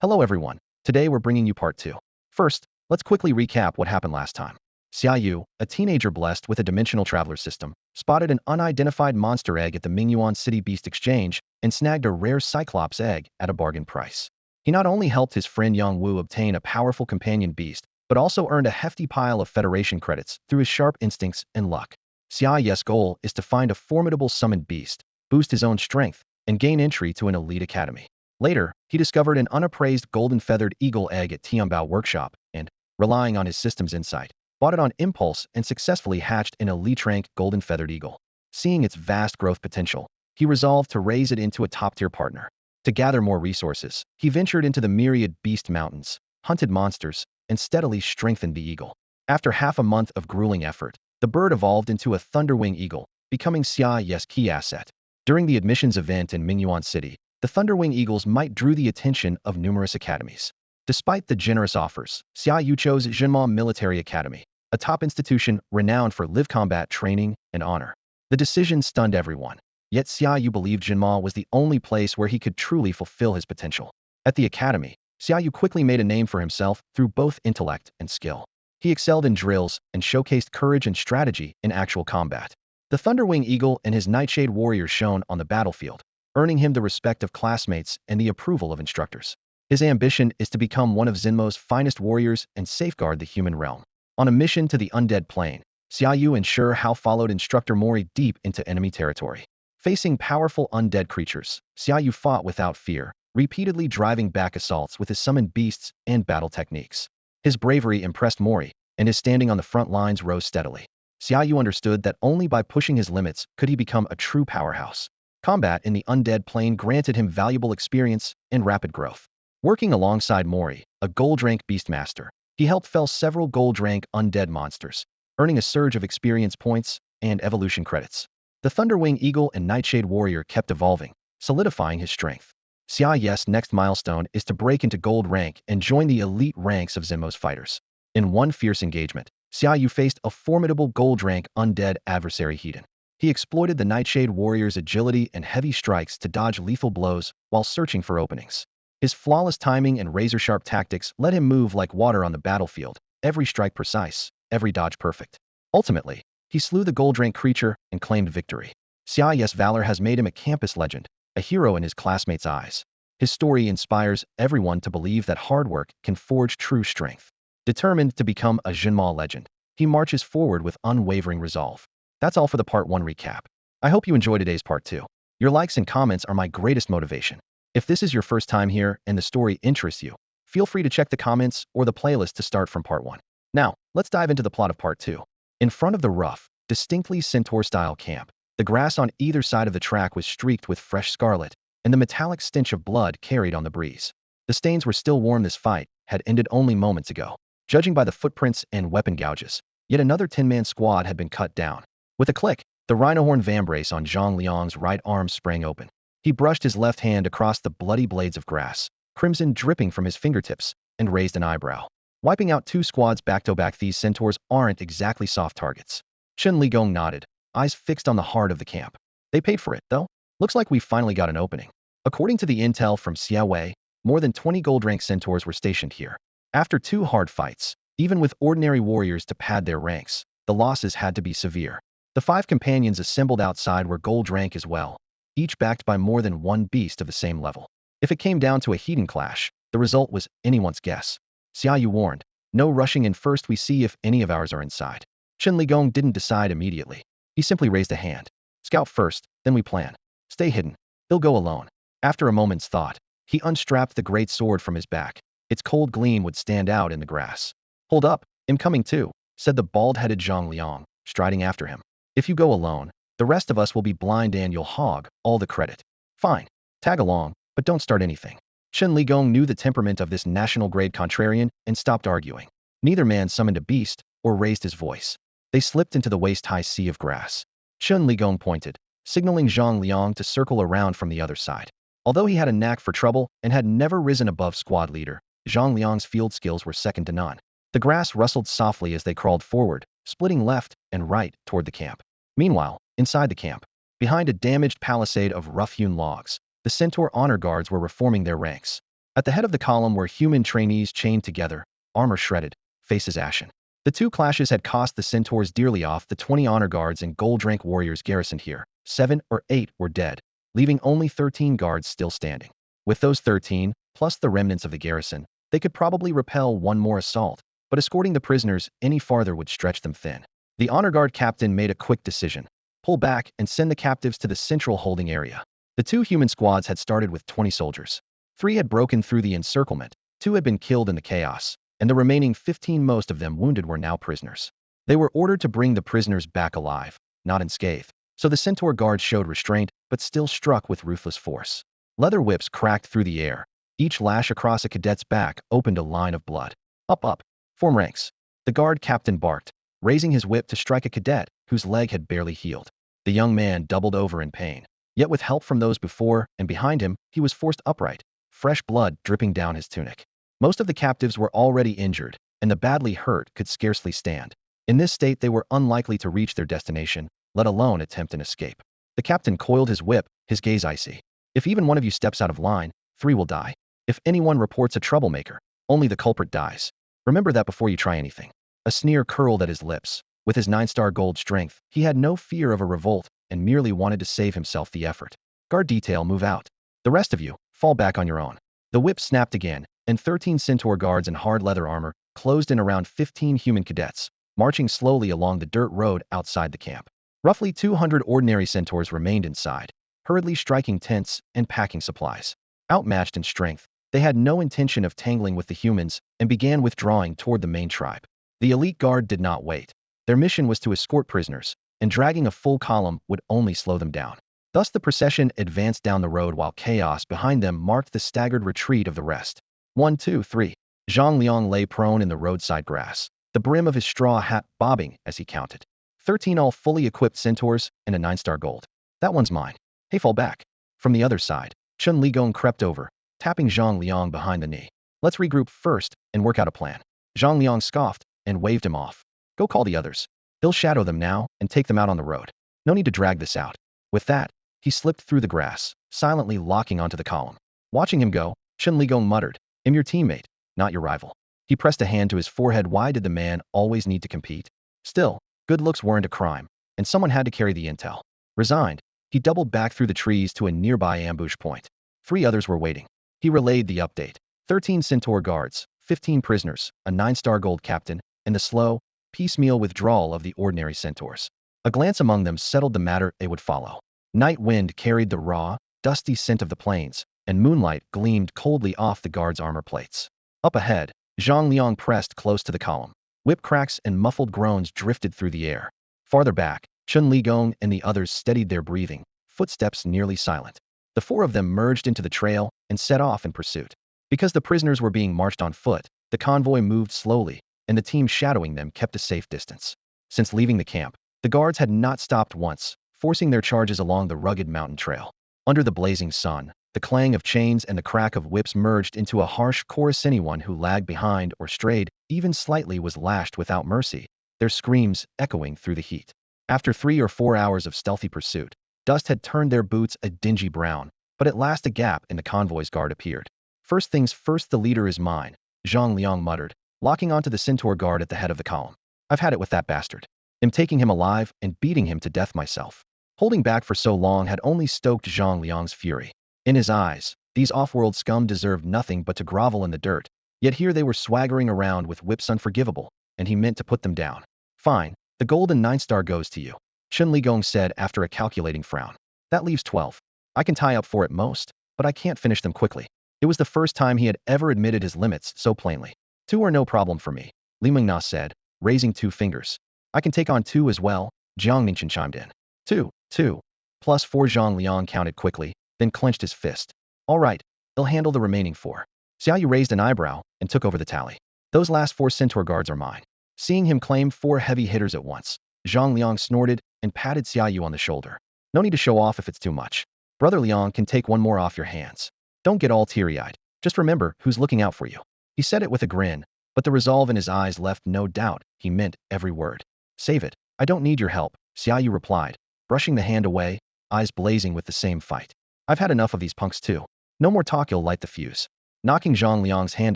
Hello everyone. Today we're bringing you part 2. First, let's quickly recap what happened last time. Xiaoyu, a teenager blessed with a dimensional traveler system, spotted an unidentified monster egg at the me.One City Beast Exchange and snagged a rare Cyclops egg at a bargain price. He not only helped his friend Yongwu obtain a powerful companion beast, but also earned a hefty pile of Federation credits through his sharp instincts and luck. Xiaoyu's goal is to find a formidable summoned beast, boost his own strength, and gain entry to an elite academy. Later, he discovered an unappraised golden-feathered eagle egg at Tianbao Workshop and, relying on his system's insight, bought it on impulse and successfully hatched an elite-rank golden-feathered eagle. Seeing its vast growth potential, he resolved to raise it into a top-tier partner. To gather more resources, he ventured into the myriad beast mountains, hunted monsters, and steadily strengthened the eagle. After half a month of grueling effort, the bird evolved into a thunderwing eagle, becoming Xiaoyu's key asset. During the admissions event in Mingyuan City, the Thunderwing Eagles might drew the attention of numerous academies. Despite the generous offers, Xiaoyu chose Jinma Military Academy, a top institution renowned for live combat training and honor. The decision stunned everyone, yet Xiaoyu believed Jinma was the only place where he could truly fulfill his potential. At the academy, Xiaoyu quickly made a name for himself through both intellect and skill. He excelled in drills and showcased courage and strategy in actual combat. The Thunderwing Eagle and his Nightshade Warrior shone on the battlefield, earning him the respect of classmates and the approval of instructors. His ambition is to become one of Zenmo's finest warriors and safeguard the human realm. On a mission to the undead plane, Xiaoyu and Shi Hao followed instructor Mori deep into enemy territory. Facing powerful undead creatures, Xiaoyu fought without fear, repeatedly driving back assaults with his summoned beasts and battle techniques. His bravery impressed Mori, and his standing on the front lines rose steadily. Xiaoyu understood that only by pushing his limits could he become a true powerhouse. Combat in the undead plane granted him valuable experience and rapid growth. Working alongside Mori, a gold-rank beastmaster, he helped fell several gold-rank undead monsters, earning a surge of experience points and evolution credits. The Thunderwing Eagle and Nightshade Warrior kept evolving, solidifying his strength. Xiaoyu's next milestone is to break into gold rank and join the elite ranks of Zenmo's fighters. In one fierce engagement, Xiaoyu faced a formidable gold-rank undead adversary Hedon. He exploited the Nightshade Warrior's agility and heavy strikes to dodge lethal blows while searching for openings. His flawless timing and razor-sharp tactics let him move like water on the battlefield, every strike precise, every dodge perfect. Ultimately, he slew the gold-rank creature and claimed victory. Xiaoyu's valor has made him a campus legend, a hero in his classmates' eyes. His story inspires everyone to believe that hard work can forge true strength. Determined to become a Jinma legend, he marches forward with unwavering resolve. That's all for the Part 1 recap. I hope you enjoyed today's Part 2. Your likes and comments are my greatest motivation. If this is your first time here and the story interests you, feel free to check the comments or the playlist to start from Part 1. Now, let's dive into the plot of Part 2. In front of the rough, distinctly centaur-style camp, the grass on either side of the track was streaked with fresh scarlet, and the metallic stench of blood carried on the breeze. The stains were still warm. This fight had ended only moments ago. Judging by the footprints and weapon gouges, yet another 10-man squad had been cut down. With a click, the rhino-horn vambrace on Zhang Liang's right arm sprang open. He brushed his left hand across the bloody blades of grass, crimson dripping from his fingertips, and raised an eyebrow. Wiping out two squads back-to-back, these centaurs aren't exactly soft targets. Chen Ligong nodded, eyes fixed on the heart of the camp. They paid for it, though. Looks like we finally got an opening. According to the intel from Xiaowei, more than 20 gold-rank centaurs were stationed here. After 2 hard fights, even with ordinary warriors to pad their ranks, the losses had to be severe. The 5 companions assembled outside were gold rank as well, each backed by more than 1 beast of the same level. If it came down to a Hedon clash, the result was anyone's guess. Xiaoyu warned, "No rushing in, first we see if any of ours are inside." Chen Ligong didn't decide immediately. He simply raised a hand. "Scout first, then we plan. Stay hidden. He'll go alone." After a moment's thought, he unstrapped the great sword from his back. Its cold gleam would stand out in the grass. "Hold up, I'm coming too," said the bald-headed Zhang Liang, striding after him. "If you go alone, the rest of us will be blind and you'll hog all the credit." "Fine. Tag along, but don't start anything." Chen Ligong knew the temperament of this national-grade contrarian and stopped arguing. Neither man summoned a beast or raised his voice. They slipped into the waist-high sea of grass. Chen Ligong pointed, signaling Zhang Liang to circle around from the other side. Although he had a knack for trouble and had never risen above squad leader, Zhang Liang's field skills were second to none. The grass rustled softly as they crawled forward, splitting left and right toward the camp. Meanwhile, inside the camp, behind a damaged palisade of rough-hewn logs, the Centaur honor guards were reforming their ranks. At the head of the column were human trainees chained together, armor shredded, faces ashen. The two clashes had cost the centaurs dearly off the 20 honor guards and gold rank warriors garrisoned here. 7 or 8 were dead, leaving only 13 guards still standing. With those 13, plus the remnants of the garrison, they could probably repel one more assault, but escorting the prisoners any farther would stretch them thin. The honor guard captain made a quick decision. Pull back and send the captives to the central holding area. The two human squads had started with 20 soldiers. 3 had broken through the encirclement, 2 had been killed in the chaos, and the remaining 15, most of them wounded, were now prisoners. They were ordered to bring the prisoners back alive, not unscathed, so the centaur guards showed restraint but still struck with ruthless force. Leather whips cracked through the air. Each lash across a cadet's back opened a line of blood. Up, up. Form ranks. The guard captain barked, raising his whip to strike a cadet whose leg had barely healed. The young man doubled over in pain. Yet with help from those before and behind him, he was forced upright, fresh blood dripping down his tunic. Most of the captives were already injured, and the badly hurt could scarcely stand. In this state, they were unlikely to reach their destination, let alone attempt an escape. The captain coiled his whip, his gaze icy. If even one of you steps out of line, 3 will die. If anyone reports a troublemaker, only the culprit dies. Remember that before you try anything. A sneer curled at his lips. With his 9-star gold strength, he had no fear of a revolt and merely wanted to save himself the effort. Guard detail, move out. The rest of you, fall back on your own. The whip snapped again, and 13 centaur guards in hard leather armor closed in around 15 human cadets, marching slowly along the dirt road outside the camp. Roughly 200 ordinary centaurs remained inside, hurriedly striking tents and packing supplies. Outmatched in strength, they had no intention of tangling with the humans and began withdrawing toward the main tribe. The elite guard did not wait. Their mission was to escort prisoners, and dragging a full column would only slow them down. Thus the procession advanced down the road while chaos behind them marked the staggered retreat of the rest. 1, 2, 3. Zhang Liang lay prone in the roadside grass, the brim of his straw hat bobbing as he counted. 13 all fully equipped centaurs and a 9-star gold. That one's mine. Hey, fall back. From the other side, Chun Ligong crept over, tapping Zhang Liang behind the knee. Let's regroup first and work out a plan. Zhang Liang scoffed and waved him off. Go call the others. He'll shadow them now and take them out on the road. No need to drag this out. With that, he slipped through the grass, silently locking onto the column. Watching him go, Chun Ligong muttered, I'm your teammate, not your rival. He pressed a hand to his forehead. Why did the man always need to compete? Still, good looks weren't a crime, and someone had to carry the intel. Resigned, he doubled back through the trees to a nearby ambush point. 3 others were waiting. He relayed the update. 13 centaur guards, 15 prisoners, a 9-star gold captain, and the slow, piecemeal withdrawal of the ordinary centaurs. A glance among them settled the matter. They would follow. Night wind carried the raw, dusty scent of the plains, and moonlight gleamed coldly off the guards' armor plates. Up ahead, Zhang Liang pressed close to the column. Whip cracks and muffled groans drifted through the air. Farther back, Chun Ligong and the others steadied their breathing, footsteps nearly silent. The 4 of them merged into the trail and set off in pursuit. Because the prisoners were being marched on foot, the convoy moved slowly, and the team shadowing them kept a safe distance. Since leaving the camp, the guards had not stopped once, forcing their charges along the rugged mountain trail. Under the blazing sun, the clang of chains and the crack of whips merged into a harsh chorus. Anyone who lagged behind or strayed, even slightly, was lashed without mercy, their screams echoing through the heat. After 3 or 4 hours of stealthy pursuit, dust had turned their boots a dingy brown, but at last a gap in the convoy's guard appeared. First things first, the leader is mine, Zhang Liang muttered, locking onto the centaur guard at the head of the column. I've had it with that bastard. I'm taking him alive and beating him to death myself. Holding back for so long had only stoked Zhang Liang's fury. In his eyes, these off-world scum deserved nothing but to grovel in the dirt, yet here they were swaggering around with whips unforgivable, and he meant to put them down. Fine, the golden 9-star goes to you, Chun Ligong said after a calculating frown. That leaves 12. I can tie up 4 at most, but I can't finish them quickly. It was the first time he had ever admitted his limits so plainly. 2 are no problem for me, Li Mingna said, raising 2 fingers. I can take on 2 as well, Jiang Ningchen chimed in. 2, 2. Plus 4, Zhang Liang counted quickly, then clenched his fist. All right, he'll handle the remaining 4. Xiaoyu raised an eyebrow and took over the tally. Those last 4 centaur guards are mine. Seeing him claim 4 heavy hitters at once, Zhang Liang snorted and patted Xiaoyu on the shoulder. No need to show off if it's too much. Brother Liang can take 1 more off your hands. Don't get all teary-eyed. Just remember who's looking out for you. He said it with a grin, but the resolve in his eyes left no doubt he meant every word. Save it. I don't need your help, Xiaoyu replied, brushing the hand away, eyes blazing with the same fight. I've had enough of these punks too. No more talk, you'll light the fuse. Knocking Zhang Liang's hand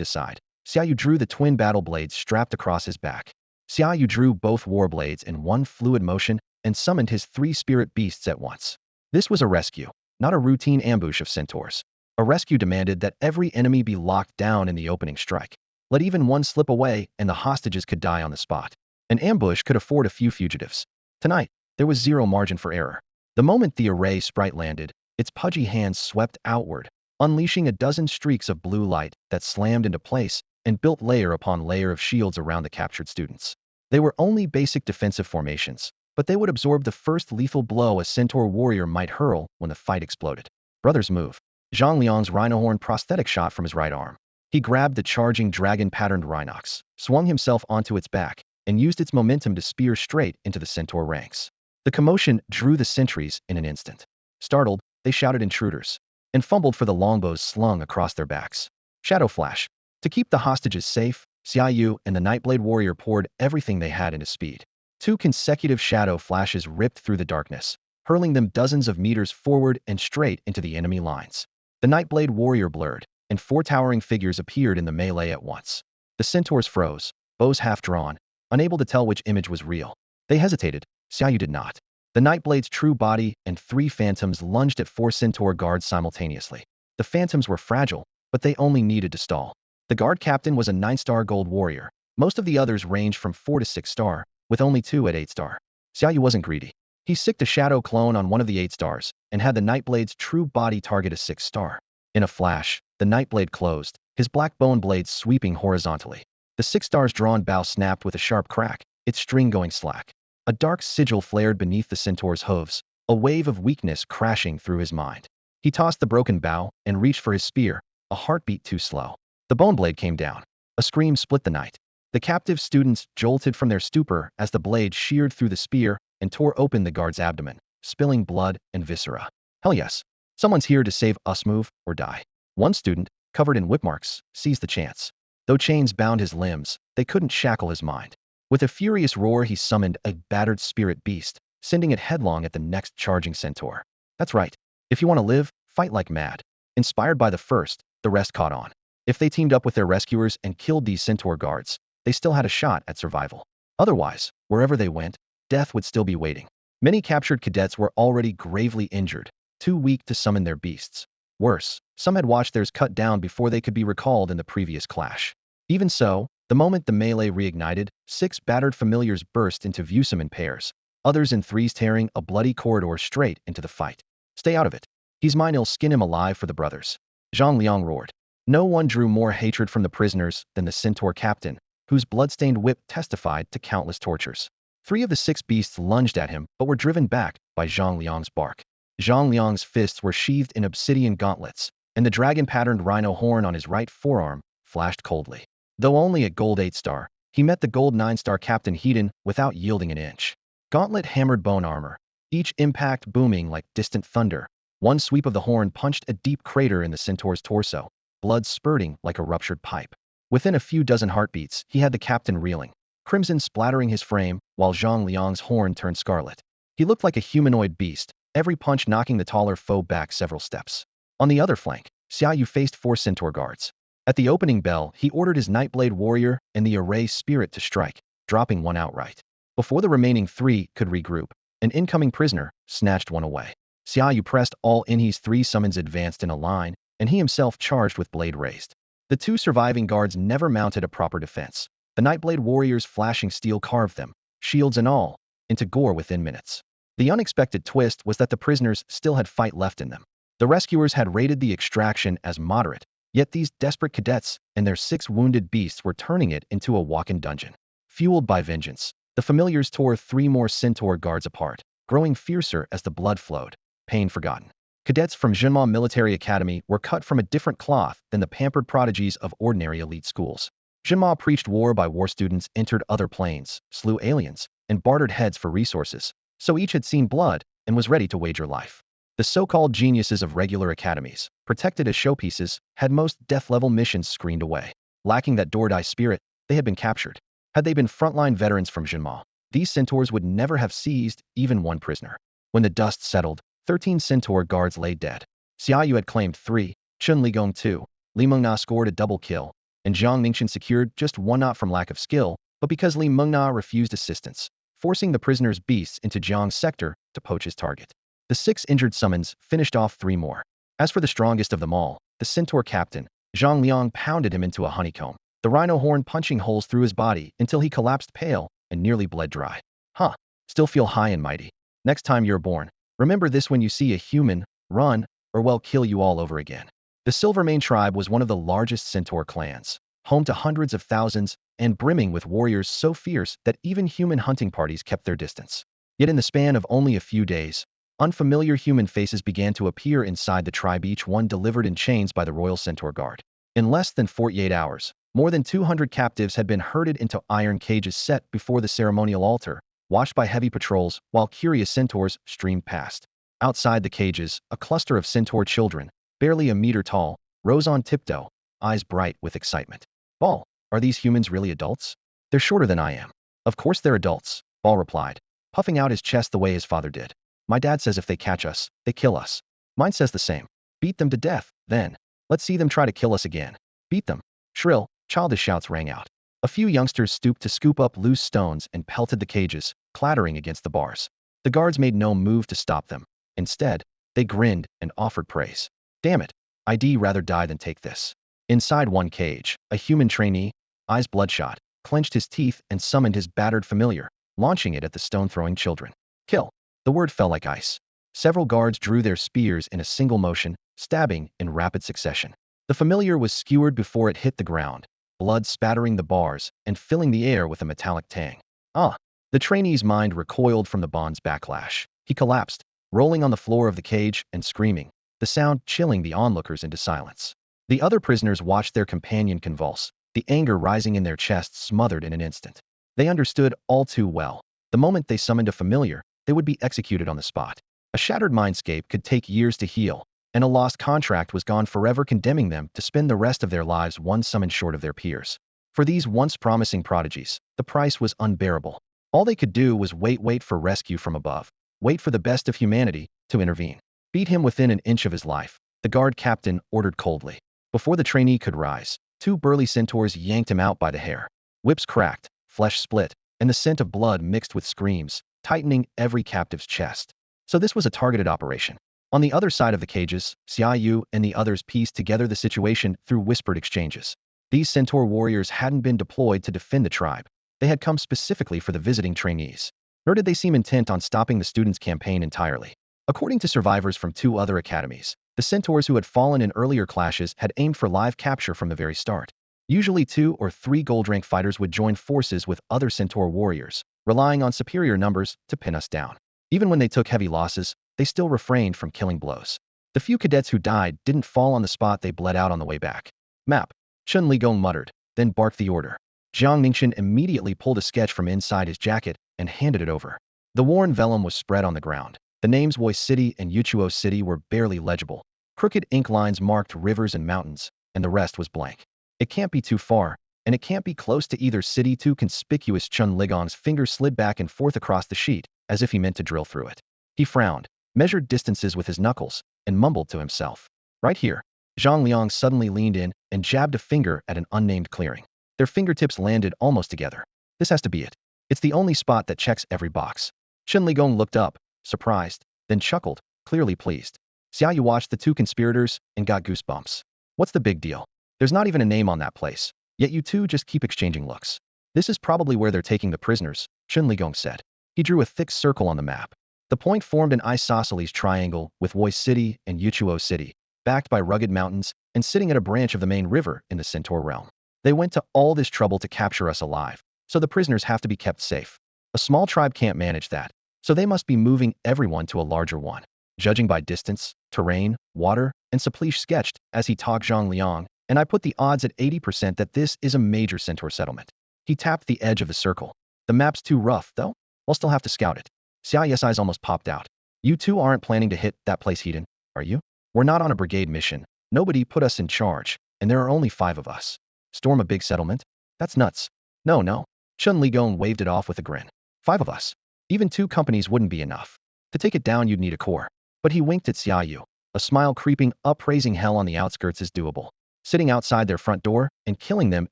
aside, Xiaoyu drew the twin battle blades strapped across his back. Xiaoyu drew both war blades in one fluid motion and summoned his 3 spirit beasts at once. This was a rescue, not a routine ambush of centaurs. A rescue demanded that every enemy be locked down in the opening strike. Let even one slip away and the hostages could die on the spot. An ambush could afford a few fugitives. Tonight, there was zero margin for error. The moment the array sprite landed, its pudgy hands swept outward, unleashing a dozen streaks of blue light that slammed into place and built layer upon layer of shields around the captured students. They were only basic defensive formations, but they would absorb the first lethal blow a centaur warrior might hurl when the fight exploded. Brothers move. Zhang Liang's rhinohorn prosthetic shot from his right arm. He grabbed the charging dragon-patterned rhinox, swung himself onto its back, and used its momentum to spear straight into the centaur ranks. The commotion drew the sentries in an instant. Startled, they shouted intruders, and fumbled for the longbows slung across their backs. Shadow flash. To keep the hostages safe, Xiaoyu and the Nightblade warrior poured everything they had into speed. 2 consecutive shadow flashes ripped through the darkness, hurling them dozens of meters forward and straight into the enemy lines. The Nightblade warrior blurred, and 4 towering figures appeared in the melee at once. The centaurs froze, bows half drawn, unable to tell which image was real. They hesitated. Xiaoyu did not. The Nightblade's true body and 3 phantoms lunged at 4 centaur guards simultaneously. The phantoms were fragile, but they only needed to stall. The guard captain was a 9-star gold warrior. Most of the others ranged from 4 to 6 star, with only 2 at 8 star. Xiaoyu wasn't greedy. He sicked a shadow clone on one of the 8 stars, and had the Nightblade's true body target a 6 star. In a flash, the Nightblade closed, his black bone blades sweeping horizontally. The 6 stars drawn bow snapped with a sharp crack, its string going slack. A dark sigil flared beneath the centaur's hooves, a wave of weakness crashing through his mind. He tossed the broken bow and reached for his spear, a heartbeat too slow. The bone blade came down. A scream split the night. The captive students jolted from their stupor as the blade sheared through the spear and tore open the guard's abdomen, spilling blood and viscera. Hell yes. Someone's here to save us, move or die. One student, covered in whip marks, seized the chance. Though chains bound his limbs, they couldn't shackle his mind. With a furious roar, he summoned a battered spirit beast, sending it headlong at the next charging centaur. That's right. If you want to live, fight like mad. Inspired by the first, the rest caught on. If they teamed up with their rescuers and killed these centaur guards, they still had a shot at survival. Otherwise, wherever they went, death would still be waiting. Many captured cadets were already gravely injured, too weak to summon their beasts. Worse, some had watched theirs cut down before they could be recalled in the previous clash. Even so, the moment the melee reignited, 6 battered familiars burst into view, some in pairs, others in threes, tearing a bloody corridor straight into the fight. Stay out of it. He's mine, he'll skin him alive for the brothers. Zhang Liang roared. No one drew more hatred from the prisoners than the centaur captain, whose blood-stained whip testified to countless tortures. 3 of the 6 beasts lunged at him but were driven back by Zhang Liang's bark. Zhang Liang's fists were sheathed in obsidian gauntlets, and the dragon-patterned rhino horn on his right forearm flashed coldly. Though only a gold 8-star, he met the gold 9-star Captain Hedon without yielding an inch. Gauntlet hammered bone armor, each impact booming like distant thunder. One sweep of the horn punched a deep crater in the centaur's torso, blood spurting like a ruptured pipe. Within a few dozen heartbeats, he had the captain reeling, crimson splattering his frame, while Zhang Liang's horn turned scarlet. He looked like a humanoid beast, every punch knocking the taller foe back several steps. On the other flank, Xiaoyu faced 4 centaur guards. At the opening bell, he ordered his Nightblade warrior and the array spirit to strike, dropping one outright. Before the remaining 3 could regroup, an incoming prisoner snatched one away. Xiaoyu pressed all in. His 3 summons advanced in a line, and he himself charged with blade raised. The 2 surviving guards never mounted a proper defense. The Nightblade warrior's flashing steel carved them, shields and all, into gore within minutes. The unexpected twist was that the prisoners still had fight left in them. The rescuers had rated the extraction as moderate, yet these desperate cadets and their 6 wounded beasts were turning it into a walk-in dungeon. Fueled by vengeance, the familiars tore 3 more centaur guards apart, growing fiercer as the blood flowed. Pain forgotten. Cadets from Jinma Military Academy were cut from a different cloth than the pampered prodigies of ordinary elite schools. Jinma preached war by war students entered other planes, slew aliens, and bartered heads for resources, so each had seen blood and was ready to wager life. The so-called geniuses of regular academies, protected as showpieces, had most death-level missions screened away. Lacking that door-die spirit, they had been captured. Had they been frontline veterans from Jinma, these centaurs would never have seized even one prisoner. When the dust settled, 13 centaur guards lay dead. Xiaoyu had claimed 3, Chun Ligong 2, Li Mengna scored a double kill, and Zhang Ningxian secured just one not from lack of skill, but because Li Mengna refused assistance, forcing the prisoner's beasts into Zhang's sector to poach his target. The 6 injured summons finished off 3 more. As for the strongest of them all, the centaur captain, Zhang Liang pounded him into a honeycomb, the rhino horn punching holes through his body until he collapsed pale and nearly bled dry. Huh. Still feel high and mighty. Next time you're born, remember this: when you see a human, run, or well, kill you all over again. The Silvermane tribe was one of the largest centaur clans, home to hundreds of thousands and brimming with warriors so fierce that even human hunting parties kept their distance. Yet in the span of only a few days, unfamiliar human faces began to appear inside the tribe, each one delivered in chains by the Royal Centaur Guard. In less than 48 hours, more than 200 captives had been herded into iron cages set before the ceremonial altar, watched by heavy patrols while curious centaurs streamed past. Outside the cages, a cluster of centaur children, barely a meter tall, rose on tiptoe, eyes bright with excitement. Ball, are these humans really adults? They're shorter than I am. Of course they're adults, Ball replied, puffing out his chest the way his father did. My dad says if they catch us, they kill us. Mine says the same. Beat them to death, then. Let's see them try to kill us again. Beat them. Shrill, childish shouts rang out. A few youngsters stooped to scoop up loose stones and pelted the cages, clattering against the bars. The guards made no move to stop them. Instead, they grinned and offered praise. Damn it. I'd rather die than take this. Inside one cage, a human trainee, eyes bloodshot, clenched his teeth and summoned his battered familiar, launching it at the stone-throwing children. Kill. The word fell like ice. Several guards drew their spears in a single motion, stabbing in rapid succession. The familiar was skewered before it hit the ground, blood spattering the bars and filling the air with a metallic tang. Ah! The trainee's mind recoiled from the bond's backlash. He collapsed, rolling on the floor of the cage and screaming, the sound chilling the onlookers into silence. The other prisoners watched their companion convulse, the anger rising in their chests smothered in an instant. They understood all too well. The moment they summoned a familiar, they would be executed on the spot. A shattered mindscape could take years to heal, and a lost contract was gone forever, condemning them to spend the rest of their lives one summon short of their peers. For these once promising prodigies, the price was unbearable. All they could do was wait for rescue from above, wait for the best of humanity to intervene. Beat him within an inch of his life, the guard captain ordered coldly. Before the trainee could rise, 2 burly centaurs yanked him out by the hair. Whips cracked, flesh split, and the scent of blood mixed with screams, tightening every captive's chest. So this was a targeted operation. On the other side of the cages, Xiaoyu and the others pieced together the situation through whispered exchanges. These centaur warriors hadn't been deployed to defend the tribe. They had come specifically for the visiting trainees. Nor did they seem intent on stopping the students' campaign entirely. According to survivors from 2 other academies, the centaurs who had fallen in earlier clashes had aimed for live capture from the very start. Usually 2 or 3 gold-rank fighters would join forces with other centaur warriors, relying on superior numbers to pin us down. Even when they took heavy losses, they still refrained from killing blows. The few cadets who died didn't fall on the spot, they bled out on the way back. Map. Chen Ligong muttered, then barked the order. Zhang Ningxian immediately pulled a sketch from inside his jacket and handed it over. The worn vellum was spread on the ground. The names Woi City and Yuchuo City were barely legible. Crooked ink lines marked rivers and mountains, and the rest was blank. It can't be too far, and it can't be close to either city. Too conspicuous. Chen Ligong's fingers slid back and forth across the sheet, as if he meant to drill through it. He frowned, measured distances with his knuckles, and mumbled to himself. Right here. Zhang Liang suddenly leaned in and jabbed a finger at an unnamed clearing. Their fingertips landed almost together. This has to be it. It's the only spot that checks every box. Chen Ligong looked up, surprised, then chuckled, clearly pleased. Xiaoyu watched the 2 conspirators and got goosebumps. What's the big deal? There's not even a name on that place, yet you 2 just keep exchanging looks. This is probably where they're taking the prisoners, Chen Ligong said. He drew a thick circle on the map. The point formed an isosceles triangle with Woi City and Yuchuo City, backed by rugged mountains and sitting at a branch of the main river in the Centaur realm. They went to all this trouble to capture us alive, so the prisoners have to be kept safe. A small tribe can't manage that, so they must be moving everyone to a larger one. Judging by distance, terrain, water, and Supplish sketched, as he talked Zhang Liang, and I put the odds at 80% that this is a major centaur settlement. He tapped the edge of the circle. The map's too rough, though. We'll still have to scout it. Xiaoyu's eyes almost popped out. You 2 aren't planning to hit that place, Hedon, are you? We're not on a brigade mission. Nobody put us in charge, and there are only 5 of us. Storm a big settlement? That's nuts. No. Chen Ligong waved it off with a grin. 5 of us. Even 2 companies wouldn't be enough. To take it down, you'd need a corps. But he winked at Xiaoyu, a smile creeping up, praising hell on the outskirts is doable. Sitting outside their front door and killing them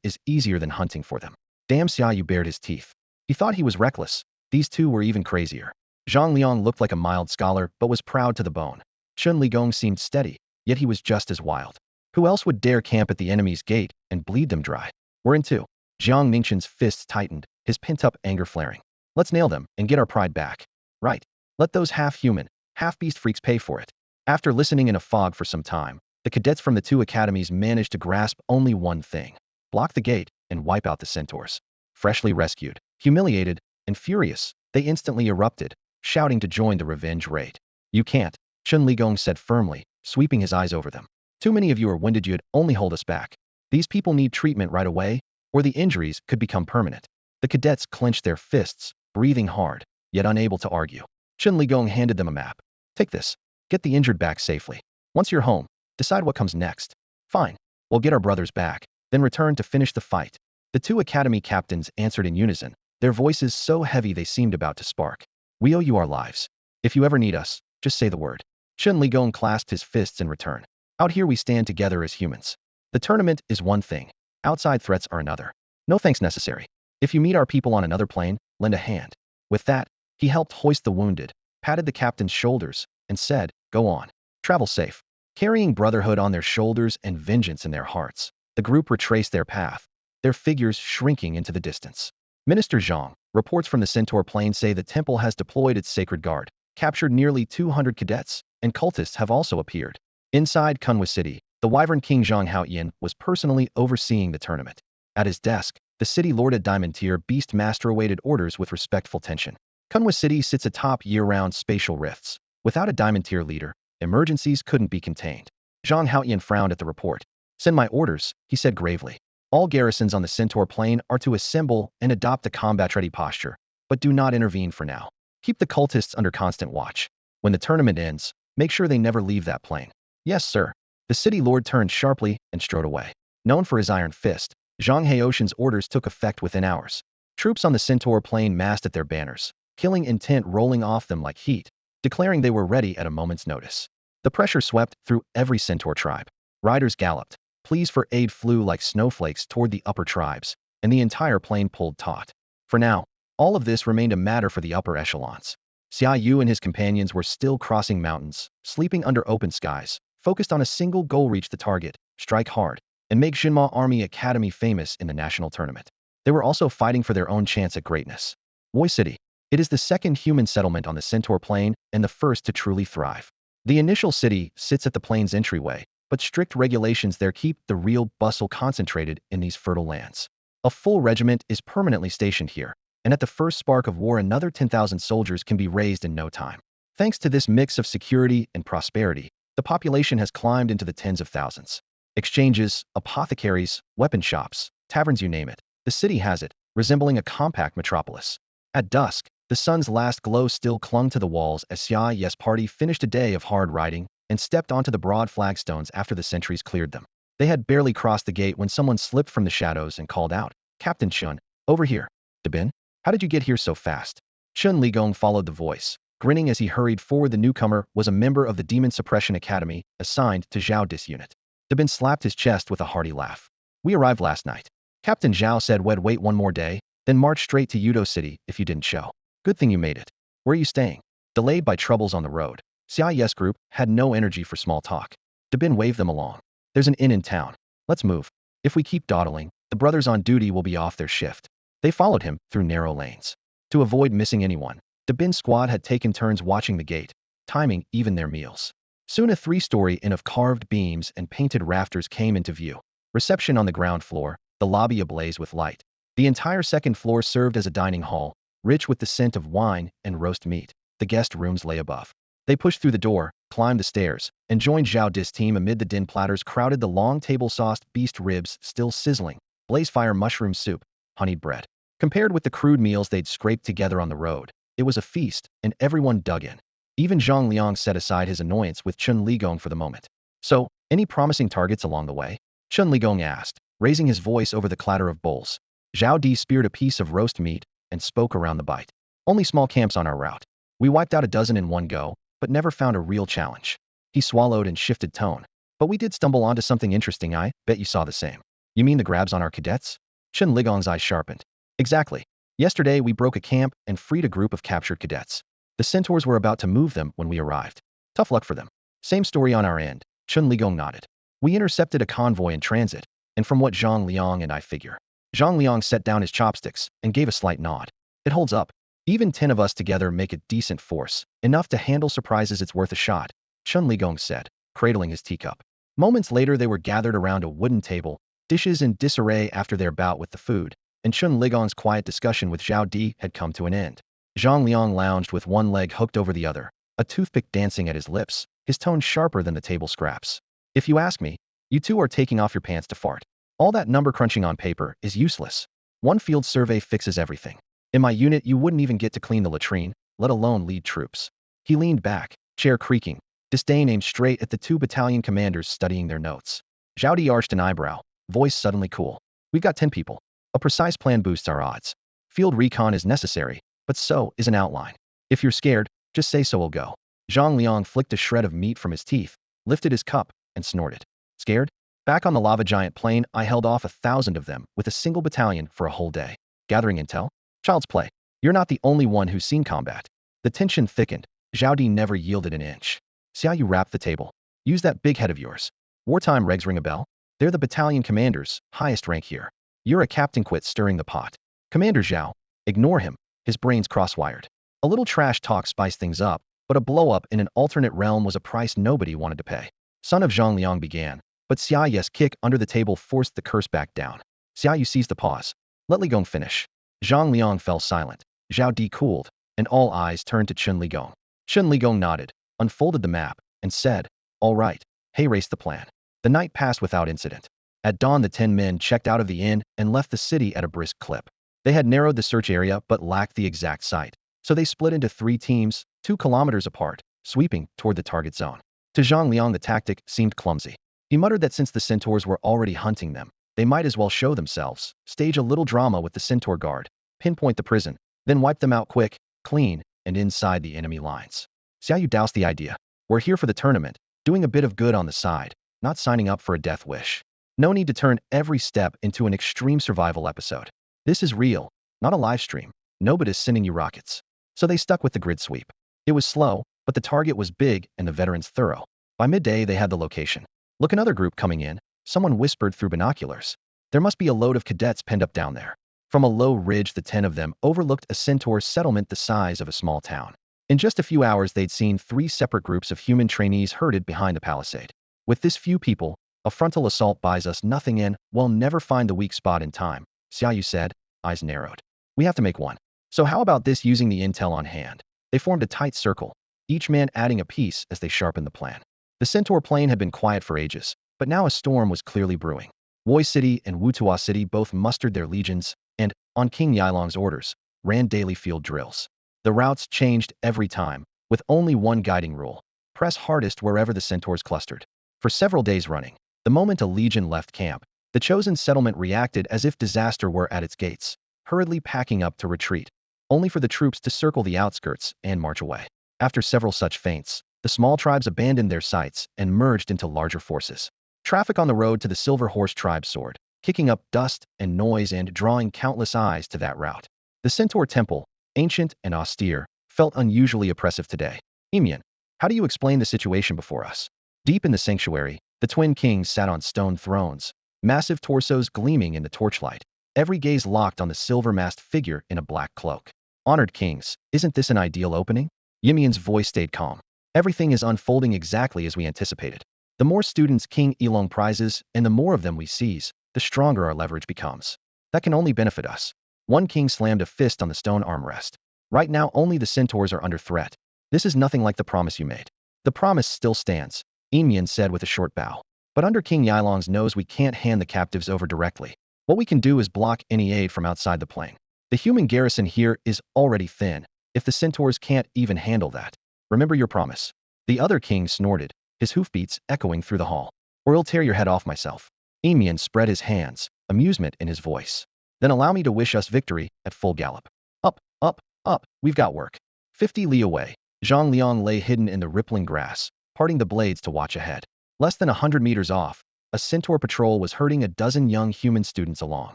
is easier than hunting for them. Damn, Xiaoyu bared his teeth. He thought he was reckless. These two were even crazier. Zhang Liang looked like a mild scholar but was proud to the bone. Chun Ligong seemed steady, yet he was just as wild. Who else would dare camp at the enemy's gate and bleed them dry? We're in two. Jiang Mingchen's fists tightened, his pent-up anger flaring. Let's nail them and get our pride back. Right. Let those half-human, half-beast freaks pay for it. After listening in a fog for some time, the cadets from the two academies managed to grasp only one thing: block the gate and wipe out the centaurs. Freshly rescued, humiliated, and furious, they instantly erupted, shouting to join the revenge raid. You can't, Chun Ligong said firmly, sweeping his eyes over them. Too many of you are winded, you'd only hold us back. These people need treatment right away, or the injuries could become permanent. The cadets clenched their fists, breathing hard, yet unable to argue. Chun Ligong handed them a map. Take this. Get the injured back safely. Once you're home, decide what comes next. Fine. We'll get our brothers back, then return to finish the fight. The two academy captains answered in unison, their voices so heavy they seemed about to spark. We owe you our lives. If you ever need us, just say the word. Chun Ligong clasped his fists in return. Out here we stand together as humans. The tournament is one thing. Outside threats are another. No thanks necessary. If you meet our people on another plane, lend a hand. With that, he helped hoist the wounded, patted the captain's shoulders, and said, go on. Travel safe. Carrying brotherhood on their shoulders and vengeance in their hearts, the group retraced their path, their figures shrinking into the distance. Minister Zhang, reports from the Centaur Plain say the temple has deployed its sacred guard, captured nearly 200 cadets, and cultists have also appeared. Inside Kunwa City, the Wyvern King Zhang Haoyan was personally overseeing the tournament. At his desk, the city lord Diamond Tier Beast Master awaited orders with respectful tension. Kunwa City sits atop year-round spatial rifts. Without a Diamond Tier leader, emergencies couldn't be contained. Zhang Haoyan frowned at the report. Send my orders, he said gravely. All garrisons on the Centaur Plain are to assemble and adopt a combat-ready posture, but do not intervene for now. Keep the cultists under constant watch. When the tournament ends, make sure they never leave that plane. Yes, sir. The city lord turned sharply and strode away. Known for his iron fist, Zhang Haoshan's orders took effect within hours. Troops on the Centaur Plain massed at their banners, killing intent rolling off them like heat, declaring they were ready at a moment's notice. The pressure swept through every Centaur tribe. Riders galloped. Pleas for aid flew like snowflakes toward the upper tribes, and the entire plain pulled taut. For now, all of this remained a matter for the upper echelons. Xia Yu and his companions were still crossing mountains, sleeping under open skies, focused on a single goal: reach the target, strike hard, and make Xinma Army Academy famous in the national tournament. They were also fighting for their own chance at greatness. Woi City. It is the second human settlement on the Centaur Plain and the first to truly thrive. The initial city sits at the plain's entryway, but strict regulations there keep the real bustle concentrated in these fertile lands. A full regiment is permanently stationed here, and at the first spark of war another 10,000 soldiers can be raised in no time. Thanks to this mix of security and prosperity, the population has climbed into the tens of thousands. Exchanges, apothecaries, weapon shops, taverns, you name it, the city has it, resembling a compact metropolis. At dusk, the sun's last glow still clung to the walls as Xia Yu's party finished a day of hard riding and stepped onto the broad flagstones after the sentries cleared them. They had barely crossed the gate when someone slipped from the shadows and called out, Captain Chun, over here. Dabin? How did you get here so fast? Chun Ligong followed the voice. Grinning as he hurried forward, the newcomer was a member of the Demon Suppression Academy, assigned to Zhao Dis unit. Dabin slapped his chest with a hearty laugh. We arrived last night. Captain Zhao said we'd wait one more day, then march straight to Yudo City if you didn't show. Good thing you made it. Where are you staying? Delayed by troubles on the road, Xia Yu's group had no energy for small talk. Dabin waved them along. There's an inn in town. Let's move. If we keep dawdling, the brothers on duty will be off their shift. They followed him through narrow lanes. To avoid missing anyone, Dabin's squad had taken turns watching the gate, timing even their meals. Soon a three-story inn of carved beams and painted rafters came into view. Reception on the ground floor, the lobby ablaze with light. The entire second floor served as a dining hall, rich with the scent of wine and roast meat. The guest rooms lay above. They pushed through the door, climbed the stairs, and joined Zhao Dis' team amid the din. Platters crowded the long table: sauced beast ribs still sizzling, blaze fire mushroom soup, honeyed bread. Compared with the crude meals they'd scraped together on the road, it was a feast, and everyone dug in. Even Zhang Liang set aside his annoyance with Chun Ligong for the moment. So, any promising targets along the way? Chun Ligong asked, raising his voice over the clatter of bowls. Zhao Di speared a piece of roast meat and spoke around the bite. Only small camps on our route. We wiped out a dozen in one go, but never found a real challenge. He swallowed and shifted tone. But we did stumble onto something interesting. I bet you saw the same. You mean the grabs on our cadets? Chen Ligong's eyes sharpened. Exactly. Yesterday, we broke a camp and freed a group of captured cadets. The centaurs were about to move them when we arrived. Tough luck for them. Same story on our end. Chen Ligong nodded. We intercepted a convoy in transit, and from what Zhang Liang and I figure. Zhang Liang set down his chopsticks and gave a slight nod. It holds up. Even 10 of us together make a decent force, enough to handle surprises. It's worth a shot, Chen Ligong said, cradling his teacup. Moments later, they were gathered around a wooden table, dishes in disarray after their bout with the food, and Chen Ligong's quiet discussion with Zhao Di had come to an end. Zhang Liang lounged with one leg hooked over the other, a toothpick dancing at his lips, his tone sharper than the table scraps. If you ask me, you two are taking off your pants to fart. All that number crunching on paper is useless. One field survey fixes everything. In my unit, you wouldn't even get to clean the latrine, let alone lead troops. He leaned back, chair creaking, disdain aimed straight at the 2 battalion commanders studying their notes. Zhao Di arched an eyebrow, voice suddenly cool. We've got 10 people. A precise plan boosts our odds. Field recon is necessary, but so is an outline. If you're scared, just say so. We'll go. Zhang Liang flicked a shred of meat from his teeth, lifted his cup, and snorted. Scared? Back on the lava giant plain, I held off 1,000 of them with a single battalion for a whole day. Gathering intel? Child's play. You're not the only one who's seen combat. The tension thickened. Zhao Di never yielded an inch. See how you wrap the table? Use that big head of yours. Wartime regs ring a bell? They're the battalion commanders, highest rank here. You're a captain. Quit stirring the pot. Commander Zhao. Ignore him. His brain's cross-wired. A little trash talk spiced things up, but a blow-up in an alternate realm was a price nobody wanted to pay. Son of Zhang Liang began, but Xia Ye's kick under the table forced the curse back down. Xia Yu seized the pause. Let Li Gong finish. Zhang Liang fell silent. Zhao Di cooled, and all eyes turned to Chen Ligong. Chen Ligong nodded, unfolded the map, and said, all right, hey, race the plan. The night passed without incident. At dawn, the 10 men checked out of the inn and left the city at a brisk clip. They had narrowed the search area but lacked the exact site, so they split into 3 teams, 2 kilometers apart, sweeping toward the target zone. To Zhang Liang, the tactic seemed clumsy. He muttered that since the centaurs were already hunting them, they might as well show themselves, stage a little drama with the centaur guard, pinpoint the prison, then wipe them out quick, clean, and inside the enemy lines. See how you douse the idea? We're here for the tournament, doing a bit of good on the side, not signing up for a death wish. No need to turn every step into an extreme survival episode. This is real, not a live stream. Nobody's sending you rockets. So they stuck with the grid sweep. It was slow, but the target was big and the veterans thorough. By midday, they had the location. Look, another group coming in, someone whispered through binoculars. There must be a load of cadets penned up down there. From a low ridge, the 10 of them overlooked a centaur settlement the size of a small town. In just a few hours, they'd seen 3 separate groups of human trainees herded behind the palisade. With this few people, a frontal assault buys us nothing and we'll never find the weak spot in time, Xia Yu said, eyes narrowed. We have to make one. So how about this, using the intel on hand? They formed a tight circle, each man adding a piece as they sharpened the plan. The centaur plain had been quiet for ages, but now a storm was clearly brewing. Woi City and Wutua City both mustered their legions and, on King Yilong's orders, ran daily field drills. The routes changed every time, with only one guiding rule: press hardest wherever the centaurs clustered. For several days running, the moment a legion left camp, the chosen settlement reacted as if disaster were at its gates, hurriedly packing up to retreat, only for the troops to circle the outskirts and march away. After several such feints, the small tribes abandoned their sites and merged into larger forces. Traffic on the road to the Silver Horse tribe soared, kicking up dust and noise and drawing countless eyes to that route. The Centaur Temple, ancient and austere, felt unusually oppressive today. Me.One, how do you explain the situation before us? Deep in the sanctuary, the twin kings sat on stone thrones, massive torsos gleaming in the torchlight, every gaze locked on the silver-masked figure in a black cloak. Honored kings, isn't this an ideal opening? Me.One's voice stayed calm. Everything is unfolding exactly as we anticipated. The more students King Yilong prizes, and the more of them we seize, the stronger our leverage becomes. That can only benefit us. One king slammed a fist on the stone armrest. Right now, only the centaurs are under threat. This is nothing like the promise you made. The promise still stands, Me.One said with a short bow. But under King Yilong's nose, we can't hand the captives over directly. What we can do is block any aid from outside the plain. The human garrison here is already thin, if the centaurs can't even handle that. Remember your promise. The other king snorted, his hoofbeats echoing through the hall. Or I'll tear your head off myself. Me.One spread his hands, amusement in his voice. Then allow me to wish us victory at full gallop. Up, up, up, we've got work. 50 li away, Zhang Liang lay hidden in the rippling grass, parting the blades to watch ahead. Less than 100 meters off, a centaur patrol was herding a dozen young human students along.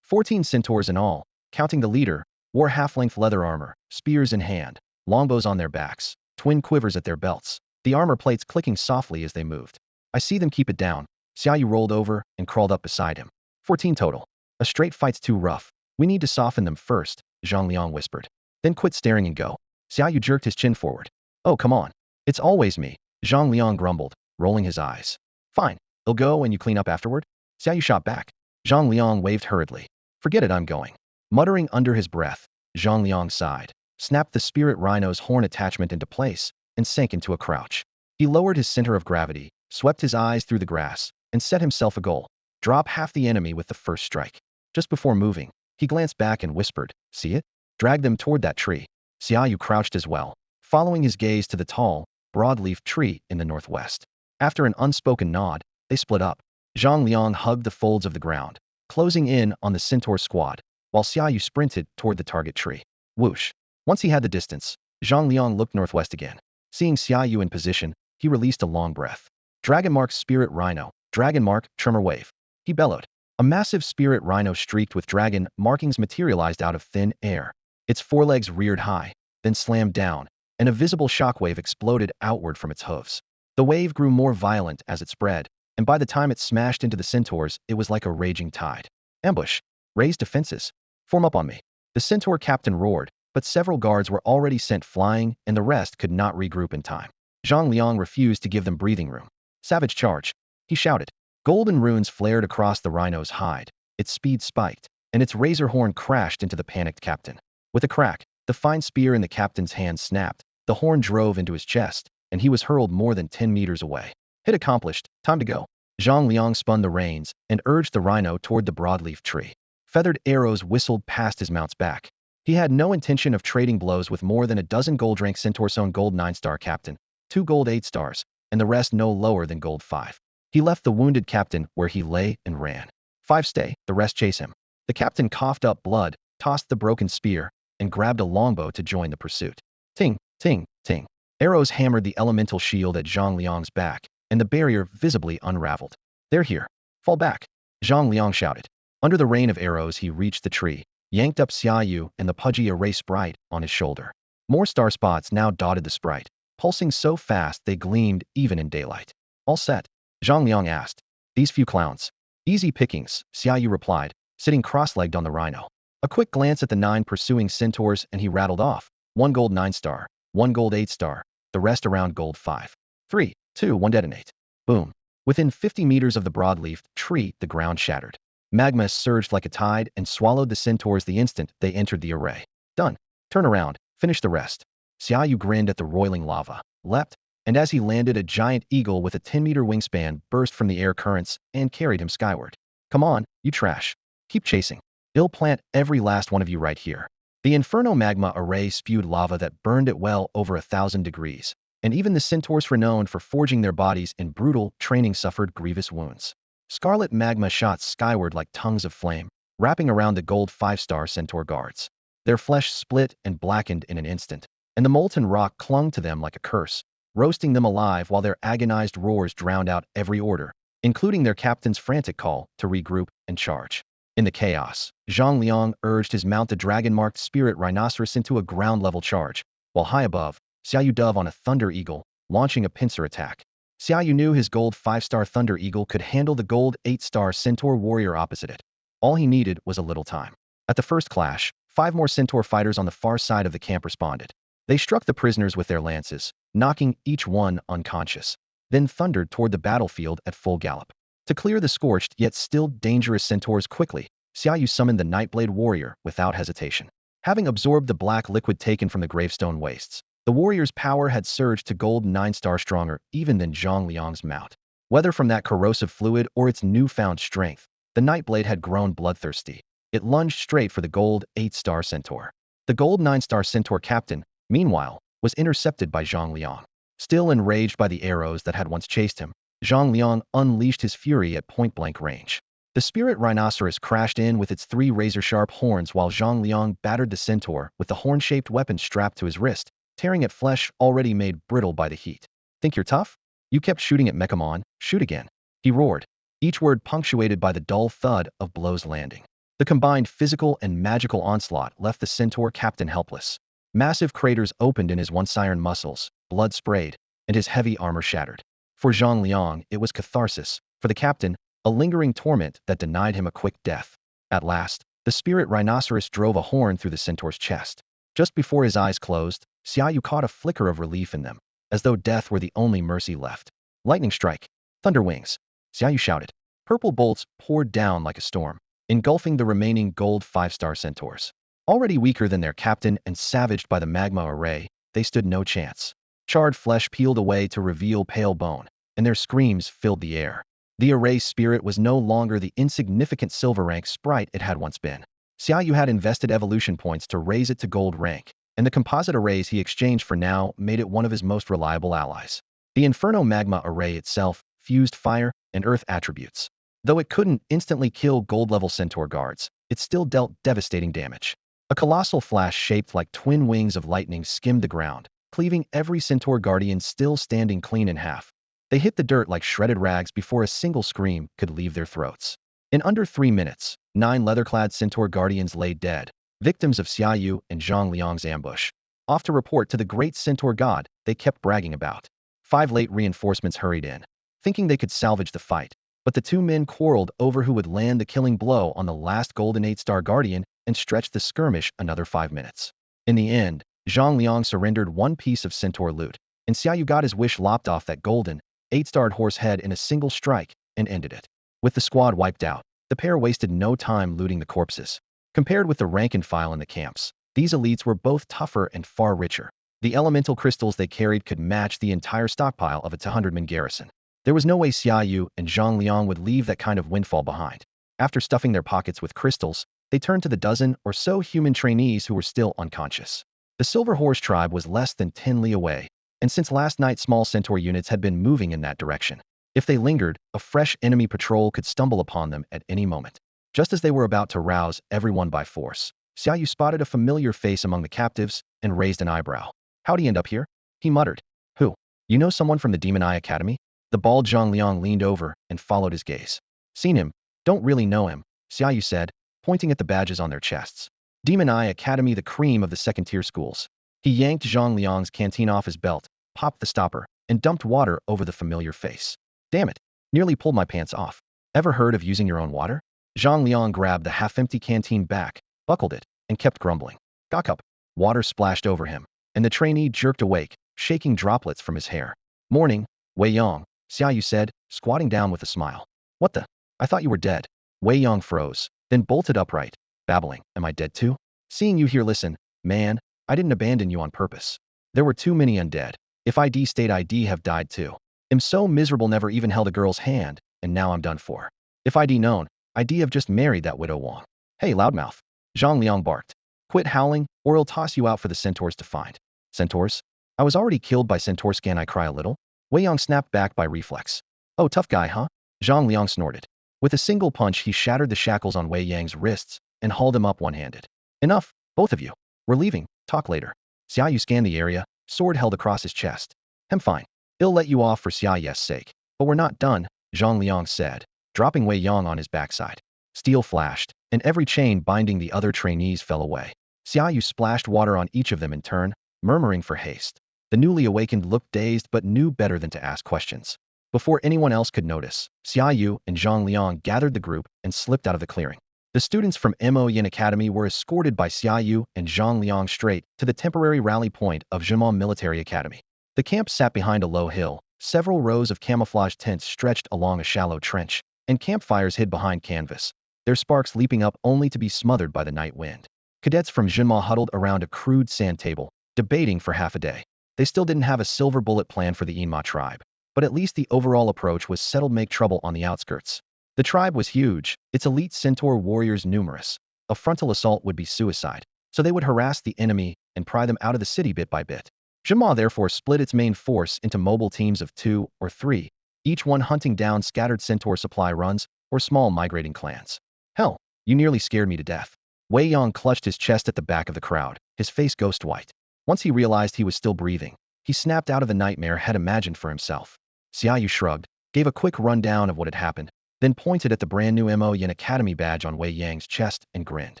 14 centaurs in all, counting the leader, wore half-length leather armor, spears in hand, longbows on their backs, twin quivers at their belts, the armor plates clicking softly as they moved. I see them keep it down. Xiaoyu rolled over and crawled up beside him. 14 total. A straight fight's too rough. We need to soften them first, Zhang Liang whispered. Then quit staring and go. Xiaoyu jerked his chin forward. Oh, come on. It's always me, Zhang Liang grumbled, rolling his eyes. Fine. I'll go and you clean up afterward? Xiaoyu shot back. Zhang Liang waved hurriedly. Forget it, I'm going. Muttering under his breath, Zhang Liang sighed, snapped the spirit rhino's horn attachment into place, and sank into a crouch. He lowered his center of gravity, swept his eyes through the grass, and set himself a goal. Drop half the enemy with the first strike. Just before moving, he glanced back and whispered, see it? Drag them toward that tree. Xiaoyu crouched as well, following his gaze to the tall, broad-leafed tree in the northwest. After an unspoken nod, they split up. Zhang Liang hugged the folds of the ground, closing in on the centaur squad, while Xiaoyu sprinted toward the target tree. Whoosh. Once he had the distance, Zhang Liang looked northwest again. Seeing Xiaoyu in position, he released a long breath. Dragon Mark Spirit Rhino, Dragon Mark, Tremor Wave. He bellowed. A massive spirit rhino streaked with dragon markings materialized out of thin air. Its forelegs reared high, then slammed down, and a visible shockwave exploded outward from its hooves. The wave grew more violent as it spread, and by the time it smashed into the centaurs, it was like a raging tide. Ambush. Raise defenses. Form up on me. The centaur captain roared, but several guards were already sent flying, and the rest could not regroup in time. Zhang Liang refused to give them breathing room. Savage charge. He shouted. Golden runes flared across the rhino's hide. Its speed spiked, and its razor horn crashed into the panicked captain. With a crack, the fine spear in the captain's hand snapped, the horn drove into his chest, and he was hurled more than 10 meters away. Hit accomplished, time to go. Zhang Liang spun the reins and urged the rhino toward the broadleaf tree. Feathered arrows whistled past his mount's back. He had no intention of trading blows with more than a dozen gold-rank centaur's own gold 9-star captain, 2 gold 8 stars, and the rest no lower than gold 5. He left the wounded captain where he lay and ran. 5 stay, the rest chase him. The captain coughed up blood, tossed the broken spear, and grabbed a longbow to join the pursuit. Ting, ting, ting. Arrows hammered the elemental shield at Zhang Liang's back, and the barrier visibly unraveled. They're here. Fall back. Zhang Liang shouted. Under the rain of arrows, he reached the tree, yanked up Xiaoyu and the pudgy array sprite on his shoulder. More star spots now dotted the sprite, pulsing so fast they gleamed even in daylight. All set? Zhang Liang asked. These few clowns. Easy pickings, Xiaoyu replied, sitting cross-legged on the rhino. A quick glance at the 9 pursuing centaurs and he rattled off. 1 gold 9-star, 1 gold 8-star, the rest around gold 5. 3, 2, 1 detonate. Boom. Within 50 meters of the broadleaf tree, the ground shattered. Magma surged like a tide and swallowed the centaurs the instant they entered the array. Done. Turn around. Finish the rest. Xiaoyu grinned at the roiling lava, leapt, and as he landed, a giant eagle with a 10-meter wingspan burst from the air currents and carried him skyward. Come on, you trash. Keep chasing. I'll plant every last one of you right here. The Inferno magma array spewed lava that burned at well over 1,000 degrees, and even the centaurs renowned for forging their bodies in brutal training suffered grievous wounds. Scarlet magma shot skyward like tongues of flame, wrapping around the gold 5-star centaur guards. Their flesh split and blackened in an instant, and the molten rock clung to them like a curse, roasting them alive while their agonized roars drowned out every order, including their captain's frantic call to regroup and charge. In the chaos, Zhang Liang urged his mount, the dragon-marked spirit rhinoceros, into a ground-level charge, while high above, Xiaoyu dove on a thunder eagle, launching a pincer attack. Xiaoyu knew his gold 5-star thunder eagle could handle the gold 8-star centaur warrior opposite it. All he needed was a little time. At the first clash, 5 more centaur fighters on the far side of the camp responded. They struck the prisoners with their lances, knocking each one unconscious, then thundered toward the battlefield at full gallop. To clear the scorched yet still dangerous centaurs quickly, Xiaoyu summoned the Nightblade warrior without hesitation. Having absorbed the black liquid taken from the gravestone wastes, the warrior's power had surged to gold 9-star, stronger even than Zhang Liang's mount. Whether from that corrosive fluid or its newfound strength, the Nightblade had grown bloodthirsty. It lunged straight for the gold 8-star centaur. The gold 9-star centaur captain, meanwhile, was intercepted by Zhang Liang. Still enraged by the arrows that had once chased him, Zhang Liang unleashed his fury at point-blank range. The spirit rhinoceros crashed in with its 3 razor-sharp horns while Zhang Liang battered the centaur with the horn-shaped weapon strapped to his wrist, tearing at flesh already made brittle by the heat. Think you're tough? You kept shooting at me.One, shoot again. He roared, each word punctuated by the dull thud of blows landing. The combined physical and magical onslaught left the centaur captain helpless. Massive craters opened in his once iron muscles, blood sprayed, and his heavy armor shattered. For Zhang Liang, it was catharsis. For the captain, a lingering torment that denied him a quick death. At last, the spirit rhinoceros drove a horn through the centaur's chest. Just before his eyes closed, Xiaoyu caught a flicker of relief in them, as though death were the only mercy left. Lightning strike! Thunder wings! Xiaoyu shouted. Purple bolts poured down like a storm, engulfing the remaining gold 5-star centaurs. Already weaker than their captain and savaged by the magma array, they stood no chance. Charred flesh peeled away to reveal pale bone, and their screams filled the air. The array spirit was no longer the insignificant silver rank sprite it had once been. Xiaoyu had invested evolution points to raise it to gold rank, and the composite arrays he exchanged for now made it one of his most reliable allies. The Inferno Magma array itself fused fire and earth attributes. Though it couldn't instantly kill gold-level centaur guards, it still dealt devastating damage. A colossal flash shaped like twin wings of lightning skimmed the ground, cleaving every centaur guardian still standing clean in half. They hit the dirt like shredded rags before a single scream could leave their throats. In under 3 minutes, 9 leather-clad centaur guardians lay dead, victims of Xiaoyu and Zhang Liang's ambush. Off to report to the great centaur god they kept bragging about. 5 late reinforcements hurried in, thinking they could salvage the fight, but the 2 men quarreled over who would land the killing blow on the last golden 8-star guardian and stretched the skirmish another 5 minutes. In the end, Zhang Liang surrendered 1 piece of centaur loot, and Xiaoyu got his wish lopped off that golden, 8-starred horse head in a single strike and ended it. With the squad wiped out, the pair wasted no time looting the corpses. Compared with the rank and file in the camps, these elites were both tougher and far richer. The elemental crystals they carried could match the entire stockpile of a 200-man garrison. There was no way Xiaoyu and Zhang Liang would leave that kind of windfall behind. After stuffing their pockets with crystals, they turned to the dozen or so human trainees who were still unconscious. The Silver Horse tribe was less than 10 li away, and since last night small centaur units had been moving in that direction. If they lingered, a fresh enemy patrol could stumble upon them at any moment. Just as they were about to rouse everyone by force, Xiaoyu spotted a familiar face among the captives and raised an eyebrow. How'd he end up here? He muttered. Who? You know someone from the Demon Eye Academy? The bald Zhang Liang leaned over and followed his gaze. Seen him. Don't really know him, Xiaoyu said, pointing at the badges on their chests. Demon Eye Academy, the cream of the second-tier schools. He yanked Zhang Liang's canteen off his belt, popped the stopper, and dumped water over the familiar face. Damn it. Nearly pulled my pants off. Ever heard of using your own water? Zhang Liang grabbed the half-empty canteen back, buckled it, and kept grumbling. Gawk. Water splashed over him, and the trainee jerked awake, shaking droplets from his hair. Morning, Wei Yang, Xiaoyu said, squatting down with a smile. What the? I thought you were dead. Wei Yang froze, then bolted upright, babbling. Am I dead too? Seeing you here, listen, man, I didn't abandon you on purpose. There were too many undead. If ID stayed, ID have died too. I'm so miserable, never even held a girl's hand, and now I'm done for. If ID known, ID have just married that widow Wang. Hey, loudmouth. Zhang Liang barked. Quit howling, or I'll toss you out for the centaurs to find. Centaurs? I was already killed by centaur. Can I cry a little? Wei Yang snapped back by reflex. Oh, tough guy, huh? Zhang Liang snorted. With a single punch, he shattered the shackles on Wei Yang's wrists and hauled him up one-handed. Enough, both of you. We're leaving. Talk later. Xiaoyu scanned the area, sword held across his chest. I'm fine. I'll let you off for Xiaoyu's sake. But we're not done, Zhang Liang said, dropping Wei Yang on his backside. Steel flashed, and every chain binding the other trainees fell away. Xiaoyu splashed water on each of them in turn, murmuring for haste. The newly awakened looked dazed but knew better than to ask questions. Before anyone else could notice, Xiaoyu and Zhang Liang gathered the group and slipped out of the clearing. The students from me.One Academy were escorted by Xiaoyu and Zhang Liang straight to the temporary rally point of me.One Military Academy. The camp sat behind a low hill, several rows of camouflage tents stretched along a shallow trench, and campfires hid behind canvas, their sparks leaping up only to be smothered by the night wind. Cadets from me.One huddled around a crude sand table, debating for half a day. They still didn't have a silver bullet plan for the Immortal tribe, but at least the overall approach was settled: make trouble on the outskirts. The tribe was huge, its elite centaur warriors numerous. A frontal assault would be suicide, so they would harass the enemy and pry them out of the city bit by bit. me.One therefore split its main force into mobile teams of 2 or 3, each one hunting down scattered centaur supply runs or small migrating clans. Hell, you nearly scared me to death. Wei Yang clutched his chest at the back of the crowd, his face ghost white. Once he realized he was still breathing, he snapped out of the nightmare had imagined for himself. Xiaoyu shrugged, gave a quick rundown of what had happened, then pointed at the brand new me.One Academy badge on Wei Yang's chest and grinned.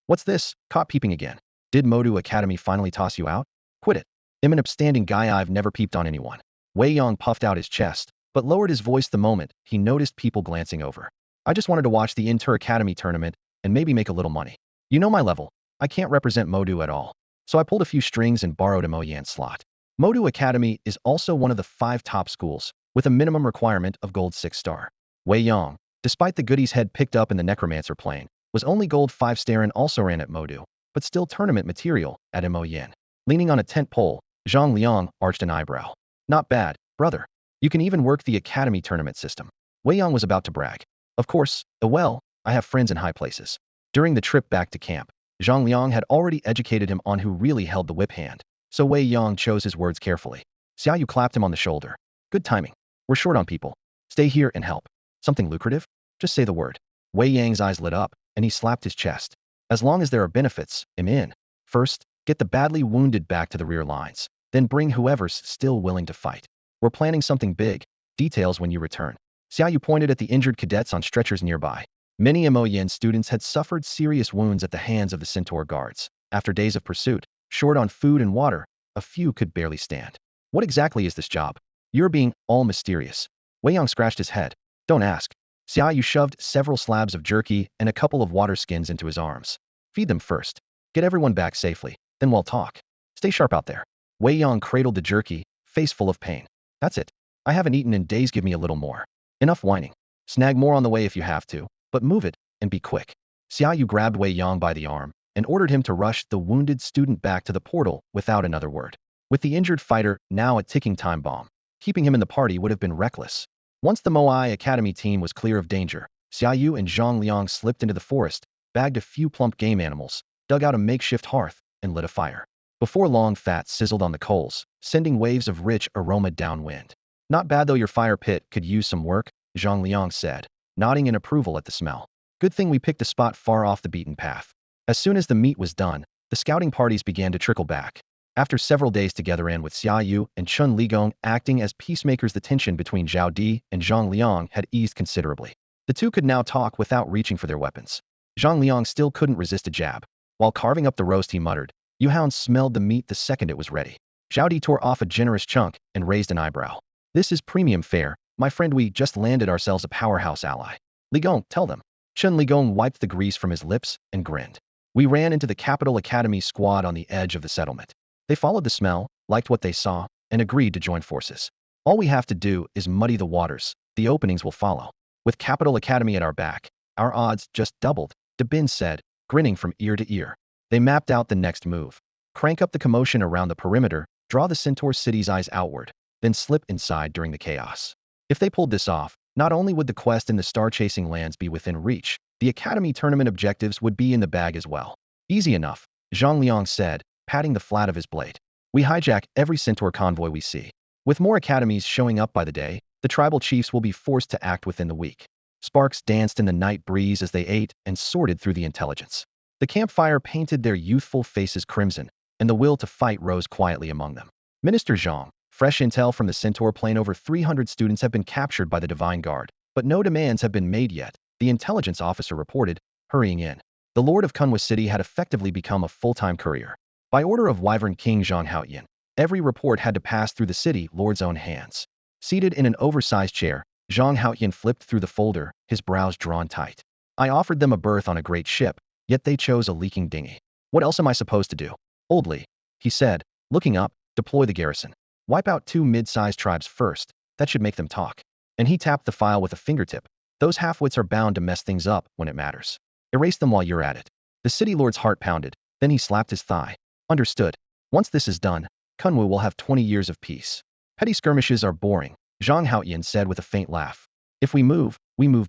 What's this? Caught peeping again. Did Modu Academy finally toss you out? Quit it. I'm an upstanding guy, I've never peeped on anyone. Wei Yang puffed out his chest, but lowered his voice the moment he noticed people glancing over. I just wanted to watch the inter-academy tournament and maybe make a little money. You know my level. I can't represent Modu at all. So I pulled a few strings and borrowed a Mo-Yan's slot. Modu Academy is also one of the 5 top schools, with a minimum requirement of gold 6-star. Wei Yang, despite the goodies head picked up in the necromancer plane, was only gold 5-star and also ran at Modu, but still tournament material at Mo-Yen. Leaning on a tent pole, Zhang Liang arched an eyebrow. Not bad, brother. You can even work the academy tournament system. Wei Yang was about to brag. Of course, I have friends in high places. During the trip back to camp, Zhang Liang had already educated him on who really held the whip hand, so Wei Yang chose his words carefully. Xiaoyu clapped him on the shoulder. Good timing. We're short on people. Stay here and help. Something lucrative? Just say the word. Wei Yang's eyes lit up, and he slapped his chest. As long as there are benefits, I'm in. First, get the badly wounded back to the rear lines. Then bring whoever's still willing to fight. We're planning something big. Details when you return. Xiaoyu pointed at the injured cadets on stretchers nearby. Many Mo-Yen students had suffered serious wounds at the hands of the Centaur guards. After days of pursuit, short on food and water, a few could barely stand. What exactly is this job? You're being all mysterious. Wei Yang scratched his head. Don't ask. Xiaoyu shoved several slabs of jerky and a couple of water skins into his arms. Feed them first. Get everyone back safely. Then we'll talk. Stay sharp out there. Wei Yang cradled the jerky, face full of pain. That's it. I haven't eaten in days, give me a little more. Enough whining. Snag more on the way if you have to, but move it, and be quick. Xiaoyu grabbed Wei Yang by the arm and ordered him to rush the wounded student back to the portal without another word. With the injured fighter now a ticking time bomb, keeping him in the party would have been reckless. Once the Moai Academy team was clear of danger, Xiaoyu and Zhang Liang slipped into the forest, bagged a few plump game animals, dug out a makeshift hearth, and lit a fire. Before long, fat sizzled on the coals, sending waves of rich aroma downwind. Not bad though, your fire pit could use some work, Zhang Liang said, nodding in approval at the smell. Good thing we picked a spot far off the beaten path. As soon as the meat was done, the scouting parties began to trickle back. After several days together and with Xiaoyu and Chun Ligong acting as peacemakers, the tension between Zhao Di and Zhang Liang had eased considerably. The two could now talk without reaching for their weapons. Zhang Liang still couldn't resist a jab. While carving up the roast, he muttered, "You hounds smelled the meat the second it was ready." Zhao Di tore off a generous chunk and raised an eyebrow. "This is premium fare, my friend. We just landed ourselves a powerhouse ally." "Ligong, tell them." Chun Ligong wiped the grease from his lips and grinned. "We ran into the Capital Academy squad on the edge of the settlement. They followed the smell, liked what they saw, and agreed to join forces. All we have to do is muddy the waters. The openings will follow. With Capital Academy at our back, our odds just doubled," Dabin said, grinning from ear to ear. They mapped out the next move. Crank up the commotion around the perimeter, draw the Centaur city's eyes outward, then slip inside during the chaos. If they pulled this off, not only would the quest in the star-chasing lands be within reach, the Academy tournament objectives would be in the bag as well. Easy enough, Zhang Liang said, patting the flat of his blade. We hijack every Centaur convoy we see. With more academies showing up by the day, the tribal chiefs will be forced to act within the week. Sparks danced in the night breeze as they ate and sorted through the intelligence. The campfire painted their youthful faces crimson, and the will to fight rose quietly among them. Minister Zhang, fresh intel from the Centaur plane: over 300 students have been captured by the Divine Guard, but no demands have been made yet, the intelligence officer reported, hurrying in. The Lord of Kunwa City had effectively become a full-time courier. By order of Wyvern King Zhang Haoyan, every report had to pass through the city lord's own hands. Seated in an oversized chair, Zhang Haoyan flipped through the folder, his brows drawn tight. I offered them a berth on a great ship, yet they chose a leaking dinghy. What else am I supposed to do? Oldly, he said, looking up, deploy the garrison. Wipe out 2 mid-sized tribes first, that should make them talk. And he tapped the file with a fingertip. Those half-wits are bound to mess things up when it matters. Erase them while you're at it. The city lord's heart pounded, then he slapped his thigh. Understood. Once this is done, Kunwu will have 20 years of peace. Petty skirmishes are boring, Zhang Haoyan said with a faint laugh. If we move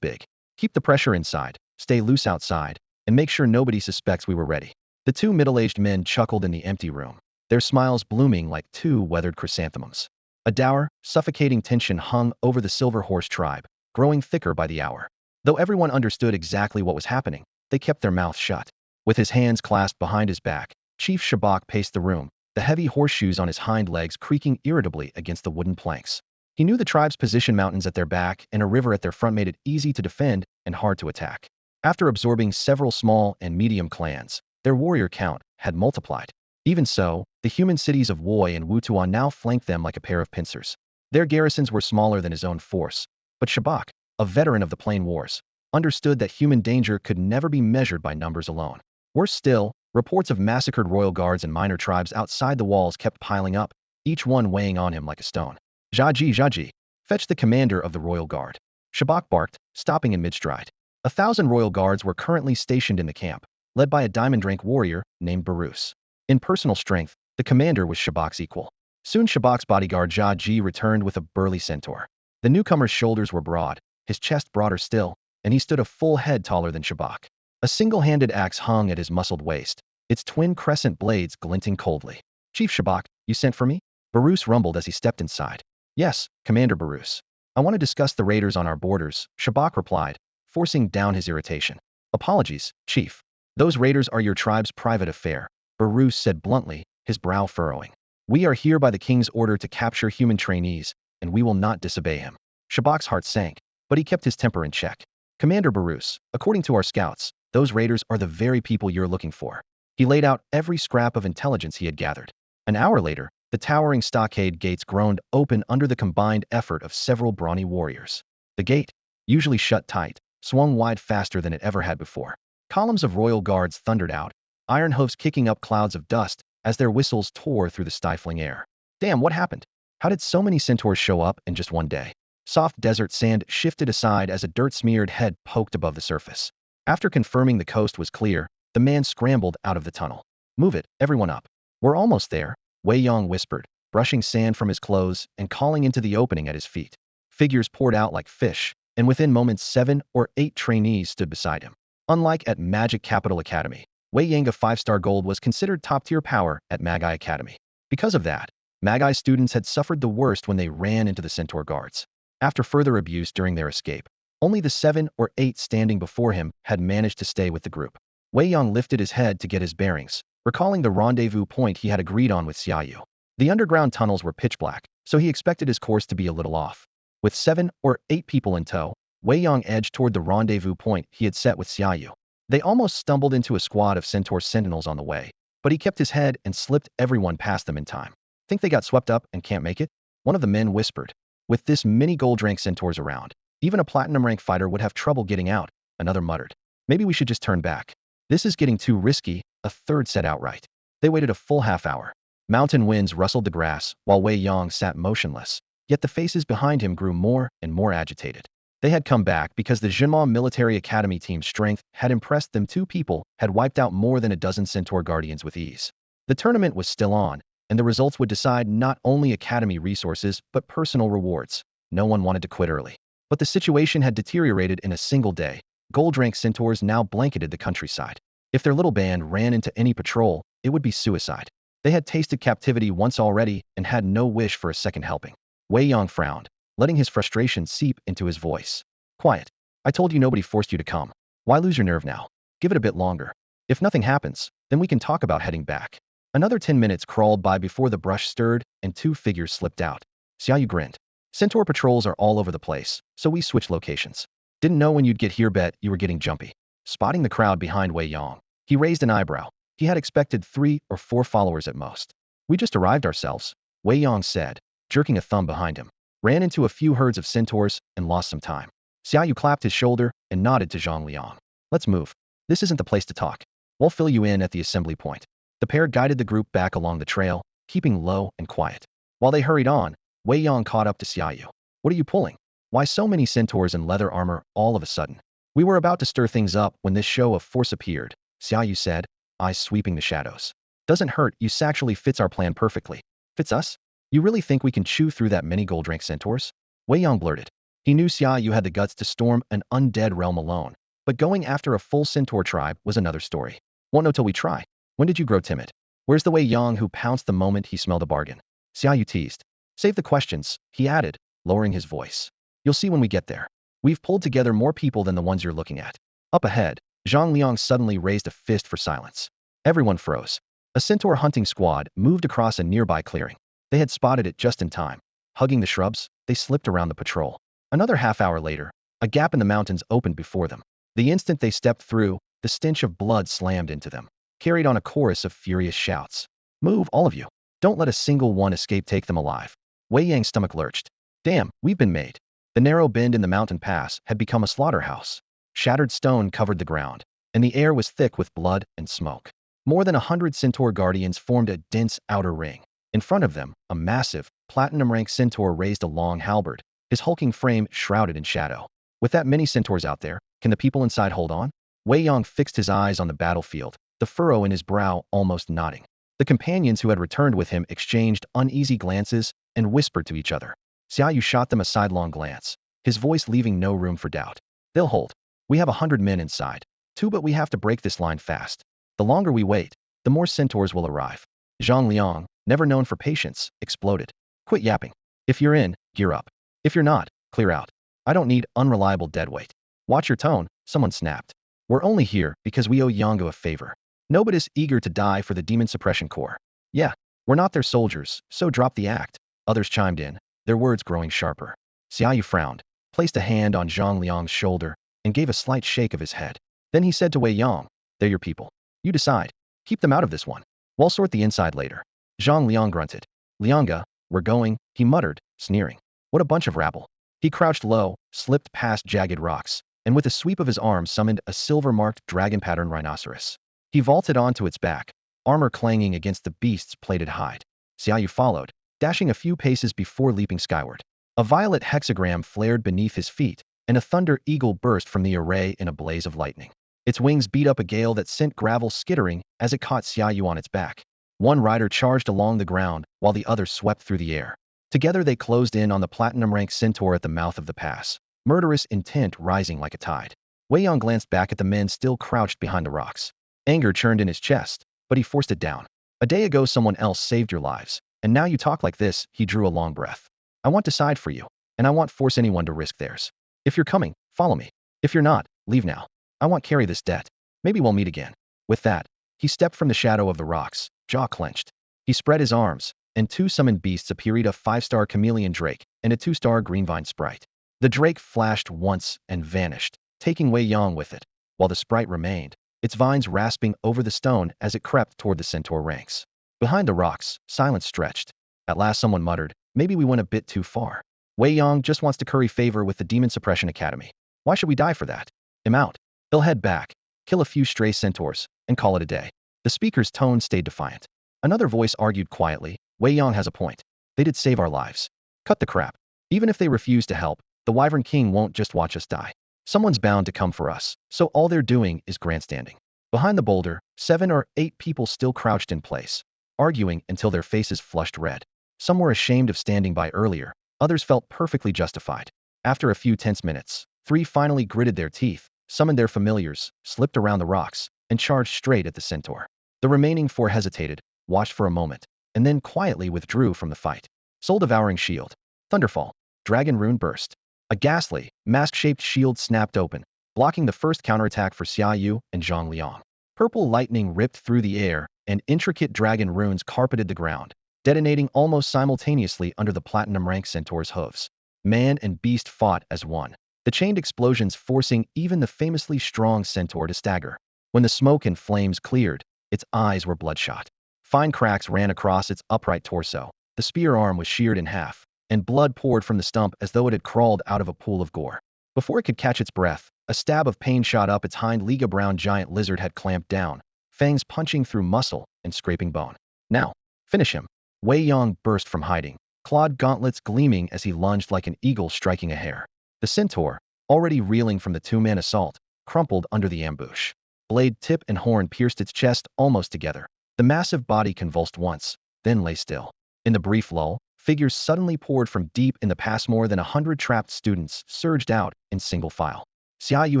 big. Keep the pressure inside, stay loose outside, and make sure nobody suspects we were ready. The 2 middle-aged men chuckled in the empty room, their smiles blooming like 2 weathered chrysanthemums. A dour, suffocating tension hung over the Silver Horse tribe, growing thicker by the hour. Though everyone understood exactly what was happening, they kept their mouths shut. With his hands clasped behind his back, Chief Shabak paced the room, the heavy horseshoes on his hind legs creaking irritably against the wooden planks. He knew the tribe's position, mountains at their back and a river at their front, made it easy to defend and hard to attack. After absorbing several small and medium clans, their warrior count had multiplied. Even so, the human cities of Woi and Wutuan now flanked them like a pair of pincers. Their garrisons were smaller than his own force, but Shabak, a veteran of the Plain Wars, understood that human danger could never be measured by numbers alone. Worse still, reports of massacred royal guards and minor tribes outside the walls kept piling up, each one weighing on him like a stone. Jaji, fetch the commander of the royal guard. Shabak barked, stopping in mid-stride. 1,000 royal guards were currently stationed in the camp, led by a diamond rank warrior named Barus. In personal strength, the commander was Shabak's equal. Soon Shabak's bodyguard Jaji returned with a burly centaur. The newcomer's shoulders were broad, his chest broader still, and he stood a full head taller than Shabak. A single-handed axe hung at his muscled waist, its twin crescent blades glinting coldly. Chief Shabak, you sent for me? Barus rumbled as he stepped inside. Yes, Commander Barus. I want to discuss the raiders on our borders, Shabak replied, forcing down his irritation. Apologies, Chief. Those raiders are your tribe's private affair, Barus said bluntly, his brow furrowing. We are here by the king's order to capture human trainees, and we will not disobey him. Shabak's heart sank, but he kept his temper in check. Commander Barus, according to our scouts, those raiders are the very people you're looking for. He laid out every scrap of intelligence he had gathered. An hour later, the towering stockade gates groaned open under the combined effort of several brawny warriors. The gate, usually shut tight, swung wide faster than it ever had before. Columns of royal guards thundered out, iron hooves kicking up clouds of dust as their whistles tore through the stifling air. Damn, what happened? How did so many centaurs show up in just one day? Soft desert sand shifted aside as a dirt-smeared head poked above the surface. After confirming the coast was clear, the man scrambled out of the tunnel. Move it, everyone up. We're almost there, Wei Yong whispered, brushing sand from his clothes and calling into the opening at his feet. Figures poured out like fish, and within moments 7 or 8 trainees stood beside him. Unlike at Magic Capital Academy, Wei Yang of 5-star gold was considered top-tier power at Magi Academy. Because of that, Magi students had suffered the worst when they ran into the centaur guards. After further abuse during their escape, only the 7 or 8 standing before him had managed to stay with the group. Wei Yang lifted his head to get his bearings, recalling the rendezvous point he had agreed on with Xiaoyu. The underground tunnels were pitch black, so he expected his course to be a little off. With 7 or 8 people in tow, Wei Yang edged toward the rendezvous point he had set with Xiaoyu. They almost stumbled into a squad of centaur sentinels on the way, but he kept his head and slipped everyone past them in time. Think they got swept up and can't make it? One of the men whispered. With this many gold rank centaurs around, even a platinum rank fighter would have trouble getting out, another muttered. Maybe we should just turn back. This is getting too risky, a third said outright. They waited a full half hour. Mountain winds rustled the grass, while Wei Yang sat motionless, yet the faces behind him grew more and more agitated. They had come back because the Jinma Military Academy team's strength had impressed them. 2 people had wiped out more than a dozen centaur guardians with ease. The tournament was still on, and the results would decide not only academy resources but personal rewards. No one wanted to quit early. But the situation had deteriorated in a single day. Gold-rank centaurs now blanketed the countryside. If their little band ran into any patrol, it would be suicide. They had tasted captivity once already and had no wish for a second helping. Wei Yang frowned, letting his frustration seep into his voice. Quiet. I told you nobody forced you to come. Why lose your nerve now? Give it a bit longer. If nothing happens, then we can talk about heading back. Another 10 minutes crawled by before the brush stirred and 2 figures slipped out. Xiaoyu grinned. Centaur patrols are all over the place, so we switched locations. Didn't know when you'd get here, bet you were getting jumpy. Spotting the crowd behind Wei Yang, he raised an eyebrow. He had expected 3 or 4 followers at most. We just arrived ourselves, Wei Yang said, jerking a thumb behind him. Ran into a few herds of centaurs and lost some time. Xiaoyu clapped his shoulder and nodded to Zhang Liang. Let's move. This isn't the place to talk. We'll fill you in at the assembly point. The pair guided the group back along the trail, keeping low and quiet. While they hurried on, Wei Yang caught up to Xiaoyu. What are you pulling? Why so many centaurs in leather armor all of a sudden? We were about to stir things up when this show of force appeared, Xiaoyu said, eyes sweeping the shadows. Doesn't hurt, you actually fits our plan perfectly. Fits us? You really think we can chew through that many gold rank centaurs? Wei Yang blurted. He knew Xiaoyu had the guts to storm an undead realm alone, but going after a full centaur tribe was another story. Won't know till we try. When did you grow timid? Where's the Wei Yang who pounced the moment he smelled a bargain? Xiaoyu teased. Save the questions, he added, lowering his voice. You'll see when we get there. We've pulled together more people than the ones you're looking at. Up ahead, Zhang Liang suddenly raised a fist for silence. Everyone froze. A centaur hunting squad moved across a nearby clearing. They had spotted it just in time. Hugging the shrubs, they slipped around the patrol. Another half-hour later, a gap in the mountains opened before them. The instant they stepped through, the stench of blood slammed into them, carried on a chorus of furious shouts. Move, all of you. Don't let a single one escape. Take them alive. Wei Yang's stomach lurched. Damn, we've been made. The narrow bend in the mountain pass had become a slaughterhouse. Shattered stone covered the ground, and the air was thick with blood and smoke. More than 100 centaur guardians formed a dense outer ring. In front of them, a massive, platinum-rank centaur raised a long halberd, his hulking frame shrouded in shadow. With that many centaurs out there, can the people inside hold on? Wei Yang fixed his eyes on the battlefield, the furrow in his brow almost nodding. The companions who had returned with him exchanged uneasy glances and whispered to each other. Xiaoyu shot them a sidelong glance, his voice leaving no room for doubt. They'll hold. We have 100 men inside. Two, but we have to break this line fast. The longer we wait, the more centaurs will arrive. Zhang Liang, never known for patience, exploded. Quit yapping. If you're in, gear up. If you're not, clear out. I don't need unreliable deadweight. Watch your tone, someone snapped. We're only here because we owe Yongo a favor. Nobody's eager to die for the Demon Suppression Corps. Yeah, we're not their soldiers, so drop the act. Others chimed in, their words growing sharper. Xiaoyu frowned, placed a hand on Zhang Liang's shoulder, and gave a slight shake of his head. Then he said to Wei Yang, they're your people. You decide. Keep them out of this one. We'll sort the inside later. Zhang Liang grunted. Lianga, we're going, he muttered, sneering. What a bunch of rabble. He crouched low, slipped past jagged rocks, and with a sweep of his arm summoned a silver-marked dragon-pattern rhinoceros. He vaulted onto its back, armor clanging against the beast's plated hide. Xiaoyu followed, dashing a few paces before leaping skyward. A violet hexagram flared beneath his feet, and a thunder eagle burst from the array in a blaze of lightning. Its wings beat up a gale that sent gravel skittering as it caught Xiaoyu on its back. One rider charged along the ground, while the other swept through the air. Together they closed in on the platinum-rank centaur at the mouth of the pass, murderous intent rising like a tide. Wei Yang glanced back at the men still crouched behind the rocks. Anger churned in his chest, but he forced it down. A day ago someone else saved your lives, and now you talk like this. He drew a long breath. I want to side for you, and I won't force anyone to risk theirs. If you're coming, follow me. If you're not, leave now. I won't carry this debt. Maybe we'll meet again. With that, he stepped from the shadow of the rocks, jaw clenched. He spread his arms, and two summoned beasts appeared, a 5-star chameleon drake and a 2-star greenvine sprite. The drake flashed once and vanished, taking Wei Yang with it, while the sprite remained, its vines rasping over the stone as it crept toward the centaur ranks. Behind the rocks, silence stretched. At last someone muttered, maybe we went a bit too far. Wei Yang just wants to curry favor with the Demon Suppression Academy. Why should we die for that? Him out. He'll head back, kill a few stray centaurs, and call it a day. The speaker's tone stayed defiant. Another voice argued quietly, Wei Yang has a point. They did save our lives. Cut the crap. Even if they refuse to help, the Wyvern King won't just watch us die. Someone's bound to come for us, so all they're doing is grandstanding. Behind the boulder, 7 or 8 people still crouched in place, arguing until their faces flushed red. Some were ashamed of standing by earlier, others felt perfectly justified. After a few tense minutes, 3 finally gritted their teeth, summoned their familiars, slipped around the rocks, and charged straight at the centaur. The remaining 4 hesitated, watched for a moment, and then quietly withdrew from the fight. Soul-devouring shield. Thunderfall. Dragon rune burst. A ghastly, mask-shaped shield snapped open, blocking the first counterattack for Xiaoyu and Zhang Liang. Purple lightning ripped through the air, and intricate dragon runes carpeted the ground, detonating almost simultaneously under the platinum-rank centaur's hooves. Man and beast fought as one, the chained explosions forcing even the famously strong centaur to stagger. When the smoke and flames cleared, its eyes were bloodshot. Fine cracks ran across its upright torso. The spear arm was sheared in half, and blood poured from the stump as though it had crawled out of a pool of gore. Before it could catch its breath, a stab of pain shot up its hind leg. A brown giant lizard had clamped down, fangs punching through muscle and scraping bone. Now, finish him. Wei Yang burst from hiding, clawed gauntlets gleaming as he lunged like an eagle striking a hare. The centaur, already reeling from the 2-man assault, crumpled under the ambush. Blade tip and horn pierced its chest almost together. The massive body convulsed once, then lay still. In the brief lull, figures suddenly poured from deep in the pass. More than 100 trapped students surged out in single file. Xiaoyu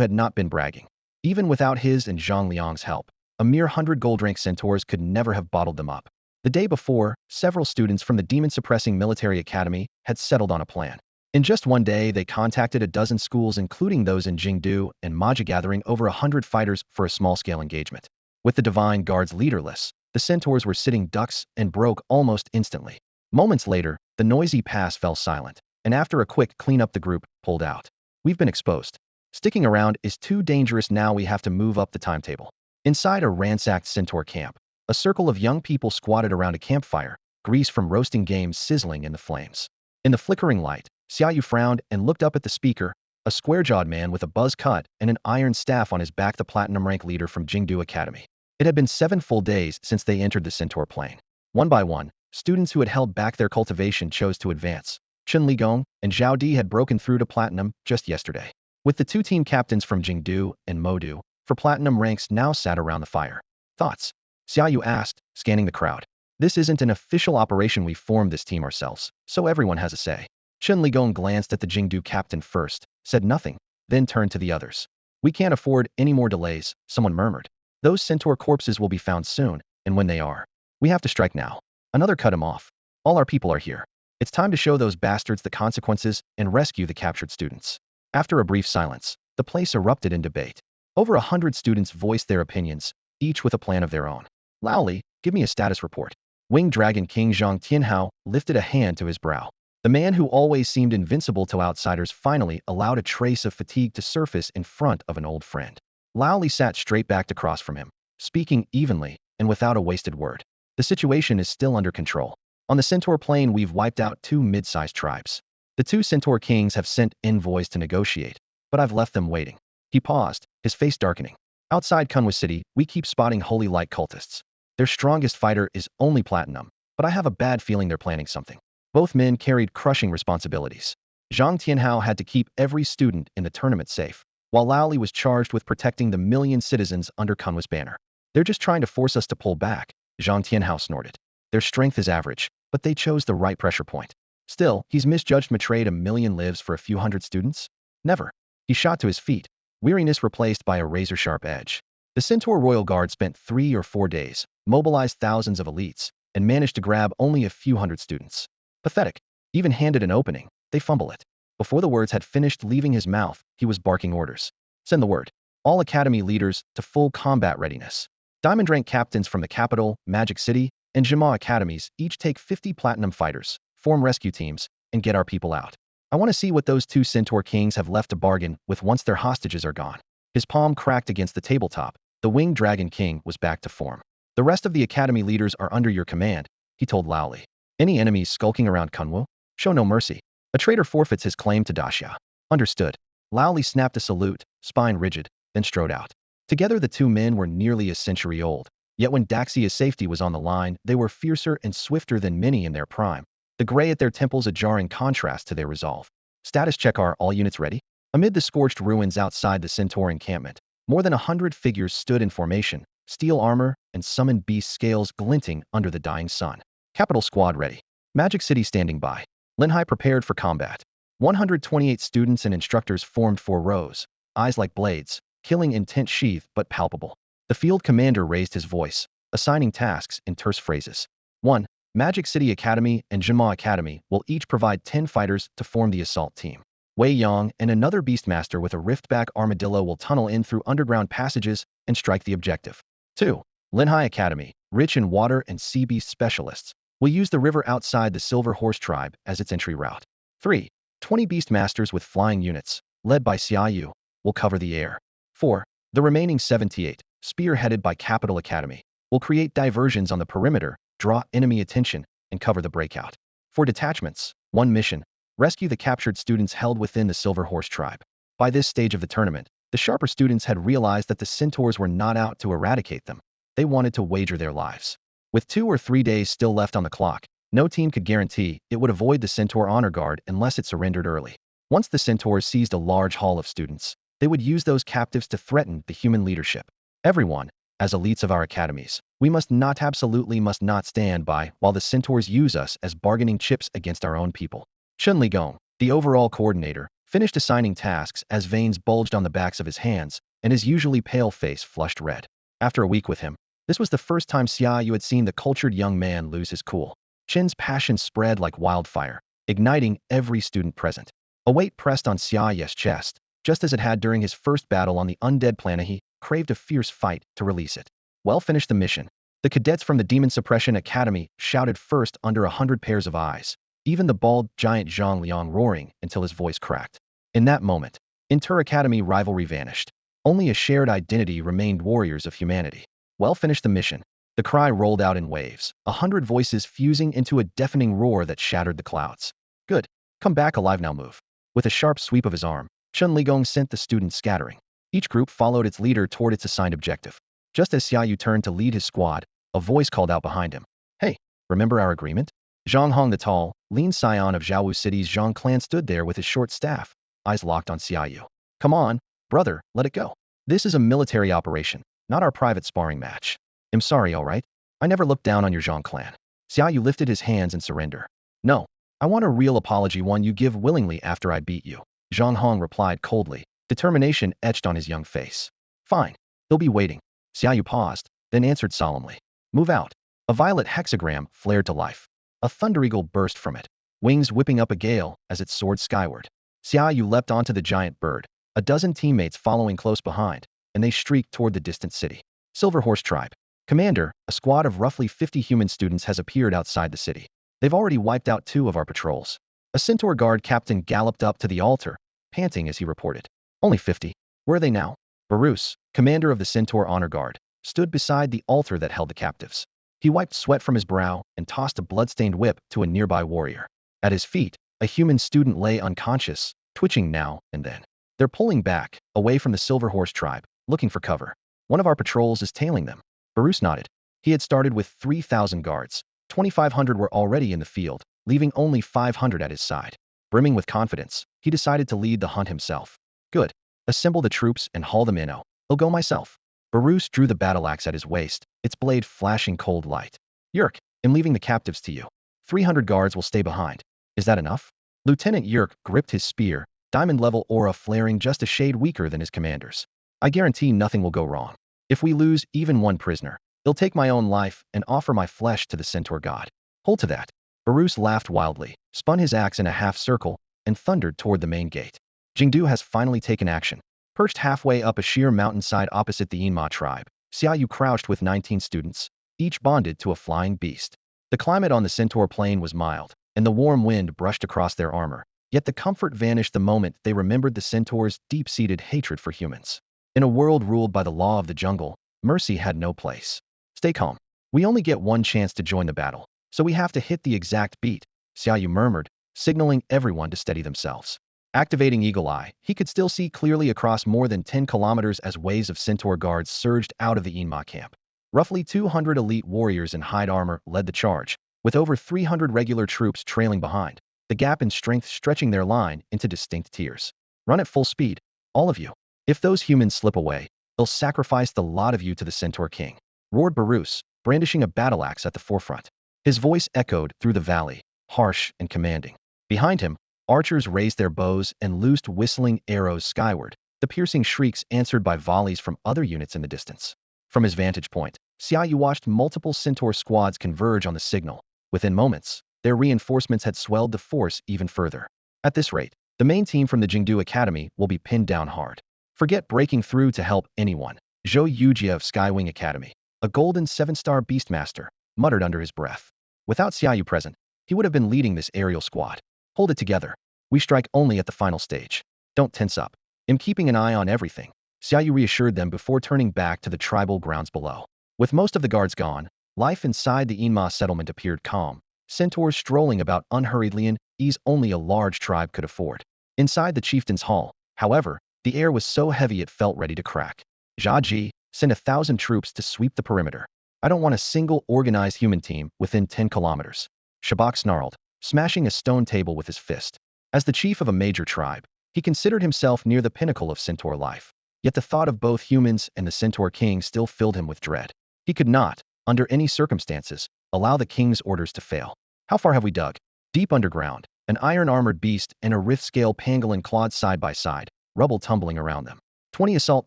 had not been bragging. Even without his and Zhang Liang's help, a mere 100 gold-rank centaurs could never have bottled them up. The day before, several students from the demon-suppressing military academy had settled on a plan. In just one day, they contacted a dozen schools, including those in Jingdu and Maja, gathering over 100 fighters for a small-scale engagement. With the divine guards leaderless, the centaurs were sitting ducks and broke almost instantly. Moments later, the noisy pass fell silent, and after a quick cleanup the group pulled out. We've been exposed. Sticking around is too dangerous now, we have to move up the timetable. Inside a ransacked centaur camp, a circle of young people squatted around a campfire, grease from roasting games sizzling in the flames. In the flickering light, Xiaoyu frowned and looked up at the speaker, a square-jawed man with a buzz cut and an iron staff on his back, the platinum rank leader from Jingdu Academy. It had been 7 full days since they entered the centaur plane. One by one, students who had held back their cultivation chose to advance. Chen Ligong and Zhao Di had broken through to platinum just yesterday. With the 2 team captains from Jingdu and Modu, for platinum ranks now sat around the fire. Thoughts? Xiaoyu asked, scanning the crowd. This isn't an official operation, we formed this team ourselves, so everyone has a say. Chen Ligong glanced at the Jingdu captain first, said nothing, then turned to the others. We can't afford any more delays, someone murmured. Those centaur corpses will be found soon, and when they are, we have to strike now. Another cut him off. All our people are here. It's time to show those bastards the consequences and rescue the captured students. After a brief silence, the place erupted in debate. Over 100 students voiced their opinions, each with a plan of their own. Loudly, give me a status report. Winged Dragon King Zhang Tianhao lifted a hand to his brow. The man who always seemed invincible to outsiders finally allowed a trace of fatigue to surface in front of an old friend. Lao Li sat straight back across from him, speaking evenly and without a wasted word. The situation is still under control. On the Centaur Plain, we've wiped out 2 mid-sized tribes. The 2 Centaur kings have sent envoys to negotiate, but I've left them waiting. He paused, his face darkening. Outside Kunwa City, we keep spotting holy light cultists. Their strongest fighter is only platinum, but I have a bad feeling they're planning something. Both men carried crushing responsibilities. Zhang Tianhao had to keep every student in the tournament safe, while Lao Li was charged with protecting the million citizens under Kunwa's banner. They're just trying to force us to pull back, Zhang Tianhao snorted. Their strength is average, but they chose the right pressure point. Still, he's misjudged betrayed 1,000,000 lives for a few hundred students? Never. He shot to his feet, weariness replaced by a razor-sharp edge. The Centaur Royal Guard spent 3 or 4 days, mobilized thousands of elites, and managed to grab only a few hundred students. Pathetic. Even handed an opening, they fumble it. Before the words had finished leaving his mouth, he was barking orders. Send the word. All academy leaders to full combat readiness. Diamond rank captains from the capital, Magic City, and Jima academies each take 50 platinum fighters, form rescue teams, and get our people out. I want to see what those 2 Centaur kings have left to bargain with once their hostages are gone. His palm cracked against the tabletop. The Winged Dragon King was back to form. The rest of the academy leaders are under your command, he told Lao Li. Any enemies skulking around Kunwu? Show no mercy. A traitor forfeits his claim to Daxia. Understood. Lao Li snapped a salute, spine rigid, then strode out. Together the 2 men were nearly a century old, yet when Daxia's safety was on the line, they were fiercer and swifter than many in their prime. The gray at their temples a jarring contrast to their resolve. Status check, are all units ready? Amid the scorched ruins outside the Centaur encampment, more than 100 figures stood in formation, steel armor and summoned beast scales glinting under the dying sun. Capital squad ready. Magic City standing by. Linhai prepared for combat. 128 students and instructors formed 4 rows, eyes like blades, killing intent sheathed but palpable. The field commander raised his voice, assigning tasks in terse phrases. 1. Magic City Academy and Jinma Academy will each provide 10 fighters to form the assault team. Wei Yang and another beastmaster with a riftback armadillo will tunnel in through underground passages and strike the objective. 2. Linhai Academy, rich in water and sea beast specialists, will use the river outside the Silver Horse tribe as its entry route. 3. 20 beastmasters with flying units, led by Xiaoyu, will cover the air. 4. The remaining 78, spearheaded by Capital Academy, will create diversions on the perimeter, draw enemy attention, and cover the breakout. 4 detachments, 1 mission, rescue the captured students held within the Silver Horse tribe. By this stage of the tournament, the sharper students had realized that the centaurs were not out to eradicate them. They wanted to wager their lives. With 2 or 3 days still left on the clock, no team could guarantee it would avoid the Centaur Honor Guard unless it surrendered early. Once the Centaurs seized a large haul of students, they would use those captives to threaten the human leadership. Everyone, as elites of our academies, we absolutely must not stand by while the Centaurs use us as bargaining chips against our own people. Chen Ligong, the overall coordinator, finished assigning tasks as veins bulged on the backs of his hands and his usually pale face flushed red. After a week with him, this was the first time Xiaoyu had seen the cultured young man lose his cool. Chen's passion spread like wildfire, igniting every student present. A weight pressed on Xiaoyu's chest, just as it had during his first battle on the undead planet. He craved a fierce fight to release it. Well, finish the mission. The cadets from the Demon Suppression Academy shouted first under 100 pairs of eyes, even the bald giant Zhang Liang roaring until his voice cracked. In that moment, inter-academy rivalry vanished. Only a shared identity remained, warriors of humanity. Well, finish the mission. The cry rolled out in waves, 100 voices fusing into a deafening roar that shattered the clouds. Good. Come back alive now, move. With a sharp sweep of his arm, Chun Ligong sent the students scattering. Each group followed its leader toward its assigned objective. Just as Xiaoyu turned to lead his squad, a voice called out behind him. Hey, remember our agreement? Zhang Hong, the tall, lean scion of Zhaowu City's Zhang clan, stood there with his short staff, eyes locked on Xiaoyu. Come on, brother, let it go. This is a military operation, not our private sparring match. I'm sorry, all right? I never looked down on your Zhang clan. Xiaoyu lifted his hands in surrender. No, I want a real apology, one you give willingly after I beat you. Zhang Hong replied coldly, determination etched on his young face. Fine, he'll be waiting. Xiaoyu paused, then answered solemnly. Move out. A violet hexagram flared to life. A thunder eagle burst from it, wings whipping up a gale as it soared skyward. Xiaoyu leapt onto the giant bird, a dozen teammates following close behind, and they streaked toward the distant city. Silver Horse Tribe. Commander, a squad of roughly 50 human students has appeared outside the city. They've already wiped out 2 of our patrols. A Centaur Guard captain galloped up to the altar, panting as he reported. Only 50. Where are they now? Barus, commander of the Centaur Honor Guard, stood beside the altar that held the captives. He wiped sweat from his brow and tossed a blood-stained whip to a nearby warrior. At his feet, a human student lay unconscious, twitching now and then. They're pulling back, away from the Silver Horse Tribe, looking for cover. One of our patrols is tailing them. Barus nodded. He had started with 3,000 guards. 2,500 were already in the field, leaving only 500 at his side. Brimming with confidence, he decided to lead the hunt himself. Good. Assemble the troops and haul them in. I'll go myself. Barus drew the battle axe at his waist, its blade flashing cold light. Yerk, I'm leaving the captives to you. 300 guards will stay behind. Is that enough? Lieutenant Yerk gripped his spear, diamond-level aura flaring just a shade weaker than his commander's. I guarantee nothing will go wrong. If we lose even one prisoner, I'll take my own life and offer my flesh to the Centaur god. Hold to that. Barus laughed wildly, spun his axe in a half-circle, and thundered toward the main gate. Jingdu has finally taken action. Perched halfway up a sheer mountainside opposite the Yinma tribe, Xiaoyu crouched with 19 students, each bonded to a flying beast. The climate on the Centaur plain was mild, and the warm wind brushed across their armor. Yet the comfort vanished the moment they remembered the Centaur's deep-seated hatred for humans. In a world ruled by the law of the jungle, mercy had no place. Stay calm. We only get one chance to join the battle, so we have to hit the exact beat, Xiaoyu murmured, signaling everyone to steady themselves. Activating Eagle Eye, he could still see clearly across more than 10 kilometers as waves of Centaur guards surged out of the Yinma camp. Roughly 200 elite warriors in hide armor led the charge, with over 300 regular troops trailing behind, the gap in strength stretching their line into distinct tiers. Run at full speed, all of you. If those humans slip away, they'll sacrifice the lot of you to the Centaur King, roared Barus, brandishing a battle axe at the forefront. His voice echoed through the valley, harsh and commanding. Behind him, archers raised their bows and loosed whistling arrows skyward, the piercing shrieks answered by volleys from other units in the distance. From his vantage point, Xiaoyu watched multiple Centaur squads converge on the signal. Within moments, their reinforcements had swelled the force even further. At this rate, the main team from the Jingdu Academy will be pinned down hard. Forget breaking through to help anyone. Zhou Yujia of Skywing Academy, a golden 7-star beastmaster, muttered under his breath. Without Xiaoyu present, he would have been leading this aerial squad. Hold it together. We strike only at the final stage. Don't tense up. I'm keeping an eye on everything, Xiaoyu reassured them before turning back to the tribal grounds below. With most of the guards gone, life inside the Yinma settlement appeared calm. Centaurs strolling about unhurriedly in ease only a large tribe could afford. Inside the chieftain's hall, however, the air was so heavy it felt ready to crack. Jia Ji, send 1,000 troops to sweep the perimeter. I don't want a single organized human team within 10 kilometers. Shabak snarled, smashing a stone table with his fist. As the chief of a major tribe, he considered himself near the pinnacle of Centaur life. Yet the thought of both humans and the Centaur king still filled him with dread. He could not, under any circumstances, allow the king's orders to fail. How far have we dug? Deep underground, an iron-armored beast and a rift-scale pangolin clawed side by side, rubble tumbling around them. 20 assault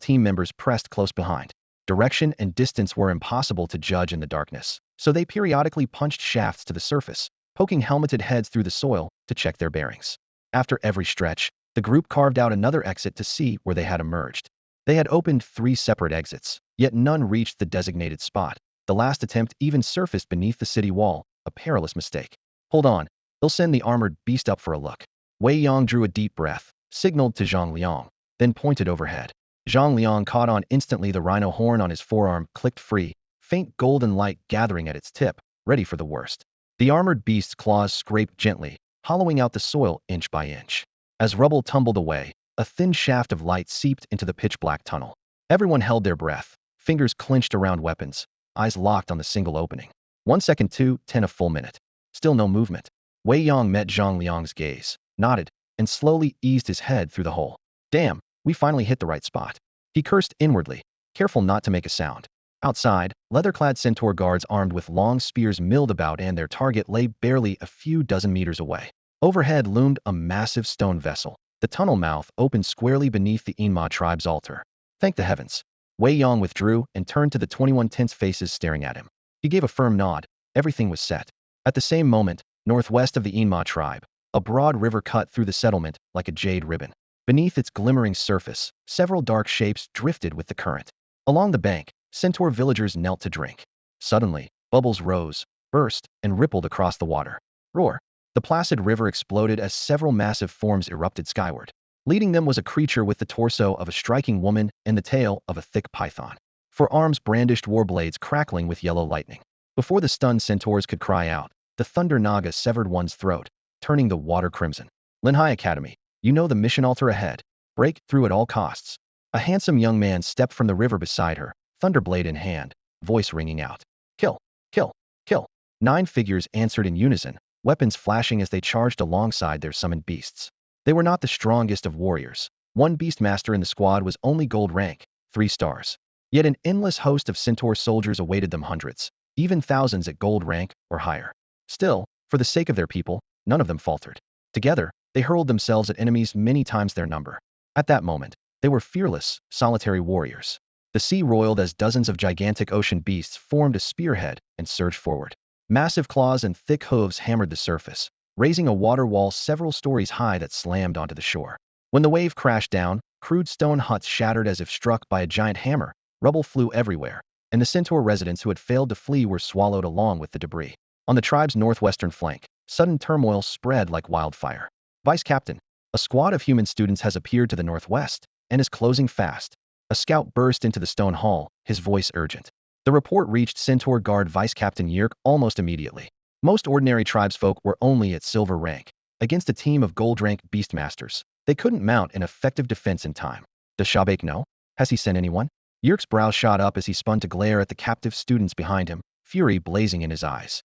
team members pressed close behind. Direction and distance were impossible to judge in the darkness, so they periodically punched shafts to the surface, poking helmeted heads through the soil to check their bearings. After every stretch, the group carved out another exit to see where they had emerged. They had opened 3 separate exits, yet none reached the designated spot. The last attempt even surfaced beneath the city wall, a perilous mistake. Hold on, they'll send the armored beast up for a look. Wei Yang drew a deep breath, signaled to Zhang Liang, then pointed overhead. Zhang Liang caught on instantly. The rhino horn on his forearm clicked free, faint golden light gathering at its tip, ready for the worst. The armored beast's claws scraped gently, hollowing out the soil inch by inch. As rubble tumbled away, a thin shaft of light seeped into the pitch-black tunnel. Everyone held their breath, fingers clenched around weapons, eyes locked on the single opening. 1 second, 2, 10, a full minute. Still no movement. Wei Yang met Zhang Liang's gaze, nodded, and slowly eased his head through the hole. Damn, we finally hit the right spot. He cursed inwardly, careful not to make a sound. Outside, leather-clad centaur guards armed with long spears milled about, and their target lay barely a few dozen meters away. Overhead loomed a massive stone vessel. The tunnel mouth opened squarely beneath the Enma tribe's altar. Thank the heavens. Wei Yang withdrew and turned to the 21 tense faces staring at him. He gave a firm nod. Everything was set. At the same moment, northwest of the Enma tribe, a broad river cut through the settlement like a jade ribbon. Beneath its glimmering surface, several dark shapes drifted with the current. Along the bank, centaur villagers knelt to drink. Suddenly, bubbles rose, burst, and rippled across the water. Roar! The placid river exploded as several massive forms erupted skyward. Leading them was a creature with the torso of a striking woman and the tail of a thick python. For arms brandished war blades crackling with yellow lightning. Before the stunned centaurs could cry out, the thunder naga severed one's throat, turning the water crimson. Linhai Academy, you know the mission altar ahead. Break through at all costs. A handsome young man stepped from the river beside her, thunderblade in hand, voice ringing out. Kill, kill, kill. 9 figures answered in unison, weapons flashing as they charged alongside their summoned beasts. They were not the strongest of warriors. One beastmaster in the squad was only gold rank, 3 stars. Yet an endless host of centaur soldiers awaited them, hundreds, even thousands at gold rank or higher. Still, for the sake of their people, none of them faltered. Together, they hurled themselves at enemies many times their number. At that moment, they were fearless, solitary warriors. The sea roiled as dozens of gigantic ocean beasts formed a spearhead and surged forward. Massive claws and thick hooves hammered the surface, raising a water wall several stories high that slammed onto the shore. When the wave crashed down, crude stone huts shattered as if struck by a giant hammer, rubble flew everywhere, and the centaur residents who had failed to flee were swallowed along with the debris. On the tribe's northwestern flank, sudden turmoil spread like wildfire. Vice Captain, a squad of human students has appeared to the northwest and is closing fast. A scout burst into the stone hall, his voice urgent. The report reached Centaur Guard Vice Captain Yerk almost immediately. Most ordinary tribesfolk were only at silver rank. Against a team of gold rank beastmasters, they couldn't mount an effective defense in time. Does Shabak know? Has he sent anyone? Yerk's brow shot up as he spun to glare at the captive students behind him, fury blazing in his eyes.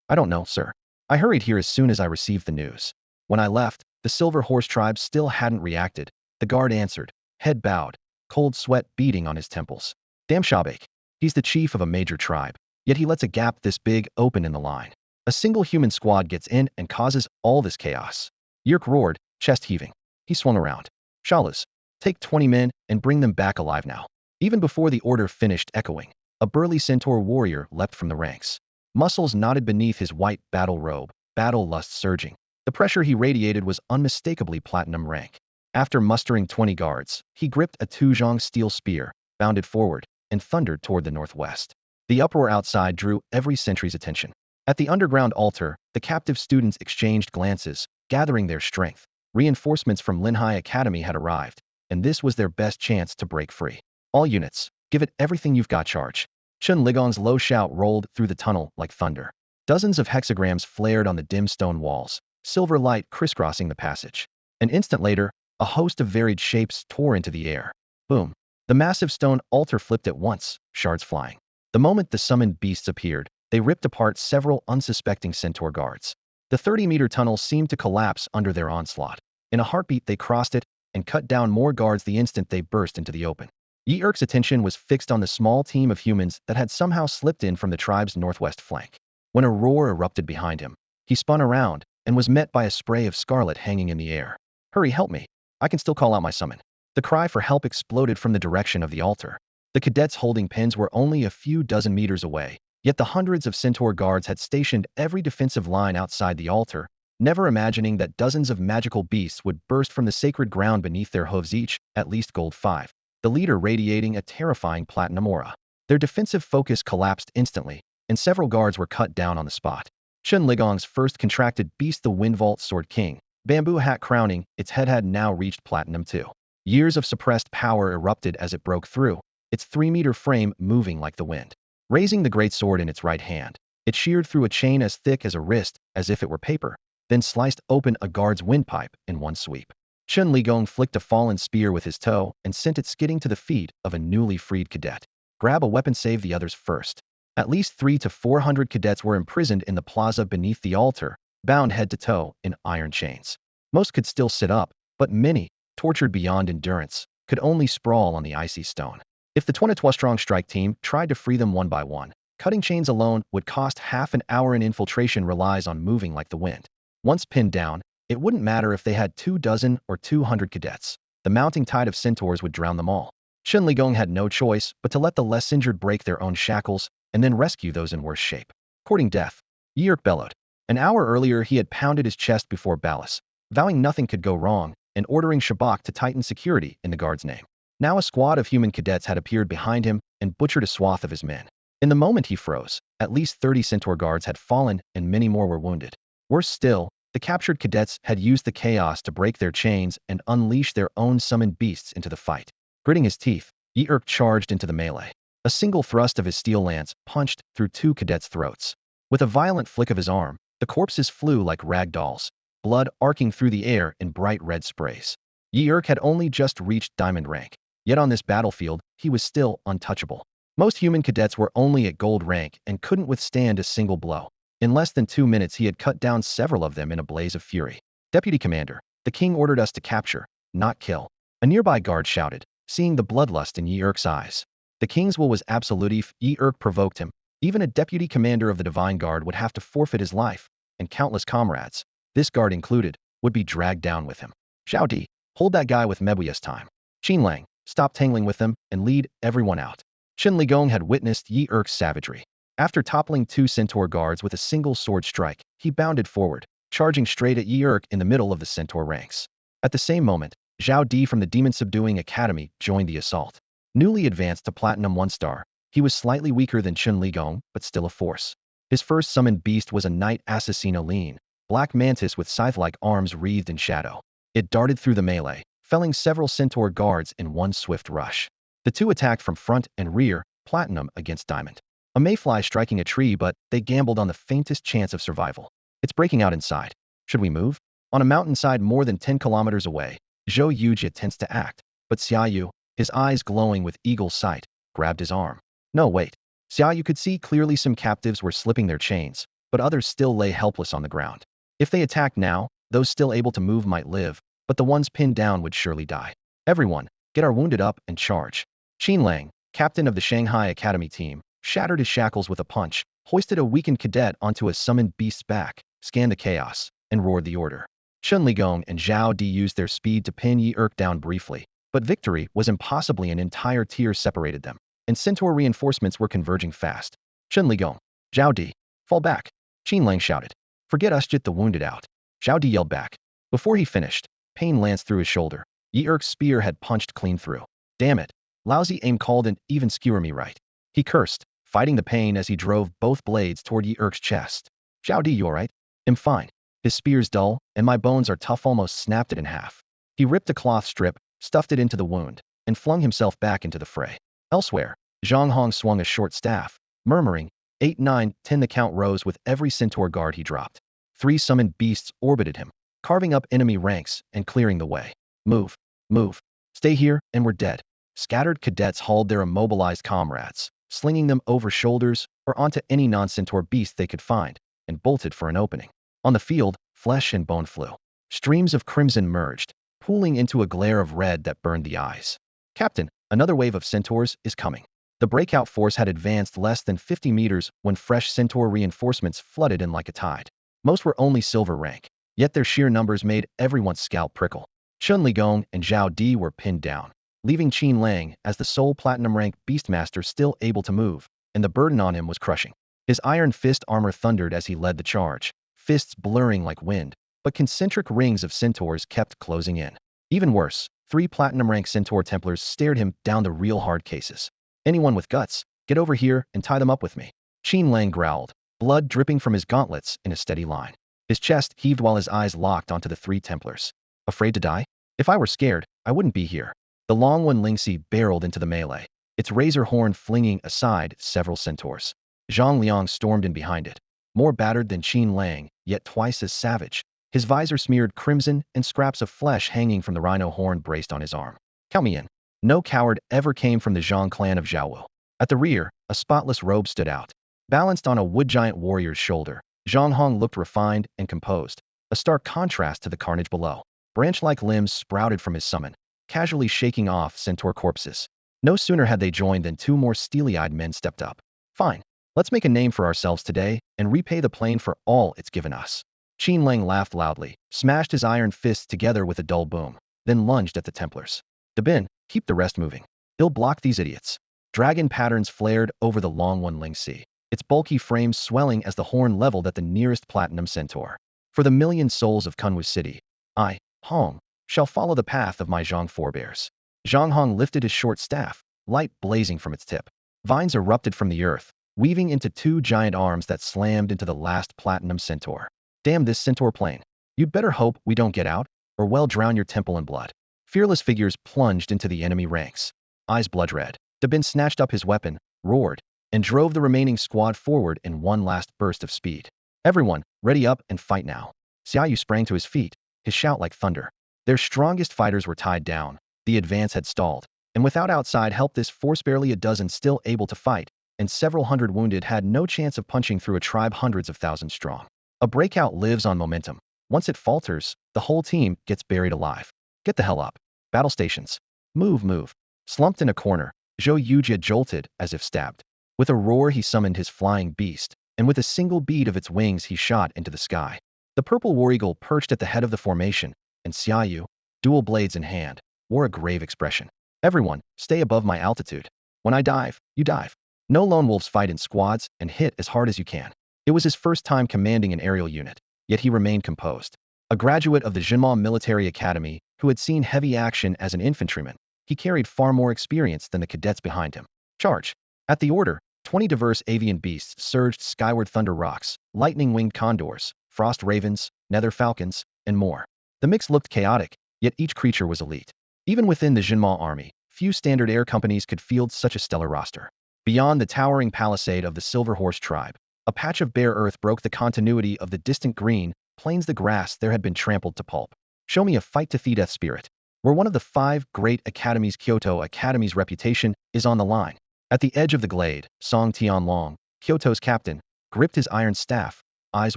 I don't know, sir. I hurried here as soon as I received the news. When I left, the Silver Horse tribe still hadn't reacted. The guard answered, head bowed, cold sweat beading on his temples. Damn Shabak. He's the chief of a major tribe, yet he lets a gap this big open in the line. A single human squad gets in and causes all this chaos. Yerk roared, chest heaving. He swung around. Shalas, take 20 men and bring them back alive now. Even before the order finished echoing, a burly centaur warrior leapt from the ranks. Muscles knotted beneath his white battle robe, battle lust surging. The pressure he radiated was unmistakably platinum rank. After mustering 20 guards, he gripped a Tuzhong steel spear, bounded forward, and thundered toward the northwest. The uproar outside drew every sentry's attention. At the underground altar, the captive students exchanged glances, gathering their strength. Reinforcements from Linhai Academy had arrived, and this was their best chance to break free. All units, give it everything you've got, charge. Chun Ligong's low shout rolled through the tunnel like thunder. Dozens of hexagrams flared on the dim stone walls, silver light crisscrossing the passage. An instant later, a host of varied shapes tore into the air. Boom. The massive stone altar flipped at once, shards flying. The moment the summoned beasts appeared, they ripped apart several unsuspecting centaur guards. The 30-meter tunnel seemed to collapse under their onslaught. In a heartbeat they crossed it and cut down more guards the instant they burst into the open. Yi Erk's attention was fixed on the small team of humans that had somehow slipped in from the tribe's northwest flank. When a roar erupted behind him, he spun around and was met by a spray of scarlet hanging in the air. Hurry, help me. I can still call out my summon. The cry for help exploded from the direction of the altar. The cadets holding pens were only a few dozen meters away, yet the hundreds of centaur guards had stationed every defensive line outside the altar, never imagining that dozens of magical beasts would burst from the sacred ground beneath their hooves, each at least gold 5. The leader radiating a terrifying platinum aura. Their defensive focus collapsed instantly, and several guards were cut down on the spot. Chen Ligong's first contracted beast, the Wind Vault Sword King, bamboo hat crowning, its head had now reached platinum 2. Years of suppressed power erupted as it broke through, its 3-meter frame moving like the wind. Raising the great sword in its right hand, it sheared through a chain as thick as a wrist, as if it were paper, then sliced open a guard's windpipe in one sweep. Chen Ligong flicked a fallen spear with his toe and sent it skidding to the feet of a newly freed cadet. Grab a weapon, save the others first. At least 300 to 400 cadets were imprisoned in the plaza beneath the altar, bound head to toe in iron chains. Most could still sit up, but many, tortured beyond endurance, could only sprawl on the icy stone. If the 20-strong strike team tried to free them one by one, cutting chains alone would cost half an hour, and infiltration relies on moving like the wind. Once pinned down, it wouldn't matter if they had 24 or 200 cadets. The mounting tide of centaurs would drown them all. Chen Ligong had no choice but to let the less injured break their own shackles and then rescue those in worse shape. Courting death, Yeerk bellowed. An hour earlier he had pounded his chest before Ballas, vowing nothing could go wrong and ordering Shabak to tighten security in the guard's name. Now a squad of human cadets had appeared behind him and butchered a swath of his men. In the moment he froze, at least 30 centaur guards had fallen and many more were wounded. Worse still, the captured cadets had used the chaos to break their chains and unleash their own summoned beasts into the fight. Gritting his teeth, Yeerk charged into the melee. A single thrust of his steel lance punched through 2 cadets' throats. With a violent flick of his arm, the corpses flew like rag dolls, blood arcing through the air in bright red sprays. Yeerk had only just reached diamond rank, yet on this battlefield, he was still untouchable. Most human cadets were only at gold rank and couldn't withstand a single blow. In less than 2 minutes he had cut down several of them in a blaze of fury. Deputy Commander, the king ordered us to capture, not kill. A nearby guard shouted, seeing the bloodlust in Yeerk's eyes. The king's will was absolute. If Yeerk provoked him, even a deputy commander of the Divine Guard would have to forfeit his life, and countless comrades, this guard included, would be dragged down with him. Zhao Di, hold that guy with Mebuya's time. Qin Lang, stop tangling with them and lead everyone out. Chen Ligong had witnessed Yeerk's savagery. After toppling 2 centaur guards with a single sword strike, he bounded forward, charging straight at Yeerk in the middle of the centaur ranks. At the same moment, Zhao Di from the Demon Subduing Academy joined the assault. Newly advanced to Platinum 1 star, he was slightly weaker than Chen Ligong, but still a force. His first summoned beast was a Knight Assassino lean, black mantis with scythe-like arms wreathed in shadow. It darted through the melee, felling several centaur guards in one swift rush. The 2 attacked from front and rear, Platinum against Diamond. A mayfly striking a tree, but they gambled on the faintest chance of survival. It's breaking out inside. Should we move? On a mountainside more than 10 kilometers away, Zhou Yujie tensed to act, but Xiaoyu, his eyes glowing with eagle sight, grabbed his arm. No, wait. Xiaoyu could see clearly some captives were slipping their chains, but others still lay helpless on the ground. If they attacked now, those still able to move might live, but the ones pinned down would surely die. Everyone, get our wounded up and charge. Qin Lang, captain of the Shanghai Academy team, shattered his shackles with a punch, hoisted a weakened cadet onto a summoned beast's back, scanned the chaos, and roared the order. Chen Ligong and Zhao Di used their speed to pin Yeerk down briefly, but victory was impossibly. An entire tier separated them, and centaur reinforcements were converging fast. Chen Ligong, Zhao Di, fall back, Qin Lang shouted. Forget us, get the wounded out. Zhao Di yelled back. Before he finished, pain lanced through his shoulder. Yeerk's spear had punched clean through. Damn it, lousy aim, called and even skewer me right. He cursed, fighting the pain as he drove both blades toward Yeerk's chest. Zhao Di, you alright? I'm fine. His spear's dull, and my bones are tough, almost snapped it in half. He ripped a cloth strip, stuffed it into the wound, and flung himself back into the fray. Elsewhere, Zhang Hong swung a short staff, murmuring, 8, 9, 10. The count rose with every centaur guard he dropped. 3 summoned beasts orbited him, carving up enemy ranks and clearing the way. Move, move. Stay here, and we're dead. Scattered cadets hauled their immobilized comrades, slinging them over shoulders or onto any non-centaur beast they could find, and bolted for an opening. On the field, flesh and bone flew. Streams of crimson merged, pooling into a glare of red that burned the eyes. Captain, another wave of centaurs is coming. The breakout force had advanced less than 50 meters when fresh centaur reinforcements flooded in like a tide. Most were only silver rank, yet their sheer numbers made everyone's scalp prickle. Chen Ligong and Zhao Di were pinned down, leaving Qin Lang as the sole platinum rank beastmaster still able to move, and the burden on him was crushing. His iron fist armor thundered as he led the charge, fists blurring like wind, but concentric rings of centaurs kept closing in. Even worse, 3 platinum rank centaur templars stared him down, the real hard cases. Anyone with guts, Get over here and tie them up with me. Qin Lang growled, blood dripping from his gauntlets in a steady line. His chest heaved while his eyes locked onto the three Templars. Afraid to die? If I were scared, I wouldn't be here. The long one Lingxi barreled into the melee, its razor horn flinging aside several centaurs. Zhang Liang stormed in behind it, more battered than Qin Lang, yet twice as savage. His visor smeared crimson and scraps of flesh hanging from the rhino horn braced on his arm. Count me in. No coward ever came from the Zhang clan of Zhaowu. At the rear, a spotless robe stood out. Balanced on a wood giant warrior's shoulder, Zhang Hong looked refined and composed, a stark contrast to the carnage below. Branch-like limbs sprouted from his summon, casually shaking off centaur corpses. No sooner had they joined than two more steely-eyed men stepped up. Fine, let's make a name for ourselves today and repay the plane for all it's given us. Qin Lang laughed loudly, smashed his iron fists together with a dull boom, then lunged at the Templars. Dabin, keep the rest moving. He'll block these idiots. Dragon patterns flared over the long one Lingxi, its bulky frame swelling as the horn leveled at the nearest platinum centaur. For the million souls of Kunwu City, I, Hong, shall follow the path of my Zhang forebears. Zhang Hong lifted his short staff, light blazing from its tip. Vines erupted from the earth, weaving into two giant arms that slammed into the last platinum centaur. Damn this centaur plane. You'd better hope we don't get out, or well drown your temple in blood. Fearless figures plunged into the enemy ranks, eyes blood red. Dabin snatched up his weapon, roared, and drove the remaining squad forward in one last burst of speed. Everyone, ready up and fight now. Xiaoyu sprang to his feet, his shout like thunder. Their strongest fighters were tied down, the advance had stalled, and without outside help this force barely a dozen still able to fight, and several hundred wounded had no chance of punching through a tribe hundreds of thousands strong. A breakout lives on momentum. Once it falters, the whole team gets buried alive. Get the hell up. Battle stations. Move. Slumped in a corner, Zhou Yujia jolted as if stabbed. With a roar he summoned his flying beast, and with a single beat of its wings he shot into the sky. The purple war eagle perched at the head of the formation, and Xiaoyu, dual blades in hand, wore a grave expression. Everyone, stay above my altitude. When I dive, you dive. No lone wolves fight in squads and hit as hard as you can. It was his first time commanding an aerial unit, yet he remained composed. A graduate of the Jinma Military Academy who had seen heavy action as an infantryman, he carried far more experience than the cadets behind him. Charge! At the order, 20 diverse avian beasts surged skyward: thunder rocks, lightning-winged condors, frost ravens, nether falcons, and more. The mix looked chaotic, yet each creature was elite. Even within the Jinma army, few standard air companies could field such a stellar roster. Beyond the towering palisade of the Silver Horse tribe, a patch of bare earth broke the continuity of the distant green plains. The grass there had been trampled to pulp. Show me a fight to the death spirit. We're one of the 5 great academies. Kyoto Academy's reputation is on the line. At the edge of the glade, Song Tianlong, Kyoto's captain, gripped his iron staff, eyes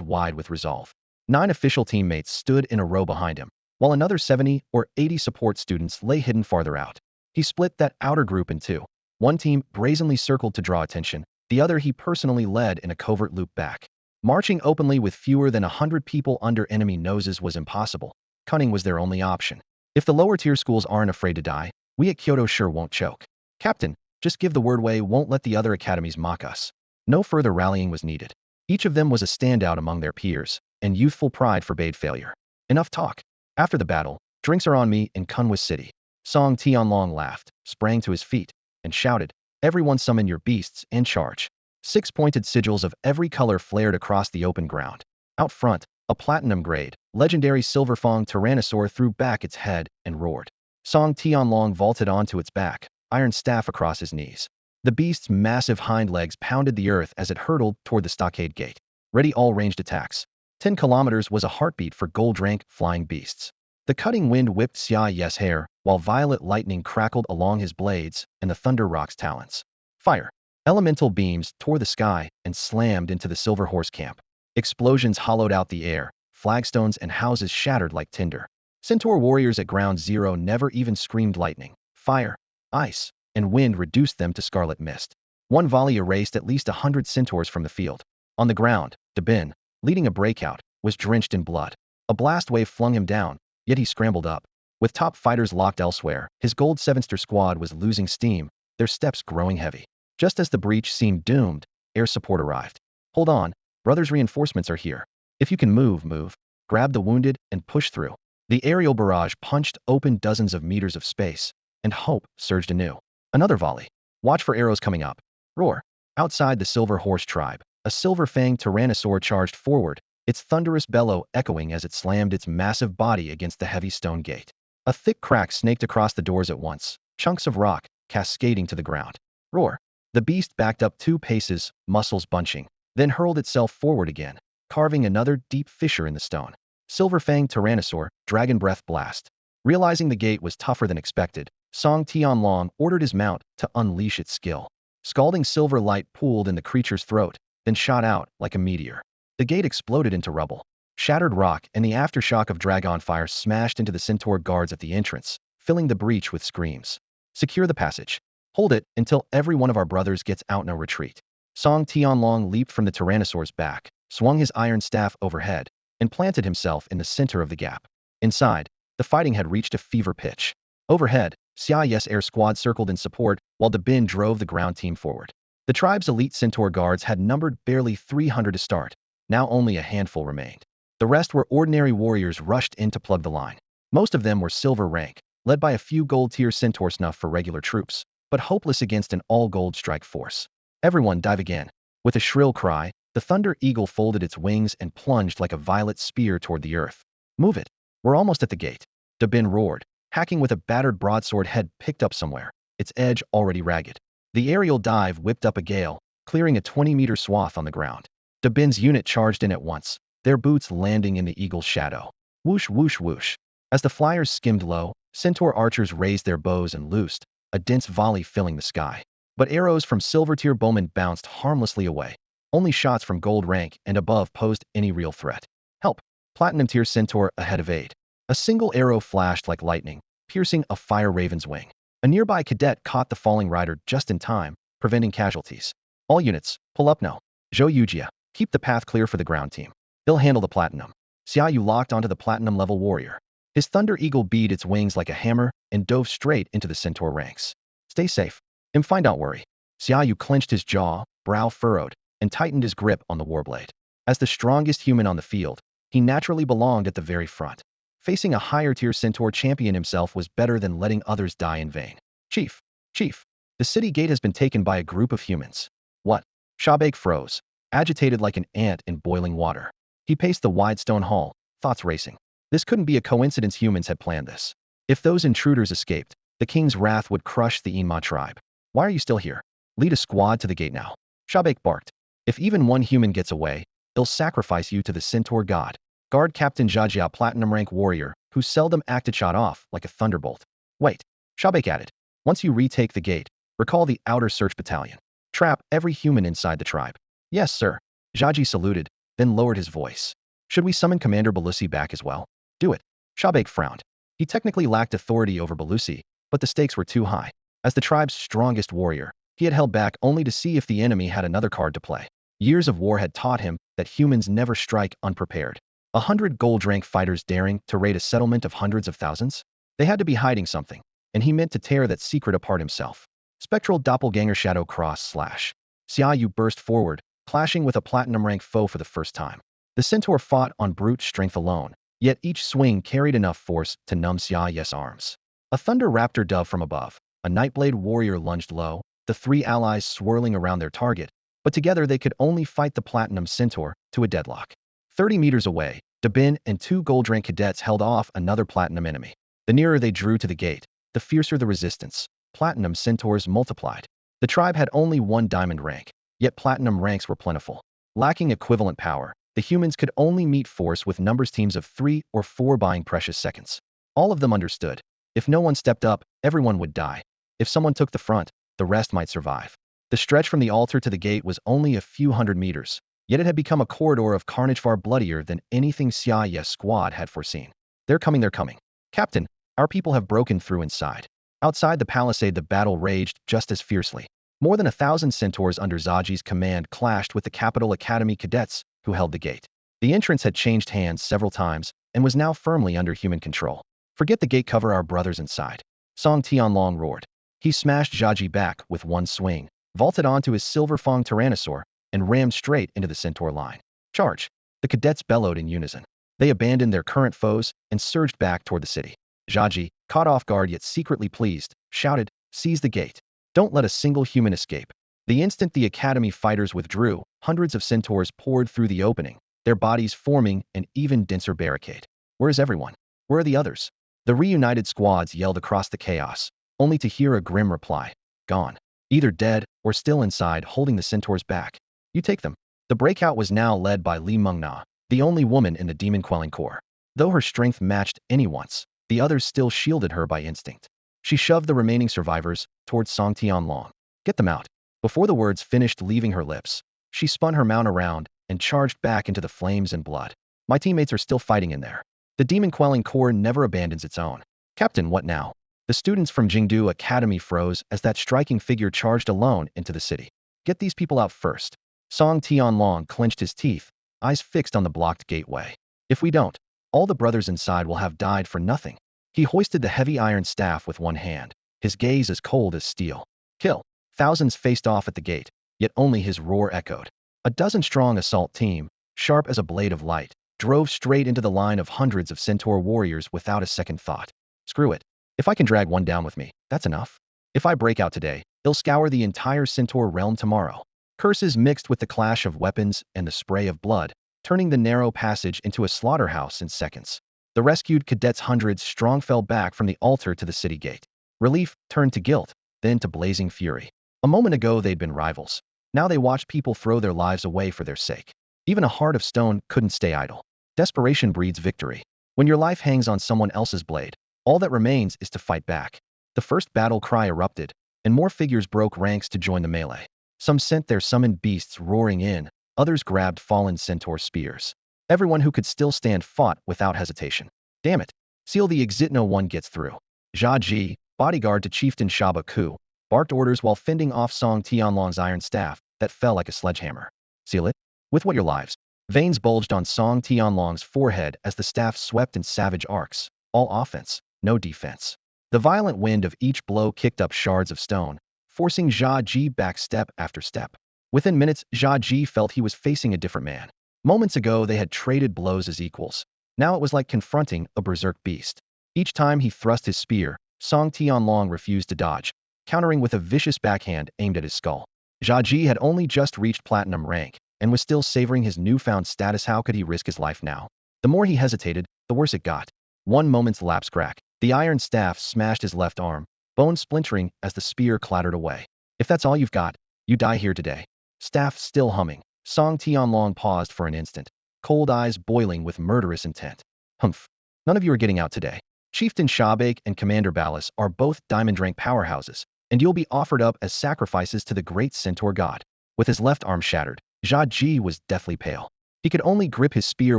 wide with resolve. 9 official teammates stood in a row behind him, while another 70 or 80 support students lay hidden farther out. He split that outer group in two. One team brazenly circled to draw attention, the other he personally led in a covert loop back. Marching openly with fewer than 100 people under enemy noses was impossible. Cunning was their only option. If the lower-tier schools aren't afraid to die, we at Kyoto sure won't choke. Captain, just give the word. We won't let the other academies mock us. No further rallying was needed. Each of them was a standout among their peers, and youthful pride forbade failure. Enough talk. After the battle, drinks are on me in Kunwu City. Song Tianlong laughed, sprang to his feet, and shouted, everyone summon your beasts and charge. 6 pointed sigils of every color flared across the open ground. Out front, a platinum-grade, legendary silver-fang tyrannosaur threw back its head and roared. Song Tianlong vaulted onto its back, iron staff across his knees. The beast's massive hind legs pounded the earth as it hurtled toward the stockade gate. Ready all ranged attacks. 10 kilometers was a heartbeat for gold-rank flying beasts. The cutting wind whipped Xiaoyu's hair, while violet lightning crackled along his blades and the thunder rock's talons. Fire! Elemental beams tore the sky and slammed into the Silver Horse camp. Explosions hollowed out the air, flagstones and houses shattered like tinder. Centaur warriors at ground zero never even screamed lightning. Fire, ice, and wind reduced them to scarlet mist. One volley erased at least 100 centaurs from the field. On the ground, Dabin, leading a breakout, was drenched in blood. A blast wave flung him down, yet he scrambled up. With top fighters locked elsewhere, his gold Sevenster squad was losing steam, their steps growing heavy. Just as the breach seemed doomed, air support arrived. Hold on, brothers, reinforcements are here. If you can move. Grab the wounded and push through. The aerial barrage punched open dozens of meters of space, and hope surged anew. Another volley. Watch for arrows coming up. Roar. Outside the Silver Horse tribe, a silver-fanged tyrannosaur charged forward, its thunderous bellow echoing as it slammed its massive body against the heavy stone gate. A thick crack snaked across the doors at once, chunks of rock cascading to the ground. Roar. The beast backed up 2 paces, muscles bunching, then hurled itself forward again, carving another deep fissure in the stone. Silver-fanged tyrannosaur, dragon breath blast. Realizing the gate was tougher than expected, Song Tianlong ordered his mount to unleash its skill. Scalding silver light pooled in the creature's throat, then shot out like a meteor. The gate exploded into rubble. Shattered rock and the aftershock of dragon fire smashed into the centaur guards at the entrance, filling the breach with screams. Secure the passage. Hold it until every one of our brothers gets out. No retreat. Song Tianlong leaped from the tyrannosaur's back, swung his iron staff overhead, and planted himself in the center of the gap. Inside, the fighting had reached a fever pitch. Overhead, Xiao's air squad circled in support while the Bin drove the ground team forward. The tribe's elite centaur guards had numbered barely 300 to start. Now only a handful remained. The rest were ordinary warriors rushed in to plug the line. Most of them were silver rank, led by a few gold-tier centaur snuff for regular troops, but hopeless against an all-gold strike force. Everyone dive again. With a shrill cry, the thunder eagle folded its wings and plunged like a violet spear toward the earth. Move it. We're almost at the gate. Bin roared, hacking with a battered broadsword head picked up somewhere, its edge already ragged. The aerial dive whipped up a gale, clearing a 20-meter swath on the ground. Bin's unit charged in at once, their boots landing in the eagle's shadow. Whoosh, whoosh, whoosh. As the flyers skimmed low, centaur archers raised their bows and loosed, a dense volley filling the sky. But arrows from silver-tier bowmen bounced harmlessly away. Only shots from gold rank and above posed any real threat. Help! Platinum-tier centaur ahead of aid. A single arrow flashed like lightning, piercing a fire raven's wing. A nearby cadet caught the falling rider just in time, preventing casualties. All units, pull up now. Zhou Yujia, keep the path clear for the ground team. They'll handle the platinum. Xiaoyu locked onto the platinum-level warrior. His thunder eagle beat its wings like a hammer and dove straight into the centaur ranks. Stay safe. Fine, don't worry. Xiaoyu clenched his jaw, brow furrowed, and tightened his grip on the warblade. As the strongest human on the field, he naturally belonged at the very front. Facing a higher-tier centaur champion himself was better than letting others die in vain. Chief! Chief! The city gate has been taken by a group of humans. What? Shabake froze, agitated like an ant in boiling water. He paced the wide stone hall, thoughts racing. This couldn't be a coincidence. Humans had planned this. If those intruders escaped, the king's wrath would crush the Inma tribe. Why are you still here? Lead a squad to the gate now. Shabake barked. If even one human gets away, they'll sacrifice you to the centaur god. Guard Captain Jajia, platinum rank warrior, who seldom acted, shot off like a thunderbolt. Wait. Shabake added. Once you retake the gate, recall the outer search battalion. Trap every human inside the tribe. Yes, sir. Jaji saluted, then lowered his voice. Should we summon Commander Belusi back as well? Do it. Shabake frowned. He technically lacked authority over Belusi, but the stakes were too high. As the tribe's strongest warrior, he had held back only to see if the enemy had another card to play. Years of war had taught him that humans never strike unprepared. 100 gold-rank fighters daring to raid a settlement of hundreds of thousands? They had to be hiding something, and he meant to tear that secret apart himself. Spectral doppelganger shadow cross slash. Xiaoyu burst forward, clashing with a platinum-rank foe for the first time. The centaur fought on brute strength alone, yet each swing carried enough force to numb Xiao's arms. A thunder raptor dove from above. A Nightblade warrior lunged low, the 3 allies swirling around their target, but together they could only fight the platinum centaur to a deadlock. 30 meters away, Bin and 2 gold-rank cadets held off another platinum enemy. The nearer they drew to the gate, the fiercer the resistance. Platinum centaurs multiplied. The tribe had only 1 diamond rank, yet platinum ranks were plentiful. Lacking equivalent power, the humans could only meet force with numbers teams of 3 or 4 buying precious seconds. All of them understood. If no one stepped up, everyone would die. If someone took the front, the rest might survive. The stretch from the altar to the gate was only a few hundred meters, yet it had become a corridor of carnage far bloodier than anything Xiao's squad had foreseen. They're coming, they're coming. Captain, our people have broken through inside. Outside the palisade, the battle raged just as fiercely. More than 1,000 centaurs under Zaji's command clashed with the Capital Academy cadets who held the gate. The entrance had changed hands several times and was now firmly under human control. Forget the gate, cover our brothers inside. Song Tianlong roared. He smashed Zaji back with one swing, vaulted onto his silver-fanged tyrannosaur, and rammed straight into the centaur line. Charge! The cadets bellowed in unison. They abandoned their current foes and surged back toward the city. Zaji, caught off guard yet secretly pleased, shouted, "Seize the gate. Don't let a single human escape." The instant the academy fighters withdrew, hundreds of centaurs poured through the opening, their bodies forming an even denser barricade. Where is everyone? Where are the others? The reunited squads yelled across the chaos, only to hear a grim reply. Gone. Either dead or still inside holding the centaurs back. You take them. The breakout was now led by me.One, the only woman in the demon-quelling corps. Though her strength matched anyone's, the others still shielded her by instinct. She shoved the remaining survivors towards Song Tianlong. Get them out. Before the words finished leaving her lips, she spun her mount around and charged back into the flames and blood. My teammates are still fighting in there. The demon-quelling corps never abandons its own. Captain, what now? The students from Jingdu Academy froze as that striking figure charged alone into the city. Get these people out first. Song Tianlong clenched his teeth, eyes fixed on the blocked gateway. If we don't, all the brothers inside will have died for nothing. He hoisted the heavy iron staff with one hand, his gaze as cold as steel. Kill. Thousands faced off at the gate, yet only his roar echoed. A dozen-strong assault team, sharp as a blade of light, drove straight into the line of hundreds of centaur warriors without a second thought. Screw it. If I can drag one down with me, that's enough. If I break out today, they'll scour the entire centaur realm tomorrow. Curses mixed with the clash of weapons and the spray of blood, turning the narrow passage into a slaughterhouse in seconds. The rescued cadets hundreds strong fell back from the altar to the city gate. Relief turned to guilt, then to blazing fury. A moment ago they'd been rivals. Now they watched people throw their lives away for their sake. Even a heart of stone couldn't stay idle. Desperation breeds victory. When your life hangs on someone else's blade, all that remains is to fight back. The first battle cry erupted, and more figures broke ranks to join the melee. Some sent their summoned beasts roaring in, others grabbed fallen centaur spears. Everyone who could still stand fought without hesitation. Damn it. Seal the exit, no one gets through. Jia Ji, bodyguard to Chieftain Shaba Ku, barked orders while fending off Song Tianlong's iron staff that fell like a sledgehammer. Seal it? With what, your lives? Veins bulged on Song Tianlong's forehead as the staff swept in savage arcs. All offense, no defense. The violent wind of each blow kicked up shards of stone, forcing Jia Ji back step after step. Within minutes, Jia Ji felt he was facing a different man. Moments ago, they had traded blows as equals. Now it was like confronting a berserk beast. Each time he thrust his spear, Song Tianlong refused to dodge, countering with a vicious backhand aimed at his skull. Jia Ji had only just reached platinum rank and was still savoring his newfound status. How could he risk his life now? The more he hesitated, the worse it got. One moment's lapse crack. The iron staff smashed his left arm, bone splintering as the spear clattered away. If that's all you've got, you die here today. Staff still humming, Song Tianlong paused for an instant, cold eyes boiling with murderous intent. Humph. None of you are getting out today. Chieftain Shabake and Commander Ballas are both diamond rank powerhouses, and you'll be offered up as sacrifices to the great centaur god. With his left arm shattered, Jia Ji was deathly pale. He could only grip his spear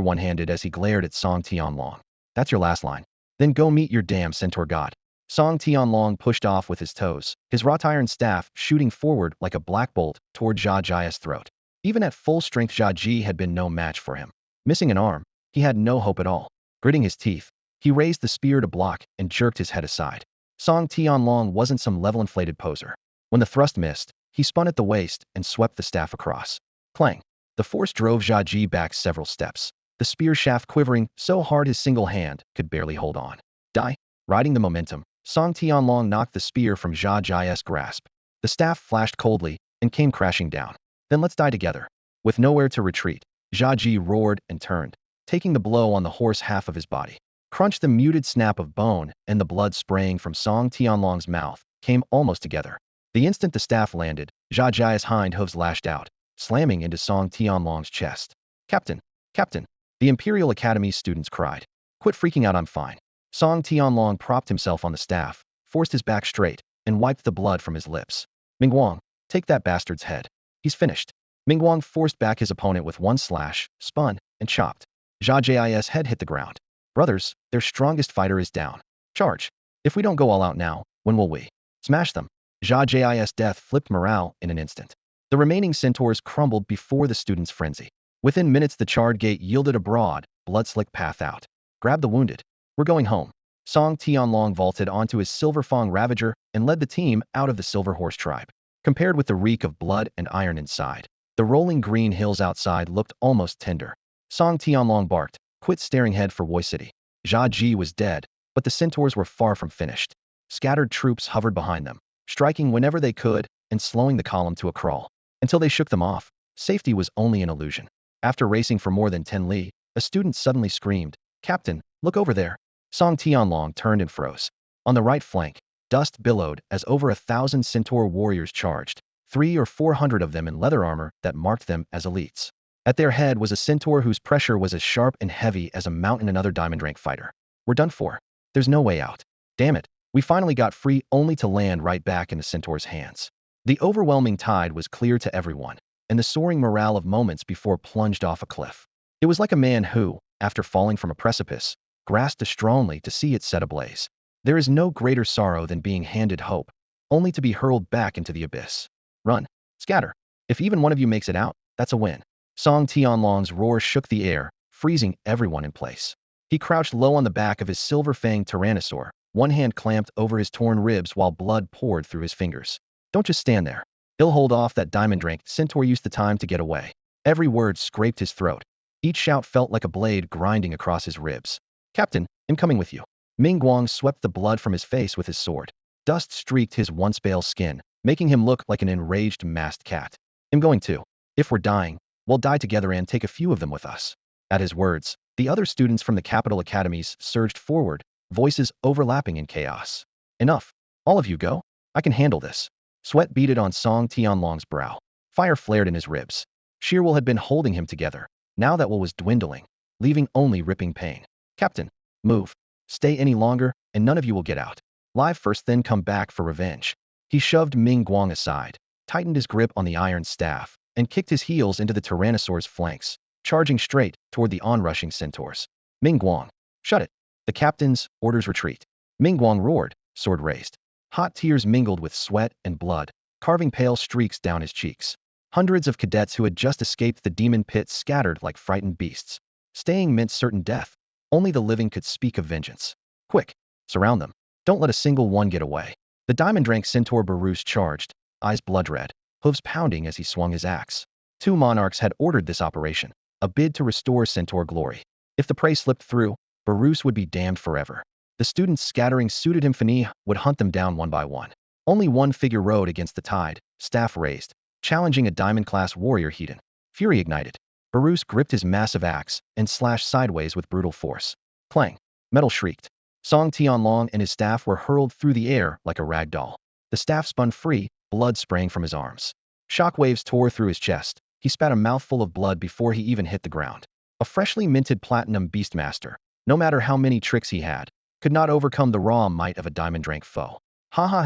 one-handed as he glared at Song Tianlong. That's your last line. Then go meet your damn centaur god. Song Tianlong pushed off with his toes, his wrought iron staff shooting forward like a black bolt toward Jia Ji's throat. Even at full strength, Jia Ji had been no match for him. Missing an arm, he had no hope at all. Gritting his teeth, he raised the spear to block and jerked his head aside. Song Tianlong wasn't some level-inflated poser. When the thrust missed, he spun at the waist and swept the staff across. Clang. The force drove Jia Ji back several steps, the spear shaft quivering so hard his single hand could barely hold on. Die. Riding the momentum, Song Tianlong knocked the spear from Jia Ji's grasp. The staff flashed coldly and came crashing down. Then let's die together. With nowhere to retreat, Jia Ji roared and turned, taking the blow on the horse half of his body. Crunch. The muted snap of bone and the blood spraying from Song Tianlong's mouth came almost together. The instant the staff landed, Jia Ji's hind hooves lashed out, slamming into Song Tianlong's chest. Captain! Captain! The Imperial Academy's students cried. Quit freaking out, I'm fine. Song Tianlong propped himself on the staff, forced his back straight, and wiped the blood from his lips. me.One, take that bastard's head. He's finished. me.One forced back his opponent with one slash, spun, and chopped. Jia Ji's head hit the ground. Brothers, their strongest fighter is down. Charge. If we don't go all out now, when will we? Smash them. Jia Ji's death flipped morale in an instant. The remaining centaurs crumbled before the students' frenzy. Within minutes, the charred gate yielded a broad, blood-slick path out. Grab the wounded. We're going home. Song Tianlong vaulted onto his Silver Fang Ravager and led the team out of the Silver Horse tribe. Compared with the reek of blood and iron inside, the rolling green hills outside looked almost tender. Song Tianlong barked, quit staring head for Woi City. Jia Ji was dead, but the centaurs were far from finished. Scattered troops hovered behind them, striking whenever they could, and slowing the column to a crawl. Until they shook them off, safety was only an illusion. After racing for more than 10 li, a student suddenly screamed, "Captain, look over there." Song Tianlong turned and froze. On the right flank, dust billowed as over 1,000 centaur warriors charged, 300 or 400 of them in leather armor that marked them as elites. At their head was a centaur whose pressure was as sharp and heavy as a mountain. Another diamond rank fighter. We're done for. There's no way out. Damn it. We finally got free, only to land right back in the centaur's hands. The overwhelming tide was clear to everyone, and the soaring morale of moments before plunged off a cliff. It was like a man who, after falling from a precipice, grasped strongly to see it set ablaze. There is no greater sorrow than being handed hope, only to be hurled back into the abyss. Run. Scatter. If even one of you makes it out, that's a win. Song Tianlong's roar shook the air, freezing everyone in place. He crouched low on the back of his silver-fanged tyrannosaur, one hand clamped over his torn ribs while blood poured through his fingers. Don't just stand there. He'll hold off that diamond rank centaur used the time to get away. Every word scraped his throat. Each shout felt like a blade grinding across his ribs. Captain, I'm coming with you. Ming-Guang swept the blood from his face with his sword. Dust streaked his once pale skin, making him look like an enraged masked cat. I'm going too. If we're dying, we'll die together and take a few of them with us. At his words, the other students from the capital academies surged forward, voices overlapping in chaos. Enough. All of you go. I can handle this. Sweat beaded on Song Tianlong's brow. Fire flared in his ribs. Sheer will had been holding him together. Now that will was dwindling, leaving only ripping pain. Captain, move. Stay any longer, and none of you will get out. Live first, then come back for revenge. He shoved Ming-Guang aside, tightened his grip on the iron staff, and kicked his heels into the tyrannosaur's flanks, charging straight toward the onrushing centaurs. Ming-Guang, shut it. The captain's orders retreat. Ming-Guang roared, sword raised. Hot tears mingled with sweat and blood, carving pale streaks down his cheeks. Hundreds of cadets who had just escaped the demon pit scattered like frightened beasts. Staying meant certain death. Only the living could speak of vengeance. Quick, surround them. Don't let a single one get away. The diamond rank centaur Barus charged, eyes blood red, hooves pounding as he swung his axe. 2 monarchs had ordered this operation, a bid to restore centaur glory. If the prey slipped through, Barus would be damned forever. The students scattering suited him. Fani would hunt them down one by one. Only one figure rode against the tide, staff raised, challenging a diamond-class warrior Hedon. Fury ignited. Barus gripped his massive axe and slashed sideways with brutal force. Clang. Metal shrieked. Song Tianlong and his staff were hurled through the air like a rag doll. The staff spun free, blood spraying from his arms. Shockwaves tore through his chest. He spat a mouthful of blood before he even hit the ground. A freshly minted platinum beastmaster, no matter how many tricks he had, could not overcome the raw might of a diamond rank foe.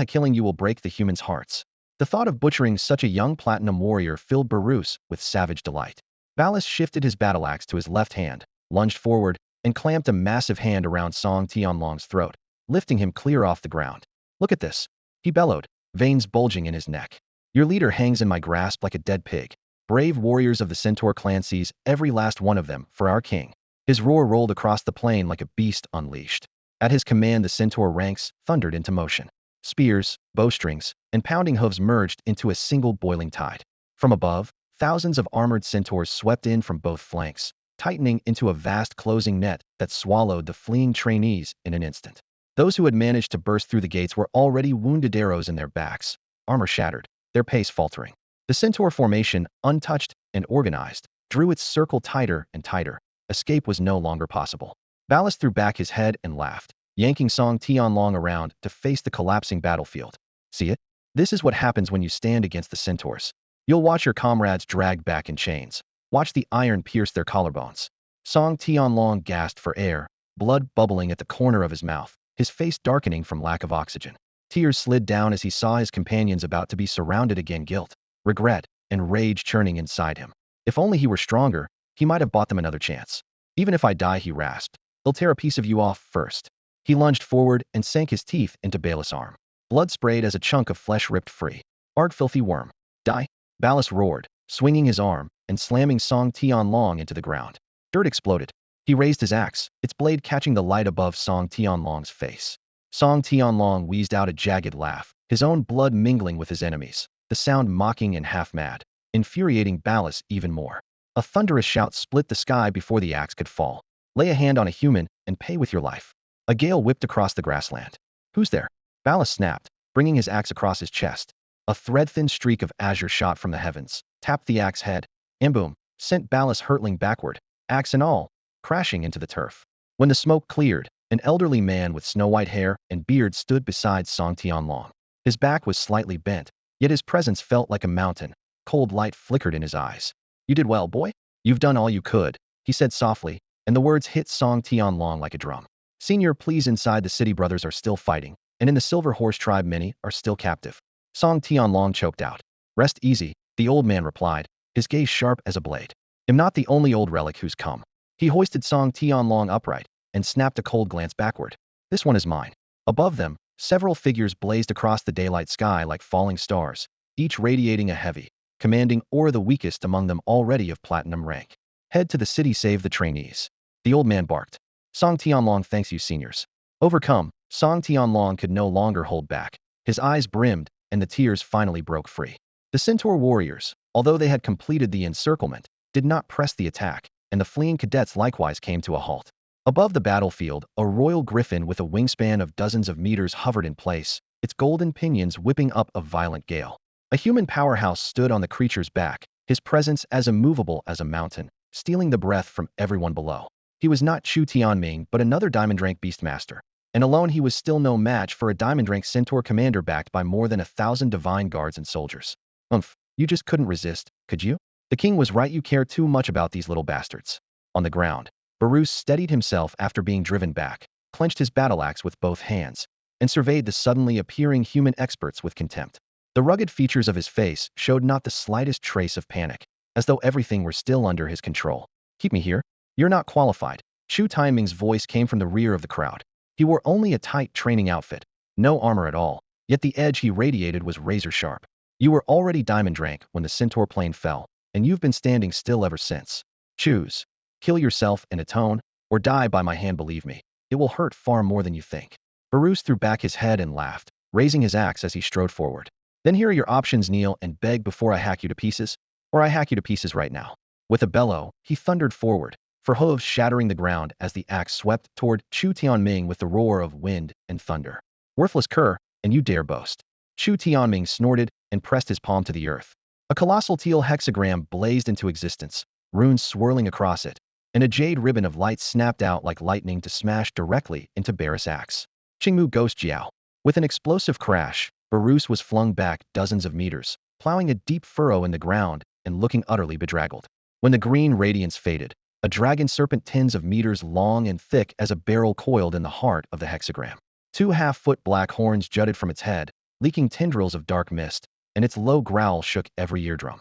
Killing you will break the humans' hearts. The thought of butchering such a young platinum warrior filled Barus with savage delight. Ballas shifted his battle axe to his left hand, lunged forward, and clamped a massive hand around Song Tianlong's throat, lifting him clear off the ground. Look at this. He bellowed, veins bulging in his neck. Your leader hangs in my grasp like a dead pig. Brave warriors of the Centaur clan, seize every last one of them for our king. His roar rolled across the plain like a beast unleashed. At his command, the Centaur ranks thundered into motion. Spears, bowstrings, and pounding hooves merged into a single boiling tide. From above, thousands of armored centaurs swept in from both flanks, tightening into a vast closing net that swallowed the fleeing trainees in an instant. Those who had managed to burst through the gates were already wounded, arrows in their backs, armor shattered, their pace faltering. The centaur formation, untouched and organized, drew its circle tighter and tighter. Escape was no longer possible. Ballas threw back his head and laughed, yanking Song Tianlong around to face the collapsing battlefield. See it? This is what happens when you stand against the centaurs. You'll watch your comrades dragged back in chains. Watch the iron pierce their collarbones. Song Tianlong gasped for air, blood bubbling at the corner of his mouth, his face darkening from lack of oxygen. Tears slid down as he saw his companions about to be surrounded again. Guilt, regret, and rage churning inside him. If only he were stronger, he might have bought them another chance. Even if I die, he rasped, they'll tear a piece of you off first. He lunged forward and sank his teeth into Ballas' arm. Blood sprayed as a chunk of flesh ripped free. Arg, filthy worm. Die. Ballas roared, swinging his arm and slamming Song Tianlong into the ground. Dirt exploded. He raised his axe, its blade catching the light above Song Tianlong's face. Song Tianlong wheezed out a jagged laugh, his own blood mingling with his enemies, the sound mocking and half-mad, infuriating Ballas even more. A thunderous shout split the sky before the axe could fall. Lay a hand on a human and pay with your life. A gale whipped across the grassland. Who's there? Ballas snapped, bringing his axe across his chest. A thread-thin streak of azure shot from the heavens, tapped the axe head, and boom, sent Ballas hurtling backward, axe and all, crashing into the turf. When the smoke cleared, an elderly man with snow-white hair and beard stood beside Song Tianlong. His back was slightly bent, yet his presence felt like a mountain. Cold light flickered in his eyes. "You did well, boy. You've done all you could," he said softly, and the words hit Song Tianlong like a drum. "Senior, please, inside the city brothers are still fighting, and in the Silver Horse tribe many are still captive." Song Tianlong choked out. "Rest easy," the old man replied, his gaze sharp as a blade. "I'm not the only old relic who's come." He hoisted Song Tianlong upright and snapped a cold glance backward. "This one is mine." Above them, several figures blazed across the daylight sky like falling stars, each radiating a heavy, commanding aura, the weakest among them already of platinum rank. "Head to the city, save the trainees," the old man barked. "Song Tianlong thanks you, seniors." Overcome, Song Tianlong could no longer hold back. His eyes brimmed, and the tears finally broke free. The Centaur warriors, although they had completed the encirclement, did not press the attack, and the fleeing cadets likewise came to a halt. Above the battlefield, a royal griffin with a wingspan of dozens of meters hovered in place, its golden pinions whipping up a violent gale. A human powerhouse stood on the creature's back, his presence as immovable as a mountain, stealing the breath from everyone below. He was not Chu Tianming but another diamond-rank beastmaster, and alone he was still no match for a diamond-rank centaur commander backed by more than 1,000 divine guards and soldiers. You just couldn't resist, could you? The king was right, you care too much about these little bastards." On the ground, Barus steadied himself after being driven back, clenched his battle axe with both hands, and surveyed the suddenly appearing human experts with contempt. The rugged features of his face showed not the slightest trace of panic, as though everything were still under his control. "Keep me here? You're not qualified." Chu Taiming's voice came from the rear of the crowd. He wore only a tight training outfit, no armor at all, yet the edge he radiated was razor sharp. "You were already diamond rank when the centaur plane fell, and you've been standing still ever since. Choose. Kill yourself and atone, or die by my hand. Believe me, it will hurt far more than you think." Barus threw back his head and laughed, raising his axe as he strode forward. "Then here are your options: kneel and beg before I hack you to pieces, or I hack you to pieces right now." With a bellow, he thundered forward, for hooves shattering the ground as the axe swept toward Chu Tianming with the roar of wind and thunder. "Worthless cur, and you dare boast." Chu Tianming snorted and pressed his palm to the earth. A colossal teal hexagram blazed into existence, runes swirling across it, and a jade ribbon of light snapped out like lightning to smash directly into Barus' axe. Qingmu Ghost Jiao. With an explosive crash, Barus was flung back dozens of meters, plowing a deep furrow in the ground and looking utterly bedraggled. When the green radiance faded, a dragon serpent tens of meters long and thick as a barrel coiled in the heart of the hexagram. 2 half-foot black horns jutted from its head, leaking tendrils of dark mist, and its low growl shook every eardrum.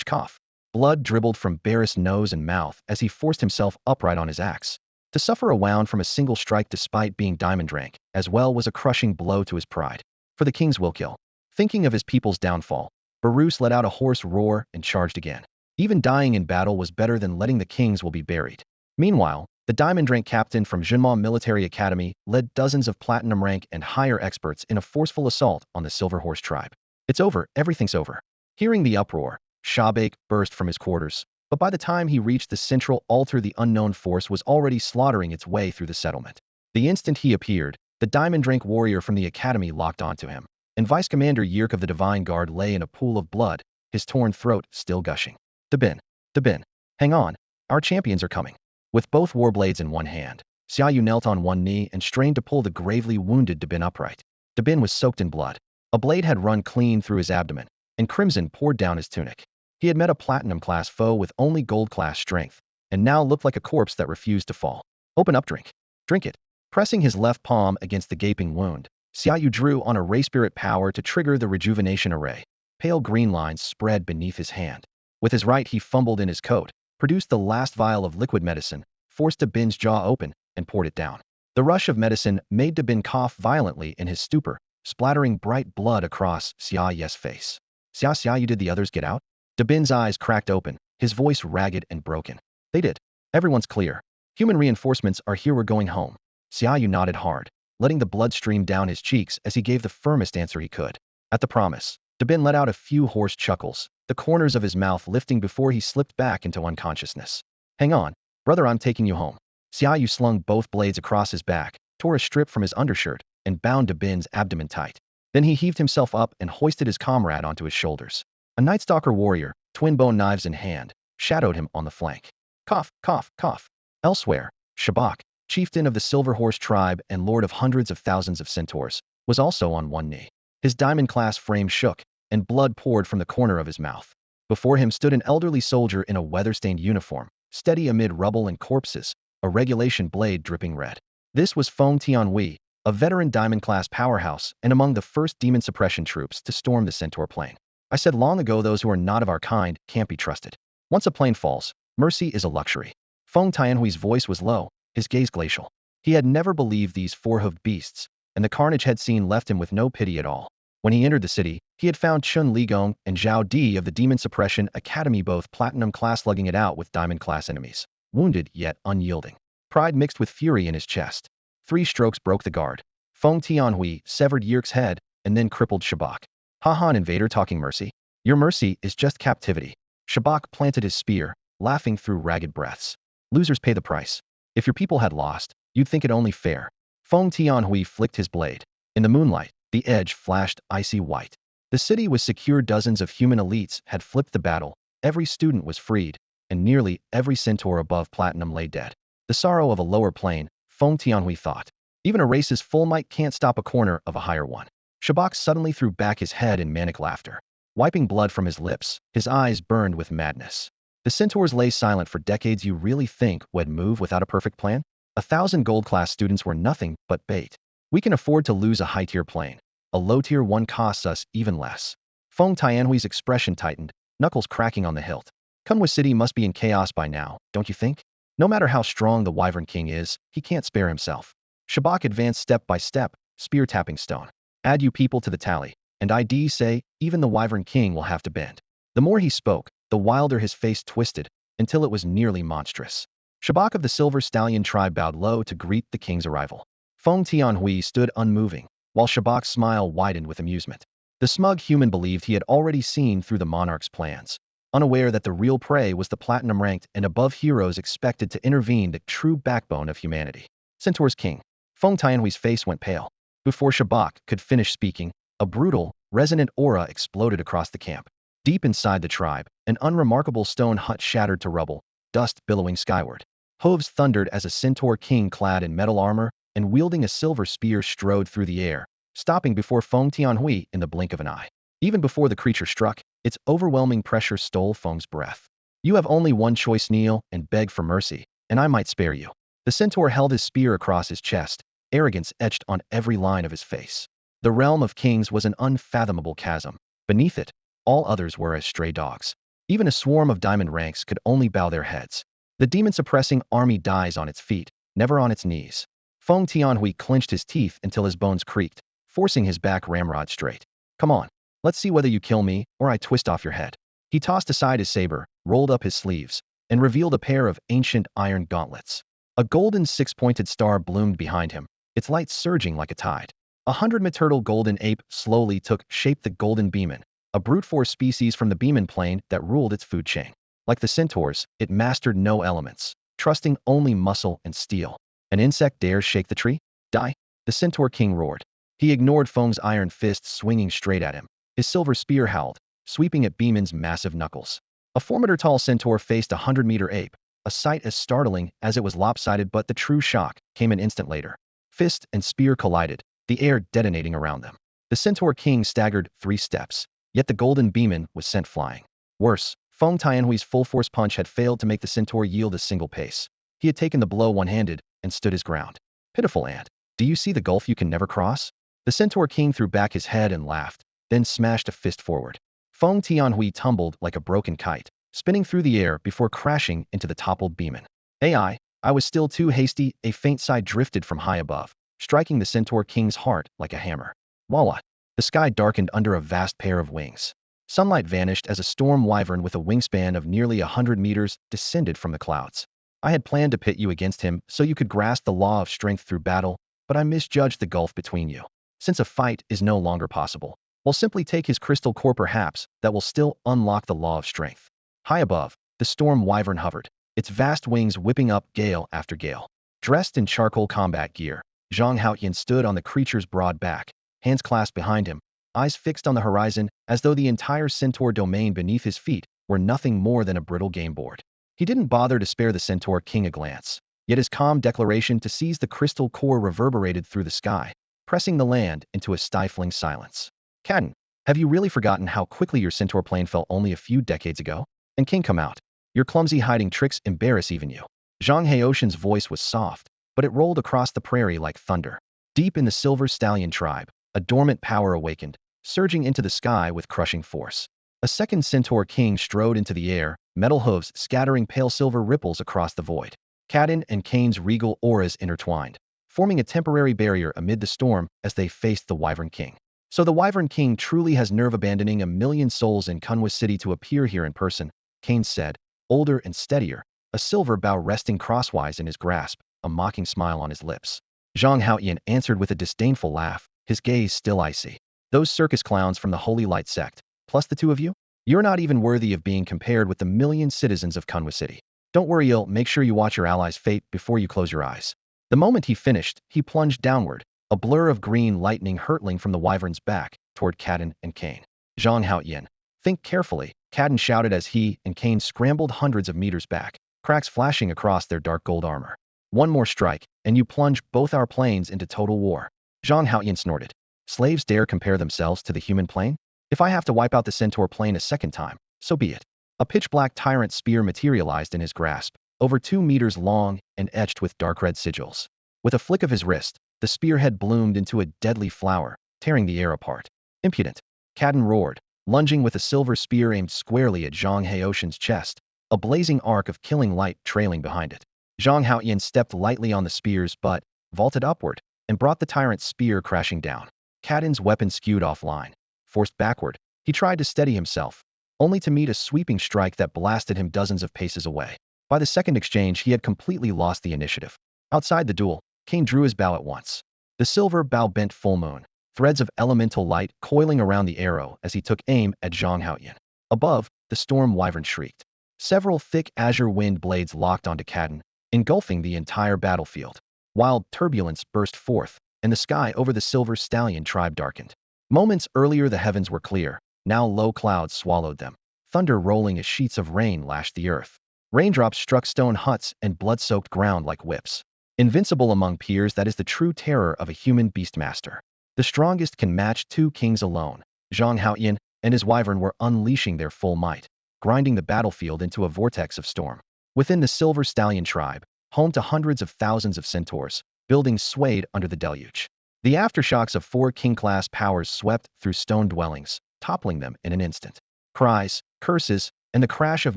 Cough. Blood dribbled from Barris' nose and mouth as he forced himself upright on his axe. To suffer a wound from a single strike despite being diamond rank, as well, was a crushing blow to his pride. For the king's will kill. Thinking of his people's downfall, Barus let out a hoarse roar and charged again. Even dying in battle was better than letting the king's will be buried. Meanwhile, the diamond rank captain from Jinma Military Academy led dozens of platinum rank and higher experts in a forceful assault on the Silver Horse tribe. "It's over, everything's over." Hearing the uproar, Shabak burst from his quarters, but by the time he reached the central altar, the unknown force was already slaughtering its way through the settlement. The instant he appeared, the diamond rank warrior from the academy locked onto him, and Vice Commander Yerk of the Divine Guard lay in a pool of blood, his torn throat still gushing. The bin. Hang on, our champions are coming." With both warblades in one hand, Xiaoyu knelt on one knee and strained to pull the gravely wounded Dabin upright. Dabin was soaked in blood. A blade had run clean through his abdomen, and crimson poured down his tunic. He had met a platinum-class foe with only gold-class strength, and now looked like a corpse that refused to fall. "Open up, drink. Drink it." Pressing his left palm against the gaping wound, Xiaoyu drew on a ray spirit power to trigger the rejuvenation array. Pale green lines spread beneath his hand. With his right, he fumbled in his coat, produced the last vial of liquid medicine, forced Dabin's jaw open, and poured it down. The rush of medicine made Dabin cough violently in his stupor, splattering bright blood across Xiaoyu's face. "Xiaoyu, did the others get out?" Dabin's eyes cracked open, his voice ragged and broken. "They did. Everyone's clear. Human reinforcements are here, we're going home." Xiaoyu nodded hard, letting the blood stream down his cheeks as he gave the firmest answer he could. At the promise, Dabin let out a few hoarse chuckles, the corners of his mouth lifting before he slipped back into unconsciousness. "Hang on, brother, I'm taking you home." Xiaoyu slung both blades across his back, tore a strip from his undershirt, and bound Dabin's abdomen tight. Then he heaved himself up and hoisted his comrade onto his shoulders. A Night Stalker warrior, twin bone knives in hand, shadowed him on the flank. Cough, cough, cough. Elsewhere, Shabak, chieftain of the Silver Horse tribe and lord of hundreds of thousands of centaurs, was also on one knee. His diamond-class frame shook, and blood poured from the corner of his mouth. Before him stood an elderly soldier in a weather-stained uniform, steady amid rubble and corpses, a regulation blade dripping red. This was Feng Tianhui, a veteran diamond-class powerhouse and among the first demon suppression troops to storm the Centaur Plain. I said long ago those who are not of our kind can't be trusted. Once a plane falls, mercy is a luxury. Feng Tianhui's voice was low, his gaze glacial. He had never believed these four-hoofed beasts, and the carnage had seen left him with no pity at all. When he entered the city, he had found Chun Ligong and Zhao Di of the Demon Suppression Academy both platinum class slugging it out with diamond class enemies, wounded yet unyielding. Pride mixed with fury in his chest. 3 strokes broke the guard. Feng Tianhui severed Yerk's head and then crippled Shabak. Ha an invader talking mercy? Your mercy is just captivity. Shabak planted his spear, laughing through ragged breaths. Losers pay the price. If your people had lost, you'd think it only fair. Feng Tianhui flicked his blade. In the moonlight, the edge flashed icy white. The city was secure. Dozens of human elites had flipped the battle, every student was freed, and nearly every centaur above platinum lay dead. The sorrow of a lower plane, Feng Tianhui thought. Even a race's full might can't stop a corner of a higher one. Shabak suddenly threw back his head in manic laughter. Wiping blood from his lips, his eyes burned with madness. The centaurs lay silent for decades. You really think we'd move without a perfect plan? 1,000 gold-class students were nothing but bait. We can afford to lose a high-tier plane. A low-tier one costs us even less. Feng Tianhui's expression tightened, knuckles cracking on the hilt. Kunwa City must be in chaos by now, don't you think? No matter how strong the Wyvern King is, he can't spare himself. Shabak advanced step by step, spear tapping stone. Add you people to the tally, and I say, even the Wyvern King will have to bend. The more he spoke, the wilder his face twisted, until it was nearly monstrous. Shabak of the Silver Stallion tribe bowed low to greet the king's arrival. Feng Tianhui stood unmoving, while Shabak's smile widened with amusement. The smug human believed he had already seen through the monarch's plans, unaware that the real prey was the platinum-ranked and above heroes expected to intervene, the true backbone of humanity. Centaur's king. Feng Tianhui's face went pale. Before Shabak could finish speaking, a brutal, resonant aura exploded across the camp. Deep inside the tribe, an unremarkable stone hut shattered to rubble, dust billowing skyward. Hooves thundered as a centaur king clad in metal armor and wielding a silver spear strode through the air, stopping before Feng Tianhui in the blink of an eye. Even before the creature struck, its overwhelming pressure stole Feng's breath. You have only one choice: kneel and beg for mercy, and I might spare you. The centaur held his spear across his chest, arrogance etched on every line of his face. The realm of kings was an unfathomable chasm. Beneath it, all others were as stray dogs. Even a swarm of diamond ranks could only bow their heads. The demon-suppressing army dies on its feet, never on its knees. Feng Tianhui clenched his teeth until his bones creaked, forcing his back ramrod straight. Come on, let's see whether you kill me or I twist off your head. He tossed aside his saber, rolled up his sleeves, and revealed a pair of ancient iron gauntlets. A golden 6-pointed star bloomed behind him, its light surging like a tide. 100-meturtle golden ape slowly took shape, the golden beeman, a brute force species from the beeman plane that ruled its food chain. Like the centaurs, it mastered no elements, trusting only muscle and steel. An insect dares shake the tree? Die! The centaur king roared. He ignored Feng's iron fist swinging straight at him. His silver spear howled, sweeping at Beeman's massive knuckles. A 4-meter-tall centaur faced a 100-meter ape, a sight as startling as it was lopsided, but the true shock came an instant later. Fist and spear collided, the air detonating around them. The centaur king staggered 3 steps, yet the golden beeman was sent flying. Worse, Feng Tianhui's full-force punch had failed to make the centaur yield a single pace. He had taken the blow one-handed and stood his ground. Pitiful ant, do you see the gulf you can never cross? The centaur king threw back his head and laughed, then smashed a fist forward. Feng Tianhui tumbled like a broken kite, spinning through the air before crashing into the toppled beeman. I was still too hasty. A faint sigh drifted from high above, striking the centaur king's heart like a hammer. Voila! The sky darkened under a vast pair of wings. Sunlight vanished as a storm wyvern with a wingspan of nearly 100 meters descended from the clouds. I had planned to pit you against him so you could grasp the law of strength through battle, but I misjudged the gulf between you. Since a fight is no longer possible, we'll simply take his crystal core. Perhaps that will still unlock the law of strength. High above, the storm wyvern hovered, its vast wings whipping up gale after gale. Dressed in charcoal combat gear, Zhang Haoyan stood on the creature's broad back, hands clasped behind him, eyes fixed on the horizon as though the entire centaur domain beneath his feet were nothing more than a brittle game board. He didn't bother to spare the centaur king a glance, yet his calm declaration to seize the crystal core reverberated through the sky, pressing the land into a stifling silence. Cadden, have you really forgotten how quickly your centaur plane fell only a few decades ago? And king, come out. Your clumsy hiding tricks embarrass even you. Zhang Heotian's voice was soft, but it rolled across the prairie like thunder. Deep in the silver stallion tribe, a dormant power awakened, surging into the sky with crushing force. A second centaur king strode into the air, metal hooves scattering pale silver ripples across the void. Cadden and Kane's regal auras intertwined, forming a temporary barrier amid the storm as they faced the Wyvern King. So the Wyvern King truly has nerve, abandoning a million souls in Kunwa City to appear here in person, Kane said, older and steadier, a silver bow resting crosswise in his grasp, a mocking smile on his lips. Zhang Haoyan answered with a disdainful laugh, his gaze still icy. Those circus clowns from the Holy Light sect, plus the two of you? You're not even worthy of being compared with the million citizens of Kunwa City. Don't worry, you'll make sure you watch your allies' fate before you close your eyes. The moment he finished, he plunged downward, a blur of green lightning hurtling from the wyvern's back toward Cadden and Kane. Zhang Haoyan, think carefully, Cadden shouted as he and Kane scrambled hundreds of meters back, cracks flashing across their dark gold armor. One more strike, and you plunge both our planes into total war. Zhang Haoyan snorted. Slaves dare compare themselves to the human plane? If I have to wipe out the centaur plane a second time, so be it. A pitch-black tyrant spear materialized in his grasp, over 2 meters long and etched with dark red sigils. With a flick of his wrist, the spearhead bloomed into a deadly flower, tearing the air apart. Impudent! Cadden roared, lunging with a silver spear aimed squarely at Zhang Heotian's chest, a blazing arc of killing light trailing behind it. Zhang Haoyan stepped lightly on the spear's butt, vaulted upward, and brought the tyrant's spear crashing down. Cadden's weapon skewed offline. Forced backward, he tried to steady himself, only to meet a sweeping strike that blasted him dozens of paces away. By the second exchange, he had completely lost the initiative. Outside the duel, Kane drew his bow at once. The silver bow bent full moon, threads of elemental light coiling around the arrow as he took aim at Zhang Haoyan. Above, the storm wyvern shrieked. Several thick azure wind blades locked onto Cadden, engulfing the entire battlefield. Wild turbulence burst forth, and the sky over the silver stallion tribe darkened. Moments earlier the heavens were clear, now low clouds swallowed them. Thunder rolling as sheets of rain lashed the earth. Raindrops struck stone huts and blood-soaked ground like whips. Invincible among peers, that is the true terror of a human beastmaster. The strongest can match 2 kings alone. Zhang Haoyan and his wyvern were unleashing their full might, grinding the battlefield into a vortex of storm. Within the silver stallion tribe, home to hundreds of thousands of centaurs, buildings swayed under the deluge. The aftershocks of 4 king-class powers swept through stone dwellings, toppling them in an instant. Cries, curses, and the crash of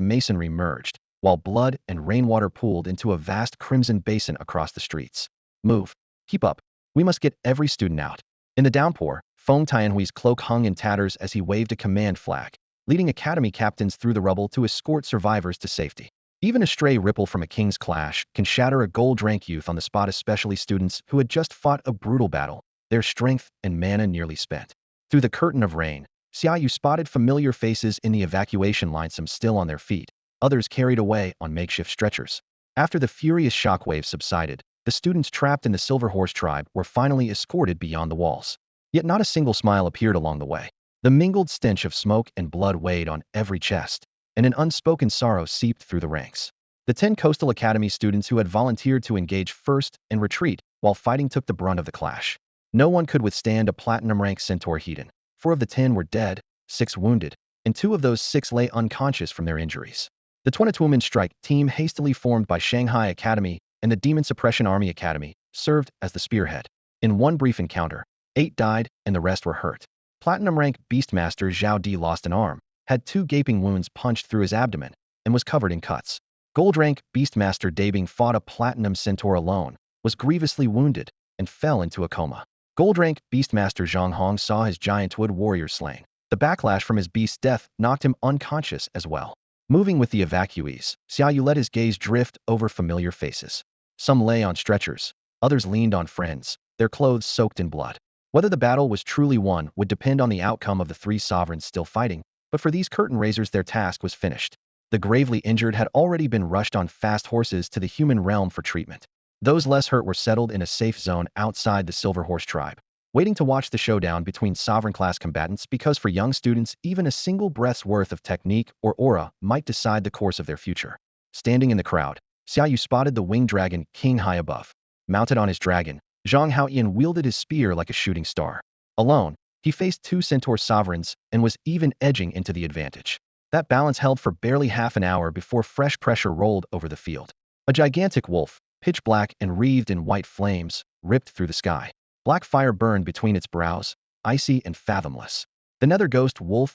masonry merged, while blood and rainwater pooled into a vast crimson basin across the streets. Move. Keep up. We must get every student out. In the downpour, Feng Tianhui's cloak hung in tatters as he waved a command flag, leading academy captains through the rubble to escort survivors to safety. Even a stray ripple from a king's clash can shatter a gold-rank youth on the spot, especially students who had just fought a brutal battle, their strength and mana nearly spent. Through the curtain of rain, Xiaoyu spotted familiar faces in the evacuation line, some still on their feet, others carried away on makeshift stretchers. After the furious shockwave subsided, the students trapped in the Silver Horse tribe were finally escorted beyond the walls. Yet not a single smile appeared along the way. The mingled stench of smoke and blood weighed on every chest, and an unspoken sorrow seeped through the ranks. The 10 Coastal Academy students who had volunteered to engage first and retreat while fighting took the brunt of the clash. No one could withstand a platinum-rank centaur heathen. 4 of the 10 were dead, 6 wounded, and 2 of those 6 lay unconscious from their injuries. The 22-woman strike team, hastily formed by Shanghai Academy and the Demon Suppression Army Academy, served as the spearhead. In one brief encounter, 8 died and the rest were hurt. Platinum-rank Beastmaster Zhao Di lost an arm, had 2 gaping wounds punched through his abdomen, and was covered in cuts. Gold-rank Beastmaster Dabing fought a platinum centaur alone, was grievously wounded, and fell into a coma. Gold-rank Beastmaster Zhang Hong saw his giant wood warrior slain. The backlash from his beast's death knocked him unconscious as well. Moving with the evacuees, Xiaoyu let his gaze drift over familiar faces. Some lay on stretchers, others leaned on friends, their clothes soaked in blood. Whether the battle was truly won would depend on the outcome of the 3 sovereigns still fighting, but for these curtain raisers their task was finished. The gravely injured had already been rushed on fast horses to the human realm for treatment. Those less hurt were settled in a safe zone outside the Silver Horse tribe. waiting to watch the showdown between sovereign-class combatants because for young students, even a single breath's worth of technique or aura might decide the course of their future. Standing in the crowd, Xiaoyu spotted the winged dragon king high above. Mounted on his dragon, Zhang Haoyan wielded his spear like a shooting star. Alone, he faced two centaur sovereigns and was even edging into the advantage. That balance held for barely half an hour before fresh pressure rolled over the field. A gigantic wolf, pitch black and wreathed in white flames, ripped through the sky. Black fire burned between its brows, icy and fathomless. The nether ghost wolf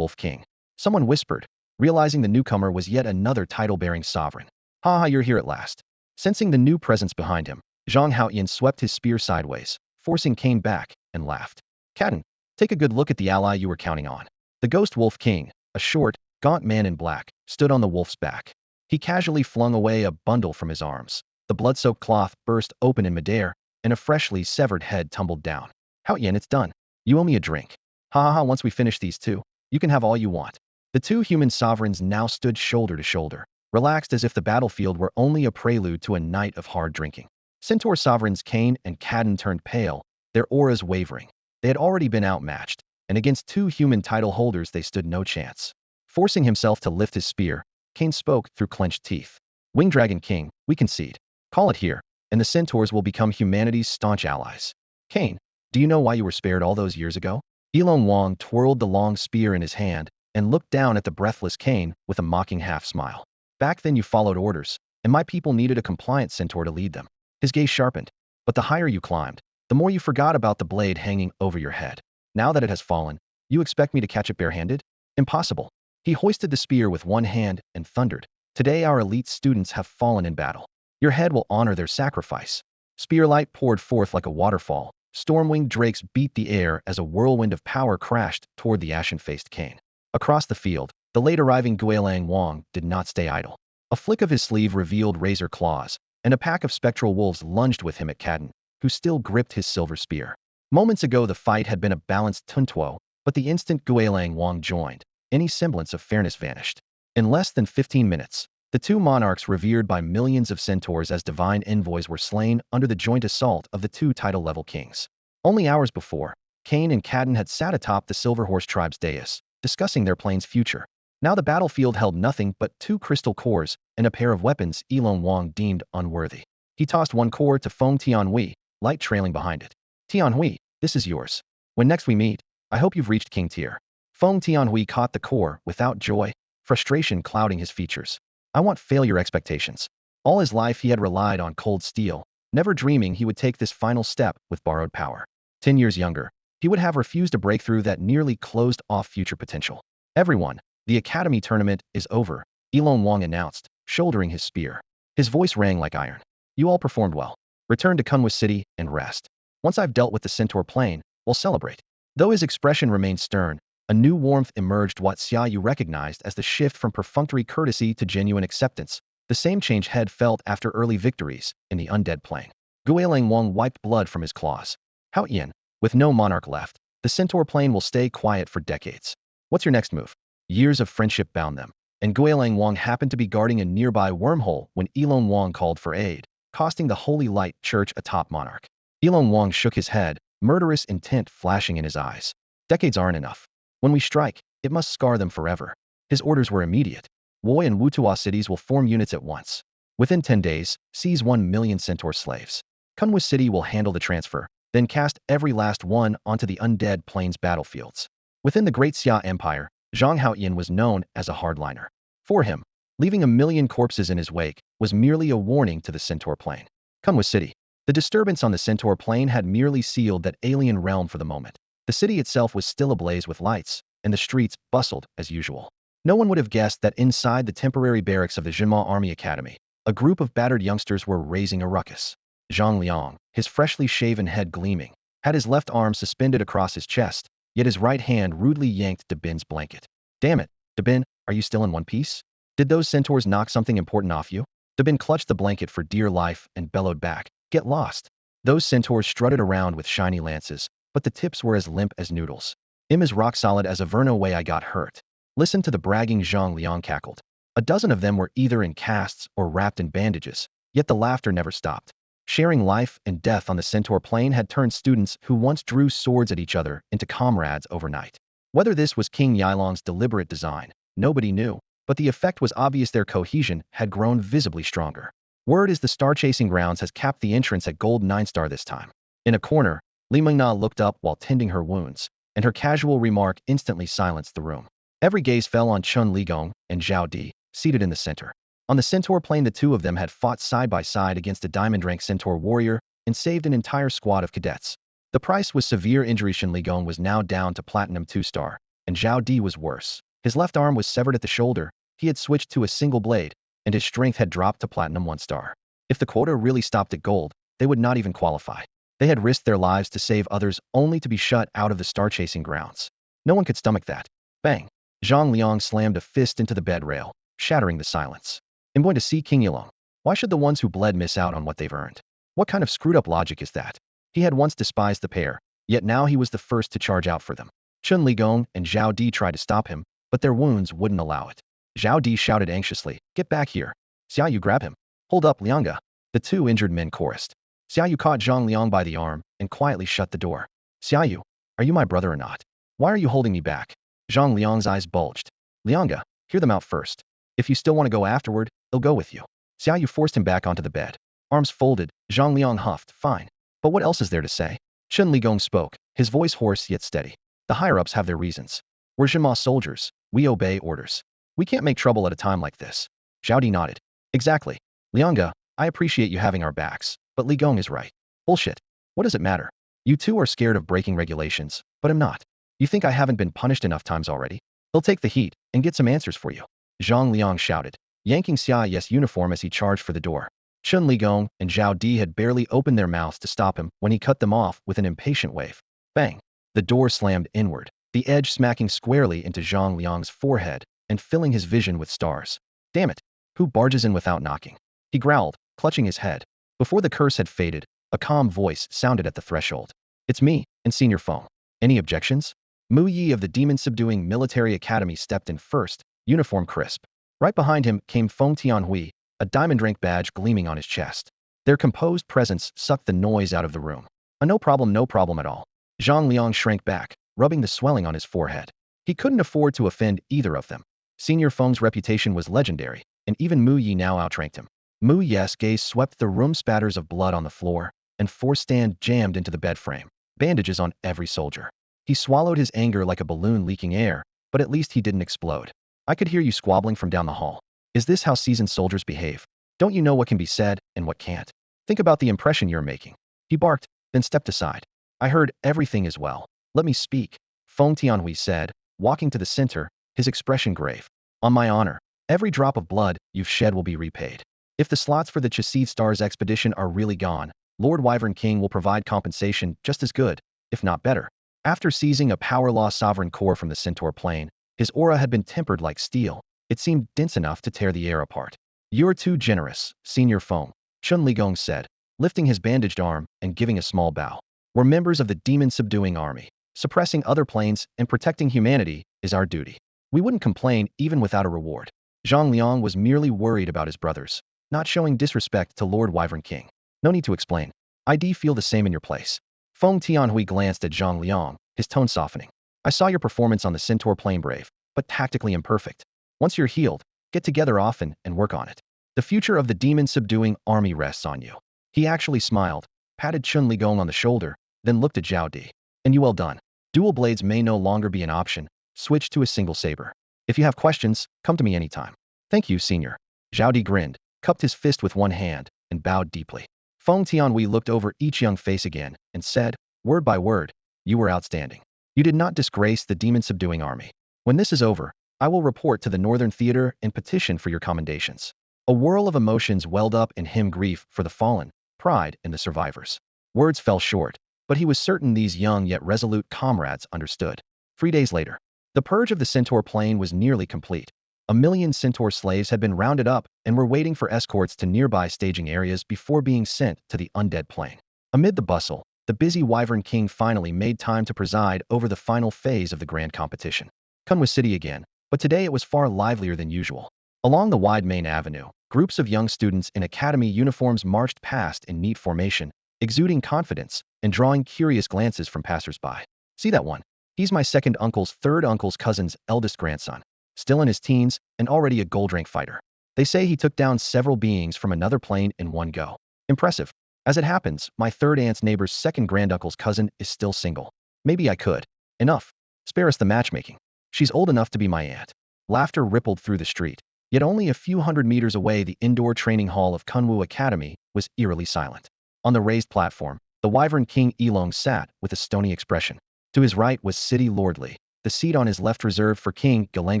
king. Someone whispered, realizing the newcomer was yet another title-bearing sovereign. Ha, you're here at last. Sensing the new presence behind him, Zhang Haoyan swept his spear sideways, forcing Kane back, and laughed. Kaden, take a good look at the ally you were counting on. The ghost wolf king, a short, gaunt man in black, stood on the wolf's back. He casually flung away a bundle from his arms. The blood-soaked cloth burst open in midair, and a freshly severed head tumbled down. Haoyan, it's done. You owe me a drink. Ha ha ha, once we finish these two, you can have all you want. The two human sovereigns now stood shoulder to shoulder, relaxed as if the battlefield were only a prelude to a night of hard drinking. Centaur sovereigns Kane and Kaden turned pale, their auras wavering. They had already been outmatched, and against two human title holders they stood no chance. Forcing himself to lift his spear, Kane spoke through clenched teeth. Winged Dragon King, we concede. Call it here, and the centaurs will become humanity's staunch allies. Kane, do you know why you were spared all those years ago? Elon Wong twirled the long spear in his hand and looked down at the breathless Kane with a mocking half-smile. Back then you followed orders, and my people needed a compliant centaur to lead them. His gaze sharpened. But the higher you climbed, the more you forgot about the blade hanging over your head. Now that it has fallen, you expect me to catch it barehanded? Impossible. He hoisted the spear with one hand and thundered. Today our elite students have fallen in battle. Your head will honor their sacrifice. Spearlight poured forth like a waterfall. Storm-winged drakes beat the air as a whirlwind of power crashed toward the ashen-faced Kane. Across the field, the late-arriving Guilang Wang did not stay idle. A flick of his sleeve revealed razor claws, and a pack of spectral wolves lunged with him at Kaden, who still gripped his silver spear. Moments ago the fight had been a balanced tuntuo, but the instant Guilang Wang joined, any semblance of fairness vanished. In less than 15 minutes, the two monarchs revered by millions of centaurs as divine envoys were slain under the joint assault of the two title-level kings. Only hours before, Kane and Kaden had sat atop the Silver Horse tribe's dais, discussing their plane's future. Now the battlefield held nothing but two crystal cores and a pair of weapons Elon Wang deemed unworthy. He tossed one core to Feng Tianhui, light trailing behind it. Tianhui, this is yours. When next we meet, I hope you've reached King Tier. Feng Tianhui caught the core without joy, frustration clouding his features. I want failure expectations. All his life he had relied on cold steel, never dreaming he would take this final step with borrowed power. 10 years younger, he would have refused a breakthrough that nearly closed off future potential. Everyone, the academy tournament is over, Elon Wang announced, shouldering his spear. His voice rang like iron. You all performed well. Return to Kunwa City and rest. Once I've dealt with the centaur plane, we'll celebrate. Though his expression remained stern, a new warmth emerged what Xiaoyu recognized as the shift from perfunctory courtesy to genuine acceptance, the same change had felt after early victories in the undead plane. Guilang Wang wiped blood from his claws. Haoyan, with no monarch left, the centaur plane will stay quiet for decades. What's your next move? Years of friendship bound them, and Guilang Wang happened to be guarding a nearby wormhole when Elon Wang called for aid, costing the Holy Light Church a top monarch. Elon Wang shook his head, murderous intent flashing in his eyes. Decades aren't enough. When we strike, it must scar them forever. His orders were immediate. Woi and Wutua cities will form units at once. Within 10 days, seize 1 million centaur slaves. Kunwa City will handle the transfer, then cast every last one onto the undead plains battlefields. Within the Great Xia Empire, Zhang Haoyan was known as a hardliner. For him, leaving 1 million corpses in his wake was merely a warning to the centaur plane. Kunwa City. The disturbance on the centaur plane had merely sealed that alien realm for the moment. The city itself was still ablaze with lights, and the streets bustled as usual. No one would have guessed that inside the temporary barracks of the Jinma Army Academy, a group of battered youngsters were raising a ruckus. Zhang Liang, his freshly shaven head gleaming, had his left arm suspended across his chest, yet his right hand rudely yanked Dabin's blanket. Damn it, Dabin, are you still in one piece? Did those centaurs knock something important off you? Dabin clutched the blanket for dear life and bellowed back, get lost. Those centaurs strutted around with shiny lances, but the tips were as limp as noodles. Is rock solid as a Verno way I got hurt. Listen to the bragging Zhang Liang cackled. A dozen of them were either in casts or wrapped in bandages, yet the laughter never stopped. Sharing life and death on the Centaur plane had turned students who once drew swords at each other into comrades overnight. Whether this was King Yilong's deliberate design, nobody knew, but the effect was obvious. Their cohesion had grown visibly stronger. Word is the star-chasing grounds has capped the entrance at Gold 9 star this time. In a corner, Li Mingna looked up while tending her wounds, and her casual remark instantly silenced the room. Every gaze fell on Chun Ligong and Zhao Di, seated in the center. On the Centaur plane, the two of them had fought side by side against a diamond-rank Centaur warrior and saved an entire squad of cadets. The price was severe injury. Chun Ligong was now down to Platinum 2 star, and Zhao Di was worse. His left arm was severed at the shoulder, he had switched to a single blade, and his strength had dropped to Platinum 1 star. If the quota really stopped at gold, they would not even qualify. They had risked their lives to save others only to be shut out of the star-chasing grounds. No one could stomach that. Bang! Zhang Liang slammed a fist into the bed rail, shattering the silence. I'm going to see King Yilong. Why should the ones who bled miss out on what they've earned? What kind of screwed-up logic is that? He had once despised the pair, yet now he was the first to charge out for them. Chun Ligong and Zhao Di tried to stop him, but their wounds wouldn't allow it. Zhao Di shouted anxiously, "Get back here." Xiaoyu, grab him. Hold up, Lianga. The two injured men chorused. Xiaoyu caught Zhang Liang by the arm and quietly shut the door. Xiaoyu, are you my brother or not? Why are you holding me back? Zhang Liang's eyes bulged. Lianga, hear them out first. If you still want to go afterward, they'll go with you. Xiaoyu forced him back onto the bed. Arms folded, Zhang Liang huffed, fine. But what else is there to say? Chun Ligong spoke, his voice hoarse yet steady. The higher-ups have their reasons. We're Jinma soldiers. We obey orders. We can't make trouble at a time like this. Zhao Di nodded. Exactly. Lianga, I appreciate you having our backs, but Ligong is right. Bullshit. What does it matter? You two are scared of breaking regulations, but I'm not. You think I haven't been punished enough times already? He'll take the heat and get some answers for you. Zhang Liang shouted, yanking Xia Ye's uniform as he charged for the door. Chun Ligong and Zhao Di had barely opened their mouths to stop him when he cut them off with an impatient wave. Bang! The door slammed inward, the edge smacking squarely into Zhang Liang's forehead and filling his vision with stars. Damn it! Who barges in without knocking? He growled, clutching his head. Before the curse had faded, a calm voice sounded at the threshold. It's me, and Senior Feng. Any objections? Mu Yi of the demon-subduing military academy stepped in first, uniform crisp. Right behind him came Feng Tianhui, a diamond-rank badge gleaming on his chest. Their composed presence sucked the noise out of the room. No problem at all. Zhang Liang shrank back, rubbing the swelling on his forehead. He couldn't afford to offend either of them. Senior Feng's reputation was legendary, and even Mu Yi now outranked him. Mu Yi's gaze swept the room, spatters of blood on the floor, and four stand jammed into the bed frame, bandages on every soldier. He swallowed his anger like a balloon leaking air, but at least he didn't explode. I could hear you squabbling from down the hall. Is this how seasoned soldiers behave? Don't you know what can be said and what can't? Think about the impression you're making. He barked, then stepped aside. I heard everything as well. Let me speak, Feng Tianhui said, walking to the center, his expression grave. On my honor, every drop of blood you've shed will be repaid. If the slots for the Chassid Stars expedition are really gone, Lord Wyvern King will provide compensation just as good, if not better. After seizing a Power Law Sovereign core from the Centaur plane, his aura had been tempered like steel. It seemed dense enough to tear the air apart. You're too generous, Senior Feng, Chun Ligong said, lifting his bandaged arm and giving a small bow. We're members of the demon-subduing army. Suppressing other planes and protecting humanity is our duty. We wouldn't complain even without a reward. Zhang Liang was merely worried about his brothers, not showing disrespect to Lord Wyvern King. No need to explain. I'd feel the same in your place. Feng Tianhui glanced at Zhang Liang, his tone softening. I saw your performance on the Centaur plane, brave, but tactically imperfect. Once you're healed, get together often and work on it. The future of the demon-subduing army rests on you. He actually smiled, patted Chun Ligong on the shoulder, then looked at Zhao Di. And you well done. Dual blades may no longer be an option. Switch to a single saber. If you have questions, come to me anytime. Thank you, Senior. Zhao Di grinned, cupped his fist with one hand, and bowed deeply. Feng Tianhui looked over each young face again and said, word by word, you were outstanding. You did not disgrace the demon-subduing army. When this is over, I will report to the Northern Theater and petition for your commendations. A whirl of emotions welled up in him, grief for the fallen, pride in the survivors. Words fell short, but he was certain these young yet resolute comrades understood. 3 days later, the purge of the Centaur plane was nearly complete. 1 million Centaur slaves had been rounded up and were waiting for escorts to nearby staging areas before being sent to the undead plane. Amid the bustle, the busy Wyvern King finally made time to preside over the final phase of the grand competition. Kun was city again, but today it was far livelier than usual. Along the wide main avenue, groups of young students in academy uniforms marched past in neat formation, exuding confidence and drawing curious glances from passers-by. See that one? He's my second uncle's third uncle's cousin's eldest grandson, still in his teens and already a gold rank fighter. They say he took down several beings from another plane in one go. Impressive. As it happens, my third aunt's neighbor's second granduncle's cousin is still single. Maybe I could. Enough. Spare us the matchmaking. She's old enough to be my aunt. Laughter rippled through the street. Yet only a few hundred meters away, the indoor training hall of Kunwu Academy was eerily silent. On the raised platform, the Wyvern King Elong sat with a stony expression. To his right was City Lord Li. The seat on his left reserved for King Galang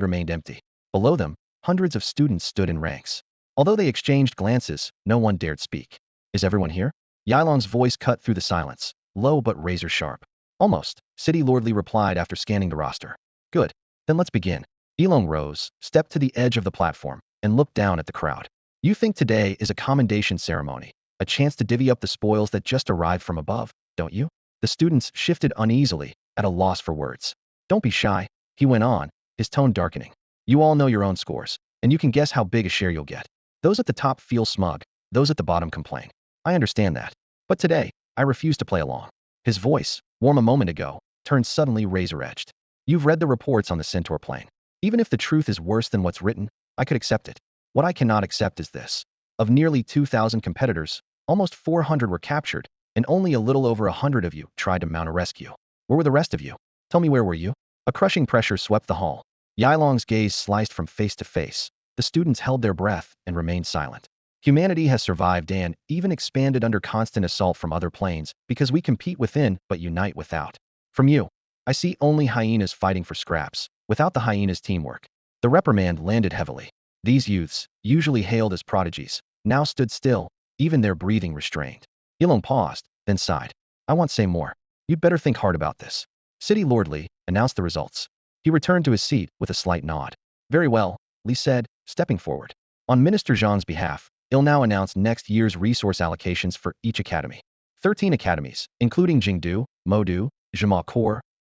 remained empty. Below them, hundreds of students stood in ranks. Although they exchanged glances, no one dared speak. Is everyone here? Yilong's voice cut through the silence, low but razor sharp. Almost, City Lord Li replied after scanning the roster. Good. Then let's begin. Elong rose, stepped to the edge of the platform, and looked down at the crowd. You think today is a commendation ceremony, a chance to divvy up the spoils that just arrived from above, don't you? The students shifted uneasily, at a loss for words. Don't be shy, he went on, his tone darkening. You all know your own scores, and you can guess how big a share you'll get. Those at the top feel smug, those at the bottom complain. I understand that. But today, I refuse to play along. His voice, warm a moment ago, turned suddenly razor-edged. You've read the reports on the Centaur plane. Even if the truth is worse than what's written, I could accept it. What I cannot accept is this. Of nearly 2,000 competitors, almost 400 were captured, and only a little over 100 of you tried to mount a rescue. Where were the rest of you? Tell me, where were you? A crushing pressure swept the hall. Yilong's gaze sliced from face to face. The students held their breath and remained silent. Humanity has survived and even expanded under constant assault from other planes because we compete within but unite without. From you, I see only hyenas fighting for scraps, without the hyenas' teamwork. The reprimand landed heavily. These youths, usually hailed as prodigies, now stood still, even their breathing restrained. Elong paused, then sighed. I won't say more. You'd better think hard about this. City Lord Li announced the results. He returned to his seat with a slight nod. Very well, Li said, stepping forward. On Minister Zhang's behalf, he'll now announce next year's resource allocations for each academy. 13 academies, including Jingdu, Modu, Zhima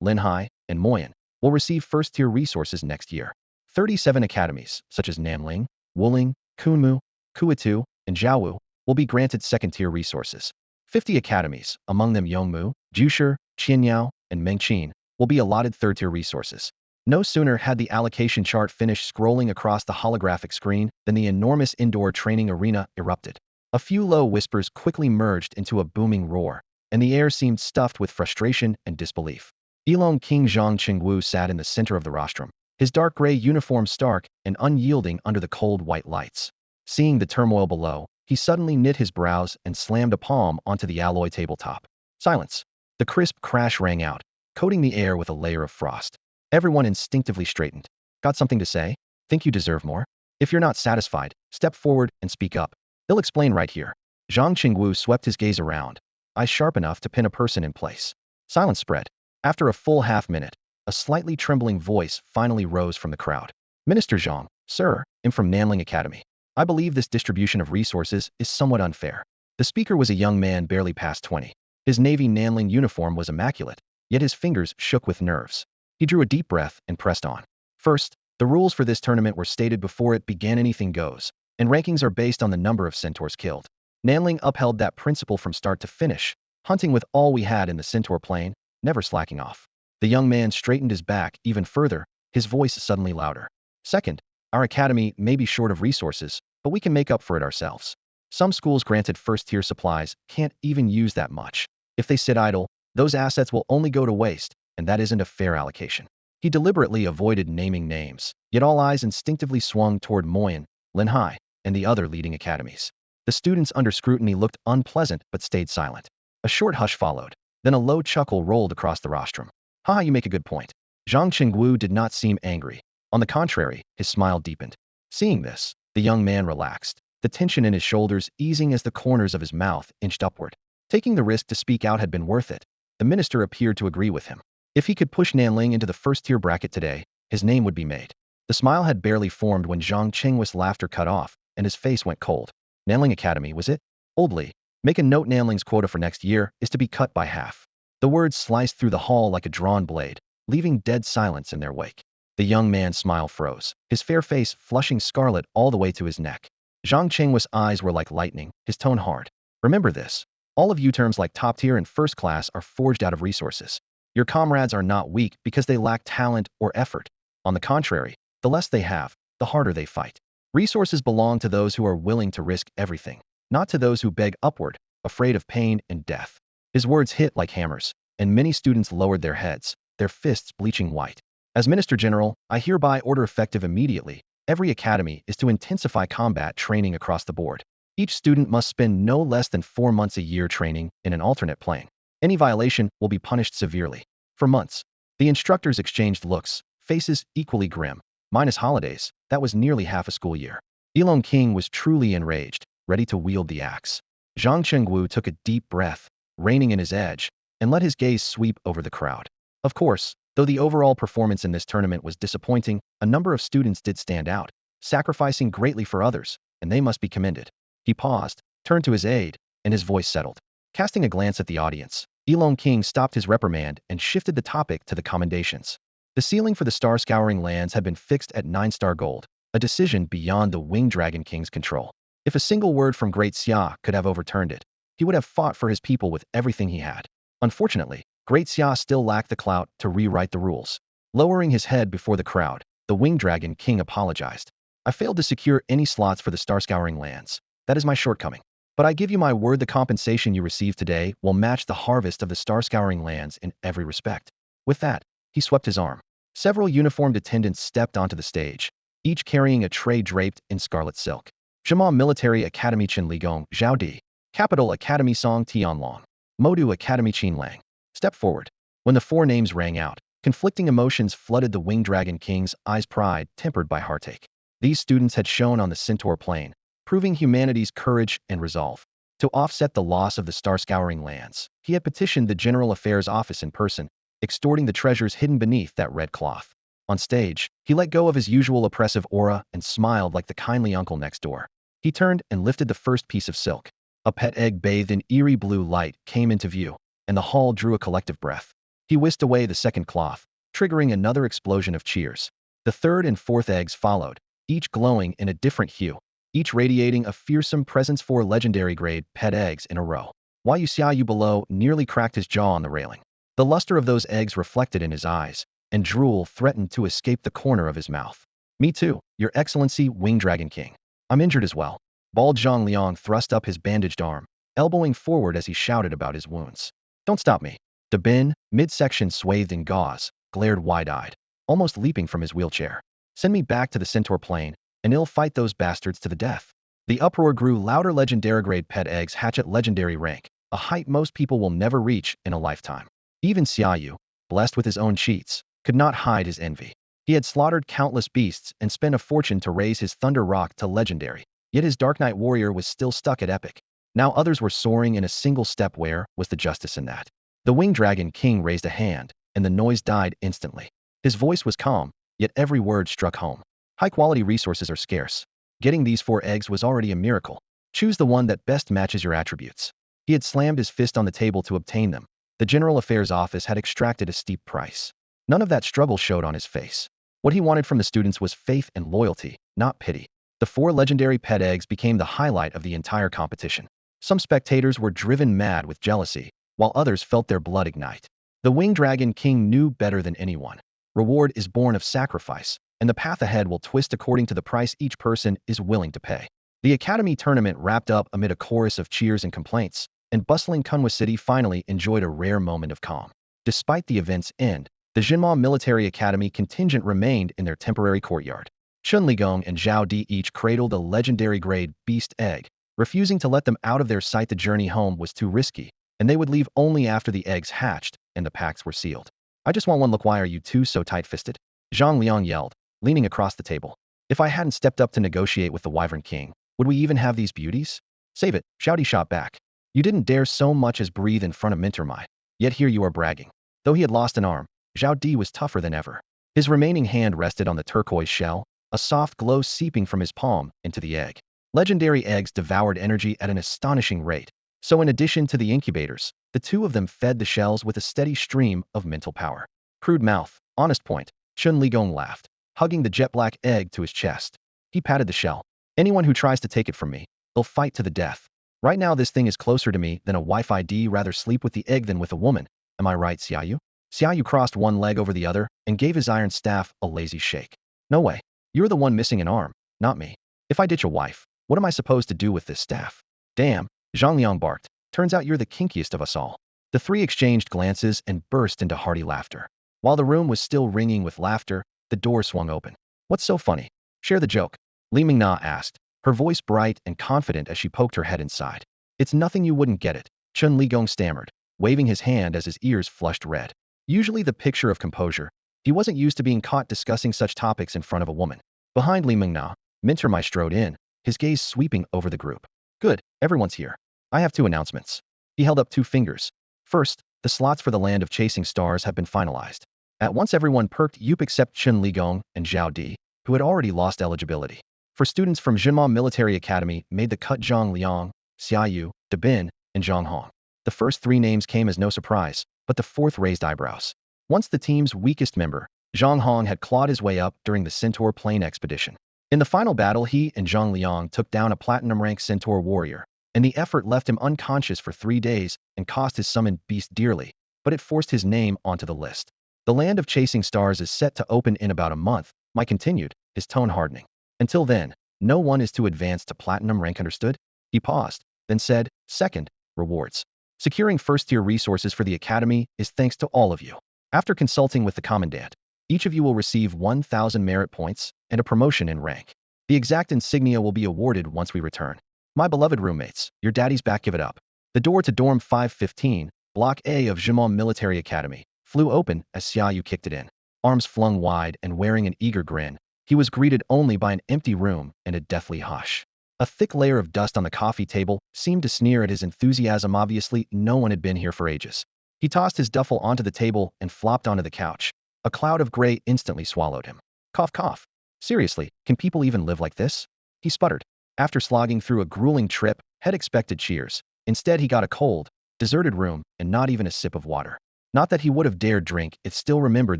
Linhai, and Moyan, will receive first-tier resources next year. 37 academies, such as Namling, Wuling, Kunmu, Kuitu, and Zhaowu, will be granted second-tier resources. 50 academies, among them Yongmu, Jushi, Qianyao, and Mengqin, will be allotted third-tier resources. No sooner had the allocation chart finished scrolling across the holographic screen than the enormous indoor training arena erupted. A few low whispers quickly merged into a booming roar, and the air seemed stuffed with frustration and disbelief. Elong King Zhang Qingwu sat in the center of the rostrum, his dark gray uniform stark and unyielding under the cold white lights. Seeing the turmoil below, he suddenly knit his brows and slammed a palm onto the alloy tabletop. Silence. The crisp crash rang out, coating the air with a layer of frost. Everyone instinctively straightened. Got something to say? Think you deserve more? If you're not satisfied, step forward and speak up. They'll explain right here. Zhang Qingwu swept his gaze around, eyes sharp enough to pin a person in place. Silence spread. After a full half-minute, a slightly trembling voice finally rose from the crowd. Minister Zhang, sir, I'm from Nanling Academy. I believe this distribution of resources is somewhat unfair. The speaker was a young man barely past 20. His navy Nanling uniform was immaculate, yet his fingers shook with nerves. He drew a deep breath and pressed on. First, the rules for this tournament were stated before it began. Anything goes, and rankings are based on the number of centaurs killed. Nanling upheld that principle from start to finish, hunting with all we had in the centaur plane, never slacking off. The young man straightened his back even further, his voice suddenly louder. Second, our academy may be short of resources, but we can make up for it ourselves. Some schools granted first-tier supplies can't even use that much. If they sit idle, those assets will only go to waste, and that isn't a fair allocation. He deliberately avoided naming names, yet all eyes instinctively swung toward Moyan, Linhai, and the other leading academies. The students under scrutiny looked unpleasant but stayed silent. A short hush followed, then a low chuckle rolled across the rostrum. Haha, you make a good point. Zhang Qingwu did not seem angry. On the contrary, his smile deepened. Seeing this, the young man relaxed, the tension in his shoulders easing as the corners of his mouth inched upward. Taking the risk to speak out had been worth it. The minister appeared to agree with him. If he could push Nanling into the first-tier bracket today, his name would be made. The smile had barely formed when Zhang Qingwu's laughter cut off, and his face went cold. Nanling Academy, was it? Oldly, make a note. Nanling's quota for next year is to be cut by half. The words sliced through the hall like a drawn blade, leaving dead silence in their wake. The young man's smile froze, his fair face flushing scarlet all the way to his neck. Zhang Qing's eyes were like lightning, his tone hard. Remember this. All of you terms like top tier and first class are forged out of resources. Your comrades are not weak because they lack talent or effort. On the contrary, the less they have, the harder they fight. Resources belong to those who are willing to risk everything, not to those who beg upward, afraid of pain and death. His words hit like hammers, and many students lowered their heads, their fists bleaching white. As Minister General, I hereby order effective immediately. Every academy is to intensify combat training across the board. Each student must spend no less than 4 months a year training in an alternate plane. Any violation will be punished severely. For months, the instructors exchanged looks, faces equally grim. Minus holidays, that was nearly half a school year. Elong King was truly enraged, ready to wield the axe. Zhang Chengwu took a deep breath, reining in his edge, and let his gaze sweep over the crowd. Of course, though the overall performance in this tournament was disappointing, a number of students did stand out, sacrificing greatly for others, and they must be commended. He paused, turned to his aide, and his voice settled. Casting a glance at the audience, Elong King stopped his reprimand and shifted the topic to the commendations. The ceiling for the star-scouring lands had been fixed at 9-star gold, a decision beyond the Winged Dragon King's control. If a single word from Great Xia could have overturned it, he would have fought for his people with everything he had. Unfortunately, Great Xia still lacked the clout to rewrite the rules. Lowering his head before the crowd, the Winged Dragon King apologized. I failed to secure any slots for the star-scouring lands. That is my shortcoming. But I give you my word the compensation you receive today will match the harvest of the star-scouring lands in every respect. With that, he swept his arm. Several uniformed attendants stepped onto the stage, each carrying a tray draped in scarlet silk. Zhima Military Academy Qinligong, Zhaodi. Capital Academy Song Tianlong. Modu Academy Qinlang. Step forward. When the 4 names rang out, conflicting emotions flooded the Winged Dragon King's eyes, pride tempered by heartache. These students had shown on the Centaur plane, proving humanity's courage and resolve. To offset the loss of the star-scouring lands, he had petitioned the General Affairs Office in person, extorting the treasures hidden beneath that red cloth. On stage, he let go of his usual oppressive aura and smiled like the kindly uncle next door. He turned and lifted the first piece of silk. A pet egg bathed in eerie blue light came into view, and the hall drew a collective breath. He whisked away the second cloth, triggering another explosion of cheers. The third and fourth eggs followed, each glowing in a different hue, each radiating a fearsome presence. 4 legendary-grade pet eggs in a row. Yu Xiaoyu below nearly cracked his jaw on the railing. The luster of those eggs reflected in his eyes, and drool threatened to escape the corner of his mouth. Me too, Your Excellency Winged Dragon King. I'm injured as well. Bald Zhang Liang thrust up his bandaged arm, elbowing forward as he shouted about his wounds. Don't stop me. De Bin, midsection swathed in gauze, glared wide-eyed, almost leaping from his wheelchair. Send me back to the Centaur plane, and I'll fight those bastards to the death. The uproar grew louder. Legendary-grade pet eggs hatch at legendary rank, a height most people will never reach in a lifetime. Even Xiaoyu, blessed with his own cheats, could not hide his envy. He had slaughtered countless beasts and spent a fortune to raise his Thunder Rock to legendary, yet his Dark Knight Warrior was still stuck at epic. Now others were soaring in a single step. Where was the justice in that? The Winged Dragon King raised a hand, and the noise died instantly. His voice was calm, yet every word struck home. High-quality resources are scarce. Getting these 4 eggs was already a miracle. Choose the one that best matches your attributes. He had slammed his fist on the table to obtain them. The General Affairs Office had extracted a steep price. None of that struggle showed on his face. What he wanted from the students was faith and loyalty, not pity. The 4 legendary pet eggs became the highlight of the entire competition. Some spectators were driven mad with jealousy, while others felt their blood ignite. The Winged Dragon King knew better than anyone. Reward is born of sacrifice, and the path ahead will twist according to the price each person is willing to pay. The Academy tournament wrapped up amid a chorus of cheers and complaints, and bustling Kunwa City finally enjoyed a rare moment of calm. Despite the event's end, the Jinma Military Academy contingent remained in their temporary courtyard. Chun Ligong and Zhao Di each cradled a legendary-grade beast egg, refusing to let them out of their sight. The journey home was too risky, and they would leave only after the eggs hatched and the packs were sealed. I just want one look. Why are you two so tight-fisted? Zhang Liang yelled, leaning across the table. If I hadn't stepped up to negotiate with the Wyvern King, would we even have these beauties? Save it, Zhao Di shot back. You didn't dare so much as breathe in front of Mintermai, yet here you are bragging. Though he had lost an arm, Zhao Di was tougher than ever. His remaining hand rested on the turquoise shell, a soft glow seeping from his palm into the egg. Legendary eggs devoured energy at an astonishing rate, so in addition to the incubators, the 2 of them fed the shells with a steady stream of mental power. Crude mouth, honest point, Chun Ligong laughed, hugging the jet-black egg to his chest. He patted the shell. Anyone who tries to take it from me, they'll fight to the death. Right now this thing is closer to me than a wife. I'd rather sleep with the egg than with a woman. Am I right, Xiaoyu? Xiaoyu crossed one leg over the other and gave his iron staff a lazy shake. No way. You're the one missing an arm, not me. If I ditch a wife, what am I supposed to do with this staff? Damn, Zhang Liang barked. Turns out you're the kinkiest of us all. The three exchanged glances and burst into hearty laughter. While the room was still ringing with laughter, the door swung open. What's so funny? Share the joke. Li Mingna asked, her voice bright and confident as she poked her head inside. It's nothing, you wouldn't get it, Chun Ligong stammered, waving his hand as his ears flushed red. Usually the picture of composure, he wasn't used to being caught discussing such topics in front of a woman. Behind Li Mingna, Mintermai strode in, his gaze sweeping over the group. Good, everyone's here. I have two announcements. He held up two fingers. First, the slots for the Land of Chasing Stars have been finalized. At once everyone perked up except Chun Ligong and Zhao Di, who had already lost eligibility. For students from Jinma Military Academy made the cut: Zhang Liang, Xiaoyu, Dabin, and Zhang Hong. The first three names came as no surprise, but the fourth raised eyebrows. Once the team's weakest member, Zhang Hong had clawed his way up during the Centaur Plain expedition. In the final battle, he and Zhang Liang took down a platinum-rank Centaur warrior, and the effort left him unconscious for 3 days and cost his summoned beast dearly, but it forced his name onto the list. The Land of Chasing Stars is set to open in about a month, Mike continued, his tone hardening. Until then, no one is too advanced to platinum rank, understood? He paused, then said, second, rewards. Securing first-tier resources for the Academy is thanks to all of you. After consulting with the Commandant, each of you will receive 1,000 merit points and a promotion in rank. The exact insignia will be awarded once we return. My beloved roommates, your daddy's back, give it up. The door to dorm 515, Block A of Jinma Military Academy, flew open as Xiaoyu kicked it in. Arms flung wide and wearing an eager grin, he was greeted only by an empty room and a deathly hush. A thick layer of dust on the coffee table seemed to sneer at his enthusiasm. Obviously, no one had been here for ages. He tossed his duffel onto the table and flopped onto the couch. A cloud of gray instantly swallowed him. Cough, cough. Seriously, can people even live like this? He sputtered. After slogging through a grueling trip, had expected cheers. Instead, he got a cold, deserted room and not even a sip of water. Not that he would have dared drink, it still remembered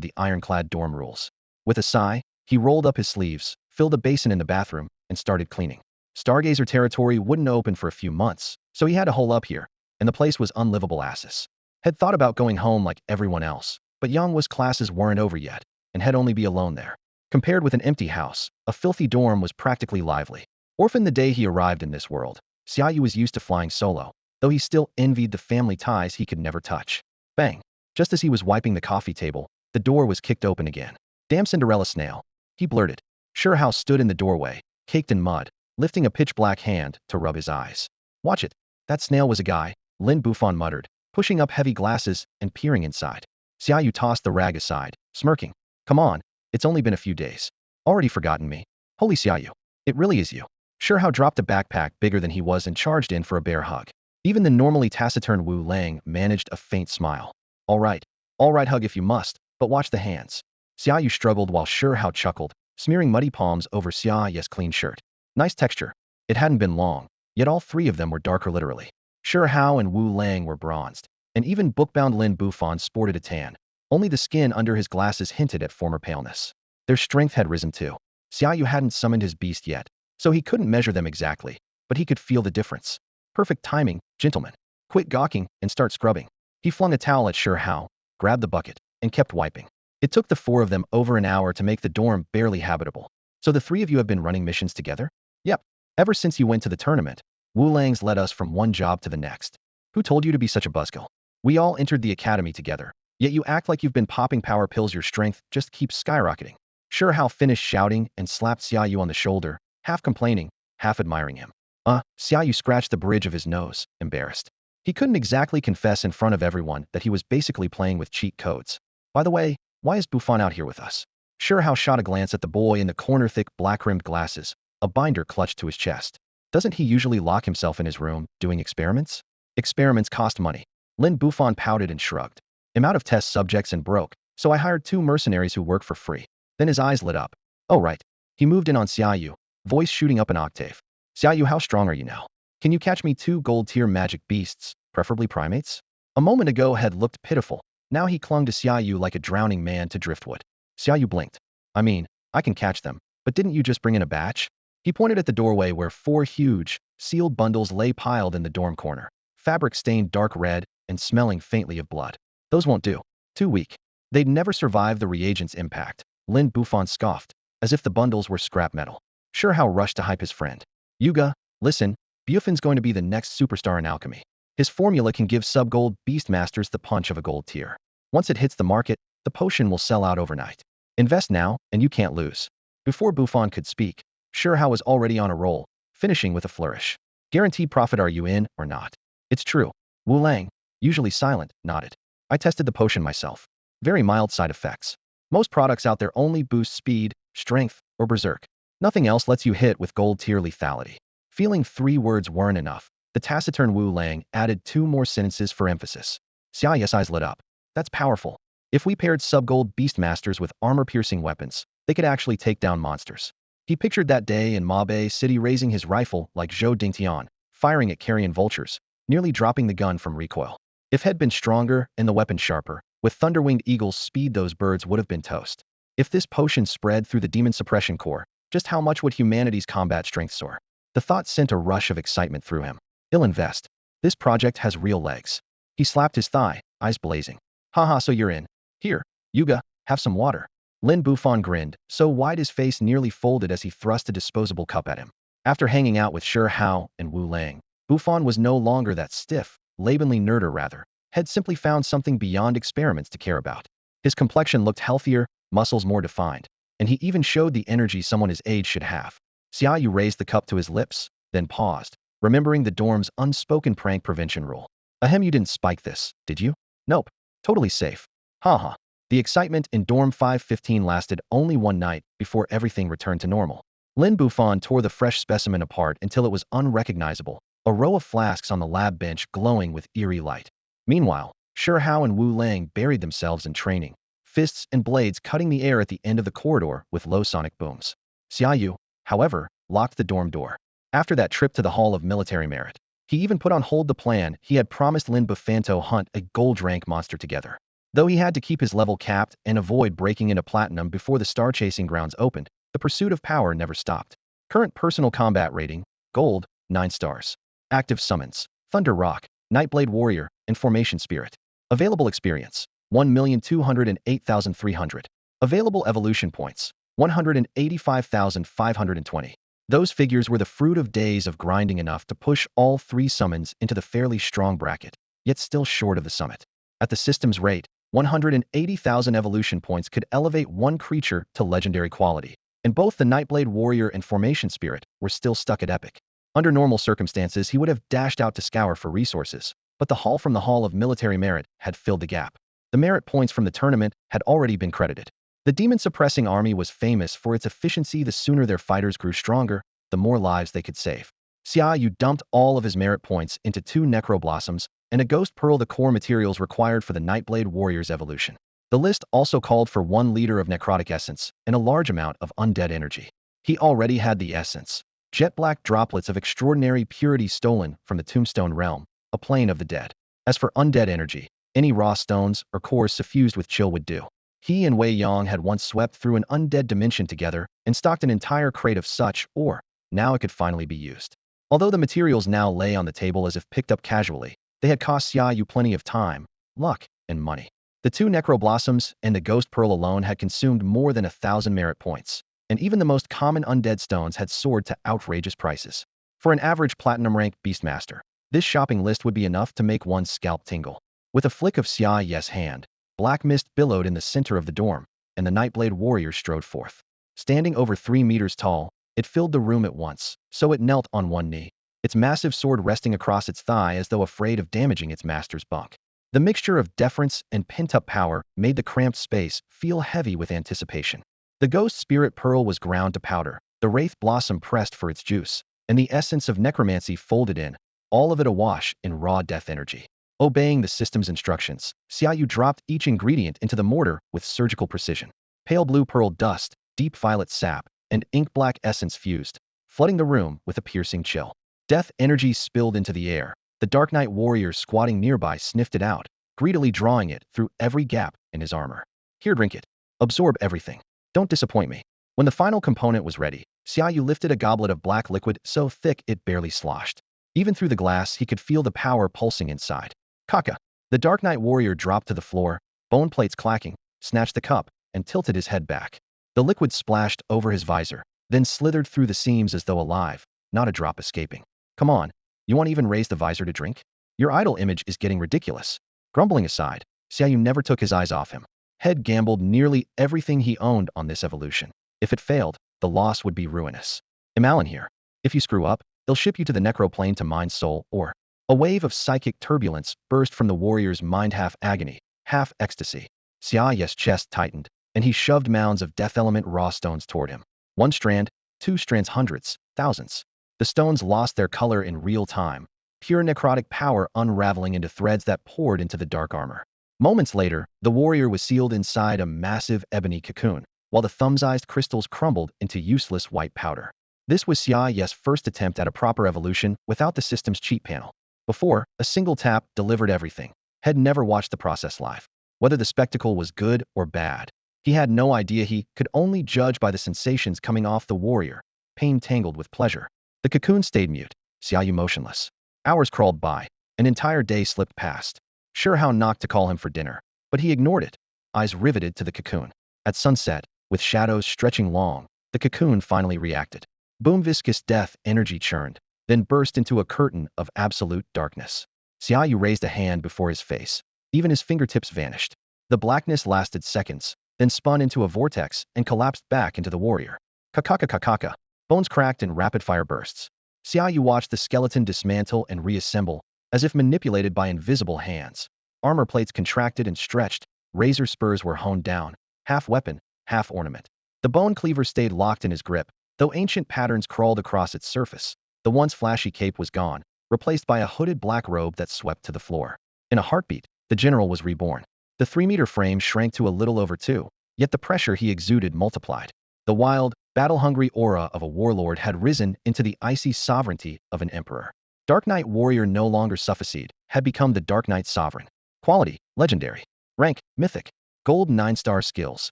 the ironclad dorm rules. With a sigh, he rolled up his sleeves, filled a basin in the bathroom, and started cleaning. Stargazer territory wouldn't open for a few months, so he had to hole up here, and the place was unlivable. Asses. Had thought about going home like everyone else, but Yangwa's classes weren't over yet, and had only be alone there. Compared with an empty house, a filthy dorm was practically lively. Orphaned the day he arrived in this world, Xiaoyu was used to flying solo, though he still envied the family ties he could never touch. Bang! Just as he was wiping the coffee table, the door was kicked open again. Damn Cinderella snail, he blurted. Sherhouse stood in the doorway, caked in mud, lifting a pitch-black hand to rub his eyes. Watch it. That snail was a guy, Lin Buffon muttered, pushing up heavy glasses and peering inside. Xiaoyu tossed the rag aside, smirking. Come on, it's only been a few days. Already forgotten me. Holy Xiaoyu. It really is you. Sherhao dropped a backpack bigger than he was and charged in for a bear hug. Even the normally taciturn Wu Lang managed a faint smile. All right, hug if you must, but watch the hands. Xiaoyu struggled while Sherhao chuckled, smearing muddy palms over Xiaoyu's clean shirt. Nice texture. It hadn't been long, yet all three of them were darker literally. Sherhao and Wu Lang were bronzed, and even bookbound Lin Buffon sported a tan. Only the skin under his glasses hinted at former paleness. Their strength had risen too. Xiaoyu hadn't summoned his beast yet, so he couldn't measure them exactly, but he could feel the difference. Perfect timing, gentlemen. Quit gawking and start scrubbing. He flung a towel at Sherhao, grabbed the bucket, and kept wiping. It took the four of them over an hour to make the dorm barely habitable. So the three of you have been running missions together? Yep. Ever since you went to the tournament, Wu Lang's led us from one job to the next. Who told you to be such a buzzkill? We all entered the academy together, yet you act like you've been popping power pills. Your strength just keeps skyrocketing. Sherhao finished shouting and slapped Xiaoyu on the shoulder, half complaining, half admiring him. Xiaoyu scratched the bridge of his nose, embarrassed. He couldn't exactly confess in front of everyone that he was basically playing with cheat codes. By the way, why is Buffon out here with us? Sherhao shot a glance at the boy in the corner, thick black-rimmed glasses, a binder clutched to his chest. Doesn't he usually lock himself in his room, doing experiments? Experiments cost money. Lin Buffon pouted and shrugged. I'm out of test subjects and broke, so I hired 2 mercenaries who work for free. Then his eyes lit up. Oh right. He moved in on Xiaoyu, voice shooting up an octave. Xiaoyu, how strong are you now? Can you catch me 2 gold-tier magic beasts, preferably primates? A moment ago had looked pitiful. Now he clung to Xiaoyu like a drowning man to driftwood. Xiaoyu blinked. I mean, I can catch them, but didn't you just bring in a batch? He pointed at the doorway where 4 huge, sealed bundles lay piled in the dorm corner, fabric stained dark red and smelling faintly of blood. Those won't do. Too weak. They'd never survive the reagent's impact. Lin Bufan scoffed, as if the bundles were scrap metal. Sure how rushed to hype his friend. Yuga, listen, Bufan's going to be the next superstar in alchemy. His formula can give sub-gold beastmasters the punch of a gold tier. Once it hits the market, the potion will sell out overnight. Invest now, and you can't lose. Before Buffon could speak, Shurhao was already on a roll, finishing with a flourish. Guaranteed profit, are you in or not? It's true. Wu Lang, usually silent, nodded. I tested the potion myself. Very mild side effects. Most products out there only boost speed, strength, or berserk. Nothing else lets you hit with gold tier lethality. Feeling 3 words weren't enough, the taciturn Wu Lang added 2 more sentences for emphasis. Xiao's eyes lit up. That's powerful. If we paired sub-gold beastmasters with armor-piercing weapons, they could actually take down monsters. He pictured that day in Mabe City raising his rifle like Zhou Dingtian, firing at carrion vultures, nearly dropping the gun from recoil. If he'd been stronger and the weapon sharper, with thunder-winged eagles' speed those birds would have been toast. If this potion spread through the demon suppression core, just how much would humanity's combat strength soar? The thought sent a rush of excitement through him. He'll invest. This project has real legs. He slapped his thigh, eyes blazing. Haha, so you're in. Here, Yuga, have some water. Lin Bufon grinned, so wide his face nearly folded as he thrust a disposable cup at him. After hanging out with Shi Hao and Wu Lang, Bufon was no longer that stiff, labanly nerder rather, had simply found something beyond experiments to care about. His complexion looked healthier, muscles more defined, and he even showed the energy someone his age should have. Xiaoyu raised the cup to his lips, then paused, remembering the dorm's unspoken prank prevention rule. Ahem, you didn't spike this, did you? Nope. Totally safe. Haha. The excitement in dorm 515 lasted only one night before everything returned to normal. Lin Bufon tore the fresh specimen apart until it was unrecognizable, a row of flasks on the lab bench glowing with eerie light. Meanwhile, Shi Hao and Wu Lang buried themselves in training, fists and blades cutting the air at the end of the corridor with low sonic booms. Xiaoyu, however, locked the dorm door. After that trip to the Hall of Military Merit, he even put on hold the plan he had promised Lin Bufan to hunt a gold rank monster together. Though he had to keep his level capped and avoid breaking into platinum before the star-chasing grounds opened, the pursuit of power never stopped. Current personal combat rating, Gold, 9 stars. Active summons, Thunder Rock, Nightblade Warrior, and Formation Spirit. Available experience, 1,208,300. Available evolution points, 185,520. Those figures were the fruit of days of grinding enough to push all 3 summons into the fairly strong bracket, yet still short of the summit. At the system's rate, 180,000 evolution points could elevate one creature to legendary quality, and both the Nightblade Warrior and Formation Spirit were still stuck at epic. Under normal circumstances, he would have dashed out to scour for resources, but the haul from the Hall of Military Merit had filled the gap. The merit points from the tournament had already been credited. The demon-suppressing army was famous for its efficiency. The sooner their fighters grew stronger, the more lives they could save. Xiaoyu dumped all of his merit points into 2 Necro Blossoms and a Ghost Pearl, the core materials required for the Nightblade Warrior's evolution. The list also called for 1 liter of necrotic essence and a large amount of undead energy. He already had the essence, jet black droplets of extraordinary purity stolen from the Tombstone realm, a plane of the dead. As for undead energy, any raw stones or cores suffused with chill would do. He and Wei Yang had once swept through an undead dimension together and stocked an entire crate of such ore. Now it could finally be used. Although the materials now lay on the table as if picked up casually, they had cost Xiaoyu plenty of time, luck, and money. The 2 Necro Blossoms and the Ghost Pearl alone had consumed more than 1,000 merit points, and even the most common undead stones had soared to outrageous prices. For an average platinum-ranked beastmaster, this shopping list would be enough to make one's scalp tingle. With a flick of Xiaoyu's hand, black mist billowed in the center of the dorm, and the Nightblade Warrior strode forth. Standing over 3 meters tall, it filled the room at once, so it knelt on one knee, its massive sword resting across its thigh as though afraid of damaging its master's bunk. The mixture of deference and pent-up power made the cramped space feel heavy with anticipation. The Ghost Spirit Pearl was ground to powder, the Wraith Blossom pressed for its juice, and the essence of necromancy folded in, all of it awash in raw death energy. Obeying the system's instructions, Xiaoyu dropped each ingredient into the mortar with surgical precision. Pale blue pearl dust, deep violet sap, and ink-black essence fused, flooding the room with a piercing chill. Death energy spilled into the air. The Dark Knight Warrior squatting nearby sniffed it out, greedily drawing it through every gap in his armor. Here, drink it. Absorb everything. Don't disappoint me. When the final component was ready, Xiaoyu lifted a goblet of black liquid so thick it barely sloshed. Even through the glass, he could feel the power pulsing inside. Kaka. The Dark Knight warrior dropped to the floor, bone plates clacking, snatched the cup, and tilted his head back. The liquid splashed over his visor, then slithered through the seams as though alive, not a drop escaping. Come on, you want to even raise the visor to drink? Your idol image is getting ridiculous. Grumbling aside, Xiaoyu never took his eyes off him. Head gambled nearly everything he owned on this evolution. If it failed, the loss would be ruinous. Immortality here. If you screw up, they'll ship you to the necroplane to mine soul, or a wave of psychic turbulence burst from the warrior's mind, half agony, half ecstasy. Xiaoyu's chest tightened, and he shoved mounds of death element raw stones toward him. One strand, two strands, hundreds, thousands. The stones lost their color in real time, pure necrotic power unraveling into threads that poured into the dark armor. Moments later, the warrior was sealed inside a massive ebony cocoon, while the thumb-sized crystals crumbled into useless white powder. This was Xiaoyu's first attempt at a proper evolution without the system's cheat panel. Before, a single tap delivered everything. Had never watched the process live. Whether the spectacle was good or bad, he had no idea. He could only judge by the sensations coming off the warrior, pain tangled with pleasure. The cocoon stayed mute, Xiaoyu motionless. Hours crawled by. An entire day slipped past. Sure how not to call him for dinner, but he ignored it, eyes riveted to the cocoon. At sunset, with shadows stretching long, the cocoon finally reacted. Boom, viscous death energy churned, then burst into a curtain of absolute darkness. Xiaoyu raised a hand before his face. Even his fingertips vanished. The blackness lasted seconds, then spun into a vortex and collapsed back into the warrior. Kakaka kakaka. Bones cracked in rapid-fire bursts. Xiaoyu watched the skeleton dismantle and reassemble, as if manipulated by invisible hands. Armor plates contracted and stretched, razor spurs were honed down, half weapon, half ornament. The bone cleaver stayed locked in his grip, though ancient patterns crawled across its surface. The once flashy cape was gone, replaced by a hooded black robe that swept to the floor. In a heartbeat, the general was reborn. The 3-meter frame shrank to a little over 2, yet the pressure he exuded multiplied. The wild, battle-hungry aura of a warlord had risen into the icy sovereignty of an emperor. Dark Knight warrior no longer sufficed, had become the Dark Knight sovereign. Quality, legendary. Rank, mythic. Gold 9-star skills.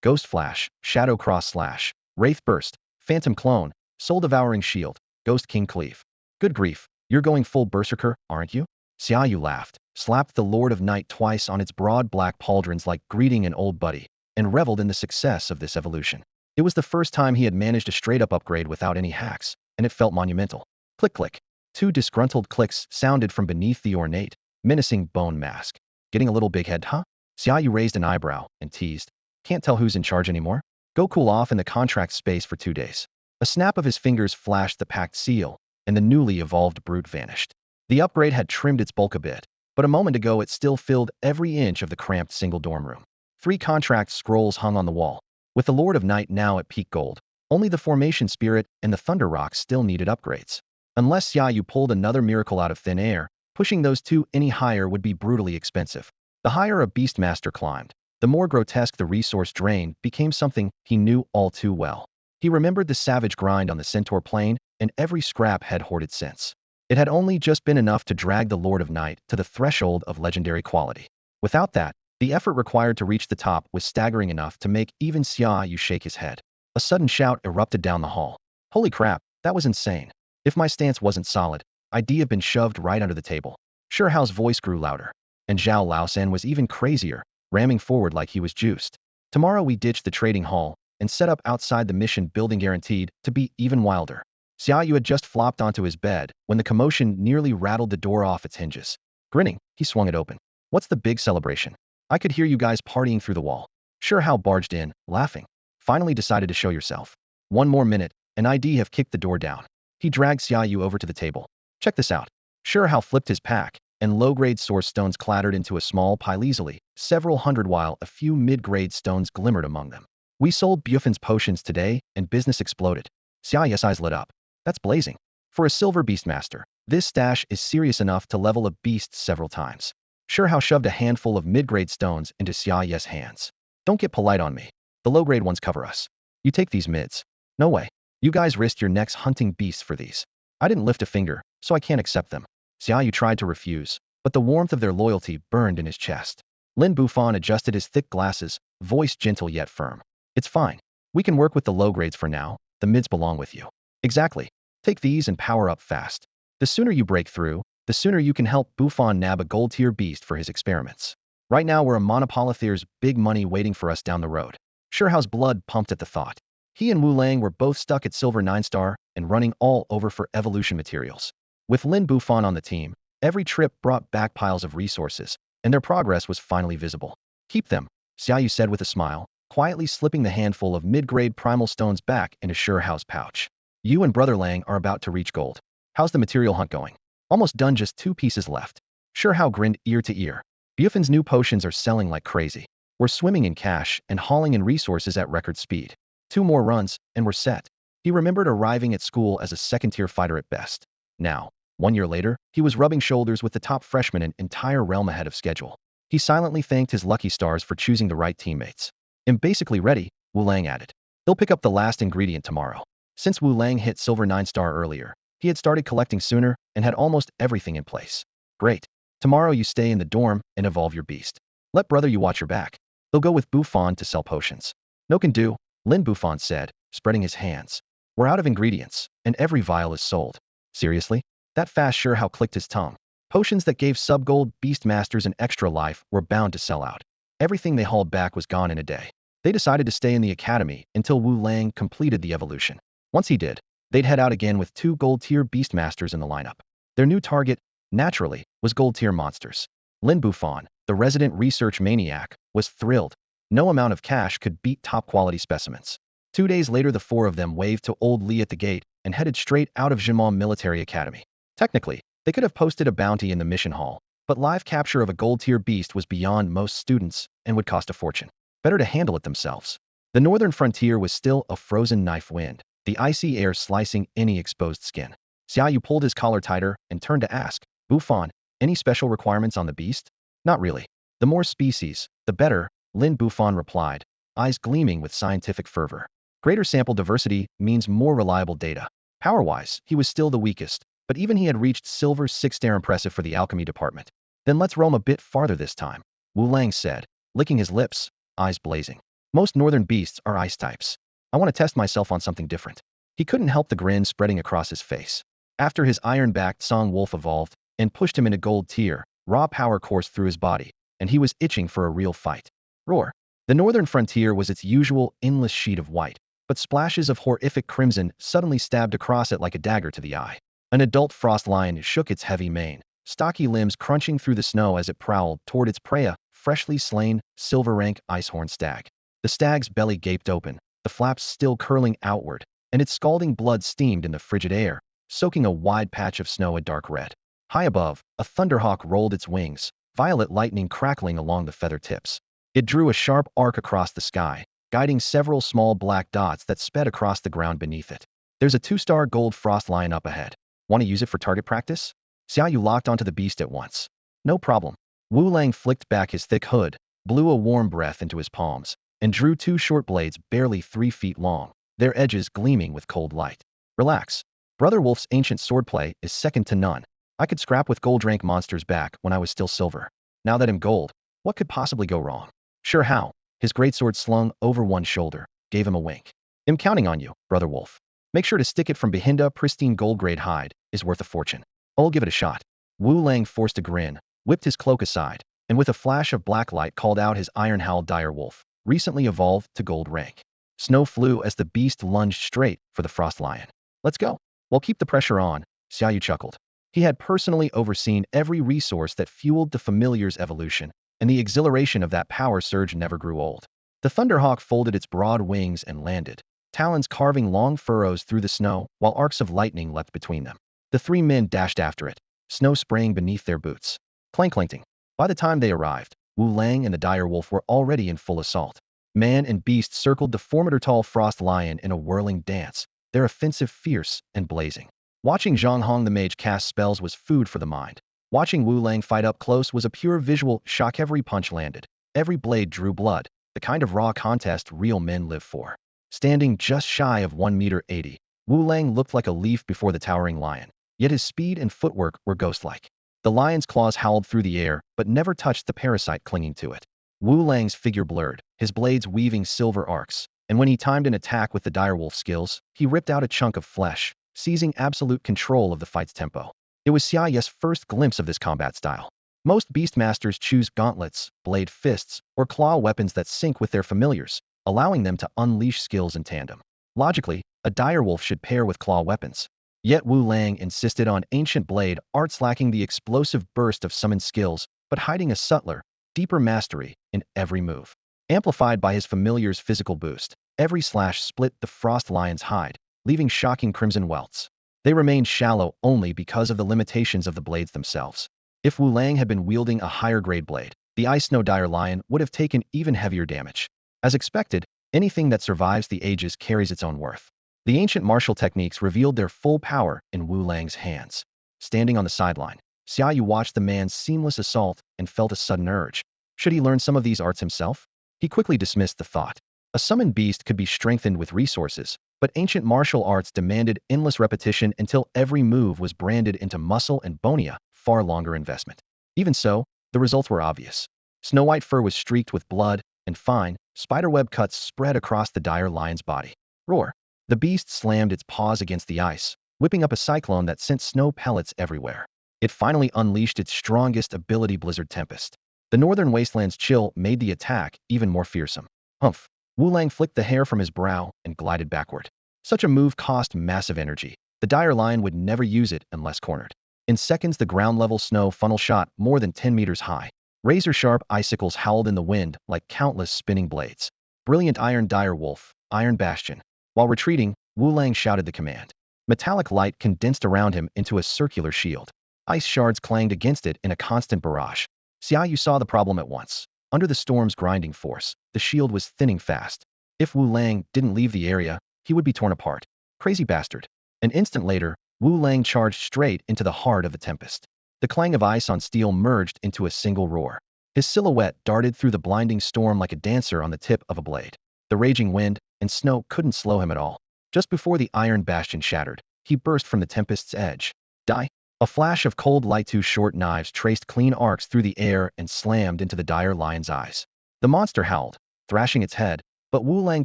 Ghost Flash, Shadow Cross Slash, Wraith Burst, Phantom Clone, Soul Devouring Shield, Ghost King Cleave. Good grief, you're going full berserker, aren't you? Xiaoyu laughed, slapped the Lord of Night twice on its broad black pauldrons like greeting an old buddy, and reveled in the success of this evolution. It was the first time he had managed a straight-up upgrade without any hacks, and it felt monumental. Click click. 2 disgruntled clicks sounded from beneath the ornate, menacing bone mask. Getting a little big-headed, huh? Xiaoyu raised an eyebrow and teased. Can't tell who's in charge anymore? Go cool off in the contract space for 2 days. A snap of his fingers flashed the packed seal, and the newly evolved brute vanished. The upgrade had trimmed its bulk a bit, but a moment ago it still filled every inch of the cramped single dorm room. 3 contract scrolls hung on the wall. With the Lord of Night now at peak gold, only the Formation Spirit and the Thunder Rock still needed upgrades. Unless Xiaoyu pulled another miracle out of thin air, pushing those 2 any higher would be brutally expensive. The higher a Beastmaster climbed, the more grotesque the resource drain became, something he knew all too well. He remembered the savage grind on the Centaur Plain, and every scrap had hoarded since. It had only just been enough to drag the Lord of Night to the threshold of legendary quality. Without that, the effort required to reach the top was staggering enough to make even Xiaoyu shake his head. A sudden shout erupted down the hall. Holy crap, that was insane. If my stance wasn't solid, I'd have been shoved right under the table. Sure Hao's voice grew louder, and Zhao Laosan was even crazier, ramming forward like he was juiced. Tomorrow we ditched the trading hall and set up outside the mission building, guaranteed to be even wilder. Xiaoyu had just flopped onto his bed when the commotion nearly rattled the door off its hinges. Grinning, he swung it open. What's the big celebration? I could hear you guys partying through the wall. Sure Hao barged in, laughing. Finally decided to show yourself. 1 more minute, and I'd have kicked the door down. He dragged Xiaoyu over to the table. Check this out. Sure Hao flipped his pack, and low-grade source stones clattered into a small pile easily, several hundred, while a few mid-grade stones glimmered among them. We sold Buffin's potions today, and business exploded. Xiaoyu's eyes lit up. That's blazing. For a silver beastmaster, this stash is serious enough to level a beast several times. Sure Hao shoved a handful of mid-grade stones into Xiaoyu's hands. Don't get polite on me. The low-grade ones cover us. You take these mids. No way. You guys risked your necks hunting beasts for these. I didn't lift a finger, so I can't accept them. Xiaoyu tried to refuse, but the warmth of their loyalty burned in his chest. Lin Bufan adjusted his thick glasses, voice gentle yet firm. It's fine. We can work with the low grades for now. The mids belong with you. Exactly. Take these and power up fast. The sooner you break through, the sooner you can help Bufan nab a gold-tier beast for his experiments. Right now we're a monopoly. There's big money waiting for us down the road. Sherhao's blood pumped at the thought. He and Wu Lang were both stuck at Silver 9-star and running all over for evolution materials. With Lin Bufan on the team, every trip brought back piles of resources, and their progress was finally visible. Keep them, Xiaoyu said with a smile, quietly slipping the handful of mid-grade primal stones back into Sherhao's pouch. You and Brother Lang are about to reach gold. How's the material hunt going? Almost done, just 2 pieces left. Sherhao grinned ear to ear. Bufan's new potions are selling like crazy. We're swimming in cash and hauling in resources at record speed. 2 more runs, and we're set. He remembered arriving at school as a second-tier fighter at best. Now, 1 year later, he was rubbing shoulders with the top freshmen an entire realm ahead of schedule. He silently thanked his lucky stars for choosing the right teammates. I'm basically ready, Wu Lang added. He'll pick up the last ingredient tomorrow. Since Wu Lang hit Silver 9-star earlier, he had started collecting sooner and had almost everything in place. Great. Tomorrow you stay in the dorm and evolve your beast. Let brother you watch your back. He'll go with Bufan to sell potions. No can do, Lin Bufan said, spreading his hands. We're out of ingredients, and every vial is sold. Seriously? That fast Sherhao clicked his tongue. Potions that gave sub-gold beast masters an extra life were bound to sell out. Everything they hauled back was gone in a day. They decided to stay in the academy until Wu Lang completed the evolution. Once he did, they'd head out again with 2 gold-tier beast masters in the lineup. Their new target, naturally, was gold-tier monsters. Lin Bufan, the resident research maniac, was thrilled. No amount of cash could beat top-quality specimens. 2 days later, the 4 of them waved to old Li at the gate and headed straight out of Jinmao Military Academy. Technically, they could have posted a bounty in the mission hall, but live capture of a gold-tier beast was beyond most students and would cost a fortune. Better to handle it themselves. The northern frontier was still a frozen knife wind, the icy air slicing any exposed skin. Xiaoyu pulled his collar tighter and turned to ask, Bufan, any special requirements on the beast? Not really. The more species, the better, Lin Bufan replied, eyes gleaming with scientific fervor. Greater sample diversity means more reliable data. Power-wise, he was still the weakest, but even he had reached Silver 6-star, impressive for the alchemy department. Then let's roam a bit farther this time, Wu Lang said, licking his lips, eyes blazing. Most northern beasts are ice types. I want to test myself on something different. He couldn't help the grin spreading across his face. After his iron-backed Song Wolf evolved and pushed him into gold tier, raw power coursed through his body, and he was itching for a real fight. Roar. The northern frontier was its usual endless sheet of white, but splashes of horrific crimson suddenly stabbed across it like a dagger to the eye. An adult frost lion shook its heavy mane, stocky limbs crunching through the snow as it prowled toward its prey, a freshly slain, silver-rank icehorn stag. The stag's belly gaped open, the flaps still curling outward, and its scalding blood steamed in the frigid air, soaking a wide patch of snow a dark red. High above, a thunderhawk rolled its wings, violet lightning crackling along the feather tips. It drew a sharp arc across the sky, guiding several small black dots that sped across the ground beneath it. There's a 2-star gold frost lion up ahead. Want to use it for target practice? Xiaoyu locked onto the beast at once. No problem. Wu Lang flicked back his thick hood, blew a warm breath into his palms, and drew 2 short blades barely 3 feet long, their edges gleaming with cold light. Relax. Brother Wolf's ancient swordplay is second to none. I could scrap with gold rank monsters back when I was still silver. Now that I'm gold, what could possibly go wrong? Sure how. His greatsword slung over one shoulder, gave him a wink. I'm counting on you, Brother Wolf. Make sure to stick it from behind. A pristine gold-grade hide is worth a fortune. I'll give it a shot. Wu Lang forced a grin, whipped his cloak aside, and with a flash of black light called out his iron howl dire wolf, recently evolved to gold rank. Snow flew as the beast lunged straight for the frost lion. Let's go. Well, keep the pressure on, Xiaoyu chuckled. He had personally overseen every resource that fueled the familiar's evolution, and the exhilaration of that power surge never grew old. The Thunderhawk folded its broad wings and landed, talons carving long furrows through the snow, while arcs of lightning leapt between them. The 3 men dashed after it, snow spraying beneath their boots. Clank-clanking. By the time they arrived, Wu Lang and the dire wolf were already in full assault. Man and beast circled the formidable frost lion in a whirling dance, their offensive fierce and blazing. Watching Zhang Hong the mage cast spells was food for the mind. Watching Wu Lang fight up close was a pure visual shock. Every punch landed, every blade drew blood, the kind of raw contest real men live for. Standing just shy of 1.80 meters, Wu Lang looked like a leaf before the towering lion, yet his speed and footwork were ghost-like. The lion's claws howled through the air, but never touched the parasite clinging to it. Wu Lang's figure blurred, his blades weaving silver arcs, and when he timed an attack with the direwolf skills, he ripped out a chunk of flesh, seizing absolute control of the fight's tempo. It was Xiao's first glimpse of this combat style. Most beastmasters choose gauntlets, blade fists, or claw weapons that sync with their familiars, allowing them to unleash skills in tandem. Logically, a direwolf should pair with claw weapons. Yet Wu Lang insisted on ancient blade arts lacking the explosive burst of summoned skills, but hiding a subtler, deeper mastery in every move. Amplified by his familiar's physical boost, every slash split the frost lion's hide, leaving shocking crimson welts. They remained shallow only because of the limitations of the blades themselves. If Wu Lang had been wielding a higher-grade blade, the Ice Snow Dire Lion would have taken even heavier damage. As expected, anything that survives the ages carries its own worth. The ancient martial techniques revealed their full power in Wu Lang's hands. Standing on the sideline, Xiaoyu watched the man's seamless assault and felt a sudden urge. Should he learn some of these arts himself? He quickly dismissed the thought. A summoned beast could be strengthened with resources, but ancient martial arts demanded endless repetition until every move was branded into muscle and bone, far longer investment. Even so, the results were obvious. Snow-white fur was streaked with blood, and fine, spiderweb cuts spread across the dire lion's body. Roar! The beast slammed its paws against the ice, whipping up a cyclone that sent snow pellets everywhere. It finally unleashed its strongest ability, Blizzard Tempest. The northern wasteland's chill made the attack even more fearsome. Humph! Wu Lang flicked the hair from his brow and glided backward. Such a move cost massive energy. The dire lion would never use it unless cornered. In seconds, the ground-level snow funnel shot more than 10 meters high. Razor-sharp icicles howled in the wind like countless spinning blades. Brilliant Iron Dire Wolf, Iron Bastion. While retreating, Wu Lang shouted the command. Metallic light condensed around him into a circular shield. Ice shards clanged against it in a constant barrage. Xiaoyu saw the problem at once. Under the storm's grinding force, the shield was thinning fast. If Wu Lang didn't leave the area, he would be torn apart. Crazy bastard. An instant later, Wu Lang charged straight into the heart of the tempest. The clang of ice on steel merged into a single roar. His silhouette darted through the blinding storm like a dancer on the tip of a blade. The raging wind and snow couldn't slow him at all. Just before the iron bastion shattered, he burst from the tempest's edge. Die! A flash of cold light, two short knives traced clean arcs through the air and slammed into the dire lion's eyes. The monster howled, thrashing its head, but Wu Lang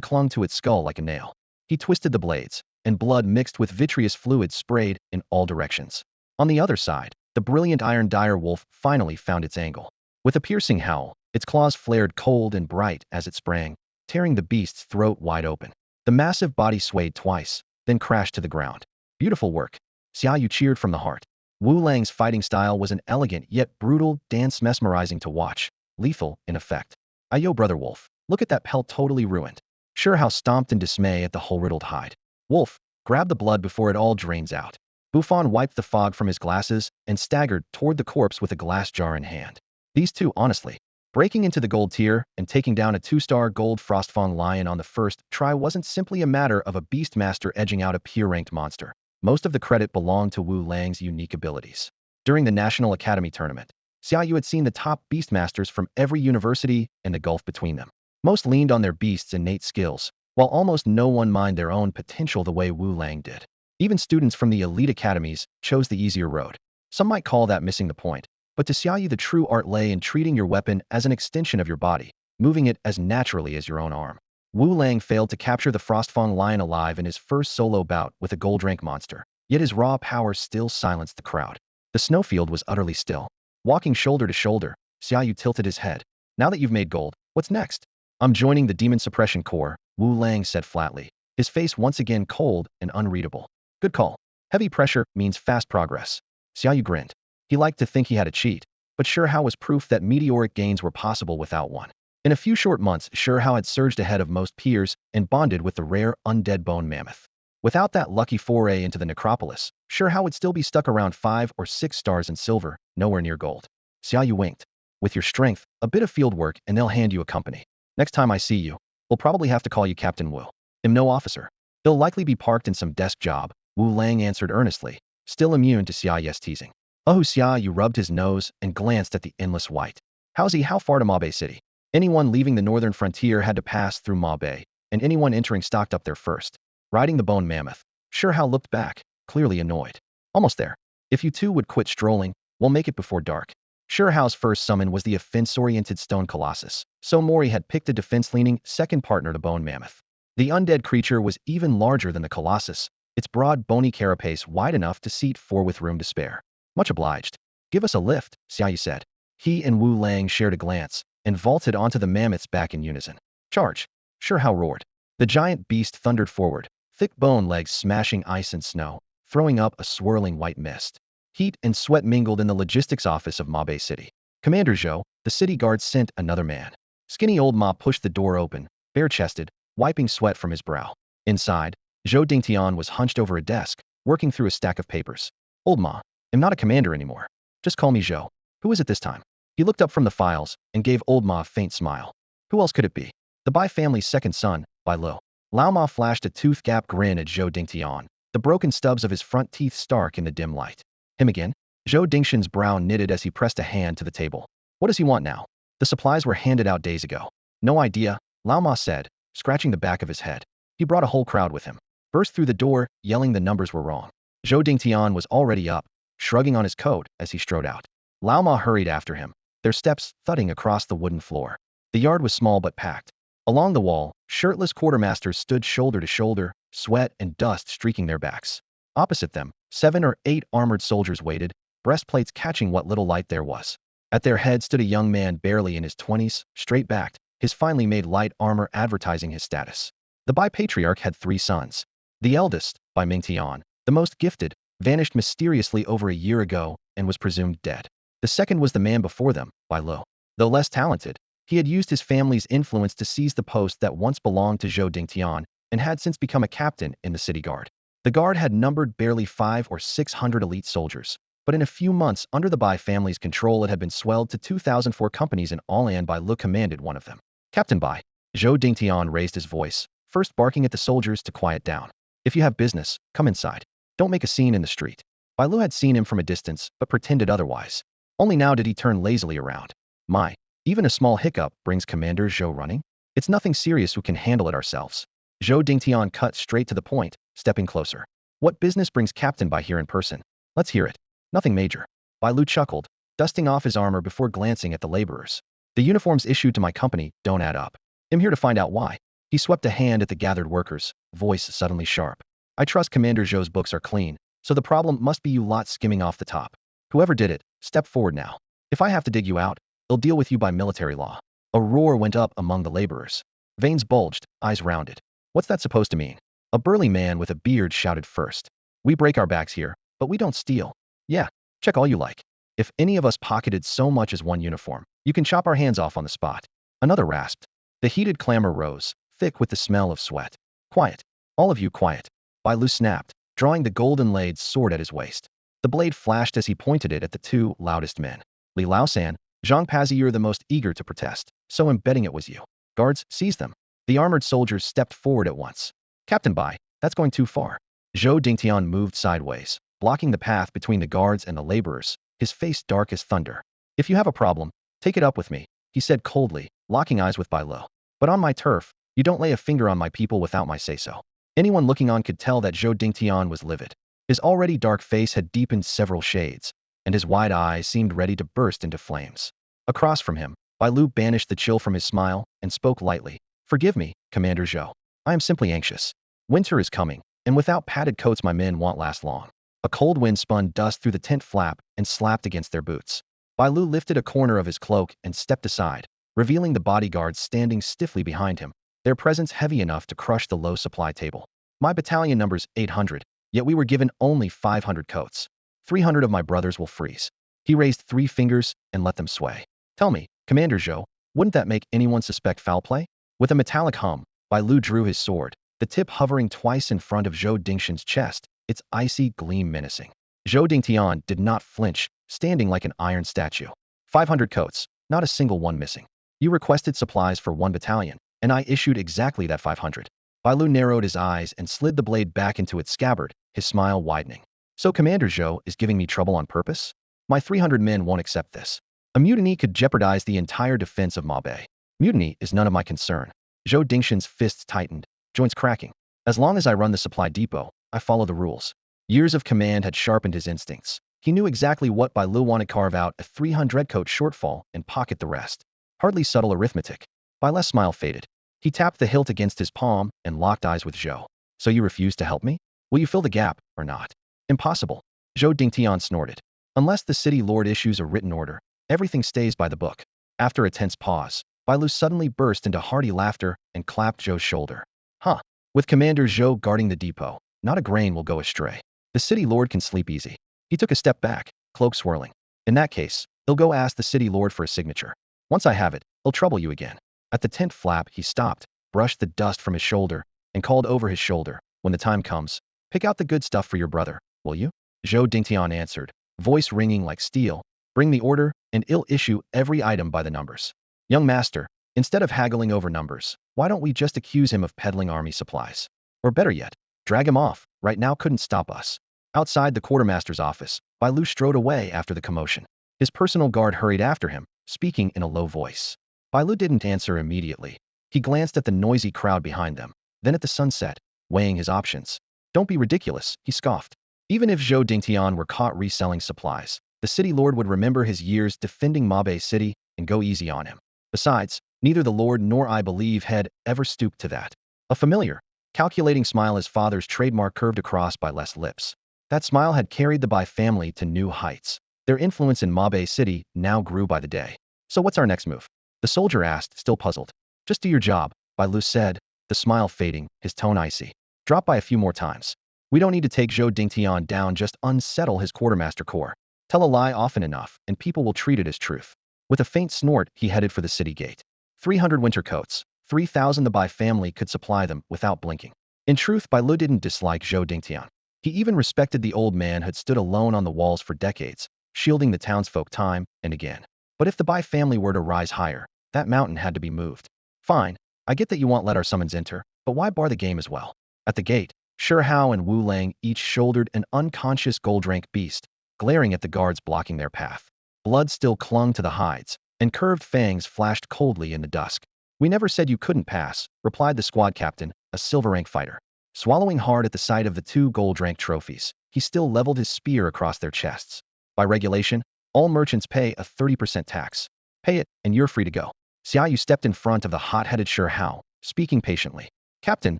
clung to its skull like a nail. He twisted the blades, and blood mixed with vitreous fluid sprayed in all directions. On the other side, the brilliant Iron Dire Wolf finally found its angle. With a piercing howl, its claws flared cold and bright as it sprang, tearing the beast's throat wide open. The massive body swayed twice, then crashed to the ground. Beautiful work. Xiaoyu cheered from the heart. Wu Lang's fighting style was an elegant yet brutal dance, mesmerizing to watch, lethal in effect. Ayo, brother Wolf, look at that pelt totally ruined. Sure how stomped in dismay at the whole riddled hide. Wolf, grab the blood before it all drains out. Buffon wiped the fog from his glasses and staggered toward the corpse with a glass jar in hand. These two, honestly. Breaking into the gold tier and taking down a 2-star gold Frostfang lion on the first try wasn't simply a matter of a beastmaster edging out a peer-ranked monster. Most of the credit belonged to Wu Lang's unique abilities. During the National Academy tournament, Xiaoyu had seen the top beastmasters from every university and the gulf between them. Most leaned on their beasts' innate skills, while almost no one mined their own potential the way Wu Lang did. Even students from the elite academies chose the easier road. Some might call that missing the point, but to Xiaoyu the true art lay in treating your weapon as an extension of your body, moving it as naturally as your own arm. Wu Lang failed to capture the Frostfang lion alive in his first solo bout with a gold rank monster, yet his raw power still silenced the crowd. The snowfield was utterly still. Walking shoulder to shoulder, Xiaoyu tilted his head. Now that you've made gold, what's next? I'm joining the Demon Suppression Corps, Wu Lang said flatly, his face once again cold and unreadable. Good call. Heavy pressure means fast progress. Xiaoyu grinned. He liked to think he had a cheat, but Shurhao was proof that meteoric gains were possible without one. In a few short months, Shurhao had surged ahead of most peers and bonded with the rare undead bone mammoth. Without that lucky foray into the necropolis, Shurhao would still be stuck around 5 or 6 stars in silver, nowhere near gold. Xiaoyu winked. With your strength, a bit of field work, and they'll hand you a company. Next time I see you, we'll probably have to call you Captain Wu. I'm no officer. He'll likely be parked in some desk job, Wu Lang answered earnestly, still immune to Xiaoyu's teasing. Oh, Xiaoyu rubbed his nose and glanced at the endless white. How far to Mabe City? Anyone leaving the northern frontier had to pass through Mabe, and anyone entering stocked up there first. Riding the bone mammoth, Shurhao looked back, clearly annoyed. Almost there. If you two would quit strolling, We'll make it before dark. Shurehao's first summon was the offense-oriented stone colossus, so Mori had picked a defense-leaning second partner to bone mammoth. The undead creature was even larger than the colossus, its broad bony carapace wide enough to seat four with room to spare. Much obliged. Give us a lift, Xiaoyu said. He and Wu Lang shared a glance and vaulted onto the mammoth's back in unison. Charge! Shurehao roared. The giant beast thundered forward, thick bone legs smashing ice and snow, throwing up a swirling white mist. Heat and sweat mingled in the logistics office of Ma Bei City. Commander Zhou, the city guard, sent another man. Skinny old Ma pushed the door open, bare-chested, wiping sweat from his brow. Inside, Zhou Dingtian was hunched over a desk, working through a stack of papers. Old Ma, I'm not a commander anymore. Just call me Zhou. Who is it this time? He looked up from the files and gave old Ma a faint smile. Who else could it be? The Bai family's second son, Bai Lo. Lao Ma flashed a tooth-gap grin at Zhou Dingtian, the broken stubs of his front teeth stark in the dim light. Him again? Zhou Dingshan's brow knitted as he pressed a hand to the table. What does he want now? The supplies were handed out days ago. No idea, Lao Ma said, scratching the back of his head. He brought a whole crowd with him. Burst through the door, yelling the numbers were wrong. Zhou Dingtian was already up, shrugging on his coat as he strode out. Lao Ma hurried after him, their steps thudding across the wooden floor. The yard was small but packed. Along the wall, shirtless quartermasters stood shoulder to shoulder, sweat and dust streaking their backs. Opposite them, 7 or 8 armored soldiers waited, breastplates catching what little light there was. At their head stood a young man barely in his 20s, straight-backed, his finely made light armor advertising his status. The Bai patriarch had 3 sons. The eldest, Bai Mingtian, the most gifted, vanished mysteriously over a year ago and was presumed dead. The second was the man before them, Bai Lo. Though less talented, he had used his family's influence to seize the post that once belonged to Zhou Dingtian and had since become a captain in the city guard. The guard had numbered barely 500 or 600 elite soldiers, but in a few months under the Bai family's control it had been swelled to 2,004 companies in all, and Bai Lu commanded one of them. Captain Bai. Zhou Dingtian raised his voice, first barking at the soldiers to quiet down. If you have business, come inside. Don't make a scene in the street. Bai Lu had seen him from a distance, but pretended otherwise. Only now did he turn lazily around. My. Even a small hiccup brings Commander Zhou running? It's nothing serious, we can handle it ourselves. Zhou Dingtian cut straight to the point, stepping closer. What business brings Captain Bai here in person? Let's hear it. Nothing major. Bai Lu chuckled, dusting off his armor before glancing at the laborers. The uniforms issued to my company don't add up. I'm here to find out why. He swept a hand at the gathered workers, voice suddenly sharp. I trust Commander Zhou's books are clean, so the problem must be you lot skimming off the top. Whoever did it, step forward now. If I have to dig you out, I'll deal with you by military law. A roar went up among the laborers. Veins bulged, eyes rounded. What's that supposed to mean? A burly man with a beard shouted first. We break our backs here, but we don't steal. Yeah, check all you like. If any of us pocketed so much as one uniform, you can chop our hands off on the spot. Another rasped. The heated clamor rose, thick with the smell of sweat. Quiet. All of you quiet. Bai Lu snapped, drawing the golden-laid sword at his waist. The blade flashed as he pointed it at the 2 loudest men. Li Laosan, Zhang Pazi, you're the most eager to protest, so I'm betting it was you. Guards, seize them. The armored soldiers stepped forward at once. Captain Bai, that's going too far. Zhou Dingtian moved sideways, blocking the path between the guards and the laborers, his face dark as thunder. If you have a problem, take it up with me, he said coldly, locking eyes with Bai Lo. But on my turf, you don't lay a finger on my people without my say-so. Anyone looking on could tell that Zhou Dingtian was livid. His already dark face had deepened several shades, and his wide eyes seemed ready to burst into flames. Across from him, Bai Lu banished the chill from his smile and spoke lightly. Forgive me, Commander Zhou. I am simply anxious. Winter is coming, and without padded coats my men won't last long. A cold wind spun dust through the tent flap and slapped against their boots. Bai Lu lifted a corner of his cloak and stepped aside, revealing the bodyguards standing stiffly behind him, their presence heavy enough to crush the low supply table. My battalion numbers 800, yet we were given only 500 coats. 300 of my brothers will freeze. He raised 3 fingers and let them sway. Tell me, Commander Zhou, wouldn't that make anyone suspect foul play? With a metallic hum, Bai Lu drew his sword, the tip hovering twice in front of Zhou Dingshan's chest, its icy gleam menacing. Zhou Dingtian did not flinch, standing like an iron statue. 500 coats, not a single one missing. You requested supplies for 1 battalion, and I issued exactly that 500. Bai Lu narrowed his eyes and slid the blade back into its scabbard, his smile widening. So Commander Zhou is giving me trouble on purpose? My 300 men won't accept this. A mutiny could jeopardize the entire defense of Ma Bei. Mutiny is none of my concern. Zhou Dingshan's fists tightened, joints cracking. As long as I run the supply depot, I follow the rules. Years of command had sharpened his instincts. He knew exactly what Bailu wanted to carve out a 300 coat shortfall and pocket the rest. Hardly subtle arithmetic. Bailu's smile faded. He tapped the hilt against his palm and locked eyes with Zhou. So you refuse to help me? Will you fill the gap, or not? Impossible. Zhou Dingtian snorted. Unless the city lord issues a written order, everything stays by the book. After a tense pause, Bailu suddenly burst into hearty laughter and clapped Zhou's shoulder. Huh. With Commander Zhou guarding the depot, not a grain will go astray. The city lord can sleep easy. He took a step back, cloak swirling. In that case, he'll go ask the city lord for a signature. Once I have it, he'll trouble you again. At the tent flap, he stopped, brushed the dust from his shoulder, and called over his shoulder. When the time comes, pick out the good stuff for your brother, will you? Zhou Dingtian answered, voice ringing like steel. Bring the order, and I'll issue every item by the numbers. Young master, instead of haggling over numbers, why don't we just accuse him of peddling army supplies? Or better yet, drag him off. Right now couldn't stop us. Outside the quartermaster's office, Bailu strode away after the commotion. His personal guard hurried after him, speaking in a low voice. Bailu didn't answer immediately. He glanced at the noisy crowd behind them, then at the sunset, weighing his options. Don't be ridiculous, he scoffed. Even if Zhou Dingtian were caught reselling supplies, the city lord would remember his years defending Mabe City and go easy on him. Besides, neither the lord nor I believe had ever stooped to that. A familiar, calculating smile his father's trademark curved across Bailu's lips. That smile had carried the Bai family to new heights. Their influence in Mabe City now grew by the day. So what's our next move? The soldier asked, still puzzled. Just do your job, Bailu said, the smile fading, his tone icy. Drop by a few more times. We don't need to take Zhou Dingtian down, just unsettle his quartermaster corps. Tell a lie often enough, and people will treat it as truth. With a faint snort, he headed for the city gate. 300 winter coats, 3,000 the Bai family could supply them without blinking. In truth, Bailu didn't dislike Zhou Dingtian. He even respected the old man had stood alone on the walls for decades, shielding the townsfolk time and again. But if the Bai family were to rise higher, that mountain had to be moved. Fine, I get that you won't let our summons enter, but why bar the game as well? At the gate, Shi Hao and Wu Lang each shouldered an unconscious gold-rank beast, glaring at the guards blocking their path. Blood still clung to the hides, and curved fangs flashed coldly in the dusk. We never said you couldn't pass, replied the squad captain, a silver-rank fighter. Swallowing hard at the sight of the two gold-rank trophies, he still leveled his spear across their chests. By regulation, all merchants pay a 30% tax. Pay it, and you're free to go. Xiaoyu stepped in front of the hot-headed Shi Hao, speaking patiently. Captain,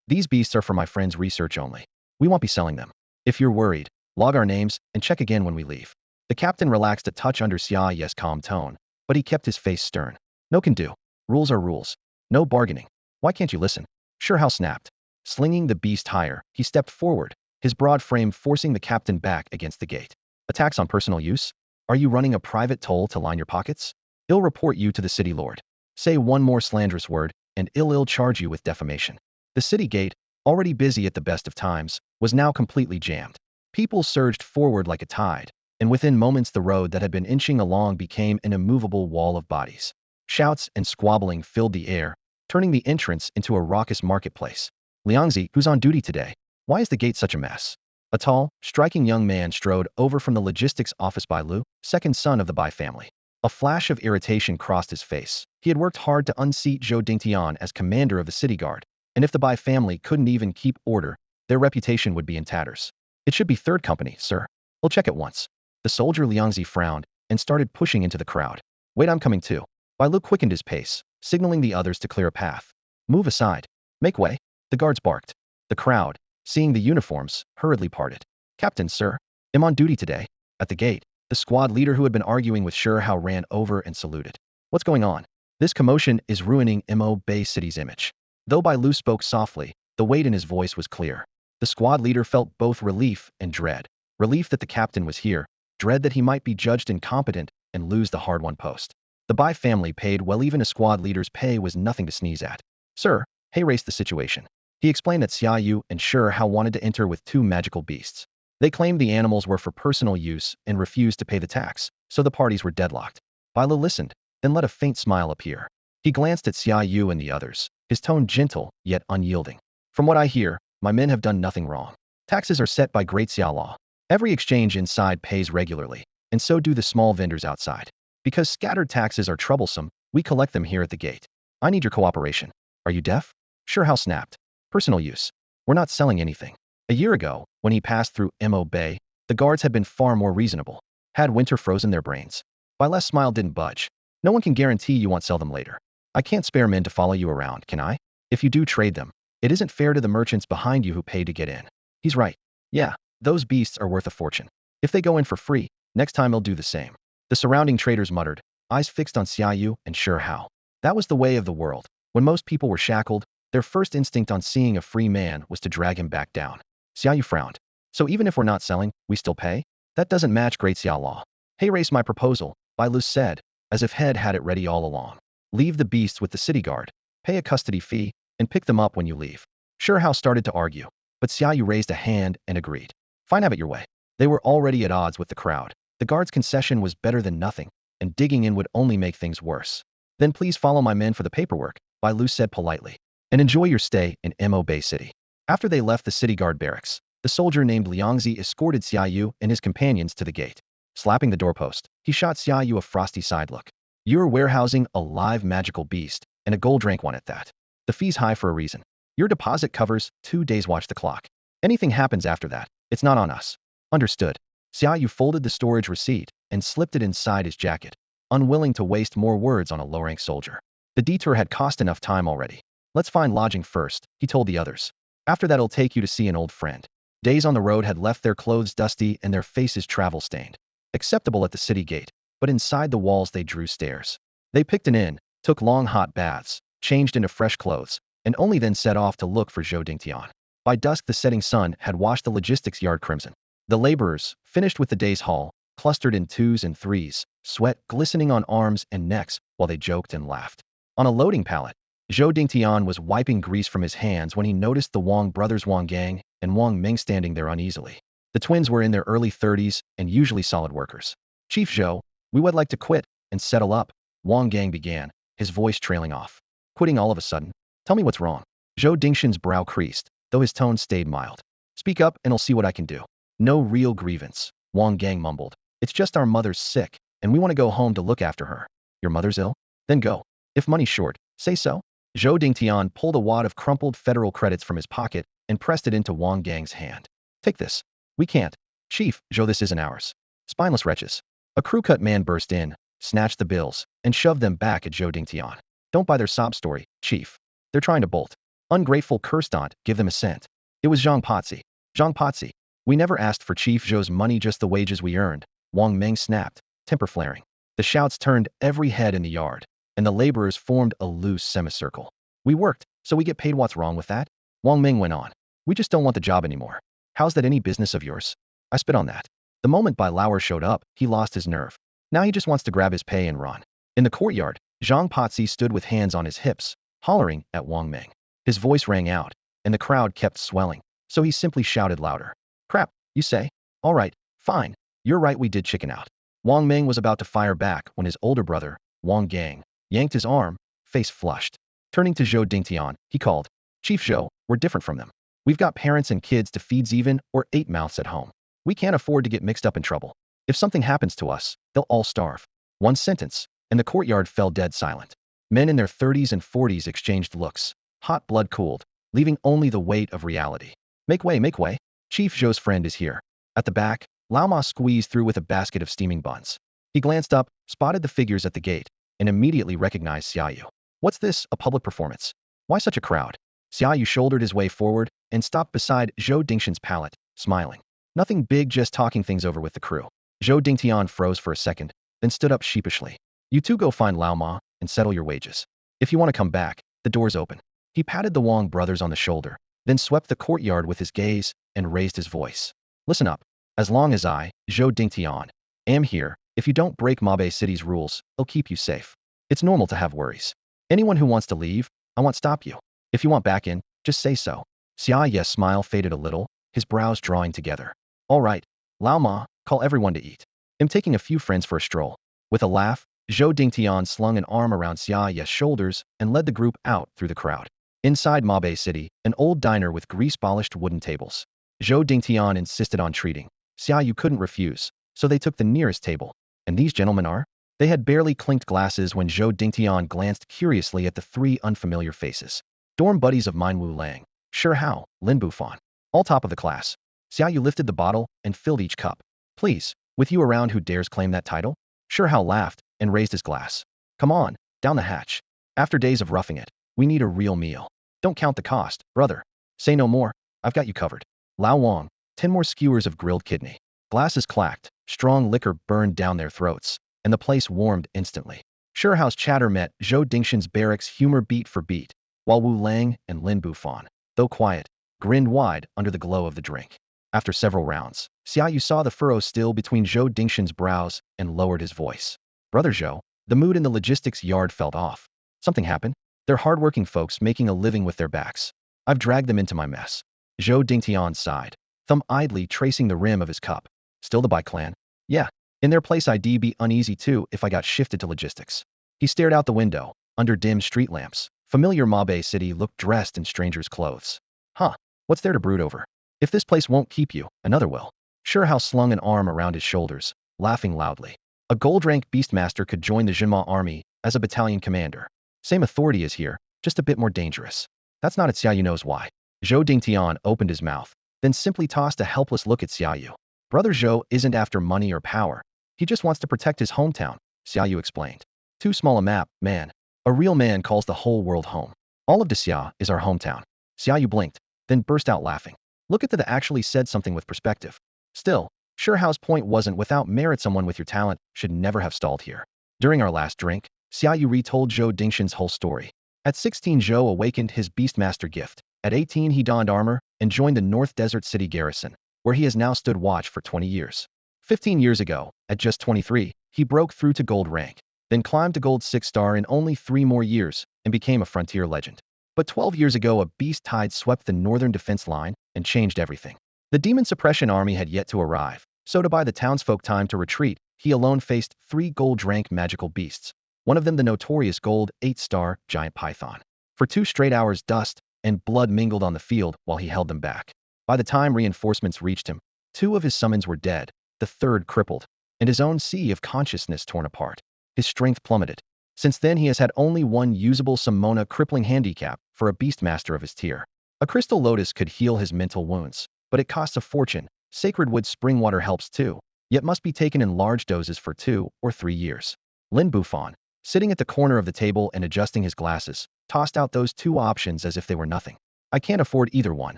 these beasts are for my friend's research only. We won't be selling them. If you're worried, log our names and check again when we leave. The captain relaxed a touch under Xiaoyu's calm tone, but he kept his face stern. No can do. Rules are rules. No bargaining. Why can't you listen? Shi Hao snapped. Slinging the beast higher, he stepped forward, his broad frame forcing the captain back against the gate. Attacks on personal use? Are you running a private toll to line your pockets? I'll report you to the city lord. Say one more slanderous word, and I'll charge you with defamation. The city gate, already busy at the best of times, was now completely jammed. People surged forward like a tide, and within moments the road that had been inching along became an immovable wall of bodies. Shouts and squabbling filled the air, turning the entrance into a raucous marketplace. Liangzi, who's on duty today? Why is the gate such a mess? A tall, striking young man strode over from the logistics office by Lu, second son of the Bai family. A flash of irritation crossed his face. He had worked hard to unseat Zhou Dingtian as commander of the city guard, and if the Bai family couldn't even keep order, their reputation would be in tatters. It should be third company, sir. We'll check it once. The soldier Liangzi frowned and started pushing into the crowd. Wait, I'm coming too. Bai Lu quickened his pace, signaling the others to clear a path. Move aside. Make way. The guards barked. The crowd, seeing the uniforms, hurriedly parted. Captain, sir. I'm on duty today. At the gate, the squad leader who had been arguing with Shi Hao ran over and saluted. What's going on? This commotion is ruining Mo City's image. Though Bai Lu spoke softly, the weight in his voice was clear. The squad leader felt both relief and dread. Relief that the captain was here, dread that he might be judged incompetent and lose the hard-won post. The Bai family paid well, even a squad leader's pay was nothing to sneeze at. Sir, He raced the situation. He explained that Xiaoyu and Shi Hao wanted to enter with two magical beasts. They claimed the animals were for personal use and refused to pay the tax, so the parties were deadlocked. Bailo listened, then let a faint smile appear. He glanced at Xiaoyu and the others, his tone gentle yet unyielding. From what I hear, my men have done nothing wrong. Taxes are set by Great Xia law. Every exchange inside pays regularly, and so do the small vendors outside. Because scattered taxes are troublesome, we collect them here at the gate. I need your cooperation. Are you deaf? Shi Hao snapped. Personal use. We're not selling anything. A year ago, when he passed through Mo Bay, The guards had been far more reasonable. Had winter frozen their brains? By smile didn't budge. No one can guarantee you won't sell them later. I can't spare men to follow you around, can I? If you do trade them, it isn't fair to the merchants behind you who paid to get in. He's right. Yeah, those beasts are worth a fortune. If they go in for free, next time they'll do the same. The surrounding traders muttered, eyes fixed on Xiaoyu and sure how. That was the way of the world. When most people were shackled, their first instinct on seeing a free man was to drag him back down. Xiaoyu frowned. So even if we're not selling, we still pay? That doesn't match Great Xiao law. Hey, race my proposal, Bai said, as if Head had it ready all along. Leave the beasts with the city guard, pay a custody fee, and pick them up when you leave. Sure Hao started to argue, but Xiaoyu raised a hand and agreed. Fine, have it your way. They were already at odds with the crowd. The guard's concession was better than nothing, and digging in would only make things worse. Then please follow my men for the paperwork, Bai said politely, and enjoy your stay in Mo Bay City. After they left the city guard barracks, the soldier named Liangzi escorted Xiaoyu and his companions to the gate. Slapping the doorpost, he shot Xiaoyu a frosty side look. You're warehousing a live magical beast, and a gold rank one at that. The fee's high for a reason. Your deposit covers 2 days. Watch the clock. Anything happens after that, it's not on us. Understood. Xiaoyu folded the storage receipt and slipped it inside his jacket, unwilling to waste more words on a low-rank soldier. The detour had cost enough time already. Let's find lodging first, he told the others. After that, it'll take you to see an old friend. Days on the road had left their clothes dusty and their faces travel-stained. Acceptable at the city gate, but inside the walls they drew stares. They picked an inn, took long hot baths, changed into fresh clothes, and only then set off to look for Zhou Dingtian. By dusk the setting sun had washed the logistics yard crimson. The laborers, finished with the day's haul, clustered in 2s and 3s, sweat glistening on arms and necks while they joked and laughed. On a loading pallet, Zhou Dingtian was wiping grease from his hands when he noticed the Wang brothers Wang Gang and Wang Ming standing there uneasily. The twins were in their early 30s and usually solid workers. Chief Zhou, we would like to quit and settle up, Wang Gang began, his voice trailing off. Quitting all of a sudden? Tell me what's wrong. Zhou Dingshan's brow creased, though his tone stayed mild. Speak up and I'll see what I can do. No real grievance, Wang Gang mumbled. It's just our mother's sick, and we want to go home to look after her. Your mother's ill? Then go. If money's short, say so. Zhou Dingtian pulled a wad of crumpled federal credits from his pocket and pressed it into Wang Gang's hand. Take this. We can't. Chief, Zhou, this isn't ours. Spineless wretches. A crew-cut man burst in, snatched the bills, and shoved them back at Zhou Dingtian. Don't buy their sob story, Chief. They're trying to bolt. Ungrateful cursed-aunt, give them a cent. It was Zhang Potzi. Zhang Potzi. We never asked for Chief Zhou's money, just the wages we earned, Wang Ming snapped, temper flaring. The shouts turned every head in the yard, and the laborers formed a loose semicircle. We worked, so we get paid. What's wrong with that? Wang Ming went on. We just don't want the job anymore. How's that any business of yours? I spit on that. The moment Bai Lauer showed up, he lost his nerve. Now he just wants to grab his pay and run. In the courtyard, Zhang Potzi stood with hands on his hips, hollering at Wang Ming. His voice rang out, and the crowd kept swelling, so he simply shouted louder. Crap, you say? All right, fine. You're right, we did chicken out. Wang Ming was about to fire back when his older brother, Wang Gang, yanked his arm, face flushed. Turning to Zhou Dingtian, he called, Chief Zhou, we're different from them. We've got parents and kids to feed, even or 8 mouths at home. We can't afford to get mixed up in trouble. If something happens to us, they'll all starve. One sentence, and the courtyard fell dead silent. Men in their 30s and 40s exchanged looks. Hot blood cooled, leaving only the weight of reality. Make way, make way. Chief Zhou's friend is here. At the back, Lao Ma squeezed through with a basket of steaming buns. He glanced up, spotted the figures at the gate, and immediately recognized Xiaoyu. What's this, a public performance? Why such a crowd? Xiaoyu shouldered his way forward and stopped beside Zhou Dingshan's pallet, smiling. Nothing big, just talking things over with the crew. Zhou Dingtian froze for a second, then stood up sheepishly. You two go find Lao Ma and settle your wages. If you want to come back, the door's open. He patted the Wang brothers on the shoulder, then swept the courtyard with his gaze and raised his voice. Listen up. As long as I, Zhou Dingtian, am here, if you don't break Mabe City's rules, I'll keep you safe. It's normal to have worries. Anyone who wants to leave, I won't stop you. If you want back in, just say so. Xiaoyu's smile faded a little, his brows drawing together. All right, Lao Ma, call everyone to eat. I'm taking a few friends for a stroll. With a laugh, Zhou Dingtian slung an arm around Xiaoyu's shoulders and led the group out through the crowd. Inside Mabe City, an old diner with grease-polished wooden tables. Zhou Dingtian insisted on treating. Xiaoyu couldn't refuse, so they took the nearest table. And these gentlemen are? They had barely clinked glasses when Zhou Dingtian glanced curiously at the 3 unfamiliar faces. Dorm buddies of mine, Wu Lang, Sure Hao, Lin Bufan. All top of the class. Xiaoyu lifted the bottle and filled each cup. Please, with you around, who dares claim that title? Hao laughed and raised his glass. Come on, down the hatch. After days of roughing it, we need a real meal. Don't count the cost, brother. Say no more. I've got you covered. Lao Wang, 10 more skewers of grilled kidney. Glasses clacked, strong liquor burned down their throats, and the place warmed instantly. Hao's chatter met Zhou Dingshan's barracks humor beat for beat, while Wu Lang and Lin Bufan, though quiet, grinned wide under the glow of the drink. After several rounds, Xiaoyu saw the furrow still between Zhou Dingshan's brows and lowered his voice. Brother Zhou, the mood in the logistics yard felt off. Something happened? They're hardworking folks making a living with their backs. I've dragged them into my mess. Zhou Dingtian sighed, thumb idly tracing the rim of his cup. Still the Bai clan? Yeah. In their place I'd be uneasy too if I got shifted to logistics. He stared out the window, under dim street lamps. Familiar Mabe City looked dressed in strangers' clothes. Huh, what's there to brood over? If this place won't keep you, another will. Hao slung an arm around his shoulders, laughing loudly. A gold-rank beastmaster could join the Jinma army as a battalion commander. Same authority as here, just a bit more dangerous. That's not at Xiaoyu knows why. Zhou Dingtian opened his mouth, then simply tossed a helpless look at Xiaoyu. Brother Zhou isn't after money or power. He just wants to protect his hometown, Xiaoyu explained. Too small a map, man. A real man calls the whole world home. All of Xia is our hometown. Xiaoyu blinked, then burst out laughing. Look at that, actually said something with perspective. Still, Hao's point wasn't without merit. Someone with your talent should never have stalled here. During our last drink, Xiaoyu retold Zhou Dingshan's whole story. At 16, Zhou awakened his Beastmaster gift. At 18, he donned armor and joined the North Desert City garrison, where he has now stood watch for 20 years. 15 years ago, at just 23, he broke through to gold rank, then climbed to gold 6-star in only 3 more years and became a frontier legend. But 12 years ago, a beast tide swept the northern defense line and changed everything. The demon suppression army had yet to arrive, so to buy the townsfolk time to retreat, he alone faced 3 gold-rank magical beasts, one of them the notorious gold 8-star giant python. For 2 straight hours, dust and blood mingled on the field while he held them back. By the time reinforcements reached him, 2 of his summons were dead, the 3rd crippled, and his own sea of consciousness torn apart. His strength plummeted. Since then, he has had only one usable summon, a crippling handicap for a beastmaster of his tier. A crystal lotus could heal his mental wounds, but it costs a fortune. Sacred wood spring water helps too, yet must be taken in large doses for 2 or 3 years. Lin Bufan, sitting at the corner of the table and adjusting his glasses, tossed out those 2 options as if they were nothing. I can't afford either one,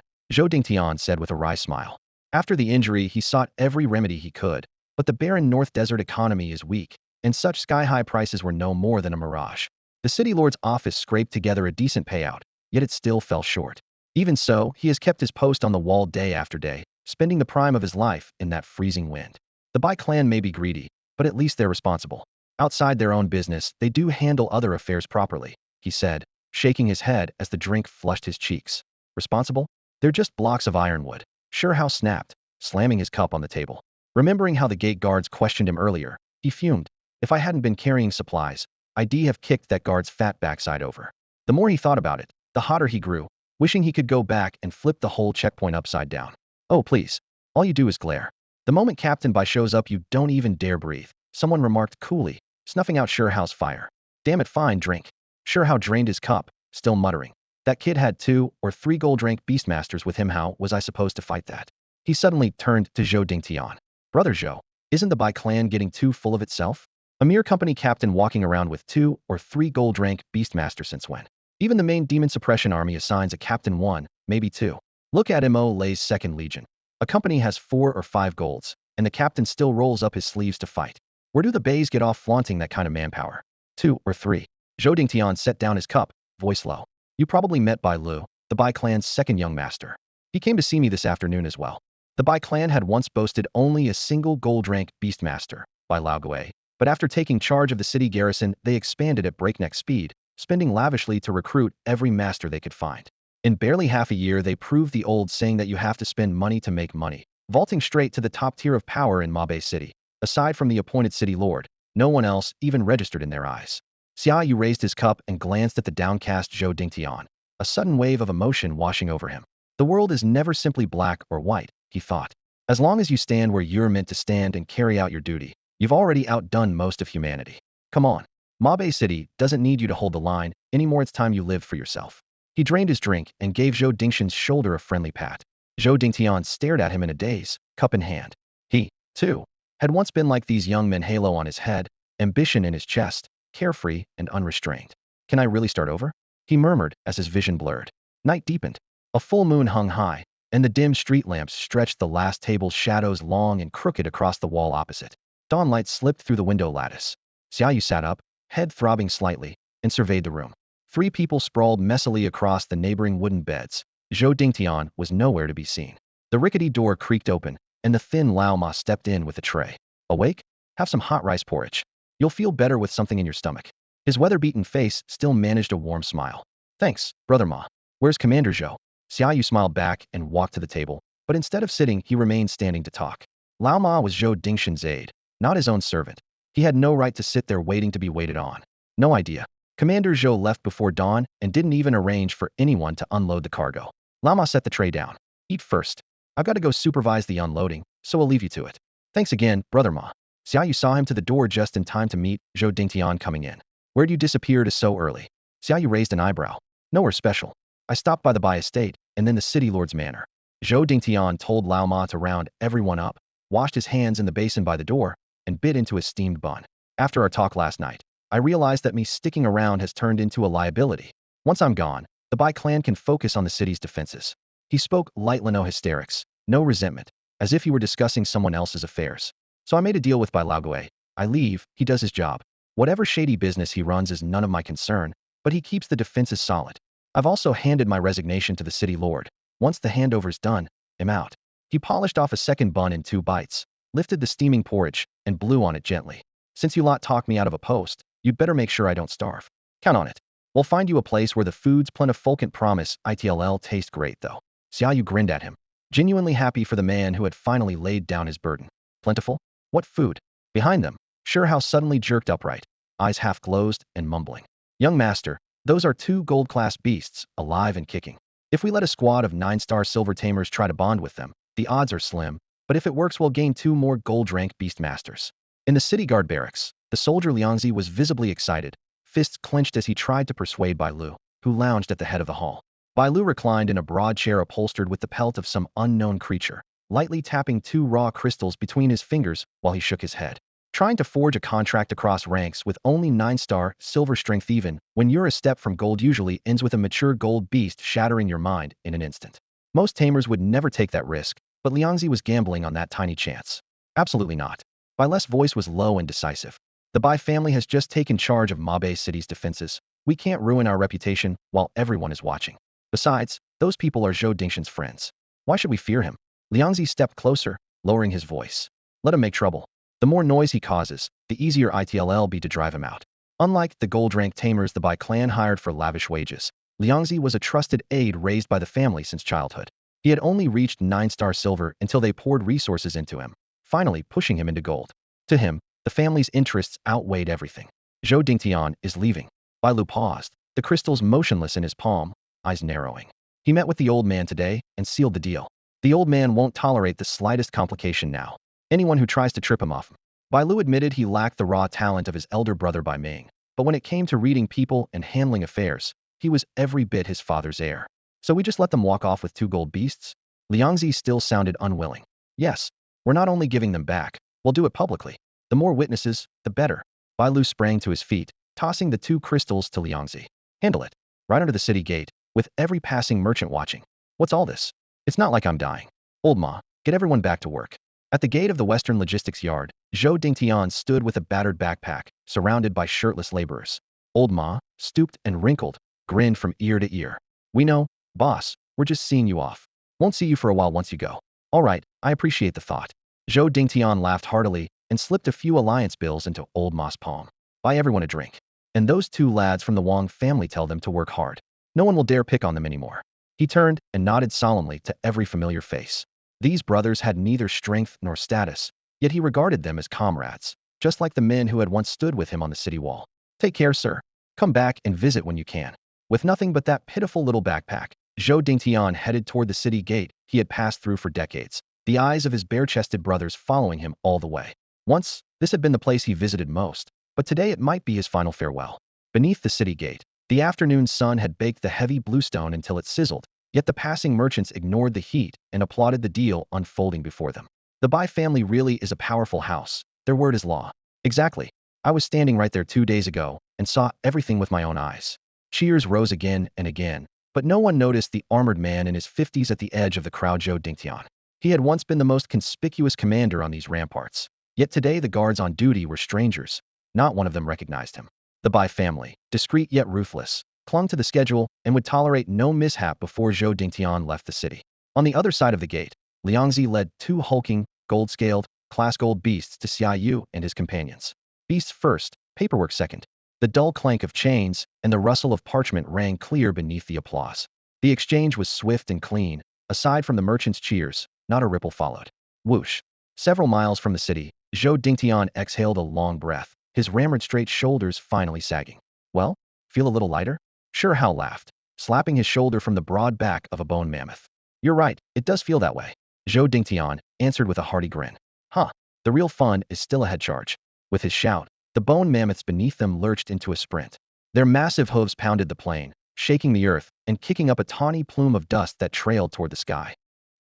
Zhou Dingtian said with a wry smile. After the injury, he sought every remedy he could, but the barren North Desert economy is weak, and such sky-high prices were no more than a mirage. The city lord's office scraped together a decent payout, yet it still fell short. Even so, he has kept his post on the wall day after day, spending the prime of his life in that freezing wind. The Bai clan may be greedy, but at least they're responsible. Outside their own business, they do handle other affairs properly, he said, shaking his head as the drink flushed his cheeks. Responsible? They're just blocks of ironwood. Hao snapped, slamming his cup on the table. Remembering how the gate guards questioned him earlier, he fumed. If I hadn't been carrying supplies, I'd have kicked that guard's fat backside over. The more he thought about it, the hotter he grew, wishing he could go back and flip the whole checkpoint upside down. Oh please, all you do is glare. The moment Captain Bai shows up, you don't even dare breathe, someone remarked coolly, snuffing out Hao's fire. Damn it, fine drink. Hao drained his cup, still muttering. That kid had 2 or 3 gold-rank beastmasters with him. How was I supposed to fight that? He suddenly turned to Zhou Dingtian. Brother Zhou, isn't the Bai clan getting too full of itself? A mere company captain walking around with 2 or 3 gold-rank beastmasters since when? Even the main demon suppression army assigns a captain 1, maybe 2. Look at Mo.Lay's 2nd Legion. A company has 4 or 5 golds, and the captain still rolls up his sleeves to fight. Where do the Bays get off flaunting that kind of manpower? 2 or 3. Zhou Dingtian set down his cup, voice low. You probably met Bai Lu, the Bai clan's 2nd young master. He came to see me this afternoon as well. The Bai clan had once boasted only a single gold-rank beastmaster, Bai Lao Gui, but after taking charge of the city garrison, they expanded at breakneck speed, spending lavishly to recruit every master they could find. In barely half a year, they proved the old saying that you have to spend money to make money, vaulting straight to the top tier of power in Mabe City. Aside from the appointed city lord, no one else even registered in their eyes. Xiaoyu raised his cup and glanced at the downcast Zhou Dingtian, a sudden wave of emotion washing over him. The world is never simply black or white, he thought. As long as you stand where you're meant to stand and carry out your duty, you've already outdone most of humanity. Come on. Mabe City doesn't need you to hold the line anymore. It's time you lived for yourself. He drained his drink and gave Zhou Dingshan's shoulder a friendly pat. Zhou Dingtian stared at him in a daze, cup in hand. He, too, had once been like these young men, halo on his head, ambition in his chest, carefree and unrestrained. Can I really start over? He murmured as his vision blurred. Night deepened. A full moon hung high, and the dim street lamps stretched the last table's shadows long and crooked across the wall opposite. Dawnlight slipped through the window lattice. Xiaoyu sat up, head throbbing slightly, and surveyed the room. 3 people sprawled messily across the neighboring wooden beds. Zhou Dingtian was nowhere to be seen. The rickety door creaked open, and the thin Lao Ma stepped in with a tray. Awake? Have some hot rice porridge. You'll feel better with something in your stomach. His weather-beaten face still managed a warm smile. Thanks, Brother Ma. Where's Commander Zhou? Xiaoyu smiled back and walked to the table, but instead of sitting, he remained standing to talk. Lao Ma was Zhou Dingshan's aide, not his own servant. He had no right to sit there waiting to be waited on. No idea. Commander Zhou left before dawn and didn't even arrange for anyone to unload the cargo. Lao Ma set the tray down. Eat first. I've got to go supervise the unloading, so I'll leave you to it. Thanks again, Brother Ma. Xiaoyu saw him to the door just in time to meet Zhou Dingtian coming in. Where'd you disappear to so early? Xiaoyu raised an eyebrow. Nowhere special. I stopped by the Bai estate, and then the city lord's manor. Zhou Dingtian told Lao Ma to round everyone up, washed his hands in the basin by the door, and bit into a steamed bun. After our talk last night, I realized that me sticking around has turned into a liability. Once I'm gone, the Bai clan can focus on the city's defenses. He spoke lightly, no hysterics, no resentment, as if he were discussing someone else's affairs. So I made a deal with Bai Laogue. I leave, he does his job. Whatever shady business he runs is none of my concern, but he keeps the defenses solid. I've also handed my resignation to the city lord. Once the handover's done, I'm out. He polished off a second bun in 2 bites, lifted the steaming porridge, and blew on it gently. Since you lot talk me out of a post, you'd better make sure I don't starve. Count on it. We'll find you a place where the food's plentiful, can't promise it'll taste great though. Xiaoyu grinned at him, genuinely happy for the man who had finally laid down his burden. Plentiful? What food? Behind them, Sure suddenly jerked upright, eyes half closed and mumbling. Young master, those are 2 gold-class beasts, alive and kicking. If we let a squad of 9-star silver tamers try to bond with them, the odds are slim, but if it works we'll gain 2 more gold-rank beast masters. In the city guard barracks, the soldier Liangzi was visibly excited, fists clenched as he tried to persuade Bai Lu, who lounged at the head of the hall. Bai Lu reclined in a broad chair upholstered with the pelt of some unknown creature, lightly tapping 2 raw crystals between his fingers while he shook his head. Trying to forge a contract across ranks with only 9-star silver strength, even when you're a step from gold, usually ends with a mature gold beast shattering your mind in an instant. Most tamers would never take that risk, but Liangzi was gambling on that tiny chance. Absolutely not. Bai's voice was low and decisive. The Bai family has just taken charge of Mabe City's defenses. We can't ruin our reputation while everyone is watching. Besides, those people are Zhou Dingshan's friends. Why should we fear him? Liangzi stepped closer, lowering his voice. Let him make trouble. The more noise he causes, the easier it'll be to drive him out. Unlike the gold-rank tamers the Bai clan hired for lavish wages, Liangzi was a trusted aide raised by the family since childhood. He had only reached 9-star silver until they poured resources into him, finally pushing him into gold. To him, the family's interests outweighed everything. Zhou Dingtian is leaving. Bai Lu paused, the crystals motionless in his palm, eyes narrowing. He met with the old man today and sealed the deal. The old man won't tolerate the slightest complication now. Anyone who tries to trip him off. Bai Lu admitted he lacked the raw talent of his elder brother Bai Ming, but when it came to reading people and handling affairs, he was every bit his father's heir. So we just let them walk off with 2 gold beasts? Liangzi still sounded unwilling. Yes, we're not only giving them back, we'll do it publicly. The more witnesses, the better. Bai Lu sprang to his feet, tossing the 2 crystals to Liangzi. Handle it. Right under the city gate, with every passing merchant watching. What's all this? It's not like I'm dying. Old Ma, get everyone back to work. At the gate of the Western Logistics Yard, Zhou Dingtian stood with a battered backpack, surrounded by shirtless laborers. Old Ma, stooped and wrinkled, grinned from ear to ear. We know, boss, we're just seeing you off. Won't see you for a while once you go. All right, I appreciate the thought. Zhou Dingtian laughed heartily and slipped a few alliance bills into Old Ma's palm. Buy everyone a drink. And those 2 lads from the Wang family, tell them to work hard. No one will dare pick on them anymore. He turned and nodded solemnly to every familiar face. These brothers had neither strength nor status, yet he regarded them as comrades, just like the men who had once stood with him on the city wall. Take care, sir. Come back and visit when you can. With nothing but that pitiful little backpack, Zhou Dingtian headed toward the city gate he had passed through for decades, the eyes of his bare-chested brothers following him all the way. Once, this had been the place he visited most, but today it might be his final farewell. Beneath the city gate, the afternoon sun had baked the heavy bluestone until it sizzled, Yet the passing merchants ignored the heat and applauded the deal unfolding before them. The Bai family really is a powerful house. Their word is law. Exactly. I was standing right there 2 days ago and saw everything with my own eyes. Cheers rose again and again, but no one noticed the armored man in his 50s at the edge of the crowd, Zhou Dingtian. He had once been the most conspicuous commander on these ramparts. Yet today the guards on duty were strangers. Not one of them recognized him. The Bai family, discreet yet ruthless, clung to the schedule and would tolerate no mishap before Zhou Dingtian left the city. On the other side of the gate, Liangzi led 2 hulking, gold-scaled, class gold beasts to Xiaoyu and his companions. Beasts first, paperwork second. The dull clank of chains and the rustle of parchment rang clear beneath the applause. The exchange was swift and clean. Aside from the merchants' cheers, not a ripple followed. Whoosh. Several miles from the city, Zhou Dingtian exhaled a long breath, his ramrod straight shoulders finally sagging. Well, feel a little lighter? Sure, Hao laughed, slapping his shoulder from the broad back of a bone mammoth. You're right, it does feel that way. Zhou Dingtian answered with a hearty grin. Huh, the real fun is still ahead. Charge. With his shout, the bone mammoths beneath them lurched into a sprint. Their massive hooves pounded the plain, shaking the earth and kicking up a tawny plume of dust that trailed toward the sky.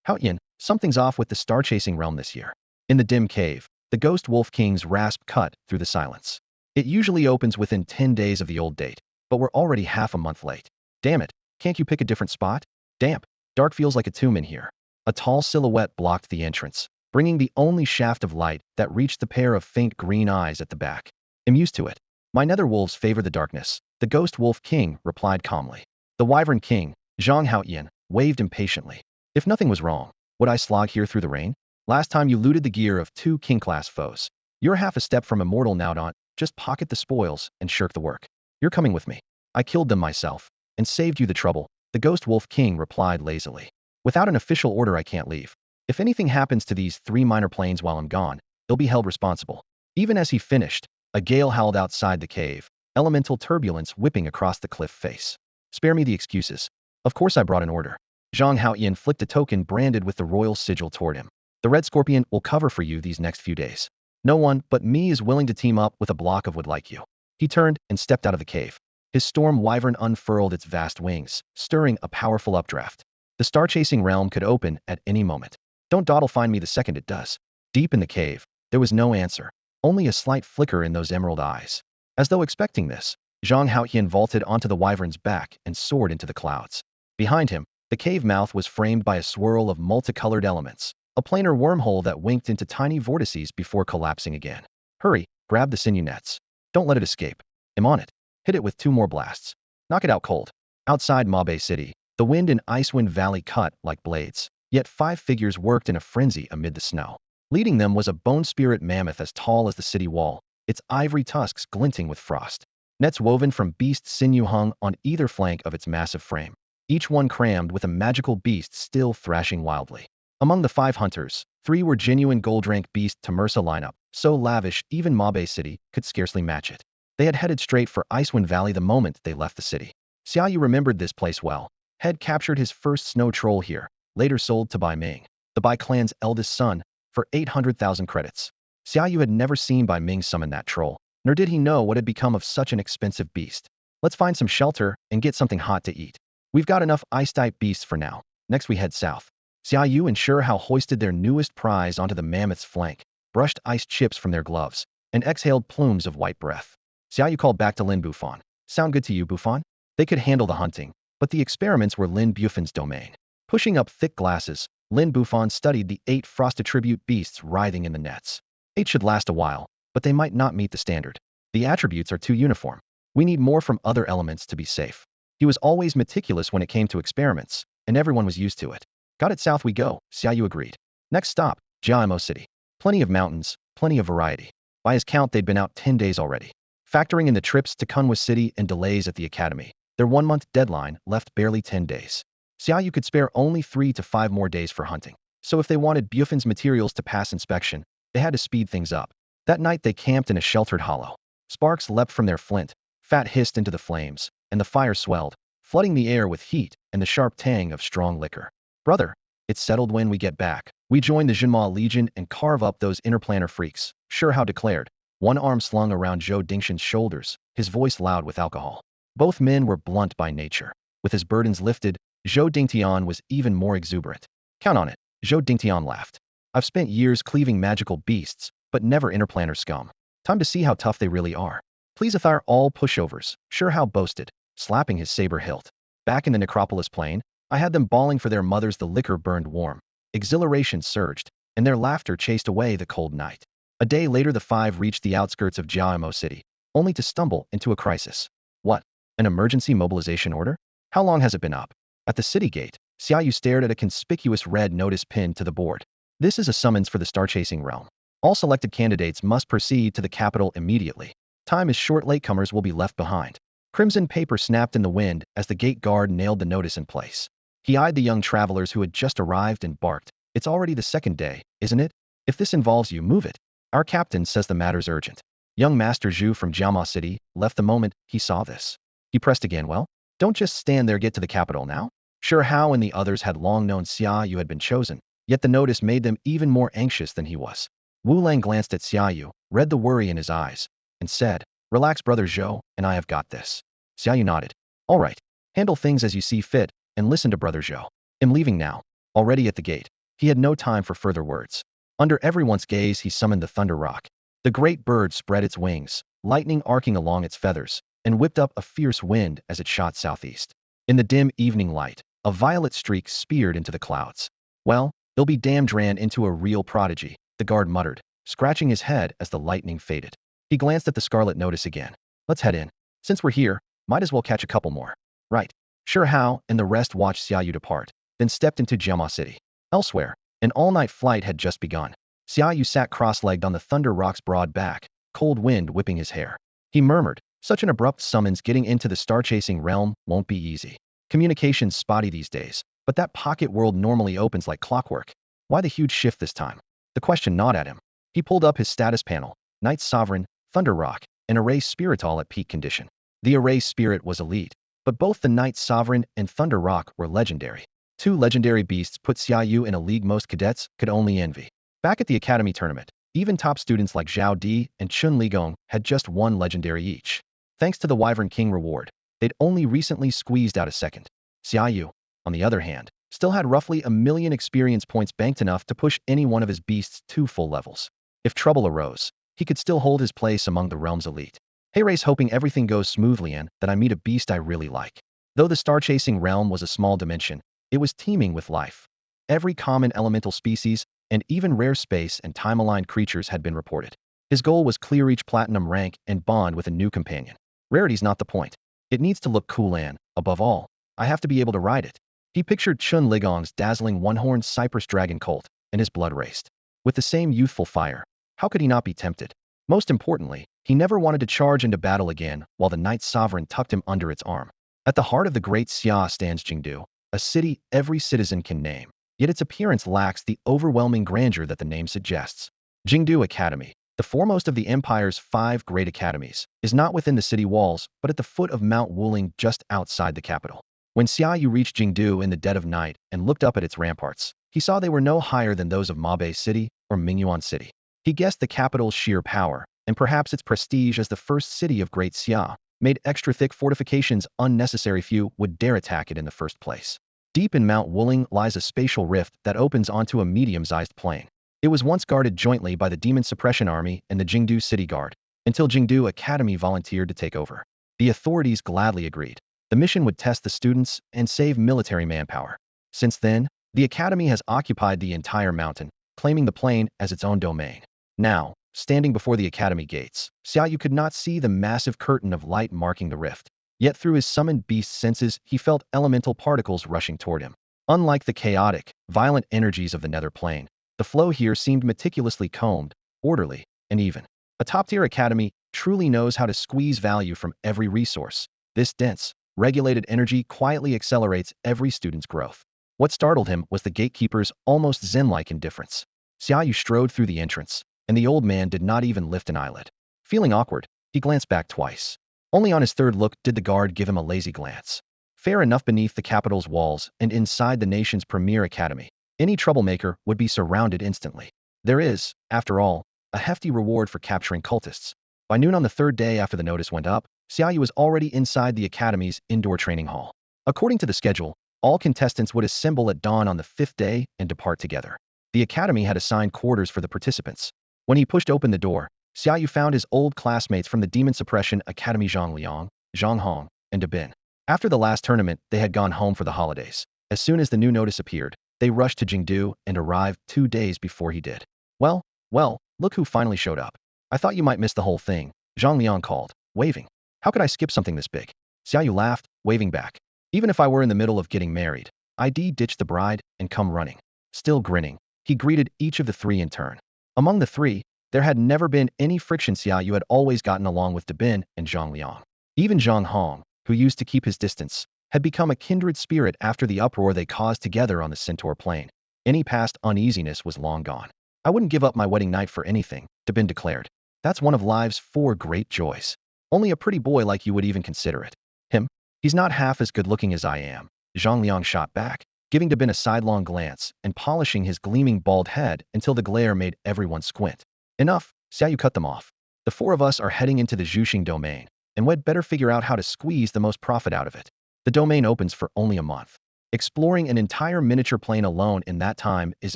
Haoyan, something's off with the star-chasing realm this year. In the dim cave, the ghost wolf king's rasp cut through the silence. It usually opens within 10 days of the old date, but we're already half a month late. Damn it, can't you pick a different spot? Damp, dark feels like a tomb in here. A tall silhouette blocked the entrance, bringing the only shaft of light that reached the pair of faint green eyes at the back. I'm used to it. My nether wolves favor the darkness, the ghost wolf king replied calmly. The wyvern king, Zhang Haoyan, waved impatiently. If nothing was wrong, would I slog here through the rain? Last time you looted the gear of 2 king-class foes. You're half a step from immortal now, don't just pocket the spoils and shirk the work. You're coming with me. I killed them myself and saved you the trouble, the ghost wolf king replied lazily. Without an official order I can't leave. If anything happens to these 3 minor planes while I'm gone, they'll be held responsible. Even as he finished, a gale howled outside the cave, elemental turbulence whipping across the cliff face. Spare me the excuses. Of course I brought an order. Zhang Haoyan flicked a token branded with the royal sigil toward him. The Red Scorpion will cover for you these next few days. No one but me is willing to team up with a block of wood like you. He turned and stepped out of the cave. His storm wyvern unfurled its vast wings, stirring a powerful updraft. The star-chasing realm could open at any moment. Don't dawdle, find me the second it does. Deep in the cave, there was no answer, only a slight flicker in those emerald eyes. As though expecting this, Zhang Haoyan vaulted onto the wyvern's back and soared into the clouds. Behind him, the cave mouth was framed by a swirl of multicolored elements, a planar wormhole that winked into tiny vortices before collapsing again. Hurry, grab the sinew nets. Don't let it escape. I'm on it. Hit it with 2 more blasts. Knock it out cold. Outside Mabe City, the wind in Icewind Valley cut like blades, yet 5 figures worked in a frenzy amid the snow. Leading them was a bone spirit mammoth as tall as the city wall, its ivory tusks glinting with frost. Nets woven from beast sinew hung on either flank of its massive frame, each one crammed with a magical beast still thrashing wildly. Among the 5 hunters, 3 were genuine gold-rank beast Tamersa lineup, so lavish even Mabe City could scarcely match it. They had headed straight for Icewind Valley the moment they left the city. Xiaoyu remembered this place well. Had captured his first snow troll here, later sold to Bai Ming, the Bai clan's eldest son, for 800,000 credits. Xiaoyu had never seen Bai Ming summon that troll, nor did he know what had become of such an expensive beast. Let's find some shelter and get something hot to eat. We've got enough ice-type beasts for now. Next we head south. Xiaoyu and Shurhao hoisted their newest prize onto the mammoth's flank, brushed ice chips from their gloves, and exhaled plumes of white breath. Xiaoyu called back to Lin Bufan. Sound good to you, Bufan? They could handle the hunting, but the experiments were Lin Bufan's domain. Pushing up thick glasses, Lin Bufan studied the 8 frost attribute beasts writhing in the nets. 8 should last a while, but they might not meet the standard. The attributes are too uniform. We need more from other elements to be safe. He was always meticulous when it came to experiments, and everyone was used to it. Got it, south we go, Xiaoyu agreed. Next stop, Jiaimo City. Plenty of mountains, plenty of variety. By his count, they'd been out 10 days already. Factoring in the trips to Kunwa City and delays at the academy, their 1-month deadline left barely 10 days. Xiaoyu could spare only 3 to 5 more days for hunting. So if they wanted Bufan's materials to pass inspection, they had to speed things up. That night they camped in a sheltered hollow. Sparks leapt from their flint, fat hissed into the flames, and the fire swelled, flooding the air with heat and the sharp tang of strong liquor. Brother, it's settled. When we get back, we join the Jinma Legion and carve up those interplanar freaks, Shurhao declared, one arm slung around Zhou Dingshan's shoulders, his voice loud with alcohol. Both men were blunt by nature. With his burdens lifted, Zhou Dingtian was even more exuberant. Count on it, Zhou Dingtian laughed. I've spent years cleaving magical beasts, but never interplanar scum. Time to see how tough they really are. Please attire all pushovers, sure how boasted, slapping his saber hilt. Back in the necropolis plain, I had them bawling for their mothers. The liquor burned warm. Exhilaration surged, and their laughter chased away the cold night. A day later the five reached the outskirts of Jiaimo City, only to stumble into a crisis. What? An emergency mobilization order? How long has it been up? At the city gate, Xiaoyu stared at a conspicuous red notice pinned to the board. This is a summons for the star-chasing realm. All selected candidates must proceed to the capital immediately. Time is short, latecomers will be left behind. Crimson paper snapped in the wind as the gate guard nailed the notice in place. He eyed the young travelers who had just arrived and barked. It's already the second day, isn't it? If this involves you, move it. Our captain says the matter's urgent. Young Master Zhu from Jiama City left the moment he saw this. He pressed again. Well, don't just stand there, get to the capital now. Sure, Hao and the others had long known Xiaoyu had been chosen, yet the notice made them even more anxious than he was. Wu Lang glanced at Xiaoyu, read the worry in his eyes, and said, "Relax, brother Zhou, and I have got this." Xiaoyu nodded. "All right, handle things as you see fit, and listen to brother Zhou. I'm leaving now." Already at the gate, he had no time for further words. Under everyone's gaze, he summoned the Thunder Rock. The great bird spread its wings, lightning arcing along its feathers, and whipped up a fierce wind as it shot southeast. In the dim evening light, a violet streak speared into the clouds. "Well, they'll be damned," ran into a real prodigy, the guard muttered, scratching his head as the lightning faded. He glanced at the scarlet notice again. "Let's head in. Since we're here, might as well catch a couple more." "Right." Sure, Hao and the rest watched Xiaoyu depart, then stepped into Jiama City. Elsewhere, an all-night flight had just begun. Xiaoyu sat cross-legged on the Thunder Rock's broad back, cold wind whipping his hair. He murmured, "Such an abrupt summons, getting into the star-chasing realm won't be easy. Communication's spotty these days, but that pocket world normally opens like clockwork. Why the huge shift this time?" The question gnawed at him. He pulled up his status panel. Knight Sovereign, Thunder Rock, and Array Spiritual at peak condition. The Array Spirit was elite, but both the Knight Sovereign and Thunder Rock were legendary. Two legendary beasts put Xiaoyu in a league most cadets could only envy. Back at the Academy tournament, even top students like Zhao Di and Chun Ligong had just one legendary each. Thanks to the Wyvern King reward, they'd only recently squeezed out a second. Xiaoyu, on the other hand, still had roughly 1,000,000 experience points banked, enough to push any one of his beasts to full levels. If trouble arose, he could still hold his place among the realm's elite. Hey race, hoping everything goes smoothly and that I meet a beast I really like. Though the star-chasing realm was a small dimension, it was teeming with life. Every common elemental species, and even rare space and time-aligned creatures had been reported. His goal was clear each platinum rank and bond with a new companion. Rarity's not the point. It needs to look cool and, above all, I have to be able to ride it. He pictured Chun Ligong's dazzling one-horned cypress dragon colt, and his blood raced. With the same youthful fire, how could he not be tempted? Most importantly, he never wanted to charge into battle again while the Knight Sovereign tucked him under its arm. At the heart of the great Xia stands Jingdu, a city every citizen can name, yet its appearance lacks the overwhelming grandeur that the name suggests. Jingdu Academy, the foremost of the Empire's 5 great academies, is not within the city walls, but at the foot of Mount Wuling just outside the capital. When Xiaoyu reached Jingdu in the dead of night and looked up at its ramparts, he saw they were no higher than those of Mabe City or me.One City. He guessed the capital's sheer power, and perhaps its prestige as the first city of Great Xia, made extra thick fortifications unnecessary. Few would dare attack it in the first place. Deep in Mount Wuling lies a spatial rift that opens onto a medium-sized plain. It was once guarded jointly by the Demon Suppression Army and the Jingdu City Guard, until Jingdu Academy volunteered to take over. The authorities gladly agreed. The mission would test the students and save military manpower. Since then, the academy has occupied the entire mountain, claiming the plain as its own domain. Now, standing before the academy gates, Xiaoyu could not see the massive curtain of light marking the rift. Yet through his summoned beast senses, he felt elemental particles rushing toward him. Unlike the chaotic, violent energies of the nether plane, the flow here seemed meticulously combed, orderly, and even. A top-tier academy truly knows how to squeeze value from every resource. This dense, regulated energy quietly accelerates every student's growth. What startled him was the gatekeeper's almost zen-like indifference. Xiaoyu strode through the entrance, and the old man did not even lift an eyelid. Feeling awkward, he glanced back twice. Only on his third look did the guard give him a lazy glance. Fair enough, beneath the capital's walls and inside the nation's premier academy, any troublemaker would be surrounded instantly. There is, after all, a hefty reward for capturing cultists. By noon on the third day after the notice went up, Xiaoyu was already inside the academy's indoor training hall. According to the schedule, All contestants would assemble at dawn on the 5th day and depart together. The academy had assigned quarters for the participants. When he pushed open the door, Xiaoyu found his old classmates from the Demon Suppression Academy Zhang Liang, Zhang Hong, and Dabin. After the last tournament, they had gone home for the holidays. As soon as the new notice appeared, they rushed to Jingdu and arrived 2 days before he did. Well, look who finally showed up. I thought you might miss the whole thing, Zhang Liang called, waving. How could I skip something this big? Xiaoyu laughed, waving back. Even if I were in the middle of getting married, I'd ditch the bride and come running. Still grinning, he greeted each of the 3 in turn. Among the 3, there had never been any friction. Xiaoyu had always gotten along with Dabin and Zhang Liang. Even Zhang Hong, who used to keep his distance, had become a kindred spirit after the uproar they caused together on the Centaur Plain. Any past uneasiness was long gone. I wouldn't give up my wedding night for anything, Dabin declared. That's one of life's 4 great joys. Only a pretty boy like you would even consider it. Him? He's not half as good-looking as I am, Zhang Liang shot back, giving Dabin a sidelong glance and polishing his gleaming bald head until the glare made everyone squint. Enough, Xiaoyu cut them off. The 4 of us are heading into the Zhuxing domain, and we'd better figure out how to squeeze the most profit out of it. The domain opens for only a month. Exploring an entire miniature plane alone in that time is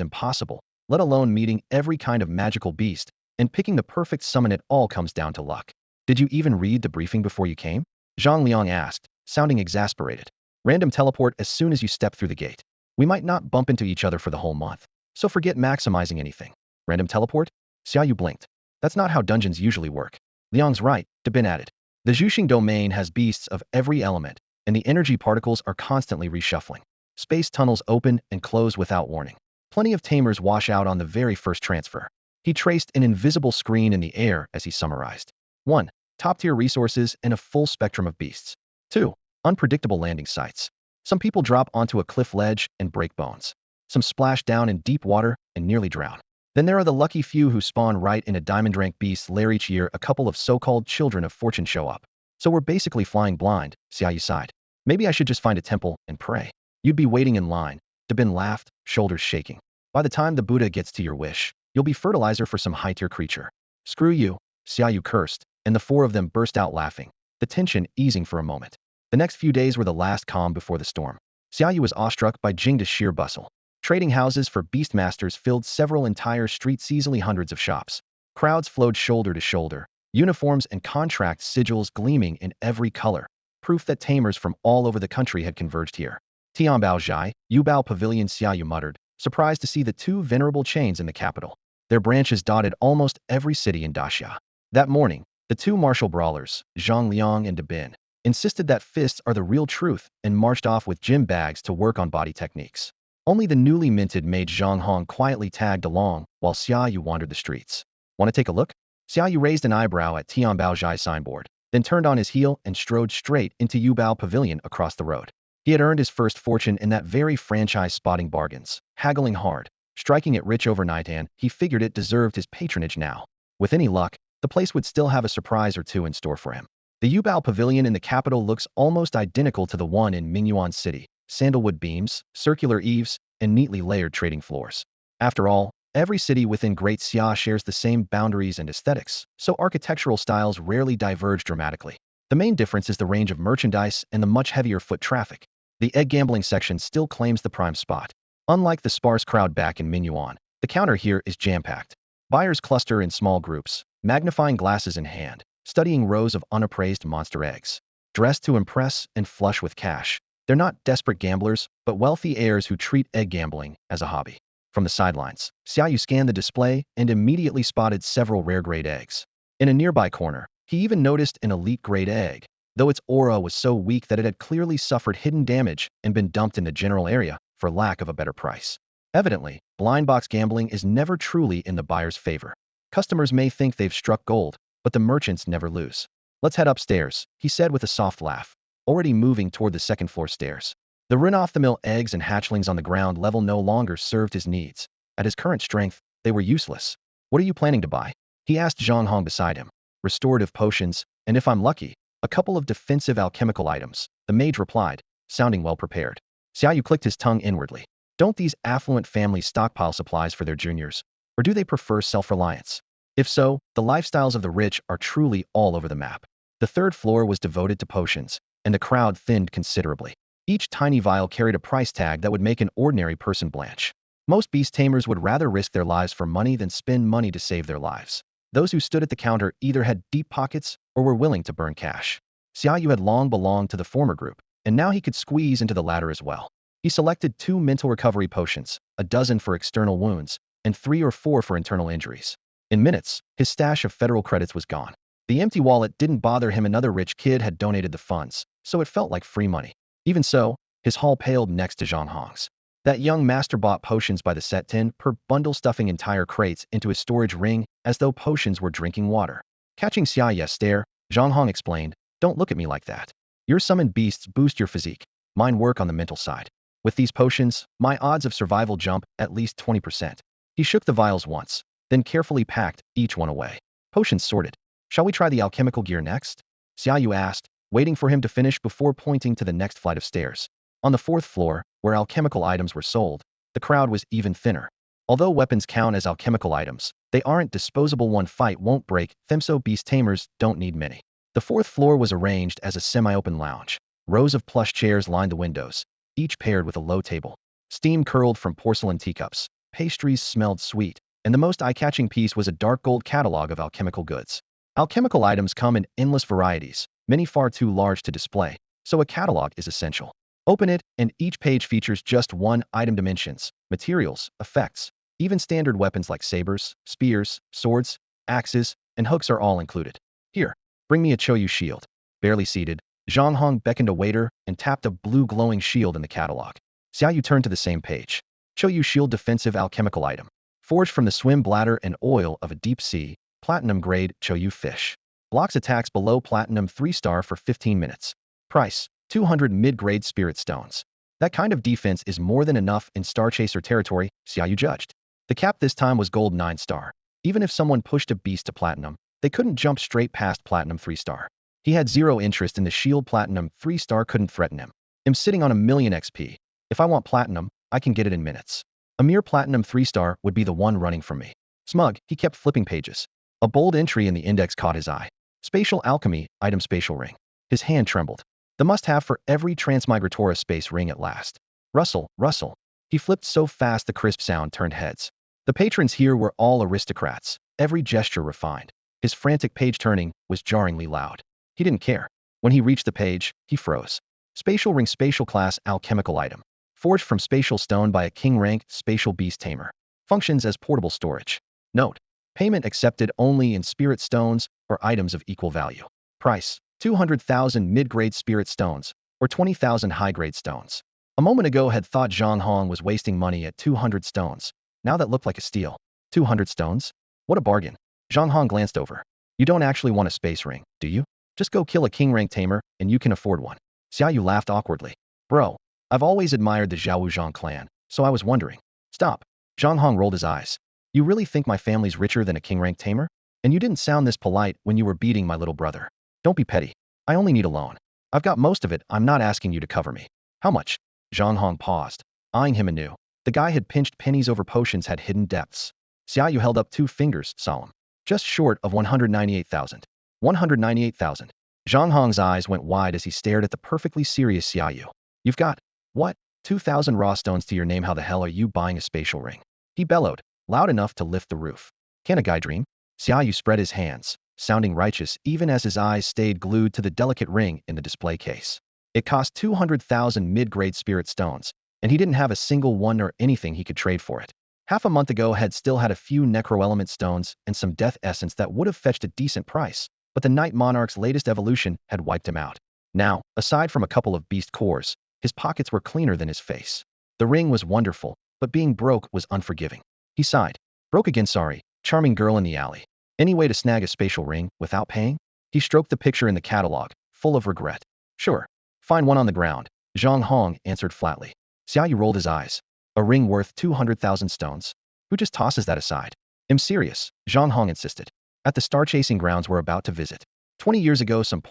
impossible, let alone meeting every kind of magical beast, and picking the perfect summon. It all comes down to luck. Did you even read the briefing before you came? Zhang Liang asked, sounding exasperated. Random teleport as soon as you step through the gate. We might not bump into each other for the whole month, so forget maximizing anything. Random teleport? Xiaoyu blinked. That's not how dungeons usually work. Liang's right, Dabin added. The Zhuxing domain has beasts of every element, and the energy particles are constantly reshuffling. Space tunnels open and close without warning. Plenty of tamers wash out on the very first transfer. He traced an invisible screen in the air as he summarized. 1. Top-tier resources and a full spectrum of beasts. 2. Unpredictable landing sites. Some people drop onto a cliff ledge and break bones. Some splash down in deep water and nearly drown. Then there are the lucky few who spawn right in a diamond-rank beast's lair. Each year, a couple of so-called children of fortune show up. So we're basically flying blind, Xiaoyu sighed. Maybe I should just find a temple and pray. You'd be waiting in line. Dabin laughed, shoulders shaking. By the time the Buddha gets to your wish, you'll be fertilizer for some high-tier creature. Screw you, Xiaoyu cursed, and the 4 of them burst out laughing, the tension easing for a moment. The next few days were the last calm before the storm. Xiaoyu was awestruck by Jingda's sheer bustle. Trading houses for beastmasters filled several entire streets, easily hundreds of shops. Crowds flowed shoulder to shoulder, uniforms and contract sigils gleaming in every color, proof that tamers from all over the country had converged here. Tianbao Zhai, Yubao Pavilion, Xiaoyu muttered, surprised to see the 2 venerable chains in the capital. Their branches dotted almost every city in Daxia. That morning, the 2 martial brawlers, Zhang Liang and Dabin, insisted that fists are the real truth and marched off with gym bags to work on body techniques. Only the newly minted mage Zhang Hong quietly tagged along while Xiaoyu wandered the streets. Want to take a look? Xiaoyu raised an eyebrow at Tianbao Zhai's signboard, then turned on his heel and strode straight into Yubao Pavilion across the road. He had earned his first fortune in that very franchise, spotting bargains, haggling hard, striking it rich overnight, and he figured it deserved his patronage now. With any luck, the place would still have a surprise or 2 in store for him. The Yubao Pavilion in the capital looks almost identical to the one in me.One city. Sandalwood beams, circular eaves, and neatly layered trading floors. After all, every city within Great Xia shares the same boundaries and aesthetics, so architectural styles rarely diverge dramatically. The main difference is the range of merchandise and the much heavier foot traffic. The egg gambling section still claims the prime spot. Unlike the sparse crowd back in me.One, the counter here is jam-packed. Buyers cluster in small groups, magnifying glasses in hand, studying rows of unappraised monster eggs. Dressed to impress and flush with cash, they're not desperate gamblers, but wealthy heirs who treat egg gambling as a hobby. From the sidelines, Xiaoyu scanned the display and immediately spotted several rare-grade eggs. In a nearby corner, he even noticed an elite-grade egg, though its aura was so weak that it had clearly suffered hidden damage and been dumped in the general area for lack of a better price. Evidently, blind box gambling is never truly in the buyer's favor. Customers may think they've struck gold, but the merchants never lose. Let's head upstairs, he said with a soft laugh, already moving toward the second-floor stairs. The run-off-the-mill eggs and hatchlings on the ground level no longer served his needs. At his current strength, they were useless. What are you planning to buy? He asked Zhang Hong beside him. Restorative potions, and if I'm lucky, a couple of defensive alchemical items, the mage replied, sounding well prepared. Xiaoyu clicked his tongue inwardly. Don't these affluent families stockpile supplies for their juniors, or do they prefer self-reliance? If so, the lifestyles of the rich are truly all over the map. The 3rd floor was devoted to potions, and the crowd thinned considerably. Each tiny vial carried a price tag that would make an ordinary person blanch. Most beast tamers would rather risk their lives for money than spend money to save their lives. Those who stood at the counter either had deep pockets or were willing to burn cash. Xiaoyu had long belonged to the former group, and now he could squeeze into the latter as well. He selected 2 mental recovery potions, a dozen for external wounds, and 3 or 4 for internal injuries. In minutes, his stash of federal credits was gone. The empty wallet didn't bother him. Another rich kid had donated the funds, so it felt like free money. Even so, his haul paled next to Zhang Hong's. That young master bought potions by the set tin per bundle, stuffing entire crates into his storage ring as though potions were drinking water. Catching Xiaoyu's stare, Zhang Hong explained, "Don't look at me like that. Your summoned beasts boost your physique. Mine work on the mental side. With these potions, my odds of survival jump at least 20%. He shook the vials once, then carefully packed each one away. Potions sorted. "Shall we try the alchemical gear next?" Xiaoyu asked, waiting for him to finish before pointing to the next flight of stairs. On the 4th floor, where alchemical items were sold, the crowd was even thinner. Although weapons count as alchemical items, they aren't disposable. One fight won't break them, so beast tamers don't need many. The 4th floor was arranged as a semi-open lounge. Rows of plush chairs lined the windows, each paired with a low table. Steam curled from porcelain teacups, pastries smelled sweet, and the most eye-catching piece was a dark gold catalog of alchemical goods. Alchemical items come in endless varieties, many far too large to display, so a catalog is essential. Open it, and each page features just one item: dimensions, materials, effects. Even standard weapons like sabers, spears, swords, axes, and hooks are all included. "Here, bring me a Choyu shield." Barely seated, Zhang Hong beckoned a waiter and tapped a blue glowing shield in the catalog. Xiaoyu turned to the same page. Choyu shield, defensive alchemical item. Forged from the swim bladder and oil of a deep sea, platinum grade Choyu fish. Blocks attacks below platinum 3-star for 15 minutes. Price, 200 mid-grade spirit stones. That kind of defense is more than enough in Star Chaser territory, Xiaoyu judged. The cap this time was gold 9-star. Even if someone pushed a beast to platinum, they couldn't jump straight past platinum 3-star. He had zero interest in the shield. Platinum 3-star couldn't threaten him. "I'm sitting on a million XP. If I want platinum, I can get it in minutes. A mere platinum 3-star would be the one running from me." Smug, he kept flipping pages. A bold entry in the index caught his eye. Spatial alchemy, item spatial ring. His hand trembled. The must-have for every transmigratora space ring at last. Rustle, rustle. He flipped so fast the crisp sound turned heads. The patrons here were all aristocrats, every gesture refined. His frantic page-turning was jarringly loud. He didn't care. When he reached the page, he froze. Spatial ring, spatial class alchemical item. Forged from spatial stone by a king-ranked spatial beast tamer. Functions as portable storage. Note: payment accepted only in spirit stones or items of equal value. Price: 200,000 mid-grade spirit stones, or 20,000 high-grade stones. A moment ago had thought Zhang Hong was wasting money at 200 stones. Now that looked like a steal. 200 stones? What a bargain. Zhang Hong glanced over. "You don't actually want a space ring, do you? Just go kill a king-rank tamer, and you can afford one." Xiaoyu laughed awkwardly. "Bro, I've always admired the Zhao clan, so I was wondering." "Stop." Zhang Hong rolled his eyes. "You really think my family's richer than a king-rank tamer? And you didn't sound this polite when you were beating my little brother. Don't be petty. I only need a loan. I've got most of it. I'm not asking you to cover me." "How much?" Zhang Hong paused, eyeing him anew. The guy had pinched pennies over potions, had hidden depths. Xiaoyu held up 2 fingers, solemn. "Just short of 198,000. 198,000. Zhang Hong's eyes went wide as he stared at the perfectly serious Xiaoyu. "You've got, what, 2,000 raw stones to your name? How the hell are you buying a spatial ring?" He bellowed, loud enough to lift the roof. "Can a guy dream?" Xiaoyu spread his hands, sounding righteous even as his eyes stayed glued to the delicate ring in the display case. It cost 200,000 mid-grade spirit stones, and he didn't have a single one or anything he could trade for it. Half a month ago had still had a few necroelement stones and some death essence that would have fetched a decent price, but the Night Monarch's latest evolution had wiped him out. Now, aside from a couple of beast cores, his pockets were cleaner than his face. The ring was wonderful, but being broke was unforgiving. He sighed. "Broke again, sorry. Charming girl in the alley. Any way to snag a spatial ring without paying?" He stroked the picture in the catalog, full of regret. "Sure. Find one on the ground," Zhang Hong answered flatly. Xiaoyu rolled his eyes. "A ring worth 200,000 stones? Who just tosses that aside?" "I'm serious," Zhang Hong insisted. "At the star-chasing grounds we're about to visit. 20 years ago some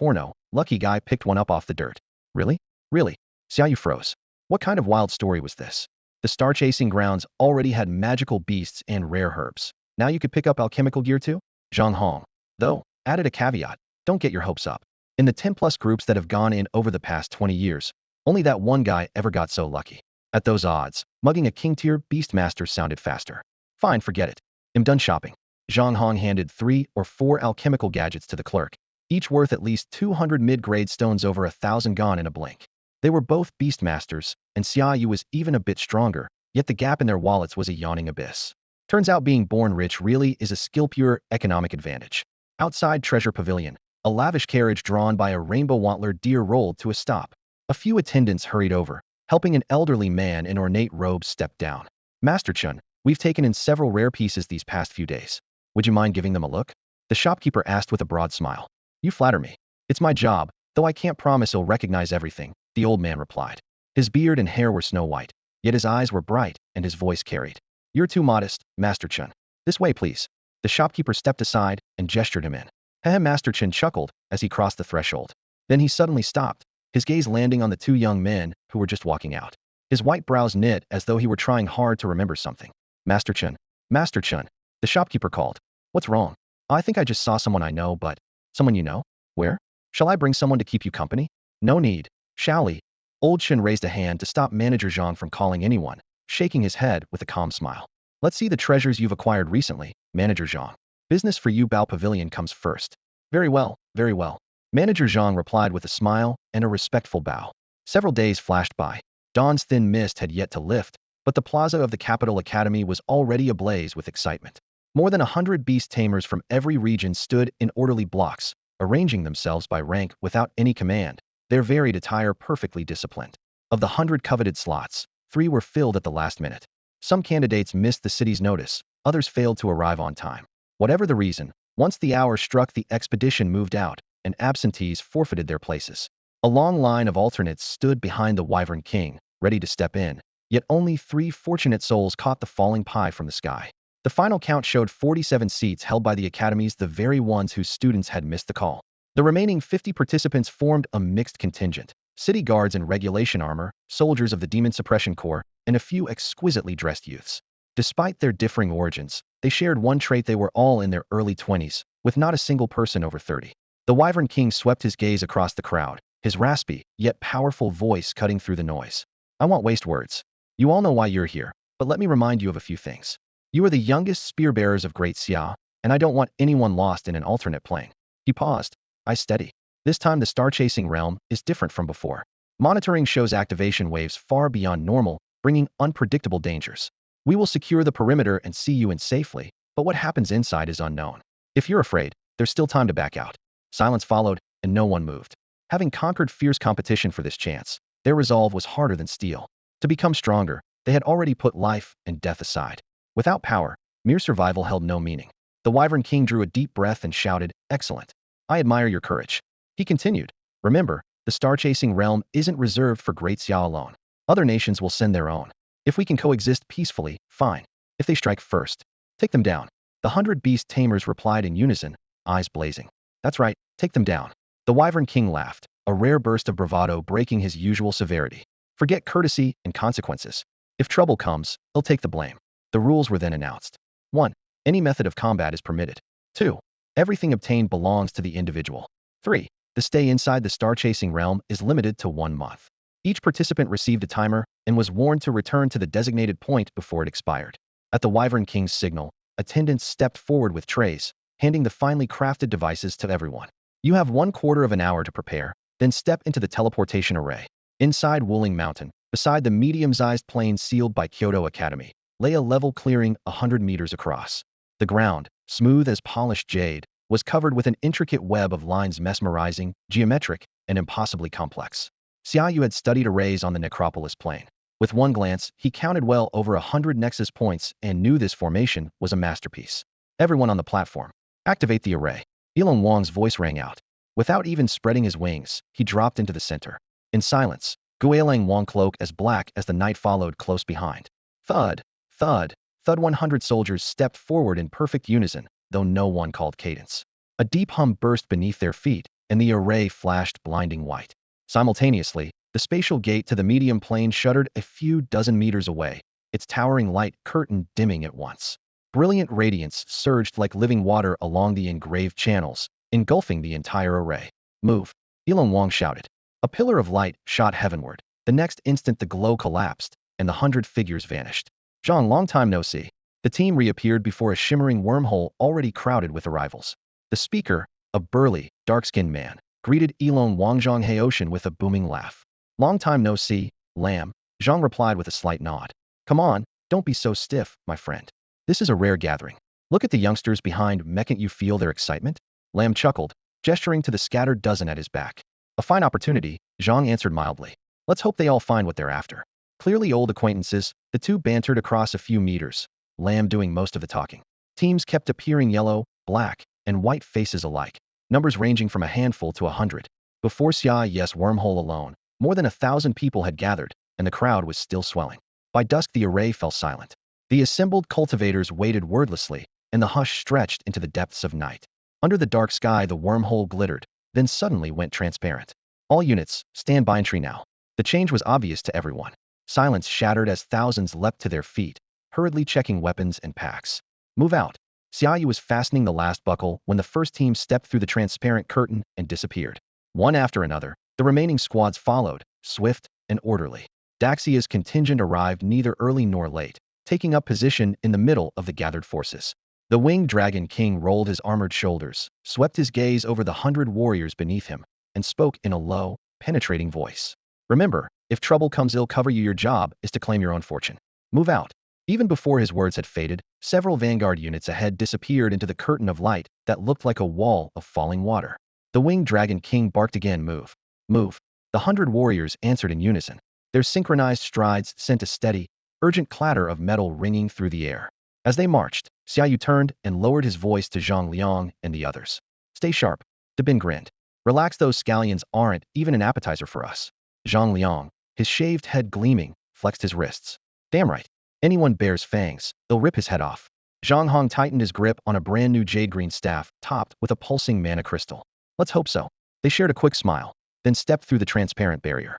lucky guy picked one up off the dirt." "Really? Really?" Xiaoyu froze. What kind of wild story was this? The star-chasing grounds already had magical beasts and rare herbs. Now you could pick up alchemical gear too? Zhang Hong, though, added a caveat. "Don't get your hopes up. In the 10+ groups that have gone in over the past 20 years, Only that one guy ever got so lucky. At those odds, mugging a king-tier beastmaster sounded faster. Fine, forget it. I'm done shopping. Zhang Hong handed 3 or 4 alchemical gadgets to the clerk, each worth at least 200 mid-grade stones over 1,000 gone in a blink. They were both beastmasters, and Xia Yu was even a bit stronger, yet the gap in their wallets was a yawning abyss. Turns out being born rich really is a skill-pure economic advantage. Outside Treasure Pavilion, a lavish carriage drawn by a rainbow-wantler deer rolled to a stop. A few attendants hurried over, helping an elderly man in ornate robes step down. Master Chun, we've taken in several rare pieces these past few days. Would you mind giving them a look? The shopkeeper asked with a broad smile. You flatter me. It's my job, though I can't promise he'll recognize everything, the old man replied. His beard and hair were snow white, yet his eyes were bright and his voice carried. You're too modest, Master Chun. This way, please. The shopkeeper stepped aside and gestured him in. Master Chun chuckled as he crossed the threshold. Then he suddenly stopped, his gaze landing on the 2 young men who were just walking out. His white brows knit as though he were trying hard to remember something. Master Chun. Master Chun. The shopkeeper called. What's wrong? I think I just saw someone I know, but... Someone you know? Where? Shall I bring someone to keep you company? No need. Shall we? Old Chun raised a hand to stop Manager Zhang from calling anyone, shaking his head with a calm smile. Let's see the treasures you've acquired recently, Manager Zhang. Business for you Bao Pavilion comes first. Very well, very well. Manager Zhang replied with a smile and a respectful bow. Several days flashed by. Dawn's thin mist had yet to lift, but the plaza of the Capital Academy was already ablaze with excitement. More than 100 beast tamers from every region stood in orderly blocks, arranging themselves by rank without any command, their varied attire perfectly disciplined. Of the 100 coveted slots, 3 were filled at the last minute. Some candidates missed the city's notice, others failed to arrive on time. Whatever the reason, once the hour struck, the expedition moved out, and absentees forfeited their places. A long line of alternates stood behind the Wyvern King, ready to step in, yet only 3 fortunate souls caught the falling pie from the sky. The final count showed 47 seats held by the academies, the very ones whose students had missed the call. The remaining 50 participants formed a mixed contingent: city guards in regulation armor, soldiers of the Demon Suppression Corps, and a few exquisitely dressed youths. Despite their differing origins, they shared one trait: they were all in their early 20s, with not a single person over 30. The Wyvern King swept his gaze across the crowd, his raspy, yet powerful voice cutting through the noise. I won't waste words. You all know why you're here, but let me remind you of a few things. You are the youngest spear-bearers of Great Xia, and I don't want anyone lost in an alternate plane. He paused. I steady. This time the star-chasing realm is different from before. Monitoring shows activation waves far beyond normal, bringing unpredictable dangers. We will secure the perimeter and see you in safely, but what happens inside is unknown. If you're afraid, there's still time to back out. Silence followed, and no one moved. Having conquered fierce competition for this chance, their resolve was harder than steel. To become stronger, they had already put life and death aside. Without power, mere survival held no meaning. The Wyvern King drew a deep breath and shouted, Excellent. I admire your courage. He continued, Remember, the star-chasing realm isn't reserved for Great Xia alone. Other nations will send their own. If we can coexist peacefully, fine. If they strike first, take them down. The 100 beast tamers replied in unison, eyes blazing. That's right, take them down. The Wyvern King laughed, a rare burst of bravado breaking his usual severity. Forget courtesy and consequences. If trouble comes, he'll take the blame. The rules were then announced. 1. Any method of combat is permitted. 2. Everything obtained belongs to the individual. 3. The stay inside the star-chasing realm is limited to 1 month. Each participant received a timer and was warned to return to the designated point before it expired. At the Wyvern King's signal, attendants stepped forward with trays, handing the finely crafted devices to everyone. You have 1/4 of an hour to prepare, then step into the teleportation array. Inside Wuling Mountain, beside the medium-sized plane sealed by Kyoto Academy, lay a level clearing 100 meters across. The ground, smooth as polished jade, was covered with an intricate web of lines mesmerizing, geometric, and impossibly complex. Xia Yu had studied arrays on the necropolis plane. With one glance, he counted well over 100 nexus points and knew this formation was a masterpiece. Everyone on the platform, activate the array. Ilon Wang's voice rang out. Without even spreading his wings, he dropped into the center. In silence, Guilang Wang cloak as black as the night followed close behind. Thud, thud, thud. 100 soldiers stepped forward in perfect unison, though no one called cadence. A deep hum burst beneath their feet, and the array flashed blinding white. Simultaneously, the spatial gate to the medium plane shuddered a few dozen meters away, its towering light curtain dimming at once. Brilliant radiance surged like living water along the engraved channels, engulfing the entire array. Move! Ilon Wang shouted. A pillar of light shot heavenward, The next instant the glow collapsed, and the 100 figures vanished. Zhang, long time no see. The team reappeared before a shimmering wormhole already crowded with arrivals. The speaker, a burly, dark-skinned man, greeted Elon Wangzhong Haoshan with a booming laugh. Long time no see, Lamb, Zhang replied with a slight nod. Come on, don't be so stiff, my friend. This is a rare gathering. Look at the youngsters behind me. Can't you feel their excitement? Lamb chuckled, gesturing to the scattered dozen at his back. A fine opportunity, Zhang answered mildly. Let's hope they all find what they're after. Clearly old acquaintances, the two bantered across a few meters, Lamb doing most of the talking. Teams kept appearing yellow, black, and white faces alike, numbers ranging from a handful to 100. Before Xiao's wormhole alone, more than 1,000 people had gathered, and the crowd was still swelling. By dusk the array fell silent. The assembled cultivators waited wordlessly, and the hush stretched into the depths of night. Under the dark sky the wormhole glittered, then suddenly went transparent. All units, stand by entry now. The change was obvious to everyone. Silence shattered as thousands leapt to their feet, hurriedly checking weapons and packs. Move out. Xiaoyu was fastening the last buckle when the first team stepped through the transparent curtain and disappeared. One after another, the remaining squads followed, swift and orderly. Daxia's contingent arrived neither early nor late, taking up position in the middle of the gathered forces. The winged dragon king rolled his armored shoulders, swept his gaze over the 100 warriors beneath him, and spoke in a low, penetrating voice. Remember, if trouble comes, I'll cover you. Your job is to claim your own fortune. Move out. Even before his words had faded, several vanguard units ahead disappeared into the curtain of light that looked like a wall of falling water. The winged dragon king barked again. Move. Move. The 100 warriors answered in unison. Their synchronized strides sent a steady, urgent clatter of metal ringing through the air. As they marched, Xiaoyu turned and lowered his voice to Zhang Liang and the others. Stay sharp. Dabin grinned. Relax, those scallions aren't even an appetizer for us. Zhang Liang, his shaved head gleaming, flexed his wrists. Damn right. Anyone bears fangs, they'll rip his head off. Zhang Hong tightened his grip on a brand new jade-green staff topped with a pulsing mana crystal. Let's hope so. They shared a quick smile, then stepped through the transparent barrier.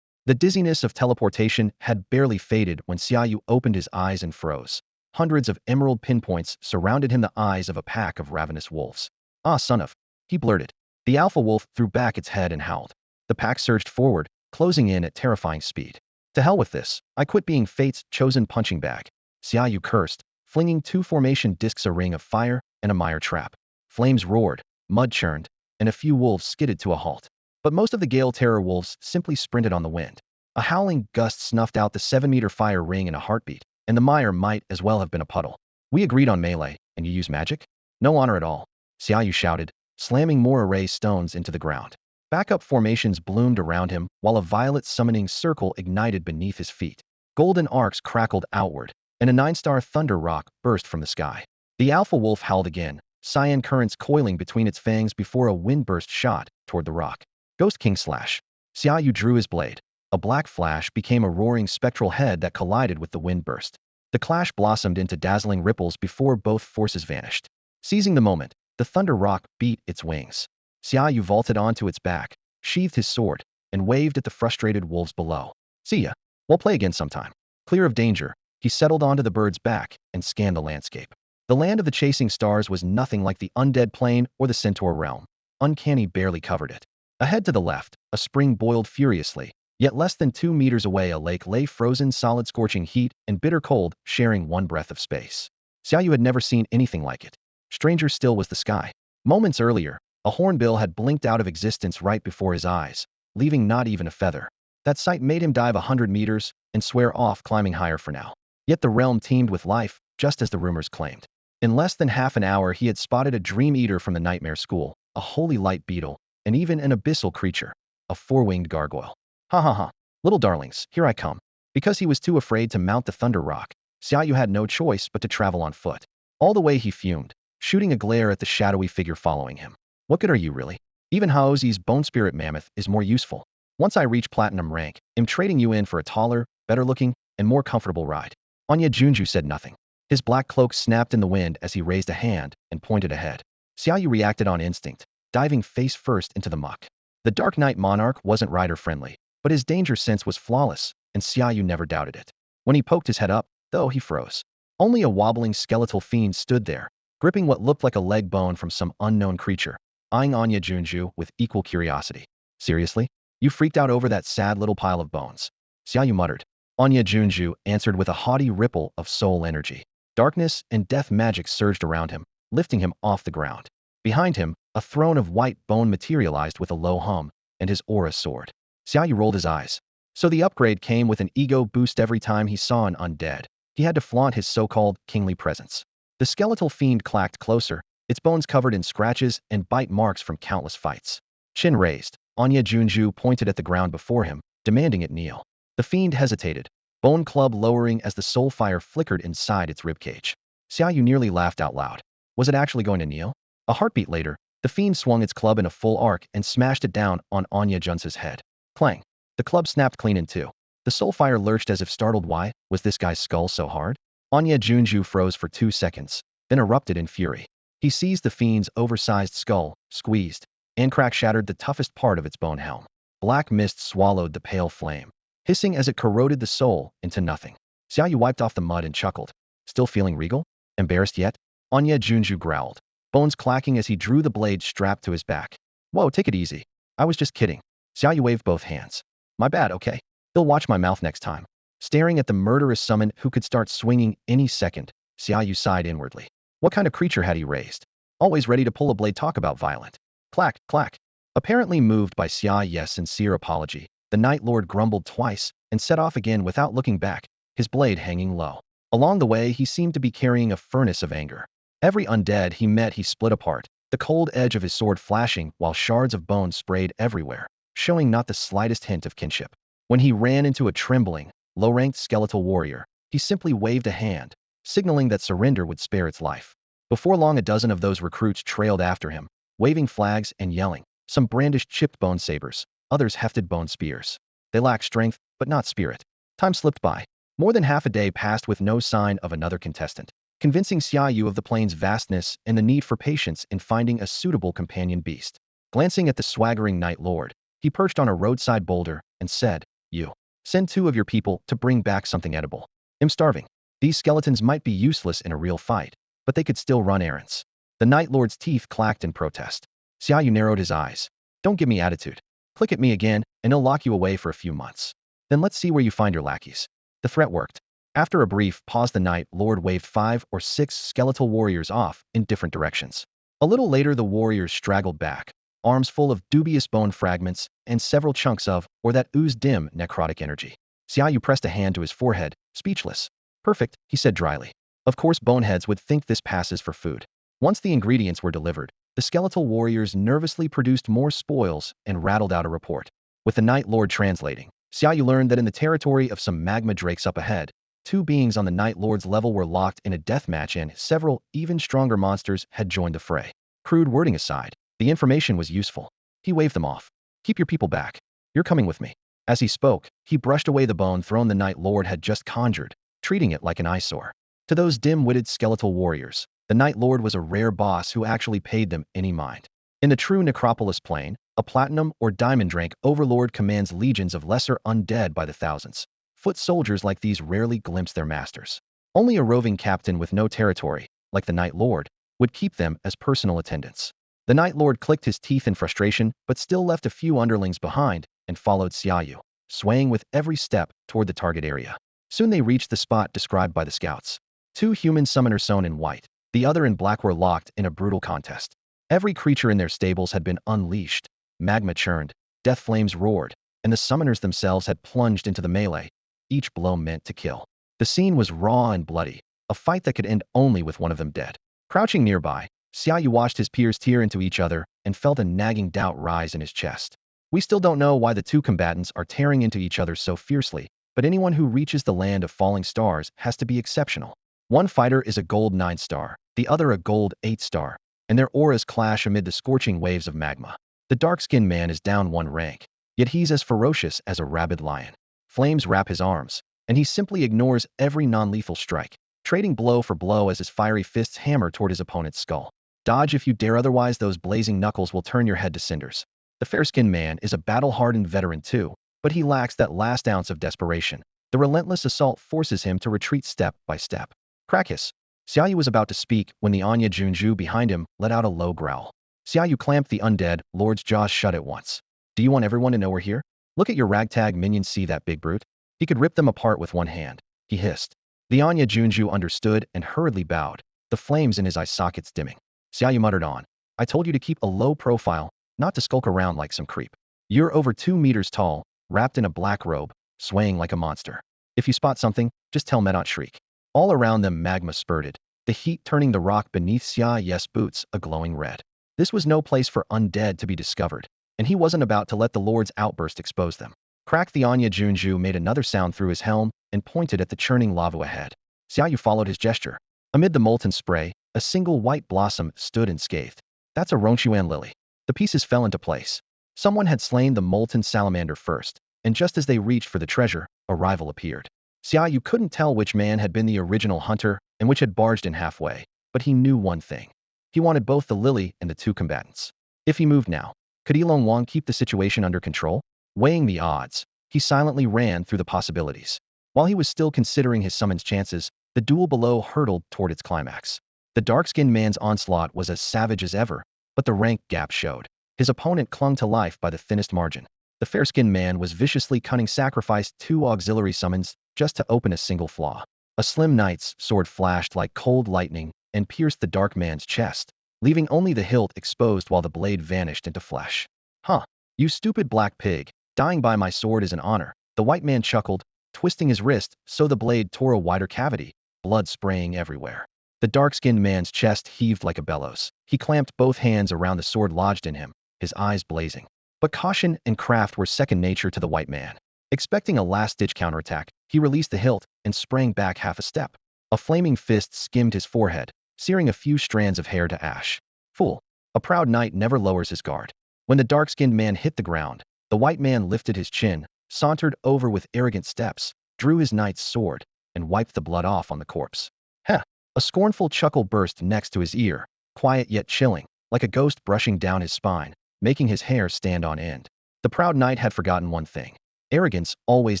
The dizziness of teleportation had barely faded when Xiaoyu opened his eyes and froze. Hundreds of emerald pinpoints surrounded him, the eyes of a pack of ravenous wolves. Ah, son of, he blurted. The alpha wolf threw back its head and howled. The pack surged forward, closing in at terrifying speed. To hell with this, I quit being fate's chosen punching bag. Xiaoyu cursed, flinging two formation discs, a ring of fire and a mire trap. Flames roared, mud churned, and a few wolves skidded to a halt. But most of the gale terror wolves simply sprinted on the wind. A howling gust snuffed out the 7-meter fire ring in a heartbeat, and the mire might as well have been a puddle. We agreed on melee, and you use magic? No honor at all, Xiaoyu shouted, slamming more array stones into the ground. Backup formations bloomed around him, while a violet summoning circle ignited beneath his feet. Golden arcs crackled outward, and a 9-star thunder rock burst from the sky. The alpha wolf howled again, cyan currents coiling between its fangs before a windburst shot toward the rock. Ghost King slash. Xiaoyu drew his blade. A black flash became a roaring spectral head that collided with the windburst. The clash blossomed into dazzling ripples before both forces vanished. Seizing the moment, the thunder rock beat its wings. Xiaoyu vaulted onto its back, sheathed his sword, and waved at the frustrated wolves below. See ya. We'll play again sometime. Clear of danger, he settled onto the bird's back and scanned the landscape. The land of the chasing stars was nothing like the undead plane or the centaur realm. Uncanny barely covered it. Ahead to the left, a spring boiled furiously, yet less than 2 meters away a lake lay frozen solid, scorching heat and bitter cold, sharing one breath of space. Xiaoyu had never seen anything like it. Stranger still was the sky. Moments earlier, a hornbill had blinked out of existence right before his eyes, leaving not even a feather. That sight made him dive 100 meters and swear off climbing higher for now. Yet the realm teemed with life, just as the rumors claimed. In less than half an hour he had spotted a dream eater from the nightmare school, a holy light beetle, and even an abyssal creature, a 4-winged gargoyle. Ha ha ha. Little darlings, here I come. Because he was too afraid to mount the thunder rock, Xiaoyu had no choice but to travel on foot. All the way he fumed, shooting a glare at the shadowy figure following him. What good are you really? Even Haozi's bone spirit mammoth is more useful. Once I reach platinum rank, I'm trading you in for a taller, better looking, and more comfortable ride. Anya Junju said nothing. His black cloak snapped in the wind as he raised a hand and pointed ahead. Xiaoyu reacted on instinct, diving face first into the muck. The Dark Knight Monarch wasn't rider-friendly, but his danger sense was flawless, and Xiaoyu never doubted it. When he poked his head up, though, he froze. Only a wobbling skeletal fiend stood there, gripping what looked like a leg bone from some unknown creature, eyeing Anya Junju with equal curiosity. Seriously? You freaked out over that sad little pile of bones? Xiaoyu muttered. Anya Junju answered with a haughty ripple of soul energy. Darkness and death magic surged around him, lifting him off the ground. Behind him, a throne of white bone materialized with a low hum, and his aura soared. Xiaoyu rolled his eyes. So the upgrade came with an ego boost every time he saw an undead. He had to flaunt his so-called kingly presence. The skeletal fiend clacked closer, its bones covered in scratches and bite marks from countless fights. Chin raised, Anya Junju pointed at the ground before him, demanding it kneel. The fiend hesitated, bone club lowering as the soul fire flickered inside its ribcage. Xiaoyu nearly laughed out loud. Was it actually going to kneel? A heartbeat later, the fiend swung its club in a full arc and smashed it down on Anya Jun's head. Clang. The club snapped clean in two. The soul fire lurched as if startled. Why was this guy's skull so hard? Anya Junju froze for 2 seconds, then erupted in fury. He seized the fiend's oversized skull, squeezed, and crack shattered the toughest part of its bone helm. Black mist swallowed the pale flame, hissing as it corroded the soul into nothing. Xiaoyu wiped off the mud and chuckled. Still feeling regal? Embarrassed yet? Anya Junju growled, bones clacking as he drew the blade strapped to his back. Whoa, take it easy. I was just kidding. Xiaoyu waved both hands. My bad, okay. He'll watch my mouth next time. Staring at the murderous summon who could start swinging any second, Xiaoyu sighed inwardly. What kind of creature had he raised? Always ready to pull a blade. Talk about violent. Clack, clack. Apparently moved by Xiaoyu's sincere apology, the Night Lord grumbled twice and set off again without looking back, his blade hanging low. Along the way, he seemed to be carrying a furnace of anger. Every undead he met he split apart, the cold edge of his sword flashing while shards of bone sprayed everywhere, showing not the slightest hint of kinship. When he ran into a trembling, low-ranked skeletal warrior, he simply waved a hand, signaling that surrender would spare its life. Before long, a dozen of those recruits trailed after him, waving flags and yelling. Some brandished chipped bone sabers, others hefted bone spears. They lacked strength, but not spirit. Time slipped by. More than half a day passed with no sign of another contestant, convincing Xiaoyu of the plain's vastness and the need for patience in finding a suitable companion beast. Glancing at the swaggering Night Lord, he perched on a roadside boulder and said, You. Send 2 of your people to bring back something edible. I'm starving. These skeletons might be useless in a real fight, but they could still run errands. The Night Lord's teeth clacked in protest. Xiaoyu narrowed his eyes. Don't give me attitude. Click at me again, and I'll lock you away for a few months. Then let's see where you find your lackeys. The threat worked. After a brief pause, the Night Lord waved 5 or 6 skeletal warriors off in different directions. A little later, the warriors straggled back, arms full of dubious bone fragments and several chunks of, or that oozed dim, necrotic energy. Xiaoyu pressed a hand to his forehead, speechless. Perfect, he said dryly. Of course boneheads would think this passes for food. Once the ingredients were delivered, the skeletal warriors nervously produced more spoils and rattled out a report. With the Night Lord translating, Xiaoyu learned that in the territory of some magma drakes up ahead, 2 beings on the Night Lord's level were locked in a deathmatch and several, even stronger monsters had joined the fray. Crude wording aside, the information was useful. He waved them off. Keep your people back. You're coming with me. As he spoke, he brushed away the bone throne the Night Lord had just conjured, treating it like an eyesore. To those dim-witted skeletal warriors, the Night Lord was a rare boss who actually paid them any mind. In the true necropolis plane, a platinum or diamond rank overlord commands legions of lesser undead by the thousands. Foot soldiers like these rarely glimpse their masters. Only a roving captain with no territory, like the Night Lord, would keep them as personal attendants. The Night Lord clicked his teeth in frustration, but still left a few underlings behind and followed Xiaoyu, swaying with every step toward the target area. Soon they reached the spot described by the scouts. 2 human summoners sewn in white, the other in black, were locked in a brutal contest. Every creature in their stables had been unleashed, magma churned, death flames roared, and the summoners themselves had plunged into the melee, each blow meant to kill. The scene was raw and bloody, a fight that could end only with one of them dead. Crouching nearby, Xiaoyu watched his peers tear into each other and felt a nagging doubt rise in his chest. We still don't know why the 2 combatants are tearing into each other so fiercely, but anyone who reaches the land of falling stars has to be exceptional. One fighter is a gold 9-star, the other a gold 8-star, and their auras clash amid the scorching waves of magma. The dark-skinned man is down 1 rank, yet he's as ferocious as a rabid lion. Flames wrap his arms, and he simply ignores every non-lethal strike, trading blow for blow as his fiery fists hammer toward his opponent's skull. Dodge if you dare, otherwise those blazing knuckles will turn your head to cinders. The fair-skinned man is a battle-hardened veteran too, but he lacks that last ounce of desperation. The relentless assault forces him to retreat step by step. Krakus. Xiaoyu was about to speak when the Anya Junju behind him let out a low growl. Xiaoyu clamped the undead Lord's jaws shut at once. Do you want everyone to know we're here? Look at your ragtag minions. See that big brute? He could rip them apart with one hand, he hissed. The Anya Junju understood and hurriedly bowed, the flames in his eye sockets dimming. Xiaoyu muttered on. I told you to keep a low profile, not to skulk around like some creep. You're over 2 meters tall, wrapped in a black robe, swaying like a monster. If you spot something, just tell me not shriek. All around them magma spurted, the heat turning the rock beneath Xiaoyu's boots a glowing red. This was no place for undead to be discovered, and he wasn't about to let the Lord's outburst expose them. Crack. The Anya Junju made another sound through his helm and pointed at the churning lava ahead. Xiaoyu followed his gesture. Amid the molten spray, a single white blossom stood unscathed. That's a Rongchuan lily. The pieces fell into place. Someone had slain the molten salamander first, and just as they reached for the treasure, a rival appeared. Xiaoyu couldn't tell which man had been the original hunter and which had barged in halfway, but he knew one thing. He wanted both the lily and the two combatants. If he moved now, could Ilong Wang keep the situation under control? Weighing the odds, he silently ran through the possibilities. While he was still considering his summon's chances, the duel below hurtled toward its climax. The dark-skinned man's onslaught was as savage as ever, but the rank gap showed. His opponent clung to life by the thinnest margin. The fair-skinned man was viciously cunning, sacrificed 2 auxiliary summons just to open a single flaw. A slim knight's sword flashed like cold lightning and pierced the dark man's chest, leaving only the hilt exposed while the blade vanished into flesh. Huh, you stupid black pig, dying by my sword is an honor, the white man chuckled, twisting his wrist so the blade tore a wider cavity, blood spraying everywhere. The dark-skinned man's chest heaved like a bellows. He clamped both hands around the sword lodged in him, his eyes blazing. But caution and craft were second nature to the white man. Expecting a last-ditch counterattack, he released the hilt and sprang back half a step. A flaming fist skimmed his forehead, searing a few strands of hair to ash. Fool! A proud knight never lowers his guard. When the dark-skinned man hit the ground, the white man lifted his chin, sauntered over with arrogant steps, drew his knight's sword, and wiped the blood off on the corpse. Heh! A scornful chuckle burst next to his ear, quiet yet chilling, like a ghost brushing down his spine, making his hair stand on end. The proud knight had forgotten one thing. Arrogance always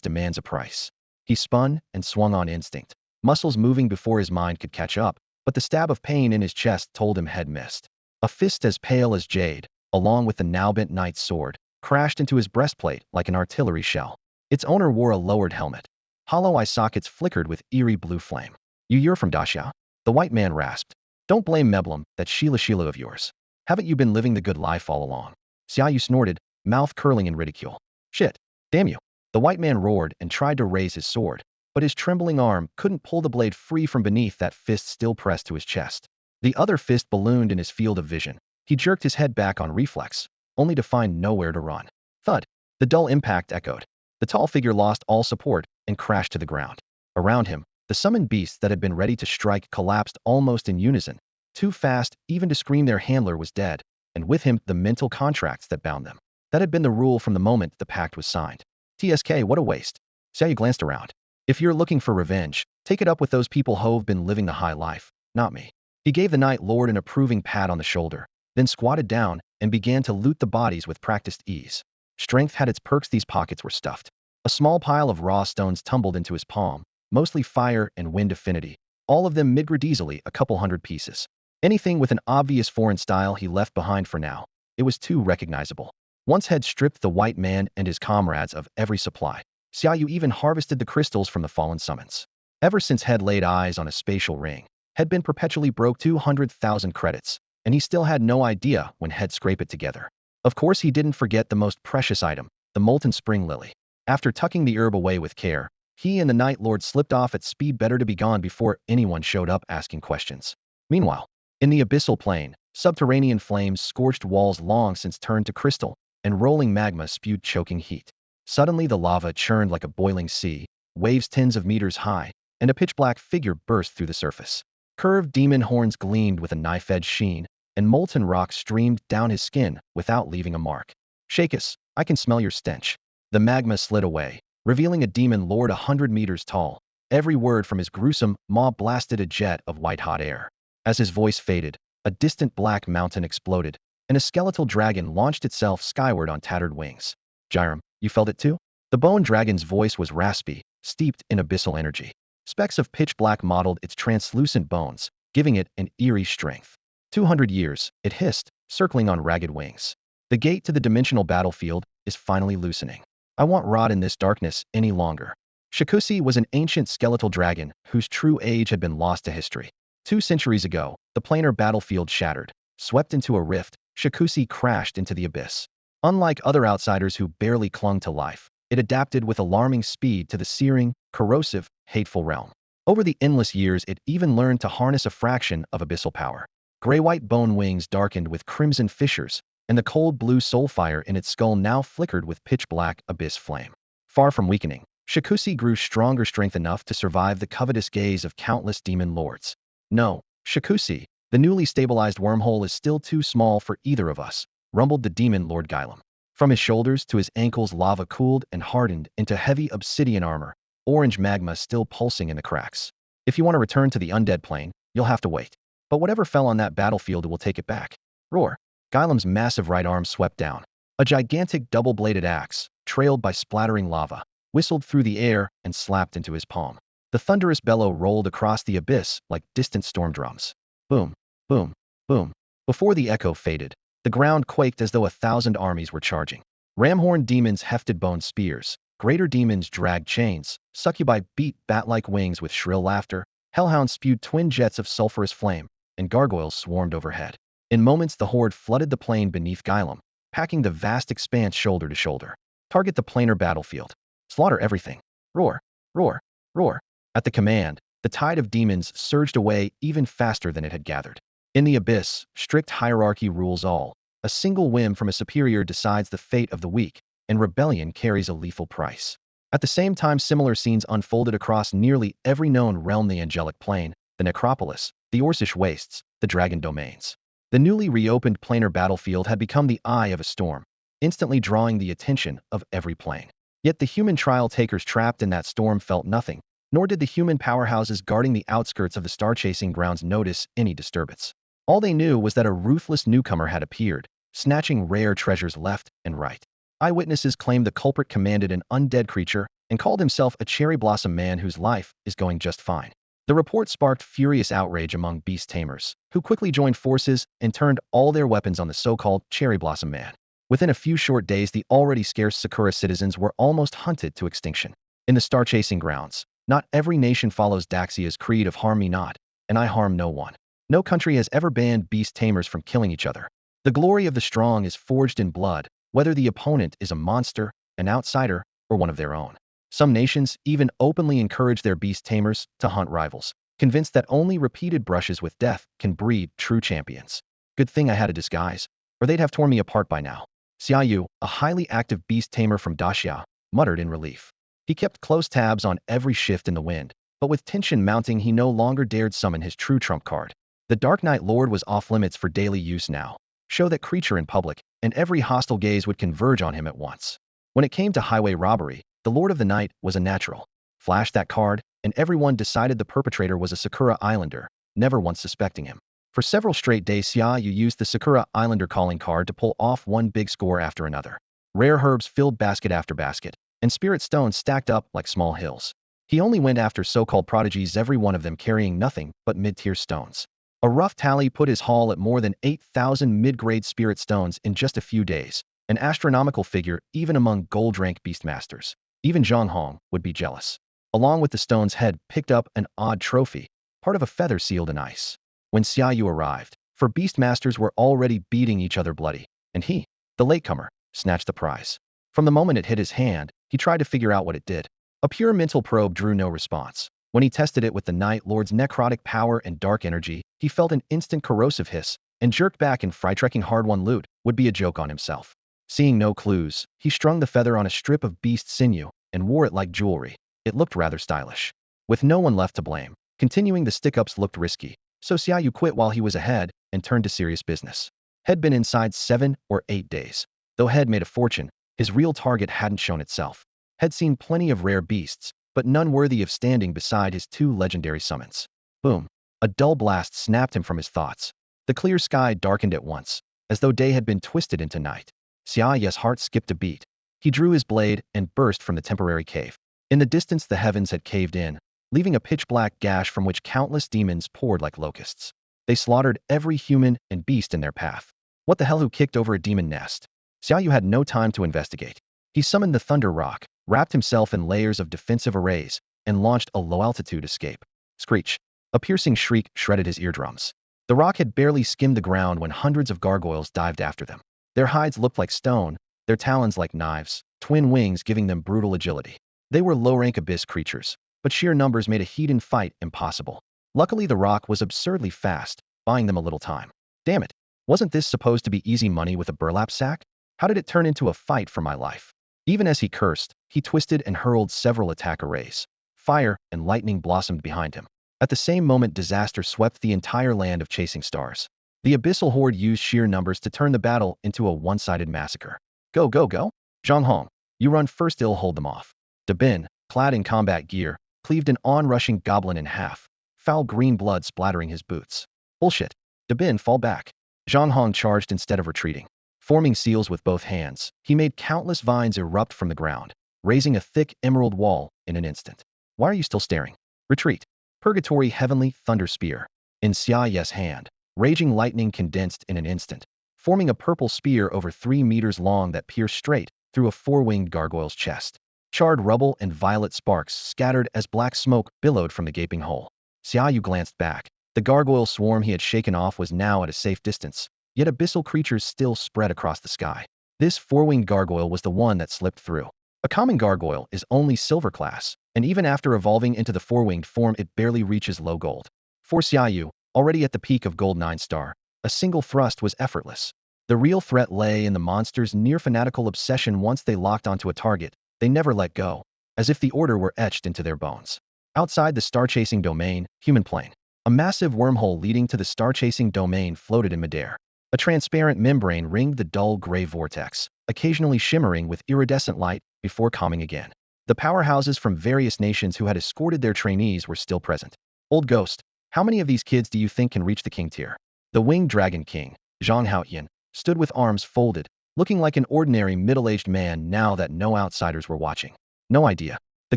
demands a price. He spun and swung on instinct, muscles moving before his mind could catch up, but the stab of pain in his chest told him head missed. A fist as pale as jade, along with the now-bent knight's sword, crashed into his breastplate like an artillery shell. Its owner wore a lowered helmet. Hollow eye sockets flickered with eerie blue flame. You're from Daxia? The white man rasped. Don't blame me.One, that Sheila of yours. Haven't you been living the good life all along? Xiaoyu snorted, mouth curling in ridicule. Shit. Damn you. The white man roared and tried to raise his sword, but his trembling arm couldn't pull the blade free from beneath that fist still pressed to his chest. The other fist ballooned in his field of vision. He jerked his head back on reflex, only to find nowhere to run. Thud. The dull impact echoed. The tall figure lost all support and crashed to the ground. Around him, the summoned beasts that had been ready to strike collapsed almost in unison, too fast even to scream their handler was dead, and with him the mental contracts that bound them. That had been the rule from the moment the pact was signed. TSK, what a waste. Xiaoyu glanced around. If you're looking for revenge, take it up with those people who've been living the high life, not me. He gave the Night Lord an approving pat on the shoulder, then squatted down and began to loot the bodies with practiced ease. Strength had its perks. These pockets were stuffed. A small pile of raw stones tumbled into his palm, mostly fire and wind affinity, all of them mid-grade, easily a couple hundred pieces. Anything with an obvious foreign style he left behind for now. It was too recognizable. Once had stripped the white man and his comrades of every supply. Xiaoyu even harvested the crystals from the fallen summons. Ever since had laid eyes on a spatial ring, had been perpetually broke 200,000 credits, and he still had no idea when he'd scrape it together. Of course he didn't forget the most precious item, the molten spring lily. After tucking the herb away with care, he and the Night Lord slipped off at speed, better to be gone before anyone showed up asking questions. Meanwhile, in the abyssal plain, subterranean flames scorched walls long since turned to crystal, and rolling magma spewed choking heat. Suddenly the lava churned like a boiling sea, waves tens of meters high, and a pitch-black figure burst through the surface. Curved demon horns gleamed with a knife-edge sheen, and molten rock streamed down his skin without leaving a mark. Shakus, I can smell your stench. The magma slid away, revealing a demon lord 100 meters tall. Every word from his gruesome maw blasted a jet of white-hot air. As his voice faded, a distant black mountain exploded, and a skeletal dragon launched itself skyward on tattered wings. Jairam, you felt it too? The bone dragon's voice was raspy, steeped in abyssal energy. Specks of pitch black mottled its translucent bones, giving it an eerie strength. 200 years, it hissed, circling on ragged wings. The gate to the dimensional battlefield is finally loosening. I won't rot in this darkness any longer. Shakusi was an ancient skeletal dragon whose true age had been lost to history. 2 centuries ago, the planar battlefield shattered. Swept into a rift, Shakusi crashed into the abyss. Unlike other outsiders who barely clung to life, it adapted with alarming speed to the searing, corrosive, hateful realm. Over the endless years, it even learned to harness a fraction of abyssal power. Gray-white bone wings darkened with crimson fissures, and the cold blue soul fire in its skull now flickered with pitch-black abyss flame. Far from weakening, Shakusi grew stronger strength enough to survive the covetous gaze of countless demon lords. No, Shakusi, the newly stabilized wormhole is still too small for either of us, rumbled the demon Lord Gylem. From his shoulders to his ankles, lava cooled and hardened into heavy obsidian armor, orange magma still pulsing in the cracks. If you want to return to the undead plane, you'll have to wait. But whatever fell on that battlefield will take it back. Roar. Gylem's massive right arm swept down. A gigantic double-bladed axe, trailed by splattering lava, whistled through the air and slapped into his palm. The thunderous bellow rolled across the abyss like distant storm drums. Boom, boom, boom. Before the echo faded, the ground quaked as though 1,000 armies were charging. Ramhorn demons hefted bone spears, greater demons dragged chains, succubi beat bat-like wings with shrill laughter, hellhounds spewed twin jets of sulfurous flame, and gargoyles swarmed overhead. In moments, the horde flooded the plain beneath Gylem, packing the vast expanse shoulder to shoulder. Target the planar battlefield. Slaughter everything. Roar, roar, roar. At the command, the tide of demons surged away even faster than it had gathered. In the abyss, strict hierarchy rules all. A single whim from a superior decides the fate of the weak, and rebellion carries a lethal price. At the same time, similar scenes unfolded across nearly every known realm: the angelic plane, the necropolis, the Orcish wastes, the dragon domains. The newly reopened planar battlefield had become the eye of a storm, instantly drawing the attention of every plane. Yet the human trial takers trapped in that storm felt nothing, nor did the human powerhouses guarding the outskirts of the star-chasing grounds notice any disturbance. All they knew was that a ruthless newcomer had appeared, snatching rare treasures left and right. Eyewitnesses claimed the culprit commanded an undead creature and called himself a cherry blossom man whose life is going just fine. The report sparked furious outrage among beast tamers, who quickly joined forces and turned all their weapons on the so-called cherry blossom man. Within a few short days, the already scarce Sakura citizens were almost hunted to extinction. In the star-chasing grounds, not every nation follows Daxia's creed of harm me not, and I harm no one. No country has ever banned beast tamers from killing each other. The glory of the strong is forged in blood, whether the opponent is a monster, an outsider, or one of their own. Some nations even openly encourage their beast tamers to hunt rivals, convinced that only repeated brushes with death can breed true champions. Good thing I had a disguise, or they'd have torn me apart by now. Xiaoyu, a highly active beast tamer from Daxia, muttered in relief. He kept close tabs on every shift in the wind, but with tension mounting, he no longer dared summon his true trump card. The Dark Knight Lord was off limits for daily use now. Show that creature in public, and every hostile gaze would converge on him at once. When it came to highway robbery, the Lord of the Night was a natural. Flash that card, and everyone decided the perpetrator was a Sakura Islander, never once suspecting him. For several straight days, Xiaoyu used the Sakura Islander calling card to pull off one big score after another. Rare herbs filled basket after basket, and spirit stones stacked up like small hills. He only went after so-called prodigies, every one of them carrying nothing but mid-tier stones. A rough tally put his haul at more than 8,000 mid-grade spirit stones in just a few days, an astronomical figure even among gold-rank beastmasters. Even Zhang Hong would be jealous. Along with the stones, Head picked up an odd trophy, part of a feather sealed in ice. When Xiaoyu arrived, for beastmasters were already beating each other bloody, and he, the latecomer, snatched the prize. From the moment it hit his hand, he tried to figure out what it did. A pure mental probe drew no response. When he tested it with the Night Lord's necrotic power and dark energy, he felt an instant corrosive hiss, and jerked back in fright. Trekking hard-won loot would be a joke on himself. Seeing no clues, he strung the feather on a strip of beast sinew and wore it like jewelry. It looked rather stylish. With no one left to blame, continuing the stick-ups looked risky, so Xiaoyu quit while he was ahead and turned to serious business. Head been inside 7 or 8 days. Though Head made a fortune, his real target hadn't shown itself. Head seen plenty of rare beasts, but none worthy of standing beside his 2 legendary summons. Boom. A dull blast snapped him from his thoughts. The clear sky darkened at once, as though day had been twisted into night. Xiaoyu's heart skipped a beat. He drew his blade and burst from the temporary cave. In the distance, the heavens had caved in, leaving a pitch-black gash from which countless demons poured like locusts. They slaughtered every human and beast in their path. What the hell? Who kicked over a demon nest? Xiaoyu had no time to investigate. He summoned the Thunder Rock, wrapped himself in layers of defensive arrays, and launched a low-altitude escape. Screech. A piercing shriek shredded his eardrums. The rock had barely skimmed the ground when hundreds of gargoyles dived after them. Their hides looked like stone, their talons like knives, twin wings giving them brutal agility. They were low-rank abyss creatures, but sheer numbers made a heat-and fight impossible. Luckily, the rock was absurdly fast, buying them a little time. Damn it! Wasn't this supposed to be easy money with a burlap sack? How did it turn into a fight for my life? Even as he cursed, he twisted and hurled several attack arrays. Fire and lightning blossomed behind him. At the same moment, disaster swept the entire land of chasing stars. The abyssal horde used sheer numbers to turn the battle into a one-sided massacre. Go, go, go! Zhang Hong, you run first, I'll hold them off. Dabin, clad in combat gear, cleaved an on-rushing goblin in half, foul green blood splattering his boots. Bullshit. Dabin, fall back. Zhang Hong charged instead of retreating. Forming seals with both hands, he made countless vines erupt from the ground, raising a thick emerald wall in an instant. Why are you still staring? Retreat. Purgatory Heavenly Thunder Spear. In Xiaoye's hand, raging lightning condensed in an instant, forming a purple spear over 3 meters long that pierced straight through a four-winged gargoyle's chest. Charred rubble and violet sparks scattered as black smoke billowed from the gaping hole. Xiaoyu glanced back. The gargoyle swarm he had shaken off was now at a safe distance, yet abyssal creatures still spread across the sky. This four-winged gargoyle was the one that slipped through. A common gargoyle is only silver class, and even after evolving into the four-winged form it barely reaches low gold. For Xiaoyu, already at the peak of gold 9-star, a single thrust was effortless. The real threat lay in the monster's near-fanatical obsession. Once they locked onto a target, they never let go, as if the order were etched into their bones. Outside the star-chasing domain, human plane. A massive wormhole leading to the star-chasing domain floated in midair. A transparent membrane ringed the dull gray vortex, occasionally shimmering with iridescent light before calming again. The powerhouses from various nations who had escorted their trainees were still present. Old Ghost, how many of these kids do you think can reach the king tier? The winged dragon king, Zhang Haoyan, stood with arms folded, looking like an ordinary middle-aged man now that no outsiders were watching. No idea. The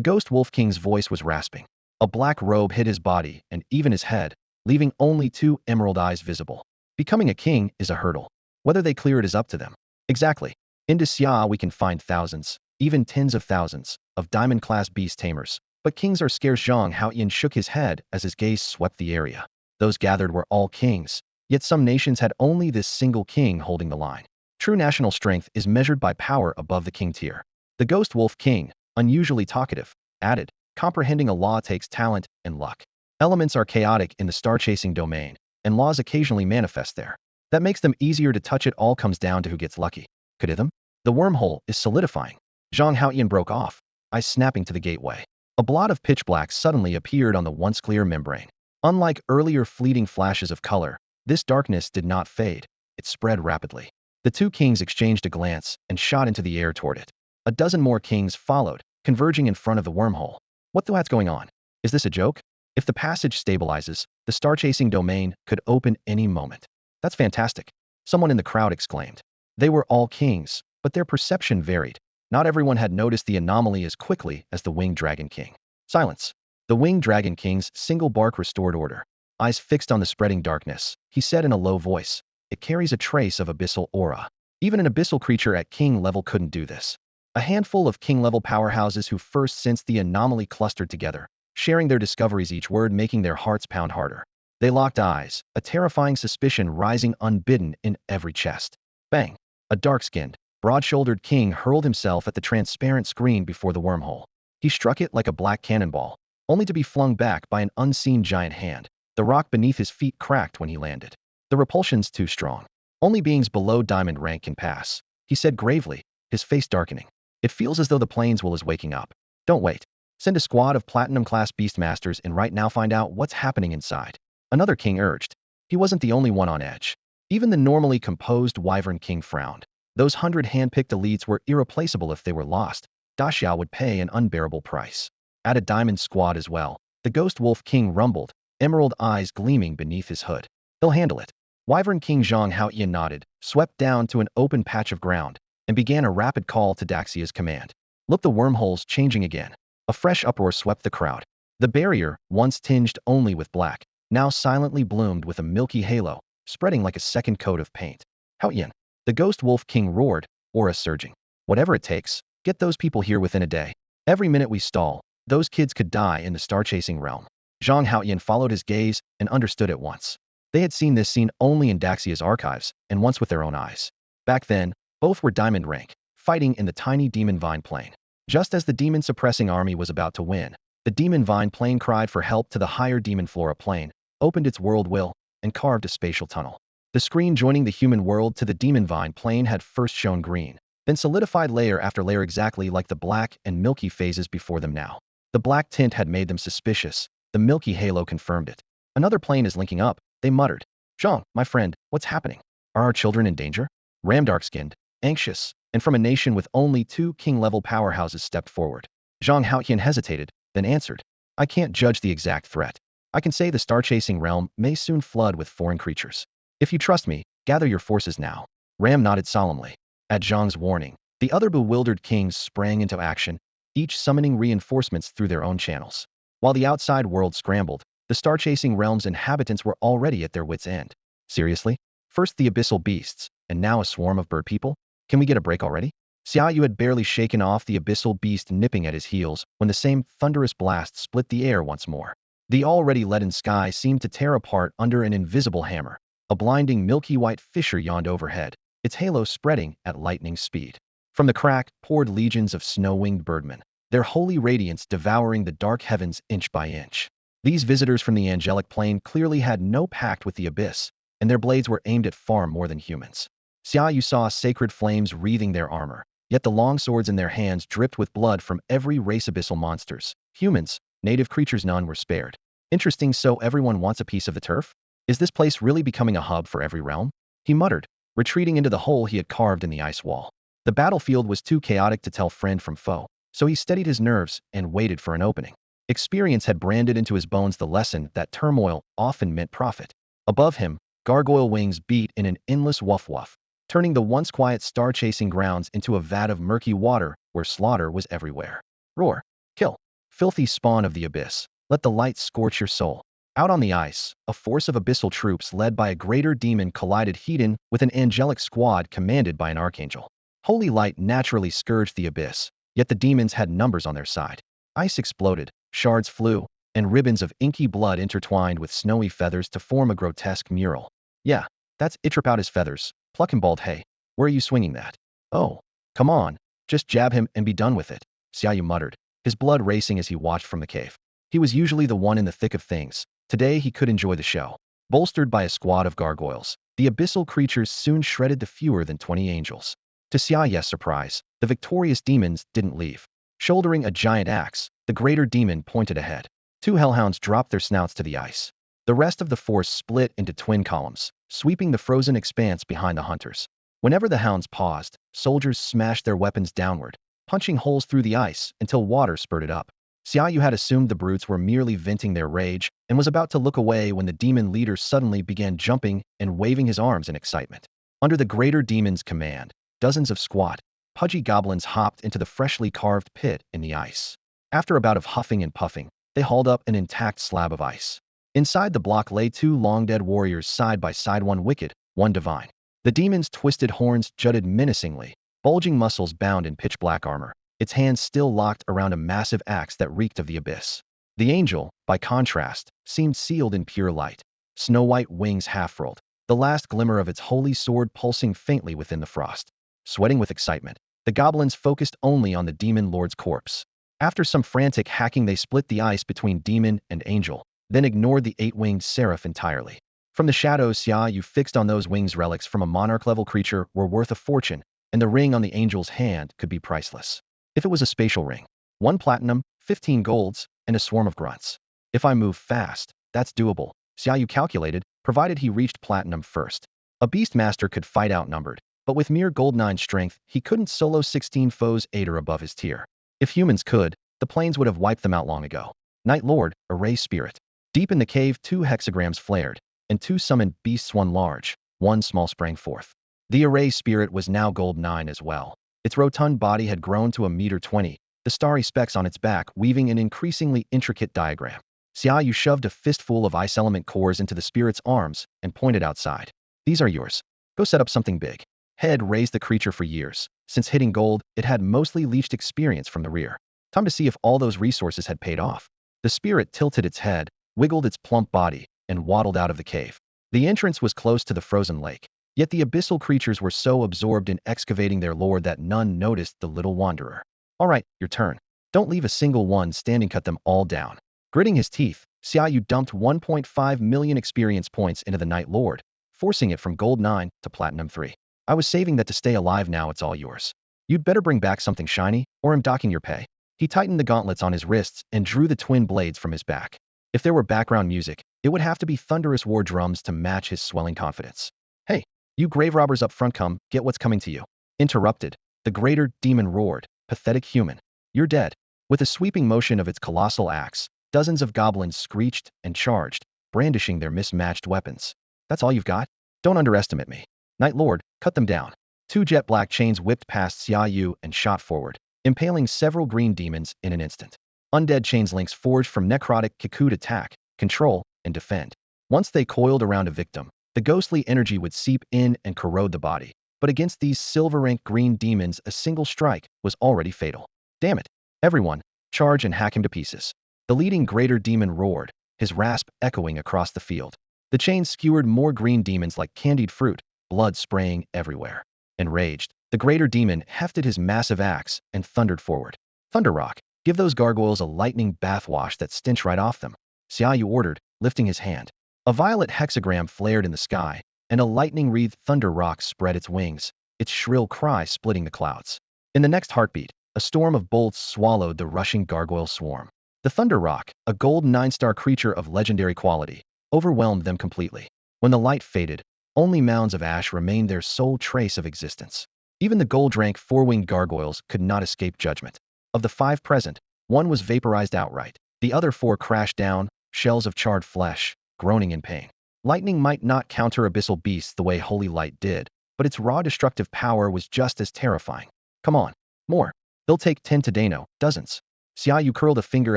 ghost wolf king's voice was rasping. A black robe hid his body and even his head, leaving only 2 emerald eyes visible. Becoming a king is a hurdle. Whether they clear it is up to them. Exactly. In Xia we can find thousands, even tens of thousands, of diamond-class beast tamers. But kings are scarce. Zhang Haoyan shook his head as his gaze swept the area. Those gathered were all kings, yet some nations had only this single king holding the line. True national strength is measured by power above the king tier. The ghost wolf king, unusually talkative, added, comprehending a law takes talent and luck. Elements are chaotic in the star-chasing domain, and laws occasionally manifest there. That makes them easier to touch. It all comes down to who gets lucky. Kaditham? The wormhole is solidifying. Zhang Haoyan broke off, eyes snapping to the gateway. A blot of pitch black suddenly appeared on the once clear membrane. Unlike earlier fleeting flashes of color, this darkness did not fade. It spread rapidly. The 2 kings exchanged a glance and shot into the air toward it. A dozen more kings followed, converging in front of the wormhole. What the hell's going on? Is this a joke? If the passage stabilizes, the star-chasing domain could open any moment. That's fantastic. Someone in the crowd exclaimed. They were all kings, but their perception varied. Not everyone had noticed the anomaly as quickly as the winged dragon king. Silence. The winged dragon king's single bark restored order. Eyes fixed on the spreading darkness, he said in a low voice. It carries a trace of abyssal aura. Even an abyssal creature at king level couldn't do this. A handful of king-level powerhouses who first sensed the anomaly clustered together, sharing their discoveries, each word making their hearts pound harder. They locked eyes, a terrifying suspicion rising unbidden in every chest. Bang! A dark-skinned, broad-shouldered king hurled himself at the transparent screen before the wormhole. He struck it like a black cannonball, only to be flung back by an unseen giant hand. The rock beneath his feet cracked when he landed. The repulsion's too strong. Only beings below diamond rank can pass, he said gravely, his face darkening. It feels as though the plains will is waking up. Don't wait. Send a squad of platinum-class beastmasters in right now. Find out what's happening inside. Another king urged. He wasn't the only one on edge. Even the normally composed Wyvern King frowned. Those 100 hand-picked elites were irreplaceable. If they were lost, Daxiao would pay an unbearable price. Add a diamond squad as well. The Ghost Wolf King rumbled, emerald eyes gleaming beneath his hood. He'll handle it. Wyvern King Zhang Haoyan nodded, swept down to an open patch of ground, and began a rapid call to Daxia's command. Look, the wormhole's changing again. A fresh uproar swept the crowd. The barrier, once tinged only with black, now silently bloomed with a milky halo, spreading like a second coat of paint. Haoyan, the Ghost Wolf King roared, aura surging. Whatever it takes, get those people here within a day. Every minute we stall, those kids could die in the star-chasing realm. Zhang Haoyan followed his gaze and understood at once. They had seen this scene only in Daxia's archives, and once with their own eyes. Back then, both were diamond rank, fighting in the tiny demon vine plane. Just as the demon-suppressing army was about to win, the demon vine plane cried for help to the higher demon flora plane, opened its world will, and carved a spatial tunnel. The screen joining the human world to the demon vine plane had first shown green, then solidified layer after layer exactly like the black and milky phases before them now. The black tint had made them suspicious, the milky halo confirmed it. Another plane is linking up, they muttered. Zhang, my friend, what's happening? Are our children in danger? Ram dark-skinned, anxious, and from a nation with only 2 king-level powerhouses stepped forward. Zhang Haoyan hesitated, then answered. I can't judge the exact threat. I can say the star-chasing realm may soon flood with foreign creatures. If you trust me, gather your forces now. Ram nodded solemnly. At Zhang's warning, the other bewildered kings sprang into action, each summoning reinforcements through their own channels. While the outside world scrambled, the star-chasing realm's inhabitants were already at their wits' end. Seriously? First the abyssal beasts, and now a swarm of bird people? Can we get a break already? Xiaoyu had barely shaken off the abyssal beast nipping at his heels when the same thunderous blast split the air once more. The already leaden sky seemed to tear apart under an invisible hammer. A blinding milky white fissure yawned overhead, its halo spreading at lightning speed. From the crack poured legions of snow-winged birdmen, their holy radiance devouring the dark heavens inch by inch. These visitors from the angelic plane clearly had no pact with the abyss, and their blades were aimed at far more than humans. Xiaoyu saw sacred flames wreathing their armor, yet the long swords in their hands dripped with blood from every race abyssal monsters. Humans, native creatures, none were spared. Interesting, so everyone wants a piece of the turf? Is this place really becoming a hub for every realm? He muttered, retreating into the hole he had carved in the ice wall. The battlefield was too chaotic to tell friend from foe, so he steadied his nerves and waited for an opening. Experience had branded into his bones the lesson that turmoil often meant profit. Above him, gargoyle wings beat in an endless woof-woof, turning the once quiet star-chasing grounds into a vat of murky water where slaughter was everywhere. Roar! Kill! Filthy spawn of the abyss, let the light scorch your soul. Out on the ice, a force of abyssal troops led by a greater demon collided head-on with an angelic squad commanded by an archangel. Holy light naturally scourged the abyss, yet the demons had numbers on their side. Ice exploded, shards flew, and ribbons of inky blood intertwined with snowy feathers to form a grotesque mural. Yeah, that's it. Rip out his feathers, pluck him bald. Hey, where are you swinging that? Oh, come on, just jab him and be done with it, Xiaoyu muttered, his blood racing as he watched from the cave. He was usually the one in the thick of things. Today he could enjoy the show. Bolstered by a squad of gargoyles, the abyssal creatures soon shredded the fewer than 20 angels. To Xiaoyu's surprise, the victorious demons didn't leave. Shouldering a giant axe, the greater demon pointed ahead. 2 hellhounds dropped their snouts to the ice. The rest of the force split into twin columns, sweeping the frozen expanse behind the hunters. Whenever the hounds paused, soldiers smashed their weapons downward, punching holes through the ice until water spurted up. Xiaoyu had assumed the brutes were merely venting their rage and was about to look away when the demon leader suddenly began jumping and waving his arms in excitement. Under the greater demon's command, dozens of squat, pudgy goblins hopped into the freshly carved pit in the ice. After a bout of huffing and puffing, they hauled up an intact slab of ice. Inside the block lay 2 long-dead warriors side by side, one wicked, one divine. The demon's twisted horns jutted menacingly, bulging muscles bound in pitch-black armor, its hands still locked around a massive axe that reeked of the abyss. The angel, by contrast, seemed sealed in pure light. Snow-white wings half-furled, the last glimmer of its holy sword pulsing faintly within the frost. Sweating with excitement, the goblins focused only on the demon lord's corpse. After some frantic hacking, they split the ice between demon and angel, then ignored the 8-winged seraph entirely. From the shadows, Xiaoyu fixed on those wings. Relics from a monarch-level creature were worth a fortune, and the ring on the angel's hand could be priceless. If it was a spatial ring, 1 platinum, 15 golds, and a swarm of grunts. If I move fast, that's doable, Xiaoyu calculated, provided he reached platinum first. A beastmaster could fight outnumbered, but with mere gold 9 strength, he couldn't solo 16 foes 8 or above his tier. If humans could, the planes would have wiped them out long ago. Night Lord, Array Spirit. Deep in the cave, 2 hexagrams flared, and 2 summoned beasts, 1 large, 1 small, sprang forth. The Array Spirit was now gold 9 as well. Its rotund body had grown to 1.20 meters, the starry specks on its back weaving an increasingly intricate diagram. Xiaoyu shoved a fistful of ice element cores into the spirit's arms and pointed outside. These are yours. Go set up something big. Head raised the creature for years. Since hitting gold, it had mostly leached experience from the rear. Time to see if all those resources had paid off. The spirit tilted its head, wiggled its plump body, and waddled out of the cave. The entrance was close to the frozen lake, yet the abyssal creatures were so absorbed in excavating their lord that none noticed the little wanderer. All right, your turn. Don't leave a single one standing, cut them all down. Gritting his teeth, Xiaoyu dumped 1.5 million experience points into the Night Lord, forcing it from Gold 9 to Platinum 3. I was saving that to stay alive, now it's all yours. You'd better bring back something shiny, or I'm docking your pay. He tightened the gauntlets on his wrists and drew the twin blades from his back. If there were background music, it would have to be thunderous war drums to match his swelling confidence. Hey, you grave robbers up front, come, get what's coming to you. Interrupted, the greater demon roared, pathetic human. You're dead. With a sweeping motion of its colossal axe, dozens of goblins screeched and charged, brandishing their mismatched weapons. That's all you've got? Don't underestimate me. Night Lord, cut them down. Two jet black chains whipped past Xiaoyu and shot forward, impaling several green demons in an instant. Undead chains links forged from necrotic Kiku to attack, control, and defend. Once they coiled around a victim, the ghostly energy would seep in and corrode the body. But against these silver-rank green demons, a single strike was already fatal. Damn it. Everyone, charge and hack him to pieces. The leading greater demon roared, his rasp echoing across the field. The chains skewered more green demons like candied fruit, blood spraying everywhere. Enraged, the greater demon hefted his massive axe and thundered forward. Thunder Rock, give those gargoyles a lightning bathwash that stench right off them. Xiaoyu ordered, lifting his hand. A violet hexagram flared in the sky, and a lightning-wreathed Thunder Rock spread its wings, its shrill cry splitting the clouds. In the next heartbeat, a storm of bolts swallowed the rushing gargoyle swarm. The Thunder Rock, a gold 9-star creature of legendary quality, overwhelmed them completely. When the light faded, only mounds of ash remained, their sole trace of existence. Even the gold-rank four-winged gargoyles could not escape judgment. Of the 5 present, 1 was vaporized outright. The other 4 crashed down, shells of charred flesh, groaning in pain. Lightning might not counter abyssal beasts the way holy light did, but its raw destructive power was just as terrifying. Come on, more. They'll take 10 today, no, dozens. Xiaoyu curled a finger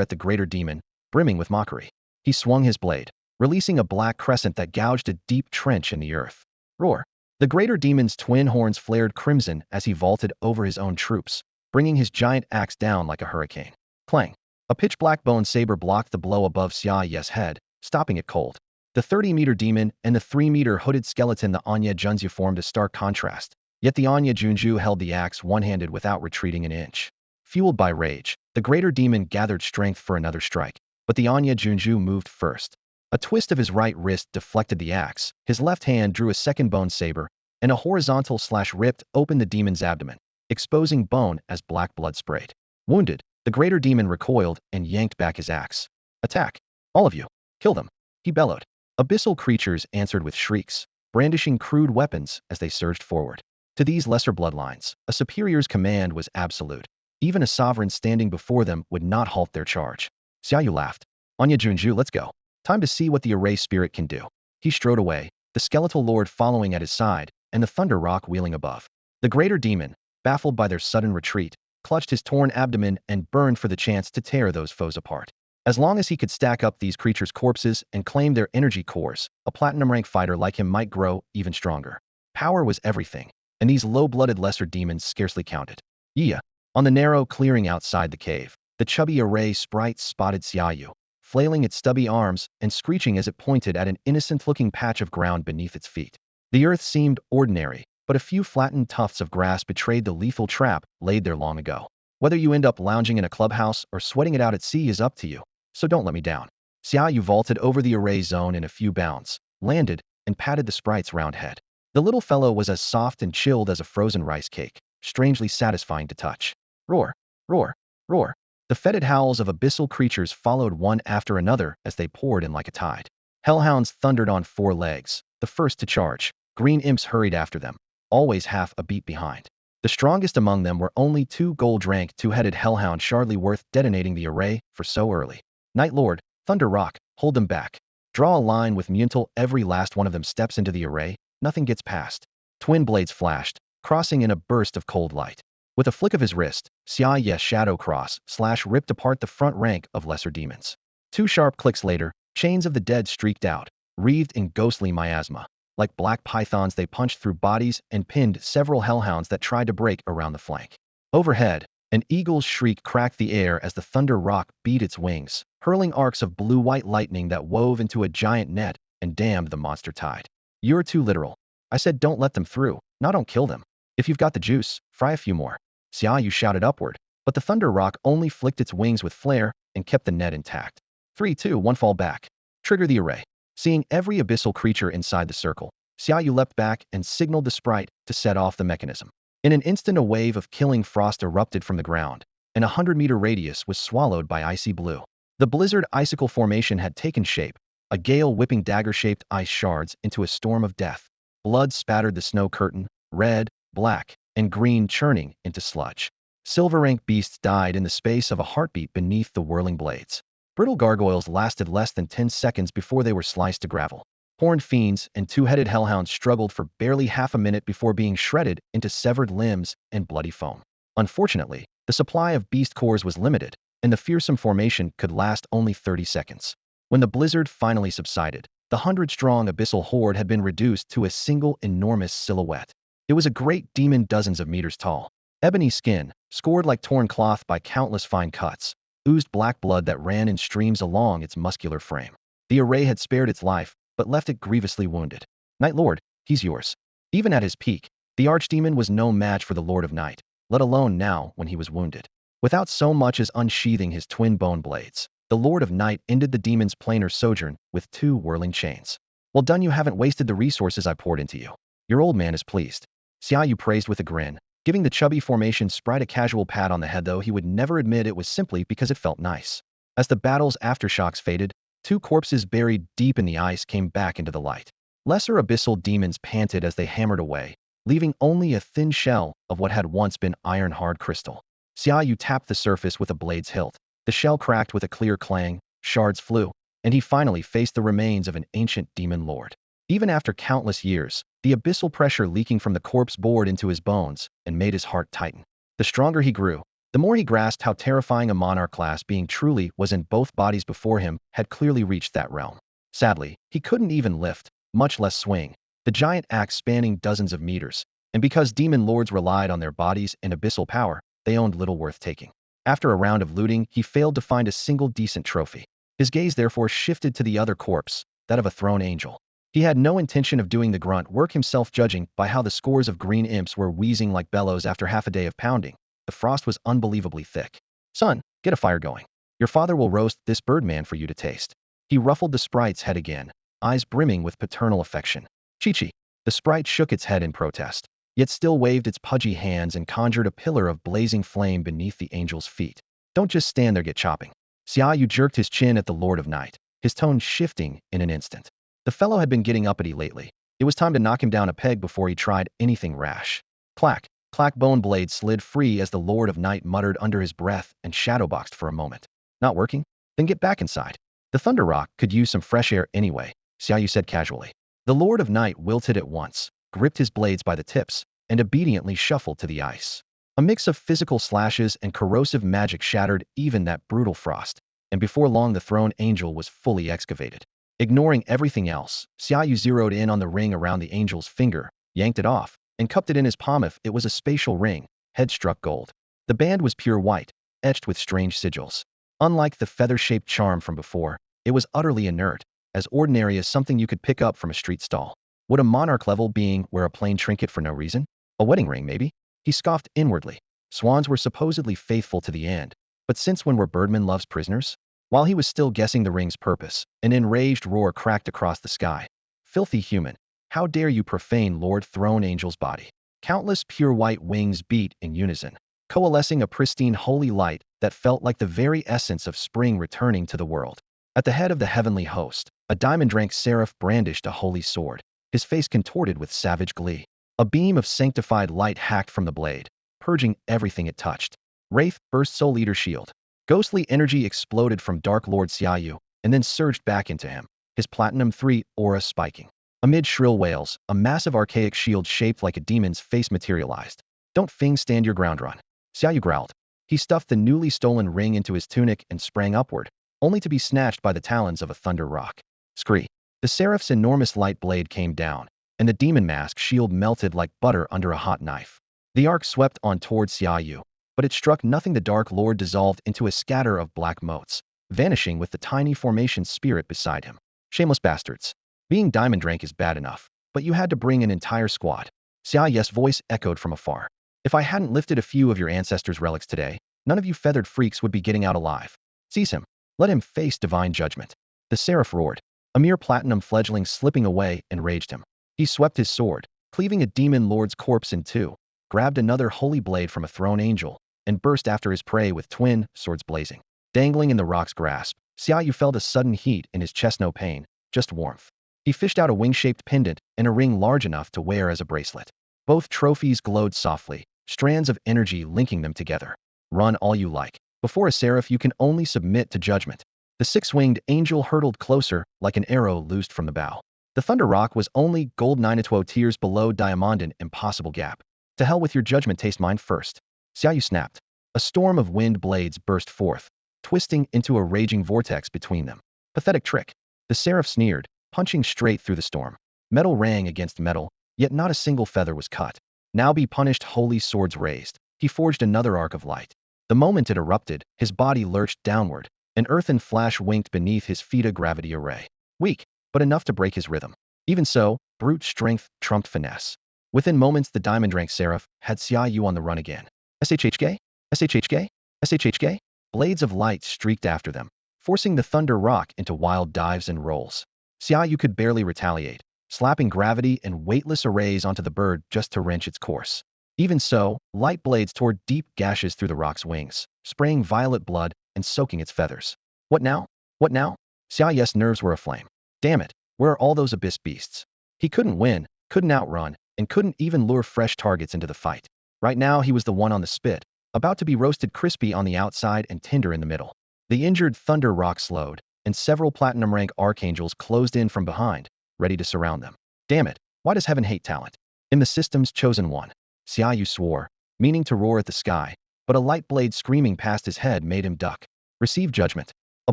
at the greater demon, brimming with mockery. He swung his blade, releasing a black crescent that gouged a deep trench in the earth. Roar. The greater demon's twin horns flared crimson as he vaulted over his own troops, bringing his giant axe down like a hurricane. Clang. A pitch-black bone saber blocked the blow above Xiaoyu's head, stopping it cold. The 30-meter demon and the 3-meter hooded skeleton, the Anya Junju, formed a stark contrast, yet the Anya Junju held the axe one-handed without retreating an inch. Fueled by rage, the greater demon gathered strength for another strike, but the Anya Junju moved first. A twist of his right wrist deflected the axe, his left hand drew a second bone saber, and a horizontal slash ripped open the demon's abdomen, exposing bone as black blood sprayed. Wounded, the greater demon recoiled and yanked back his axe. Attack! All of you! Kill them! He bellowed. Abyssal creatures answered with shrieks, brandishing crude weapons as they surged forward. To these lesser bloodlines, a superior's command was absolute. Even a sovereign standing before them would not halt their charge. Xiaoyu laughed. Anya Junju, let's go. Time to see what the array spirit can do. He strode away, the skeletal lord following at his side, and the Thunder Rock wheeling above. The greater demon, baffled by their sudden retreat, clutched his torn abdomen and burned for the chance to tear those foes apart. As long as he could stack up these creatures' corpses and claim their energy cores, a platinum-rank fighter like him might grow even stronger. Power was everything, and these low-blooded lesser demons scarcely counted. Yeah. On the narrow clearing outside the cave, the chubby array sprite spotted Xiaoyu, flailing its stubby arms and screeching as it pointed at an innocent-looking patch of ground beneath its feet. The earth seemed ordinary, but a few flattened tufts of grass betrayed the lethal trap laid there long ago. Whether you end up lounging in a clubhouse or sweating it out at sea is up to you, so don't let me down. Xiaoyu vaulted over the array zone in a few bounds, landed, and patted the sprite's round head. The little fellow was as soft and chilled as a frozen rice cake, strangely satisfying to touch. Roar, roar, roar. The fetid howls of abyssal creatures followed one after another as they poured in like a tide. Hellhounds thundered on 4 legs, the first to charge. Green imps hurried after them, always half a beat behind. The strongest among them were only 2 gold-rank 2-headed hellhounds, hardly worth detonating the array for so early. Night Lord, Thunder Rock, hold them back. Draw a line with me until every last one of them steps into the array, nothing gets past. Twin blades flashed, crossing in a burst of cold light. With a flick of his wrist, Xiaoyu's shadow cross slash ripped apart the front rank of lesser demons. 2 sharp clicks later, chains of the dead streaked out, wreathed in ghostly miasma. Like black pythons, they punched through bodies and pinned several hellhounds that tried to break around the flank. Overhead, An eagle's shriek cracked the air as the thunder rock beat its wings, hurling arcs of blue-white lightning that wove into a giant net and dammed the monster tide. You're too literal. I said don't let them through, not don't kill them. If you've got the juice, fry a few more. Xiaoyu shouted upward, but the thunder rock only flicked its wings with flair and kept the net intact. 3, 2, 1 fall back. Trigger the array. Seeing every abyssal creature inside the circle, Xiaoyu leapt back and signaled the sprite to set off the mechanism. In an instant, a wave of killing frost erupted from the ground, and a 100-meter radius was swallowed by icy blue. The blizzard icicle formation had taken shape, a gale whipping dagger-shaped ice shards into a storm of death. Blood spattered the snow curtain, red, black, and green churning into sludge. Silver-rank beasts died in the space of a heartbeat beneath the whirling blades. Brittle gargoyles lasted less than 10 seconds before they were sliced to gravel. Horned fiends and two-headed hellhounds struggled for barely half a minute before being shredded into severed limbs and bloody foam. Unfortunately, the supply of beast cores was limited, and the fearsome formation could last only 30 seconds. When the blizzard finally subsided, the 100-strong abyssal horde had been reduced to a single enormous silhouette. It was a great demon dozens of meters tall. Ebony skin, scored like torn cloth by countless fine cuts, oozed black blood that ran in streams along its muscular frame. The array had spared its life, but left it grievously wounded. Night Lord, he's yours. Even at his peak, the archdemon was no match for the Lord of Night, let alone now when he was wounded. Without so much as unsheathing his twin bone blades, the Lord of Night ended the demon's planar sojourn with 2 whirling chains. Well done, you haven't wasted the resources I poured into you. Your old man is pleased. Xiaoyu praised with a grin, giving the chubby formation sprite a casual pat on the head, though he would never admit it was simply because it felt nice. As the battle's aftershocks faded, 2 corpses buried deep in the ice came back into the light. Lesser abyssal demons panted as they hammered away, leaving only a thin shell of what had once been iron-hard crystal. Xiaoyu tapped the surface with a blade's hilt. The shell cracked with a clear clang, shards flew, and he finally faced the remains of an ancient demon lord. Even after countless years, the abyssal pressure leaking from the corpse bored into his bones and made his heart tighten. The stronger he grew, the more he grasped how terrifying a monarch-class being truly was, and both bodies before him had clearly reached that realm. Sadly, he couldn't even lift, much less swing, the giant axe spanning dozens of meters, and because demon lords relied on their bodies and abyssal power, they owned little worth taking. After a round of looting, he failed to find a single decent trophy. His gaze therefore shifted to the other corpse, that of a thrown angel. He had no intention of doing the grunt work himself, judging by how the scores of green imps were wheezing like bellows after half a day of pounding. The frost was unbelievably thick. Son, get a fire going. Your father will roast this birdman for you to taste. He ruffled the sprite's head again, eyes brimming with paternal affection. Chi-chi. The sprite shook its head in protest, yet still waved its pudgy hands and conjured a pillar of blazing flame beneath the angel's feet. Don't just stand there, get chopping. Xiaoyu jerked his chin at the Lord of Night, his tone shifting in an instant. The fellow had been getting uppity lately. It was time to knock him down a peg before he tried anything rash. Clack. Clack, bone blade slid free as the Lord of Night muttered under his breath and shadowboxed for a moment. Not working? Then get back inside. The Thunder Rock could use some fresh air anyway, Xiaoyu said casually. The Lord of Night wilted at once, gripped his blades by the tips, and obediently shuffled to the ice. A mix of physical slashes and corrosive magic shattered even that brutal frost, and before long the thrown angel was fully excavated. Ignoring everything else, Xiaoyu zeroed in on the ring around the angel's finger, yanked it off, and cupped it in his palm. If it was a spatial ring, head-struck gold. The band was pure white, etched with strange sigils. Unlike the feather-shaped charm from before, it was utterly inert, as ordinary as something you could pick up from a street stall. Would a monarch-level being wear a plain trinket for no reason? A wedding ring, maybe? He scoffed inwardly. Swans were supposedly faithful to the end, but since when were birdmen love's prisoners? While he was still guessing the ring's purpose, an enraged roar cracked across the sky. Filthy human! How dare you profane Lord Throne Angel's body? Countless pure white wings beat in unison, coalescing a pristine holy light that felt like the very essence of spring returning to the world. At the head of the heavenly host, a diamond-rank seraph brandished a holy sword, his face contorted with savage glee. A beam of sanctified light hacked from the blade, purging everything it touched. Wraith burst Soul Eater shield. Ghostly energy exploded from Dark Lord Xiaoyu, and then surged back into him, his Platinum 3 aura spiking. Amid shrill wails, a massive archaic shield shaped like a demon's face materialized. Don't Fing stand your ground, run. Xiaoyu growled. He stuffed the newly stolen ring into his tunic and sprang upward, only to be snatched by the talons of a thunder rock. Scree. The seraph's enormous light blade came down, and the demon mask shield melted like butter under a hot knife. The arc swept on towards Xiaoyu, but it struck nothing. The Dark Lord dissolved into a scatter of black motes, vanishing with the tiny formation spirit beside him. Shameless bastards. Being diamond rank is bad enough, but you had to bring an entire squad. Xiao's voice echoed from afar. If I hadn't lifted a few of your ancestors' relics today, none of you feathered freaks would be getting out alive. Seize him. Let him face divine judgment. The seraph roared. A mere platinum fledgling slipping away enraged him. He swept his sword, cleaving a demon lord's corpse in two, grabbed another holy blade from a thrown angel, and burst after his prey with twin swords blazing. Dangling in the rock's grasp, Xiaoyu felt a sudden heat in his chest. No pain, just warmth. He fished out a wing-shaped pendant and a ring large enough to wear as a bracelet. Both trophies glowed softly, strands of energy linking them together. Run all you like. Before a seraph you can only submit to judgment. The six-winged angel hurtled closer, like an arrow loosed from the bow. The Thunder Rock was only gold 92 tiers below Diamondin. Impossible gap. To hell with your judgment, taste mine first. Xiaoyu snapped. A storm of wind blades burst forth, twisting into a raging vortex between them. Pathetic trick. The seraph sneered, punching straight through the storm. Metal rang against metal, yet not a single feather was cut. Now be punished. Holy swords raised. He forged another arc of light. The moment it erupted, his body lurched downward. An earthen flash winked beneath his feet. A gravity array. Weak, but enough to break his rhythm. Even so, brute strength trumped finesse. Within moments the diamond rank seraph had Xiaoyu on the run again. SHHK? SHHK? SHHK? Blades of light streaked after them, forcing the Thunder Rock into wild dives and rolls. Xiaoyu could barely retaliate, slapping gravity and weightless arrays onto the bird just to wrench its course. Even so, light blades tore deep gashes through the rock's wings, spraying violet blood and soaking its feathers. What now? What now? Xiaoyu's nerves were aflame. Damn it, where are all those abyss beasts? He couldn't win, couldn't outrun, and couldn't even lure fresh targets into the fight. Right now he was the one on the spit, about to be roasted crispy on the outside and tender in the middle. The injured Thunder Rock slowed, and several platinum rank archangels closed in from behind, ready to surround them. Damn it, why does heaven hate talent? In the system's chosen one. Xiaoyu swore, meaning to roar at the sky, but a light blade screaming past his head made him duck. Receive judgment. A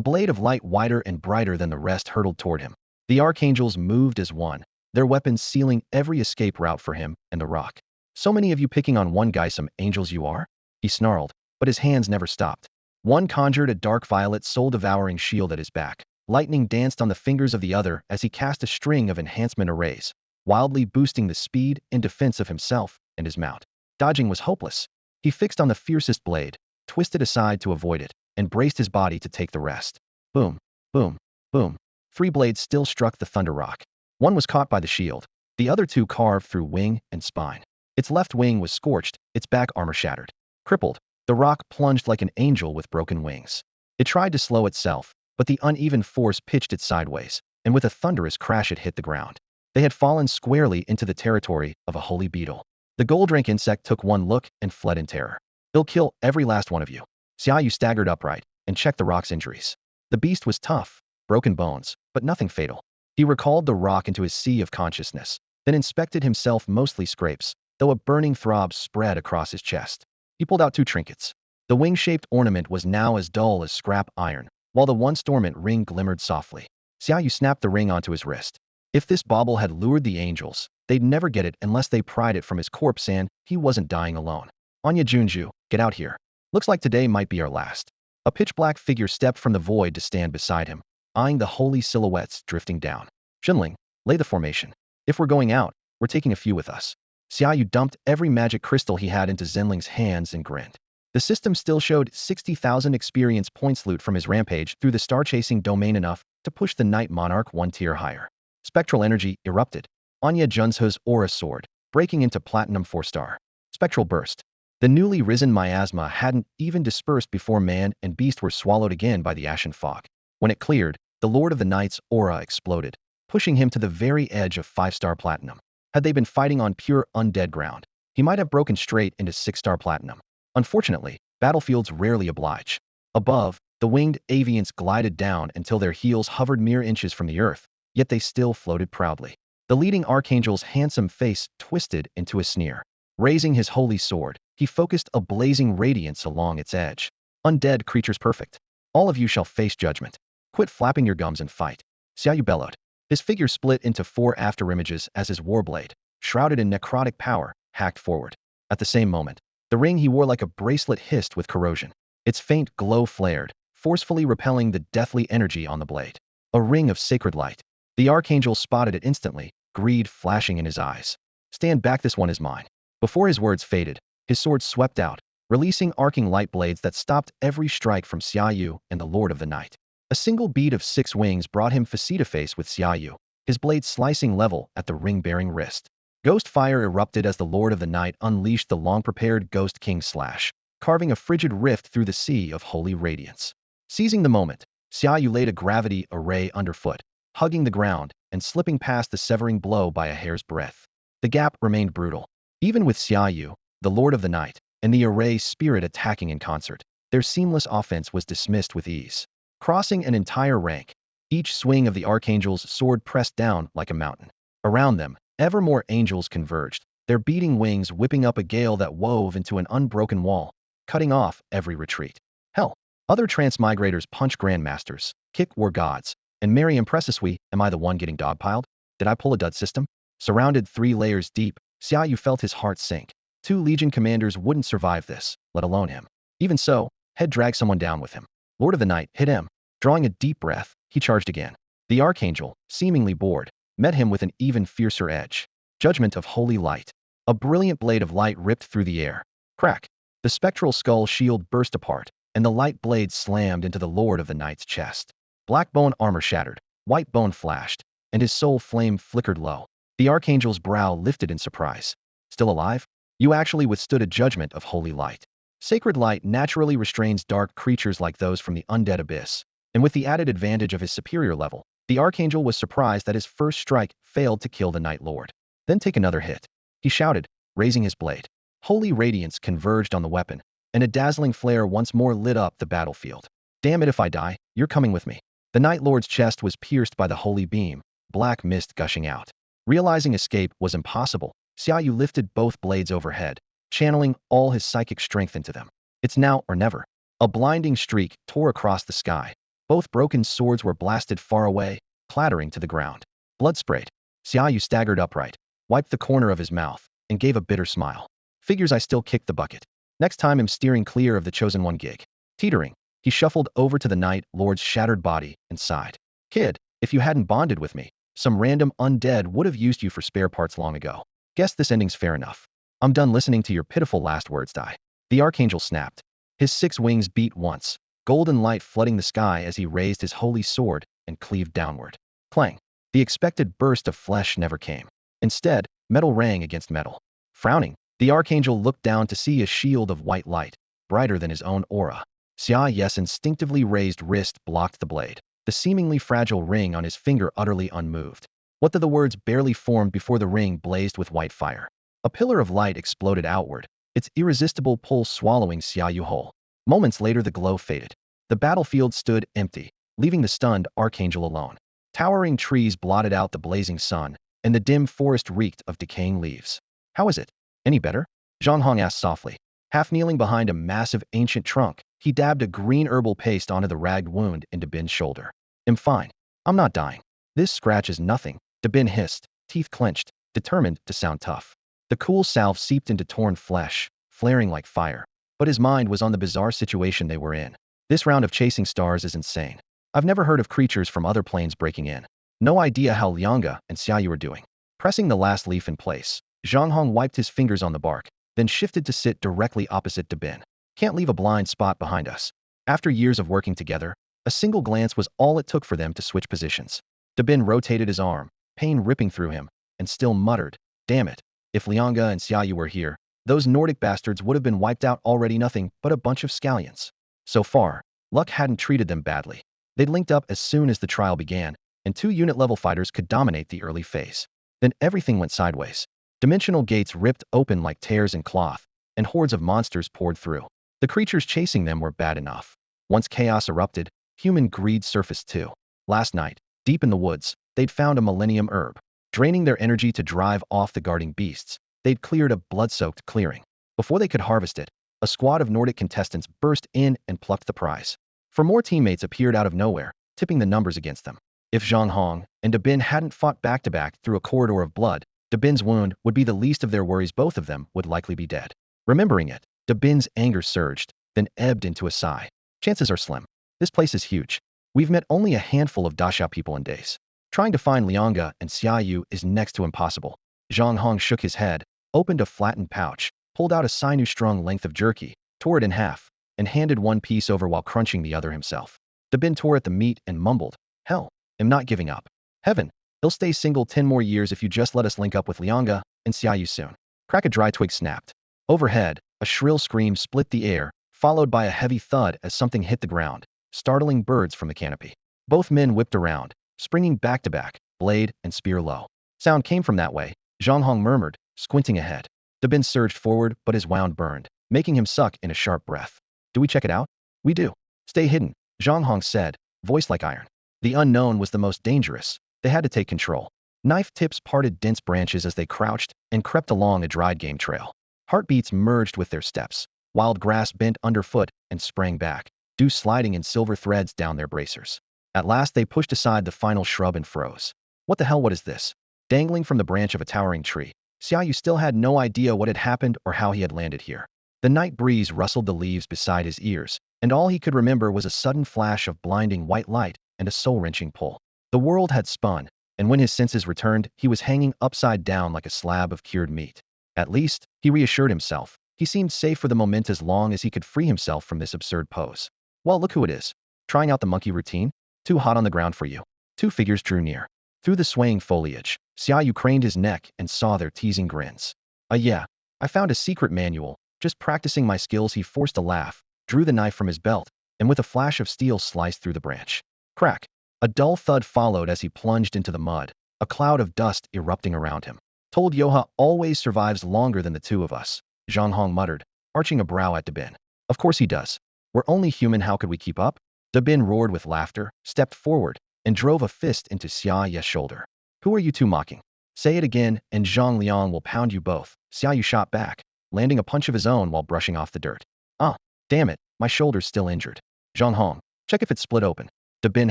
blade of light wider and brighter than the rest hurtled toward him. The archangels moved as one, their weapons sealing every escape route for him and the rock. So many of you picking on one guy, some angels you are? He snarled, but his hands never stopped. One conjured a dark violet soul-devouring shield at his back. Lightning danced on the fingers of the other as he cast a string of enhancement arrays, wildly boosting the speed and defense of himself and his mount. Dodging was hopeless. He fixed on the fiercest blade, twisted aside to avoid it, and braced his body to take the rest. Boom, boom, boom. 3 blades still struck the Thunder Rock. One was caught by the shield, the other 2 carved through wing and spine. Its left wing was scorched, its back armor shattered. Crippled, the rock plunged like an angel with broken wings. It tried to slow itself, but the uneven force pitched it sideways, and with a thunderous crash it hit the ground. They had fallen squarely into the territory of a holy beetle. The gold rank insect took one look and fled in terror. They'll kill every last one of you. Xiaoyu staggered upright and checked the rock's injuries. The beast was tough, broken bones, but nothing fatal. He recalled the rock into his sea of consciousness, then inspected himself. Mostly scrapes, though a burning throb spread across his chest. He pulled out 2 trinkets. The wing-shaped ornament was now as dull as scrap iron, while the once dormant ring glimmered softly. Xiaoyu snapped the ring onto his wrist. If this bauble had lured the angels, they'd never get it unless they pried it from his corpse, and he wasn't dying alone. Anya Junju, get out here. Looks like today might be our last. A pitch-black figure stepped from the void to stand beside him, eyeing the holy silhouettes drifting down. Junling, lay the formation. If we're going out, we're taking a few with us. Xiaoyu dumped every magic crystal he had into Zenling's hands and grinned. The system still showed 60,000 experience points loot from his rampage through the star-chasing domain, enough to push the Night Monarch 1 tier higher. Spectral energy erupted. Anya Junzho's aura soared, breaking into platinum 4-star. Spectral burst. The newly risen miasma hadn't even dispersed before man and beast were swallowed again by the ashen fog. When it cleared, the Lord of the Night's aura exploded, pushing him to the very edge of 5-star platinum. Had they been fighting on pure undead ground, he might have broken straight into 6-star platinum. Unfortunately, battlefields rarely oblige. Above, the winged avians glided down until their heels hovered mere inches from the earth, yet they still floated proudly. The leading archangel's handsome face twisted into a sneer. Raising his holy sword, he focused a blazing radiance along its edge. Undead creatures perfect. All of you shall face judgment. Quit flapping your gums and fight. Xiaoyu bellowed. His figure split into 4 afterimages as his warblade, shrouded in necrotic power, hacked forward. At the same moment, The ring he wore like a bracelet hissed with corrosion. Its faint glow flared, forcefully repelling the deathly energy on the blade. A ring of sacred light. The archangel spotted it instantly, greed flashing in his eyes. Stand back, this one is mine. Before his words faded, his sword swept out, releasing arcing light blades that stopped every strike from Xiaoyu and the Lord of the Night. A single beat of 6 wings brought him face-to-face with Xiaoyu, his blade slicing level at the ring-bearing wrist. Ghost fire erupted as the Lord of the Night unleashed the long-prepared Ghost King slash, carving a frigid rift through the sea of holy radiance. Seizing the moment, Xiaoyu laid a gravity array underfoot, hugging the ground and slipping past the severing blow by a hair's breadth. The gap remained brutal. Even with Xiaoyu, the Lord of the Night, and the array spirit attacking in concert, their seamless offense was dismissed with ease. Crossing an entire rank, each swing of the archangel's sword pressed down like a mountain. Around them, ever more angels converged, their beating wings whipping up a gale that wove into an unbroken wall, cutting off every retreat. Hell, other transmigrators punch grandmasters, kick war gods, and marry impressisui. Am I the one getting dogpiled? Did I pull a dud system? Surrounded 3 layers deep, Xiaoyu felt his heart sink. 2 Legion commanders wouldn't survive this, let alone him. Even so, Head dragged someone down with him. Lord of the Night hit him. Drawing a deep breath, he charged again. The archangel, seemingly bored, met him with an even fiercer edge. Judgment of holy light. A brilliant blade of light ripped through the air. Crack. The spectral skull shield burst apart, and the light blade slammed into the Lord of the Night's chest. Black bone armor shattered, white bone flashed, and his soul flame flickered low. The archangel's brow lifted in surprise. Still alive? You actually withstood a judgment of holy light. Sacred light naturally restrains dark creatures like those from the undead abyss, and with the added advantage of his superior level, the archangel was surprised that his first strike failed to kill the Night Lord. Then take another hit, he shouted, raising his blade. Holy radiance converged on the weapon, and a dazzling flare once more lit up the battlefield. Damn it, if I die, you're coming with me. The Night Lord's chest was pierced by the holy beam, black mist gushing out. Realizing escape was impossible, Xiaoyu lifted both blades overhead, channeling all his psychic strength into them. It's now or never. A blinding streak tore across the sky. Both broken swords were blasted far away, clattering to the ground. Blood sprayed. Xiaoyu staggered upright, wiped the corner of his mouth, and gave a bitter smile. Figures I still kicked the bucket. Next time I'm steering clear of the Chosen One gig. Teetering, he shuffled over to the Night Lord's shattered body and sighed. Kid, if you hadn't bonded with me, some random undead would have used you for spare parts long ago. Guess this ending's fair enough. I'm done listening to your pitiful last words, die. The archangel snapped. His 6 wings beat once, golden light flooding the sky as he raised his holy sword and cleaved downward. Clang. The expected burst of flesh never came. Instead, metal rang against metal. Frowning, the archangel looked down to see a shield of white light, brighter than his own aura. Xiaoyu's instinctively raised wrist blocked the blade, the seemingly fragile ring on his finger utterly unmoved. What the words barely formed before the ring blazed with white fire. A pillar of light exploded outward, its irresistible pull swallowing Xiaoyu whole. Moments later the glow faded. The battlefield stood empty, leaving the stunned archangel alone. Towering trees blotted out the blazing sun, and the dim forest reeked of decaying leaves. How is it? Any better? Zhang Hong asked softly. Half kneeling behind a massive ancient trunk, he dabbed a green herbal paste onto the ragged wound in Dabin's shoulder. I'm fine. I'm not dying. This scratch is nothing, Dabin hissed, teeth clenched, determined to sound tough. The cool salve seeped into torn flesh, flaring like fire. But his mind was on the bizarre situation they were in. This round of chasing stars is insane. I've never heard of creatures from other planes breaking in. No idea how Lianga and Xiaoyu are doing. Pressing the last leaf in place, Zhang Hong wiped his fingers on the bark, then shifted to sit directly opposite Dabin. Can't leave a blind spot behind us. After years of working together, a single glance was all it took for them to switch positions. Dabin rotated his arm, pain ripping through him, and still muttered, damn it. If Lianga and Xiaoyu were here, those Nordic bastards would have been wiped out already, nothing but a bunch of scallions. So far, luck hadn't treated them badly. They'd linked up as soon as the trial began, and 2 unit-level fighters could dominate the early phase. Then everything went sideways. Dimensional gates ripped open like tears in cloth, and hordes of monsters poured through. The creatures chasing them were bad enough. Once chaos erupted, human greed surfaced too. Last night, deep in the woods, they'd found a millennium herb. Draining their energy to drive off the guarding beasts, they'd cleared a blood-soaked clearing. Before they could harvest it, a squad of Nordic contestants burst in and plucked the prize. 4 more teammates appeared out of nowhere, tipping the numbers against them. If Zhang Hong and Dabin hadn't fought back-to-back through a corridor of blood, Dabin's wound would be the least of their worries. Both of them would likely be dead. Remembering it, Dabin's anger surged, then ebbed into a sigh. Chances are slim. This place is huge. We've met only a handful of Dasha people in days. Trying to find Lianga and Xiaoyu is next to impossible. Zhang Hong shook his head, opened a flattened pouch, pulled out a sinew-strung length of jerky, tore it in half, and handed one piece over while crunching the other himself. Dabin tore at the meat and mumbled, "Hell, I'm not giving up. Heaven, he'll stay single 10 more years if you just let us link up with Lianga and Xiaoyu soon." Crack a dry twig snapped. Overhead, a shrill scream split the air, followed by a heavy thud as something hit the ground, startling birds from the canopy. Both men whipped around, springing back to back, blade and spear low. Sound came from that way, Zhang Hong murmured, squinting ahead. Dabin surged forward, but his wound burned, making him suck in a sharp breath. "Do we check it out?" "We do. Stay hidden," Zhang Hong said, voice like iron. The unknown was the most dangerous. They had to take control. Knife tips parted dense branches as they crouched and crept along a dried game trail. Heartbeats merged with their steps. Wild grass bent underfoot and sprang back, dew sliding in silver threads down their bracers. At last they pushed aside the final shrub and froze. What the hell, what is this? Dangling from the branch of a towering tree, Xiaoyu still had no idea what had happened or how he had landed here. The night breeze rustled the leaves beside his ears, and all he could remember was a sudden flash of blinding white light and a soul-wrenching pull. The world had spun, and when his senses returned, he was hanging upside down like a slab of cured meat. At least, he reassured himself, he seemed safe for the moment as long as he could free himself from this absurd pose. Well, look who it is. Trying out the monkey routine? Too hot on the ground for you. Two figures drew near. Through the swaying foliage, Xiaoyu craned his neck and saw their teasing grins. Yeah, I found a secret manual. Just practicing my skills." He forced a laugh, drew the knife from his belt, and with a flash of steel sliced through the branch. Crack. A dull thud followed as he plunged into the mud, a cloud of dust erupting around him. "Told Yoha always survives longer than the two of us," Zhang Hong muttered, arching a brow at Dabin. "Of course he does. We're only human, how could we keep up?" Dabin roared with laughter, stepped forward, and drove a fist into Xiaoyu's shoulder. "Who are you two mocking? Say it again, and Zhang Liang will pound you both." Xiaoyu shot back, landing a punch of his own while brushing off the dirt. "Ah, damn it, my shoulder's still injured." "Zhang Hong, check if it's split open." Dabin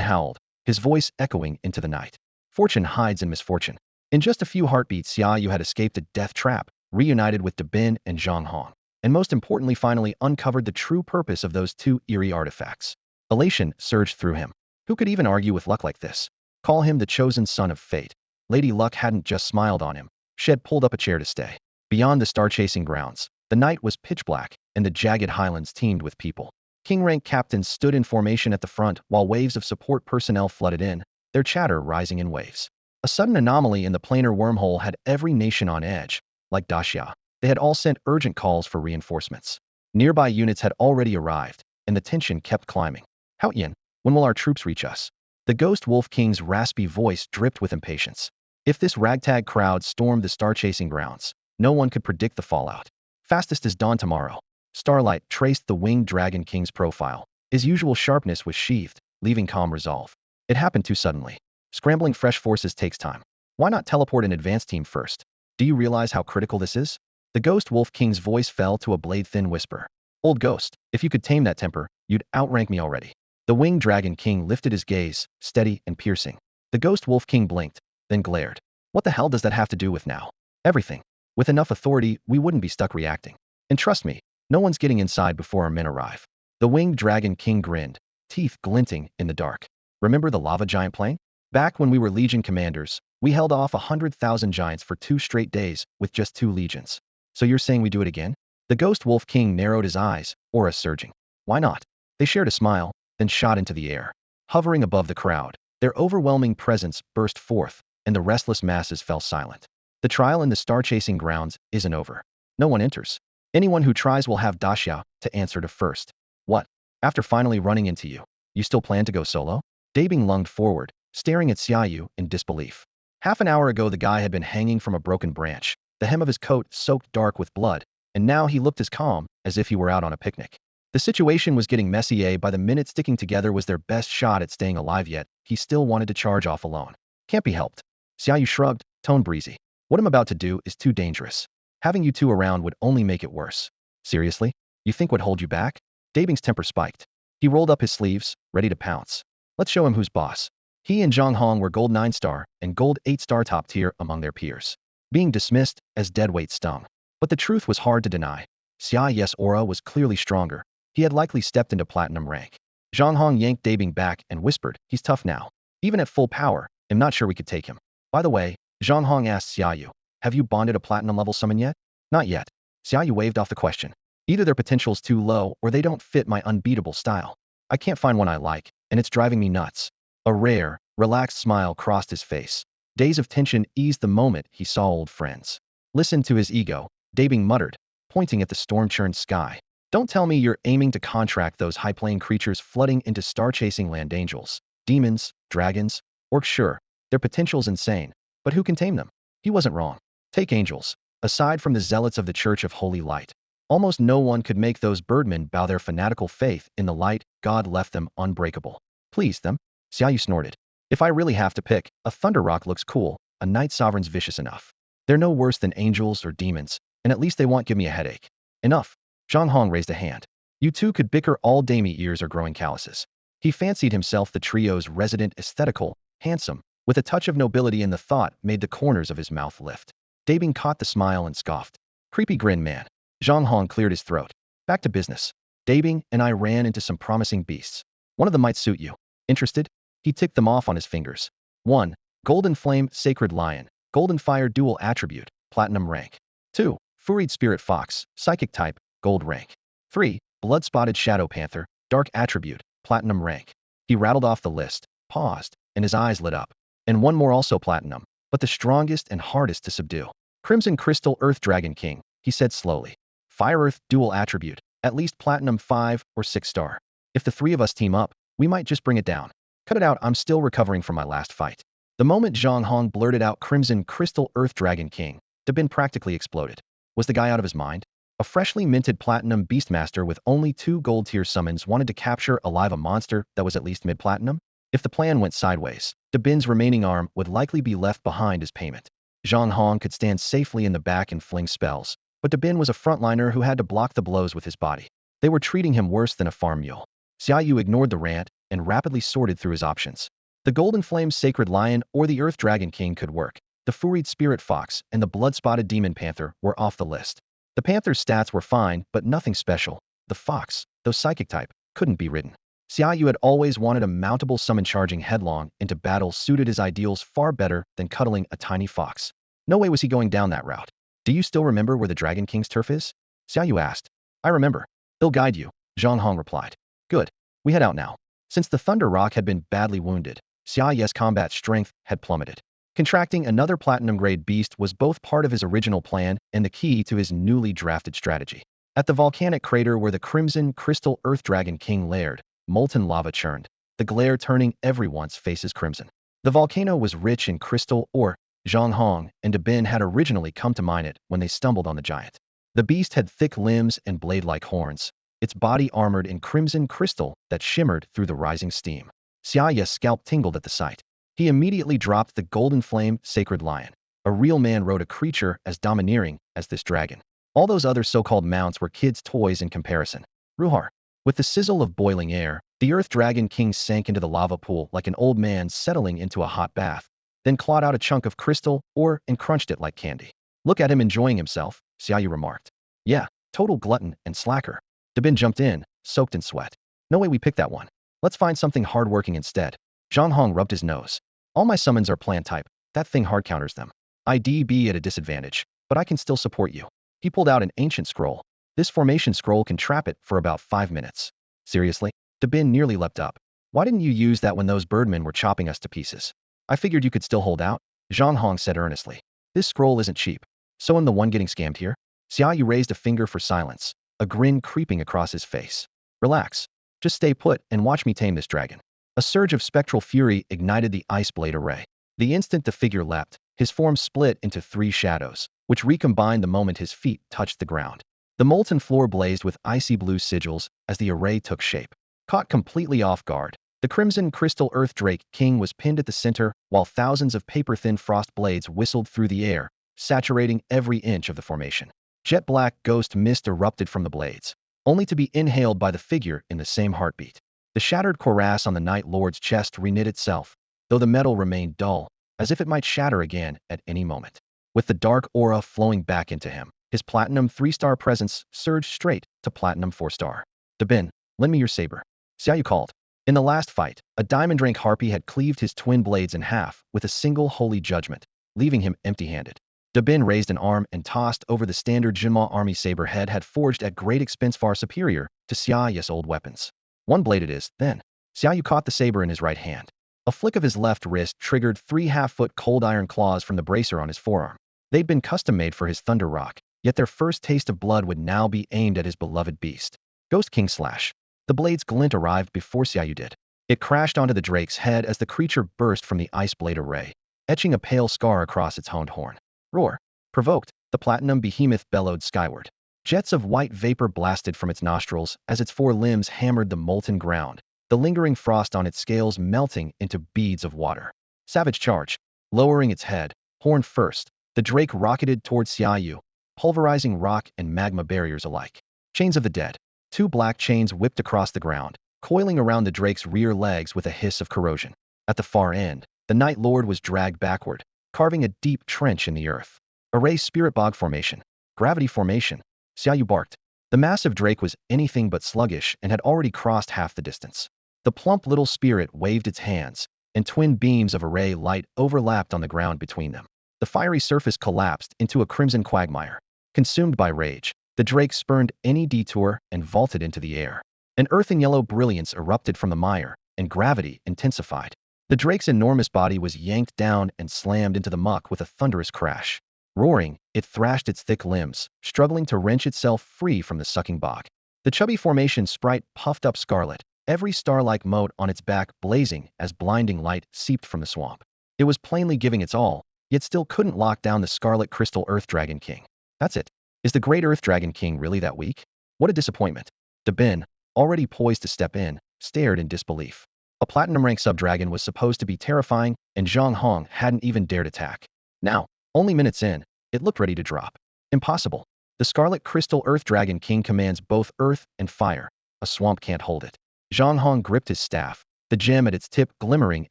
howled, his voice echoing into the night. Fortune hides in misfortune. In just a few heartbeats, Xiaoyu had escaped a death trap, reunited with Dabin and Zhang Hong, and most importantly finally uncovered the true purpose of those two eerie artifacts. Elation surged through him. Who could even argue with luck like this? Call him the chosen son of fate. Lady Luck hadn't just smiled on him. She had pulled up a chair to stay. Beyond the star-chasing grounds, the night was pitch black, and the jagged highlands teemed with people. King-rank captains stood in formation at the front while waves of support personnel flooded in, their chatter rising in waves. A sudden anomaly in the planar wormhole had every nation on edge. Like Daxia, they had all sent urgent calls for reinforcements. Nearby units had already arrived, and the tension kept climbing. "Haoyan, when will our troops reach us?" The Ghost Wolf King's raspy voice dripped with impatience. If this ragtag crowd stormed the star-chasing grounds, no one could predict the fallout. "Fastest is dawn tomorrow." Starlight traced the winged dragon king's profile. His usual sharpness was sheathed, leaving calm resolve. It happened too suddenly. Scrambling fresh forces takes time. Why not teleport an advance team first? Do you realize how critical this is? The Ghost Wolf King's voice fell to a blade-thin whisper. "Old Ghost, if you could tame that temper, you'd outrank me already." The winged dragon king lifted his gaze, steady and piercing. The Ghost Wolf King blinked, then glared. "What the hell does that have to do with now?" "Everything. With enough authority, we wouldn't be stuck reacting. And trust me, no one's getting inside before our men arrive." The winged dragon king grinned, teeth glinting in the dark. "Remember the lava giant plane? Back when we were legion commanders, we held off 100,000 giants for 2 straight days with just 2 legions. So you're saying we do it again?" The Ghost Wolf King narrowed his eyes, aura surging. "Why not?" They shared a smile, then shot into the air. Hovering above the crowd, their overwhelming presence burst forth, and the restless masses fell silent. The trial in the star-chasing grounds isn't over. No one enters. Anyone who tries will have Daxia to answer to first. "What? After finally running into you, you still plan to go solo?" Dabing lunged forward, staring at Xiaoyu in disbelief. Half an hour ago the guy had been hanging from a broken branch, the hem of his coat soaked dark with blood, and now he looked as calm as if he were out on a picnic. The situation was getting messy. By the minute, sticking together was their best shot at staying alive, yet he still wanted to charge off alone. "Can't be helped." Xiaoyu shrugged, tone breezy. "What I'm about to do is too dangerous. Having you two around would only make it worse." "Seriously? You think would hold you back?" Dabing's temper spiked. He rolled up his sleeves, ready to pounce. Let's show him who's boss. He and Zhang Hong were gold 9-star and gold 8-star top tier among their peers. Being dismissed as deadweight stung. But the truth was hard to deny. Xiao's aura was clearly stronger. He had likely stepped into platinum rank. Zhang Hong yanked Dabing back and whispered, "He's tough now. Even at full power, I'm not sure we could take him." By the way, Zhang Hong asked Xiaoyu, "Have you bonded a platinum level summon yet?" "Not yet." Xiaoyu waved off the question. "Either their potential's too low or they don't fit my unbeatable style. I can't find one I like, and it's driving me nuts." A rare, relaxed smile crossed his face. Days of tension eased the moment he saw old friends. "Listen to his ego," Dabing muttered, pointing at the storm-churned sky. "Don't tell me you're aiming to contract those high-plane creatures flooding into star-chasing land angels, demons, dragons, orcs. Sure, their potential's insane, but who can tame them?" He wasn't wrong. Take angels. Aside from the zealots of the Church of Holy Light, almost no one could make those birdmen bow their fanatical faith in the light God left them unbreakable. "Please, them?" Xiaoyu snorted. "If I really have to pick, a Thunder Rock looks cool. A Night Sovereign's vicious enough. They're no worse than angels or demons, and at least they won't give me a headache." "Enough." Zhang Hong raised a hand. "You two could bicker all day. Me ears are growing calluses." He fancied himself the trio's resident aesthetical, handsome, with a touch of nobility, and the thought made the corners of his mouth lift. Dabing caught the smile and scoffed. "Creepy grin, man." Zhang Hong cleared his throat. "Back to business. Dabing and I ran into some promising beasts. One of them might suit you. Interested?" He ticked them off on his fingers. 1. Golden Flame Sacred Lion, Golden Fire Dual Attribute, Platinum rank. 2. Furied Spirit Fox, Psychic type, Gold rank. 3. Blood Spotted Shadow Panther, Dark Attribute, Platinum rank. He rattled off the list, paused, and his eyes lit up. "And one more, also platinum, but the strongest and hardest to subdue. Crimson Crystal Earth Dragon King," he said slowly. "Fire Earth Dual Attribute, at least platinum 5 or 6 star. If the three of us team up, we might just bring it down." "Cut it out, I'm still recovering from my last fight." The moment Zhang Hong blurted out Crimson Crystal Earth Dragon King, Dabin practically exploded. Was the guy out of his mind? A freshly minted platinum beastmaster with only 2 gold tier summons wanted to capture alive a monster that was at least mid-platinum? If the plan went sideways, Dabin's remaining arm would likely be left behind as payment. Zhang Hong could stand safely in the back and fling spells, but Dabin was a frontliner who had to block the blows with his body. They were treating him worse than a farm mule. Xiaoyu ignored the rant and rapidly sorted through his options. The Golden Flame Sacred Lion or the Earth Dragon King could work. The Furied Spirit Fox and the Blood-Spotted Demon Panther were off the list. The Panther's stats were fine, but nothing special. The Fox, though Psychic type, couldn't be ridden. Xiaoyu had always wanted a mountable summon charging headlong into battle suited his ideals far better than cuddling a tiny fox. No way was he going down that route. "Do you still remember where the Dragon King's turf is?" Xiaoyu asked. "I remember. He'll guide you," Zhang Hong replied. "Good. We head out now." Since the Thunder Rock had been badly wounded, Xiao's combat strength had plummeted. Contracting another platinum-grade beast was both part of his original plan and the key to his newly drafted strategy. At the volcanic crater where the Crimson Crystal Earth Dragon King laired, molten lava churned, the glare turning everyone's faces crimson. The volcano was rich in crystal ore. Zhang Hong and Dabin had originally come to mine it when they stumbled on the giant. The beast had thick limbs and blade-like horns, its body armored in crimson crystal that shimmered through the rising steam. Xiao's scalp tingled at the sight. He immediately dropped the Golden Flame Sacred Lion. A real man rode a creature as domineering as this dragon. All those other so-called mounts were kids' toys in comparison. Ruhar. With the sizzle of boiling air, the Earth Dragon King sank into the lava pool like an old man settling into a hot bath, then clawed out a chunk of crystal ore and crunched it like candy. "Look at him enjoying himself," Xiaoyu remarked. "Yeah, total glutton and slacker." Dabin jumped in, soaked in sweat. "No way we picked that one. Let's find something hardworking instead." Zhang Hong rubbed his nose. "All my summons are plant type. That thing hard counters them. I'd be at a disadvantage, but I can still support you." He pulled out an ancient scroll. "This formation scroll can trap it for about 5 minutes. "Seriously?" Dabin nearly leapt up. "Why didn't you use that when those birdmen were chopping us to pieces?" "I figured you could still hold out," Zhang Hong said earnestly. "This scroll isn't cheap. So I'm the one getting scammed here?" Xiaoyu raised a finger for silence, a grin creeping across his face. "Relax. Just stay put and watch me tame this dragon." A surge of spectral fury ignited the ice blade array. The instant the figure leapt, his form split into 3 shadows, which recombined the moment his feet touched the ground. The molten floor blazed with icy blue sigils as the array took shape. Caught completely off guard, the Crimson Crystal Earth Drake King was pinned at the center, while thousands of paper-thin frost blades whistled through the air, saturating every inch of the formation. Jet black ghost mist erupted from the blades, only to be inhaled by the figure in the same heartbeat. The shattered cuirass on the Night Lord's chest reknit itself, though the metal remained dull, as if it might shatter again at any moment. With the dark aura flowing back into him, His platinum 3-star presence surged straight to platinum 4-star. Dabin, lend me your saber. Xiaoyu called. In the last fight, a diamond rank harpy had cleaved his twin blades in half with a single holy judgment, leaving him empty-handed. Dabin raised an arm and tossed over the standard Jinma army saber head had forged at great expense far superior to Xiaoyu's old weapons. One blade it is, then. Xiaoyu caught the saber in his right hand. A flick of his left wrist triggered 3 half-foot cold iron claws from the bracer on his forearm. They'd been custom-made for his Thunder Rock, yet their first taste of blood would now be aimed at his beloved beast. Ghost King Slash. The blade's glint arrived before Xiaoyu did. It crashed onto the drake's head as the creature burst from the ice blade array, etching a pale scar across its honed horn. Roar. Provoked, the platinum behemoth bellowed skyward. Jets of white vapor blasted from its nostrils as its 4 limbs hammered the molten ground, the lingering frost on its scales melting into beads of water. Savage charge. Lowering its head, horn first, the drake rocketed towards Xiaoyu, pulverizing rock and magma barriers alike. Chains of the dead. 2 black chains whipped across the ground, coiling around the drake's rear legs with a hiss of corrosion. At the far end, the Night Lord was dragged backward, carving a deep trench in the earth. Array Spirit Bog Formation. Gravity Formation. Xiaoyu barked. The massive drake was anything but sluggish and had already crossed half the distance. The plump little spirit waved its hands, and twin beams of array light overlapped on the ground between them. The fiery surface collapsed into a crimson quagmire. Consumed by rage, the drake spurned any detour and vaulted into the air. An earthen yellow brilliance erupted from the mire, and gravity intensified. The drake's enormous body was yanked down and slammed into the muck with a thunderous crash. Roaring, it thrashed its thick limbs, struggling to wrench itself free from the sucking bog. The chubby formation sprite puffed up scarlet, every star-like mote on its back blazing as blinding light seeped from the swamp. It was plainly giving its all, yet still couldn't lock down the scarlet crystal Earth Dragon King. That's it. Is the great Earth Dragon King really that weak? What a disappointment. Dabin, already poised to step in, stared in disbelief. A platinum rank sub-dragon was supposed to be terrifying, and Zhang Hong hadn't even dared attack. Now, only minutes in, it looked ready to drop. Impossible. The Scarlet Crystal Earth Dragon King commands both earth and fire. A swamp can't hold it. Zhang Hong gripped his staff, the gem at its tip glimmering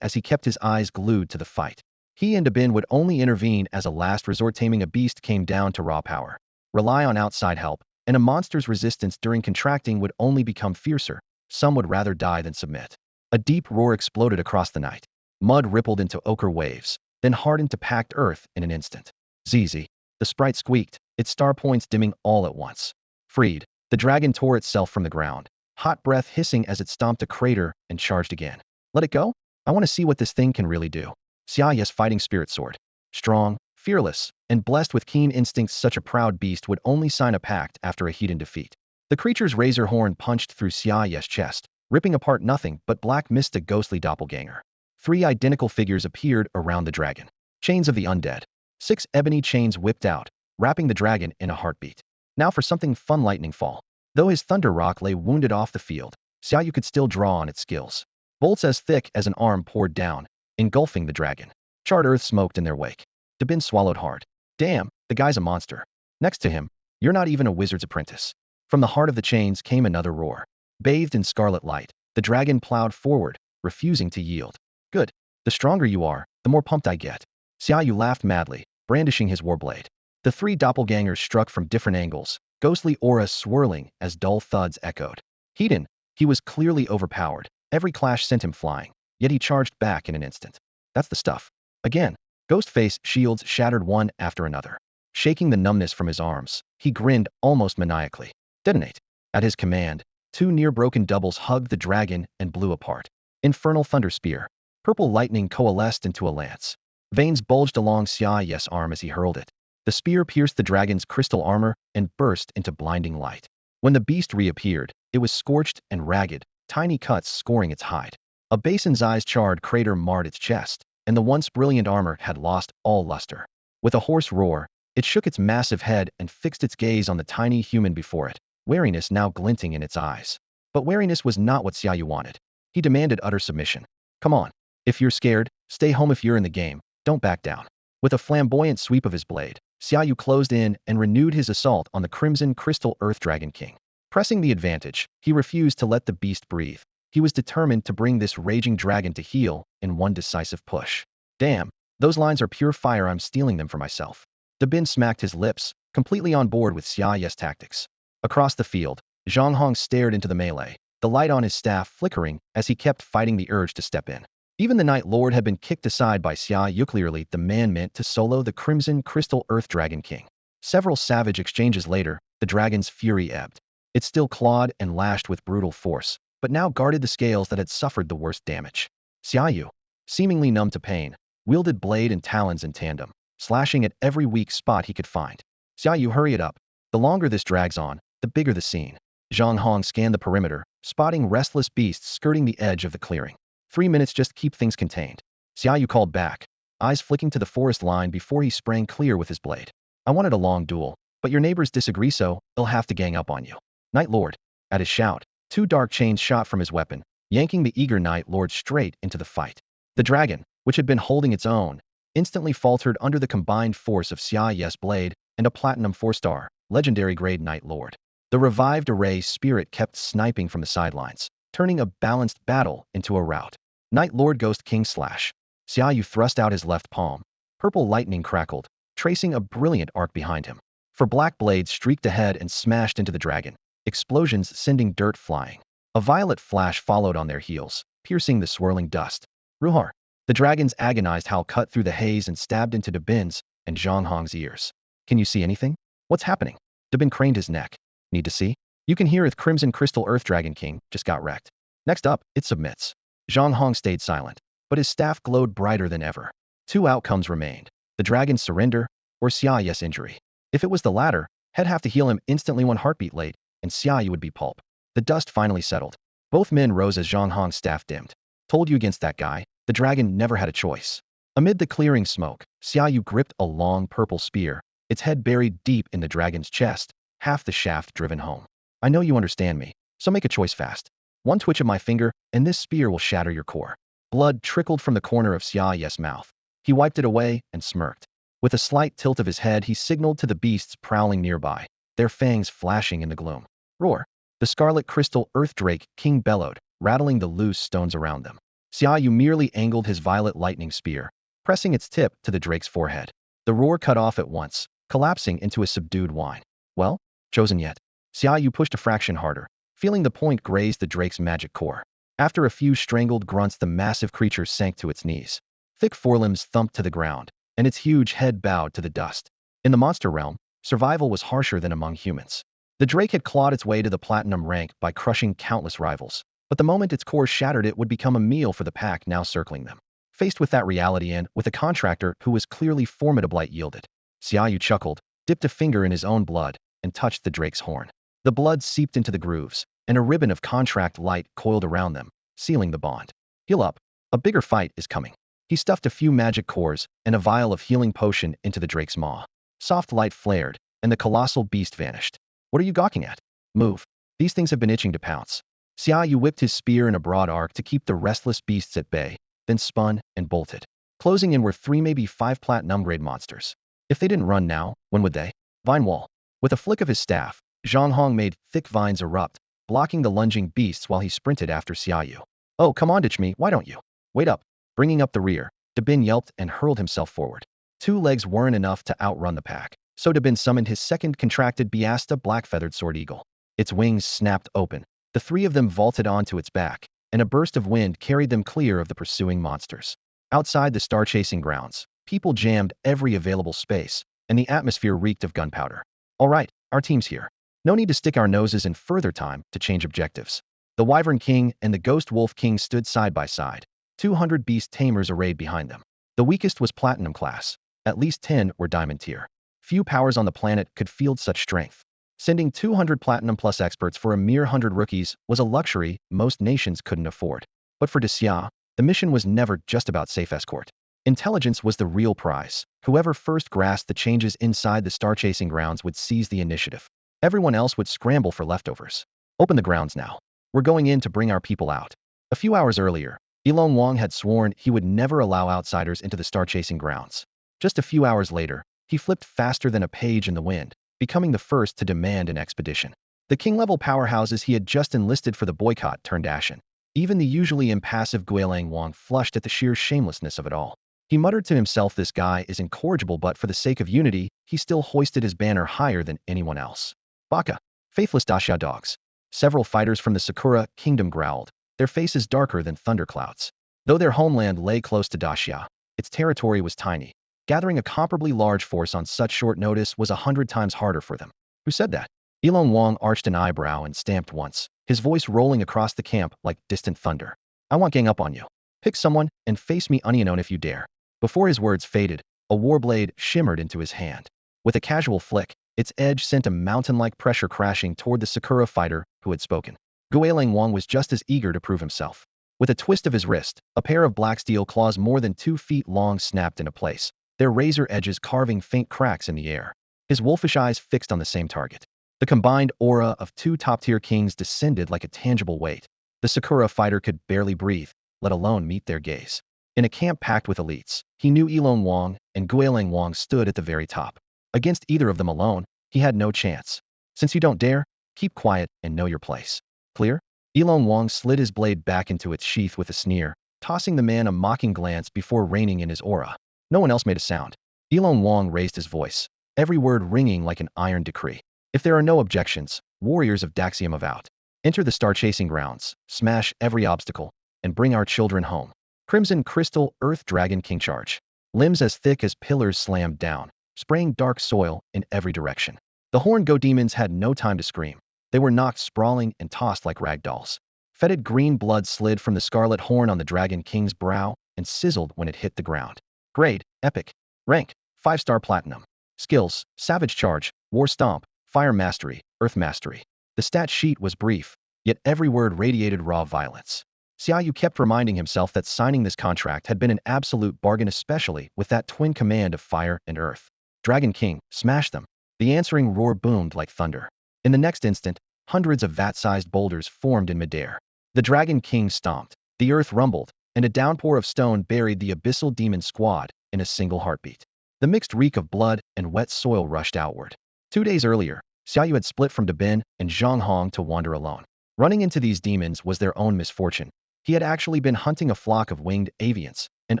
as he kept his eyes glued to the fight. He and Dabin would only intervene as a last resort. Taming a beast came down to raw power. Rely on outside help, and a monster's resistance during contracting would only become fiercer. Some would rather die than submit. A deep roar exploded across the night. Mud rippled into ochre waves, then hardened to packed earth in an instant. ZZ. The sprite squeaked, its star points dimming all at once. Freed, the dragon tore itself from the ground, hot breath hissing as it stomped a crater and charged again. Let it go? I want to see what this thing can really do. Xiaoyu's fighting spirit sword. Strong, fearless, and blessed with keen instincts, such a proud beast would only sign a pact after a heathen defeat. The creature's razor horn punched through Xiaoyu's chest, ripping apart nothing but black mist. A ghostly doppelganger. 3 identical figures appeared around the dragon. Chains of the undead. 6 ebony chains whipped out, wrapping the dragon in a heartbeat. Now for something fun. Lightning Fall. Though his Thunder Rock lay wounded off the field, Xiaoyu could still draw on its skills. Bolts as thick as an arm poured down, engulfing the dragon. Charred earth smoked in their wake. Dabin swallowed hard. Damn, the guy's a monster. Next to him, you're not even a wizard's apprentice. From the heart of the chains came another roar. Bathed in scarlet light, the dragon plowed forward, refusing to yield. Good. The stronger you are, the more pumped I get. Xiaoyu laughed madly, brandishing his warblade. The 3 doppelgangers struck from different angles, ghostly auras swirling as dull thuds echoed. Heathen, he was clearly overpowered. Every clash sent him flying, yet he charged back in an instant. That's the stuff. Again, Ghostface shields shattered one after another. Shaking the numbness from his arms, he grinned almost maniacally. Detonate. At his command, 2 near-broken doubles hugged the dragon and blew apart. Infernal Thunder Spear. Purple lightning coalesced into a lance. Veins bulged along Xiaoyu's arm as he hurled it. The spear pierced the dragon's crystal armor and burst into blinding light. When the beast reappeared, it was scorched and ragged, tiny cuts scoring its hide. A basin-sized charred crater marred its chest, and the once brilliant armor had lost all luster. With a hoarse roar, it shook its massive head and fixed its gaze on the tiny human before it, wariness now glinting in its eyes. But wariness was not what Xiaoyu wanted. He demanded utter submission. Come on. If you're scared, stay home. If you're in the game, don't back down. With a flamboyant sweep of his blade, Xiaoyu closed in and renewed his assault on the Crimson Crystal Earth Dragon King. Pressing the advantage, he refused to let the beast breathe. He was determined to bring this raging dragon to heel in one decisive push. Damn, those lines are pure fire. I'm stealing them for myself. Dabin smacked his lips, completely on board with Xiaoye's tactics. Across the field, Zhang Hong stared into the melee, the light on his staff flickering as he kept fighting the urge to step in. Even the Night Lord had been kicked aside by Xiaoyu, clearly the man meant to solo the Crimson Crystal Earth Dragon King. Several savage exchanges later, the dragon's fury ebbed. It still clawed and lashed with brutal force, but now guarded the scales that had suffered the worst damage. Xiaoyu, seemingly numb to pain, wielded blade and talons in tandem, slashing at every weak spot he could find. Xiaoyu, hurry it up. The longer this drags on, the bigger the scene. Zhang Hong scanned the perimeter, spotting restless beasts skirting the edge of the clearing. 3 minutes, just keep things contained. Xiaoyu called back, eyes flicking to the forest line before he sprang clear with his blade. I wanted a long duel, but your neighbors disagree, so they'll have to gang up on you. Night Lord. At his shout, 2 dark chains shot from his weapon, yanking the eager Night Lord straight into the fight. The dragon, which had been holding its own, instantly faltered under the combined force of Xiaoye's blade and a platinum 4-star, legendary grade Night Lord. The revived array spirit kept sniping from the sidelines, turning a balanced battle into a rout. Night Lord Ghost King slash. Xiaoyu thrust out his left palm. Purple lightning crackled, tracing a brilliant arc behind him. For black blades streaked ahead and smashed into the dragon, explosions sending dirt flying. A violet flash followed on their heels, piercing the swirling dust. Ruhar. The dragon's agonized howl cut through the haze and stabbed into Dabin's and Zhang Hong's ears. Can you see anything? What's happening? Dabin craned his neck. Need to see? You can hear it. Crimson Crystal Earth Dragon King just got wrecked. Next up, it submits. Zhang Hong stayed silent, but his staff glowed brighter than ever. 2 outcomes remained: the dragon's surrender or Xiaoye's injury. If it was the latter, he'd have to heal him instantly 1 heartbeat late, and Xiaoyu would be pulp. The dust finally settled. Both men rose as Zhang Hong's staff dimmed. Told you against that guy. The dragon never had a choice. Amid the clearing smoke, Xiaoyu gripped a long purple spear, its head buried deep in the dragon's chest, half the shaft driven home. I know you understand me, so make a choice fast. 1 twitch of my finger, and this spear will shatter your core. Blood trickled from the corner of Xiaoye's mouth. He wiped it away and smirked. With a slight tilt of his head, he signaled to the beasts prowling nearby, their fangs flashing in the gloom. Roar! The scarlet crystal Earth Drake King bellowed, rattling the loose stones around them. Xiaoyu merely angled his violet lightning spear, pressing its tip to the drake's forehead. The roar cut off at once, collapsing into a subdued whine. Well, chosen yet? Xiaoyu pushed a fraction harder, feeling the point graze the drake's magic core. After a few strangled grunts, the massive creature sank to its knees. Thick forelimbs thumped to the ground, and its huge head bowed to the dust. In the monster realm, survival was harsher than among humans. The drake had clawed its way to the platinum rank by crushing countless rivals, but the moment its core shattered, it would become a meal for the pack now circling them. Faced with that reality and with a contractor who was clearly formidable, it yielded. Xiaoyu chuckled, dipped a finger in his own blood, and touched the drake's horn. The blood seeped into the grooves, and a ribbon of contract light coiled around them, sealing the bond. Heal up. A bigger fight is coming. He stuffed a few magic cores and a vial of healing potion into the drake's maw. Soft light flared, and the colossal beast vanished. What are you gawking at? Move. These things have been itching to pounce. Xiaoyu whipped his spear in a broad arc to keep the restless beasts at bay, then spun and bolted. Closing in were 3, maybe 5 platinum-grade monsters. If they didn't run now, when would they? Vine wall. With a flick of his staff, Zhang Hong made thick vines erupt, blocking the lunging beasts while he sprinted after Xiaoyu. Oh, come on, ditch me, why don't you? Wait up. Bringing up the rear, Dabin yelped and hurled himself forward. 2 legs weren't enough to outrun the pack, so Dabin summoned his second contracted Biasta black-feathered sword eagle. Its wings snapped open. The 3 of them vaulted onto its back, and a burst of wind carried them clear of the pursuing monsters. Outside the star-chasing grounds, people jammed every available space, and the atmosphere reeked of gunpowder. All right, our team's here. No need to stick our noses in further time to change objectives. The Wyvern King and the Ghost Wolf King stood side by side, 200 beast tamers arrayed behind them. The weakest was Platinum class. At least 10 were Diamond tier. Few powers on the planet could field such strength. Sending 200 Platinum plus experts for a mere 100 rookies was a luxury most nations couldn't afford. But for Xia, the mission was never just about safe escort. Intelligence was the real prize. Whoever first grasped the changes inside the star-chasing grounds would seize the initiative. Everyone else would scramble for leftovers. Open the grounds now. We're going in to bring our people out. A few hours earlier, Ilong Wang had sworn he would never allow outsiders into the star-chasing grounds. Just a few hours later, he flipped faster than a page in the wind, becoming the first to demand an expedition. The king-level powerhouses he had just enlisted for the boycott turned ashen. Even the usually impassive Guilang Wang flushed at the sheer shamelessness of it all. He muttered to himself, this guy is incorrigible, but for the sake of unity, he still hoisted his banner higher than anyone else. Baka, faithless Daxia dogs. Several fighters from the Sakura kingdom growled, their faces darker than thunderclouds. Though their homeland lay close to Daxia, its territory was tiny. Gathering a comparably large force on such short notice was 100 times harder for them. Who said that? Elon Wong arched an eyebrow and stamped once, his voice rolling across the camp like distant thunder. I want gang up on you. Pick someone and face me unknown if you dare. Before his words faded, a warblade shimmered into his hand. With a casual flick, its edge sent a mountain-like pressure crashing toward the Sakura fighter who had spoken. Guilin Wang was just as eager to prove himself. With a twist of his wrist, a pair of black steel claws more than 2 feet long snapped into place, their razor edges carving faint cracks in the air. His wolfish eyes fixed on the same target. The combined aura of 2 top-tier kings descended like a tangible weight. The Sakura fighter could barely breathe, let alone meet their gaze. In a camp packed with elites, he knew Elon Wang and Guilin Wang stood at the very top. Against either of them alone, he had no chance. Since you don't dare, keep quiet and know your place. Clear? Elon Wang slid his blade back into its sheath with a sneer, tossing the man a mocking glance before reining in his aura. No one else made a sound. Elon Wang raised his voice, every word ringing like an iron decree. If there are no objections, warriors of Daxia move out. Enter the star-chasing grounds, smash every obstacle, and bring our children home. Crimson Crystal Earth Dragon King charge. Limbs as thick as pillars slammed down, spraying dark soil in every direction. The horned go demons had no time to scream. They were knocked sprawling and tossed like rag dolls. Fetid green blood slid from the scarlet horn on the Dragon King's brow and sizzled when it hit the ground. Grade, Epic. Rank, 5-star Platinum. Skills, Savage Charge, War Stomp, Fire Mastery, Earth Mastery. The stat sheet was brief, yet every word radiated raw violence. Xiaoyu kept reminding himself that signing this contract had been an absolute bargain, especially with that twin command of fire and earth. Dragon King, smash them. The answering roar boomed like thunder. In the next instant, hundreds of vat-sized boulders formed in midair. The Dragon King stomped, the earth rumbled, and a downpour of stone buried the abyssal demon squad in a single heartbeat. The mixed reek of blood and wet soil rushed outward. 2 days earlier, Xiaoyu had split from Dabin and Zhonghong to wander alone. Running into these demons was their own misfortune. He had actually been hunting a flock of winged avians and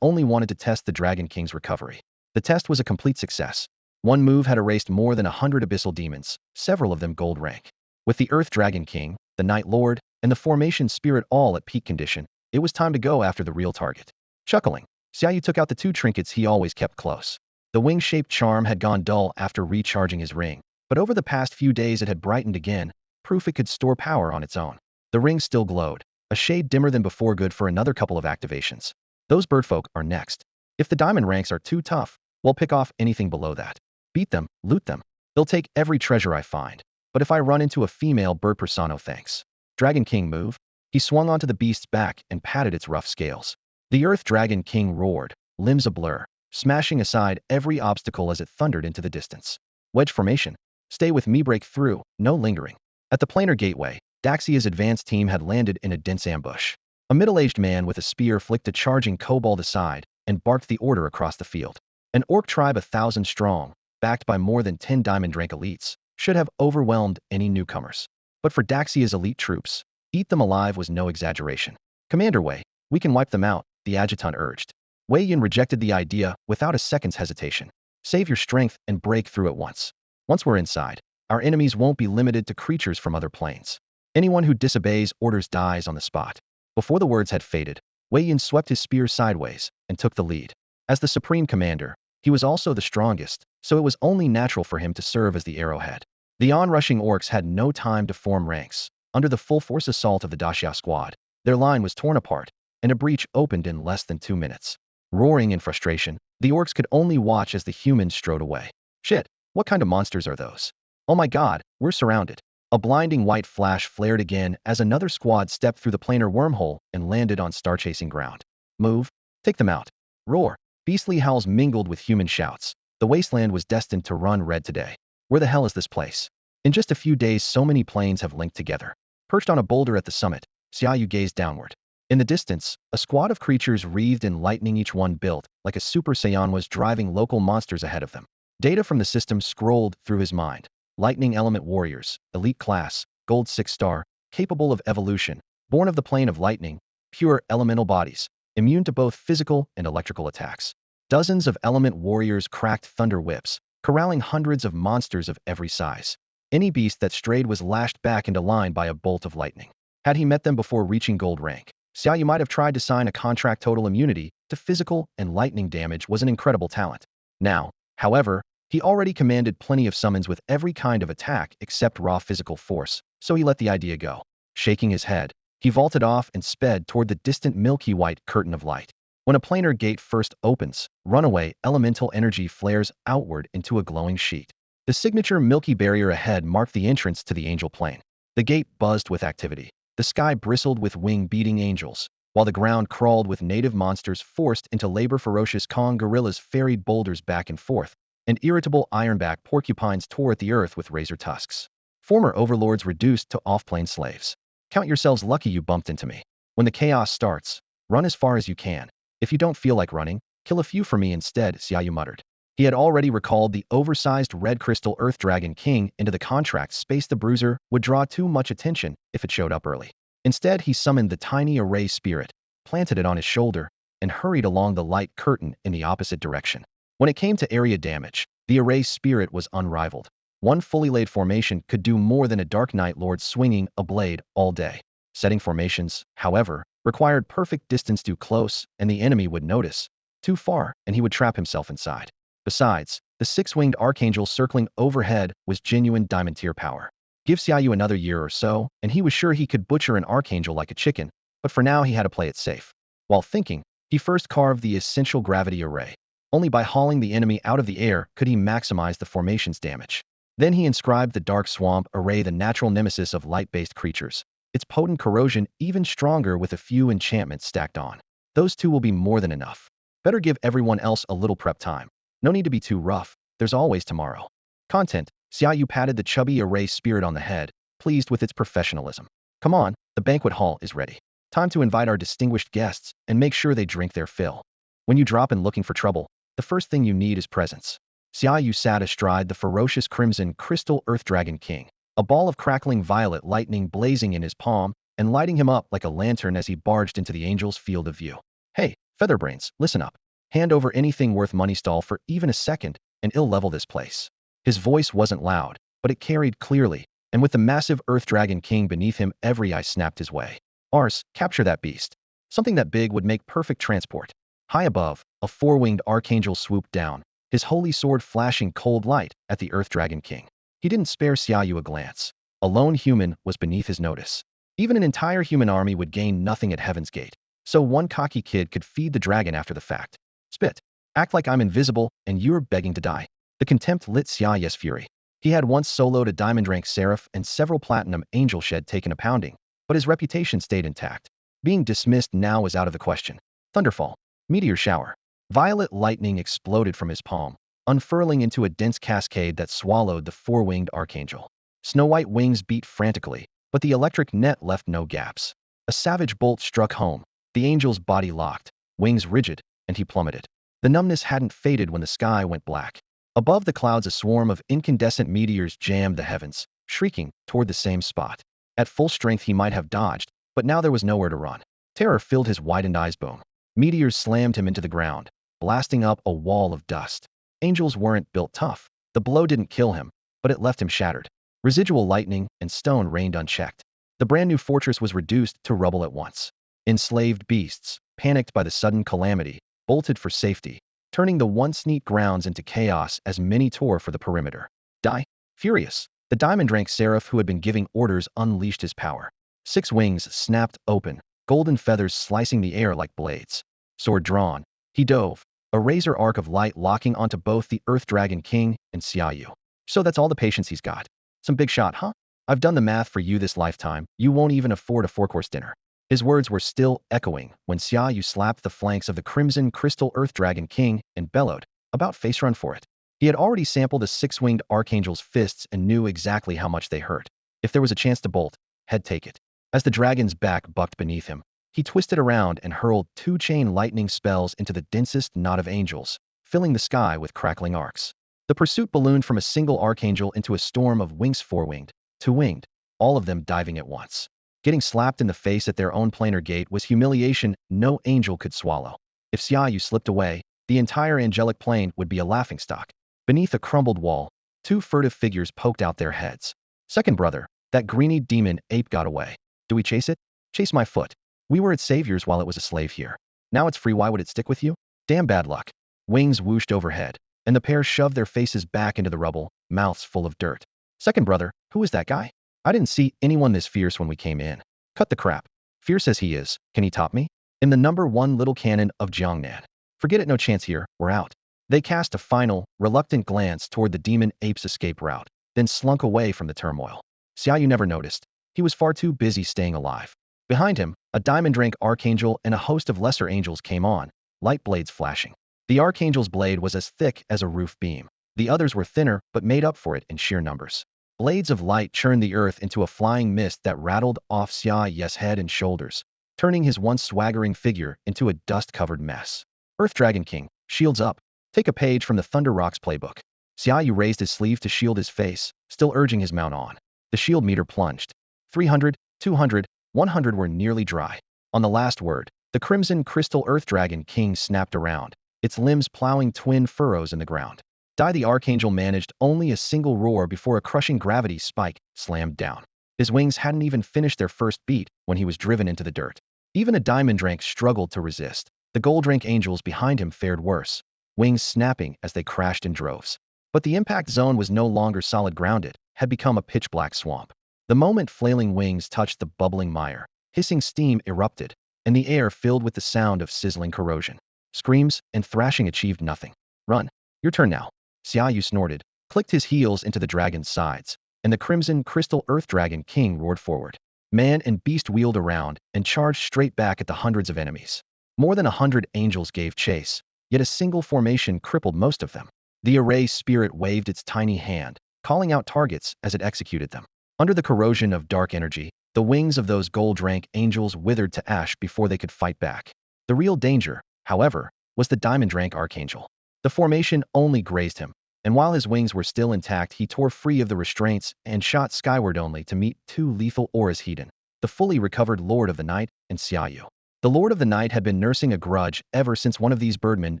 only wanted to test the Dragon King's recovery. The test was a complete success. One move had erased more than 100 abyssal demons, several of them gold rank. With the Earth Dragon King, the Night Lord, and the Formation Spirit all at peak condition, it was time to go after the real target. Chuckling, Xiaoyu took out the 2 trinkets he always kept close. The wing-shaped charm had gone dull after recharging his ring, but over the past few days it had brightened again, proof it could store power on its own. The ring still glowed, a shade dimmer than before, good for another couple of activations. Those birdfolk are next. If the diamond ranks are too tough, we'll pick off anything below that. Beat them, loot them. They'll take every treasure I find. But if I run into a female bird persona, thanks. Dragon King move. He swung onto the beast's back and patted its rough scales. The Earth Dragon King roared, limbs a blur, smashing aside every obstacle as it thundered into the distance. Wedge formation. Stay with me, break through, no lingering. At the planar gateway, Daxia's advance team had landed in a dense ambush. A middle-aged man with a spear flicked a charging kobold aside and barked the order across the field. An orc tribe 1,000 strong, backed by more than 10 diamond rank elites, should have overwhelmed any newcomers. But for Daxia's elite troops, eat them alive was no exaggeration. Commander Wei, we can wipe them out, the adjutant urged. Wei Yun rejected the idea without a second's hesitation. Save your strength and break through at once. Once we're inside, our enemies won't be limited to creatures from other planes. Anyone who disobeys orders dies on the spot. Before the words had faded, Wei Yun swept his spear sideways and took the lead. As the supreme commander, he was also the strongest, so it was only natural for him to serve as the arrowhead. The onrushing orcs had no time to form ranks. Under the full force assault of the Daxia squad, their line was torn apart, and a breach opened in less than 2 minutes. Roaring in frustration, the orcs could only watch as the humans strode away. Shit, what kind of monsters are those? Oh my god, we're surrounded. A blinding white flash flared again as another squad stepped through the planar wormhole and landed on star-chasing ground. Move. Take them out. Roar. Beastly howls mingled with human shouts. The wasteland was destined to run red today. Where the hell is this place? In just a few days, so many planes have linked together. Perched on a boulder at the summit, Xiaoyu gazed downward. In the distance, a squad of creatures wreathed in lightning, each one built like a Super Saiyan, was driving local monsters ahead of them. Data from the system scrolled through his mind. Lightning element warriors, elite class, gold 6-star, capable of evolution, born of the plane of lightning, pure elemental bodies, immune to both physical and electrical attacks. Dozens of element warriors cracked thunder whips, corralling hundreds of monsters of every size. Any beast that strayed was lashed back into line by a bolt of lightning. Had he met them before reaching gold rank, Xiaoyu might have tried to sign a contract. Total immunity to physical and lightning damage was an incredible talent. Now, however, he already commanded plenty of summons with every kind of attack except raw physical force, so he let the idea go. Shaking his head, he vaulted off and sped toward the distant milky white curtain of light. When a planar gate first opens, runaway elemental energy flares outward into a glowing sheet. The signature milky barrier ahead marked the entrance to the angel plane. The gate buzzed with activity. The sky bristled with wing-beating angels, while the ground crawled with native monsters forced into labor. Ferocious Kong gorillas ferried boulders back and forth, and irritable ironback porcupines tore at the earth with razor tusks. Former overlords reduced to off-plane slaves. Count yourselves lucky you bumped into me. When the chaos starts, run as far as you can. If you don't feel like running, kill a few for me instead, Xiaoyu muttered. He had already recalled the oversized red crystal Earth Dragon King into the contract space. The bruiser would draw too much attention if it showed up early. Instead, he summoned the tiny array spirit, planted it on his shoulder, and hurried along the light curtain in the opposite direction. When it came to area damage, the array spirit was unrivaled. One fully laid formation could do more than a Dark Knight Lord swinging a blade all day. Setting formations, however, required perfect distance. Too close, and the enemy would notice. Too far, and he would trap himself inside. Besides, the six-winged archangel circling overhead was genuine diamond tier power. Give Xiaoyu another year or so, and he was sure he could butcher an archangel like a chicken, but for now he had to play it safe. While thinking, he first carved the essential gravity array. Only by hauling the enemy out of the air could he maximize the formation's damage. Then he inscribed the Dark Swamp array, the natural nemesis of light-based creatures. Its potent corrosion even stronger with a few enchantments stacked on. Those two will be more than enough. Better give everyone else a little prep time. No need to be too rough, there's always tomorrow. Content, Xiaoyu patted the chubby array spirit on the head, pleased with its professionalism. Come on, the banquet hall is ready. Time to invite our distinguished guests and make sure they drink their fill. When you drop in looking for trouble, the first thing you need is presence. Xiaoyu sat astride the ferocious crimson crystal Earth Dragon King, a ball of crackling violet lightning blazing in his palm and lighting him up like a lantern as he barged into the angel's field of view. Hey, Featherbrains, listen up. Hand over anything worth money. Stall for even a second, and I'll level this place. His voice wasn't loud, but it carried clearly, and with the massive Earth Dragon King beneath him, every eye snapped his way. Ars, capture that beast. Something that big would make perfect transport. High above, a four-winged archangel swooped down, his holy sword flashing cold light at the Earth Dragon King. He didn't spare Xiaoyu a glance. A lone human was beneath his notice. Even an entire human army would gain nothing at Heaven's Gate, so one cocky kid could feed the dragon after the fact. Spit. Act like I'm invisible and you're begging to die. The contempt lit Xiaoyu's fury. He had once soloed a diamond rank seraph and several platinum angel shed taken a pounding, but his reputation stayed intact. Being dismissed now was out of the question. Thunderfall. Meteor shower. Violet lightning exploded from his palm, unfurling into a dense cascade that swallowed the four-winged archangel. Snow-white wings beat frantically, but the electric net left no gaps. A savage bolt struck home. The angel's body locked, wings rigid, and he plummeted. The numbness hadn't faded when the sky went black. Above the clouds, a swarm of incandescent meteors jammed the heavens, shrieking toward the same spot. At full strength he might have dodged, but now there was nowhere to run. Terror filled his widened eyes. Boom. Meteors slammed him into the ground, blasting up a wall of dust. Angels weren't built tough. The blow didn't kill him, but it left him shattered. Residual lightning and stone rained unchecked. The brand new fortress was reduced to rubble at once. Enslaved beasts, panicked by the sudden calamity, bolted for safety, turning the once neat grounds into chaos as many tore for the perimeter. Die. Furious, the diamond rank seraph who had been giving orders unleashed his power. Six wings snapped open, golden feathers slicing the air like blades. Sword drawn, he dove, a razor arc of light locking onto both the Earth Dragon King and Xiaoyu. So that's all the patience he's got. Some big shot, huh? I've done the math for you this lifetime. You won't even afford a four-course dinner. His words were still echoing when Xiaoyu slapped the flanks of the crimson crystal Earth Dragon King and bellowed, about face run for it. He had already sampled the six-winged archangel's fists and knew exactly how much they hurt. If there was a chance to bolt, he'd take it. As the dragon's back bucked beneath him, he twisted around and hurled two-chain lightning spells into the densest knot of angels, filling the sky with crackling arcs. The pursuit ballooned from a single archangel into a storm of wings, four-winged, two-winged, all of them diving at once. Getting slapped in the face at their own planar gate was humiliation no angel could swallow. If Xiaoyu slipped away, the entire angelic plane would be a laughingstock. Beneath a crumbled wall, two furtive figures poked out their heads. Second brother, that greeny demon ape got away. Do we chase it? Chase my foot. We were its saviors while it was a slave here. Now it's free, why would it stick with you? Damn bad luck. Wings whooshed overhead, and the pair shoved their faces back into the rubble, mouths full of dirt. Second brother, who is that guy? I didn't see anyone this fierce when we came in. Cut the crap. Fierce as he is, can he top me? In the #1 little cannon of Jiangnan. Forget it, no chance here, we're out. They cast a final, reluctant glance toward the demon ape's escape route, then slunk away from the turmoil. Xiaoyu never noticed. He was far too busy staying alive. Behind him, a diamond rank archangel and a host of lesser angels came on, light blades flashing. The archangel's blade was as thick as a roof beam. The others were thinner, but made up for it in sheer numbers. Blades of light churned the earth into a flying mist that rattled off Xiaoyu's head and shoulders, turning his once swaggering figure into a dust-covered mess. Earth Dragon King, shields up. Take a page from the Thunder Rocks playbook. Xiaoyu raised his sleeve to shield his face, still urging his mount on. The shield meter plunged. 300, 200, 100 were nearly dry. On the last word, the crimson crystal Earth Dragon King snapped around, its limbs plowing twin furrows in the ground. The archangel managed only a single roar before a crushing gravity spike slammed down. His wings hadn't even finished their first beat when he was driven into the dirt. Even a diamond rank struggled to resist. The gold rank angels behind him fared worse, wings snapping as they crashed in droves. But the impact zone was no longer solid ground, it had become a pitch-black swamp. The moment flailing wings touched the bubbling mire, hissing steam erupted, and the air filled with the sound of sizzling corrosion. Screams and thrashing achieved nothing. Run. Your turn now. Xiaoyu snorted, clicked his heels into the dragon's sides, and the crimson crystal Earth Dragon King roared forward. Man and beast wheeled around and charged straight back at the hundreds of enemies. More than 100 angels gave chase, yet a single formation crippled most of them. The array spirit waved its tiny hand, calling out targets as it executed them. Under the corrosion of dark energy, the wings of those gold rank angels withered to ash before they could fight back. The real danger, however, was the diamond rank archangel. The formation only grazed him, and while his wings were still intact, he tore free of the restraints and shot skyward only to meet two lethal auras Hedon, the fully recovered Lord of the Night, and Xiaoyu. The Lord of the Night had been nursing a grudge ever since one of these birdmen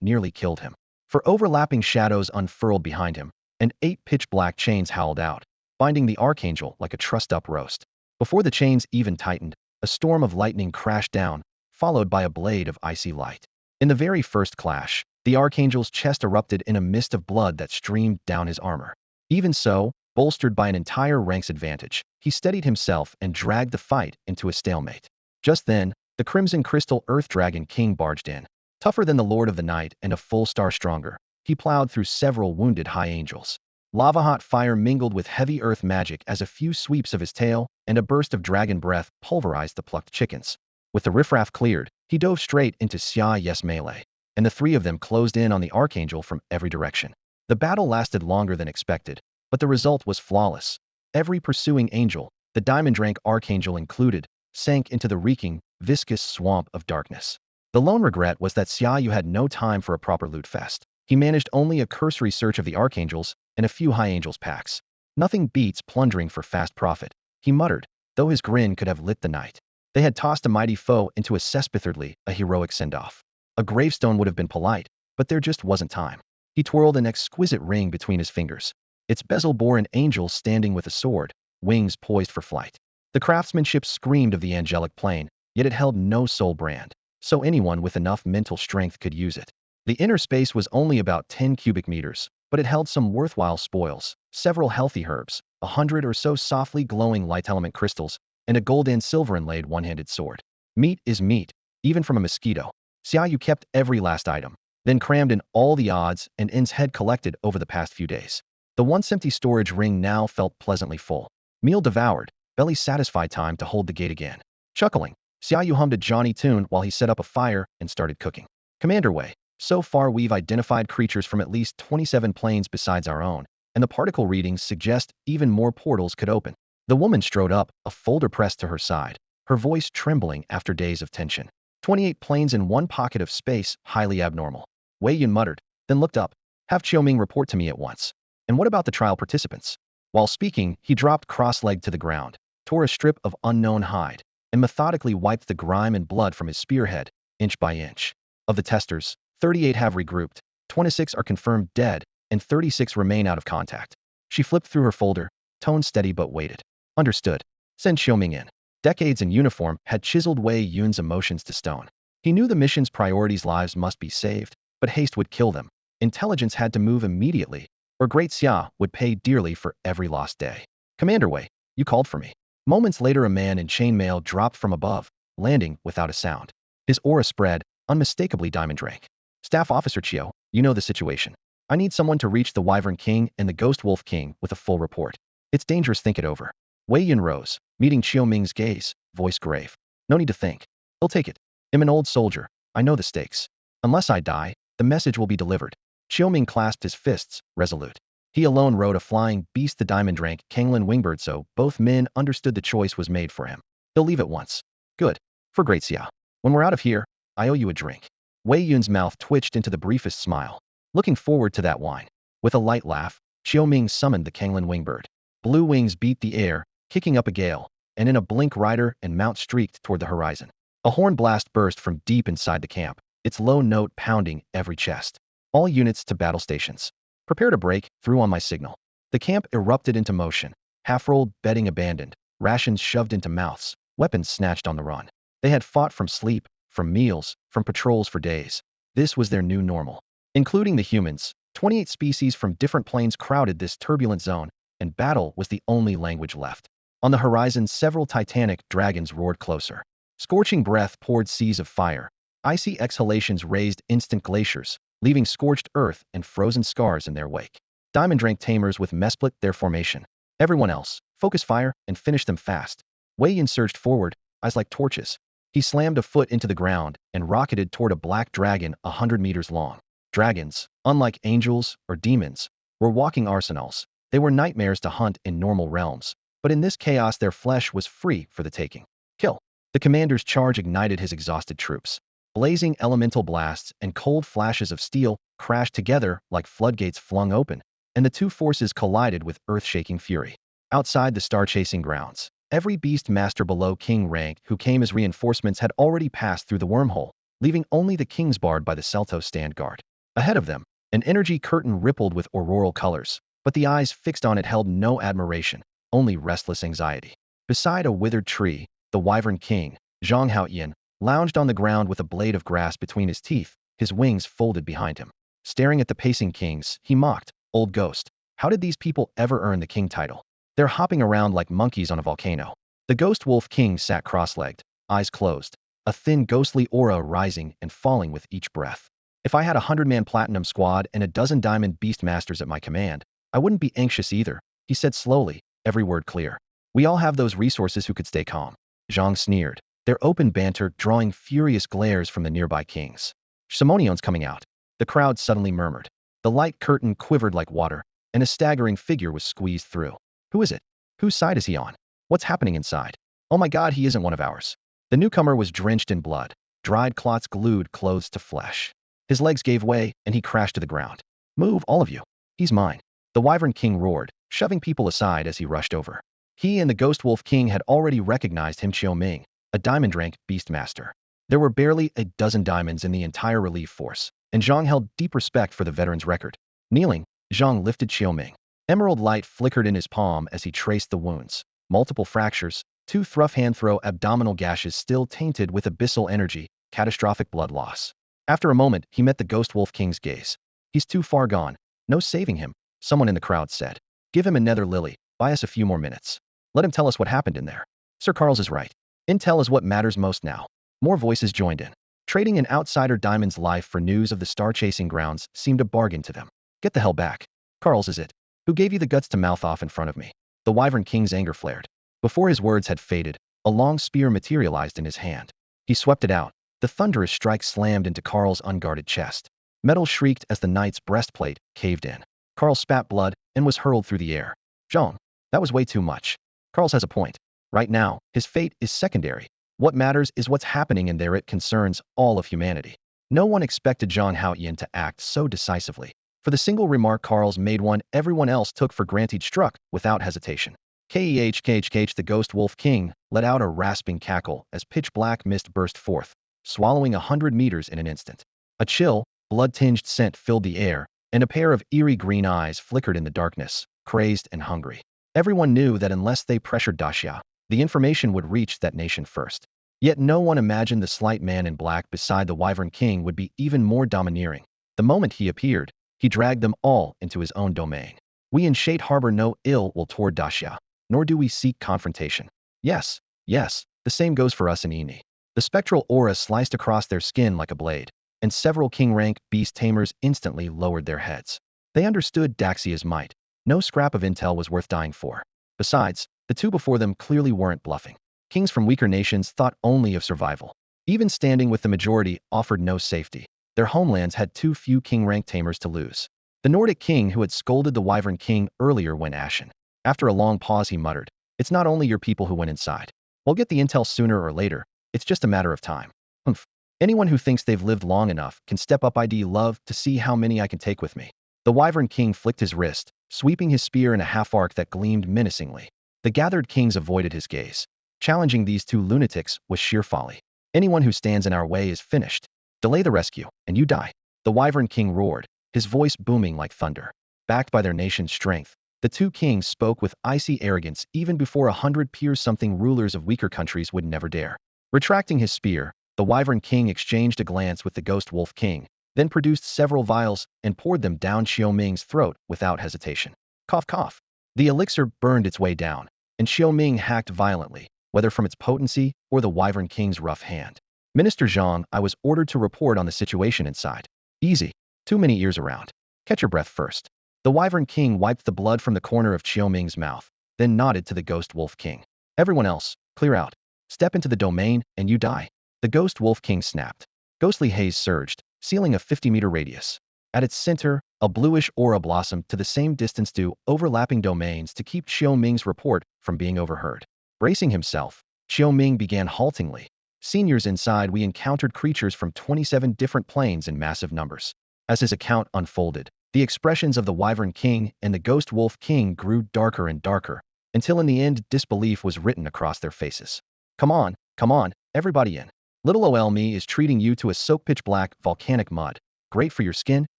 nearly killed him. For overlapping shadows unfurled behind him, and 8 pitch-black chains howled out, binding the archangel like a trussed-up roast. Before the chains even tightened, a storm of lightning crashed down, followed by a blade of icy light. In the very first clash, the archangel's chest erupted in a mist of blood that streamed down his armor. Even so, bolstered by an entire rank's advantage, he steadied himself and dragged the fight into a stalemate. Just then, the crimson crystal Earth Dragon King barged in. Tougher than the Lord of the Night and a full star stronger, he plowed through several wounded high angels. Lava-hot fire mingled with heavy earth magic as a few sweeps of his tail and a burst of dragon breath pulverized the plucked chickens. With the riffraff cleared, he dove straight into Xiaoyu's melee, and the three of them closed in on the archangel from every direction. The battle lasted longer than expected, but the result was flawless. Every pursuing angel, the diamond rank archangel included, sank into the reeking, viscous swamp of darkness. The lone regret was that Xiaoyu had no time for a proper loot fest. He managed only a cursory search of the archangels and a few high angels packs. Nothing beats plundering for fast profit, he muttered, though his grin could have lit the night. They had tossed a mighty foe into a cesspit, a heroic send-off. A gravestone would have been polite, but there just wasn't time. He twirled an exquisite ring between his fingers. Its bezel bore an angel standing with a sword, wings poised for flight. The craftsmanship screamed of the angelic plane, yet it held no soul brand, so anyone with enough mental strength could use it. The inner space was only about 10 cubic meters, but it held some worthwhile spoils, several healthy herbs, 100 or so softly glowing light element crystals, and a gold and silver inlaid one-handed sword. Meat is meat, even from a mosquito. Xiaoyu kept every last item, then crammed in all the odds and ends had collected over the past few days. The once empty storage ring now felt pleasantly full. Meal devoured, belly satisfied, time to hold the gate again. Chuckling, Xiaoyu hummed a Johnny tune while he set up a fire and started cooking. Commander Wei, so far we've identified creatures from at least 27 planes besides our own, and the particle readings suggest even more portals could open. The woman strode up, a folder pressed to her side, her voice trembling after days of tension. 28 planes in one pocket of space, highly abnormal. Wei Yun muttered, then looked up. Have Qiuming report to me at once. And what about the trial participants? While speaking, he dropped cross-legged to the ground, tore a strip of unknown hide, and methodically wiped the grime and blood from his spearhead, inch by inch. Of the testers, 38 have regrouped, 26 are confirmed dead, and 36 remain out of contact. She flipped through her folder, tone steady but waited. Understood. Send Xiaoming in. Decades in uniform had chiseled Wei Yun's emotions to stone. He knew the mission's priorities lives must be saved, but haste would kill them. Intelligence had to move immediately, or Great Xia would pay dearly for every lost day. Commander Wei, you called for me. Moments later a man in chainmail dropped from above, landing without a sound. His aura spread, unmistakably diamond rank. Staff Officer Chiu, you know the situation. I need someone to reach the Wyvern King and the Ghost Wolf King with a full report. It's dangerous, think it over. Wei Yun rose, meeting Chiu Ming's gaze, voice grave. No need to think. He'll take it. I'm an old soldier. I know the stakes. Unless I die, the message will be delivered. Chiu Ming clasped his fists, resolute. He alone rode a flying beast, the diamond rank Kanglin Wingbird, so both men understood the choice was made for him. He'll leave at once. Good. For Great Xia. When we're out of here, I owe you a drink. Wei Yun's mouth twitched into the briefest smile. Looking forward to that wine. With a light laugh, Chiu Ming summoned the Kanglin Wingbird. Blue wings beat the air, kicking up a gale, and in a blink rider and mount streaked toward the horizon. A horn blast burst from deep inside the camp, its low note pounding every chest. All units to battle stations. Prepare to break through on my signal. The camp erupted into motion. Half-rolled bedding abandoned, rations shoved into mouths, weapons snatched on the run. They had fought from sleep, from meals, from patrols for days. This was their new normal. Including the humans, 28 species from different planes crowded this turbulent zone, and battle was the only language left. On the horizon, several titanic dragons roared closer. Scorching breath poured seas of fire. Icy exhalations raised instant glaciers, leaving scorched earth and frozen scars in their wake. Diamond rank tamers with mesplit their formation. Everyone else, focus fire and finish them fast. Wei Yun surged forward, eyes like torches. He slammed a foot into the ground and rocketed toward a black dragon 100 meters long. Dragons, unlike angels or demons, were walking arsenals. They were nightmares to hunt in normal realms, but in this chaos their flesh was free for the taking. Kill. The commander's charge ignited his exhausted troops. Blazing elemental blasts and cold flashes of steel crashed together like floodgates flung open, and the two forces collided with earth-shaking fury. Outside the star-chasing grounds, every beast master below king rank who came as reinforcements had already passed through the wormhole, leaving only the kings barred by the Celto stand guard. Ahead of them, an energy curtain rippled with auroral colors, but the eyes fixed on it held no admiration, only restless anxiety. Beside a withered tree, the Wyvern King, Zhang Haoyan, lounged on the ground with a blade of grass between his teeth, his wings folded behind him. Staring at the pacing kings, he mocked, "Old ghost, how did these people ever earn the king title? They're hopping around like monkeys on a volcano." The Ghost Wolf King sat cross-legged, eyes closed, a thin ghostly aura rising and falling with each breath. If I had a 100-man platinum squad and a dozen diamond beast masters at my command, I wouldn't be anxious either, he said slowly, every word clear. We all have those resources who could stay calm. Zhang sneered, their open banter drawing furious glares from the nearby kings. Simonion's coming out. The crowd suddenly murmured. The light curtain quivered like water, and a staggering figure was squeezed through. Who is it? Whose side is he on? What's happening inside? Oh my God, he isn't one of ours. The newcomer was drenched in blood, dried clots glued clothes to flesh. His legs gave way, and he crashed to the ground. Move, all of you. He's mine. The Wyvern King roared, shoving people aside as he rushed over. He and the Ghost Wolf King had already recognized him, Chiu Ming, a diamond rank beastmaster. There were barely a dozen diamonds in the entire relief force, and Zhang held deep respect for the veteran's record. Kneeling, Zhang lifted Chiu Ming. Emerald light flickered in his palm as he traced the wounds. Multiple fractures, 2 through hand-throw abdominal gashes still tainted with abyssal energy, catastrophic blood loss. After a moment, he met the Ghost Wolf King's gaze. He's too far gone. No saving him, someone in the crowd said. Give him a nether lily, buy us a few more minutes. Let him tell us what happened in there. Sir Carls is right. Intel is what matters most now. More voices joined in. Trading an outsider diamond's life for news of the star-chasing grounds seemed a bargain to them. Get the hell back. Carls is it? Who gave you the guts to mouth off in front of me? The Wyvern King's anger flared. Before his words had faded, a long spear materialized in his hand. He swept it out. The thunderous strike slammed into Carl's unguarded chest. Metal shrieked as the knight's breastplate caved in. Carl spat blood and was hurled through the air. Zhang, that was way too much. Carl's has a point. Right now, his fate is secondary. What matters is what's happening in there. It concerns all of humanity. No one expected Zhang Haoyan to act so decisively. For the single remark Carl's made, one everyone else took for granted, struck without hesitation. Khkhh, the Ghost Wolf King let out a rasping cackle as pitch black mist burst forth, swallowing 100 meters in an instant. A chill, blood-tinged scent filled the air, and a pair of eerie green eyes flickered in the darkness, crazed and hungry. Everyone knew that unless they pressured Daxia, the information would reach that nation first. Yet no one imagined the slight man in black beside the Wyvern King would be even more domineering. The moment he appeared, he dragged them all into his own domain. We in Shade harbor no ill will toward Daxia, nor do we seek confrontation. Yes, yes, the same goes for us in Eni. The spectral aura sliced across their skin like a blade, and several king-rank beast tamers instantly lowered their heads. They understood Daxia's might. No scrap of intel was worth dying for. Besides, the two before them clearly weren't bluffing. Kings from weaker nations thought only of survival. Even standing with the majority offered no safety. Their homelands had too few king-rank tamers to lose. The Nordic king who had scolded the Wyvern King earlier went ashen. After a long pause he muttered, "It's not only your people who went inside. We'll get the intel sooner or later. It's just a matter of time." Humph. Anyone who thinks they've lived long enough can step up. I'd love to see how many I can take with me. The Wyvern King flicked his wrist, sweeping his spear in a half-arc that gleamed menacingly. The gathered kings avoided his gaze. Challenging these two lunatics was sheer folly. Anyone who stands in our way is finished. Delay the rescue, and you die. The Wyvern King roared, his voice booming like thunder. Backed by their nation's strength, the two kings spoke with icy arrogance even before 100 peers, something rulers of weaker countries would never dare. Retracting his spear, the Wyvern King exchanged a glance with the Ghost Wolf King, then produced several vials and poured them down Xiao Ming's throat without hesitation. Cough cough. The elixir burned its way down, and Xiao Ming hacked violently, whether from its potency or the Wyvern King's rough hand. "Minister Zhang, I was ordered to report on the situation inside." "Easy. Too many ears around. Catch your breath first." The Wyvern King wiped the blood from the corner of Xiao Ming's mouth, then nodded to the Ghost Wolf King. "Everyone else, clear out. Step into the domain, and you die." The Ghost Wolf King snapped. Ghostly haze surged, sealing a 50-meter radius. At its center, a bluish aura blossomed to the same distance due overlapping domains to keep Xiao Ming's report from being overheard. Bracing himself, Xiao Ming began haltingly. "Seniors inside, we encountered creatures from 27 different planes in massive numbers." As his account unfolded, the expressions of the Wyvern King and the Ghost Wolf King grew darker and darker, until in the end disbelief was written across their faces. Come on, everybody in. Little ol me is treating you to a soak pitch black volcanic mud, great for your skin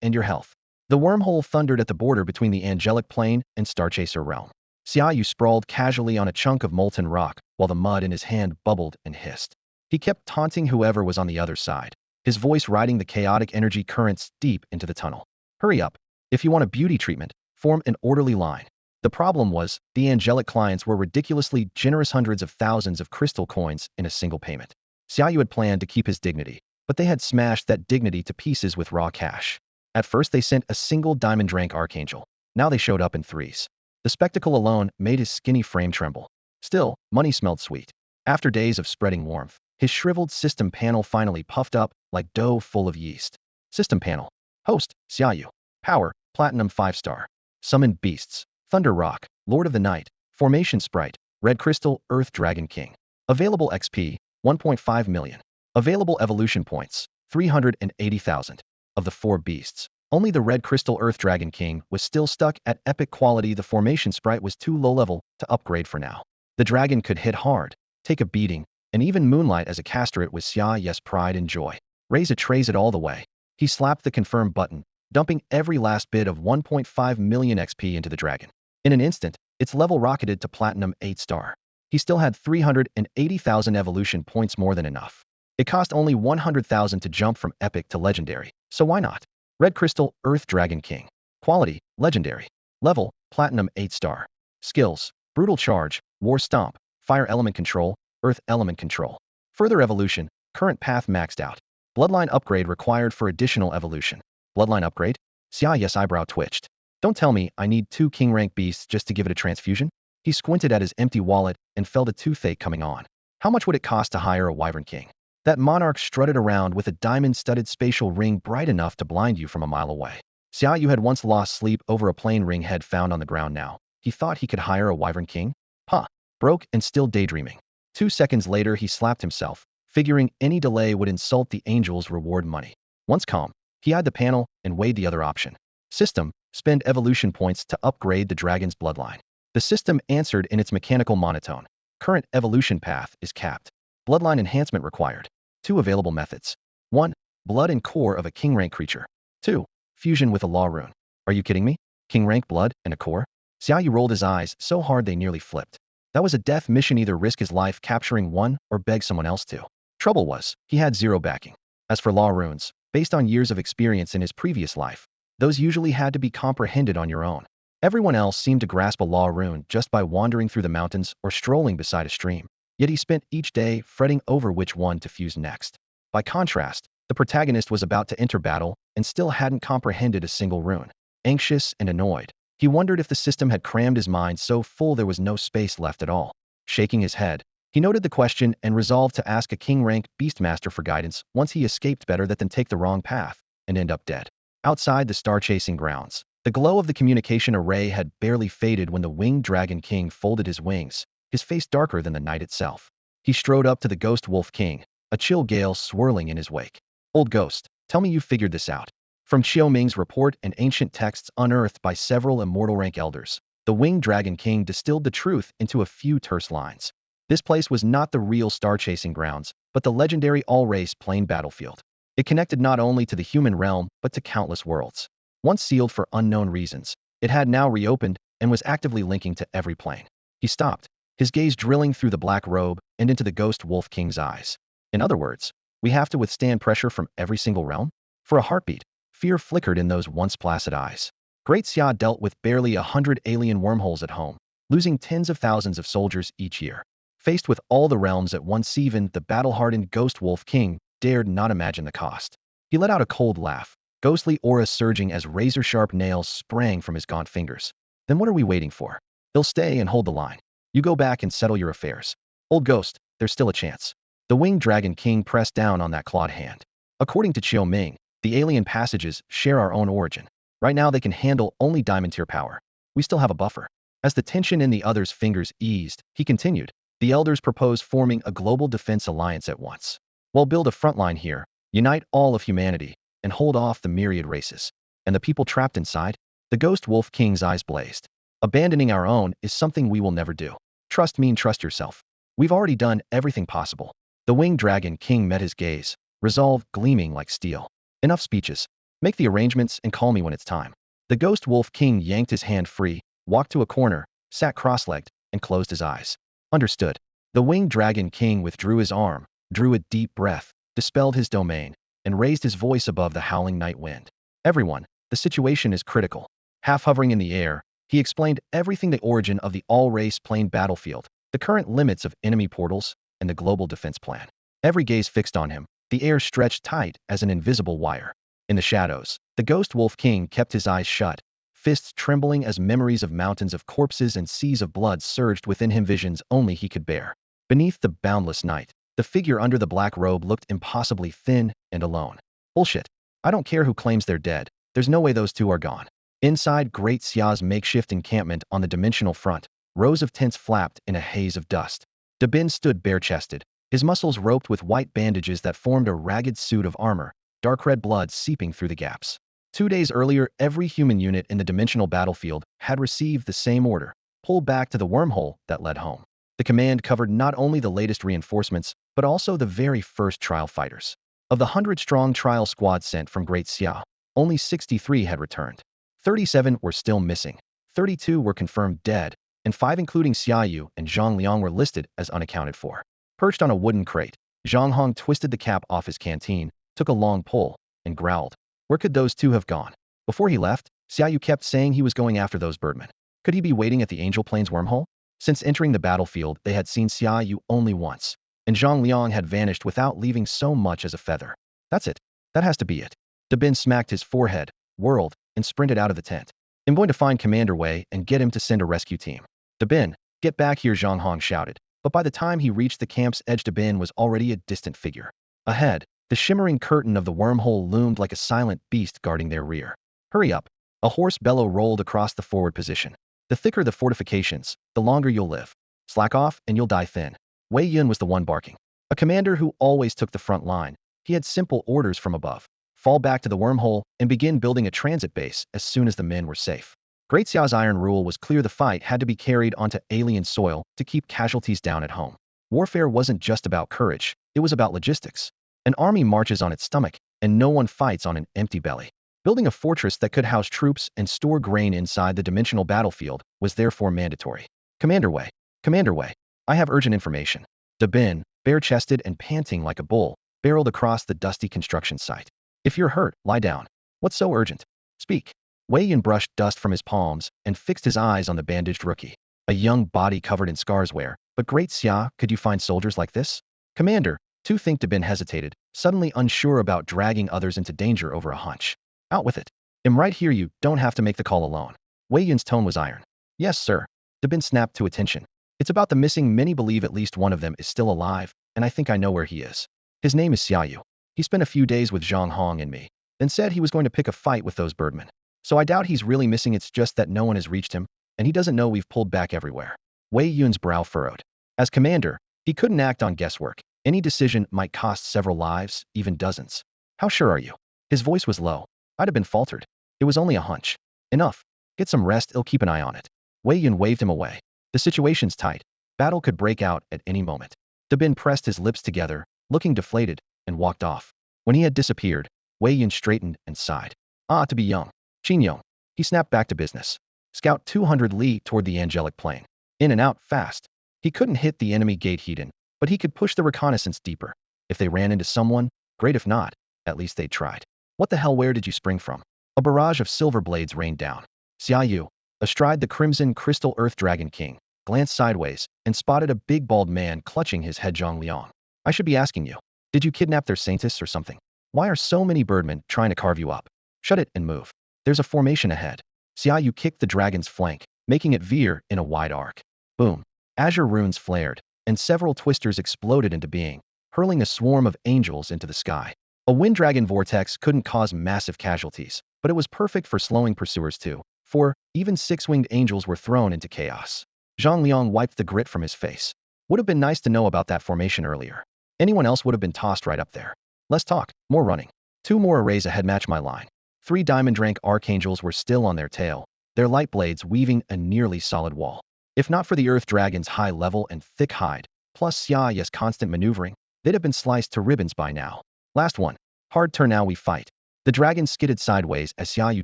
and your health." The wormhole thundered at the border between the angelic plane and Starchaser realm. Xiaoyu sprawled casually on a chunk of molten rock, while the mud in his hand bubbled and hissed. He kept taunting whoever was on the other side, his voice riding the chaotic energy currents deep into the tunnel. "Hurry up. If you want a beauty treatment, form an orderly line." The problem was, the angelic clients were ridiculously generous, hundreds of thousands of crystal coins in a single payment. Xiaoyu had planned to keep his dignity, but they had smashed that dignity to pieces with raw cash. At first they sent a single diamond rank archangel. Now they showed up in threes. The spectacle alone made his skinny frame tremble. Still, money smelled sweet. After days of spreading warmth, his shriveled system panel finally puffed up like dough full of yeast. System panel. Host, Xiaoyu. Power, Platinum 5-star. Summoned beasts. Thunder Rock, Lord of the Night. Formation Sprite, Red Crystal, Earth Dragon King. Available XP, 1.5 million. Available evolution points, 380,000. Of the 4 beasts, only the Red Crystal Earth Dragon King was still stuck at epic quality. The Formation Sprite was too low-level to upgrade for now. The dragon could hit hard, take a beating, and even moonlight as a caster. It was Xiaoyu's pride and joy. Raise it all the way. He slapped the confirm button, dumping every last bit of 1.5 million XP into the dragon. In an instant, its level rocketed to Platinum 8-star. He still had 380,000 evolution points, more than enough. It cost only 100,000 to jump from epic to legendary, so why not? Red Crystal, Earth Dragon King. Quality, legendary. Level, Platinum 8-star. Skills, Brutal Charge, War Stomp, Fire Element Control, Earth Element Control. Further evolution, current path maxed out. Bloodline upgrade required for additional evolution. Bloodline upgrade? Xiaoyu's eyebrow twitched. Don't tell me I need 2 king-rank beasts just to give it a transfusion? He squinted at his empty wallet and felt a toothache coming on. How much would it cost to hire a Wyvern King? That monarch strutted around with a diamond-studded spatial ring bright enough to blind you from a mile away. Xiaoyu had once lost sleep over a plain ring head found on the ground. Now he thought he could hire a Wyvern King? Huh. Broke and still daydreaming. 2 seconds later he slapped himself, figuring any delay would insult the angel's reward money. Once calm, he eyed the panel and weighed the other option. System, spend evolution points to upgrade the dragon's bloodline. The system answered in its mechanical monotone. Current evolution path is capped. Bloodline enhancement required. 2 available methods. 1. Blood and core of a king-rank creature. 2. Fusion with a law rune. Are you kidding me? King rank blood and a core? Xiaoyu rolled his eyes so hard they nearly flipped. That was a death mission, either risk his life capturing one or beg someone else to. Trouble was, he had zero backing. As for law runes, based on years of experience in his previous life, those usually had to be comprehended on your own. Everyone else seemed to grasp a law rune just by wandering through the mountains or strolling beside a stream. Yet he spent each day fretting over which one to fuse next. By contrast, the protagonist was about to enter battle and still hadn't comprehended a single rune. Anxious and annoyed, he wondered if the system had crammed his mind so full there was no space left at all. Shaking his head, he noted the question and resolved to ask a king-ranked beastmaster for guidance once he escaped better than take the wrong path and end up dead. Outside the star-chasing grounds, the glow of the communication array had barely faded when the winged dragon king folded his wings, his face darker than the night itself. He strode up to the ghost wolf king, a chill gale swirling in his wake. Old ghost, tell me you figured this out. From Qiu Ming's report and ancient texts unearthed by several immortal rank elders, the winged dragon king distilled the truth into a few terse lines. This place was not the real star-chasing grounds, but the legendary all-race plain battlefield. It connected not only to the human realm, but to countless worlds. Once sealed for unknown reasons, it had now reopened and was actively linking to every plane. He stopped, his gaze drilling through the black robe and into the ghost wolf king's eyes. In other words, we have to withstand pressure from every single realm? For a heartbeat, fear flickered in those once placid eyes. Great Xia dealt with barely 100 alien wormholes at home, losing tens of thousands of soldiers each year. Faced with all the realms at once, even the battle-hardened ghost wolf king dared not imagine the cost. He let out a cold laugh, ghostly aura surging as razor-sharp nails sprang from his gaunt fingers. Then what are we waiting for? He'll stay and hold the line. You go back and settle your affairs. Old ghost, there's still a chance. The winged dragon king pressed down on that clawed hand. According to Qiu Ming, the alien passages share our own origin. Right now they can handle only diamond tier power. We still have a buffer. As the tension in the other's fingers eased, he continued, the elders propose forming a global defense alliance at once. We'll build a front line here, unite all of humanity, and hold off the myriad races. And the people trapped inside? The ghost wolf king's eyes blazed. Abandoning our own is something we will never do. Trust me and trust yourself. We've already done everything possible. The winged dragon king met his gaze, resolve gleaming like steel. Enough speeches. Make the arrangements and call me when it's time. The ghost wolf king yanked his hand free, walked to a corner, sat cross-legged, and closed his eyes. Understood. The winged dragon king withdrew his arm, drew a deep breath, dispelled his domain, and raised his voice above the howling night wind. Everyone, the situation is critical. Half hovering in the air, he explained everything: the origin of the all-race plain battlefield, the current limits of enemy portals, and the global defense plan. Every gaze fixed on him, the air stretched tight as an invisible wire. In the shadows, the ghost wolf king kept his eyes shut, fists trembling as memories of mountains of corpses and seas of blood surged within him, visions only he could bear. Beneath the boundless night, the figure under the black robe looked impossibly thin and alone. Bullshit. I don't care who claims they're dead, there's no way those two are gone. Inside Great Xia's makeshift encampment on the dimensional front, rows of tents flapped in a haze of dust. Dabin stood bare-chested, his muscles roped with white bandages that formed a ragged suit of armor, dark red blood seeping through the gaps. 2 days earlier, every human unit in the dimensional battlefield had received the same order: pull back to the wormhole that led home. The command covered not only the latest reinforcements, but also the very first trial fighters. Of the 100-strong trial squad sent from Great Xia, only 63 had returned. 37 were still missing, 32 were confirmed dead, and 5 including Xiaoyu and Zhang Liang were listed as unaccounted for. Perched on a wooden crate, Zhang Hong twisted the cap off his canteen, took a long pull, and growled. Where could those two have gone? Before he left, Xiaoyu kept saying he was going after those birdmen. Could he be waiting at the Angel Plains wormhole? Since entering the battlefield, they had seen Xiaoyu only once, and Zhang Liang had vanished without leaving so much as a feather. That's it. That has to be it. Dabin smacked his forehead, whirled, and sprinted out of the tent. I'm going to find Commander Wei and get him to send a rescue team. Dabin, get back here, Zhang Hong shouted. But by the time he reached the camp's edge, Dabin was already a distant figure. Ahead, the shimmering curtain of the wormhole loomed like a silent beast guarding their rear. Hurry up. A hoarse bellow rolled across the forward position. The thicker the fortifications, the longer you'll live. Slack off and you'll die thin. Wei Yun was the one barking. A commander who always took the front line. He had simple orders from above. Fall back to the wormhole and begin building a transit base as soon as the men were safe. Great Xiao's iron rule was clear: the fight had to be carried onto alien soil to keep casualties down at home. Warfare wasn't just about courage, it was about logistics. An army marches on its stomach, and no one fights on an empty belly. Building a fortress that could house troops and store grain inside the dimensional battlefield was therefore mandatory. Commander Wei. Commander Wei. I have urgent information. Dabin, bare-chested and panting like a bull, barreled across the dusty construction site. If you're hurt, lie down. What's so urgent? Speak. Wei Yun brushed dust from his palms and fixed his eyes on the bandaged rookie. A young body covered in scars where, but great Xia, could you find soldiers like this? Commander, Tu think Dabin hesitated, suddenly unsure about dragging others into danger over a hunch. Out with it. I'm right here, you don't have to make the call alone. Wei Yun's tone was iron. Yes, sir. Dabin snapped to attention. It's about the missing. Many believe at least one of them is still alive, and I think I know where he is. His name is Xiaoyu. He spent a few days with Zhang Hong and me, then said he was going to pick a fight with those birdmen. So I doubt he's really missing. It's just that no one has reached him, and he doesn't know we've pulled back everywhere. Wei Yun's brow furrowed. As commander, he couldn't act on guesswork. Any decision might cost several lives, even dozens. How sure are you? His voice was low. I'd have been faltered. It was only a hunch. Enough. Get some rest. I'll keep an eye on it. Wei Yun waved him away. The situation's tight. Battle could break out at any moment. Dabin pressed his lips together, looking deflated, and walked off. When he had disappeared, Wei Yun straightened and sighed. Ah, to be young. Qin Yong. He snapped back to business. Scout 200 Li toward the angelic plane. In and out, fast. He couldn't hit the enemy gate heat in, but he could push the reconnaissance deeper. If they ran into someone, great. If not, at least they tried. What the hell, where did you spring from? A barrage of silver blades rained down. Xiaoyu, astride the crimson crystal earth dragon king, glanced sideways and spotted a big bald man clutching his head. Zhang Liang. I should be asking you, did you kidnap their saintess or something? Why are so many birdmen trying to carve you up? Shut it and move. There's a formation ahead. Xiaoyu kicked the dragon's flank, making it veer in a wide arc. Boom. Azure runes flared, and several twisters exploded into being, hurling a swarm of angels into the sky. A wind dragon vortex couldn't cause massive casualties, but it was perfect for slowing pursuers too, for even six-winged angels were thrown into chaos. Zhang Liang wiped the grit from his face. Would have been nice to know about that formation earlier. Anyone else would have been tossed right up there. Less talk, more running. 2 more arrays ahead. Match my line. 3 diamond rank archangels were still on their tail, their light blades weaving a nearly solid wall. If not for the earth dragon's high level and thick hide, plus Xiaoyu's constant maneuvering, they'd have been sliced to ribbons by now. Last one. Hard turn, now we fight. The dragon skidded sideways as Xiaoyu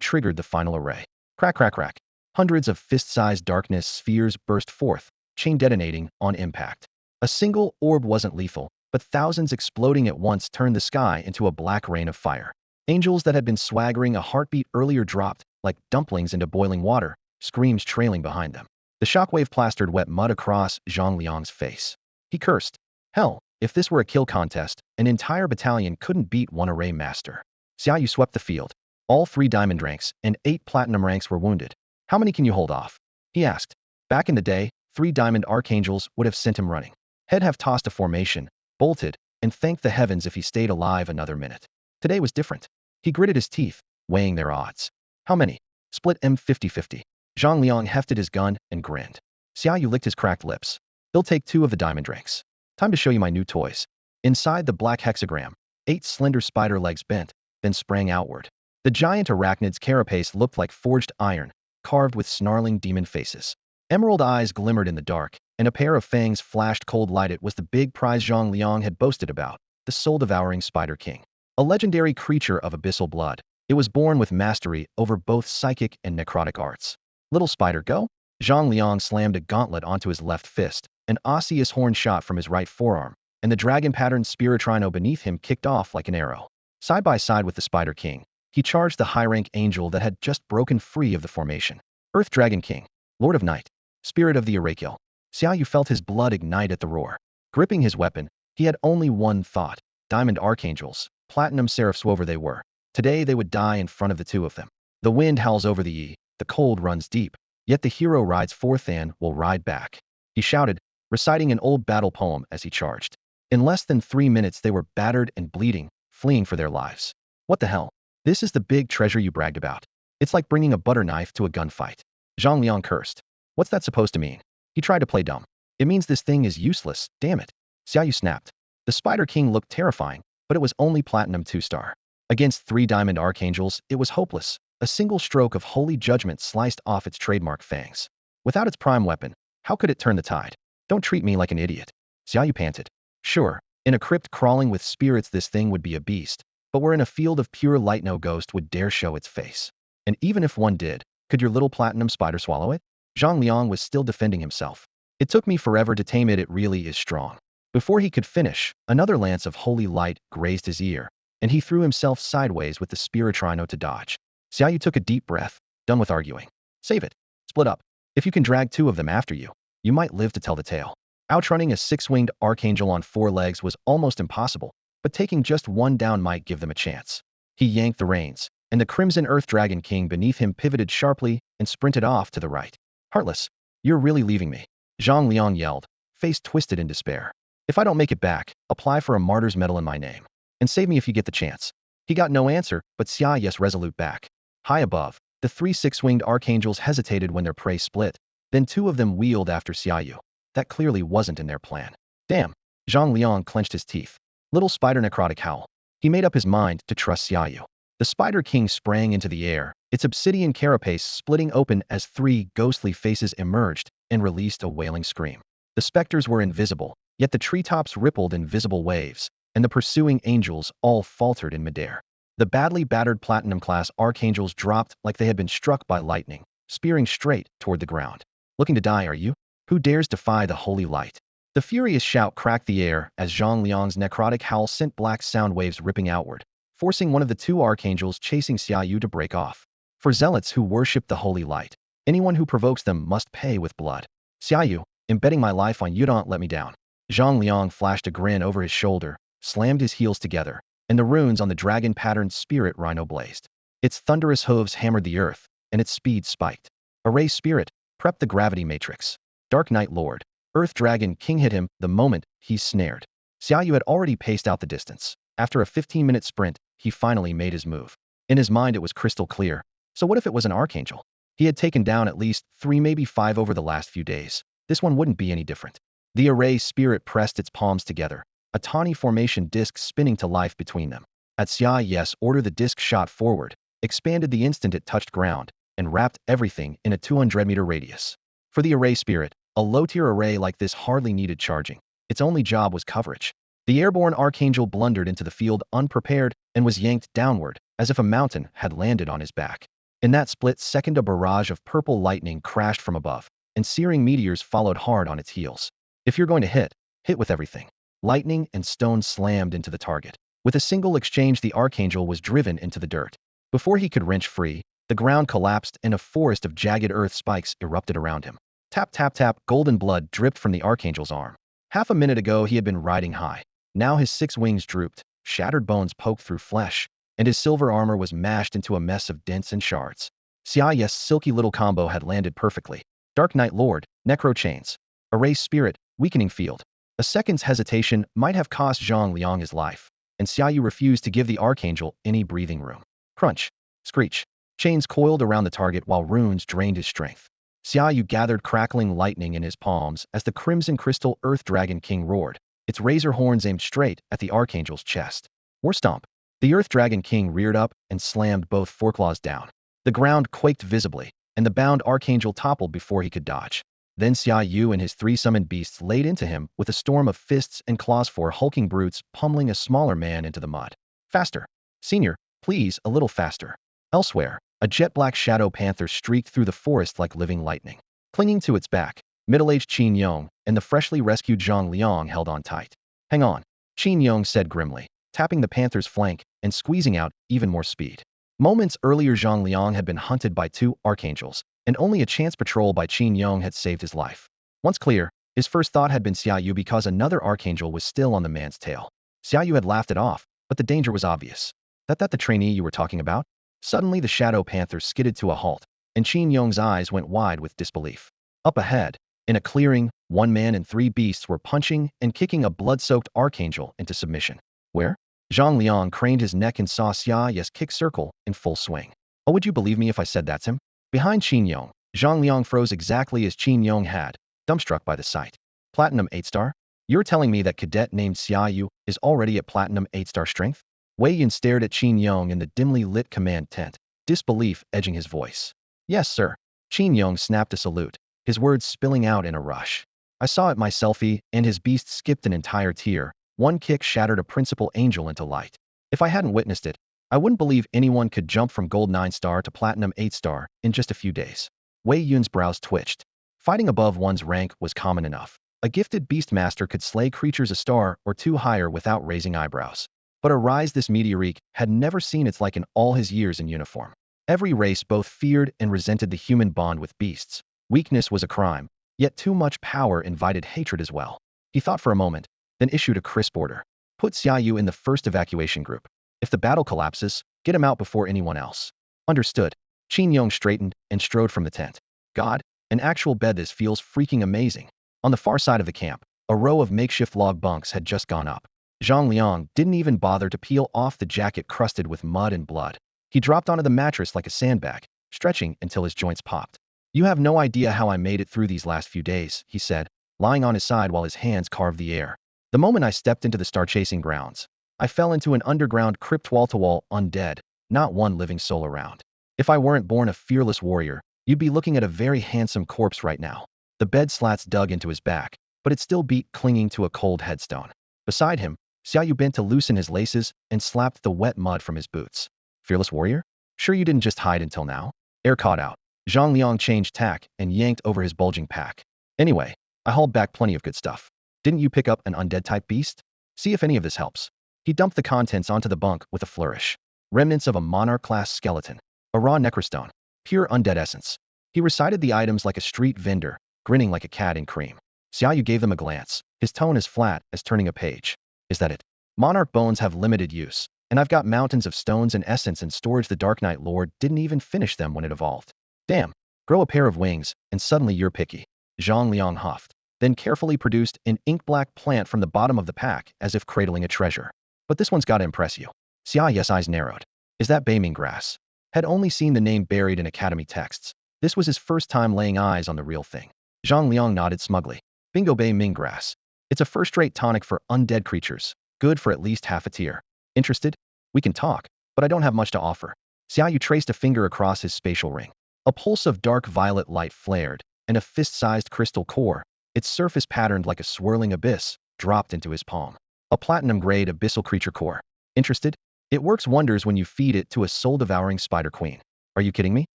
triggered the final array. Crack, crack, crack. Hundreds of fist-sized darkness spheres burst forth, chain detonating on impact. A single orb wasn't lethal, but thousands exploding at once turned the sky into a black rain of fire. Angels that had been swaggering a heartbeat earlier dropped, like dumplings into boiling water, screams trailing behind them. The shockwave plastered wet mud across Zhang Liang's face. He cursed. Hell, if this were a kill contest, an entire battalion couldn't beat one array master. Xiaoyu swept the field. All 3 diamond ranks and 8 platinum ranks were wounded. How many can you hold off? He asked. Back in the day, 3 diamond archangels would have sent him running. He'd have tossed a formation, bolted, and thanked the heavens if he stayed alive another minute. Today was different. He gritted his teeth, weighing their odds. How many? Split M 50-50. Zhang Liang hefted his gun and grinned. Xiaoyu licked his cracked lips. He'll take 2 of the diamond ranks. Time to show you my new toys. Inside the black hexagram, 8 slender spider legs bent, then sprang outward. The giant arachnid's carapace looked like forged iron, carved with snarling demon faces. Emerald eyes glimmered in the dark, and a pair of fangs flashed cold light. It was the big prize Zhang Liang had boasted about, the soul-devouring Spider King. A legendary creature of abyssal blood, it was born with mastery over both psychic and necrotic arts. Little spider, go? Zhang Liang slammed a gauntlet onto his left fist, an osseous horn shot from his right forearm, and the dragon-patterned spiritrino beneath him kicked off like an arrow. Side by side with the Spider King, he charged the high-rank angel that had just broken free of the formation. Earth Dragon King, Lord of Night, Spirit of the Oracle. Xiaoyu felt his blood ignite at the roar. Gripping his weapon, he had only one thought. Diamond archangels, platinum seraphs, whoever they were. Today they would die in front of the 2 of them. The wind howls over the E, the cold runs deep, yet the hero rides forth and will ride back. He shouted, reciting an old battle poem as he charged. In less than 3 minutes they were battered and bleeding, fleeing for their lives. What the hell? This is the big treasure you bragged about. It's like bringing a butter knife to a gunfight. Zhang Liang cursed. What's that supposed to mean? He tried to play dumb. It means this thing is useless, damn it. Xiaoyu snapped. The Spider King looked terrifying, but it was only platinum 2-star. Against 3 diamond archangels, it was hopeless. A single stroke of holy judgment sliced off its trademark fangs. Without its prime weapon, how could it turn the tide? Don't treat me like an idiot. Xiaoyu panted. Sure, in a crypt crawling with spirits this thing would be a beast, but we're in a field of pure light. No ghost would dare show its face. And even if one did, could your little platinum spider swallow it? Zhang Liang was still defending himself. It took me forever to tame it. It really is strong. Before he could finish, another lance of holy light grazed his ear, and he threw himself sideways with the spiritrino to dodge. Xiaoyu took a deep breath, done with arguing. Save it. Split up. If you can drag two of them after you, you might live to tell the tale. Outrunning a six-winged archangel on four legs was almost impossible, but taking just one down might give them a chance. He yanked the reins, and the Crimson Earth Dragon King beneath him pivoted sharply and sprinted off to the right. Heartless, you're really leaving me, Zhang Liang yelled, face twisted in despair. If I don't make it back, apply for a martyr's medal in my name. And save me if you get the chance. He got no answer, but Xia Yes resolute back. High above, the three six-winged archangels hesitated when their prey split. Then two of them wheeled after Xiaoyu. That clearly wasn't in their plan. Damn, Zhang Liang clenched his teeth. Little spider necrotic howl. He made up his mind to trust Xiaoyu. The Spider King sprang into the air, its obsidian carapace splitting open as three ghostly faces emerged and released a wailing scream. The specters were invisible, yet the treetops rippled in visible waves, and the pursuing angels all faltered in midair. The badly battered platinum-class archangels dropped like they had been struck by lightning, spearing straight toward the ground. Looking to die, are you? Who dares defy the holy light? The furious shout cracked the air as Zhang Liang's necrotic howl sent black sound waves ripping outward, forcing one of the two archangels chasing Xiaoyu to break off. For zealots who worship the holy light, anyone who provokes them must pay with blood. Xiaoyu, I'm betting my life on you don't let me down. Zhang Liang flashed a grin over his shoulder, slammed his heels together, and the runes on the dragon-patterned spirit rhino blazed. Its thunderous hooves hammered the earth, and its speed spiked. Array spirit, prep the gravity matrix. Dark Knight Lord, Earth Dragon King hit him the moment he snared. Xiaoyu had already paced out the distance. After a 15-minute sprint, he finally made his move. In his mind it was crystal clear. So what if it was an archangel? He had taken down at least 3, maybe 5 over the last few days. This one wouldn't be any different. The array spirit pressed its palms together, a tawny formation disc spinning to life between them. At Xia Yes order, the disc shot forward, expanded the instant it touched ground, and wrapped everything in a 200-meter radius. For the array spirit, a low-tier array like this hardly needed charging. Its only job was coverage. The airborne archangel blundered into the field unprepared and was yanked downward, as if a mountain had landed on his back. In that split second, a barrage of purple lightning crashed from above, and searing meteors followed hard on its heels. If you're going to hit, hit with everything. Lightning and stone slammed into the target. With a single exchange, the archangel was driven into the dirt. Before he could wrench free, the ground collapsed and a forest of jagged earth spikes erupted around him. Tap, tap, tap, golden blood dripped from the archangel's arm. Half a minute ago he had been riding high. Now his 6 wings drooped, shattered bones poked through flesh, and his silver armor was mashed into a mess of dents and shards. Xia Yes' silky little combo had landed perfectly. Dark Knight Lord, Necro Chains. Array Spirit, Weakening Field. A second's hesitation might have cost Zhang Liang his life, and Xiaoyu refused to give the archangel any breathing room. Crunch. Screech. Chains coiled around the target while runes drained his strength. Xiaoyu gathered crackling lightning in his palms as the Crimson Crystal Earth Dragon King roared, its razor horns aimed straight at the archangel's chest. War Stomp. The Earth Dragon King reared up and slammed both foreclaws down. The ground quaked visibly, and the bound archangel toppled before he could dodge. Then Xiaoyu and his 3 summoned beasts laid into him with a storm of fists and claws, 4 hulking brutes pummeling a smaller man into the mud. Faster. Senior, please, a little faster. Elsewhere, a jet-black shadow panther streaked through the forest like living lightning. Clinging to its back, middle-aged Qin Yong and the freshly rescued Zhang Liang held on tight. Hang on, Qin Yong said grimly, tapping the panther's flank and squeezing out even more speed. Moments earlier, Zhang Liang had been hunted by 2 archangels, and only a chance patrol by Qin Yong had saved his life. Once clear, his first thought had been Xiaoyu because another archangel was still on the man's tail. Xiaoyu had laughed it off, but the danger was obvious. That the trainee you were talking about? Suddenly the shadow panther skidded to a halt, and Qin Yong's eyes went wide with disbelief. Up ahead, in a clearing, 1 man and 3 beasts were punching and kicking a blood-soaked archangel into submission. Where? Zhang Liang craned his neck and saw Xia Yes kick circle in full swing. Oh, would you believe me if I said that's him? Behind Qin Yong, Zhang Liang froze exactly as Qin Yong had, dumbstruck by the sight. Platinum 8-star? You're telling me that cadet named Xiaoyu is already at Platinum 8-star strength? Wei Yun stared at Qin Yong in the dimly lit command tent, disbelief edging his voice. Yes, sir. Qin Yong snapped a salute, his words spilling out in a rush. I saw it myself, and his beast skipped an entire tier. 1 kick shattered a principal angel into light. If I hadn't witnessed it, I wouldn't believe anyone could jump from gold 9-star to platinum 8-star in just a few days. Wei Yun's brows twitched. Fighting above one's rank was common enough. A gifted beastmaster could slay creatures a star or two higher without raising eyebrows. But a rise this meteoric had never seen its like in all his years in uniform. Every race both feared and resented the human bond with beasts. Weakness was a crime, yet too much power invited hatred as well. He thought for a moment, then issued a crisp order. Put Xiaoyu in the first evacuation group. If the battle collapses, get him out before anyone else. Understood. Qin Yong straightened and strode from the tent. God, an actual bed. This feels freaking amazing. On the far side of the camp, a row of makeshift log bunks had just gone up. Zhang Liang didn't even bother to peel off the jacket crusted with mud and blood. He dropped onto the mattress like a sandbag, stretching until his joints popped. You have no idea how I made it through these last few days, he said, lying on his side while his hands carved the air. The moment I stepped into the star-chasing grounds, I fell into an underground crypt, wall-to-wall, undead, not one living soul around. If I weren't born a fearless warrior, you'd be looking at a very handsome corpse right now. The bed slats dug into his back, but it still beat, clinging to a cold headstone. Beside him, Xiaoyu bent to loosen his laces and slapped the wet mud from his boots. Fearless warrior? Sure you didn't just hide until now? Air caught out. Zhang Liang changed tack and yanked over his bulging pack. Anyway, I hauled back plenty of good stuff. Didn't you pick up an undead-type beast? See if any of this helps. He dumped the contents onto the bunk with a flourish. Remnants of a monarch-class skeleton. A raw necrostone. Pure undead essence. He recited the items like a street vendor, grinning like a cat in cream. Xiaoyu gave them a glance, his tone as flat as turning a page. Is that it? Monarch bones have limited use, and I've got mountains of stones and essence in storage. The Dark Knight Lord didn't even finish them when it evolved. Damn. Grow a pair of wings, and suddenly you're picky. Zhang Liang huffed, then carefully produced an ink-black plant from the bottom of the pack as if cradling a treasure. But this one's gotta impress you. Xiaoyu's eyes narrowed. Is that Beiming grass? Had only seen the name buried in academy texts. This was his first time laying eyes on the real thing. Zhang Liang nodded smugly. Bingo, Beiming grass. It's a first-rate tonic for undead creatures, good for at least half a tier. Interested? We can talk, but I don't have much to offer. Xiaoyu traced a finger across his spatial ring. A pulse of dark violet light flared, and a fist-sized crystal core, its surface patterned like a swirling abyss, dropped into his palm. A platinum-grade abyssal creature core. Interested? It works wonders when you feed it to a soul-devouring spider queen. Are you kidding me?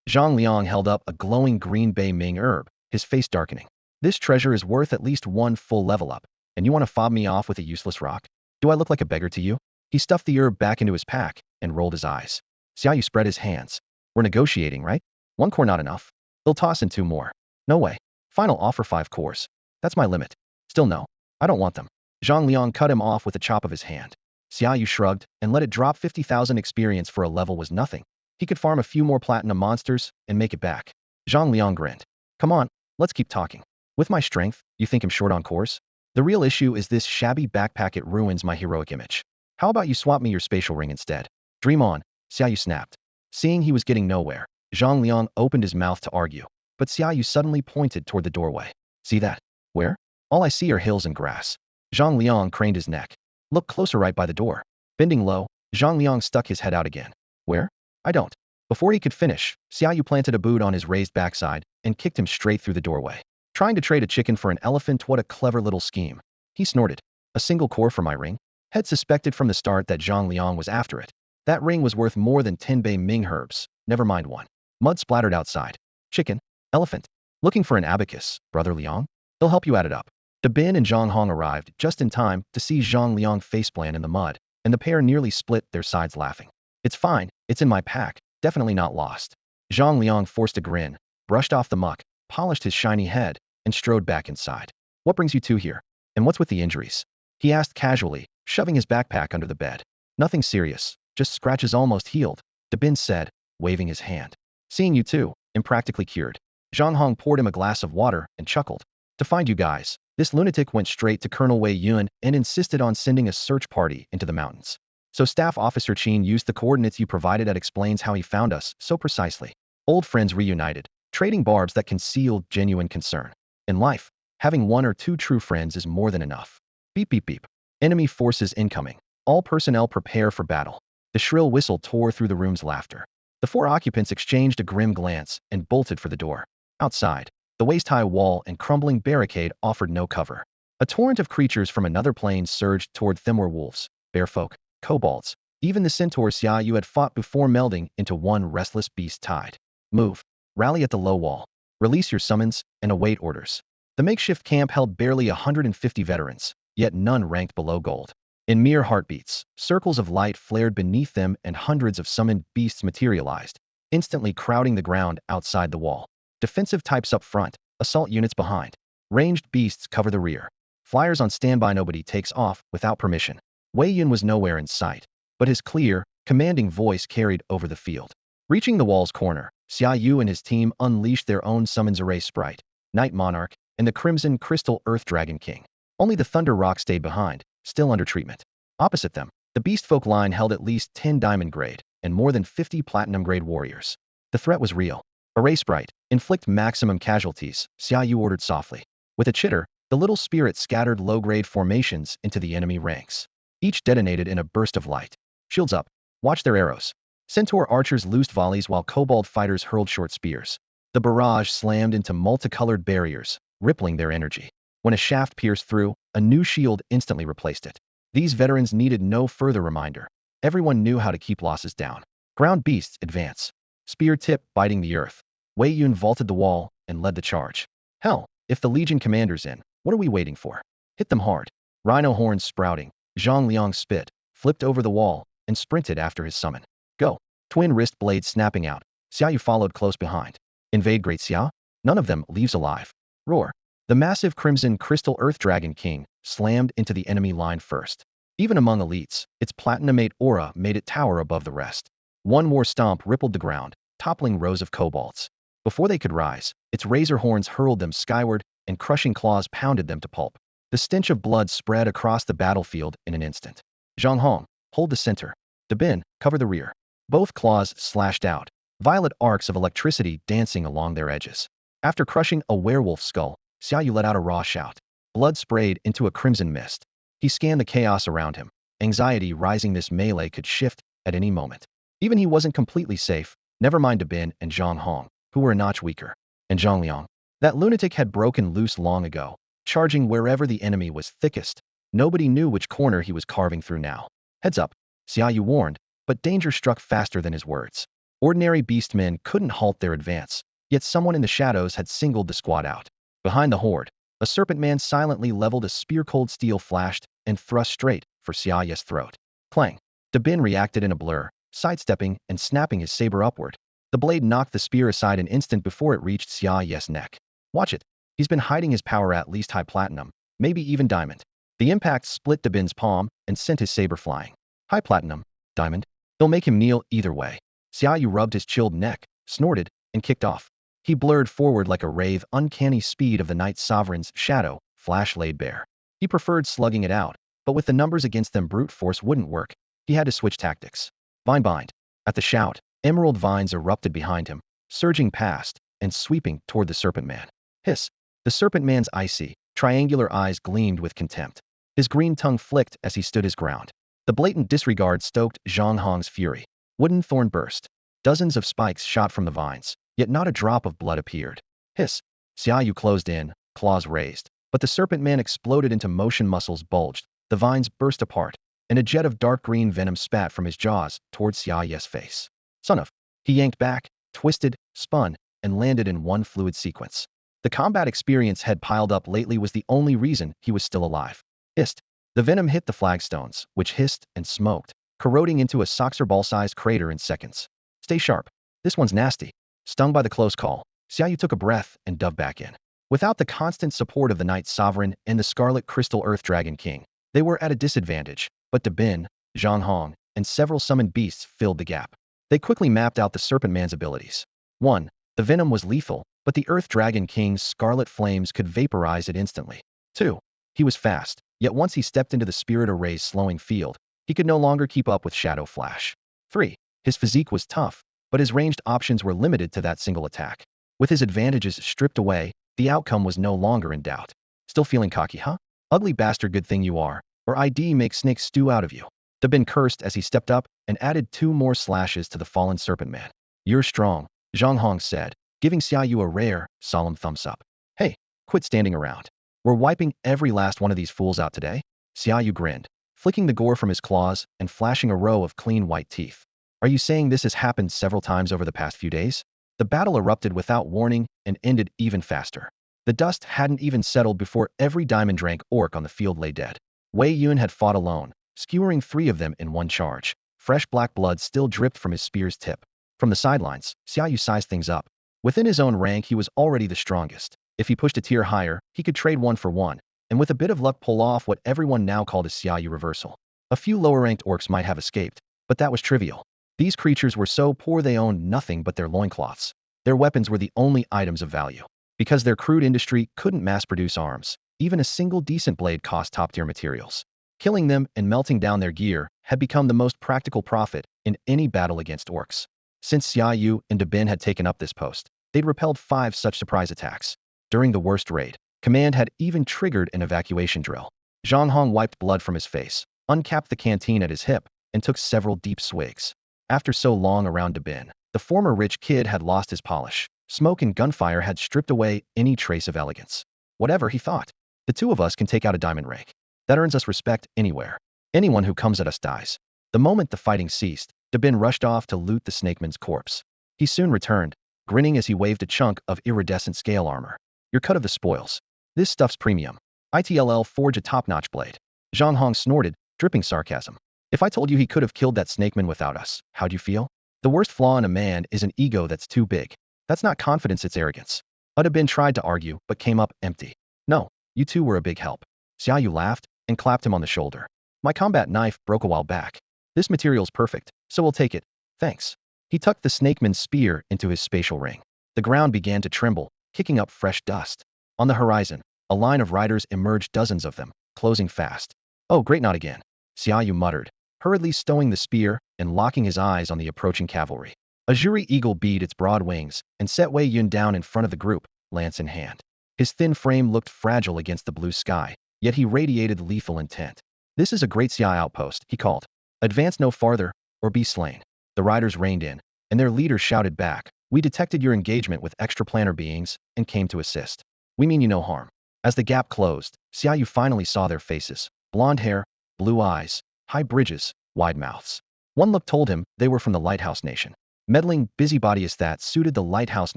Zhang Liang held up a glowing green Beiming herb, his face darkening. This treasure is worth at least one full level up, and you want to fob me off with a useless rock? Do I look like a beggar to you? He stuffed the herb back into his pack and rolled his eyes. Xiaoyu spread his hands. We're negotiating, right? One core not enough. They'll toss in 2 more. No way. Final offer 5 cores. That's my limit. Still no. I don't want them. Zhang Liang cut him off with a chop of his hand. Xiaoyu shrugged and let it drop. 50,000 experience for a level was nothing. He could farm a few more platinum monsters and make it back. Zhang Liang grinned. Come on, let's keep talking. With my strength, you think I'm short on cores? The real issue is this shabby backpack. It ruins my heroic image. How about you swap me your spatial ring instead? Dream on, Xiaoyu snapped. Seeing he was getting nowhere, Zhang Liang opened his mouth to argue, but Xiaoyu suddenly pointed toward the doorway. See that? Where? All I see are hills and grass. Zhang Liang craned his neck. Look closer, right by the door. Bending low, Zhang Liang stuck his head out again. Where? I don't. Before he could finish, Xiaoyu planted a boot on his raised backside and kicked him straight through the doorway. Trying to trade a chicken for an elephant, what a clever little scheme. He snorted. A single core for my ring? Had suspected from the start that Zhang Liang was after it. That ring was worth more than 10 Beiming herbs, never mind one. Mud splattered outside. Chicken? Elephant? Looking for an abacus, Brother Liang? They'll help you add it up. De Bin and Zhang Hong arrived just in time to see Zhang Liang faceplant in the mud, and the pair nearly split their sides laughing. It's fine, it's in my pack, definitely not lost. Zhang Liang forced a grin, brushed off the muck, polished his shiny head, and strode back inside. What brings you two here? And what's with the injuries? He asked casually, shoving his backpack under the bed. Nothing serious, just scratches almost healed, De Bin said, waving his hand. Seeing you two, impractically cured. Zhang Hong poured him a glass of water and chuckled. To find you guys, this lunatic went straight to Colonel Wei Yun and insisted on sending a search party into the mountains. So Staff Officer Qin used the coordinates you provided. That explains how he found us so precisely. Old friends reunited, trading barbs that concealed genuine concern. In life, having 1 or 2 true friends is more than enough. Beep beep beep. Enemy forces incoming. All personnel prepare for battle. The shrill whistle tore through the room's laughter. The 4 occupants exchanged a grim glance and bolted for the door. Outside, the waist-high wall and crumbling barricade offered no cover. A torrent of creatures from another plane surged toward them. Wolves, bearfolk, kobolds, Even the centaur Xiaoyu had fought before melding into one restless beast tide. Move. Rally at the low wall. Release your summons and await orders. The makeshift camp held barely 150 veterans, yet none ranked below gold. In mere heartbeats, circles of light flared beneath them and hundreds of summoned beasts materialized, instantly crowding the ground outside the wall. Defensive types up front, assault units behind. Ranged beasts cover the rear. Flyers on standby. Nobody takes off without permission. Wei-Yun was nowhere in sight, but his clear, commanding voice carried over the field. Reaching the wall's corner, Xia Yu and his team unleashed their own summons array sprite, Night Monarch, and the Crimson Crystal Earth Dragon King. Only the Thunder Rock stayed behind, still under treatment. Opposite them, the Beast Folk line held at least 10 Diamond Grade and more than 50 Platinum Grade warriors. The threat was real. Array sprite, inflict maximum casualties, Xia Yu ordered softly. With a chitter, the little spirit scattered low-grade formations into the enemy ranks. Each detonated in a burst of light. Shields up. Watch their arrows. Centaur archers loosed volleys while kobold fighters hurled short spears. The barrage slammed into multicolored barriers, rippling their energy. When a shaft pierced through, a new shield instantly replaced it. These veterans needed no further reminder. Everyone knew how to keep losses down. Ground beasts advance. Spear tip biting the earth. Wei-Yun vaulted the wall and led the charge. Hell, if the Legion commander's in, what are we waiting for? Hit them hard. Rhino horns sprouting. Zhang Liang spit, flipped over the wall, and sprinted after his summon. Go. Twin wrist blades snapping out. Xiaoyu followed close behind. Invade Great Xia? None of them leaves alive. Roar. The massive Crimson Crystal Earth Dragon King slammed into the enemy line first. Even among elites, its platinumate aura made it tower above the rest. One more stomp rippled the ground, toppling rows of kobolds. Before they could rise, its razor horns hurled them skyward, and crushing claws pounded them to pulp. The stench of blood spread across the battlefield in an instant. Zhang Hong, hold the center. Dabin, cover the rear. Both claws slashed out, violet arcs of electricity dancing along their edges. After crushing a werewolf skull, Xiaoyu let out a raw shout. Blood sprayed into a crimson mist. He scanned the chaos around him, anxiety rising. This melee could shift at any moment. Even he wasn't completely safe, never mind Dabin and Zhang Hong, who were a notch weaker. And Zhang Liang. That lunatic had broken loose long ago, charging wherever the enemy was thickest. Nobody knew which corner he was carving through now. Heads up, Xiaoyu warned, but danger struck faster than his words. Ordinary beastmen couldn't halt their advance, yet someone in the shadows had singled the squad out. Behind the horde, a serpent man silently leveled a spear. Cold steel flashed and thrust straight for Xiaoyu's throat. Clang. Dabin reacted in a blur, sidestepping and snapping his saber upward. The blade knocked the spear aside an instant before it reached Xiaoyu's neck. Watch it. He's been hiding his power at least high platinum, maybe even diamond. The impact split Dabin's palm and sent his saber flying. High platinum, diamond. They'll make him kneel either way. Xiaoyu rubbed his chilled neck, snorted, and kicked off. He blurred forward like a wraith. Uncanny speed of the Night Sovereign's shadow, flash laid bare. He preferred slugging it out, but with the numbers against them brute force wouldn't work. He had to switch tactics. Vine bind. At the shout, emerald vines erupted behind him, surging past and sweeping toward the serpent man. Hiss. The serpent man's icy, triangular eyes gleamed with contempt. His green tongue flicked as he stood his ground. The blatant disregard stoked Zhang Hong's fury. Wooden thorn burst. Dozens of spikes shot from the vines, yet not a drop of blood appeared. Hiss. Xiaoyu closed in, claws raised, but the serpent man exploded into motion. Muscles bulged, the vines burst apart, and a jet of dark green venom spat from his jaws towards Xiaoyu's face. Son of. He yanked back, twisted, spun, and landed in one fluid sequence. The combat experience had piled up lately was the only reason he was still alive. Hissed. The venom hit the flagstones, which hissed and smoked, corroding into a soccer ball-sized crater in seconds. Stay sharp. This one's nasty. Stung by the close call, Xiaoyu took a breath and dove back in. Without the constant support of the Night Sovereign and the Scarlet Crystal Earth Dragon King, they were at a disadvantage, but Dabin, Zhang Hong, and several summoned beasts filled the gap. They quickly mapped out the Serpent Man's abilities. 1. The venom was lethal, but the Earth Dragon King's scarlet flames could vaporize it instantly. 2. He was fast, yet once he stepped into the Spirit Array's slowing field, he could no longer keep up with Shadow Flash. 3. His physique was tough, but his ranged options were limited to that single attack. With his advantages stripped away, the outcome was no longer in doubt. Still feeling cocky, huh? Ugly bastard, good thing you are, or ID make snake stew out of you. Dabin cursed as he stepped up and added 2 more slashes to the fallen serpent man. You're strong, Zhang Hong said, giving Xiaoyu a rare, solemn thumbs up. Hey, quit standing around. We're wiping every last one of these fools out today. Xiaoyu grinned. flicking the gore from his claws and flashing a row of clean white teeth. Are you saying this has happened several times over the past few days? The battle erupted without warning and ended even faster. The dust hadn't even settled before every diamond-rank orc on the field lay dead. Wei-Yun had fought alone, skewering 3 of them in one charge. Fresh black blood still dripped from his spear's tip. From the sidelines, Xiaoyu sized things up. Within his own rank, he was already the strongest. If he pushed a tier higher, he could trade 1 for 1, and with a bit of luck pull off what everyone now called a Xiaoyu reversal. A few lower-ranked orcs might have escaped, but that was trivial. These creatures were so poor they owned nothing but their loincloths. Their weapons were the only items of value. Because their crude industry couldn't mass-produce arms, even a single decent blade cost top-tier materials. Killing them and melting down their gear had become the most practical profit in any battle against orcs. Since Xiaoyu and Dabin had taken up this post, they'd repelled 5 such surprise attacks. During the worst raid, Command had even triggered an evacuation drill. Zhang Hong wiped blood from his face, uncapped the canteen at his hip, and took several deep swigs. After so long around Dabin, the former rich kid had lost his polish. Smoke and gunfire had stripped away any trace of elegance. Whatever, he thought. The 2 of us can take out a diamond rake. That earns us respect anywhere. Anyone who comes at us dies. The moment the fighting ceased, Dabin rushed off to loot the snakeman's corpse. He soon returned, grinning as he waved a chunk of iridescent scale armor. Your cut of the spoils. This stuff's premium. ITLL forge a top-notch blade. Zhang Hong snorted, dripping sarcasm. If I told you he could have killed that snakeman without us, how'd you feel? The worst flaw in a man is an ego that's too big. That's not confidence, it's arrogance. Udabin tried to argue, but came up empty. No, you 2 were a big help. Xiaoyu laughed and clapped him on the shoulder. My combat knife broke a while back. This material's perfect, so we'll take it. Thanks. He tucked the snakeman's spear into his spatial ring. The ground began to tremble, kicking up fresh dust. On the horizon, a line of riders emerged, dozens of them, closing fast. Oh, great, not again. Xiaoyu muttered, hurriedly stowing the spear and locking his eyes on the approaching cavalry. A Zhuri eagle beat its broad wings and set Wei-Yun down in front of the group, lance in hand. His thin frame looked fragile against the blue sky, yet he radiated lethal intent. This is a great Xia outpost, he called. Advance no farther, or be slain. The riders reined in, and their leader shouted back, we detected your engagement with extraplanar beings and came to assist. We mean you no harm. As the gap closed, Xiaoyu finally saw their faces. Blonde hair, blue eyes, high bridges, wide mouths. One look told him they were from the Lighthouse Nation. Meddling busybodyists that suited the Lighthouse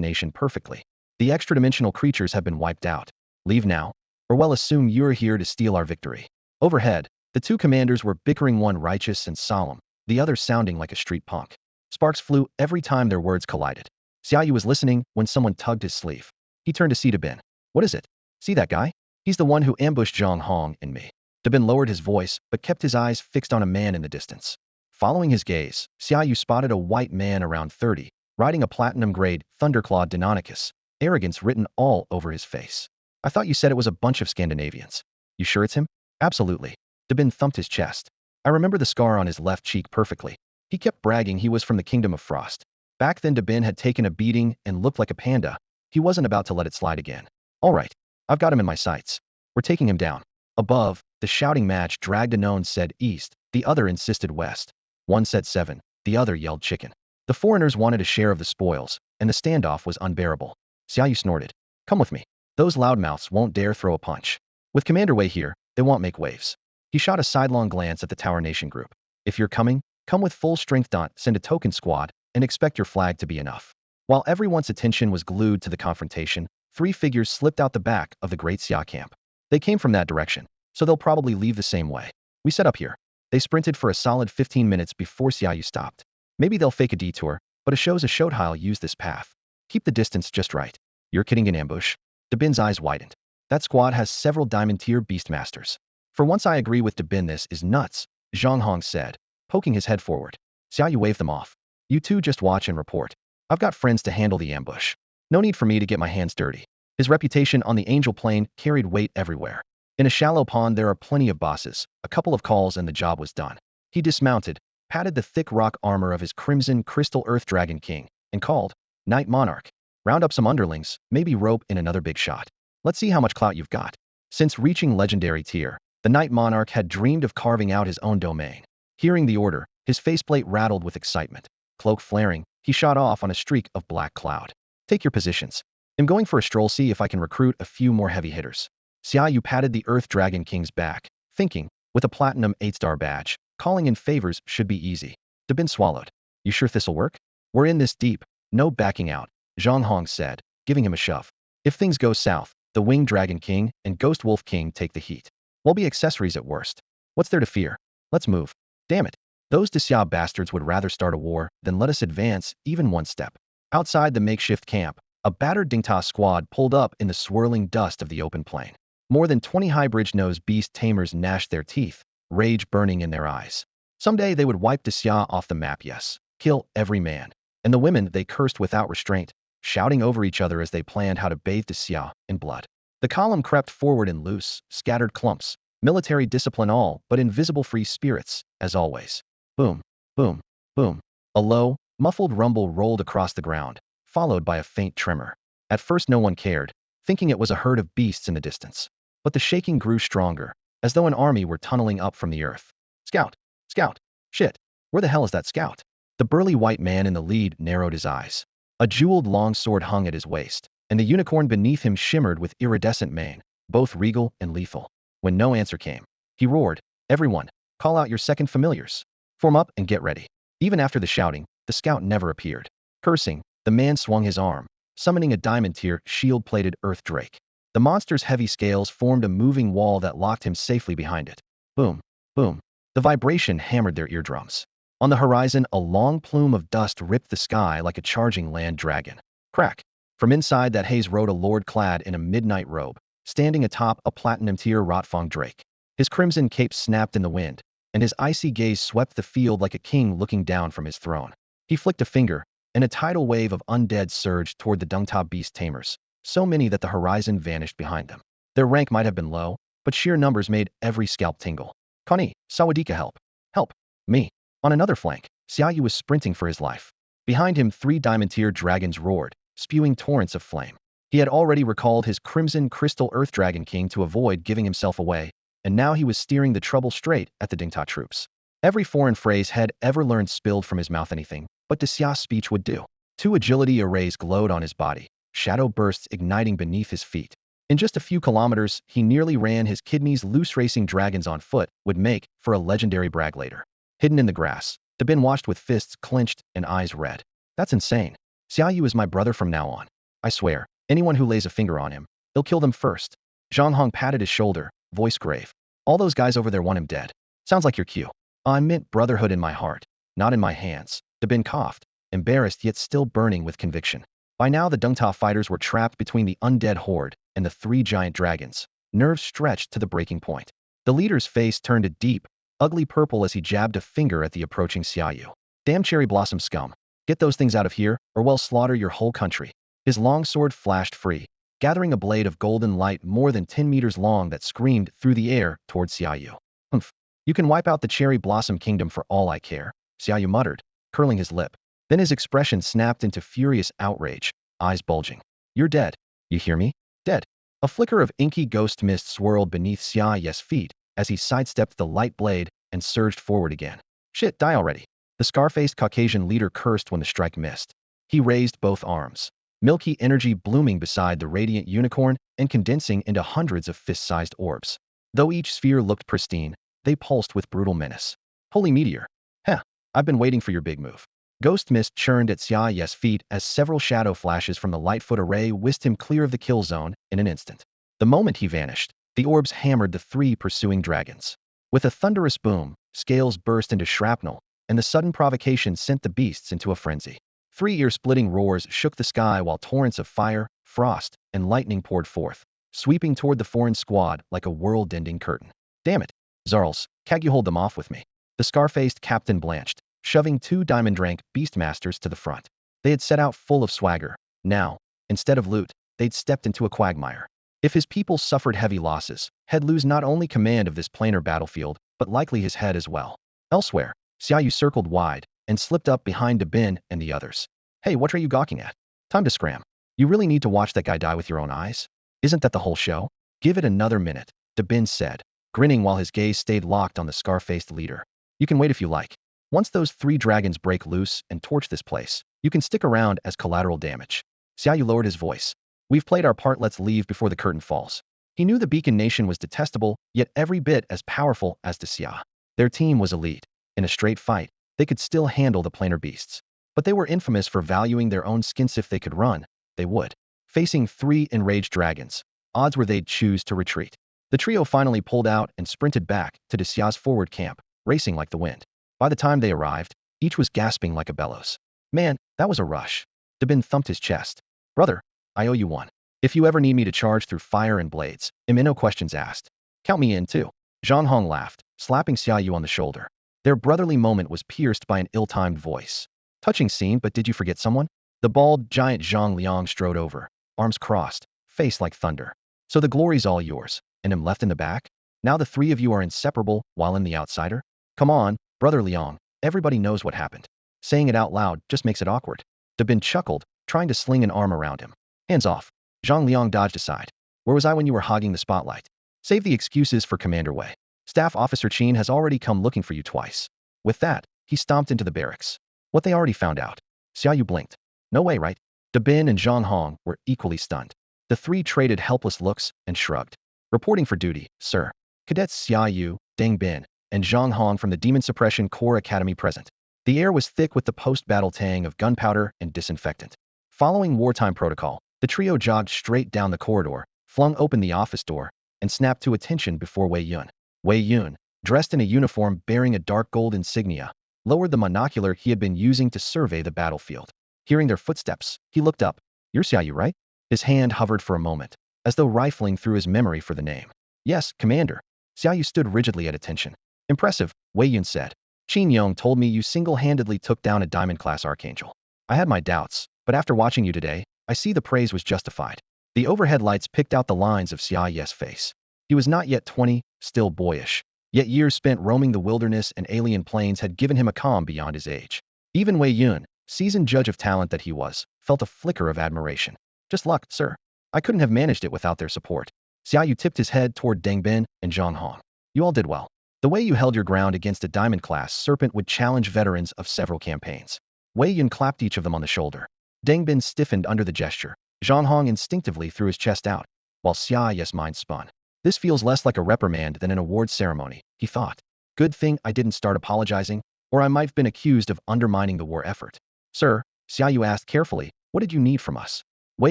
Nation perfectly. The extra-dimensional creatures have been wiped out. Leave now, or well assume you're here to steal our victory. Overhead, the 2 commanders were bickering, one righteous and solemn, the other sounding like a street punk. Sparks flew every time their words collided. Xiaoyu was listening when someone tugged his sleeve. He turned to see Dabin. What is it? See that guy? He's the one who ambushed Zhang Hong and me. Dabin lowered his voice, but kept his eyes fixed on a man in the distance. Following his gaze, Xiaoyu spotted a white man around 30, riding a platinum-grade Thunderclaw Deinonychus, arrogance written all over his face. I thought you said it was a bunch of Scandinavians. You sure it's him? Absolutely. Dabin thumped his chest. I remember the scar on his left cheek perfectly. He kept bragging he was from the Kingdom of Frost. Back then Dabin had taken a beating and looked like a panda. He wasn't about to let it slide again. All right, I've got him in my sights. We're taking him down. Above, the shouting match dragged. Unknown said east, the other insisted west. One said 7, the other yelled chicken. The foreigners wanted a share of the spoils, and the standoff was unbearable. Xiaoyu snorted. Come with me. Those loudmouths won't dare throw a punch. With Commander Wei here, they won't make waves. He shot a sidelong glance at the Tower Nation group. If you're coming, come with full strength. Send a token squad, and expect your flag to be enough. While everyone's attention was glued to the confrontation, 3 figures slipped out the back of the Great Xia camp. They came from that direction, so they'll probably leave the same way. We set up here. They sprinted for a solid 15 minutes before Xiaoyu stopped. Maybe they'll fake a detour, but a show's a show. I'll use this path. Keep the distance just right. You're kidding, an ambush? Dabin's eyes widened. That squad has several diamond-tier beastmasters. For once I agree with Dabin, this is nuts, Zhang Hong said, poking his head forward. Xiaoyu waved them off. You 2 just watch and report. I've got friends to handle the ambush. No need for me to get my hands dirty. His reputation on the Angel Plane carried weight everywhere. In a shallow pond there are plenty of bosses, a couple of calls and the job was done. He dismounted, patted the thick rock armor of his crimson crystal Earth Dragon King, and called, Night Monarch. Round up some underlings, maybe rope in another big shot. Let's see how much clout you've got. Since reaching legendary tier, the Night Monarch had dreamed of carving out his own domain. Hearing the order, his faceplate rattled with excitement. Cloak flaring, he shot off on a streak of black cloud. Take your positions. I'm going for a stroll, see if I can recruit a few more heavy hitters. Xiaoyu patted the Earth Dragon King's back, thinking, with a platinum 8-star badge. Calling in favors should be easy. Dabin swallowed. You sure this'll work? We're in this deep. No backing out, Zhang Hong said, giving him a shove. If things go south, the Winged Dragon King and Ghost Wolf King take the heat. We'll be accessories at worst. What's there to fear? Let's move. Damn it. Those Xia bastards would rather start a war than let us advance even one step. Outside the makeshift camp, a battered Dingta squad pulled up in the swirling dust of the open plain. More than 20 high-bridge-nosed beast tamers gnashed their teeth, rage burning in their eyes. Someday they would wipe Xia off the map, yes. Kill every man. And the women they cursed without restraint, shouting over each other as they planned how to bathe Xia in blood. The column crept forward in loose, scattered clumps, military discipline all but invisible free spirits, as always. Boom, boom, boom. A low, muffled rumble rolled across the ground, followed by a faint tremor. At first no one cared, thinking it was a herd of beasts in the distance. But the shaking grew stronger, as though an army were tunneling up from the earth. Scout! Scout! Shit! Where the hell is that scout? The burly white man in the lead narrowed his eyes. A jeweled longsword hung at his waist, and the unicorn beneath him shimmered with iridescent mane, both regal and lethal. When no answer came, he roared, "Everyone, call out your second familiars. Form up and get ready." Even after the shouting, the scout never appeared. Cursing, the man swung his arm, summoning a diamond-tier, shield-plated earth drake. The monster's heavy scales formed a moving wall that locked him safely behind it. Boom, boom. The vibration hammered their eardrums. On the horizon, a long plume of dust ripped the sky like a charging land dragon. Crack! From inside that haze rode a lord clad in a midnight robe, standing atop a platinum-tier Rotfang drake. His crimson cape snapped in the wind, and his icy gaze swept the field like a king looking down from his throne. He flicked a finger, and a tidal wave of undead surged toward the Dungta beast tamers, so many that the horizon vanished behind them. Their rank might have been low, but sheer numbers made every scalp tingle. Connie, Sawadika, help! Help! Me! On another flank, Xiaoyu was sprinting for his life. Behind him 3 diamond-tier dragons roared, spewing torrents of flame. He had already recalled his crimson crystal Earth Dragon King to avoid giving himself away, and now he was steering the trouble straight at the Dingta troops. Every foreign phrase had ever learned spilled from his mouth. Anything but Xia's speech would do. 2 agility arrays glowed on his body, shadow bursts igniting beneath his feet. In just a few kilometers, he nearly ran his kidneys loose. Racing dragons on foot would make for a legendary brag later. Hidden in the grass, Dabin watched with fists clenched and eyes red. That's insane. Xiaoyu is my brother from now on. I swear, anyone who lays a finger on him, they'll kill them first. Zhang Hong patted his shoulder, voice grave. All those guys over there want him dead. Sounds like your cue. I meant brotherhood in my heart, not in my hands. Dabin coughed, embarrassed yet still burning with conviction. By now the Dungta fighters were trapped between the undead horde and the 3 giant dragons, nerves stretched to the breaking point. The leader's face turned a deep, ugly purple as he jabbed a finger at the approaching Xiaoyu. Damn cherry blossom scum. Get those things out of here, or we'll slaughter your whole country. His long sword flashed free, gathering a blade of golden light more than 10 meters long that screamed through the air toward Xiaoyu. Humph. You can wipe out the cherry blossom kingdom for all I care, Xiaoyu muttered, curling his lip. Then his expression snapped into furious outrage, eyes bulging. You're dead. You hear me? Dead. A flicker of inky ghost mist swirled beneath Xiaoyu's feet as he sidestepped the light blade and surged forward again. Shit, die already. The scar-faced Caucasian leader cursed when the strike missed. He raised both arms, milky energy blooming beside the radiant unicorn and condensing into hundreds of fist-sized orbs. Though each sphere looked pristine, they pulsed with brutal menace. Holy meteor. Heh, I've been waiting for your big move. Ghost mist churned at Xiaoyu's feet as several shadow flashes from the Lightfoot array whisked him clear of the kill zone in an instant. The moment he vanished, the orbs hammered the 3 pursuing dragons. With a thunderous boom, scales burst into shrapnel, and the sudden provocation sent the beasts into a frenzy. 3 ear-splitting roars shook the sky while torrents of fire, frost, and lightning poured forth, sweeping toward the foreign squad like a world-ending curtain. Damn it, Zarls, can't you hold them off with me? The scar-faced captain blanched, shoving 2 diamond-rank beastmasters to the front. They had set out full of swagger. Now, instead of loot, they'd stepped into a quagmire. If his people suffered heavy losses, he'd lose not only command of this planar battlefield, but likely his head as well. Elsewhere, Xiaoyu circled wide and slipped up behind Dabin and the others. Hey, what are you gawking at? Time to scram. You really need to watch that guy die with your own eyes? Isn't that the whole show? Give it another minute, Dabin said, grinning while his gaze stayed locked on the scar-faced leader. You can wait if you like. Once those 3 dragons break loose and torch this place, you can stick around as collateral damage. Xiaoyu lowered his voice. We've played our part, let's leave before the curtain falls. He knew the Beacon Nation was detestable, yet every bit as powerful as the Xia. Their team was elite. In a straight fight, they could still handle the planar beasts. But they were infamous for valuing their own skins. If they could run, they would. Facing 3 enraged dragons, odds were they'd choose to retreat. The trio finally pulled out and sprinted back to the Xia's forward camp, racing like the wind. By the time they arrived, each was gasping like a bellows. Man, that was a rush. Dabin thumped his chest. Brother, I owe you one. If you ever need me to charge through fire and blades, no questions asked. Count me in too. Zhang Hong laughed, slapping Xia Yu on the shoulder. Their brotherly moment was pierced by an ill-timed voice. Touching scene, but did you forget someone? The bald, giant Zhang Liang strode over, arms crossed, face like thunder. So the glory's all yours, and him left in the back? Now the 3 of you are inseparable, while in the outsider? Come on, brother Liang, everybody knows what happened. Saying it out loud just makes it awkward. Dabin chuckled, trying to sling an arm around him. Hands off. Zhang Liang dodged aside. Where was I when you were hogging the spotlight? Save the excuses for Commander Wei. Staff Officer Qin has already come looking for you twice. With that, he stomped into the barracks. What they already found out. Xia Yu blinked. No way, right? Dabin and Zhang Hong were equally stunned. The 3 traded helpless looks and shrugged. Reporting for duty, sir. Cadets Xia Yu, Deng Bin, and Zhang Hong from the Demon Suppression Corps Academy present. The air was thick with the post-battle tang of gunpowder and disinfectant. Following wartime protocol, the trio jogged straight down the corridor, flung open the office door, and snapped to attention before Wei Yun. Wei Yun, dressed in a uniform bearing a dark gold insignia, lowered the monocular he had been using to survey the battlefield. Hearing their footsteps, he looked up. You're Xia Yu, right? His hand hovered for a moment, as though rifling through his memory for the name. Yes, Commander. Xia Yu stood rigidly at attention. Impressive, Wei Yun said. Qin Yong told me you single-handedly took down a diamond-class archangel. I had my doubts, but after watching you today, I see the praise was justified. The overhead lights picked out the lines of Xia Yu's face. He was not yet 20, still boyish. Yet years spent roaming the wilderness and alien plains had given him a calm beyond his age. Even Wei Yun, seasoned judge of talent that he was, felt a flicker of admiration. Just luck, sir. I couldn't have managed it without their support. Xia Yu tipped his head toward Deng Bin and Zhang Hong. You all did well. The way you held your ground against a diamond-class serpent would challenge veterans of several campaigns. Wei Yun clapped each of them on the shoulder. Deng Bin stiffened under the gesture. Zhang Hong instinctively threw his chest out, while Xia Yu's mind spun. This feels less like a reprimand than an awards ceremony, he thought. Good thing I didn't start apologizing, or I might have been accused of undermining the war effort. Sir, Xia Yu asked carefully, what did you need from us? Wei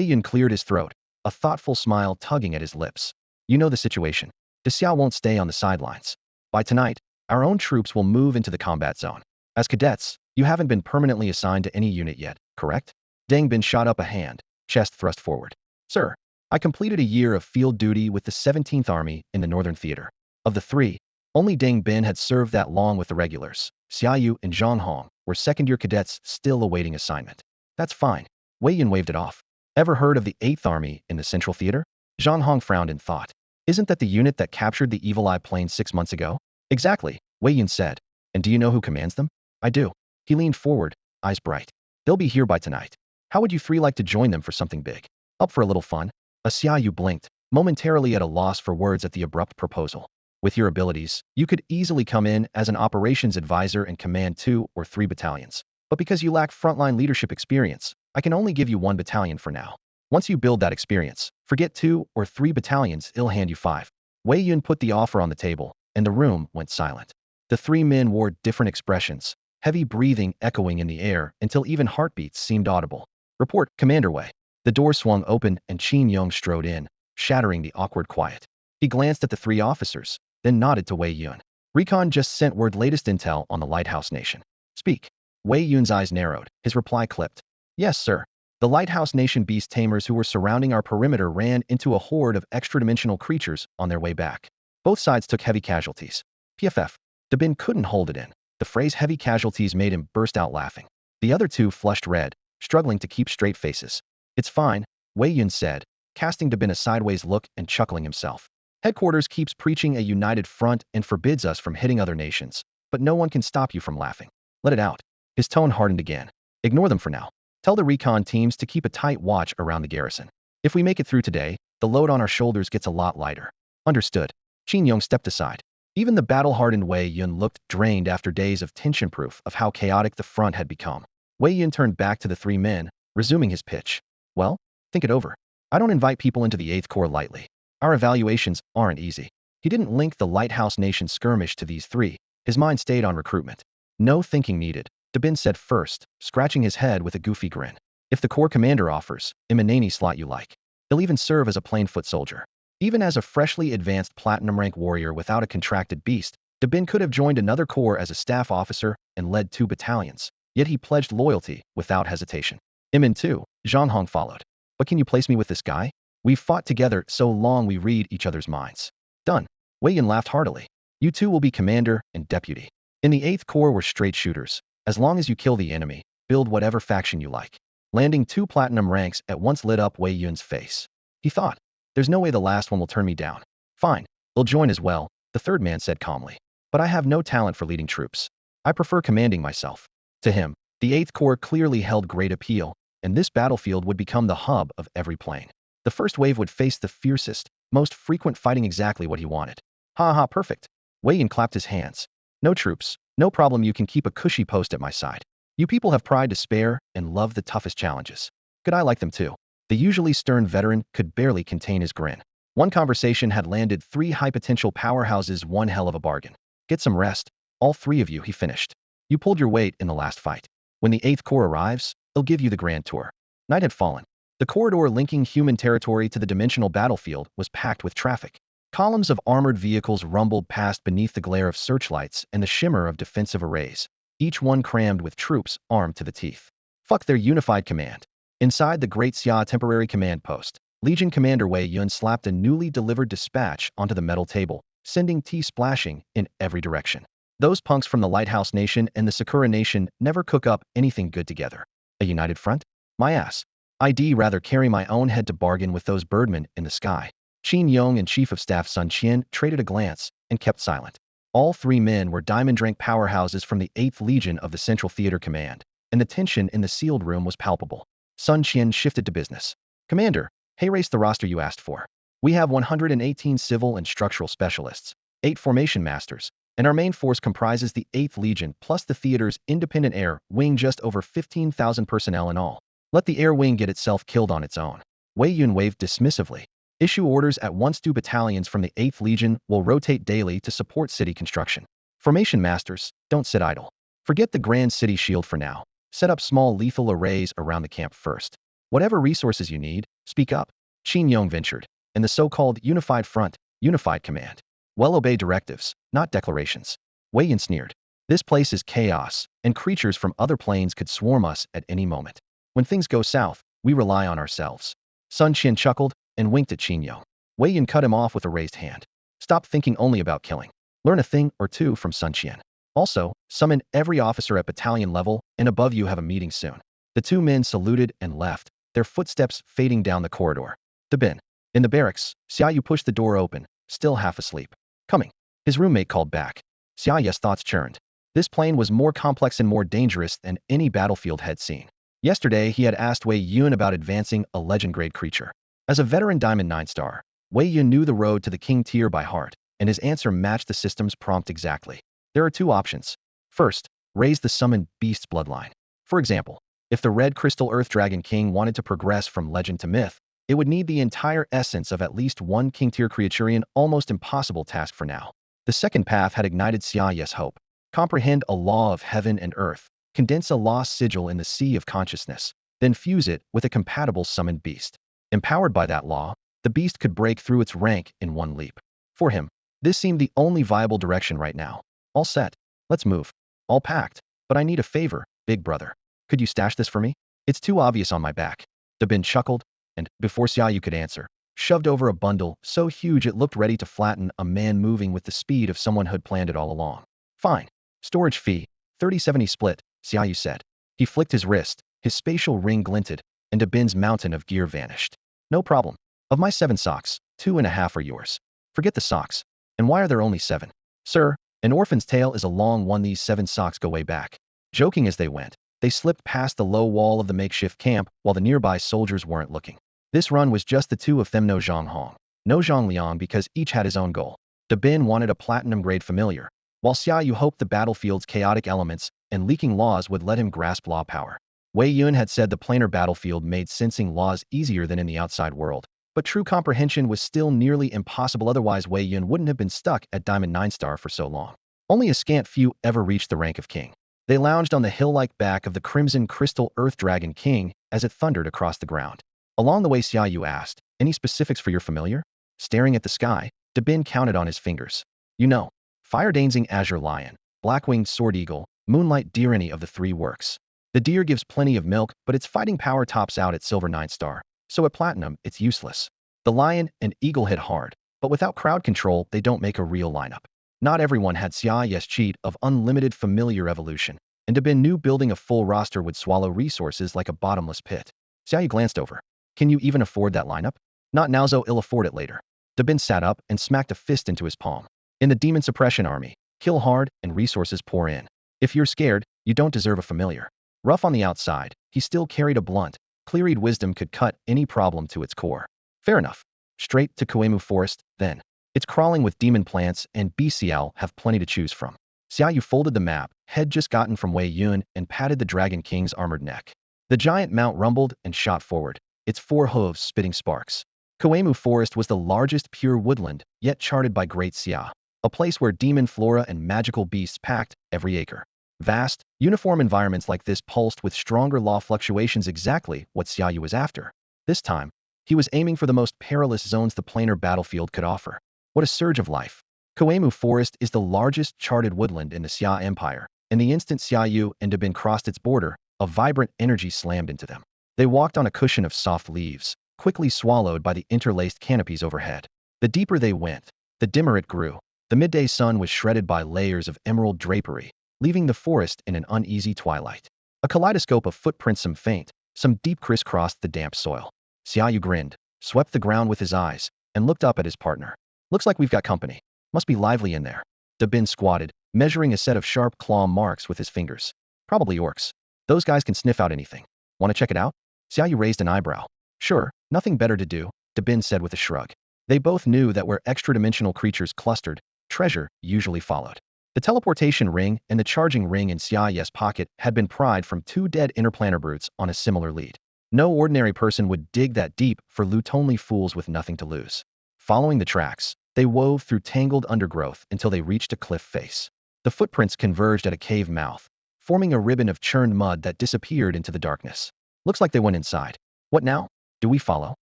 Yun cleared his throat, a thoughtful smile tugging at his lips. You know the situation. The Xia won't stay on the sidelines. By tonight, our own troops will move into the combat zone. As cadets, you haven't been permanently assigned to any unit yet, correct? Deng Bin shot up a hand, chest thrust forward. Sir, I completed a year of field duty with the 17th Army in the Northern Theater. Of the 3, only Deng Bin had served that long with the regulars. Xia Yu and Zhang Hong were second-year cadets still awaiting assignment. That's fine. Wei Yun waved it off. Ever heard of the 8th Army in the Central Theater? Zhang Hong frowned in thought. Isn't that the unit that captured the Evil Eye Plains 6 months ago? Exactly, Wei Yun said. And do you know who commands them? I do. He leaned forward, eyes bright. They'll be here by tonight. How would you 3 like to join them for something big? Up for a little fun? Xia Yu blinked, momentarily at a loss for words at the abrupt proposal. With your abilities, you could easily come in as an operations advisor and command 2 or 3 battalions. But because you lack frontline leadership experience, I can only give you 1 battalion for now. Once you build that experience, forget 2 or 3 battalions, I'll hand you 5. Wei Yun put the offer on the table, and the room went silent. The 3 men wore different expressions, heavy breathing echoing in the air until even heartbeats seemed audible. Report, Commander Wei. The door swung open and Qin Yong strode in, shattering the awkward quiet. He glanced at the 3 officers, then nodded to Wei Yun. Recon just sent word latest intel on the Lighthouse Nation. Speak. Wei Yun's eyes narrowed, his reply clipped. Yes, sir. The Lighthouse Nation beast tamers who were surrounding our perimeter ran into a horde of extra-dimensional creatures on their way back. Both sides took heavy casualties. PFF. Dabin couldn't hold it in. The phrase heavy casualties made him burst out laughing. The other 2 flushed red, struggling to keep straight faces. It's fine, Wei Yun said, casting Dabin a sideways look and chuckling himself. Headquarters keeps preaching a united front and forbids us from hitting other nations, but no one can stop you from laughing. Let it out. His tone hardened again. Ignore them for now. Tell the recon teams to keep a tight watch around the garrison. If we make it through today, the load on our shoulders gets a lot lighter. Understood. Qin Yong stepped aside. Even the battle-hardened Wei Yun looked drained after days of tension, proof of how chaotic the front had become. Wei Yun turned back to the 3 men, resuming his pitch. Well, think it over. I don't invite people into the 8th Corps lightly. Our evaluations aren't easy. He didn't link the Lighthouse Nation skirmish to these three. His mind stayed on recruitment. No thinking needed, Dabin said first, scratching his head with a goofy grin. If the Corps commander offers, any slot you like. He'll even serve as a plain foot soldier. Even as a freshly advanced platinum rank warrior without a contracted beast, Dabin could have joined another corps as a staff officer and led 2 battalions, yet he pledged loyalty without hesitation. Imin too, Zhang Hong followed. But can you place me with this guy? We've fought together so long we read each other's minds. Done. Wei Yan laughed heartily. You two will be commander and deputy. In the 8th Corps we're straight shooters. As long as you kill the enemy, build whatever faction you like. Landing 2 platinum ranks at once lit up Wei Yun's face. He thought, there's no way the last one will turn me down. Fine, I'll join as well, the third man said calmly. But I have no talent for leading troops. I prefer commanding myself. To him, the 8th Corps clearly held great appeal, and this battlefield would become the hub of every plane. The first wave would face the fiercest, most frequent fighting, exactly what he wanted. Ha ha, perfect. Wei Yan clapped his hands. No troops, no problem, you can keep a cushy post at my side. You people have pride to spare and love the toughest challenges. Good, I like them too. The usually stern veteran could barely contain his grin. One conversation had landed 3 high-potential powerhouses, one hell of a bargain. Get some rest, all 3 of you, he finished. You pulled your weight in the last fight. When the 8th Corps arrives, it'll give you the grand tour. Night had fallen. The corridor linking human territory to the dimensional battlefield was packed with traffic. Columns of armored vehicles rumbled past beneath the glare of searchlights and the shimmer of defensive arrays, each one crammed with troops armed to the teeth. Fuck their unified command. Inside the Great Xia temporary command post, Legion Commander Wei Yun slapped a newly delivered dispatch onto the metal table, sending tea splashing in every direction. Those punks from the Lighthouse Nation and the Sakura Nation never cook up anything good together. A united front? My ass. I'd rather carry my own head to bargain with those birdmen in the sky. Qin Yong and Chief of Staff Sun Qian traded a glance and kept silent. All 3 men were diamond-rank powerhouses from the 8th Legion of the Central Theater Command, and the tension in the sealed room was palpable. Sun Qian shifted to business. Commander, hey, race the roster you asked for. We have 118 civil and structural specialists, 8 formation masters, and our main force comprises the 8th Legion plus the theater's independent air wing, just over 15,000 personnel in all. Let the air wing get itself killed on its own. Wei Yun waved dismissively. Issue orders at once. 2 battalions from the 8th Legion will rotate daily to support city construction. Formation masters, don't sit idle. Forget the Grand City Shield for now. Set up small lethal arrays around the camp first. Whatever resources you need, speak up. Qin Yong ventured. And the so-called Unified Front, Unified Command. Well, obey directives, not declarations. Wei Yan sneered. This place is chaos, and creatures from other planes could swarm us at any moment. When things go south, we rely on ourselves. Sun Qian chuckled and winked at Qin Yong. Wei Yan cut him off with a raised hand. Stop thinking only about killing. Learn a thing or two from Sun Qian. Also, summon every officer at battalion level and above. You have a meeting soon. The 2 men saluted and left, their footsteps fading down the corridor. Dabin. In the barracks, Xiaoyu pushed the door open, still half asleep. Coming. His roommate called back. Xiaoyu's thoughts churned. This plane was more complex and more dangerous than any battlefield had seen. Yesterday, he had asked Wei Yun about advancing a legend-grade creature. As a veteran Diamond 9-star, Wei Yun knew the road to the King tier by heart, and his answer matched the system's prompt exactly. There are 2 options. First, raise the summoned beast's bloodline. For example, if the Red Crystal Earth Dragon King wanted to progress from legend to myth, it would need the entire essence of at least 1 King-tier creaturian, almost impossible task for now. The second path had ignited Xiaoyu's hope. Comprehend a law of heaven and earth, condense a lost sigil in the sea of consciousness, then fuse it with a compatible summoned beast. Empowered by that law, the beast could break through its rank in 1 leap. For him, this seemed the only viable direction right now. All set. Let's move. All packed. But I need a favor, big brother. Could you stash this for me? It's too obvious on my back. Dabin chuckled, and, before Xiaoyu could answer, shoved over a bundle so huge it looked ready to flatten a man moving with the speed of someone who'd planned it all along. Fine. Storage fee, 30/70 split, Xiaoyu said. He flicked his wrist, his spatial ring glinted, and Dabin's mountain of gear vanished. No problem. Of my 7 socks, 2.5 are yours. Forget the socks. And why are there only 7? Sir, an orphan's tale is a long one. These 7 socks go way back. Joking as they went, they slipped past the low wall of the makeshift camp while the nearby soldiers weren't looking. This run was just the 2 of them, no Zhang Hong, no Zhang Liang, because each had his own goal. Dabin wanted a platinum-grade familiar, while Xiaoyu hoped the battlefield's chaotic elements and leaking laws would let him grasp law power. Wei Yun had said the planar battlefield made sensing laws easier than in the outside world, But true comprehension was still nearly impossible, otherwise Wei Yun wouldn't have been stuck at Diamond 9 star for so long. Only a scant few ever reached the rank of king. They lounged on the hill-like back of the crimson crystal Earth Dragon King as it thundered across the ground. Along the way, Xiaoyu asked, "Any specifics for your familiar?" Staring at the sky, Dabin counted on his fingers. "You know, fire-dancing azure lion, black-winged sword eagle, moonlight deer, any of the three works. The deer gives plenty of milk, but its fighting power tops out at silver 9 star, so at platinum, it's useless. The lion and eagle hit hard, but without crowd control, they don't make a real lineup." Not everyone had Xiaoyu's cheat of unlimited familiar evolution, and Dabin knew building a full roster would swallow resources like a bottomless pit. Xiaoyu glanced over. "Can you even afford that lineup?" "Not now, so I'll afford it later." Dabin sat up and smacked a fist into his palm. "In the Demon Suppression Army, kill hard and resources pour in. If you're scared, you don't deserve a familiar." Rough on the outside, he still carried a blunt, clear-eyed wisdom could cut any problem to its core. "Fair enough. Straight to Kuemu Forest, then. It's crawling with demon plants, and BCL have plenty to choose from." Xiaoyu folded the map, head just gotten from Wei Yun, and patted the Dragon King's armored neck. The giant mount rumbled and shot forward, its four hooves spitting sparks. Kuemu Forest was the largest pure woodland, yet charted by Great Xia, a place where demon flora and magical beasts packed every acre. Vast, uniform environments like this pulsed with stronger law fluctuations, exactly what Xiaoyu was after. This time, he was aiming for the most perilous zones the planar battlefield could offer. What a surge of life. Kuemu Forest is the largest charted woodland in the Xia Empire, and the instant Xiaoyu and Dabin crossed its border, a vibrant energy slammed into them. They walked on a cushion of soft leaves, quickly swallowed by the interlaced canopies overhead. The deeper they went, the dimmer it grew. The midday sun was shredded by layers of emerald drapery, leaving the forest in an uneasy twilight. A kaleidoscope of footprints, some faint, some deep, crisscrossed the damp soil. Xiaoyu grinned, swept the ground with his eyes, and looked up at his partner. "Looks like we've got company. Must be lively in there." Dabin squatted, measuring a set of sharp claw marks with his fingers. "Probably orcs. Those guys can sniff out anything. Want to check it out?" Xiaoyu raised an eyebrow. "Sure, nothing better to do," Dabin said with a shrug. They both knew that where extra-dimensional creatures clustered, treasure usually followed. The teleportation ring and the charging ring in Xiaoyu's pocket had been pried from two dead interplanar brutes on a similar lead. No ordinary person would dig that deep for loot, only fools with nothing to lose. Following the tracks, they wove through tangled undergrowth until they reached a cliff face. The footprints converged at a cave mouth, forming a ribbon of churned mud that disappeared into the darkness. "Looks like they went inside. What now? Do we follow?"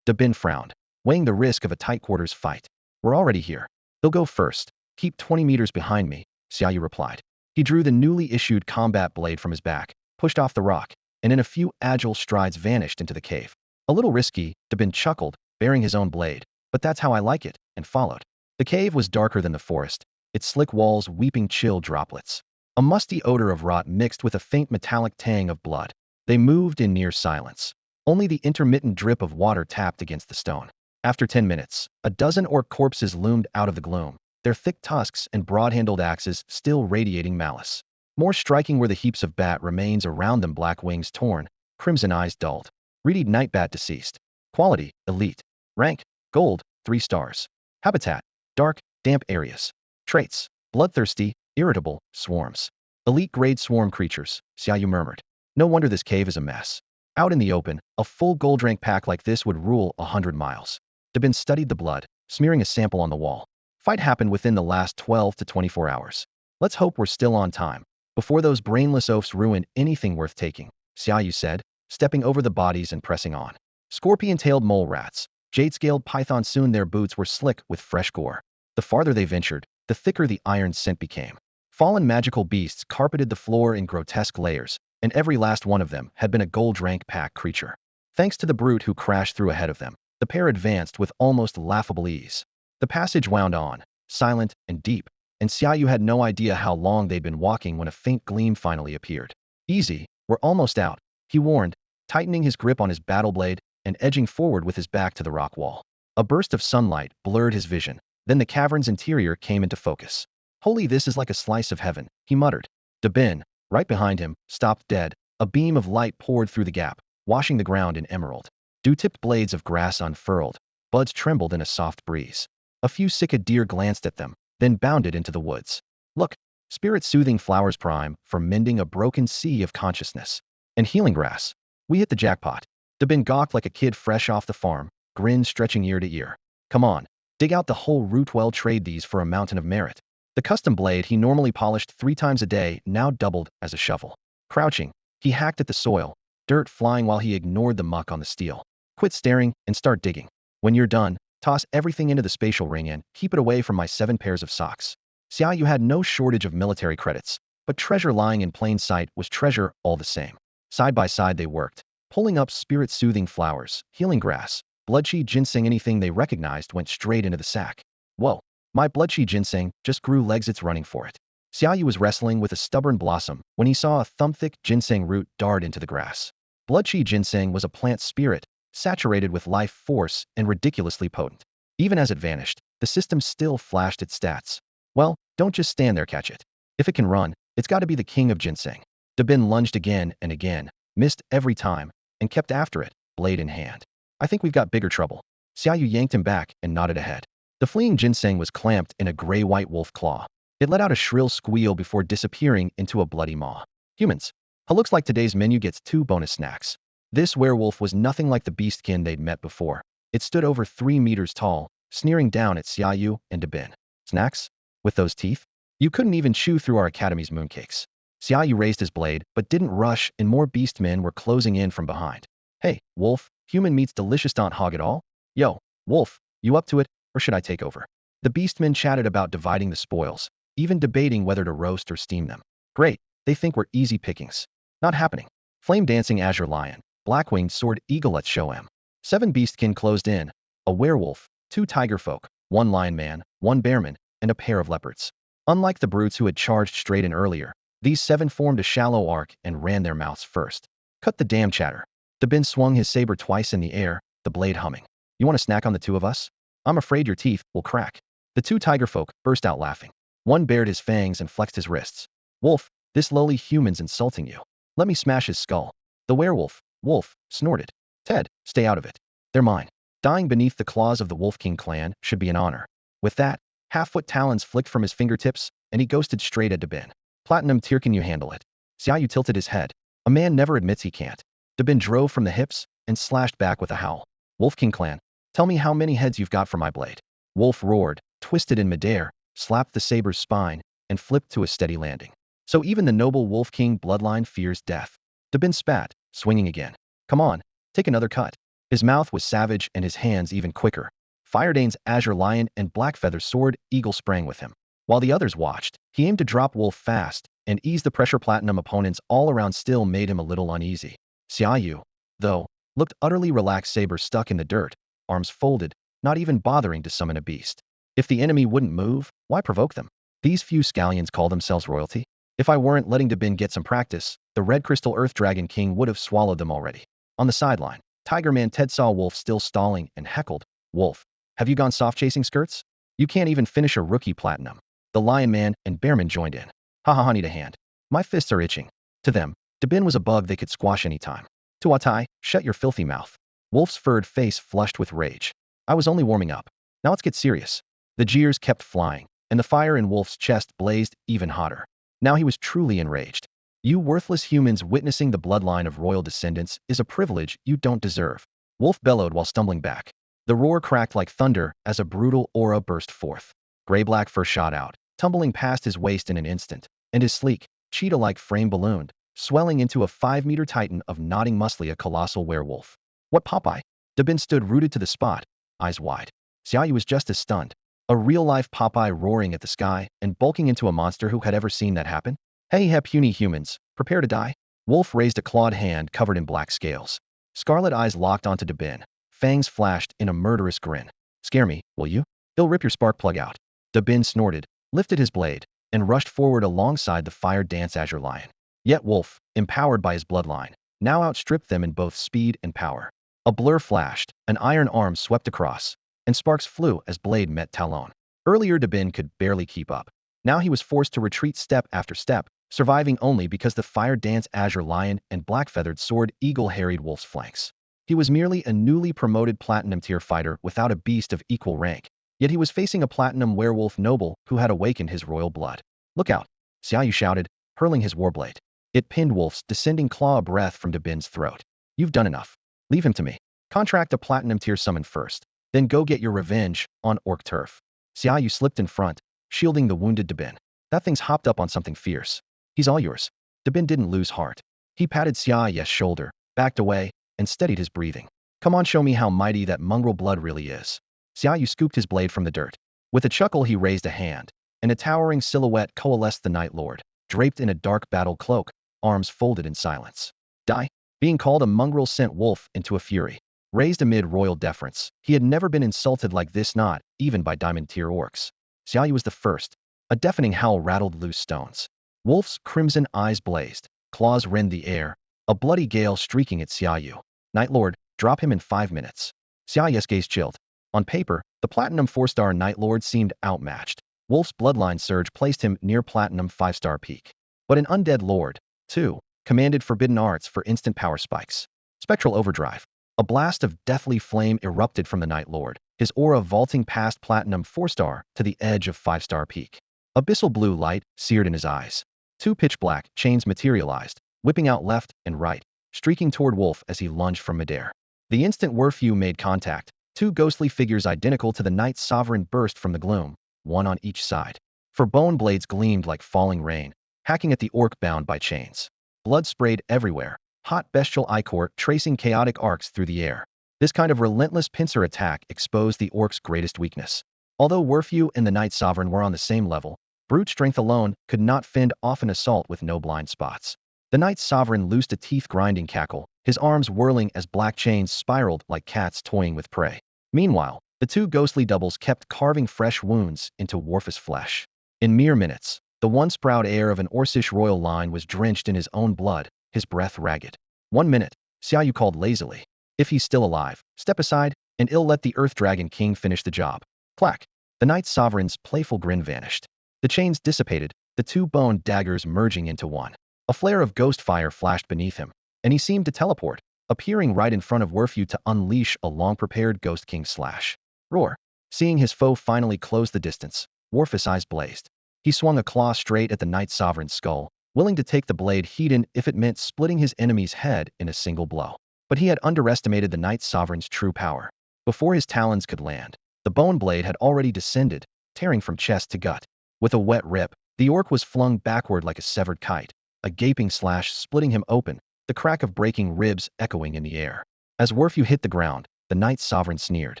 Dabin frowned, weighing the risk of a tight quarters fight. "We're already here. They'll go first. Keep 20 meters behind me," Xiaoyu replied. He drew the newly issued combat blade from his back, pushed off the rock, and in a few agile strides vanished into the cave. "A little risky," Dabin chuckled, bearing his own blade, "but that's how I like it," and followed. The cave was darker than the forest, its slick walls weeping chill droplets. A musty odor of rot mixed with a faint metallic tang of blood. They moved in near silence. Only the intermittent drip of water tapped against the stone. After 10 minutes, a dozen orc corpses loomed out of the gloom, their thick tusks and broad-handled axes still radiating malice. More striking were the heaps of bat remains around them, black wings torn, crimson eyes dulled. Reedied nightbat deceased. Quality, elite. Rank, gold, 3 stars. Habitat, dark, damp areas. Traits, bloodthirsty, irritable, swarms. Elite grade swarm creatures, Xiaoyu murmured. No wonder this cave is a mess. Out in the open, a full gold rank pack like this would rule 100 miles. Dabin studied the blood, smearing a sample on the wall. Fight happened within the last 12 to 24 hours. Let's hope we're still on time, before those brainless oafs ruin anything worth taking, Xiaoyu said, stepping over the bodies and pressing on. Scorpion-tailed mole rats, jade-scaled pythons, soon their boots were slick with fresh gore. The farther they ventured, the thicker the iron scent became. Fallen magical beasts carpeted the floor in grotesque layers, and every last one of them had been a gold rank pack creature. Thanks to the brute who crashed through ahead of them, the pair advanced with almost laughable ease. The passage wound on, silent and deep, and Xiaoyu had no idea how long they'd been walking when a faint gleam finally appeared. "Easy, we're almost out," he warned, tightening his grip on his battle blade and edging forward with his back to the rock wall. A burst of sunlight blurred his vision, then the cavern's interior came into focus. "Holy, this is like a slice of heaven," he muttered. Dabin, right behind him, stopped dead. A beam of light poured through the gap, washing the ground in emerald. Dew-tipped blades of grass unfurled, buds trembled in a soft breeze. A few cicad deer glanced at them, then bounded into the woods. "Look, spirit-soothing flowers prime for mending a broken sea of consciousness. And healing grass. We hit the jackpot." Dabin gawked like a kid fresh off the farm, grin stretching ear to ear. Come on, dig out the whole root, well, trade these for a mountain of merit. The custom blade he normally polished 3 times a day now doubled as a shovel. Crouching, he hacked at the soil, dirt flying while he ignored the muck on the steel. Quit staring and start digging. When you're done, toss everything into the spatial ring and keep it away from my 7 pairs of socks. Xiaoyu had no shortage of military credits, but treasure lying in plain sight was treasure all the same. Side by side they worked, pulling up spirit-soothing flowers, healing grass, blood-chi ginseng. Anything they recognized went straight into the sack. Whoa, my blood-chi ginseng just grew legs, it's running for it. Xiaoyu was wrestling with a stubborn blossom when he saw a thumb-thick ginseng root dart into the grass. Blood-chi ginseng was a plant spirit, saturated with life force and ridiculously potent. Even as it vanished, the system still flashed its stats. Well, don't just stand there, catch it. If it can run, it's got to be the king of ginseng. Dabin lunged again and again, missed every time, and kept after it, blade in hand. I think we've got bigger trouble. Xiaoyu yanked him back and nodded ahead. The fleeing ginseng was clamped in a gray-white wolf claw. It let out a shrill squeal before disappearing into a bloody maw. Humans. Looks like today's menu gets 2 bonus snacks. This werewolf was nothing like the beastkin they'd met before. It stood over 3 meters tall, sneering down at Xiaoyu and Dabin. Snacks? With those teeth? You couldn't even chew through our academy's mooncakes. Xiaoyu raised his blade, but didn't rush, and more beastmen were closing in from behind. Hey, wolf, human meat's delicious, don't hog it all? Yo, wolf, you up to it, or should I take over? The beastmen chatted about dividing the spoils, even debating whether to roast or steam them. Great, they think we're easy pickings. Not happening. Flame dancing azure lion, black-winged sword eagle, let's show 'em. 7 beastkin closed in, a werewolf, 2 tiger folk, 1 lion man, 1 bearman, and a pair of leopards. Unlike the brutes who had charged straight in earlier, these 7 formed a shallow arc and ran their mouths first. Cut the damn chatter. Dabin swung his saber twice in the air, the blade humming. You want to snack on the 2 of us? I'm afraid your teeth will crack. The 2 tiger folk burst out laughing. One bared his fangs and flexed his wrists. Wolf, this lowly human's insulting you. Let me smash his skull. The werewolf, wolf, snorted. Ted, stay out of it. They're mine. Dying beneath the claws of the Wolf King clan should be an honor. With that, half-foot talons flicked from his fingertips, and he ghosted straight at Dabin. Platinum tier, can you handle it? Xiaoyu tilted his head. A man never admits he can't. Dabin drove from the hips and slashed back with a howl. Wolf King clan, tell me how many heads you've got for my blade. Wolf roared, twisted in midair, slapped the saber's spine, and flipped to a steady landing. So even the noble Wolf King bloodline fears death. Dabin spat, swinging again. Come on, take another cut. His mouth was savage and his hands even quicker. Firedane's azure lion and Blackfeather's sword eagle sprang with him. While the others watched, he aimed to drop Wolf fast and ease the pressure. Platinum opponents all around still made him a little uneasy. Xiaoyu, though, looked utterly relaxed, saber stuck in the dirt, arms folded, not even bothering to summon a beast. If the enemy wouldn't move, why provoke them? These few scallions call themselves royalty? If I weren't letting Dabin get some practice, the Red Crystal Earth Dragon King would have swallowed them already. On the sideline, Tiger Man Ted saw Wolf still stalling and heckled, Wolf, have you gone soft chasing skirts? You can't even finish a rookie. Platinum. The Lion Man and Bearman joined in. Ha, need a hand. My fists are itching. To them, Dabin was a bug they could squash any time. Tuatai, shut your filthy mouth. Wolf's furred face flushed with rage. I was only warming up. Now let's get serious. The jeers kept flying, and the fire in Wolf's chest blazed even hotter. Now he was truly enraged. You worthless humans, witnessing the bloodline of royal descendants is a privilege you don't deserve. Wolf bellowed while stumbling back. The roar cracked like thunder as a brutal aura burst forth. Gray-black fur shot out, tumbling past his waist in an instant, and his sleek, cheetah-like frame ballooned, swelling into a 5-meter titan of nodding muscly, a colossal werewolf. What Popeye? Dabin stood rooted to the spot, eyes wide. Xiaoyu was just as stunned. A real-life Popeye roaring at the sky and bulking into a monster. Who had ever seen that happen? Hey, puny humans, prepare to die. Wolf raised a clawed hand covered in black scales. Scarlet eyes locked onto Dabin. Fangs flashed in a murderous grin. Scare me, will you? He'll rip your spark plug out. Dabin snorted, lifted his blade, and rushed forward alongside the fire dance azure lion. Yet Wolf, empowered by his bloodline, now outstripped them in both speed and power. A blur flashed, an iron arm swept across, and sparks flew as blade met talon. Earlier Dabin could barely keep up. Now he was forced to retreat step after step, surviving only because the fire dance azure lion and black-feathered sword eagle harried Wolf's flanks. He was merely a newly promoted platinum tier fighter without a beast of equal rank, yet he was facing a platinum werewolf noble who had awakened his royal blood. Look out! Xiaoyu shouted, hurling his warblade. It pinned Wolf's descending claw, a breath from Dabin's throat. You've done enough. Leave him to me. Contract a platinum tier summon first, then go get your revenge on orc turf. Xiaoyu slipped in front, shielding the wounded Dabin. That thing's hopped up on something fierce. He's all yours. Dabin didn't lose heart. He patted Xiaoyu's shoulder, backed away, and steadied his breathing. Come on, show me how mighty that mongrel blood really is. Xiaoyu scooped his blade from the dirt. With a chuckle he raised a hand, and a towering silhouette coalesced the Night Lord, draped in a dark battle cloak, arms folded in silence. Die? Being called a mongrel sent Wolf into a fury. Raised amid royal deference, he had never been insulted like this, not even by diamond-tier orcs. Xiaoyu was the first. A deafening howl rattled loose stones. Wolf's crimson eyes blazed, claws rend the air, a bloody gale streaking at Xiaoyu. Night Lord, drop him in 5 minutes. Xiaoyu's gaze chilled. On paper, the Platinum 4-star Night Lord seemed outmatched. Wolf's bloodline surge placed him near Platinum 5-star peak. But an undead Lord, too, commanded forbidden arts for instant power spikes. Spectral overdrive. A blast of deathly flame erupted from the Night Lord, his aura vaulting past Platinum 4-star to the edge of 5-star peak. Abyssal blue light seared in his eyes. 2 pitch black chains materialized, whipping out left and right, streaking toward Wolf as he lunged from midair. The instant Werfu made contact, 2 ghostly figures identical to the Night Sovereign burst from the gloom, one on each side. For bone blades gleamed like falling rain, hacking at the orc bound by chains. Blood sprayed everywhere, hot bestial ichor tracing chaotic arcs through the air. This kind of relentless pincer attack exposed the orc's greatest weakness. Although Werfu and the Night Sovereign were on the same level, brute strength alone could not fend off an assault with no blind spots. The Night Sovereign loosed a teeth-grinding cackle, his arms whirling as black chains spiraled like cats toying with prey. Meanwhile, the 2 ghostly doubles kept carving fresh wounds into Worf's flesh. In mere minutes, the once proud heir of an Orcish royal line was drenched in his own blood, his breath ragged. 1 minute, Xiaoyu called lazily. If he's still alive, step aside, and I'll let the Earth Dragon King finish the job. Clack! The Night Sovereign's playful grin vanished. The chains dissipated, the 2 bone daggers merging into one. A flare of ghost fire flashed beneath him, and he seemed to teleport, appearing right in front of Werfu to unleash a long-prepared Ghost King slash. Roar! Seeing his foe finally close the distance, Werfu's eyes blazed. He swung a claw straight at the Night Sovereign's skull, willing to take the blade heat if it meant splitting his enemy's head in a single blow. But he had underestimated the Night Sovereign's true power. Before his talons could land, the bone blade had already descended, tearing from chest to gut. With a wet rip, the orc was flung backward like a severed kite, a gaping slash splitting him open, the crack of breaking ribs echoing in the air. As Werfu hit the ground, the Night Sovereign sneered.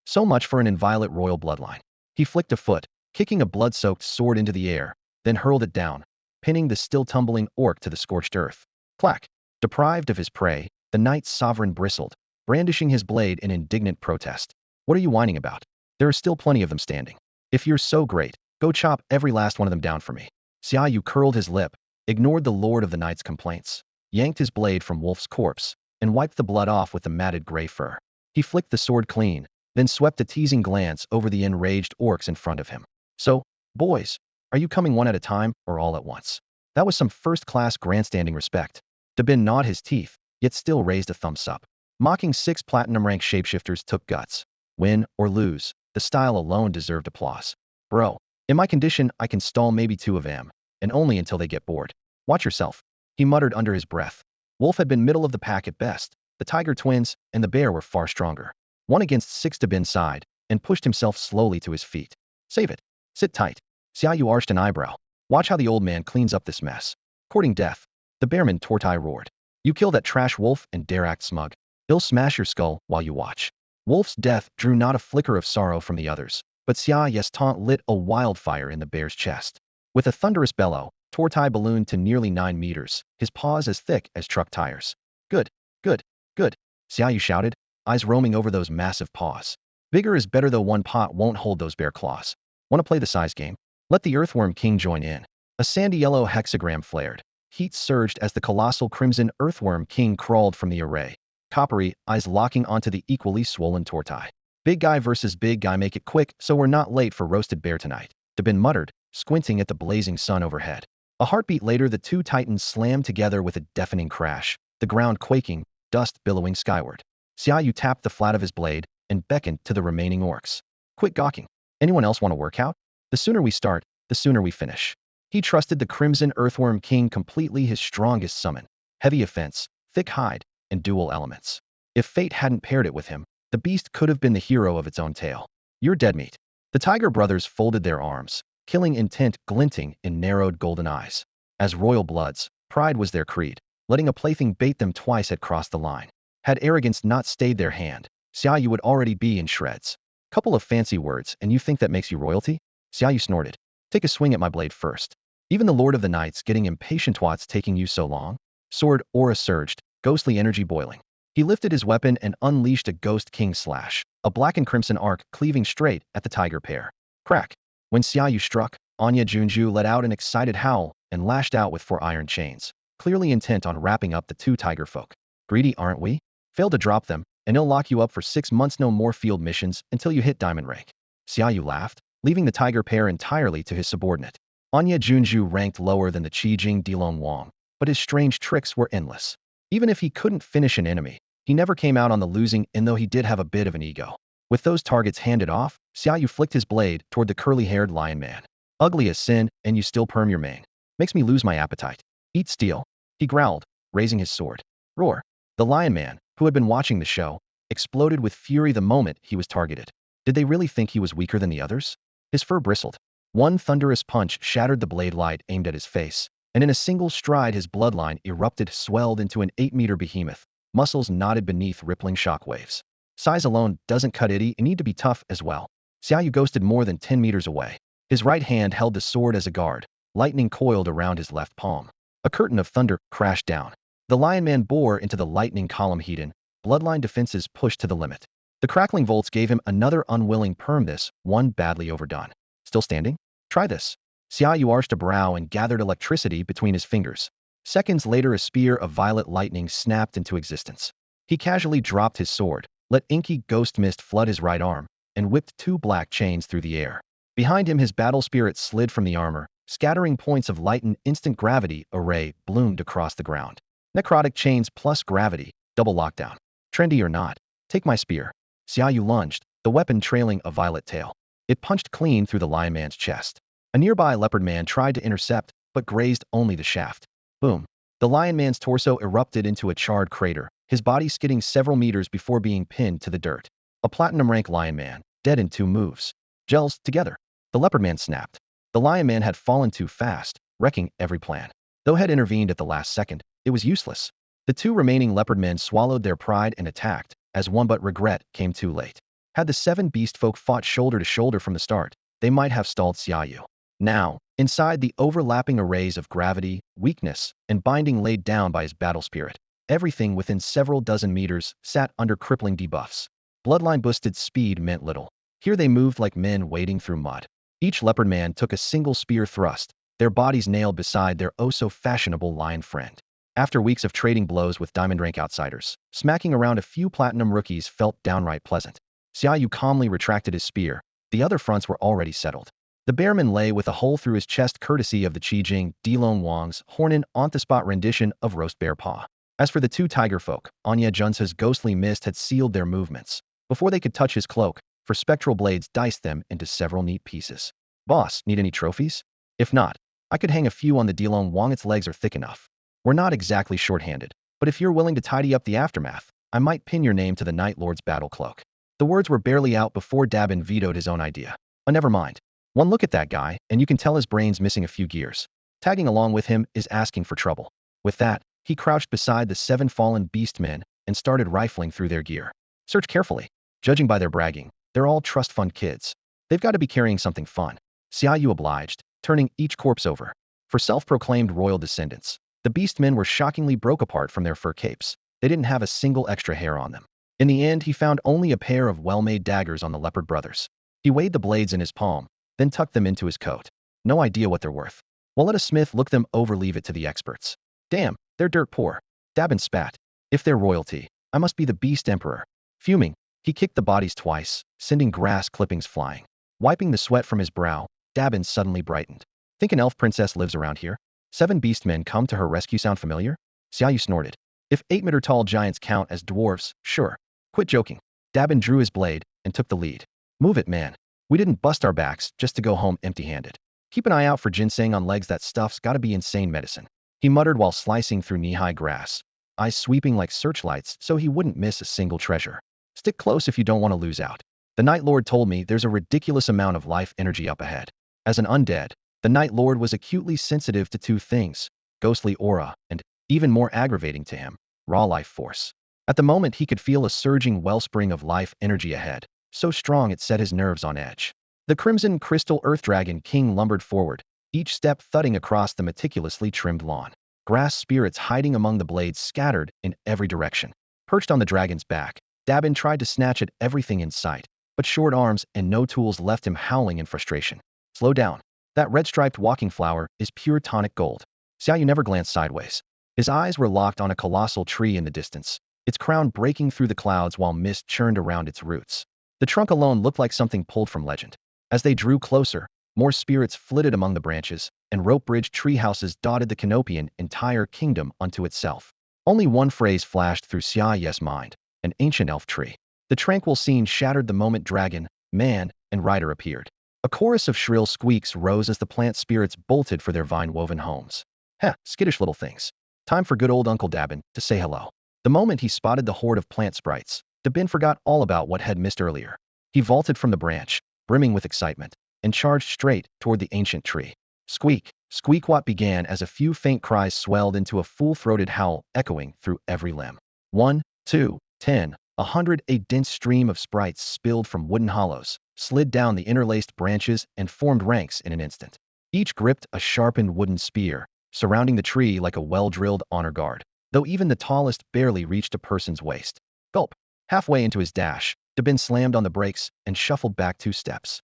So much for an inviolate royal bloodline. He flicked a foot, kicking a blood-soaked sword into the air, then hurled it down, pinning the still-tumbling orc to the scorched earth. Clack! Deprived of his prey, the Night Sovereign bristled, brandishing his blade in indignant protest. What are you whining about? There are still plenty of them standing. If you're so great, go chop every last one of them down for me. Xiaoyu curled his lip, ignored the Lord of the Night's complaints, yanked his blade from Wolf's corpse, and wiped the blood off with the matted gray fur. He flicked the sword clean, then swept a teasing glance over the enraged orcs in front of him. So, boys, are you coming one at a time or all at once? That was some first-class grandstanding respect. Dabin gnawed his teeth, yet still raised a thumbs up. Mocking 6 platinum-rank shapeshifters took guts. Win or lose, the style alone deserved applause. Bro, in my condition I can stall maybe 2 of them, and only until they get bored. Watch yourself, he muttered under his breath. Wolf had been middle of the pack at best. The Tiger twins and the bear were far stronger. 1 against 6 Dabin's side, and pushed himself slowly to his feet. Save it. Sit tight. Xiaoyu arched an eyebrow. Watch how the old man cleans up this mess. Courting death. The bearman Tortai roared. You kill that trash Wolf and dare act smug. He'll smash your skull while you watch. Wolf's death drew not a flicker of sorrow from the others, but Xiaoyu's taunt lit a wildfire in the bear's chest. With a thunderous bellow, Tortai ballooned to nearly 9 meters, his paws as thick as truck tires. Good, good, good, Xiaoyu shouted, eyes roaming over those massive paws. Bigger is better though one pot won't hold those bear claws. Want to play the size game? Let the Earthworm King join in. A sandy yellow hexagram flared. Heat surged as the colossal crimson Earthworm King crawled from the array, coppery eyes locking onto the equally swollen Tortai. Big guy versus big guy, make it quick so we're not late for roasted bear tonight, Dabin muttered, squinting at the blazing sun overhead. A heartbeat later the 2 titans slammed together with a deafening crash, the ground quaking, dust billowing skyward. Xiaoyu tapped the flat of his blade and beckoned to the remaining orcs. Quit gawking. Anyone else want to work out? The sooner we start, the sooner we finish. He trusted the Crimson Earthworm King completely, his strongest summon. Heavy offense, thick hide, and dual elements. If fate hadn't paired it with him, the beast could have been the hero of its own tale. You're dead meat. The tiger brothers folded their arms, killing intent glinting in narrowed golden eyes. As royal bloods, pride was their creed. Letting a plaything bait them twice had crossed the line. Had arrogance not stayed their hand, Xiaoyu would already be in shreds. Couple of fancy words, and you think that makes you royalty? Xiaoyu snorted. Take a swing at my blade first. Even the Lord of the Nights getting impatient. What's taking you so long? Sword aura surged, ghostly energy boiling. He lifted his weapon and unleashed a Ghost King slash, a black and crimson arc cleaving straight at the tiger pair. Crack! When Xiaoyu struck, Anya Junju let out an excited howl and lashed out with 4 iron chains, clearly intent on wrapping up the 2 tiger folk. Greedy, aren't we? Fail to drop them, and he'll lock you up for 6 months. No more field missions until you hit diamond rank. Xiaoyu laughed, leaving the tiger pair entirely to his subordinate. Anya Junju ranked lower than the Qijing Dilong Wang, but his strange tricks were endless. Even if he couldn't finish an enemy, he never came out on the losing end, though he did have a bit of an ego. With those targets handed off, Xiaoyu flicked his blade toward the curly-haired lion man. Ugly as sin, and you still perm your mane. Makes me lose my appetite. Eat steel, he growled, raising his sword. Roar. The lion man, who had been watching the show, exploded with fury the moment he was targeted. Did they really think he was weaker than the others? His fur bristled. One thunderous punch shattered the blade light aimed at his face, and in a single stride his bloodline erupted, swelled into an 8-meter behemoth. Muscles knotted beneath rippling shockwaves. Size alone doesn't cut it, you need to be tough as well. Xiaoyu ghosted more than 10 meters away. His right hand held the sword as a guard, lightning coiled around his left palm. A curtain of thunder crashed down. The lion man bore into the lightning column heated, bloodline defenses pushed to the limit. The crackling volts gave him another unwilling perm, this one badly overdone. Still standing? Try this. Xiaoyu arched a brow and gathered electricity between his fingers. Seconds later, a spear of violet lightning snapped into existence. He casually dropped his sword, let inky ghost mist flood his right arm, and whipped 2 black chains through the air. Behind him, his battle spirit slid from the armor, scattering points of light. An instant gravity array bloomed across the ground. Necrotic chains plus gravity, double lockdown. Trendy or not, take my spear. Xiaoyu lunged, the weapon trailing a violet tail. It punched clean through the lion man's chest. A nearby leopard man tried to intercept, but grazed only the shaft. Boom. The lion man's torso erupted into a charred crater, his body skidding several meters before being pinned to the dirt. A platinum rank lion man, dead in 2 moves. Gels together. The leopard man snapped. The lion man had fallen too fast, wrecking every plan. Though had intervened at the last second, it was useless. The 2 remaining leopard men swallowed their pride and attacked, as one, but regret came too late. Had the 7 beast folk fought shoulder to shoulder from the start, they might have stalled Xiaoyu. Now, inside the overlapping arrays of gravity, weakness, and binding laid down by his battle spirit, everything within several dozen meters sat under crippling debuffs. Bloodline boosted speed meant little. Here they moved like men wading through mud. Each leopard man took a single spear thrust, their bodies nailed beside their oh-so-fashionable lion friend. After weeks of trading blows with diamond rank outsiders, smacking around a few platinum rookies felt downright pleasant. Xiaoyu calmly retracted his spear. The other fronts were already settled. The bearman lay with a hole through his chest, courtesy of the Qijing Dilong Wang's hornin on-the-spot rendition of roast bear paw. As for the 2 tiger folk, Anya Junsa's ghostly mist had sealed their movements. Before they could touch his cloak, for spectral blades diced them into several neat pieces. Boss, need any trophies? If not, I could hang a few on the Dilong Wang. Its legs are thick enough. We're not exactly short-handed, but if you're willing to tidy up the aftermath, I might pin your name to the Night Lord's battle cloak. The words were barely out before Dabin vetoed his own idea. Never mind. One look at that guy, and you can tell his brain's missing a few gears. Tagging along with him is asking for trouble. With that, he crouched beside the 7 fallen beast men and started rifling through their gear. Search carefully. Judging by their bragging, they're all trust fund kids. They've got to be carrying something fun. Xiaoyu obliged, turning each corpse over. For self-proclaimed royal descendants, the beast men were shockingly broke apart from their fur capes. They didn't have a single extra hair on them. In the end, he found only a pair of well-made daggers on the leopard brothers. He weighed the blades in his palm, then tucked them into his coat. No idea what they're worth. Well, let a smith look them over, leave it to the experts. Damn, they're dirt poor. Dabin spat. If they're royalty, I must be the beast emperor. Fuming, he kicked the bodies twice, sending grass clippings flying. Wiping the sweat from his brow, Dabin suddenly brightened. Think an elf princess lives around here? 7 beastmen come to her rescue. Sound familiar? Xiaoyu snorted. If 8-meter-tall giants count as dwarves, sure. Quit joking. Dabin drew his blade and took the lead. Move it, man. We didn't bust our backs just to go home empty-handed. Keep an eye out for ginseng on legs. That stuff's gotta be insane medicine. He muttered while slicing through knee-high grass. eyes sweeping like searchlights so he wouldn't miss a single treasure. Stick close if you don't want to lose out. The Night Lord told me there's a ridiculous amount of life energy up ahead. As an undead, the Night Lord was acutely sensitive to two things: ghostly aura, and, even more aggravating to him, raw life force. At the moment he could feel a surging wellspring of life energy ahead, so strong it set his nerves on edge. The Crimson Crystal Earth Dragon King lumbered forward, each step thudding across the meticulously trimmed lawn. Grass spirits hiding among the blades scattered in every direction. Perched on the dragon's back, Dabin tried to snatch at everything in sight, but short arms and no tools left him howling in frustration. Slow down. That red-striped walking flower is pure tonic gold. Xiaoyu never glanced sideways. His eyes were locked on a colossal tree in the distance, its crown breaking through the clouds while mist churned around its roots. The trunk alone looked like something pulled from legend. As they drew closer, more spirits flitted among the branches, and rope-bridged treehouses dotted the Canopian entire kingdom unto itself. Only one phrase flashed through Xiaoyu's mind: an ancient elf tree. The tranquil scene shattered the moment dragon, man, and rider appeared. A chorus of shrill squeaks rose as the plant spirits bolted for their vine-woven homes. Heh, skittish little things. Time for good old Uncle Dabin to say hello. The moment he spotted the horde of plant sprites, Dabin forgot all about what had missed earlier. He vaulted from the branch, brimming with excitement, and charged straight toward the ancient tree. Squeak, squeak, what began as a few faint cries swelled into a full-throated howl echoing through every limb. 1, 2, 10, 100. A dense stream of sprites spilled from wooden hollows, slid down the interlaced branches, and formed ranks in an instant. Each gripped a sharpened wooden spear, surrounding the tree like a well-drilled honor guard, though even the tallest barely reached a person's waist. Gulp. Halfway into his dash, Dabin slammed on the brakes and shuffled back 2 steps.